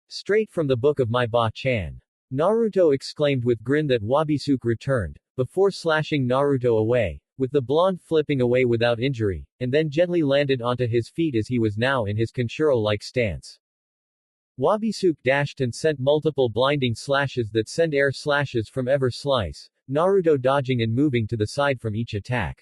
Straight from the book of my Ba-chan. Naruto exclaimed with grin that Wabisuke returned, before slashing Naruto away, with the blonde flipping away without injury, and then gently landed onto his feet as he was now in his Kenshiro-like stance. Wabisuke dashed and sent multiple blinding slashes that send air slashes from every slice, Naruto dodging and moving to the side from each attack.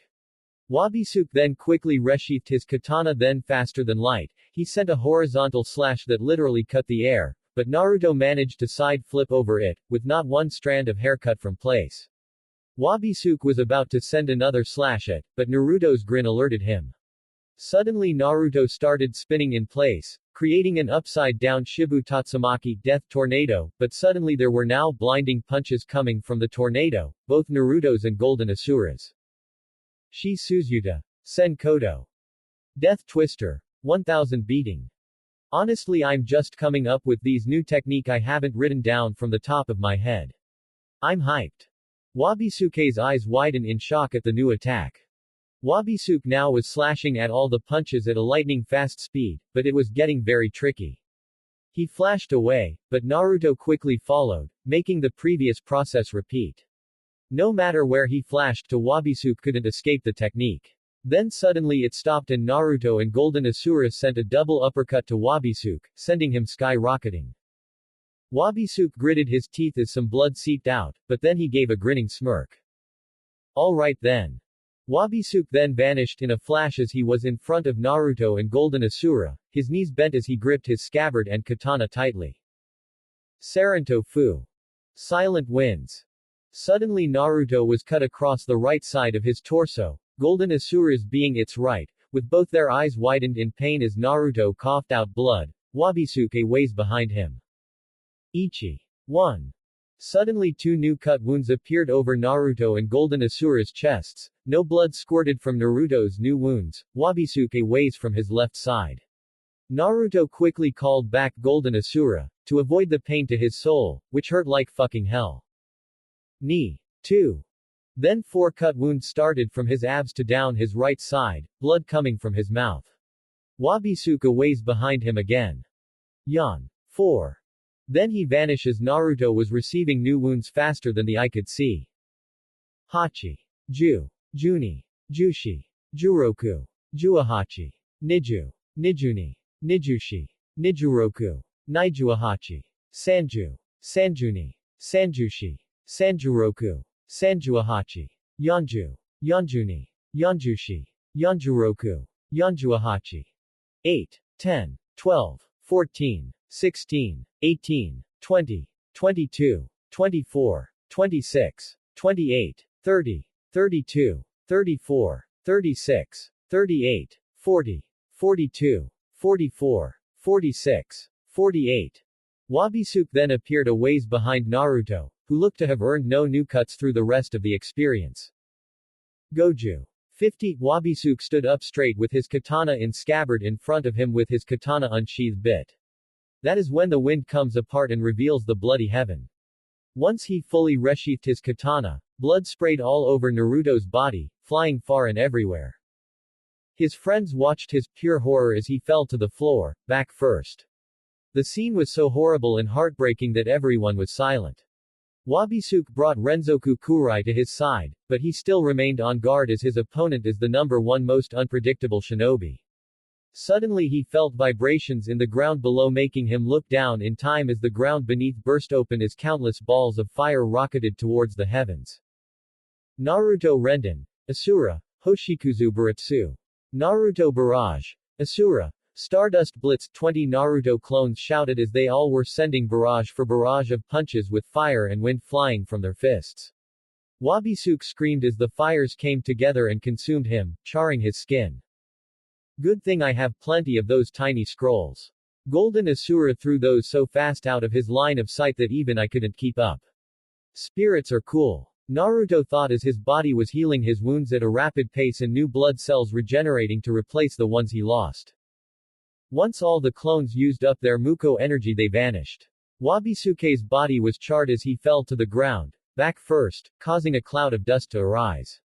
Wabisuke then quickly resheathed his katana, then faster than light, he sent a horizontal slash that literally cut the air, but Naruto managed to side flip over it, with not one strand of hair cut from place. Wabisuke was about to send another slash at, but Naruto's grin alerted him. Suddenly Naruto started spinning in place, creating an upside-down Shibu Tatsumaki death tornado, but suddenly there were now blinding punches coming from the tornado, both Naruto's and Golden Asura's. Shi Suzuta. Sen Kodo. Death Twister. 1000 beating. Honestly, I'm just coming up with these new technique I haven't written down from the top of my head. I'm hyped. Wabisuke's eyes widen in shock at the new attack. Wabisuke now was slashing at all the punches at a lightning-fast speed, but it was getting very tricky. He flashed away, but Naruto quickly followed, making the previous process repeat. No matter where he flashed to, Wabisuke couldn't escape the technique. Then suddenly it stopped and Naruto and Golden Asura sent a double uppercut to Wabisuke, sending him skyrocketing. Wabisuke gritted his teeth as some blood seeped out, but then he gave a grinning smirk. Alright then. Wabisuke then vanished in a flash as he was in front of Naruto and Golden Asura, his knees bent as he gripped his scabbard and katana tightly. Saranto Fu. Silent winds. Suddenly Naruto was cut across the right side of his torso, Golden Asura's being its right, with both their eyes widened in pain as Naruto coughed out blood. Wabisuke weighs behind him. Ichi. 1. Suddenly two new cut wounds appeared over Naruto and Golden Asura's chests. No blood squirted from Naruto's new wounds. Wabisuke weighs from his left side. Naruto quickly called back Golden Asura, to avoid the pain to his soul, which hurt like fucking hell. Knee. 2. Then 4 cut wounds started from his abs to down his right side, blood coming from his mouth. Wabisuke weighs behind him again. Yan. 4. Then he vanishes. Naruto was receiving new wounds faster than the eye could see. Hachi. Ju. Juni. Jushi. Juroku. Juahachi. Niju. Nijuni. Nijushi. Nijuroku. Nijuahachi. Sanju. Sanjuni. Sanjushi. Sanjuroku. Sanjuahachi. Yanju. Yanjuni. Yanjushi. Yanjuroku. Yanjuahachi. 8, 10, 12, 14, 16, 18, 20, 22, 24, 26, 28, 30, 32, 34, 36, 38, 40, 42, 44, 46, 48. Wabisuke then appeared a ways behind Naruto, who looked to have earned no new cuts through the rest of the experience. Goju. 50. Wabisuke stood up straight with his katana in scabbard in front of him with his katana unsheathed bit. That is when the wind comes apart and reveals the bloody heaven. Once he fully resheathed his katana, blood sprayed all over Naruto's body, flying far and everywhere. His friends watched his pure horror as he fell to the floor, back first. The scene was so horrible and heartbreaking that everyone was silent. Wabisuke brought Renzoku Kurai to his side, but he still remained on guard as his opponent is the number 1 most unpredictable shinobi. Suddenly he felt vibrations in the ground below, making him look down in time as the ground beneath burst open as countless balls of fire rocketed towards the heavens. Naruto Renden. Asura. Hoshikuzu Baratsu. Naruto Barrage. Asura. Stardust Blitz. 20 Naruto clones shouted as they all were sending barrage for barrage of punches with fire and wind flying from their fists. Wabisuke screamed as the fires came together and consumed him, charring his skin. Good thing I have plenty of those tiny scrolls. Golden Asura threw those so fast out of his line of sight that even I couldn't keep up. Spirits are cool. Naruto thought as his body was healing his wounds at a rapid pace and new blood cells regenerating to replace the ones he lost. Once all the clones used up their Muko energy, they vanished. Wabisuke's body was charred as he fell to the ground, back first, causing a cloud of dust to arise.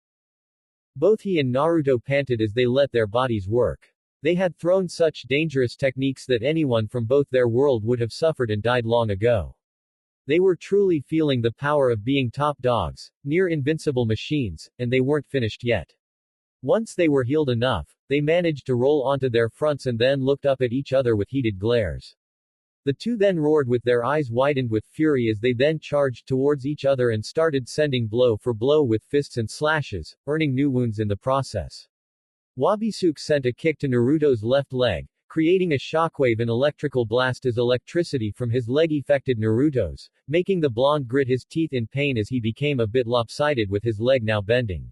Both he and Naruto panted as they let their bodies work. They had thrown such dangerous techniques that anyone from both their world would have suffered and died long ago. They were truly feeling the power of being top dogs, near invincible machines, and they weren't finished yet. Once they were healed enough, they managed to roll onto their fronts and then looked up at each other with heated glares. The two then roared with their eyes widened with fury as they then charged towards each other and started sending blow for blow with fists and slashes, earning new wounds in the process. Wabisuke sent a kick to Naruto's left leg, creating a shockwave and electrical blast as electricity from his leg affected Naruto's, making the blonde grit his teeth in pain as he became a bit lopsided with his leg now bending.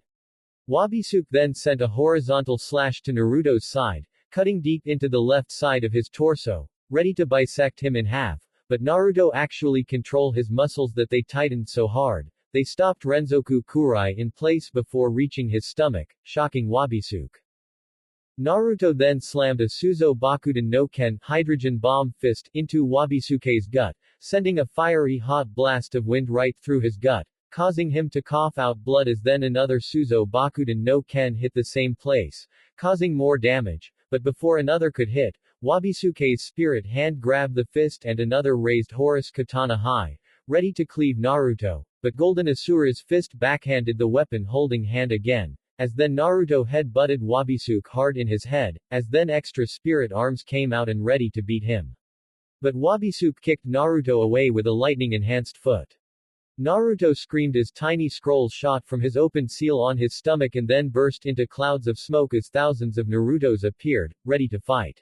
Wabisuke then sent a horizontal slash to Naruto's side, cutting deep into the left side of his torso, ready to bisect him in half, but Naruto actually controlled his muscles that they tightened so hard, they stopped Renzoku Kurai in place before reaching his stomach, shocking Wabisuke. Naruto then slammed a Suzo Bakuden no Ken hydrogen bomb fist into Wabisuke's gut, sending a fiery hot blast of wind right through his gut, causing him to cough out blood as then another Suzo Bakuden no Ken hit the same place, causing more damage, but before another could hit, Wabisuke's spirit hand grabbed the fist and another raised Horus Katana high, ready to cleave Naruto, but Golden Asura's fist backhanded the weapon holding hand again, as then Naruto head-butted Wabisuke hard in his head, as then extra spirit arms came out and ready to beat him. But Wabisuke kicked Naruto away with a lightning-enhanced foot. Naruto screamed as tiny scrolls shot from his open seal on his stomach and then burst into clouds of smoke as thousands of Narutos appeared, ready to fight.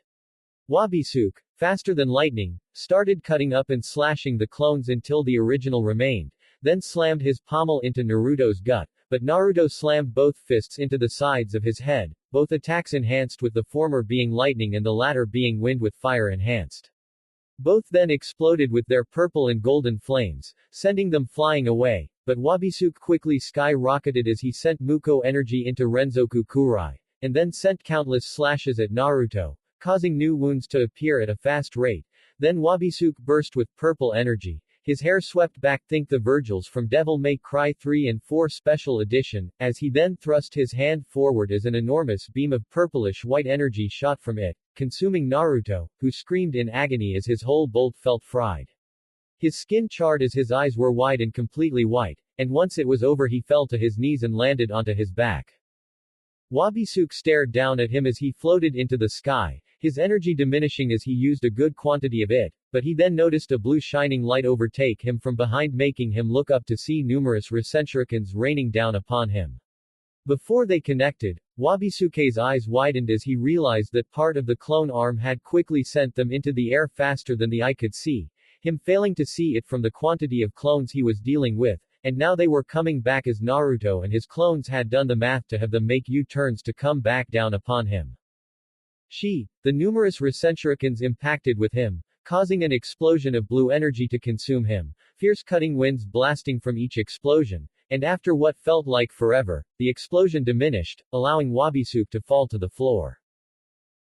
Wabisuke, faster than lightning, started cutting up and slashing the clones until the original remained, then slammed his pommel into Naruto's gut, but Naruto slammed both fists into the sides of his head, both attacks enhanced with the former being lightning and the latter being wind with fire enhanced. Both then exploded with their purple and golden flames, sending them flying away, but Wabisuke quickly skyrocketed as he sent Muko energy into Renzoku Kurai, and then sent countless slashes at Naruto, causing new wounds to appear at a fast rate. Then Wabisuke burst with purple energy. His hair swept back. Think the Virgils from Devil May Cry 3 and 4 Special Edition, as he then thrust his hand forward as an enormous beam of purplish-white energy shot from it, consuming Naruto, who screamed in agony as his whole bolt felt fried. His skin charred as his eyes were wide and completely white, and once it was over he fell to his knees and landed onto his back. Wabisuke stared down at him as he floated into the sky, his energy diminishing as he used a good quantity of it, but he then noticed a blue shining light overtake him from behind, making him look up to see numerous Resenshurikens raining down upon him. Before they connected, Wabisuke's eyes widened as he realized that part of the clone arm had quickly sent them into the air faster than the eye could see, him failing to see it from the quantity of clones he was dealing with, and now they were coming back as Naruto and his clones had done the math to have them make U-turns to come back down upon him. The numerous Resenshurikens impacted with him, causing an explosion of blue energy to consume him, fierce cutting winds blasting from each explosion, and after what felt like forever, the explosion diminished, allowing Wabisuke to fall to the floor.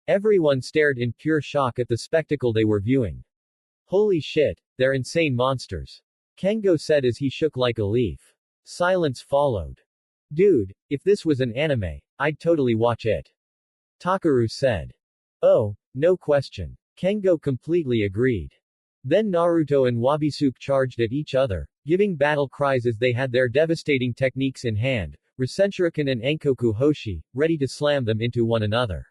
Everyone stared in pure shock at the spectacle they were viewing. Holy shit, they're insane monsters. Kengo said as he shook like a leaf. Silence followed. Dude, if this was an anime, I'd totally watch it. Takaru said. Oh, no question. Kengo completely agreed. Then Naruto and Wabisuke charged at each other, giving battle cries as they had their devastating techniques in hand, Resenshuriken and Enkoku Hoshi, ready to slam them into one another.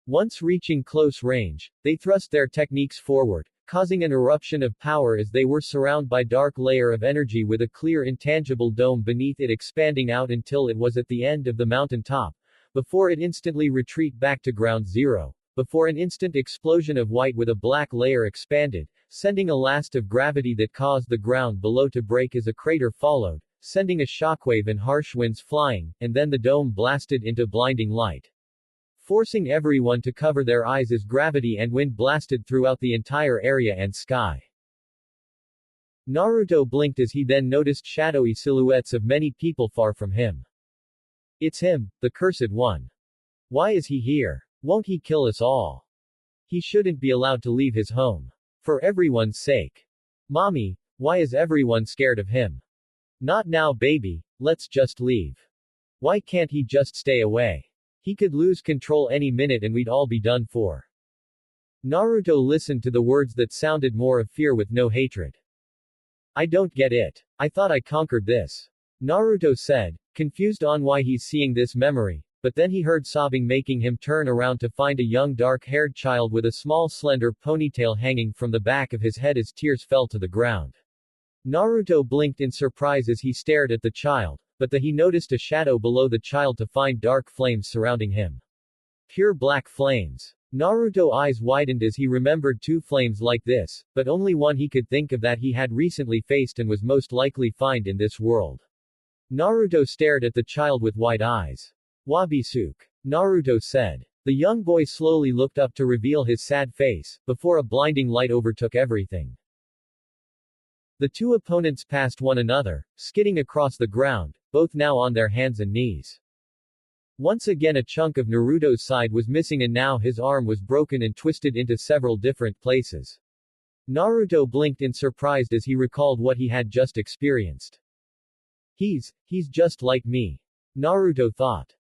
Once reaching close range, they thrust their techniques forward, causing an eruption of power as they were surrounded by dark layer of energy with a clear intangible dome beneath it expanding out until it was at the end of the mountain top, before it instantly retreat back to ground zero, before an instant explosion of white with a black layer expanded, sending a blast of gravity that caused the ground below to break as a crater followed, sending a shockwave and harsh winds flying, and then the dome blasted into blinding light. Forcing everyone to cover their eyes as gravity and wind blasted throughout the entire area and sky. Naruto blinked as he then noticed shadowy silhouettes of many people far from him. It's him, the cursed one. Why is he here? Won't he kill us all? He shouldn't be allowed to leave his home. For everyone's sake. Mommy, why is everyone scared of him? Not now, baby, let's just leave. Why can't he just stay away? He could lose control any minute and we'd all be done for. Naruto listened to the words that sounded more of fear with no hatred. I don't get it. I thought I conquered this. Naruto said, confused on why he's seeing this memory, but then he heard sobbing making him turn around to find a young dark-haired child with a small slender ponytail hanging from the back of his head as tears fell to the ground. Naruto blinked in surprise as he stared at the child, but he noticed a shadow below the child to find dark flames surrounding him. Pure black flames. Naruto's eyes widened as he remembered two flames like this, but only one he could think of that he had recently faced and was most likely find in this world. Naruto stared at the child with wide eyes. Wabisuke. Naruto said. The young boy slowly looked up to reveal his sad face, before a blinding light overtook everything. The two opponents passed one another, skidding across the ground, both now on their hands and knees. Once again a chunk of Naruto's side was missing and now his arm was broken and twisted into several different places. Naruto blinked in surprise as he recalled what he had just experienced. He's just like me. Naruto thought.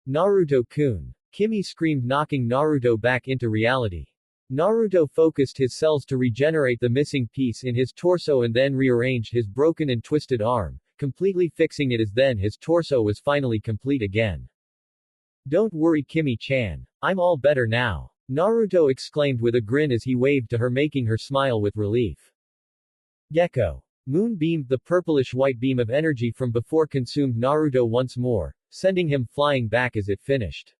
Naruto-kun. Kimmy screamed, knocking Naruto back into reality. Naruto focused his cells to regenerate the missing piece in his torso and then rearranged his broken and twisted arm, completely fixing it as then his torso was finally complete again. Don't worry, Kimmy-chan. I'm all better now. Naruto exclaimed with a grin as he waved to her, making her smile with relief. Gecko. Moonbeam, the purplish-white beam of energy from before consumed Naruto once more, sending him flying back as it finished.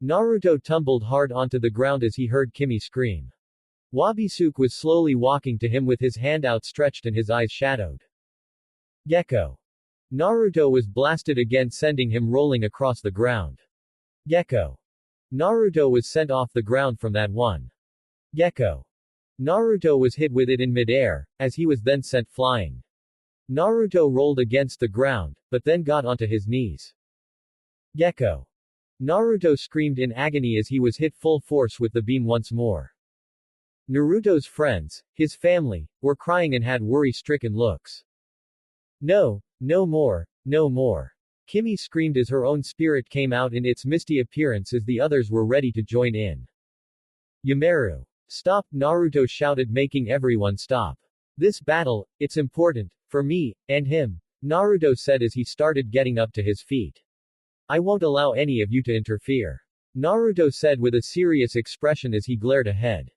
Naruto tumbled hard onto the ground as he heard Kimmy scream. Wabisuke was slowly walking to him with his hand outstretched and his eyes shadowed. Gecko. Naruto was blasted again, sending him rolling across the ground. Gecko. Naruto was sent off the ground from that one. Gecko. Naruto was hit with it in midair, as he was then sent flying. Naruto rolled against the ground, but then got onto his knees. Gecko. Naruto screamed in agony as he was hit full force with the beam once more. Naruto's friends, his family, were crying and had worry-stricken looks. No, no more, no more. Kimmy screamed as her own spirit came out in its misty appearance as the others were ready to join in. Yumeru. Stop, Naruto shouted, making everyone stop. This battle, it's important, for me, and him, Naruto said as he started getting up to his feet. I won't allow any of you to interfere. Naruto said with a serious expression as he glared ahead.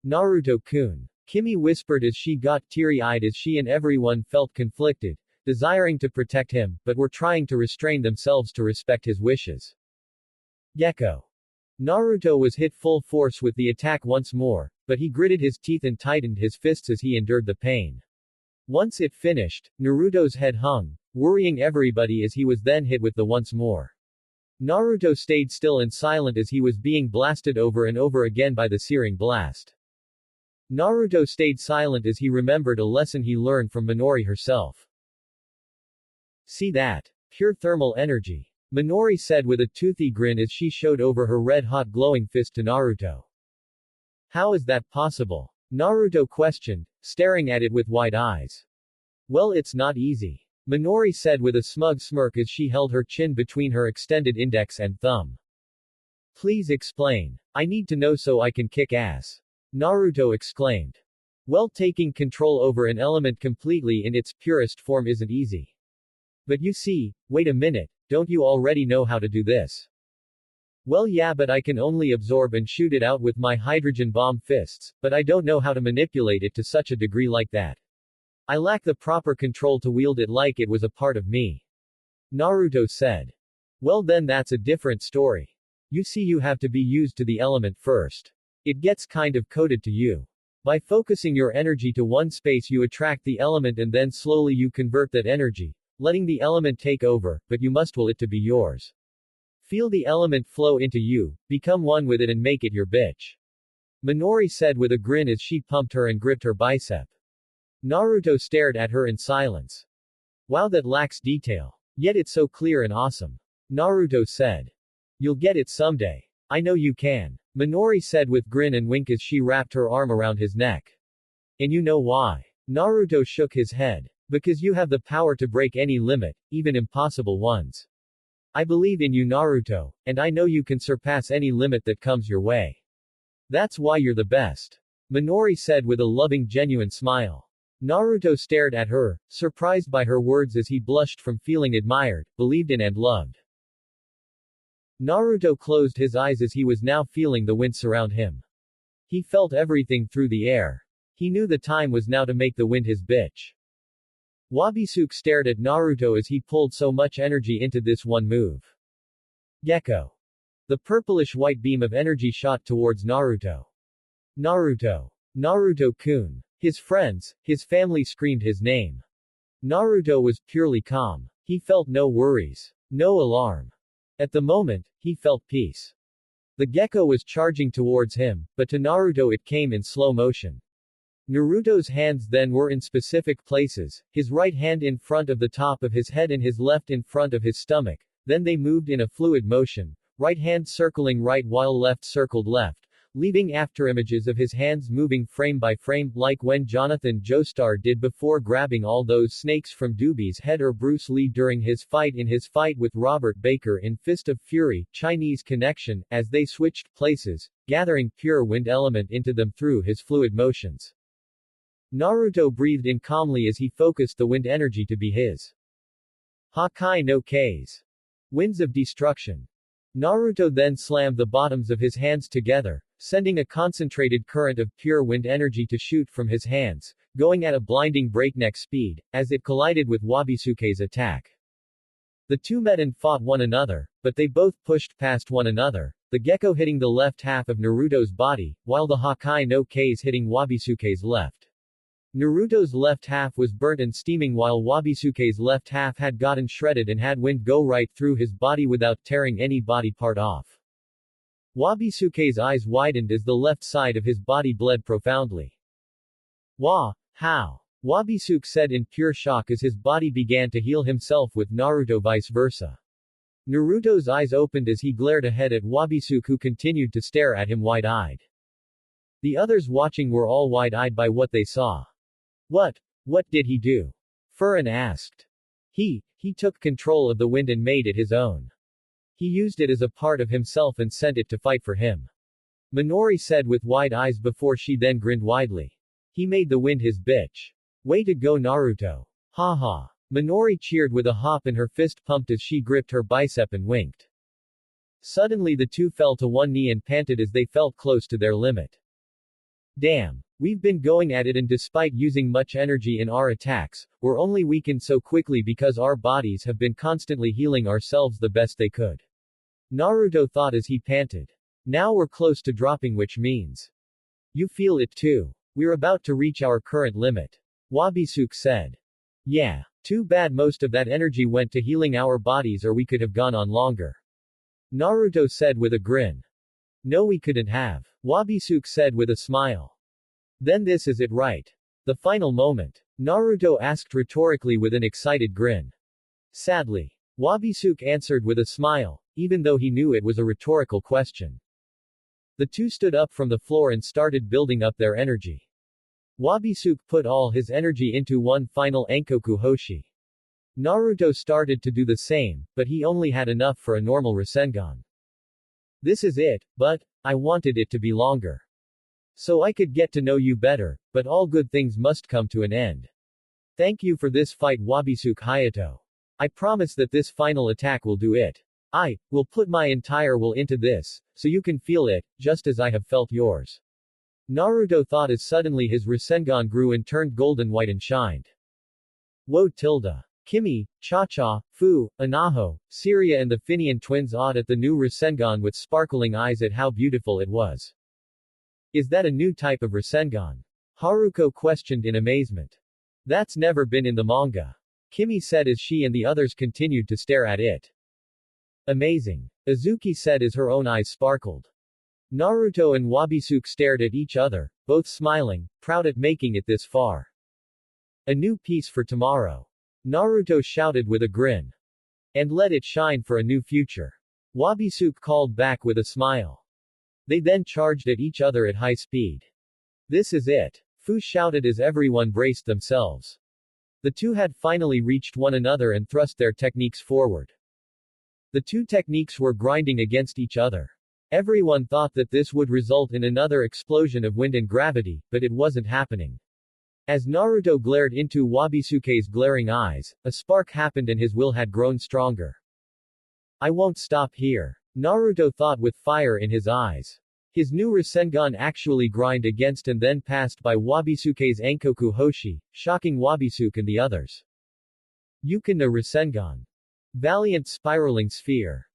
Naruto-kun. Kimmy whispered as she got teary-eyed as she and everyone felt conflicted, desiring to protect him, but were trying to restrain themselves to respect his wishes. Gecko. Naruto was hit full force with the attack once more, but he gritted his teeth and tightened his fists as he endured the pain. Once it finished, Naruto's head hung, worrying everybody as he was then hit with the once more. Naruto stayed still and silent as he was being blasted over and over again by the searing blast. Naruto stayed silent as he remembered a lesson he learned from Minori herself. See that? Pure thermal energy. Minori said with a toothy grin as she showed over her red-hot glowing fist to Naruto. How is that possible? Naruto questioned, staring at it with wide eyes. Well, it's not easy. Minori said with a smug smirk as she held her chin between her extended index and thumb. Please explain. I need to know so I can kick ass. Naruto exclaimed. Well, taking control over an element completely in its purest form isn't easy. But you see, wait a minute, don't you already know how to do this? Well, yeah, but I can only absorb and shoot it out with my hydrogen bomb fists, but I don't know how to manipulate it to such a degree like that. I lack the proper control to wield it like it was a part of me. Naruto said. Well, then that's a different story. You see, you have to be used to the element first. It gets kind of coded to you. By focusing your energy to one space, you attract the element and then slowly you convert that energy, letting the element take over, but you must will it to be yours. Feel the element flow into you, become one with it and make it your bitch. Minori said with a grin as she pumped her and gripped her bicep. Naruto stared at her in silence. Wow, that lacks detail. Yet it's so clear and awesome. Naruto said. You'll get it someday. I know you can. Minori said with grin and wink as she wrapped her arm around his neck. And you know why? Naruto shook his head. Because you have the power to break any limit, even impossible ones. I believe in you, Naruto, and I know you can surpass any limit that comes your way. That's why you're the best. Minori said with a loving, genuine smile. Naruto stared at her, surprised by her words as he blushed from feeling admired, believed in and loved. Naruto closed his eyes as he was now feeling the wind surround him. He felt everything through the air. He knew the time was now to make the wind his bitch. Wabisuke stared at Naruto as he pulled so much energy into this one move. Gecko. The purplish-white beam of energy shot towards Naruto. Naruto. Naruto-kun. His friends, his family screamed his name. Naruto was purely calm. He felt no worries. No alarm. At the moment, he felt peace. The gecko was charging towards him, but to Naruto it came in slow motion. Naruto's hands then were in specific places, his right hand in front of the top of his head and his left in front of his stomach, then they moved in a fluid motion, right hand circling right while left circled left, leaving afterimages of his hands moving frame by frame, like when Jonathan Joestar did before grabbing all those snakes from Doobie's head or Bruce Lee during his fight with Robert Baker in Fist of Fury, Chinese Connection, as they switched places, gathering pure wind element into them through his fluid motions. Naruto breathed in calmly as he focused the wind energy to be his. Hakai no K's. Winds of destruction. Naruto then slammed the bottoms of his hands together, sending a concentrated current of pure wind energy to shoot from his hands, going at a blinding breakneck speed, as it collided with Wabisuke's attack. The two met and fought one another, but they both pushed past one another, the gecko hitting the left half of Naruto's body, while the Hakai no K's hitting Wabisuke's left. Naruto's left half was burnt and steaming while Wabisuke's left half had gotten shredded and had wind go right through his body without tearing any body part off. Wabisuke's eyes widened as the left side of his body bled profoundly. How? Wabisuke said in pure shock as his body began to heal himself with Naruto vice versa. Naruto's eyes opened as he glared ahead at Wabisuke, who continued to stare at him wide-eyed. The others watching were all wide-eyed by what they saw. What did he do? Furin asked. He took control of the wind and made it his own. He used it as a part of himself and sent it to fight for him. Minori said with wide eyes before she then grinned widely. He made the wind his bitch. Way to go, Naruto. Haha. Minori cheered with a hop and her fist pumped as she gripped her bicep and winked. Suddenly the two fell to one knee and panted as they felt close to their limit. Damn. We've been going at it, and despite using much energy in our attacks, we're only weakened so quickly because our bodies have been constantly healing ourselves the best they could. Naruto thought as he panted. Now we're close to dropping, which means you feel it too. We're about to reach our current limit. Wabisuke said. Yeah. Too bad most of that energy went to healing our bodies, or we could have gone on longer. Naruto said with a grin. No, we couldn't have. Wabisuke said with a smile. Then this is it, right? The final moment? Naruto asked rhetorically with an excited grin. Sadly. Wabisuke answered with a smile, even though he knew it was a rhetorical question. The two stood up from the floor and started building up their energy. Wabisuke put all his energy into one final Enkoku Hoshi. Naruto started to do the same, but he only had enough for a normal Rasengan. This is it, but I wanted it to be longer. So I could get to know you better, but all good things must come to an end. Thank you for this fight, Wabisuke Hayato. I promise that this final attack will do it. I will put my entire will into this, so you can feel it, just as I have felt yours. Naruto thought as suddenly his Rasengan grew and turned golden white and shined. Woe tilde. Kimmy, Cha-Cha, Fu, Anaho, Syria and the Finian twins awed at the new Rasengan with sparkling eyes at how beautiful it was. Is that a new type of Rasengan? Haruko questioned in amazement. That's never been in the manga. Kimmy said as she and the others continued to stare at it. Amazing. Azuki said as her own eyes sparkled. Naruto and Wabisuke stared at each other, both smiling, proud at making it this far. A new piece for tomorrow. Naruto shouted with a grin. And let it shine for a new future. Wabisuke called back with a smile. They then charged at each other at high speed. This is it. Fu shouted as everyone braced themselves. The two had finally reached one another and thrust their techniques forward. The two techniques were grinding against each other. Everyone thought that this would result in another explosion of wind and gravity, but it wasn't happening. As Naruto glared into Wabisuke's glaring eyes, a spark happened and his will had grown stronger. I won't stop here. Naruto thought with fire in his eyes. His new Rasengan actually grind against and then passed by Wabisuke's Enkoku Hoshi, shocking Wabisuke and the others. Yukina Rasengan. Valiant spiraling sphere.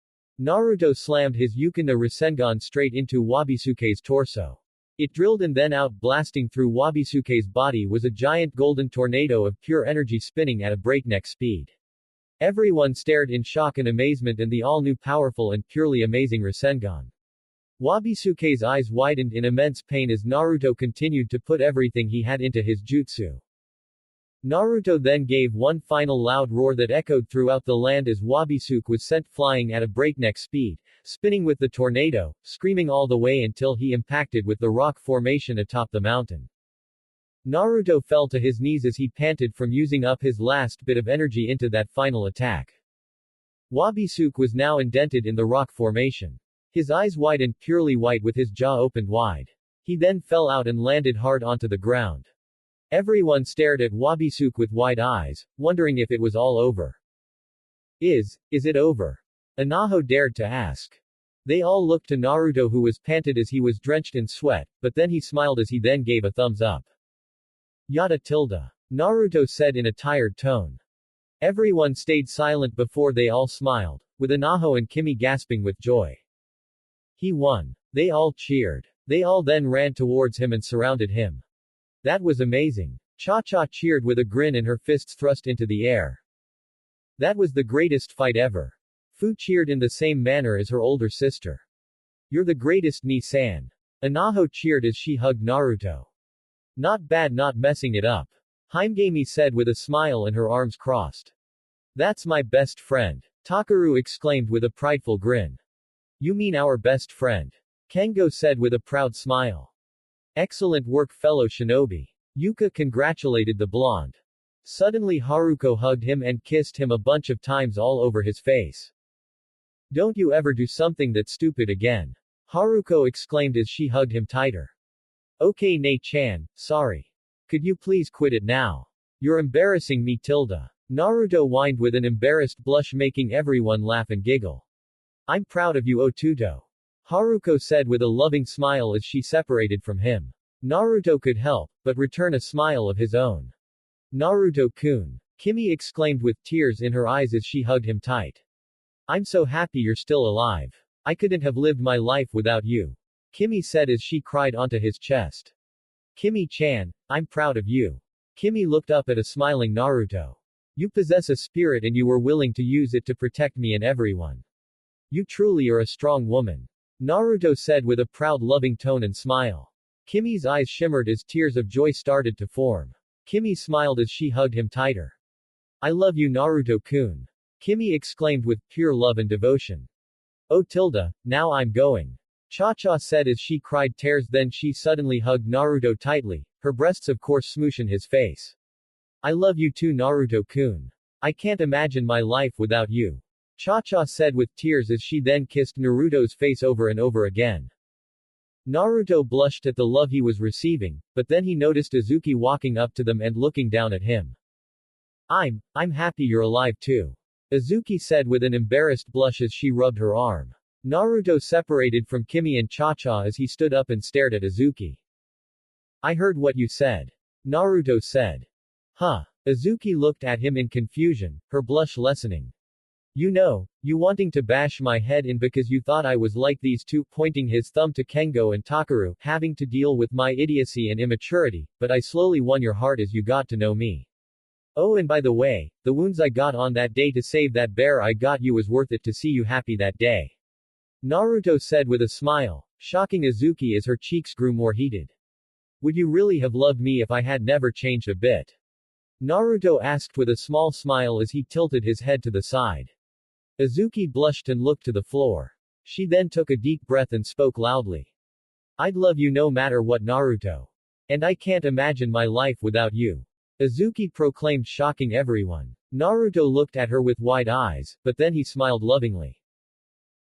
Naruto slammed his Yukina Rasengan straight into Wabisuke's torso. It drilled and then out, blasting through Wabisuke's body was a giant golden tornado of pure energy spinning at a breakneck speed. Everyone stared in shock and amazement in the all-new powerful and purely amazing Rasengan. Wabisuke's eyes widened in immense pain as Naruto continued to put everything he had into his jutsu. Naruto then gave one final loud roar that echoed throughout the land as Wabisuke was sent flying at a breakneck speed, spinning with the tornado, screaming all the way until he impacted with the rock formation atop the mountain. Naruto fell to his knees as he panted from using up his last bit of energy into that final attack. Wabisuke was now indented in the rock formation. His eyes widened purely white with his jaw opened wide. He then fell out and landed hard onto the ground. Everyone stared at Wabisuke with wide eyes, wondering if it was all over. Is it over? Anaho dared to ask. They all looked to Naruto, who was panted as he was drenched in sweat, but then he smiled as he then gave a thumbs up. Yada tilde. Naruto said in a tired tone. Everyone stayed silent before they all smiled, with Anaho and Kimmy gasping with joy. He won. They all cheered. They all then ran towards him and surrounded him. That was amazing. Cha-Cha cheered with a grin and her fists thrust into the air. That was the greatest fight ever. Fu cheered in the same manner as her older sister. You're the greatest, Ni-san. Anaho cheered as she hugged Naruto. Not bad, not messing it up. Himegami said with a smile and her arms crossed. That's my best friend. Takaru exclaimed with a prideful grin. You mean our best friend? Kengo said with a proud smile. Excellent work, fellow shinobi. Yuka congratulated the blonde. Suddenly Haruko hugged him and kissed him a bunch of times all over his face. Don't you ever do something that stupid again. Haruko exclaimed as she hugged him tighter. Okay, Nei-chan, sorry. Could you please quit it now? You're embarrassing me tilde. Naruto whined with an embarrassed blush, making everyone laugh and giggle. I'm proud of you, Otuto. Haruko said with a loving smile as she separated from him. Naruto could help, but return a smile of his own. Naruto-kun. Kimmy exclaimed with tears in her eyes as she hugged him tight. I'm so happy you're still alive. I couldn't have lived my life without you. Kimmy said as she cried onto his chest. Kimmy-chan, I'm proud of you. Kimmy looked up at a smiling Naruto. You possess a spirit and you were willing to use it to protect me and everyone. You truly are a strong woman. Naruto said with a proud, loving tone and smile. Kimmy's eyes shimmered as tears of joy started to form. Kimmy smiled as she hugged him tighter. I love you, Naruto-kun. Kimmy exclaimed with pure love and devotion. Oh tilde, now I'm going. Cha-Cha said as she cried tears, then she suddenly hugged Naruto tightly, her breasts of course smooshing his face. I love you too, Naruto-kun. I can't imagine my life without you. Cha-Cha said with tears as she then kissed Naruto's face over and over again. Naruto blushed at the love he was receiving, but then he noticed Azuki walking up to them and looking down at him. I'm happy you're alive too. Azuki said with an embarrassed blush as she rubbed her arm. Naruto separated from Kimmy and Cha-Cha as he stood up and stared at Azuki. I heard what you said. Naruto said. Huh. Azuki looked at him in confusion, her blush lessening. You know, you wanting to bash my head in because you thought I was like these two, pointing his thumb to Kengo and Takaru, having to deal with my idiocy and immaturity, but I slowly won your heart as you got to know me. Oh, and by the way, the wounds I got on that day to save that bear I got you was worth it to see you happy that day. Naruto said with a smile, shocking Azuki as her cheeks grew more heated. Would you really have loved me if I had never changed a bit? Naruto asked with a small smile as he tilted his head to the side. Azuki blushed and looked to the floor. She then took a deep breath and spoke loudly. I'd love you no matter what, Naruto. And I can't imagine my life without you. Azuki proclaimed, shocking everyone. Naruto looked at her with wide eyes, but then he smiled lovingly.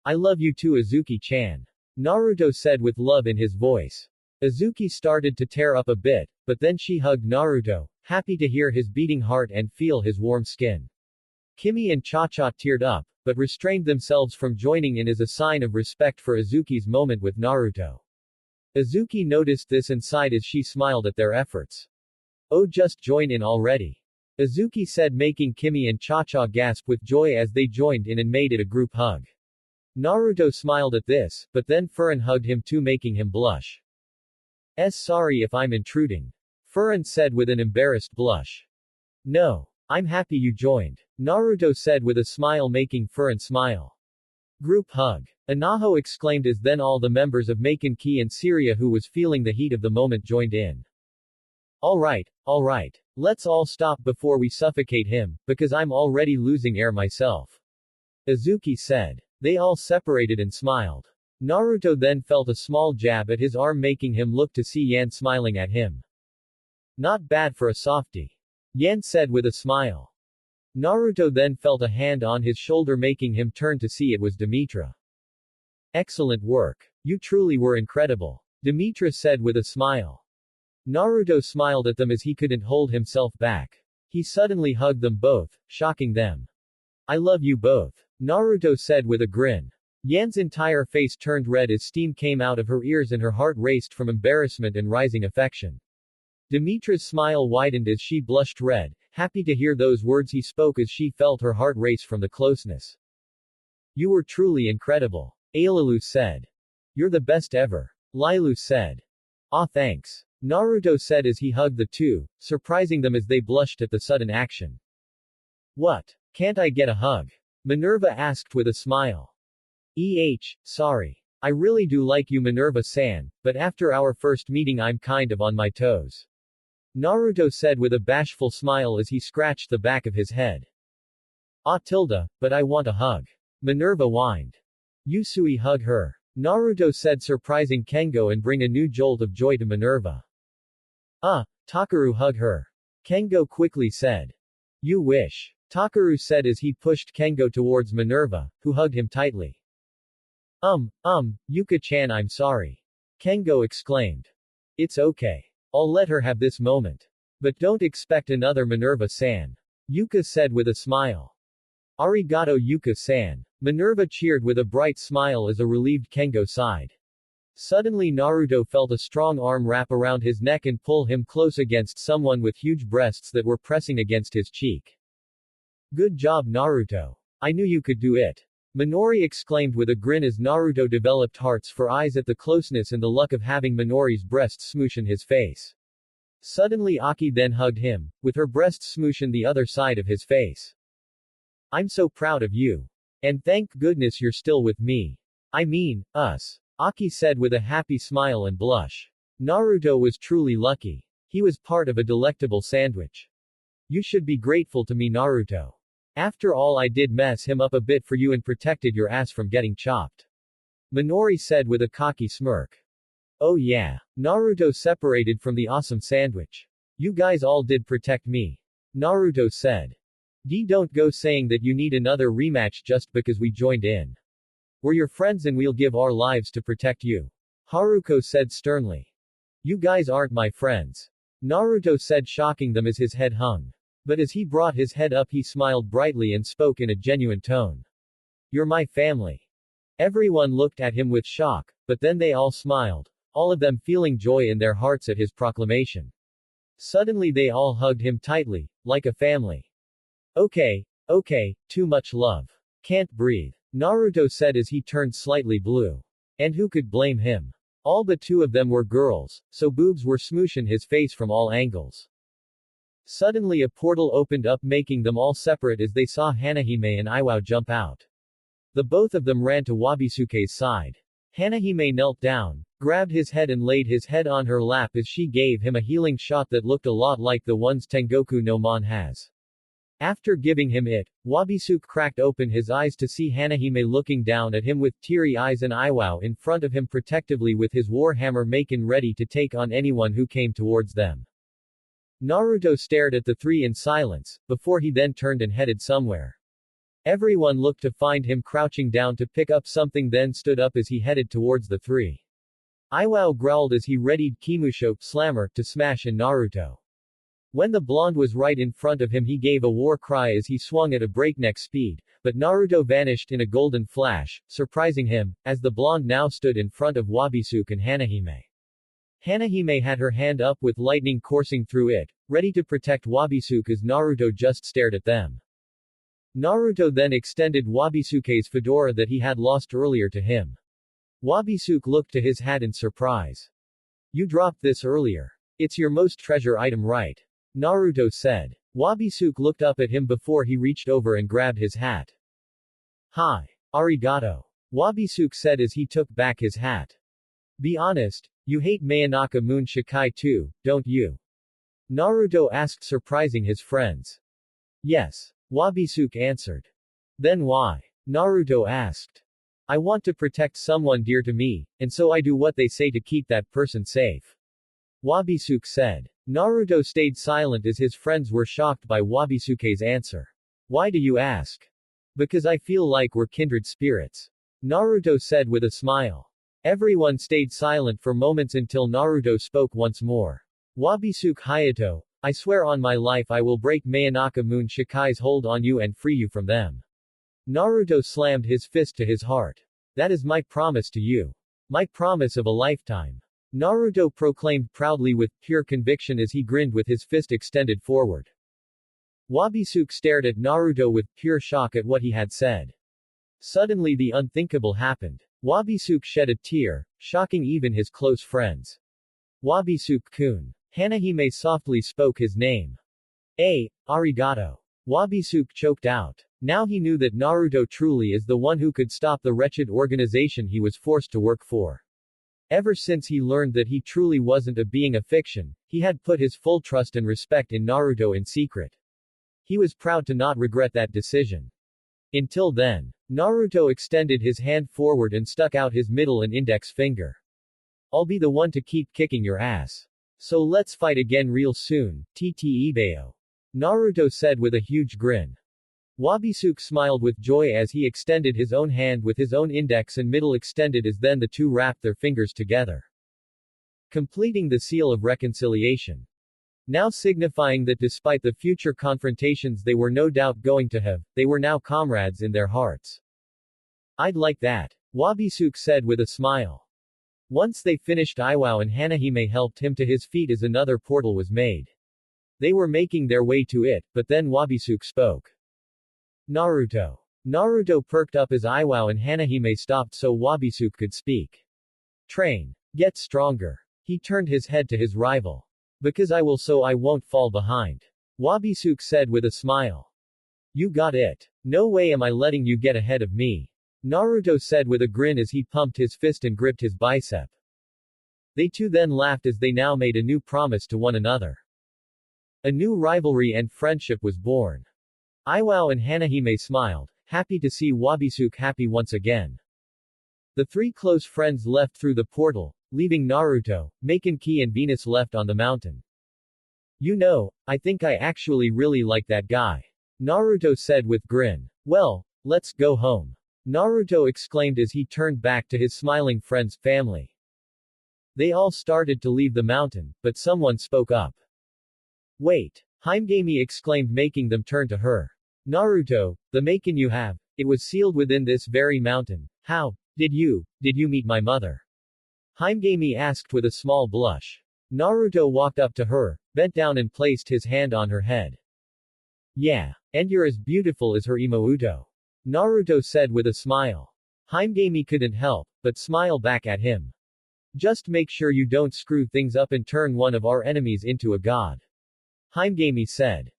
I love you too, Azuki-chan. Naruto said with love in his voice. Azuki started to tear up a bit, but then she hugged Naruto, happy to hear his beating heart and feel his warm skin. Kimmy and Cha-Cha teared up, but restrained themselves from joining in as a sign of respect for Azuki's moment with Naruto. Azuki noticed this and sighed as she smiled at their efforts. Oh, just join in already. Azuki said, making Kimmy and Cha-Cha gasp with joy as they joined in and made it a group hug. Naruto smiled at this, but then Furin hugged him too, making him blush. Sorry if I'm intruding. Furin said with an embarrassed blush. No. I'm happy you joined. Naruto said with a smile, making Furin smile. Group hug. Anaho exclaimed as then all the members of Maken and Syria who was feeling the heat of the moment joined in. Alright. Let's all stop before we suffocate him, because I'm already losing air myself. Azuki said. They all separated and smiled. Naruto then felt a small jab at his arm, making him look to see Yan smiling at him. Not bad for a softie. Yan said with a smile. Naruto then felt a hand on his shoulder, making him turn to see it was Demetra. Excellent work. You truly were incredible. Demetra said with a smile. Naruto smiled at them as he couldn't hold himself back. He suddenly hugged them both, shocking them. I love you both. Naruto said with a grin. Yan's entire face turned red as steam came out of her ears and her heart raced from embarrassment and rising affection. Demetra's smile widened as she blushed red, happy to hear those words he spoke as she felt her heart race from the closeness. You were truly incredible. Ailalu said. You're the best ever. Lilu said. Ah, thanks. Naruto said as he hugged the two, surprising them as they blushed at the sudden action. What? Can't I get a hug? Minerva asked with a smile. Sorry. I really do like you, Minerva-san, but after our first meeting I'm kind of on my toes. Naruto said with a bashful smile as he scratched the back of his head. Ah, but I want a hug. Minerva whined. Yusui hug her. Naruto said, surprising Kengo and bring a new jolt of joy to Minerva. Takaru hug her. Kengo quickly said. You wish. Takaru said as he pushed Kengo towards Minerva, who hugged him tightly. Yuka-chan, I'm sorry. Kengo exclaimed. It's okay. I'll let her have this moment. But don't expect another, Minerva-san. Yuka said with a smile. Arigato, Yuka-san. Minerva cheered with a bright smile as a relieved Kengo sighed. Suddenly Naruto felt a strong arm wrap around his neck and pull him close against someone with huge breasts that were pressing against his cheek. Good job, Naruto. I knew you could do it. Minori exclaimed with a grin as Naruto developed hearts for eyes at the closeness and the luck of having Minori's breasts smoosh in his face. Suddenly Aki then hugged him, with her breasts smoosh in the other side of his face. I'm so proud of you. And thank goodness you're still with me. I mean, us. Aki said with a happy smile and blush. Naruto was truly lucky. He was part of a delectable sandwich. You should be grateful to me, Naruto. After all, I did mess him up a bit for you and protected your ass from getting chopped. Minori said with a cocky smirk. Oh yeah. Naruto separated from the awesome sandwich. You guys all did protect me. Naruto said. Don't go saying that you need another rematch just because we joined in. We're your friends and we'll give our lives to protect you. Haruko said sternly. You guys aren't my friends. Naruto said, shocking them as his head hung. But as he brought his head up he smiled brightly and spoke in a genuine tone. You're my family. Everyone looked at him with shock, but then they all smiled, all of them feeling joy in their hearts at his proclamation. Suddenly they all hugged him tightly, like a family. Okay, too much love. Can't breathe. Naruto said as he turned slightly blue. And who could blame him? All but two of them were girls, so boobs were smooshing his face from all angles. Suddenly a portal opened up making them all separate as they saw Hanahime and Iwao jump out. The both of them ran to Wabisuke's side. Hanahime knelt down, grabbed his head and laid his head on her lap as she gave him a healing shot that looked a lot like the ones Tengoku no Mon has. After giving him it, Wabisuke cracked open his eyes to see Hanahime looking down at him with teary eyes and Iwao in front of him protectively with his warhammer Maken ready to take on anyone who came towards them. Naruto stared at the three in silence, before he then turned and headed somewhere. Everyone looked to find him crouching down to pick up something then stood up as he headed towards the three. Iwao growled as he readied Kimusho Slammer to smash in Naruto. When the blonde was right in front of him he gave a war cry as he swung at a breakneck speed, but Naruto vanished in a golden flash, surprising him, as the blonde now stood in front of Wabisuke and Hanahime. Hanahime had her hand up with lightning coursing through it, ready to protect Wabisuke as Naruto just stared at them. Naruto then extended Wabisuke's fedora that he had lost earlier to him. Wabisuke looked to his hat in surprise. You dropped this earlier. It's your most treasure item, right? Naruto said. Wabisuke looked up at him before he reached over and grabbed his hat. Hi. Arigato. Wabisuke said as he took back his hat. Be honest, you hate Mayonaka Moon Shikai too, don't you? Naruto asked, surprising his friends. Yes. Wabisuke answered. Then why? Naruto asked. I want to protect someone dear to me, and so I do what they say to keep that person safe. Wabisuke said. Naruto stayed silent as his friends were shocked by Wabisuke's answer. Why do you ask? Because I feel like we're kindred spirits. Naruto said with a smile. Everyone stayed silent for moments until Naruto spoke once more. Wabisuke Hayato, I swear on my life I will break Mayonaka Moon Shikai's hold on you and free you from them. Naruto slammed his fist to his heart. That is my promise to you. My promise of a lifetime. Naruto proclaimed proudly with pure conviction as he grinned with his fist extended forward. Wabisuke stared at Naruto with pure shock at what he had said. Suddenly the unthinkable happened. Wabisuke shed a tear, shocking even his close friends. Wabisuke-kun. Hanahime softly spoke his name. Arigato. Wabisuke choked out. Now he knew that Naruto truly is the one who could stop the wretched organization he was forced to work for. Ever since he learned that he truly wasn't a being of fiction, he had put his full trust and respect in Naruto in secret. He was proud to not regret that decision. Until then. Naruto extended his hand forward and stuck out his middle and index finger. I'll be the one to keep kicking your ass. So let's fight again real soon, Ibeo. Naruto said with a huge grin. Wabisuke smiled with joy as he extended his own hand with his own index and middle extended as then the two wrapped their fingers together, completing the seal of reconciliation. Now signifying that despite the future confrontations they were no doubt going to have, they were now comrades in their hearts. I'd like that. Wabisuke said with a smile. Once they finished Iwao and Hanahime helped him to his feet as another portal was made. They were making their way to it, but then Wabisuke spoke. Naruto. Naruto perked up as Iwao and Hanahime stopped so Wabisuke could speak. Train. Get stronger. He turned his head to his rival. Because I will so I won't fall behind. Wabisuke said with a smile. You got it. No way am I letting you get ahead of me. Naruto said with a grin as he pumped his fist and gripped his bicep. They two then laughed as they now made a new promise to one another. A new rivalry and friendship was born. Iwao and Hanahime smiled, happy to see Wabisuke happy once again. The three close friends left through the portal, leaving Naruto, Maken and Venus left on the mountain. You know, I think I actually really like that guy. Naruto said with grin. Well, let's go home. Naruto exclaimed as he turned back to his smiling friends' family. They all started to leave the mountain, but someone spoke up. Wait. Himegami exclaimed making them turn to her. Naruto, the Maken you have, it was sealed within this very mountain. How, did you meet my mother? Himegami asked with a small blush. Naruto walked up to her, bent down and placed his hand on her head. Yeah. And you're as beautiful as her Imouto. Naruto said with a smile. Himegami couldn't help but smile back at him. Just make sure you don't screw things up and turn one of our enemies into a god. Himegami said.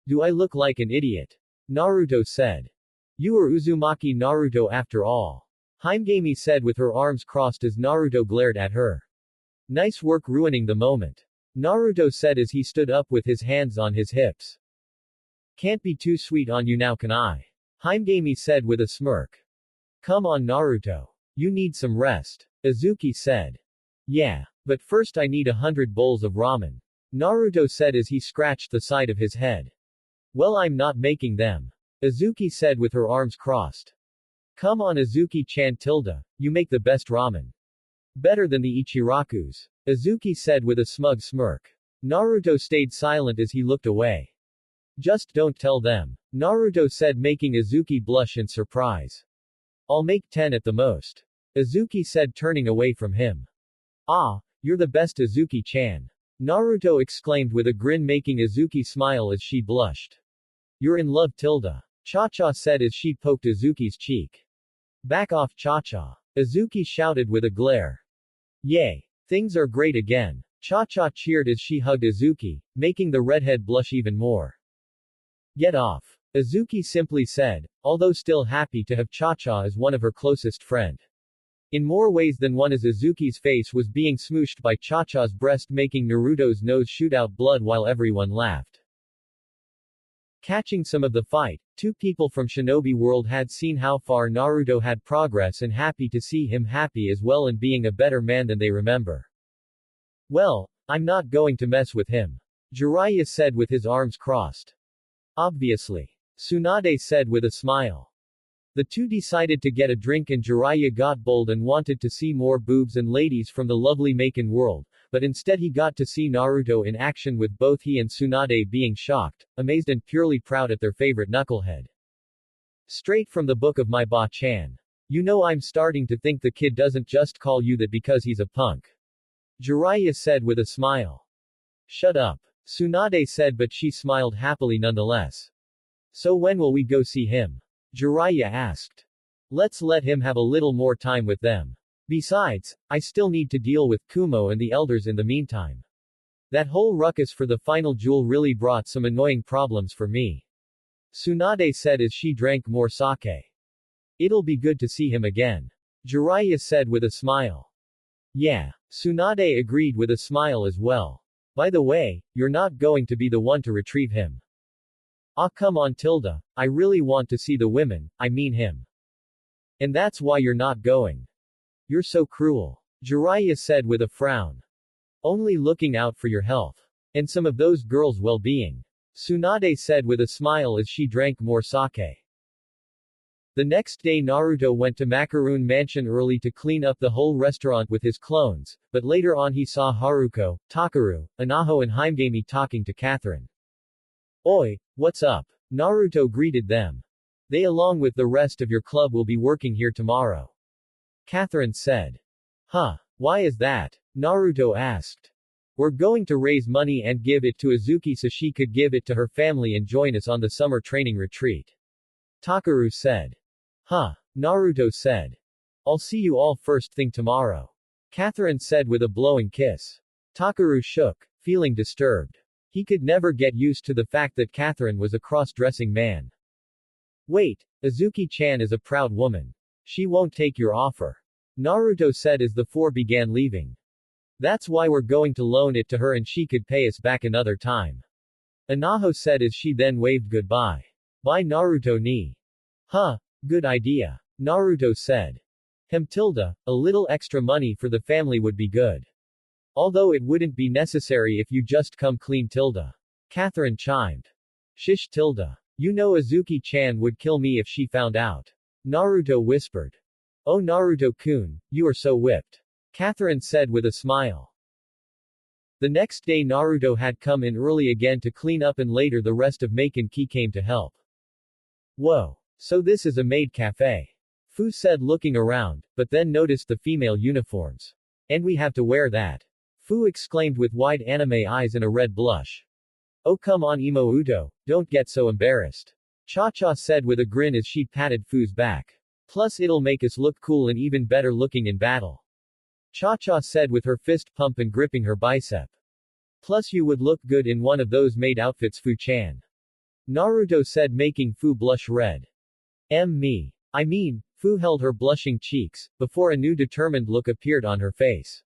Do I look like an idiot? Naruto said. You are Uzumaki Naruto after all. Himegami said with her arms crossed as Naruto glared at her. Nice work ruining the moment. Naruto said as he stood up with his hands on his hips. Can't be too sweet on you now can I? Himegami said with a smirk. Come on Naruto. You need some rest. Azuki said. Yeah. But first I need 100 bowls of ramen. Naruto said as he scratched the side of his head. Well I'm not making them. Azuki said with her arms crossed. Come on Azuki-chan tilde, you make the best ramen. Better than the Ichirakus. Azuki said with a smug smirk. Naruto stayed silent as he looked away. Just don't tell them. Naruto said making Azuki blush in surprise. I'll make 10 at the most. Azuki said turning away from him. Ah, you're the best Azuki-chan. Naruto exclaimed with a grin making Azuki smile as she blushed. You're in love tilde. Cha-cha said as she poked Azuki's cheek. Back off Cha-cha. Azuki shouted with a glare. Yay. Things are great again. Cha-cha cheered as she hugged Azuki, making the redhead blush even more. Get off. Azuki simply said, although still happy to have Cha-cha as one of her closest friend. In more ways than one as Azuki's face was being smooshed by Cha-cha's breast making Naruto's nose shoot out blood while everyone laughed. Catching some of the fight, two people from Shinobi World had seen how far Naruto had progress and happy to see him happy as well and being a better man than they remember. Well, I'm not going to mess with him. Jiraiya said with his arms crossed. Obviously. Tsunade said with a smile. The two decided to get a drink and Jiraiya got bold and wanted to see more boobs and ladies from the lovely Maken world, but instead he got to see Naruto in action with both he and Tsunade being shocked, amazed and purely proud at their favorite knucklehead. Straight from the book of my Ba-chan. You know, I'm starting to think the kid doesn't just call you that because he's a punk. Jiraiya said with a smile. Shut up. Tsunade said, but she smiled happily nonetheless. So when will we go see him? Jiraiya asked. Let's let him have a little more time with them. Besides, I still need to deal with Kumo and the elders in the meantime. That whole ruckus for the final duel really brought some annoying problems for me. Tsunade said as she drank more sake. It'll be good to see him again. Jiraiya said with a smile. Yeah. Tsunade agreed with a smile as well. By the way, you're not going to be the one to retrieve him. Ah, come on, Tilda. I really want to see the women, I mean him. And that's why you're not going. You're so cruel. Jiraiya said with a frown. Only looking out for your health. And some of those girls' well-being. Tsunade said with a smile as she drank more sake. The next day Naruto went to Macaroon Mansion early to clean up the whole restaurant with his clones, but later on he saw Haruko, Takaru, Anaho and Himegami talking to Catherine. Oi, what's up? Naruto greeted them. They along with the rest of your club will be working here tomorrow. Catherine said. Huh, why is that? Naruto asked. We're going to raise money and give it to Azuki so she could give it to her family and join us on the summer training retreat. Takaru said. Huh, Naruto said. I'll see you all first thing tomorrow. Catherine said with a blowing kiss. Takaru shook, feeling disturbed. He could never get used to the fact that Catherine was a cross-dressing man. Wait, Azuki-chan is a proud woman. She won't take your offer. Naruto said as the four began leaving. That's why we're going to loan it to her and she could pay us back another time. Anaho said as she then waved goodbye. Bye Naruto ni. Huh, good idea. Naruto said. Tilda, a little extra money for the family would be good. Although it wouldn't be necessary if you just come clean Tilda. Catherine chimed. Shish Tilda. You know Azuki-chan would kill me if she found out. Naruto whispered. Oh Naruto-kun, you are so whipped. Catherine said with a smile. The next day Naruto had come in early again to clean up and later the rest of Maken came to help. Whoa. So this is a maid cafe. Fu said looking around, but then noticed the female uniforms. And we have to wear that. Fu exclaimed with wide anime eyes and a red blush. Oh come on Imo Udo, don't get so embarrassed. Cha-Cha said with a grin as she patted Fu's back. Plus it'll make us look cool and even better looking in battle. Cha-Cha said with her fist pump and gripping her bicep. Plus you would look good in one of those maid outfits Fu-chan. Naruto said making Fu blush red. Me. I mean, Fu held her blushing cheeks, before a new determined look appeared on her face.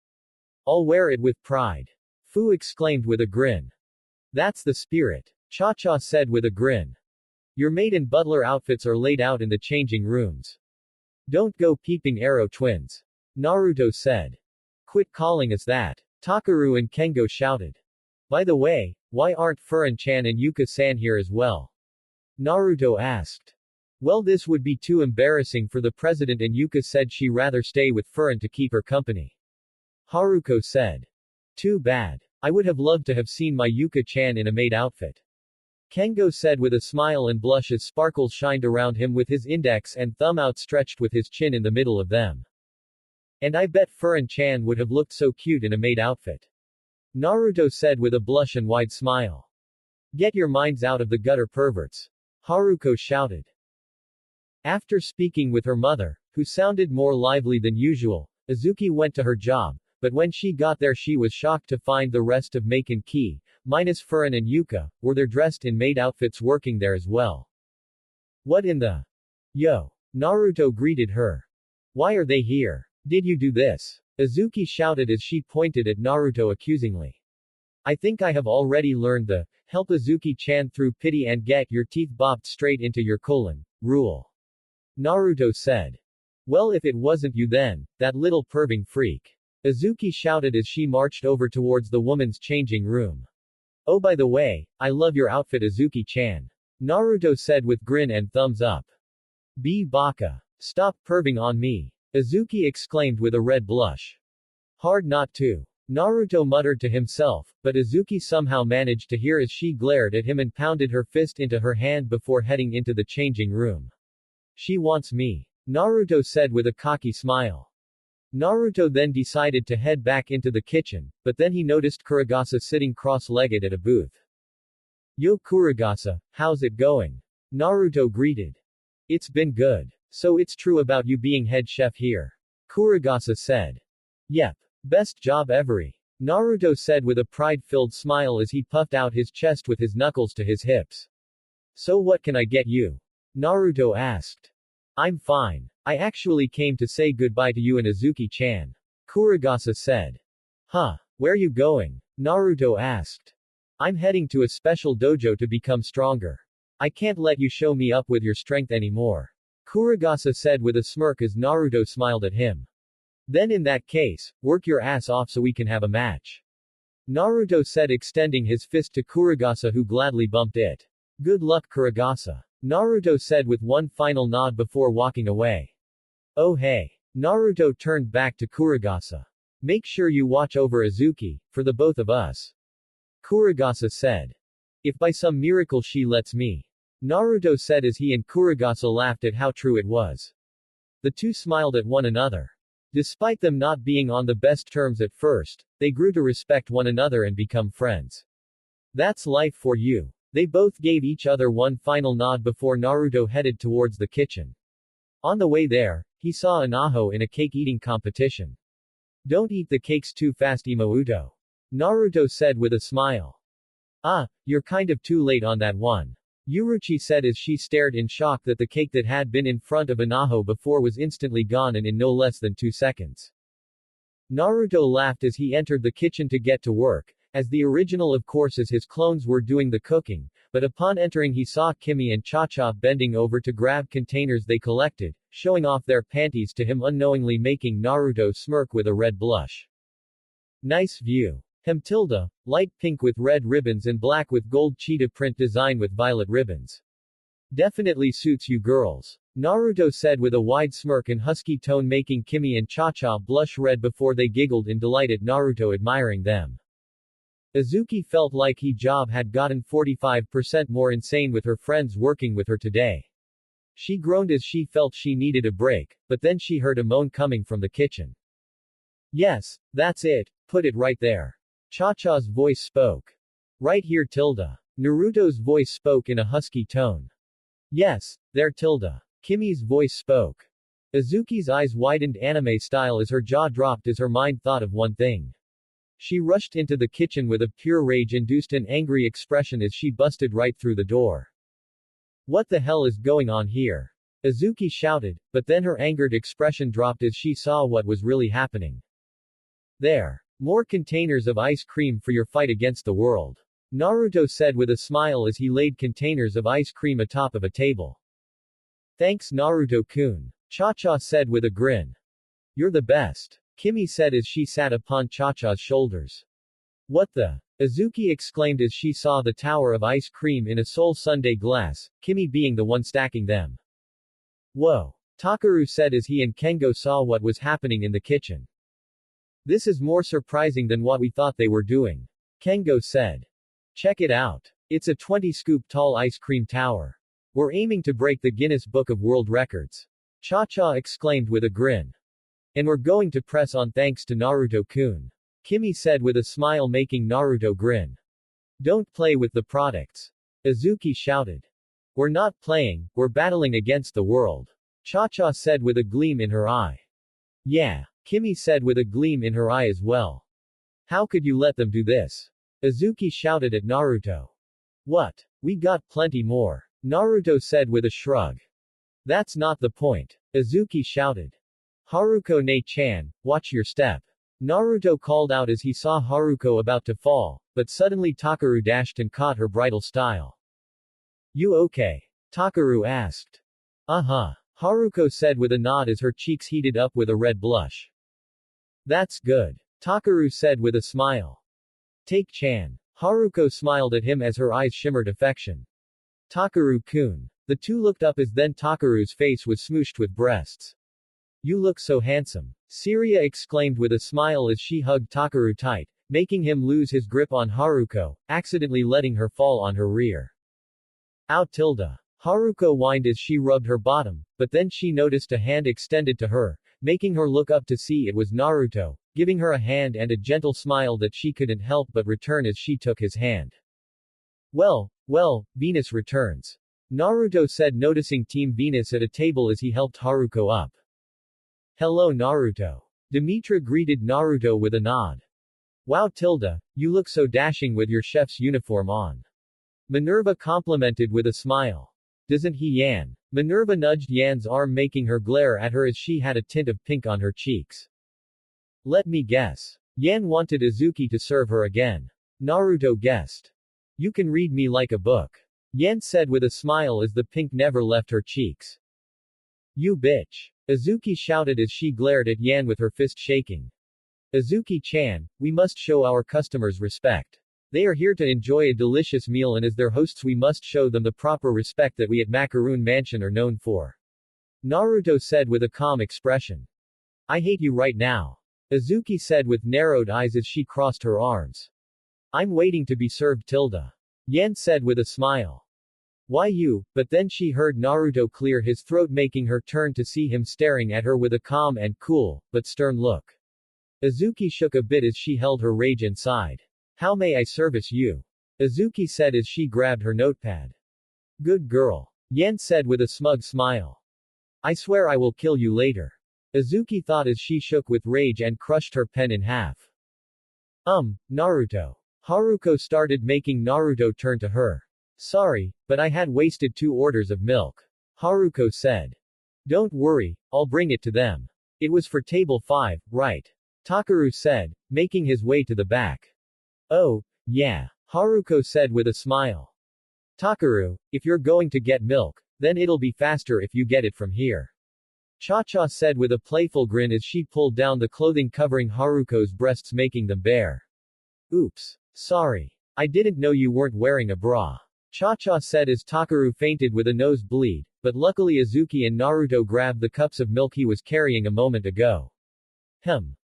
I'll wear it with pride. Fu exclaimed with a grin. That's the spirit. Cha-Cha said with a grin. Your maid and butler outfits are laid out in the changing rooms. Don't go peeping arrow twins. Naruto said. Quit calling us that. Takaru and Kengo shouted. By the way, why aren't Furan-chan and Yuka-san here as well? Naruto asked. Well, this would be too embarrassing for the president and Yuka said she rather stay with Furan to keep her company. Haruko said. Too bad. I would have loved to have seen my Yuka-chan in a maid outfit. Kengo said with a smile and blush as sparkles shined around him with his index and thumb outstretched with his chin in the middle of them. And I bet Furan-chan would have looked so cute in a maid outfit. Naruto said with a blush and wide smile. Get your minds out of the gutter perverts. Haruko shouted. After speaking with her mother, who sounded more lively than usual, Azuki went to her job, but when she got there she was shocked to find the rest of Maken, minus Furan and Yuka, were there dressed in maid outfits working there as well. What in the? Yo! Naruto greeted her. Why are they here? Did you do this? Azuki shouted as she pointed at Naruto accusingly. I think I have already learned the, help Azuki-chan through pity and get your teeth bopped straight into your colon, rule. Naruto said. Well if it wasn't you then, that little perving freak. Azuki shouted as she marched over towards the woman's changing room. Oh by the way, I love your outfit Azuki-chan. Naruto said with grin and thumbs up. B baka. Stop perving on me. Azuki exclaimed with a red blush. Hard not to. Naruto muttered to himself, but Azuki somehow managed to hear as she glared at him and pounded her fist into her hand before heading into the changing room. She wants me. Naruto said with a cocky smile. Naruto then decided to head back into the kitchen, but then he noticed Kuragasa sitting cross-legged at a booth. Yo Kuragasa, how's it going? Naruto greeted. It's been good. So it's true about you being head chef here. Kuragasa said. Yep. Best job ever. Naruto said with a pride-filled smile as he puffed out his chest with his knuckles to his hips. So what can I get you? Naruto asked. I'm fine. I actually came to say goodbye to you and Azuki-chan. Kuragasa said. Huh, where you going? Naruto asked. I'm heading to a special dojo to become stronger. I can't let you show me up with your strength anymore. Kuragasa said with a smirk as Naruto smiled at him. Then in that case, work your ass off so we can have a match. Naruto said extending his fist to Kuragasa who gladly bumped it. Good luck Kuragasa. Naruto said with one final nod before walking away. Oh hey. Naruto turned back to Kuragasa. Make sure you watch over Azuki, for the both of us. Kuragasa said. If by some miracle she lets me. Naruto said as he and Kuragasa laughed at how true it was. The two smiled at one another. Despite them not being on the best terms at first, they grew to respect one another and become friends. That's life for you. They both gave each other one final nod before Naruto headed towards the kitchen. On the way there, he saw Anaho in a cake-eating competition. Don't eat the cakes too fast Imouto. Naruto said with a smile. Ah, you're kind of too late on that one. Uruchi said as she stared in shock that the cake that had been in front of Anaho before was instantly gone and in no less than 2 seconds. Naruto laughed as he entered the kitchen to get to work, as the original of course as his clones were doing the cooking, but upon entering he saw Kimmy and Cha-Cha bending over to grab containers they collected, showing off their panties to him unknowingly making Naruto smirk with a red blush. Nice view. Tilda, light pink with red ribbons and black with gold cheetah print design with violet ribbons. Definitely suits you girls. Naruto said with a wide smirk and husky tone making Kimmy and Cha-Cha blush red before they giggled in delight at Naruto admiring them. Azuki felt like he job had gotten 45% more insane with her friends working with her today. She groaned as she felt she needed a break, but then she heard a moan coming from the kitchen. Yes, that's it, put it right there. Cha-Cha's voice spoke. Right here Tilda. Naruto's voice spoke in a husky tone. Yes, there Tilda. Kimmy's voice spoke. Azuki's eyes widened anime style as her jaw dropped as her mind thought of one thing. She rushed into the kitchen with a pure rage-induced and angry expression as she busted right through the door. What the hell is going on here? Azuki shouted, but then her angered expression dropped as she saw what was really happening. There. More containers of ice cream for your fight against the world. Naruto said with a smile as he laid containers of ice cream atop of a table. Thanks Naruto-kun. Cha-Cha said with a grin. You're the best. Kimmy said as she sat upon Cha-Cha's shoulders. What the? Azuki exclaimed as she saw the tower of ice cream in a Soul Sundae glass, Kimmy being the one stacking them. Whoa. Takaru said as he and Kengo saw what was happening in the kitchen. This is more surprising than what we thought they were doing. Kengo said. Check it out. It's a 20-scoop tall ice cream tower. We're aiming to break the Guinness Book of World Records. Cha-Cha exclaimed with a grin. And we're going to press on thanks to Naruto-kun. Kimmy said with a smile making Naruto grin. Don't play with the products. Azuki shouted. We're not playing, we're battling against the world. Cha-Cha said with a gleam in her eye. Yeah. Kimmy said with a gleam in her eye as well. How could you let them do this? Azuki shouted at Naruto. What? We got plenty more. Naruto said with a shrug. That's not the point. Azuki shouted. Haruko-ne-chan, watch your step. Naruto called out as he saw Haruko about to fall, but suddenly Takaru dashed and caught her bridal style. You okay? Takaru asked. Uh-huh. Haruko said with a nod as her cheeks heated up with a red blush. That's good. Takaru said with a smile. Take-chan. Haruko smiled at him as her eyes shimmered affection. Takaru-kun. The two looked up as then Takaru's face was smooshed with breasts. You look so handsome. Syria exclaimed with a smile as she hugged Takaru tight, making him lose his grip on Haruko, accidentally letting her fall on her rear. Out Tilda. Haruko whined as she rubbed her bottom, but then she noticed a hand extended to her, making her look up to see it was Naruto, giving her a hand and a gentle smile that she couldn't help but return as she took his hand. Well, Venus returns. Naruto said, noticing Team Venus at a table as he helped Haruko up. Hello Naruto. Demetra greeted Naruto with a nod. Wow Tilda, you look so dashing with your chef's uniform on. Minerva complimented with a smile. Doesn't he Yan? Minerva nudged Yan's arm, making her glare at her as she had a tint of pink on her cheeks. Let me guess. Yan wanted Izuki to serve her again. Naruto guessed. You can read me like a book. Yan said with a smile as the pink never left her cheeks. You bitch. Izuki shouted as she glared at Yan with her fist shaking. Izuki-chan, we must show our customers respect. They are here to enjoy a delicious meal, and as their hosts we must show them the proper respect that we at Macaroon Mansion are known for. Naruto said with a calm expression. I hate you right now. Izuki said with narrowed eyes as she crossed her arms. I'm waiting to be served Tilda. Yan said with a smile. Why you? But then she heard Naruto clear his throat, making her turn to see him staring at her with a calm and cool, but stern look. Izuki shook a bit as she held her rage inside. How may I service you? Izuki said as she grabbed her notepad. Good girl. Yan said with a smug smile. I swear I will kill you later. Izuki thought as she shook with rage and crushed her pen in half. Naruto. Haruko started, making Naruto turn to her. Sorry, but I had wasted 2 orders of milk. Haruko said. Don't worry, I'll bring it to them. It was for table 5, right? Takeru said, making his way to the back. Oh, yeah. Haruko said with a smile. Takeru, if you're going to get milk, then it'll be faster if you get it from here. Cha-Cha said with a playful grin as she pulled down the clothing covering Haruko's breasts, making them bare. Oops. Sorry. I didn't know you weren't wearing a bra. Cha-Cha said as Takeru fainted with a nosebleed, but luckily Izuki and Naruto grabbed the cups of milk he was carrying a moment ago.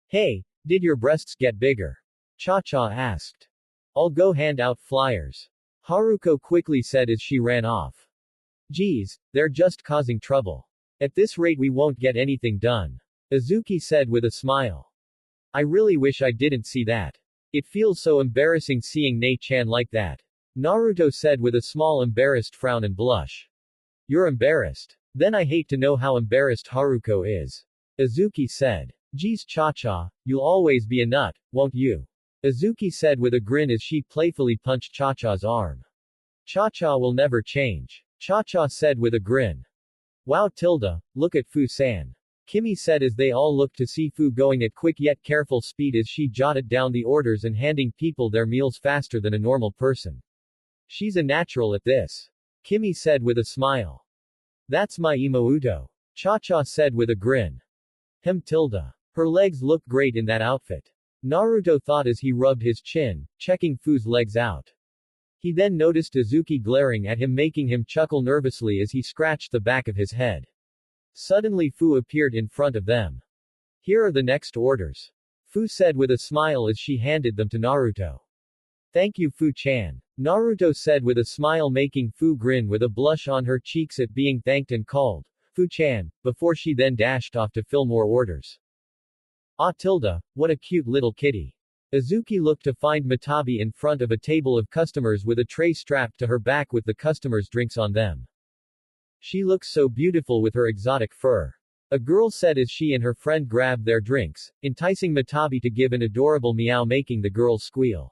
Hey, did your breasts get bigger? Cha-Cha asked. I'll go hand out flyers. Haruko quickly said as she ran off. Geez, they're just causing trouble. At this rate we won't get anything done. Izuki said with a smile. I really wish I didn't see that. It feels so embarrassing seeing Nei-chan like that. Naruto said with a small embarrassed frown and blush. You're embarrassed? Then I hate to know how embarrassed Haruko is. Izuki said. Geez Cha-Cha, you'll always be a nut, won't you? Izuki said with a grin as she playfully punched Cha-Cha's arm. Cha-Cha will never change. Cha-Cha said with a grin. Wow Tilda, look at Fu-san. Kimmy said as they all looked to see Fu going at quick yet careful speed as she jotted down the orders and handing people their meals faster than a normal person. She's a natural at this. Kimmy said with a smile. That's my Imouto. Cha-Cha said with a grin. Tilda. Her legs look great in that outfit. Naruto thought as he rubbed his chin, checking Fu's legs out. He then noticed Izuki glaring at him, making him chuckle nervously as he scratched the back of his head. Suddenly Fu appeared in front of them. Here are the next orders. Fu said with a smile as she handed them to Naruto. Thank you Fu-chan. Naruto said with a smile, making Fu grin with a blush on her cheeks at being thanked and called Fu-chan, before she then dashed off to fill more orders. Ah Tilda, what a cute little kitty. Izuki looked to find Matabi in front of a table of customers with a tray strapped to her back with the customers' drinks on them. She looks so beautiful with her exotic fur. A girl said as she and her friend grabbed their drinks, enticing Matabi to give an adorable meow, making the girl squeal.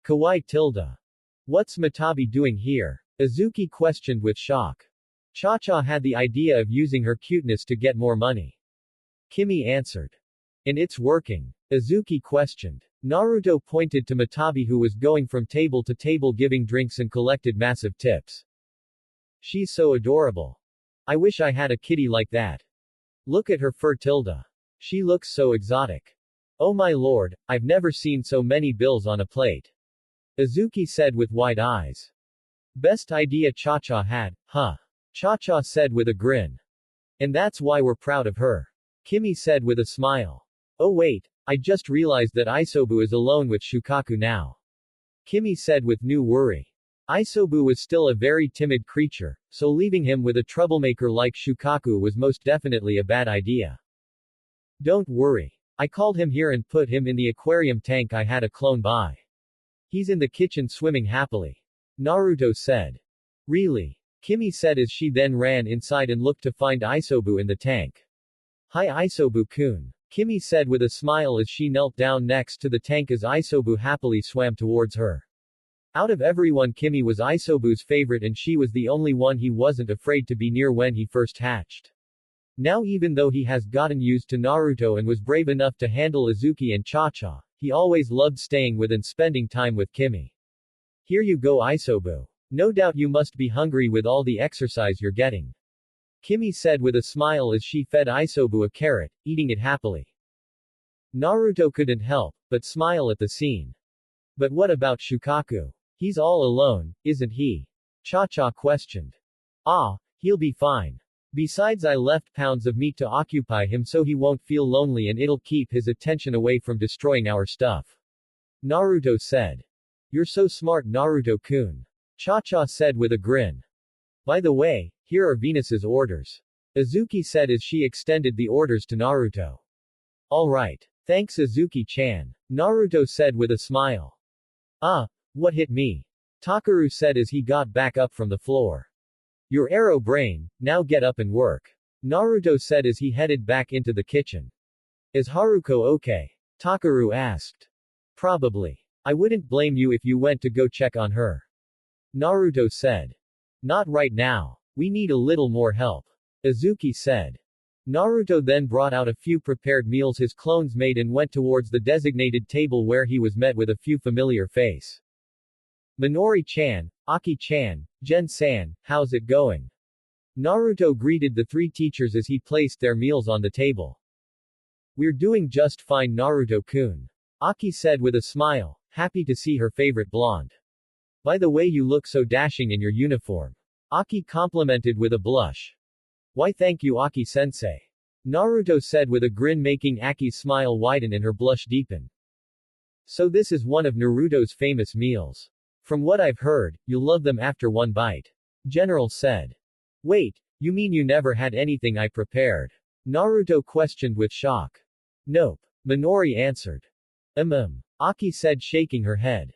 Kawaii Tilda. What's Matabi doing here? Izuki questioned with shock. Cha-Cha had the idea of using her cuteness to get more money. Kimmy answered. And it's working. Izuki questioned. Naruto pointed to Matabi, who was going from table to table giving drinks and collected massive tips. She's so adorable. I wish I had a kitty like that. Look at her fur Tilda. She looks so exotic. Oh my lord, I've never seen so many bills on a plate. Izuki said with wide eyes. Best idea Cha-Cha had, huh? Cha-Cha said with a grin. And that's why we're proud of her. Kimmy said with a smile. Oh wait, I just realized that Isobu is alone with Shukaku now. Kimmy said with new worry. Isobu was still a very timid creature, so leaving him with a troublemaker like Shukaku was most definitely a bad idea. Don't worry. I called him here and put him in the aquarium tank I had a clone by. He's in the kitchen swimming happily. Naruto said. Really? Kimmy said as she then ran inside and looked to find Isobu in the tank. Hi Isobu-kun. Kimmy said with a smile as she knelt down next to the tank as Isobu happily swam towards her. Out of everyone, Kimmy was Isobu's favorite and she was the only one he wasn't afraid to be near when he first hatched. Now even though he has gotten used to Naruto and was brave enough to handle Izuki and Cha-Cha, he always loved staying with and spending time with Kimmy. Here you go Isobu. No doubt you must be hungry with all the exercise you're getting. Kimmy said with a smile as she fed Isobu a carrot, eating it happily. Naruto couldn't help but smile at the scene. But what about Shukaku? He's all alone, isn't he? Cha-Cha questioned. Ah, he'll be fine. Besides, I left pounds of meat to occupy him so he won't feel lonely and it'll keep his attention away from destroying our stuff. Naruto said. You're so smart Naruto-kun. Cha-Cha said with a grin. By the way, here are Venus's orders. Izuki said as she extended the orders to Naruto. Alright. Thanks Izuki-chan. Naruto said with a smile. What hit me? Takaru said as he got back up from the floor. Your arrow brain, now get up and work. Naruto said as he headed back into the kitchen. Is Haruko okay? Takaru asked. Probably. I wouldn't blame you if you went to go check on her. Naruto said. Not right now. We need a little more help. Izuki said. Naruto then brought out a few prepared meals his clones made and went towards the designated table where he was met with a few familiar face. Minori-chan, Aki-chan, Gen-san, how's it going? Naruto greeted the three teachers as he placed their meals on the table. We're doing just fine Naruto-kun. Aki said with a smile, happy to see her favorite blonde. By the way, you look so dashing in your uniform. Aki complimented with a blush. Why thank you Aki-sensei. Naruto said with a grin making Aki's smile widen and her blush deepen. So this is one of Naruto's famous meals. From what I've heard, you'll love them after one bite. General said. Wait, you mean you never had anything I prepared? Naruto questioned with shock. Nope. Minori answered. Aki said shaking her head.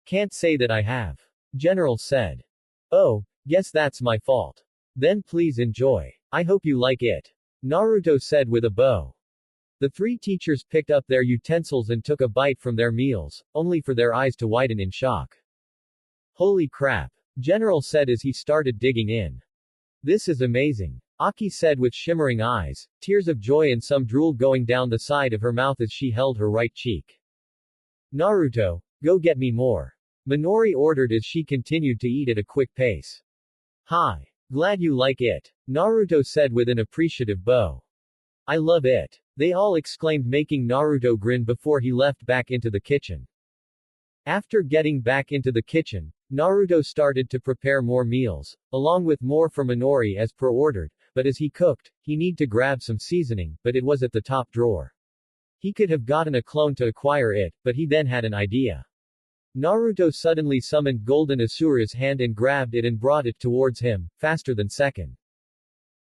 Can't say that I have. General said. Oh, guess that's my fault. Then please enjoy. I hope you like it. Naruto said with a bow. The three teachers picked up their utensils and took a bite from their meals, only for their eyes to widen in shock. Holy crap. General said as he started digging in. This is amazing. Aki said with shimmering eyes, tears of joy and some drool going down the side of her mouth as she held her right cheek. Naruto, go get me more. Minori ordered as she continued to eat at a quick pace. Hi. Glad you like it. Naruto said with an appreciative bow. I love it. They all exclaimed making Naruto grin before he left back into the kitchen. After getting back into the kitchen, Naruto started to prepare more meals, along with more for Minori as per ordered, but as he cooked, he needed to grab some seasoning, but it was at the top drawer. He could have gotten a clone to acquire it, but he then had an idea. Naruto suddenly summoned Golden Asura's hand and grabbed it and brought it towards him, faster than second.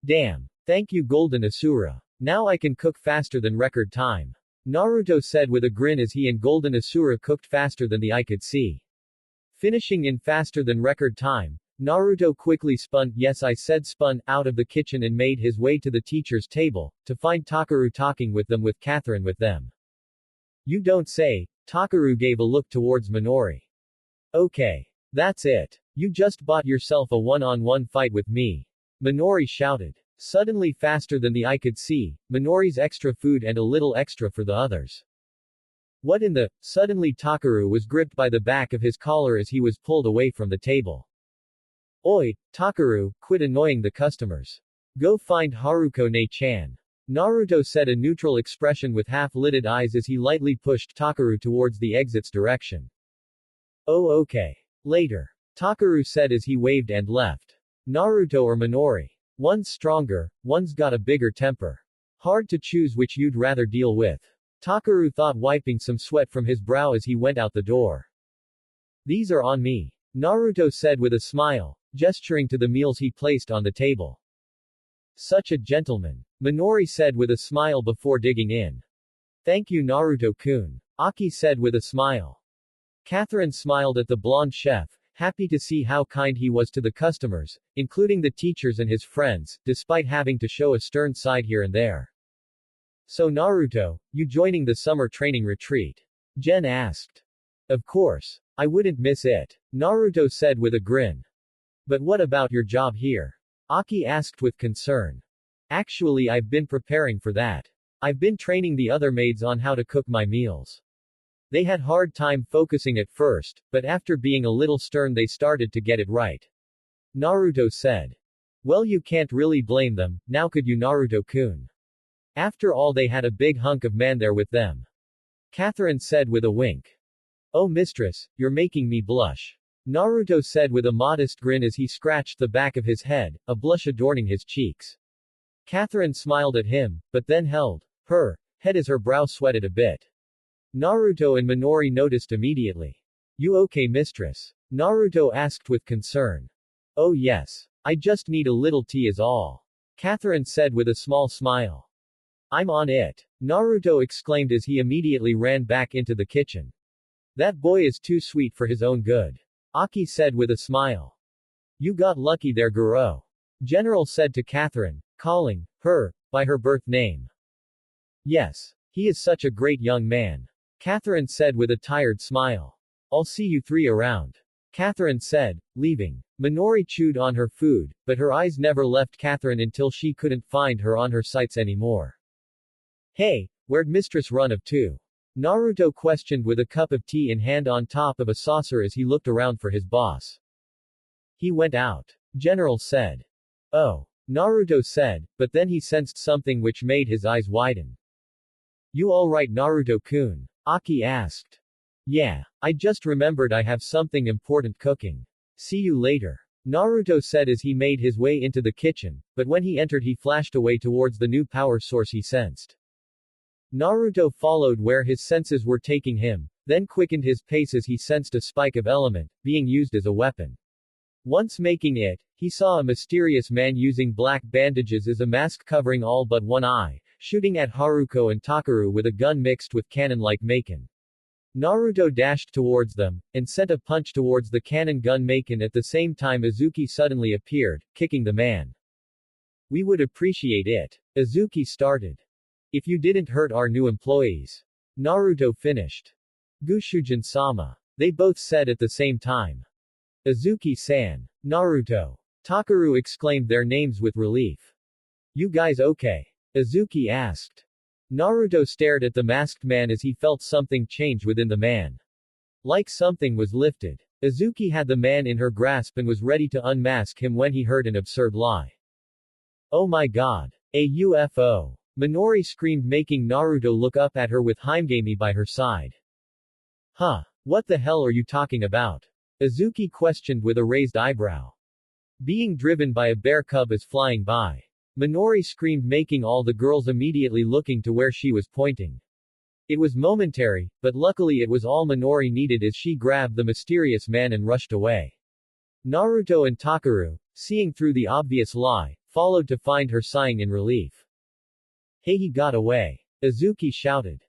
Damn. Thank you Golden Asura. Now I can cook faster than record time. Naruto said with a grin as he and Golden Asura cooked faster than the eye could see. Finishing in faster than record time, Naruto quickly spun, yes I said spun, out of the kitchen and made his way to the teacher's table, to find Takaru talking with them with Catherine with them. You don't say. Takaru gave a look towards Minori. Okay. That's it. You just bought yourself a one-on-one fight with me. Minori shouted. Suddenly faster than the eye could see, Minori's extra food and a little extra for the others. What in the? Suddenly Takaru was gripped by the back of his collar as he was pulled away from the table. Oi, Takaru, quit annoying the customers. Go find Haruko-ne-chan. Naruto said a neutral expression with half-lidded eyes as he lightly pushed Takaru towards the exit's direction. Oh okay. Later. Takaru said as he waved and left. Naruto or Minori? One's stronger, one's got a bigger temper. Hard to choose which you'd rather deal with. Takaru thought wiping some sweat from his brow as he went out the door. These are on me. Naruto said with a smile, gesturing to the meals he placed on the table. Such a gentleman. Minori said with a smile before digging in. Thank you Naruto-kun. Aki said with a smile. Catherine smiled at the blonde chef, happy to see how kind he was to the customers, including the teachers and his friends, despite having to show a stern side here and there. So Naruto, you joining the summer training retreat? Jen asked. Of course. I wouldn't miss it. Naruto said with a grin. But what about your job here? Aki asked with concern. Actually I've been preparing for that. I've been training the other maids on how to cook my meals. They had hard time focusing at first, but after being a little stern they started to get it right. Naruto said. Well you can't really blame them, now could you Naruto-kun? After all they had a big hunk of man there with them. Catherine said with a wink. Oh mistress, you're making me blush. Naruto said with a modest grin as he scratched the back of his head, a blush adorning his cheeks. Catherine smiled at him, but then held her head as her brow sweated a bit. Naruto and Minori noticed immediately. You okay mistress? Naruto asked with concern. Oh yes. I just need a little tea is all. Catherine said with a small smile. I'm on it. Naruto exclaimed as he immediately ran back into the kitchen. That boy is too sweet for his own good. Aki said with a smile. You got lucky there Guro. General said to Catherine, calling her by her birth name. Yes. He is such a great young man. Catherine said with a tired smile. I'll see you three around. Catherine said, leaving. Minori chewed on her food, but her eyes never left Catherine until she couldn't find her on her sights anymore. Hey, where'd Mistress run of to? Naruto questioned with a cup of tea in hand on top of a saucer as he looked around for his boss. He went out. General said. Oh. Naruto said, but then he sensed something which made his eyes widen. You alright Naruto-kun? Aki asked. Yeah. I just remembered I have something important cooking. See you later. Naruto said as he made his way into the kitchen, but when he entered he flashed away towards the new power source he sensed. Naruto followed where his senses were taking him, then quickened his pace as he sensed a spike of element, being used as a weapon. Once making it, he saw a mysterious man using black bandages as a mask covering all but one eye, shooting at Haruko and Takaru with a gun mixed with cannon like Maken. Naruto dashed towards them, and sent a punch towards the cannon gun Maken at the same time Izuki suddenly appeared, kicking the man. We would appreciate it. Izuki started. If you didn't hurt our new employees. Naruto finished. Gushujin-sama. They both said at the same time. Izuki-san. Naruto. Takaru exclaimed their names with relief. You guys okay? Izuki asked. Naruto stared at the masked man as he felt something change within the man. Like something was lifted. Izuki had the man in her grasp and was ready to unmask him when he heard an absurd lie. Oh my god. A UFO. Minori screamed making Naruto look up at her with Himegami by her side. Huh? What the hell are you talking about? Izuki questioned with a raised eyebrow. Being driven by a bear cub is flying by. Minori screamed making all the girls immediately looking to where she was pointing. It was momentary, but luckily it was all Minori needed as she grabbed the mysterious man and rushed away. Naruto and Takaru, seeing through the obvious lie, followed to find her sighing in relief. Hey he got away. Izuki shouted.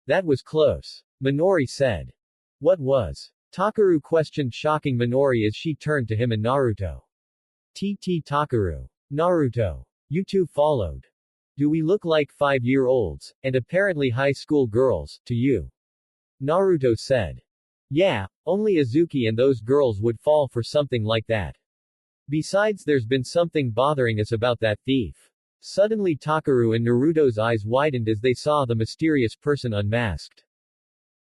That was close. Minori said. What was? Takaru questioned shocking Minori as she turned to him and Naruto. Takaru. Naruto. You two followed. Do we look like 5-year-olds, and apparently high school girls, to you? Naruto said. Yeah, only Izuki and those girls would fall for something like that. Besides there's been something bothering us about that thief. Suddenly Takaru and Naruto's eyes widened as they saw the mysterious person unmasked.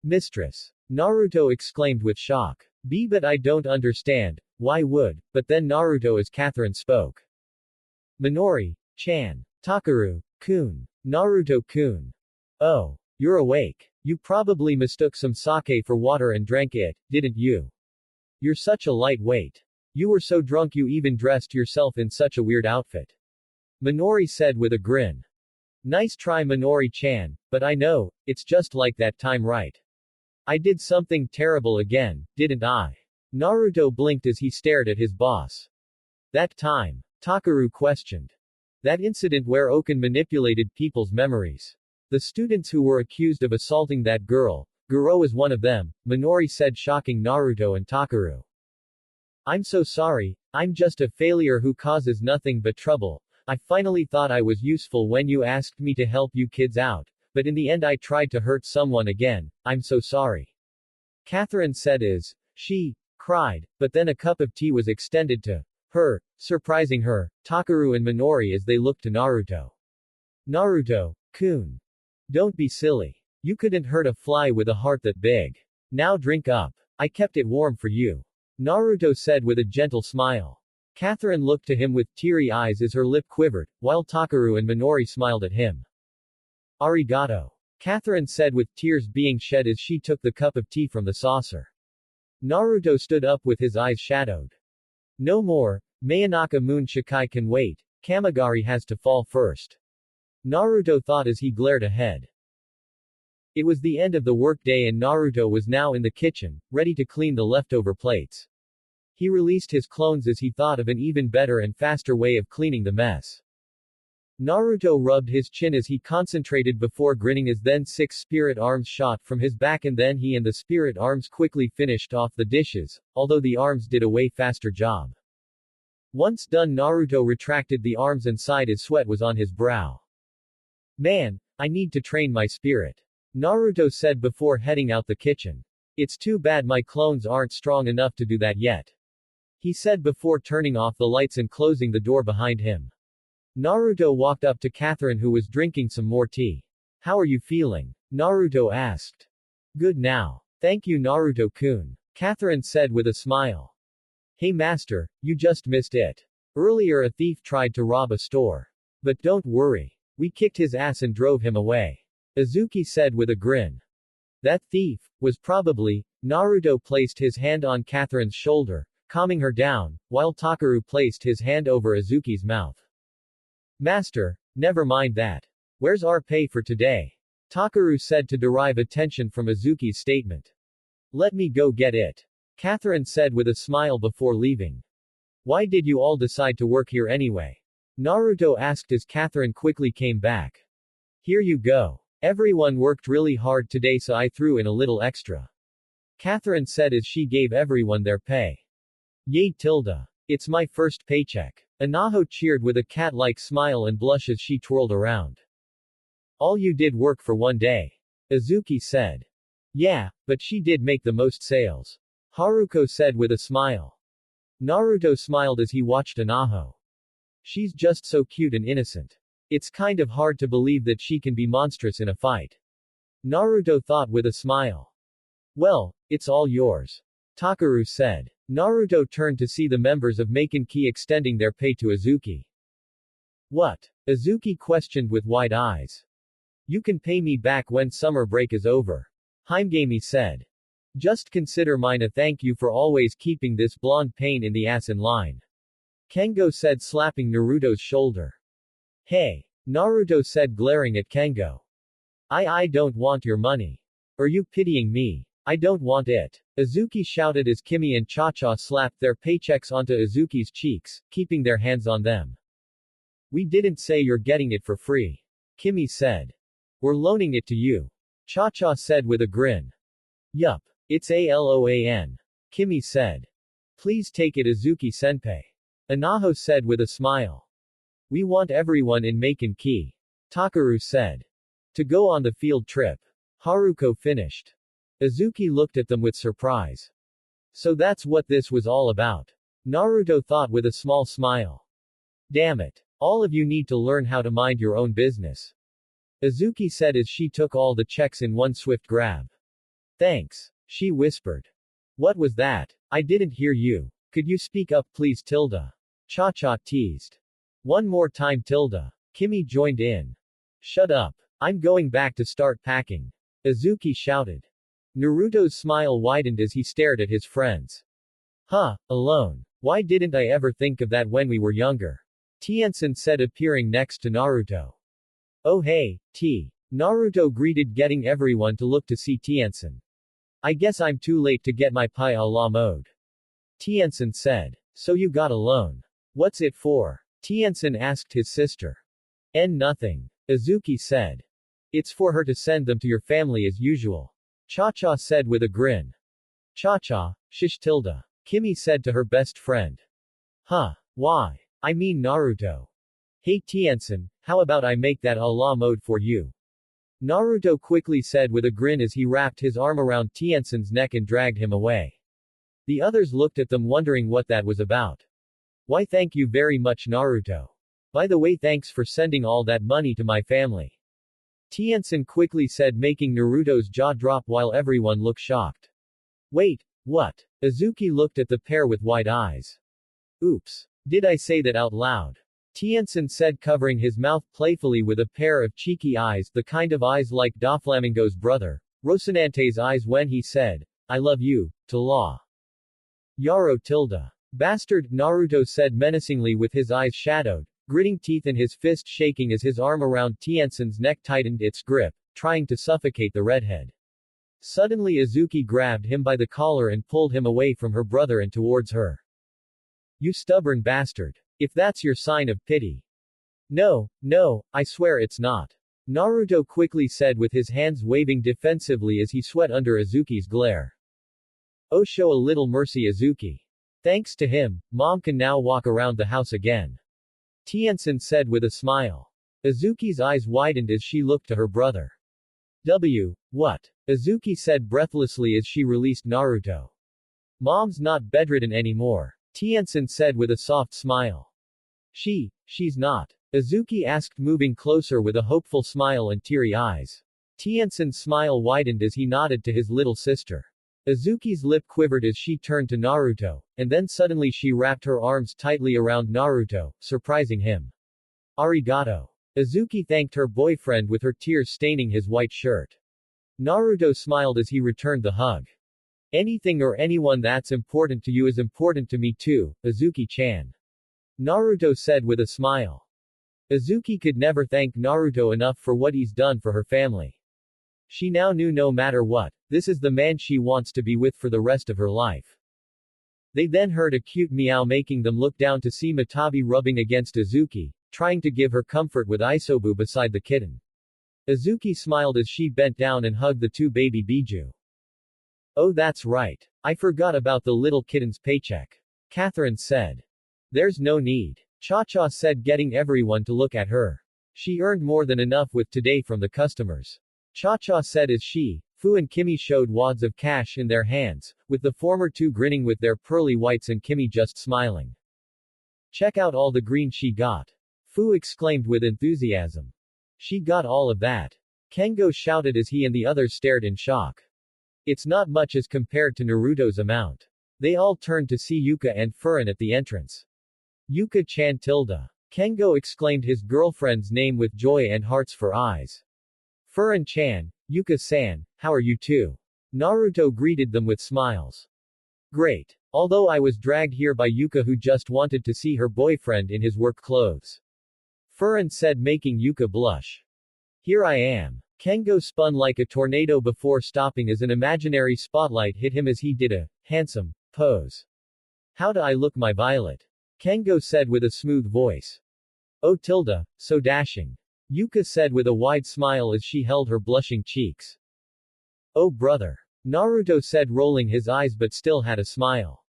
Mistress. Naruto exclaimed with shock. But I don't understand, why would, but then Naruto as Catherine spoke. Minori-chan. Takaru-kun. Naruto-kun. Oh. You're awake. You probably mistook some sake for water and drank it, didn't you? You're such a lightweight. You were so drunk you even dressed yourself in such a weird outfit. Minori said with a grin. Nice try Minori-chan, but I know, it's just like that time right? I did something terrible again, didn't I? Naruto blinked as he stared at his boss. That time. Takaru questioned. That incident where Okan manipulated people's memories. The students who were accused of assaulting that girl, Guro is one of them, Minori said, shocking Naruto and Takaru. I'm so sorry, I'm just a failure who causes nothing but trouble. I finally thought I was useful when you asked me to help you kids out, but in the end I tried to hurt someone again, I'm so sorry. Catherine said as she cried, but then a cup of tea was extended to her, surprising her, Takaru and Minori as they looked to Naruto. Naruto-kun. Don't be silly. You couldn't hurt a fly with a heart that big. Now drink up. I kept it warm for you. Naruto said with a gentle smile. Catherine looked to him with teary eyes as her lip quivered, while Takaru and Minori smiled at him. Arigato. Catherine said with tears being shed as she took the cup of tea from the saucer. Naruto stood up with his eyes shadowed. No more, Mayanaka Moon Shikai can wait, Kamigari has to fall first. Naruto thought as he glared ahead. It was the end of the workday and Naruto was now in the kitchen, ready to clean the leftover plates. He released his clones as he thought of an even better and faster way of cleaning the mess. Naruto rubbed his chin as he concentrated before grinning as then 6 spirit arms shot from his back and then he and the spirit arms quickly finished off the dishes, although the arms did a way faster job. Once done, Naruto retracted the arms and sighed as sweat was on his brow. Man, I need to train my spirit. Naruto said before heading out the kitchen. It's too bad my clones aren't strong enough to do that yet. He said before turning off the lights and closing the door behind him. Naruto walked up to Catherine who was drinking some more tea. How are you feeling? Naruto asked. Good now. Thank you Naruto-kun. Catherine said with a smile. Hey master, you just missed it. Earlier a thief tried to rob a store. But don't worry. We kicked his ass and drove him away. Izuki said with a grin. That thief was probably. Naruto placed his hand on Catherine's shoulder, calming her down, while Takaru placed his hand over Izuki's mouth. Master, never mind that. Where's our pay for today? Takaru said to derive attention from Izuki's statement. Let me go get it. Catherine said with a smile before leaving. Why did you all decide to work here anyway? Naruto asked as Catherine quickly came back. Here you go. Everyone worked really hard today so I threw in a little extra. Catherine said as she gave everyone their pay. Yay tilde. It's my first paycheck. Anaho cheered with a cat-like smile and blush as she twirled around. All you did work for one day. Izuki said. Yeah, but she did make the most sales. Haruko said with a smile. Naruto smiled as he watched Anaho. She's just so cute and innocent. It's kind of hard to believe that she can be monstrous in a fight. Naruto thought with a smile. Well, it's all yours. Takaru said. Naruto turned to see the members of Maken extending their pay to Izuki. What? Izuki questioned with wide eyes. You can pay me back when summer break is over. Himegami said. Just consider mine a thank you for always keeping this blonde pain in the ass in line. Kengo said slapping Naruto's shoulder. Hey. Naruto said glaring at Kengo. I don't want your money. Are you pitying me? I don't want it. Izuki shouted as Kimmy and Cha-Cha slapped their paychecks onto Izuki's cheeks, keeping their hands on them. We didn't say you're getting it for free. Kimmy said. We're loaning it to you. Cha-Cha said with a grin. Yup. It's a LOAN. Kimmy said. Please take it Izuki-senpai. Anaho said with a smile. We want everyone in Maken. Takaru said. To go on the field trip. Haruko finished. Izuki looked at them with surprise. So that's what this was all about. Naruto thought with a small smile. Damn it. All of you need to learn how to mind your own business. Izuki said as she took all the checks in one swift grab. Thanks. She whispered. What was that? I didn't hear you. Could you speak up please tilde? Cha-Cha teased. One more time tilde. Kimmy joined in. Shut up. I'm going back to start packing. Izuki shouted. Naruto's smile widened as he stared at his friends. Huh, alone. Why didn't I ever think of that when we were younger? Tien-san said appearing next to Naruto. Oh hey, T. Naruto greeted getting everyone to look to see Tien-san. I guess I'm too late to get my Pai Allah mode. Tien-san said. So you got a loan. What's it for? Tien-san asked his sister. Nothing. Azuki said. It's for her to send them to your family as usual. Cha-cha said with a grin. Cha-cha, shish tilde. Kimmy said to her best friend. Huh. Why? I mean Naruto. Hey Tien-san, how about I make that Allah mode for you? Naruto quickly said with a grin as he wrapped his arm around Tien-san's neck and dragged him away. The others looked at them wondering what that was about. Why thank you very much Naruto. By the way thanks for sending all that money to my family. Tien-san quickly said making Naruto's jaw drop while everyone looked shocked. Wait, what? Azuki looked at the pair with wide eyes. Oops. Did I say that out loud? Tien-san said covering his mouth playfully with a pair of cheeky eyes, the kind of eyes like Doflamingo's brother, Rocinante's eyes when he said, I love you, to Law. Yaro tilde. Bastard, Naruto said menacingly with his eyes shadowed, gritting teeth and his fist shaking as his arm around Tien-san's neck tightened its grip, trying to suffocate the redhead. Suddenly Azuki grabbed him by the collar and pulled him away from her brother and towards her. You stubborn bastard. If that's your sign of pity. No, I swear it's not. Naruto quickly said with his hands waving defensively as he sweat under Azuki's glare. Oh show a little mercy Azuki. Thanks to him, Mom can now walk around the house again. Tien-san said with a smile. Azuki's eyes widened as she looked to her brother. What? Azuki said breathlessly as she released Naruto. Mom's not bedridden anymore. Tien-san said with a soft smile. She's not. Azuki asked moving closer with a hopeful smile and teary eyes. Tien-san's smile widened as he nodded to his little sister. Azuki's lip quivered as she turned to Naruto, and then suddenly she wrapped her arms tightly around Naruto, surprising him. Arigato. Azuki thanked her boyfriend with her tears staining his white shirt. Naruto smiled as he returned the hug. Anything or anyone that's important to you is important to me too, Azuki-chan. Naruto said with a smile. Azuki could never thank Naruto enough for what he's done for her family. She now knew no matter what, this is the man she wants to be with for the rest of her life. They then heard a cute meow making them look down to see Matabi rubbing against Azuki, trying to give her comfort with Isobu beside the kitten. Azuki smiled as she bent down and hugged the two baby Biju. Oh that's right. I forgot about the little kitten's paycheck. Catherine said. There's no need. Cha-cha said getting everyone to look at her. She earned more than enough with today from the customers. Cha-cha said as Fu and Kimmy showed wads of cash in their hands, with the former two grinning with their pearly whites and Kimmy just smiling. Check out all the green she got. Fu exclaimed with enthusiasm. She got all of that. Kengo shouted as he and the others stared in shock. It's not much as compared to Naruto's amount. They all turned to see Yuka and Furin at the entrance. Yuka-chan tilde. Kengo exclaimed his girlfriend's name with joy and hearts for eyes. Furin-chan, Yuka-san, how are you two? Naruto greeted them with smiles. Great. Although I was dragged here by Yuka who just wanted to see her boyfriend in his work clothes. Furin said making Yuka blush. Here I am. Kengo spun like a tornado before stopping as an imaginary spotlight hit him as he did a handsome pose. How do I look my violet? Kengo said with a smooth voice. Oh tilde, so dashing. Yuka said with a wide smile as she held her blushing cheeks. Oh brother. Naruto said rolling his eyes but still had a smile.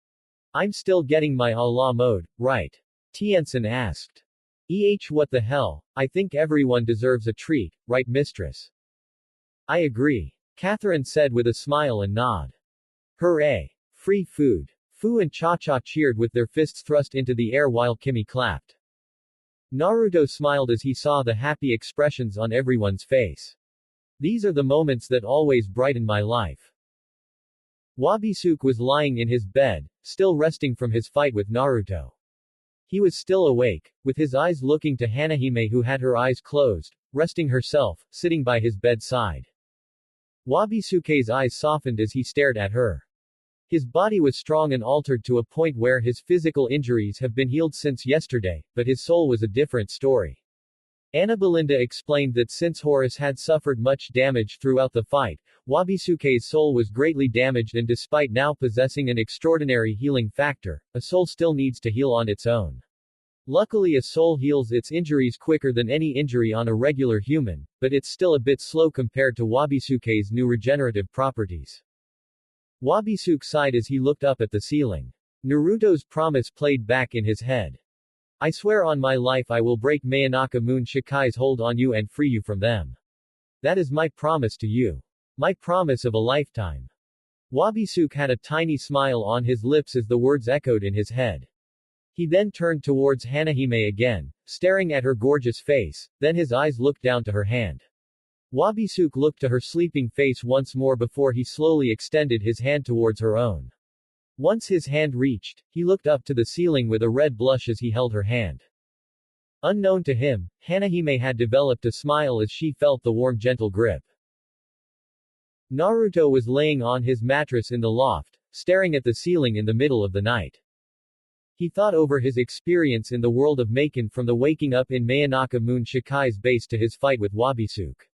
I'm still getting my Allah mode, right? Tien-san asked. What the hell, I think everyone deserves a treat, right mistress? I agree. Catherine said with a smile and nod. Hooray! Free food. Fu and Cha-cha cheered with their fists thrust into the air while Kimmy clapped. Naruto smiled as he saw the happy expressions on everyone's face. These are the moments that always brighten my life. Wabisuke was lying in his bed, still resting from his fight with Naruto. He was still awake, with his eyes looking to Hanahime who had her eyes closed, resting herself, sitting by his bedside. Wabisuke's eyes softened as he stared at her. His body was strong and altered to a point where his physical injuries have been healed since yesterday, but his soul was a different story. Anna Belinda explained that since Horus had suffered much damage throughout the fight, Wabisuke's soul was greatly damaged, and despite now possessing an extraordinary healing factor, a soul still needs to heal on its own. Luckily, a soul heals its injuries quicker than any injury on a regular human, but it's still a bit slow compared to Wabisuke's new regenerative properties. Wabisuke sighed as he looked up at the ceiling. Naruto's promise played back in his head. I swear on my life I will break Mayanaka Moon Shikai's hold on you and free you from them. That is my promise to you. My promise of a lifetime. Wabisuke had a tiny smile on his lips as the words echoed in his head. He then turned towards Hanahime again, staring at her gorgeous face, then his eyes looked down to her hand. Wabisuke looked to her sleeping face once more before he slowly extended his hand towards her own. Once his hand reached, he looked up to the ceiling with a red blush as he held her hand. Unknown to him, Hanahime had developed a smile as she felt the warm gentle grip. Naruto was laying on his mattress in the loft, staring at the ceiling in the middle of the night. He thought over his experience in the world of Maken, from the waking up in Mayanaka Moon Shikai's base to his fight with Wabisuke.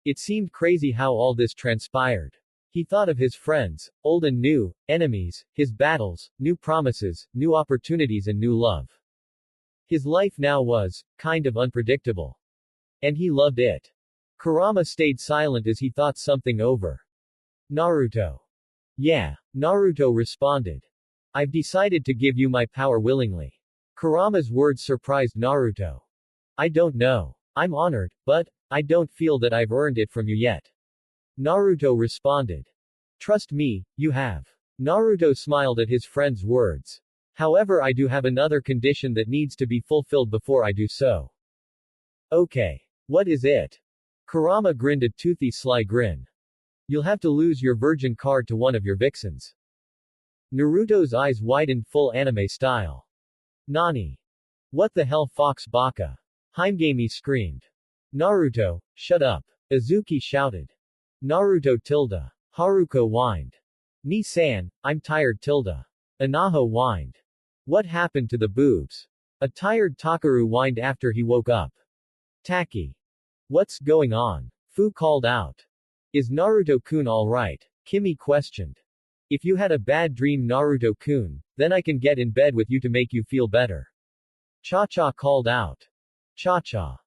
It seemed crazy how all this transpired. He thought of his friends, old and new, enemies, his battles, new promises, new opportunities and new love. His life now was, kind of unpredictable. And he loved it. Kurama stayed silent as he thought something over. Naruto. Yeah. Naruto responded. I've decided to give you my power willingly. Kurama's words surprised Naruto. I don't know. I'm honored, but I don't feel that I've earned it from you yet. Naruto responded. Trust me, you have. Naruto smiled at his friend's words. However, I do have another condition that needs to be fulfilled before I do so. Okay. What is it? Kurama grinned a toothy sly grin. You'll have to lose your virgin card to one of your vixens. Naruto's eyes widened full anime style. Nani? What the hell, Fox Baka? Himegami screamed. Naruto, shut up. Izuki shouted. Naruto tilde. Haruko whined. Ni-san, I'm tired tilde. Anaho whined. What happened to the boobs? A tired Takaru whined after he woke up. Taki. What's going on? Fu called out. Is Naruto-kun alright? Kimmy questioned. If you had a bad dream, Naruto-kun, then I can get in bed with you to make you feel better. Cha-cha called out. Cha-cha.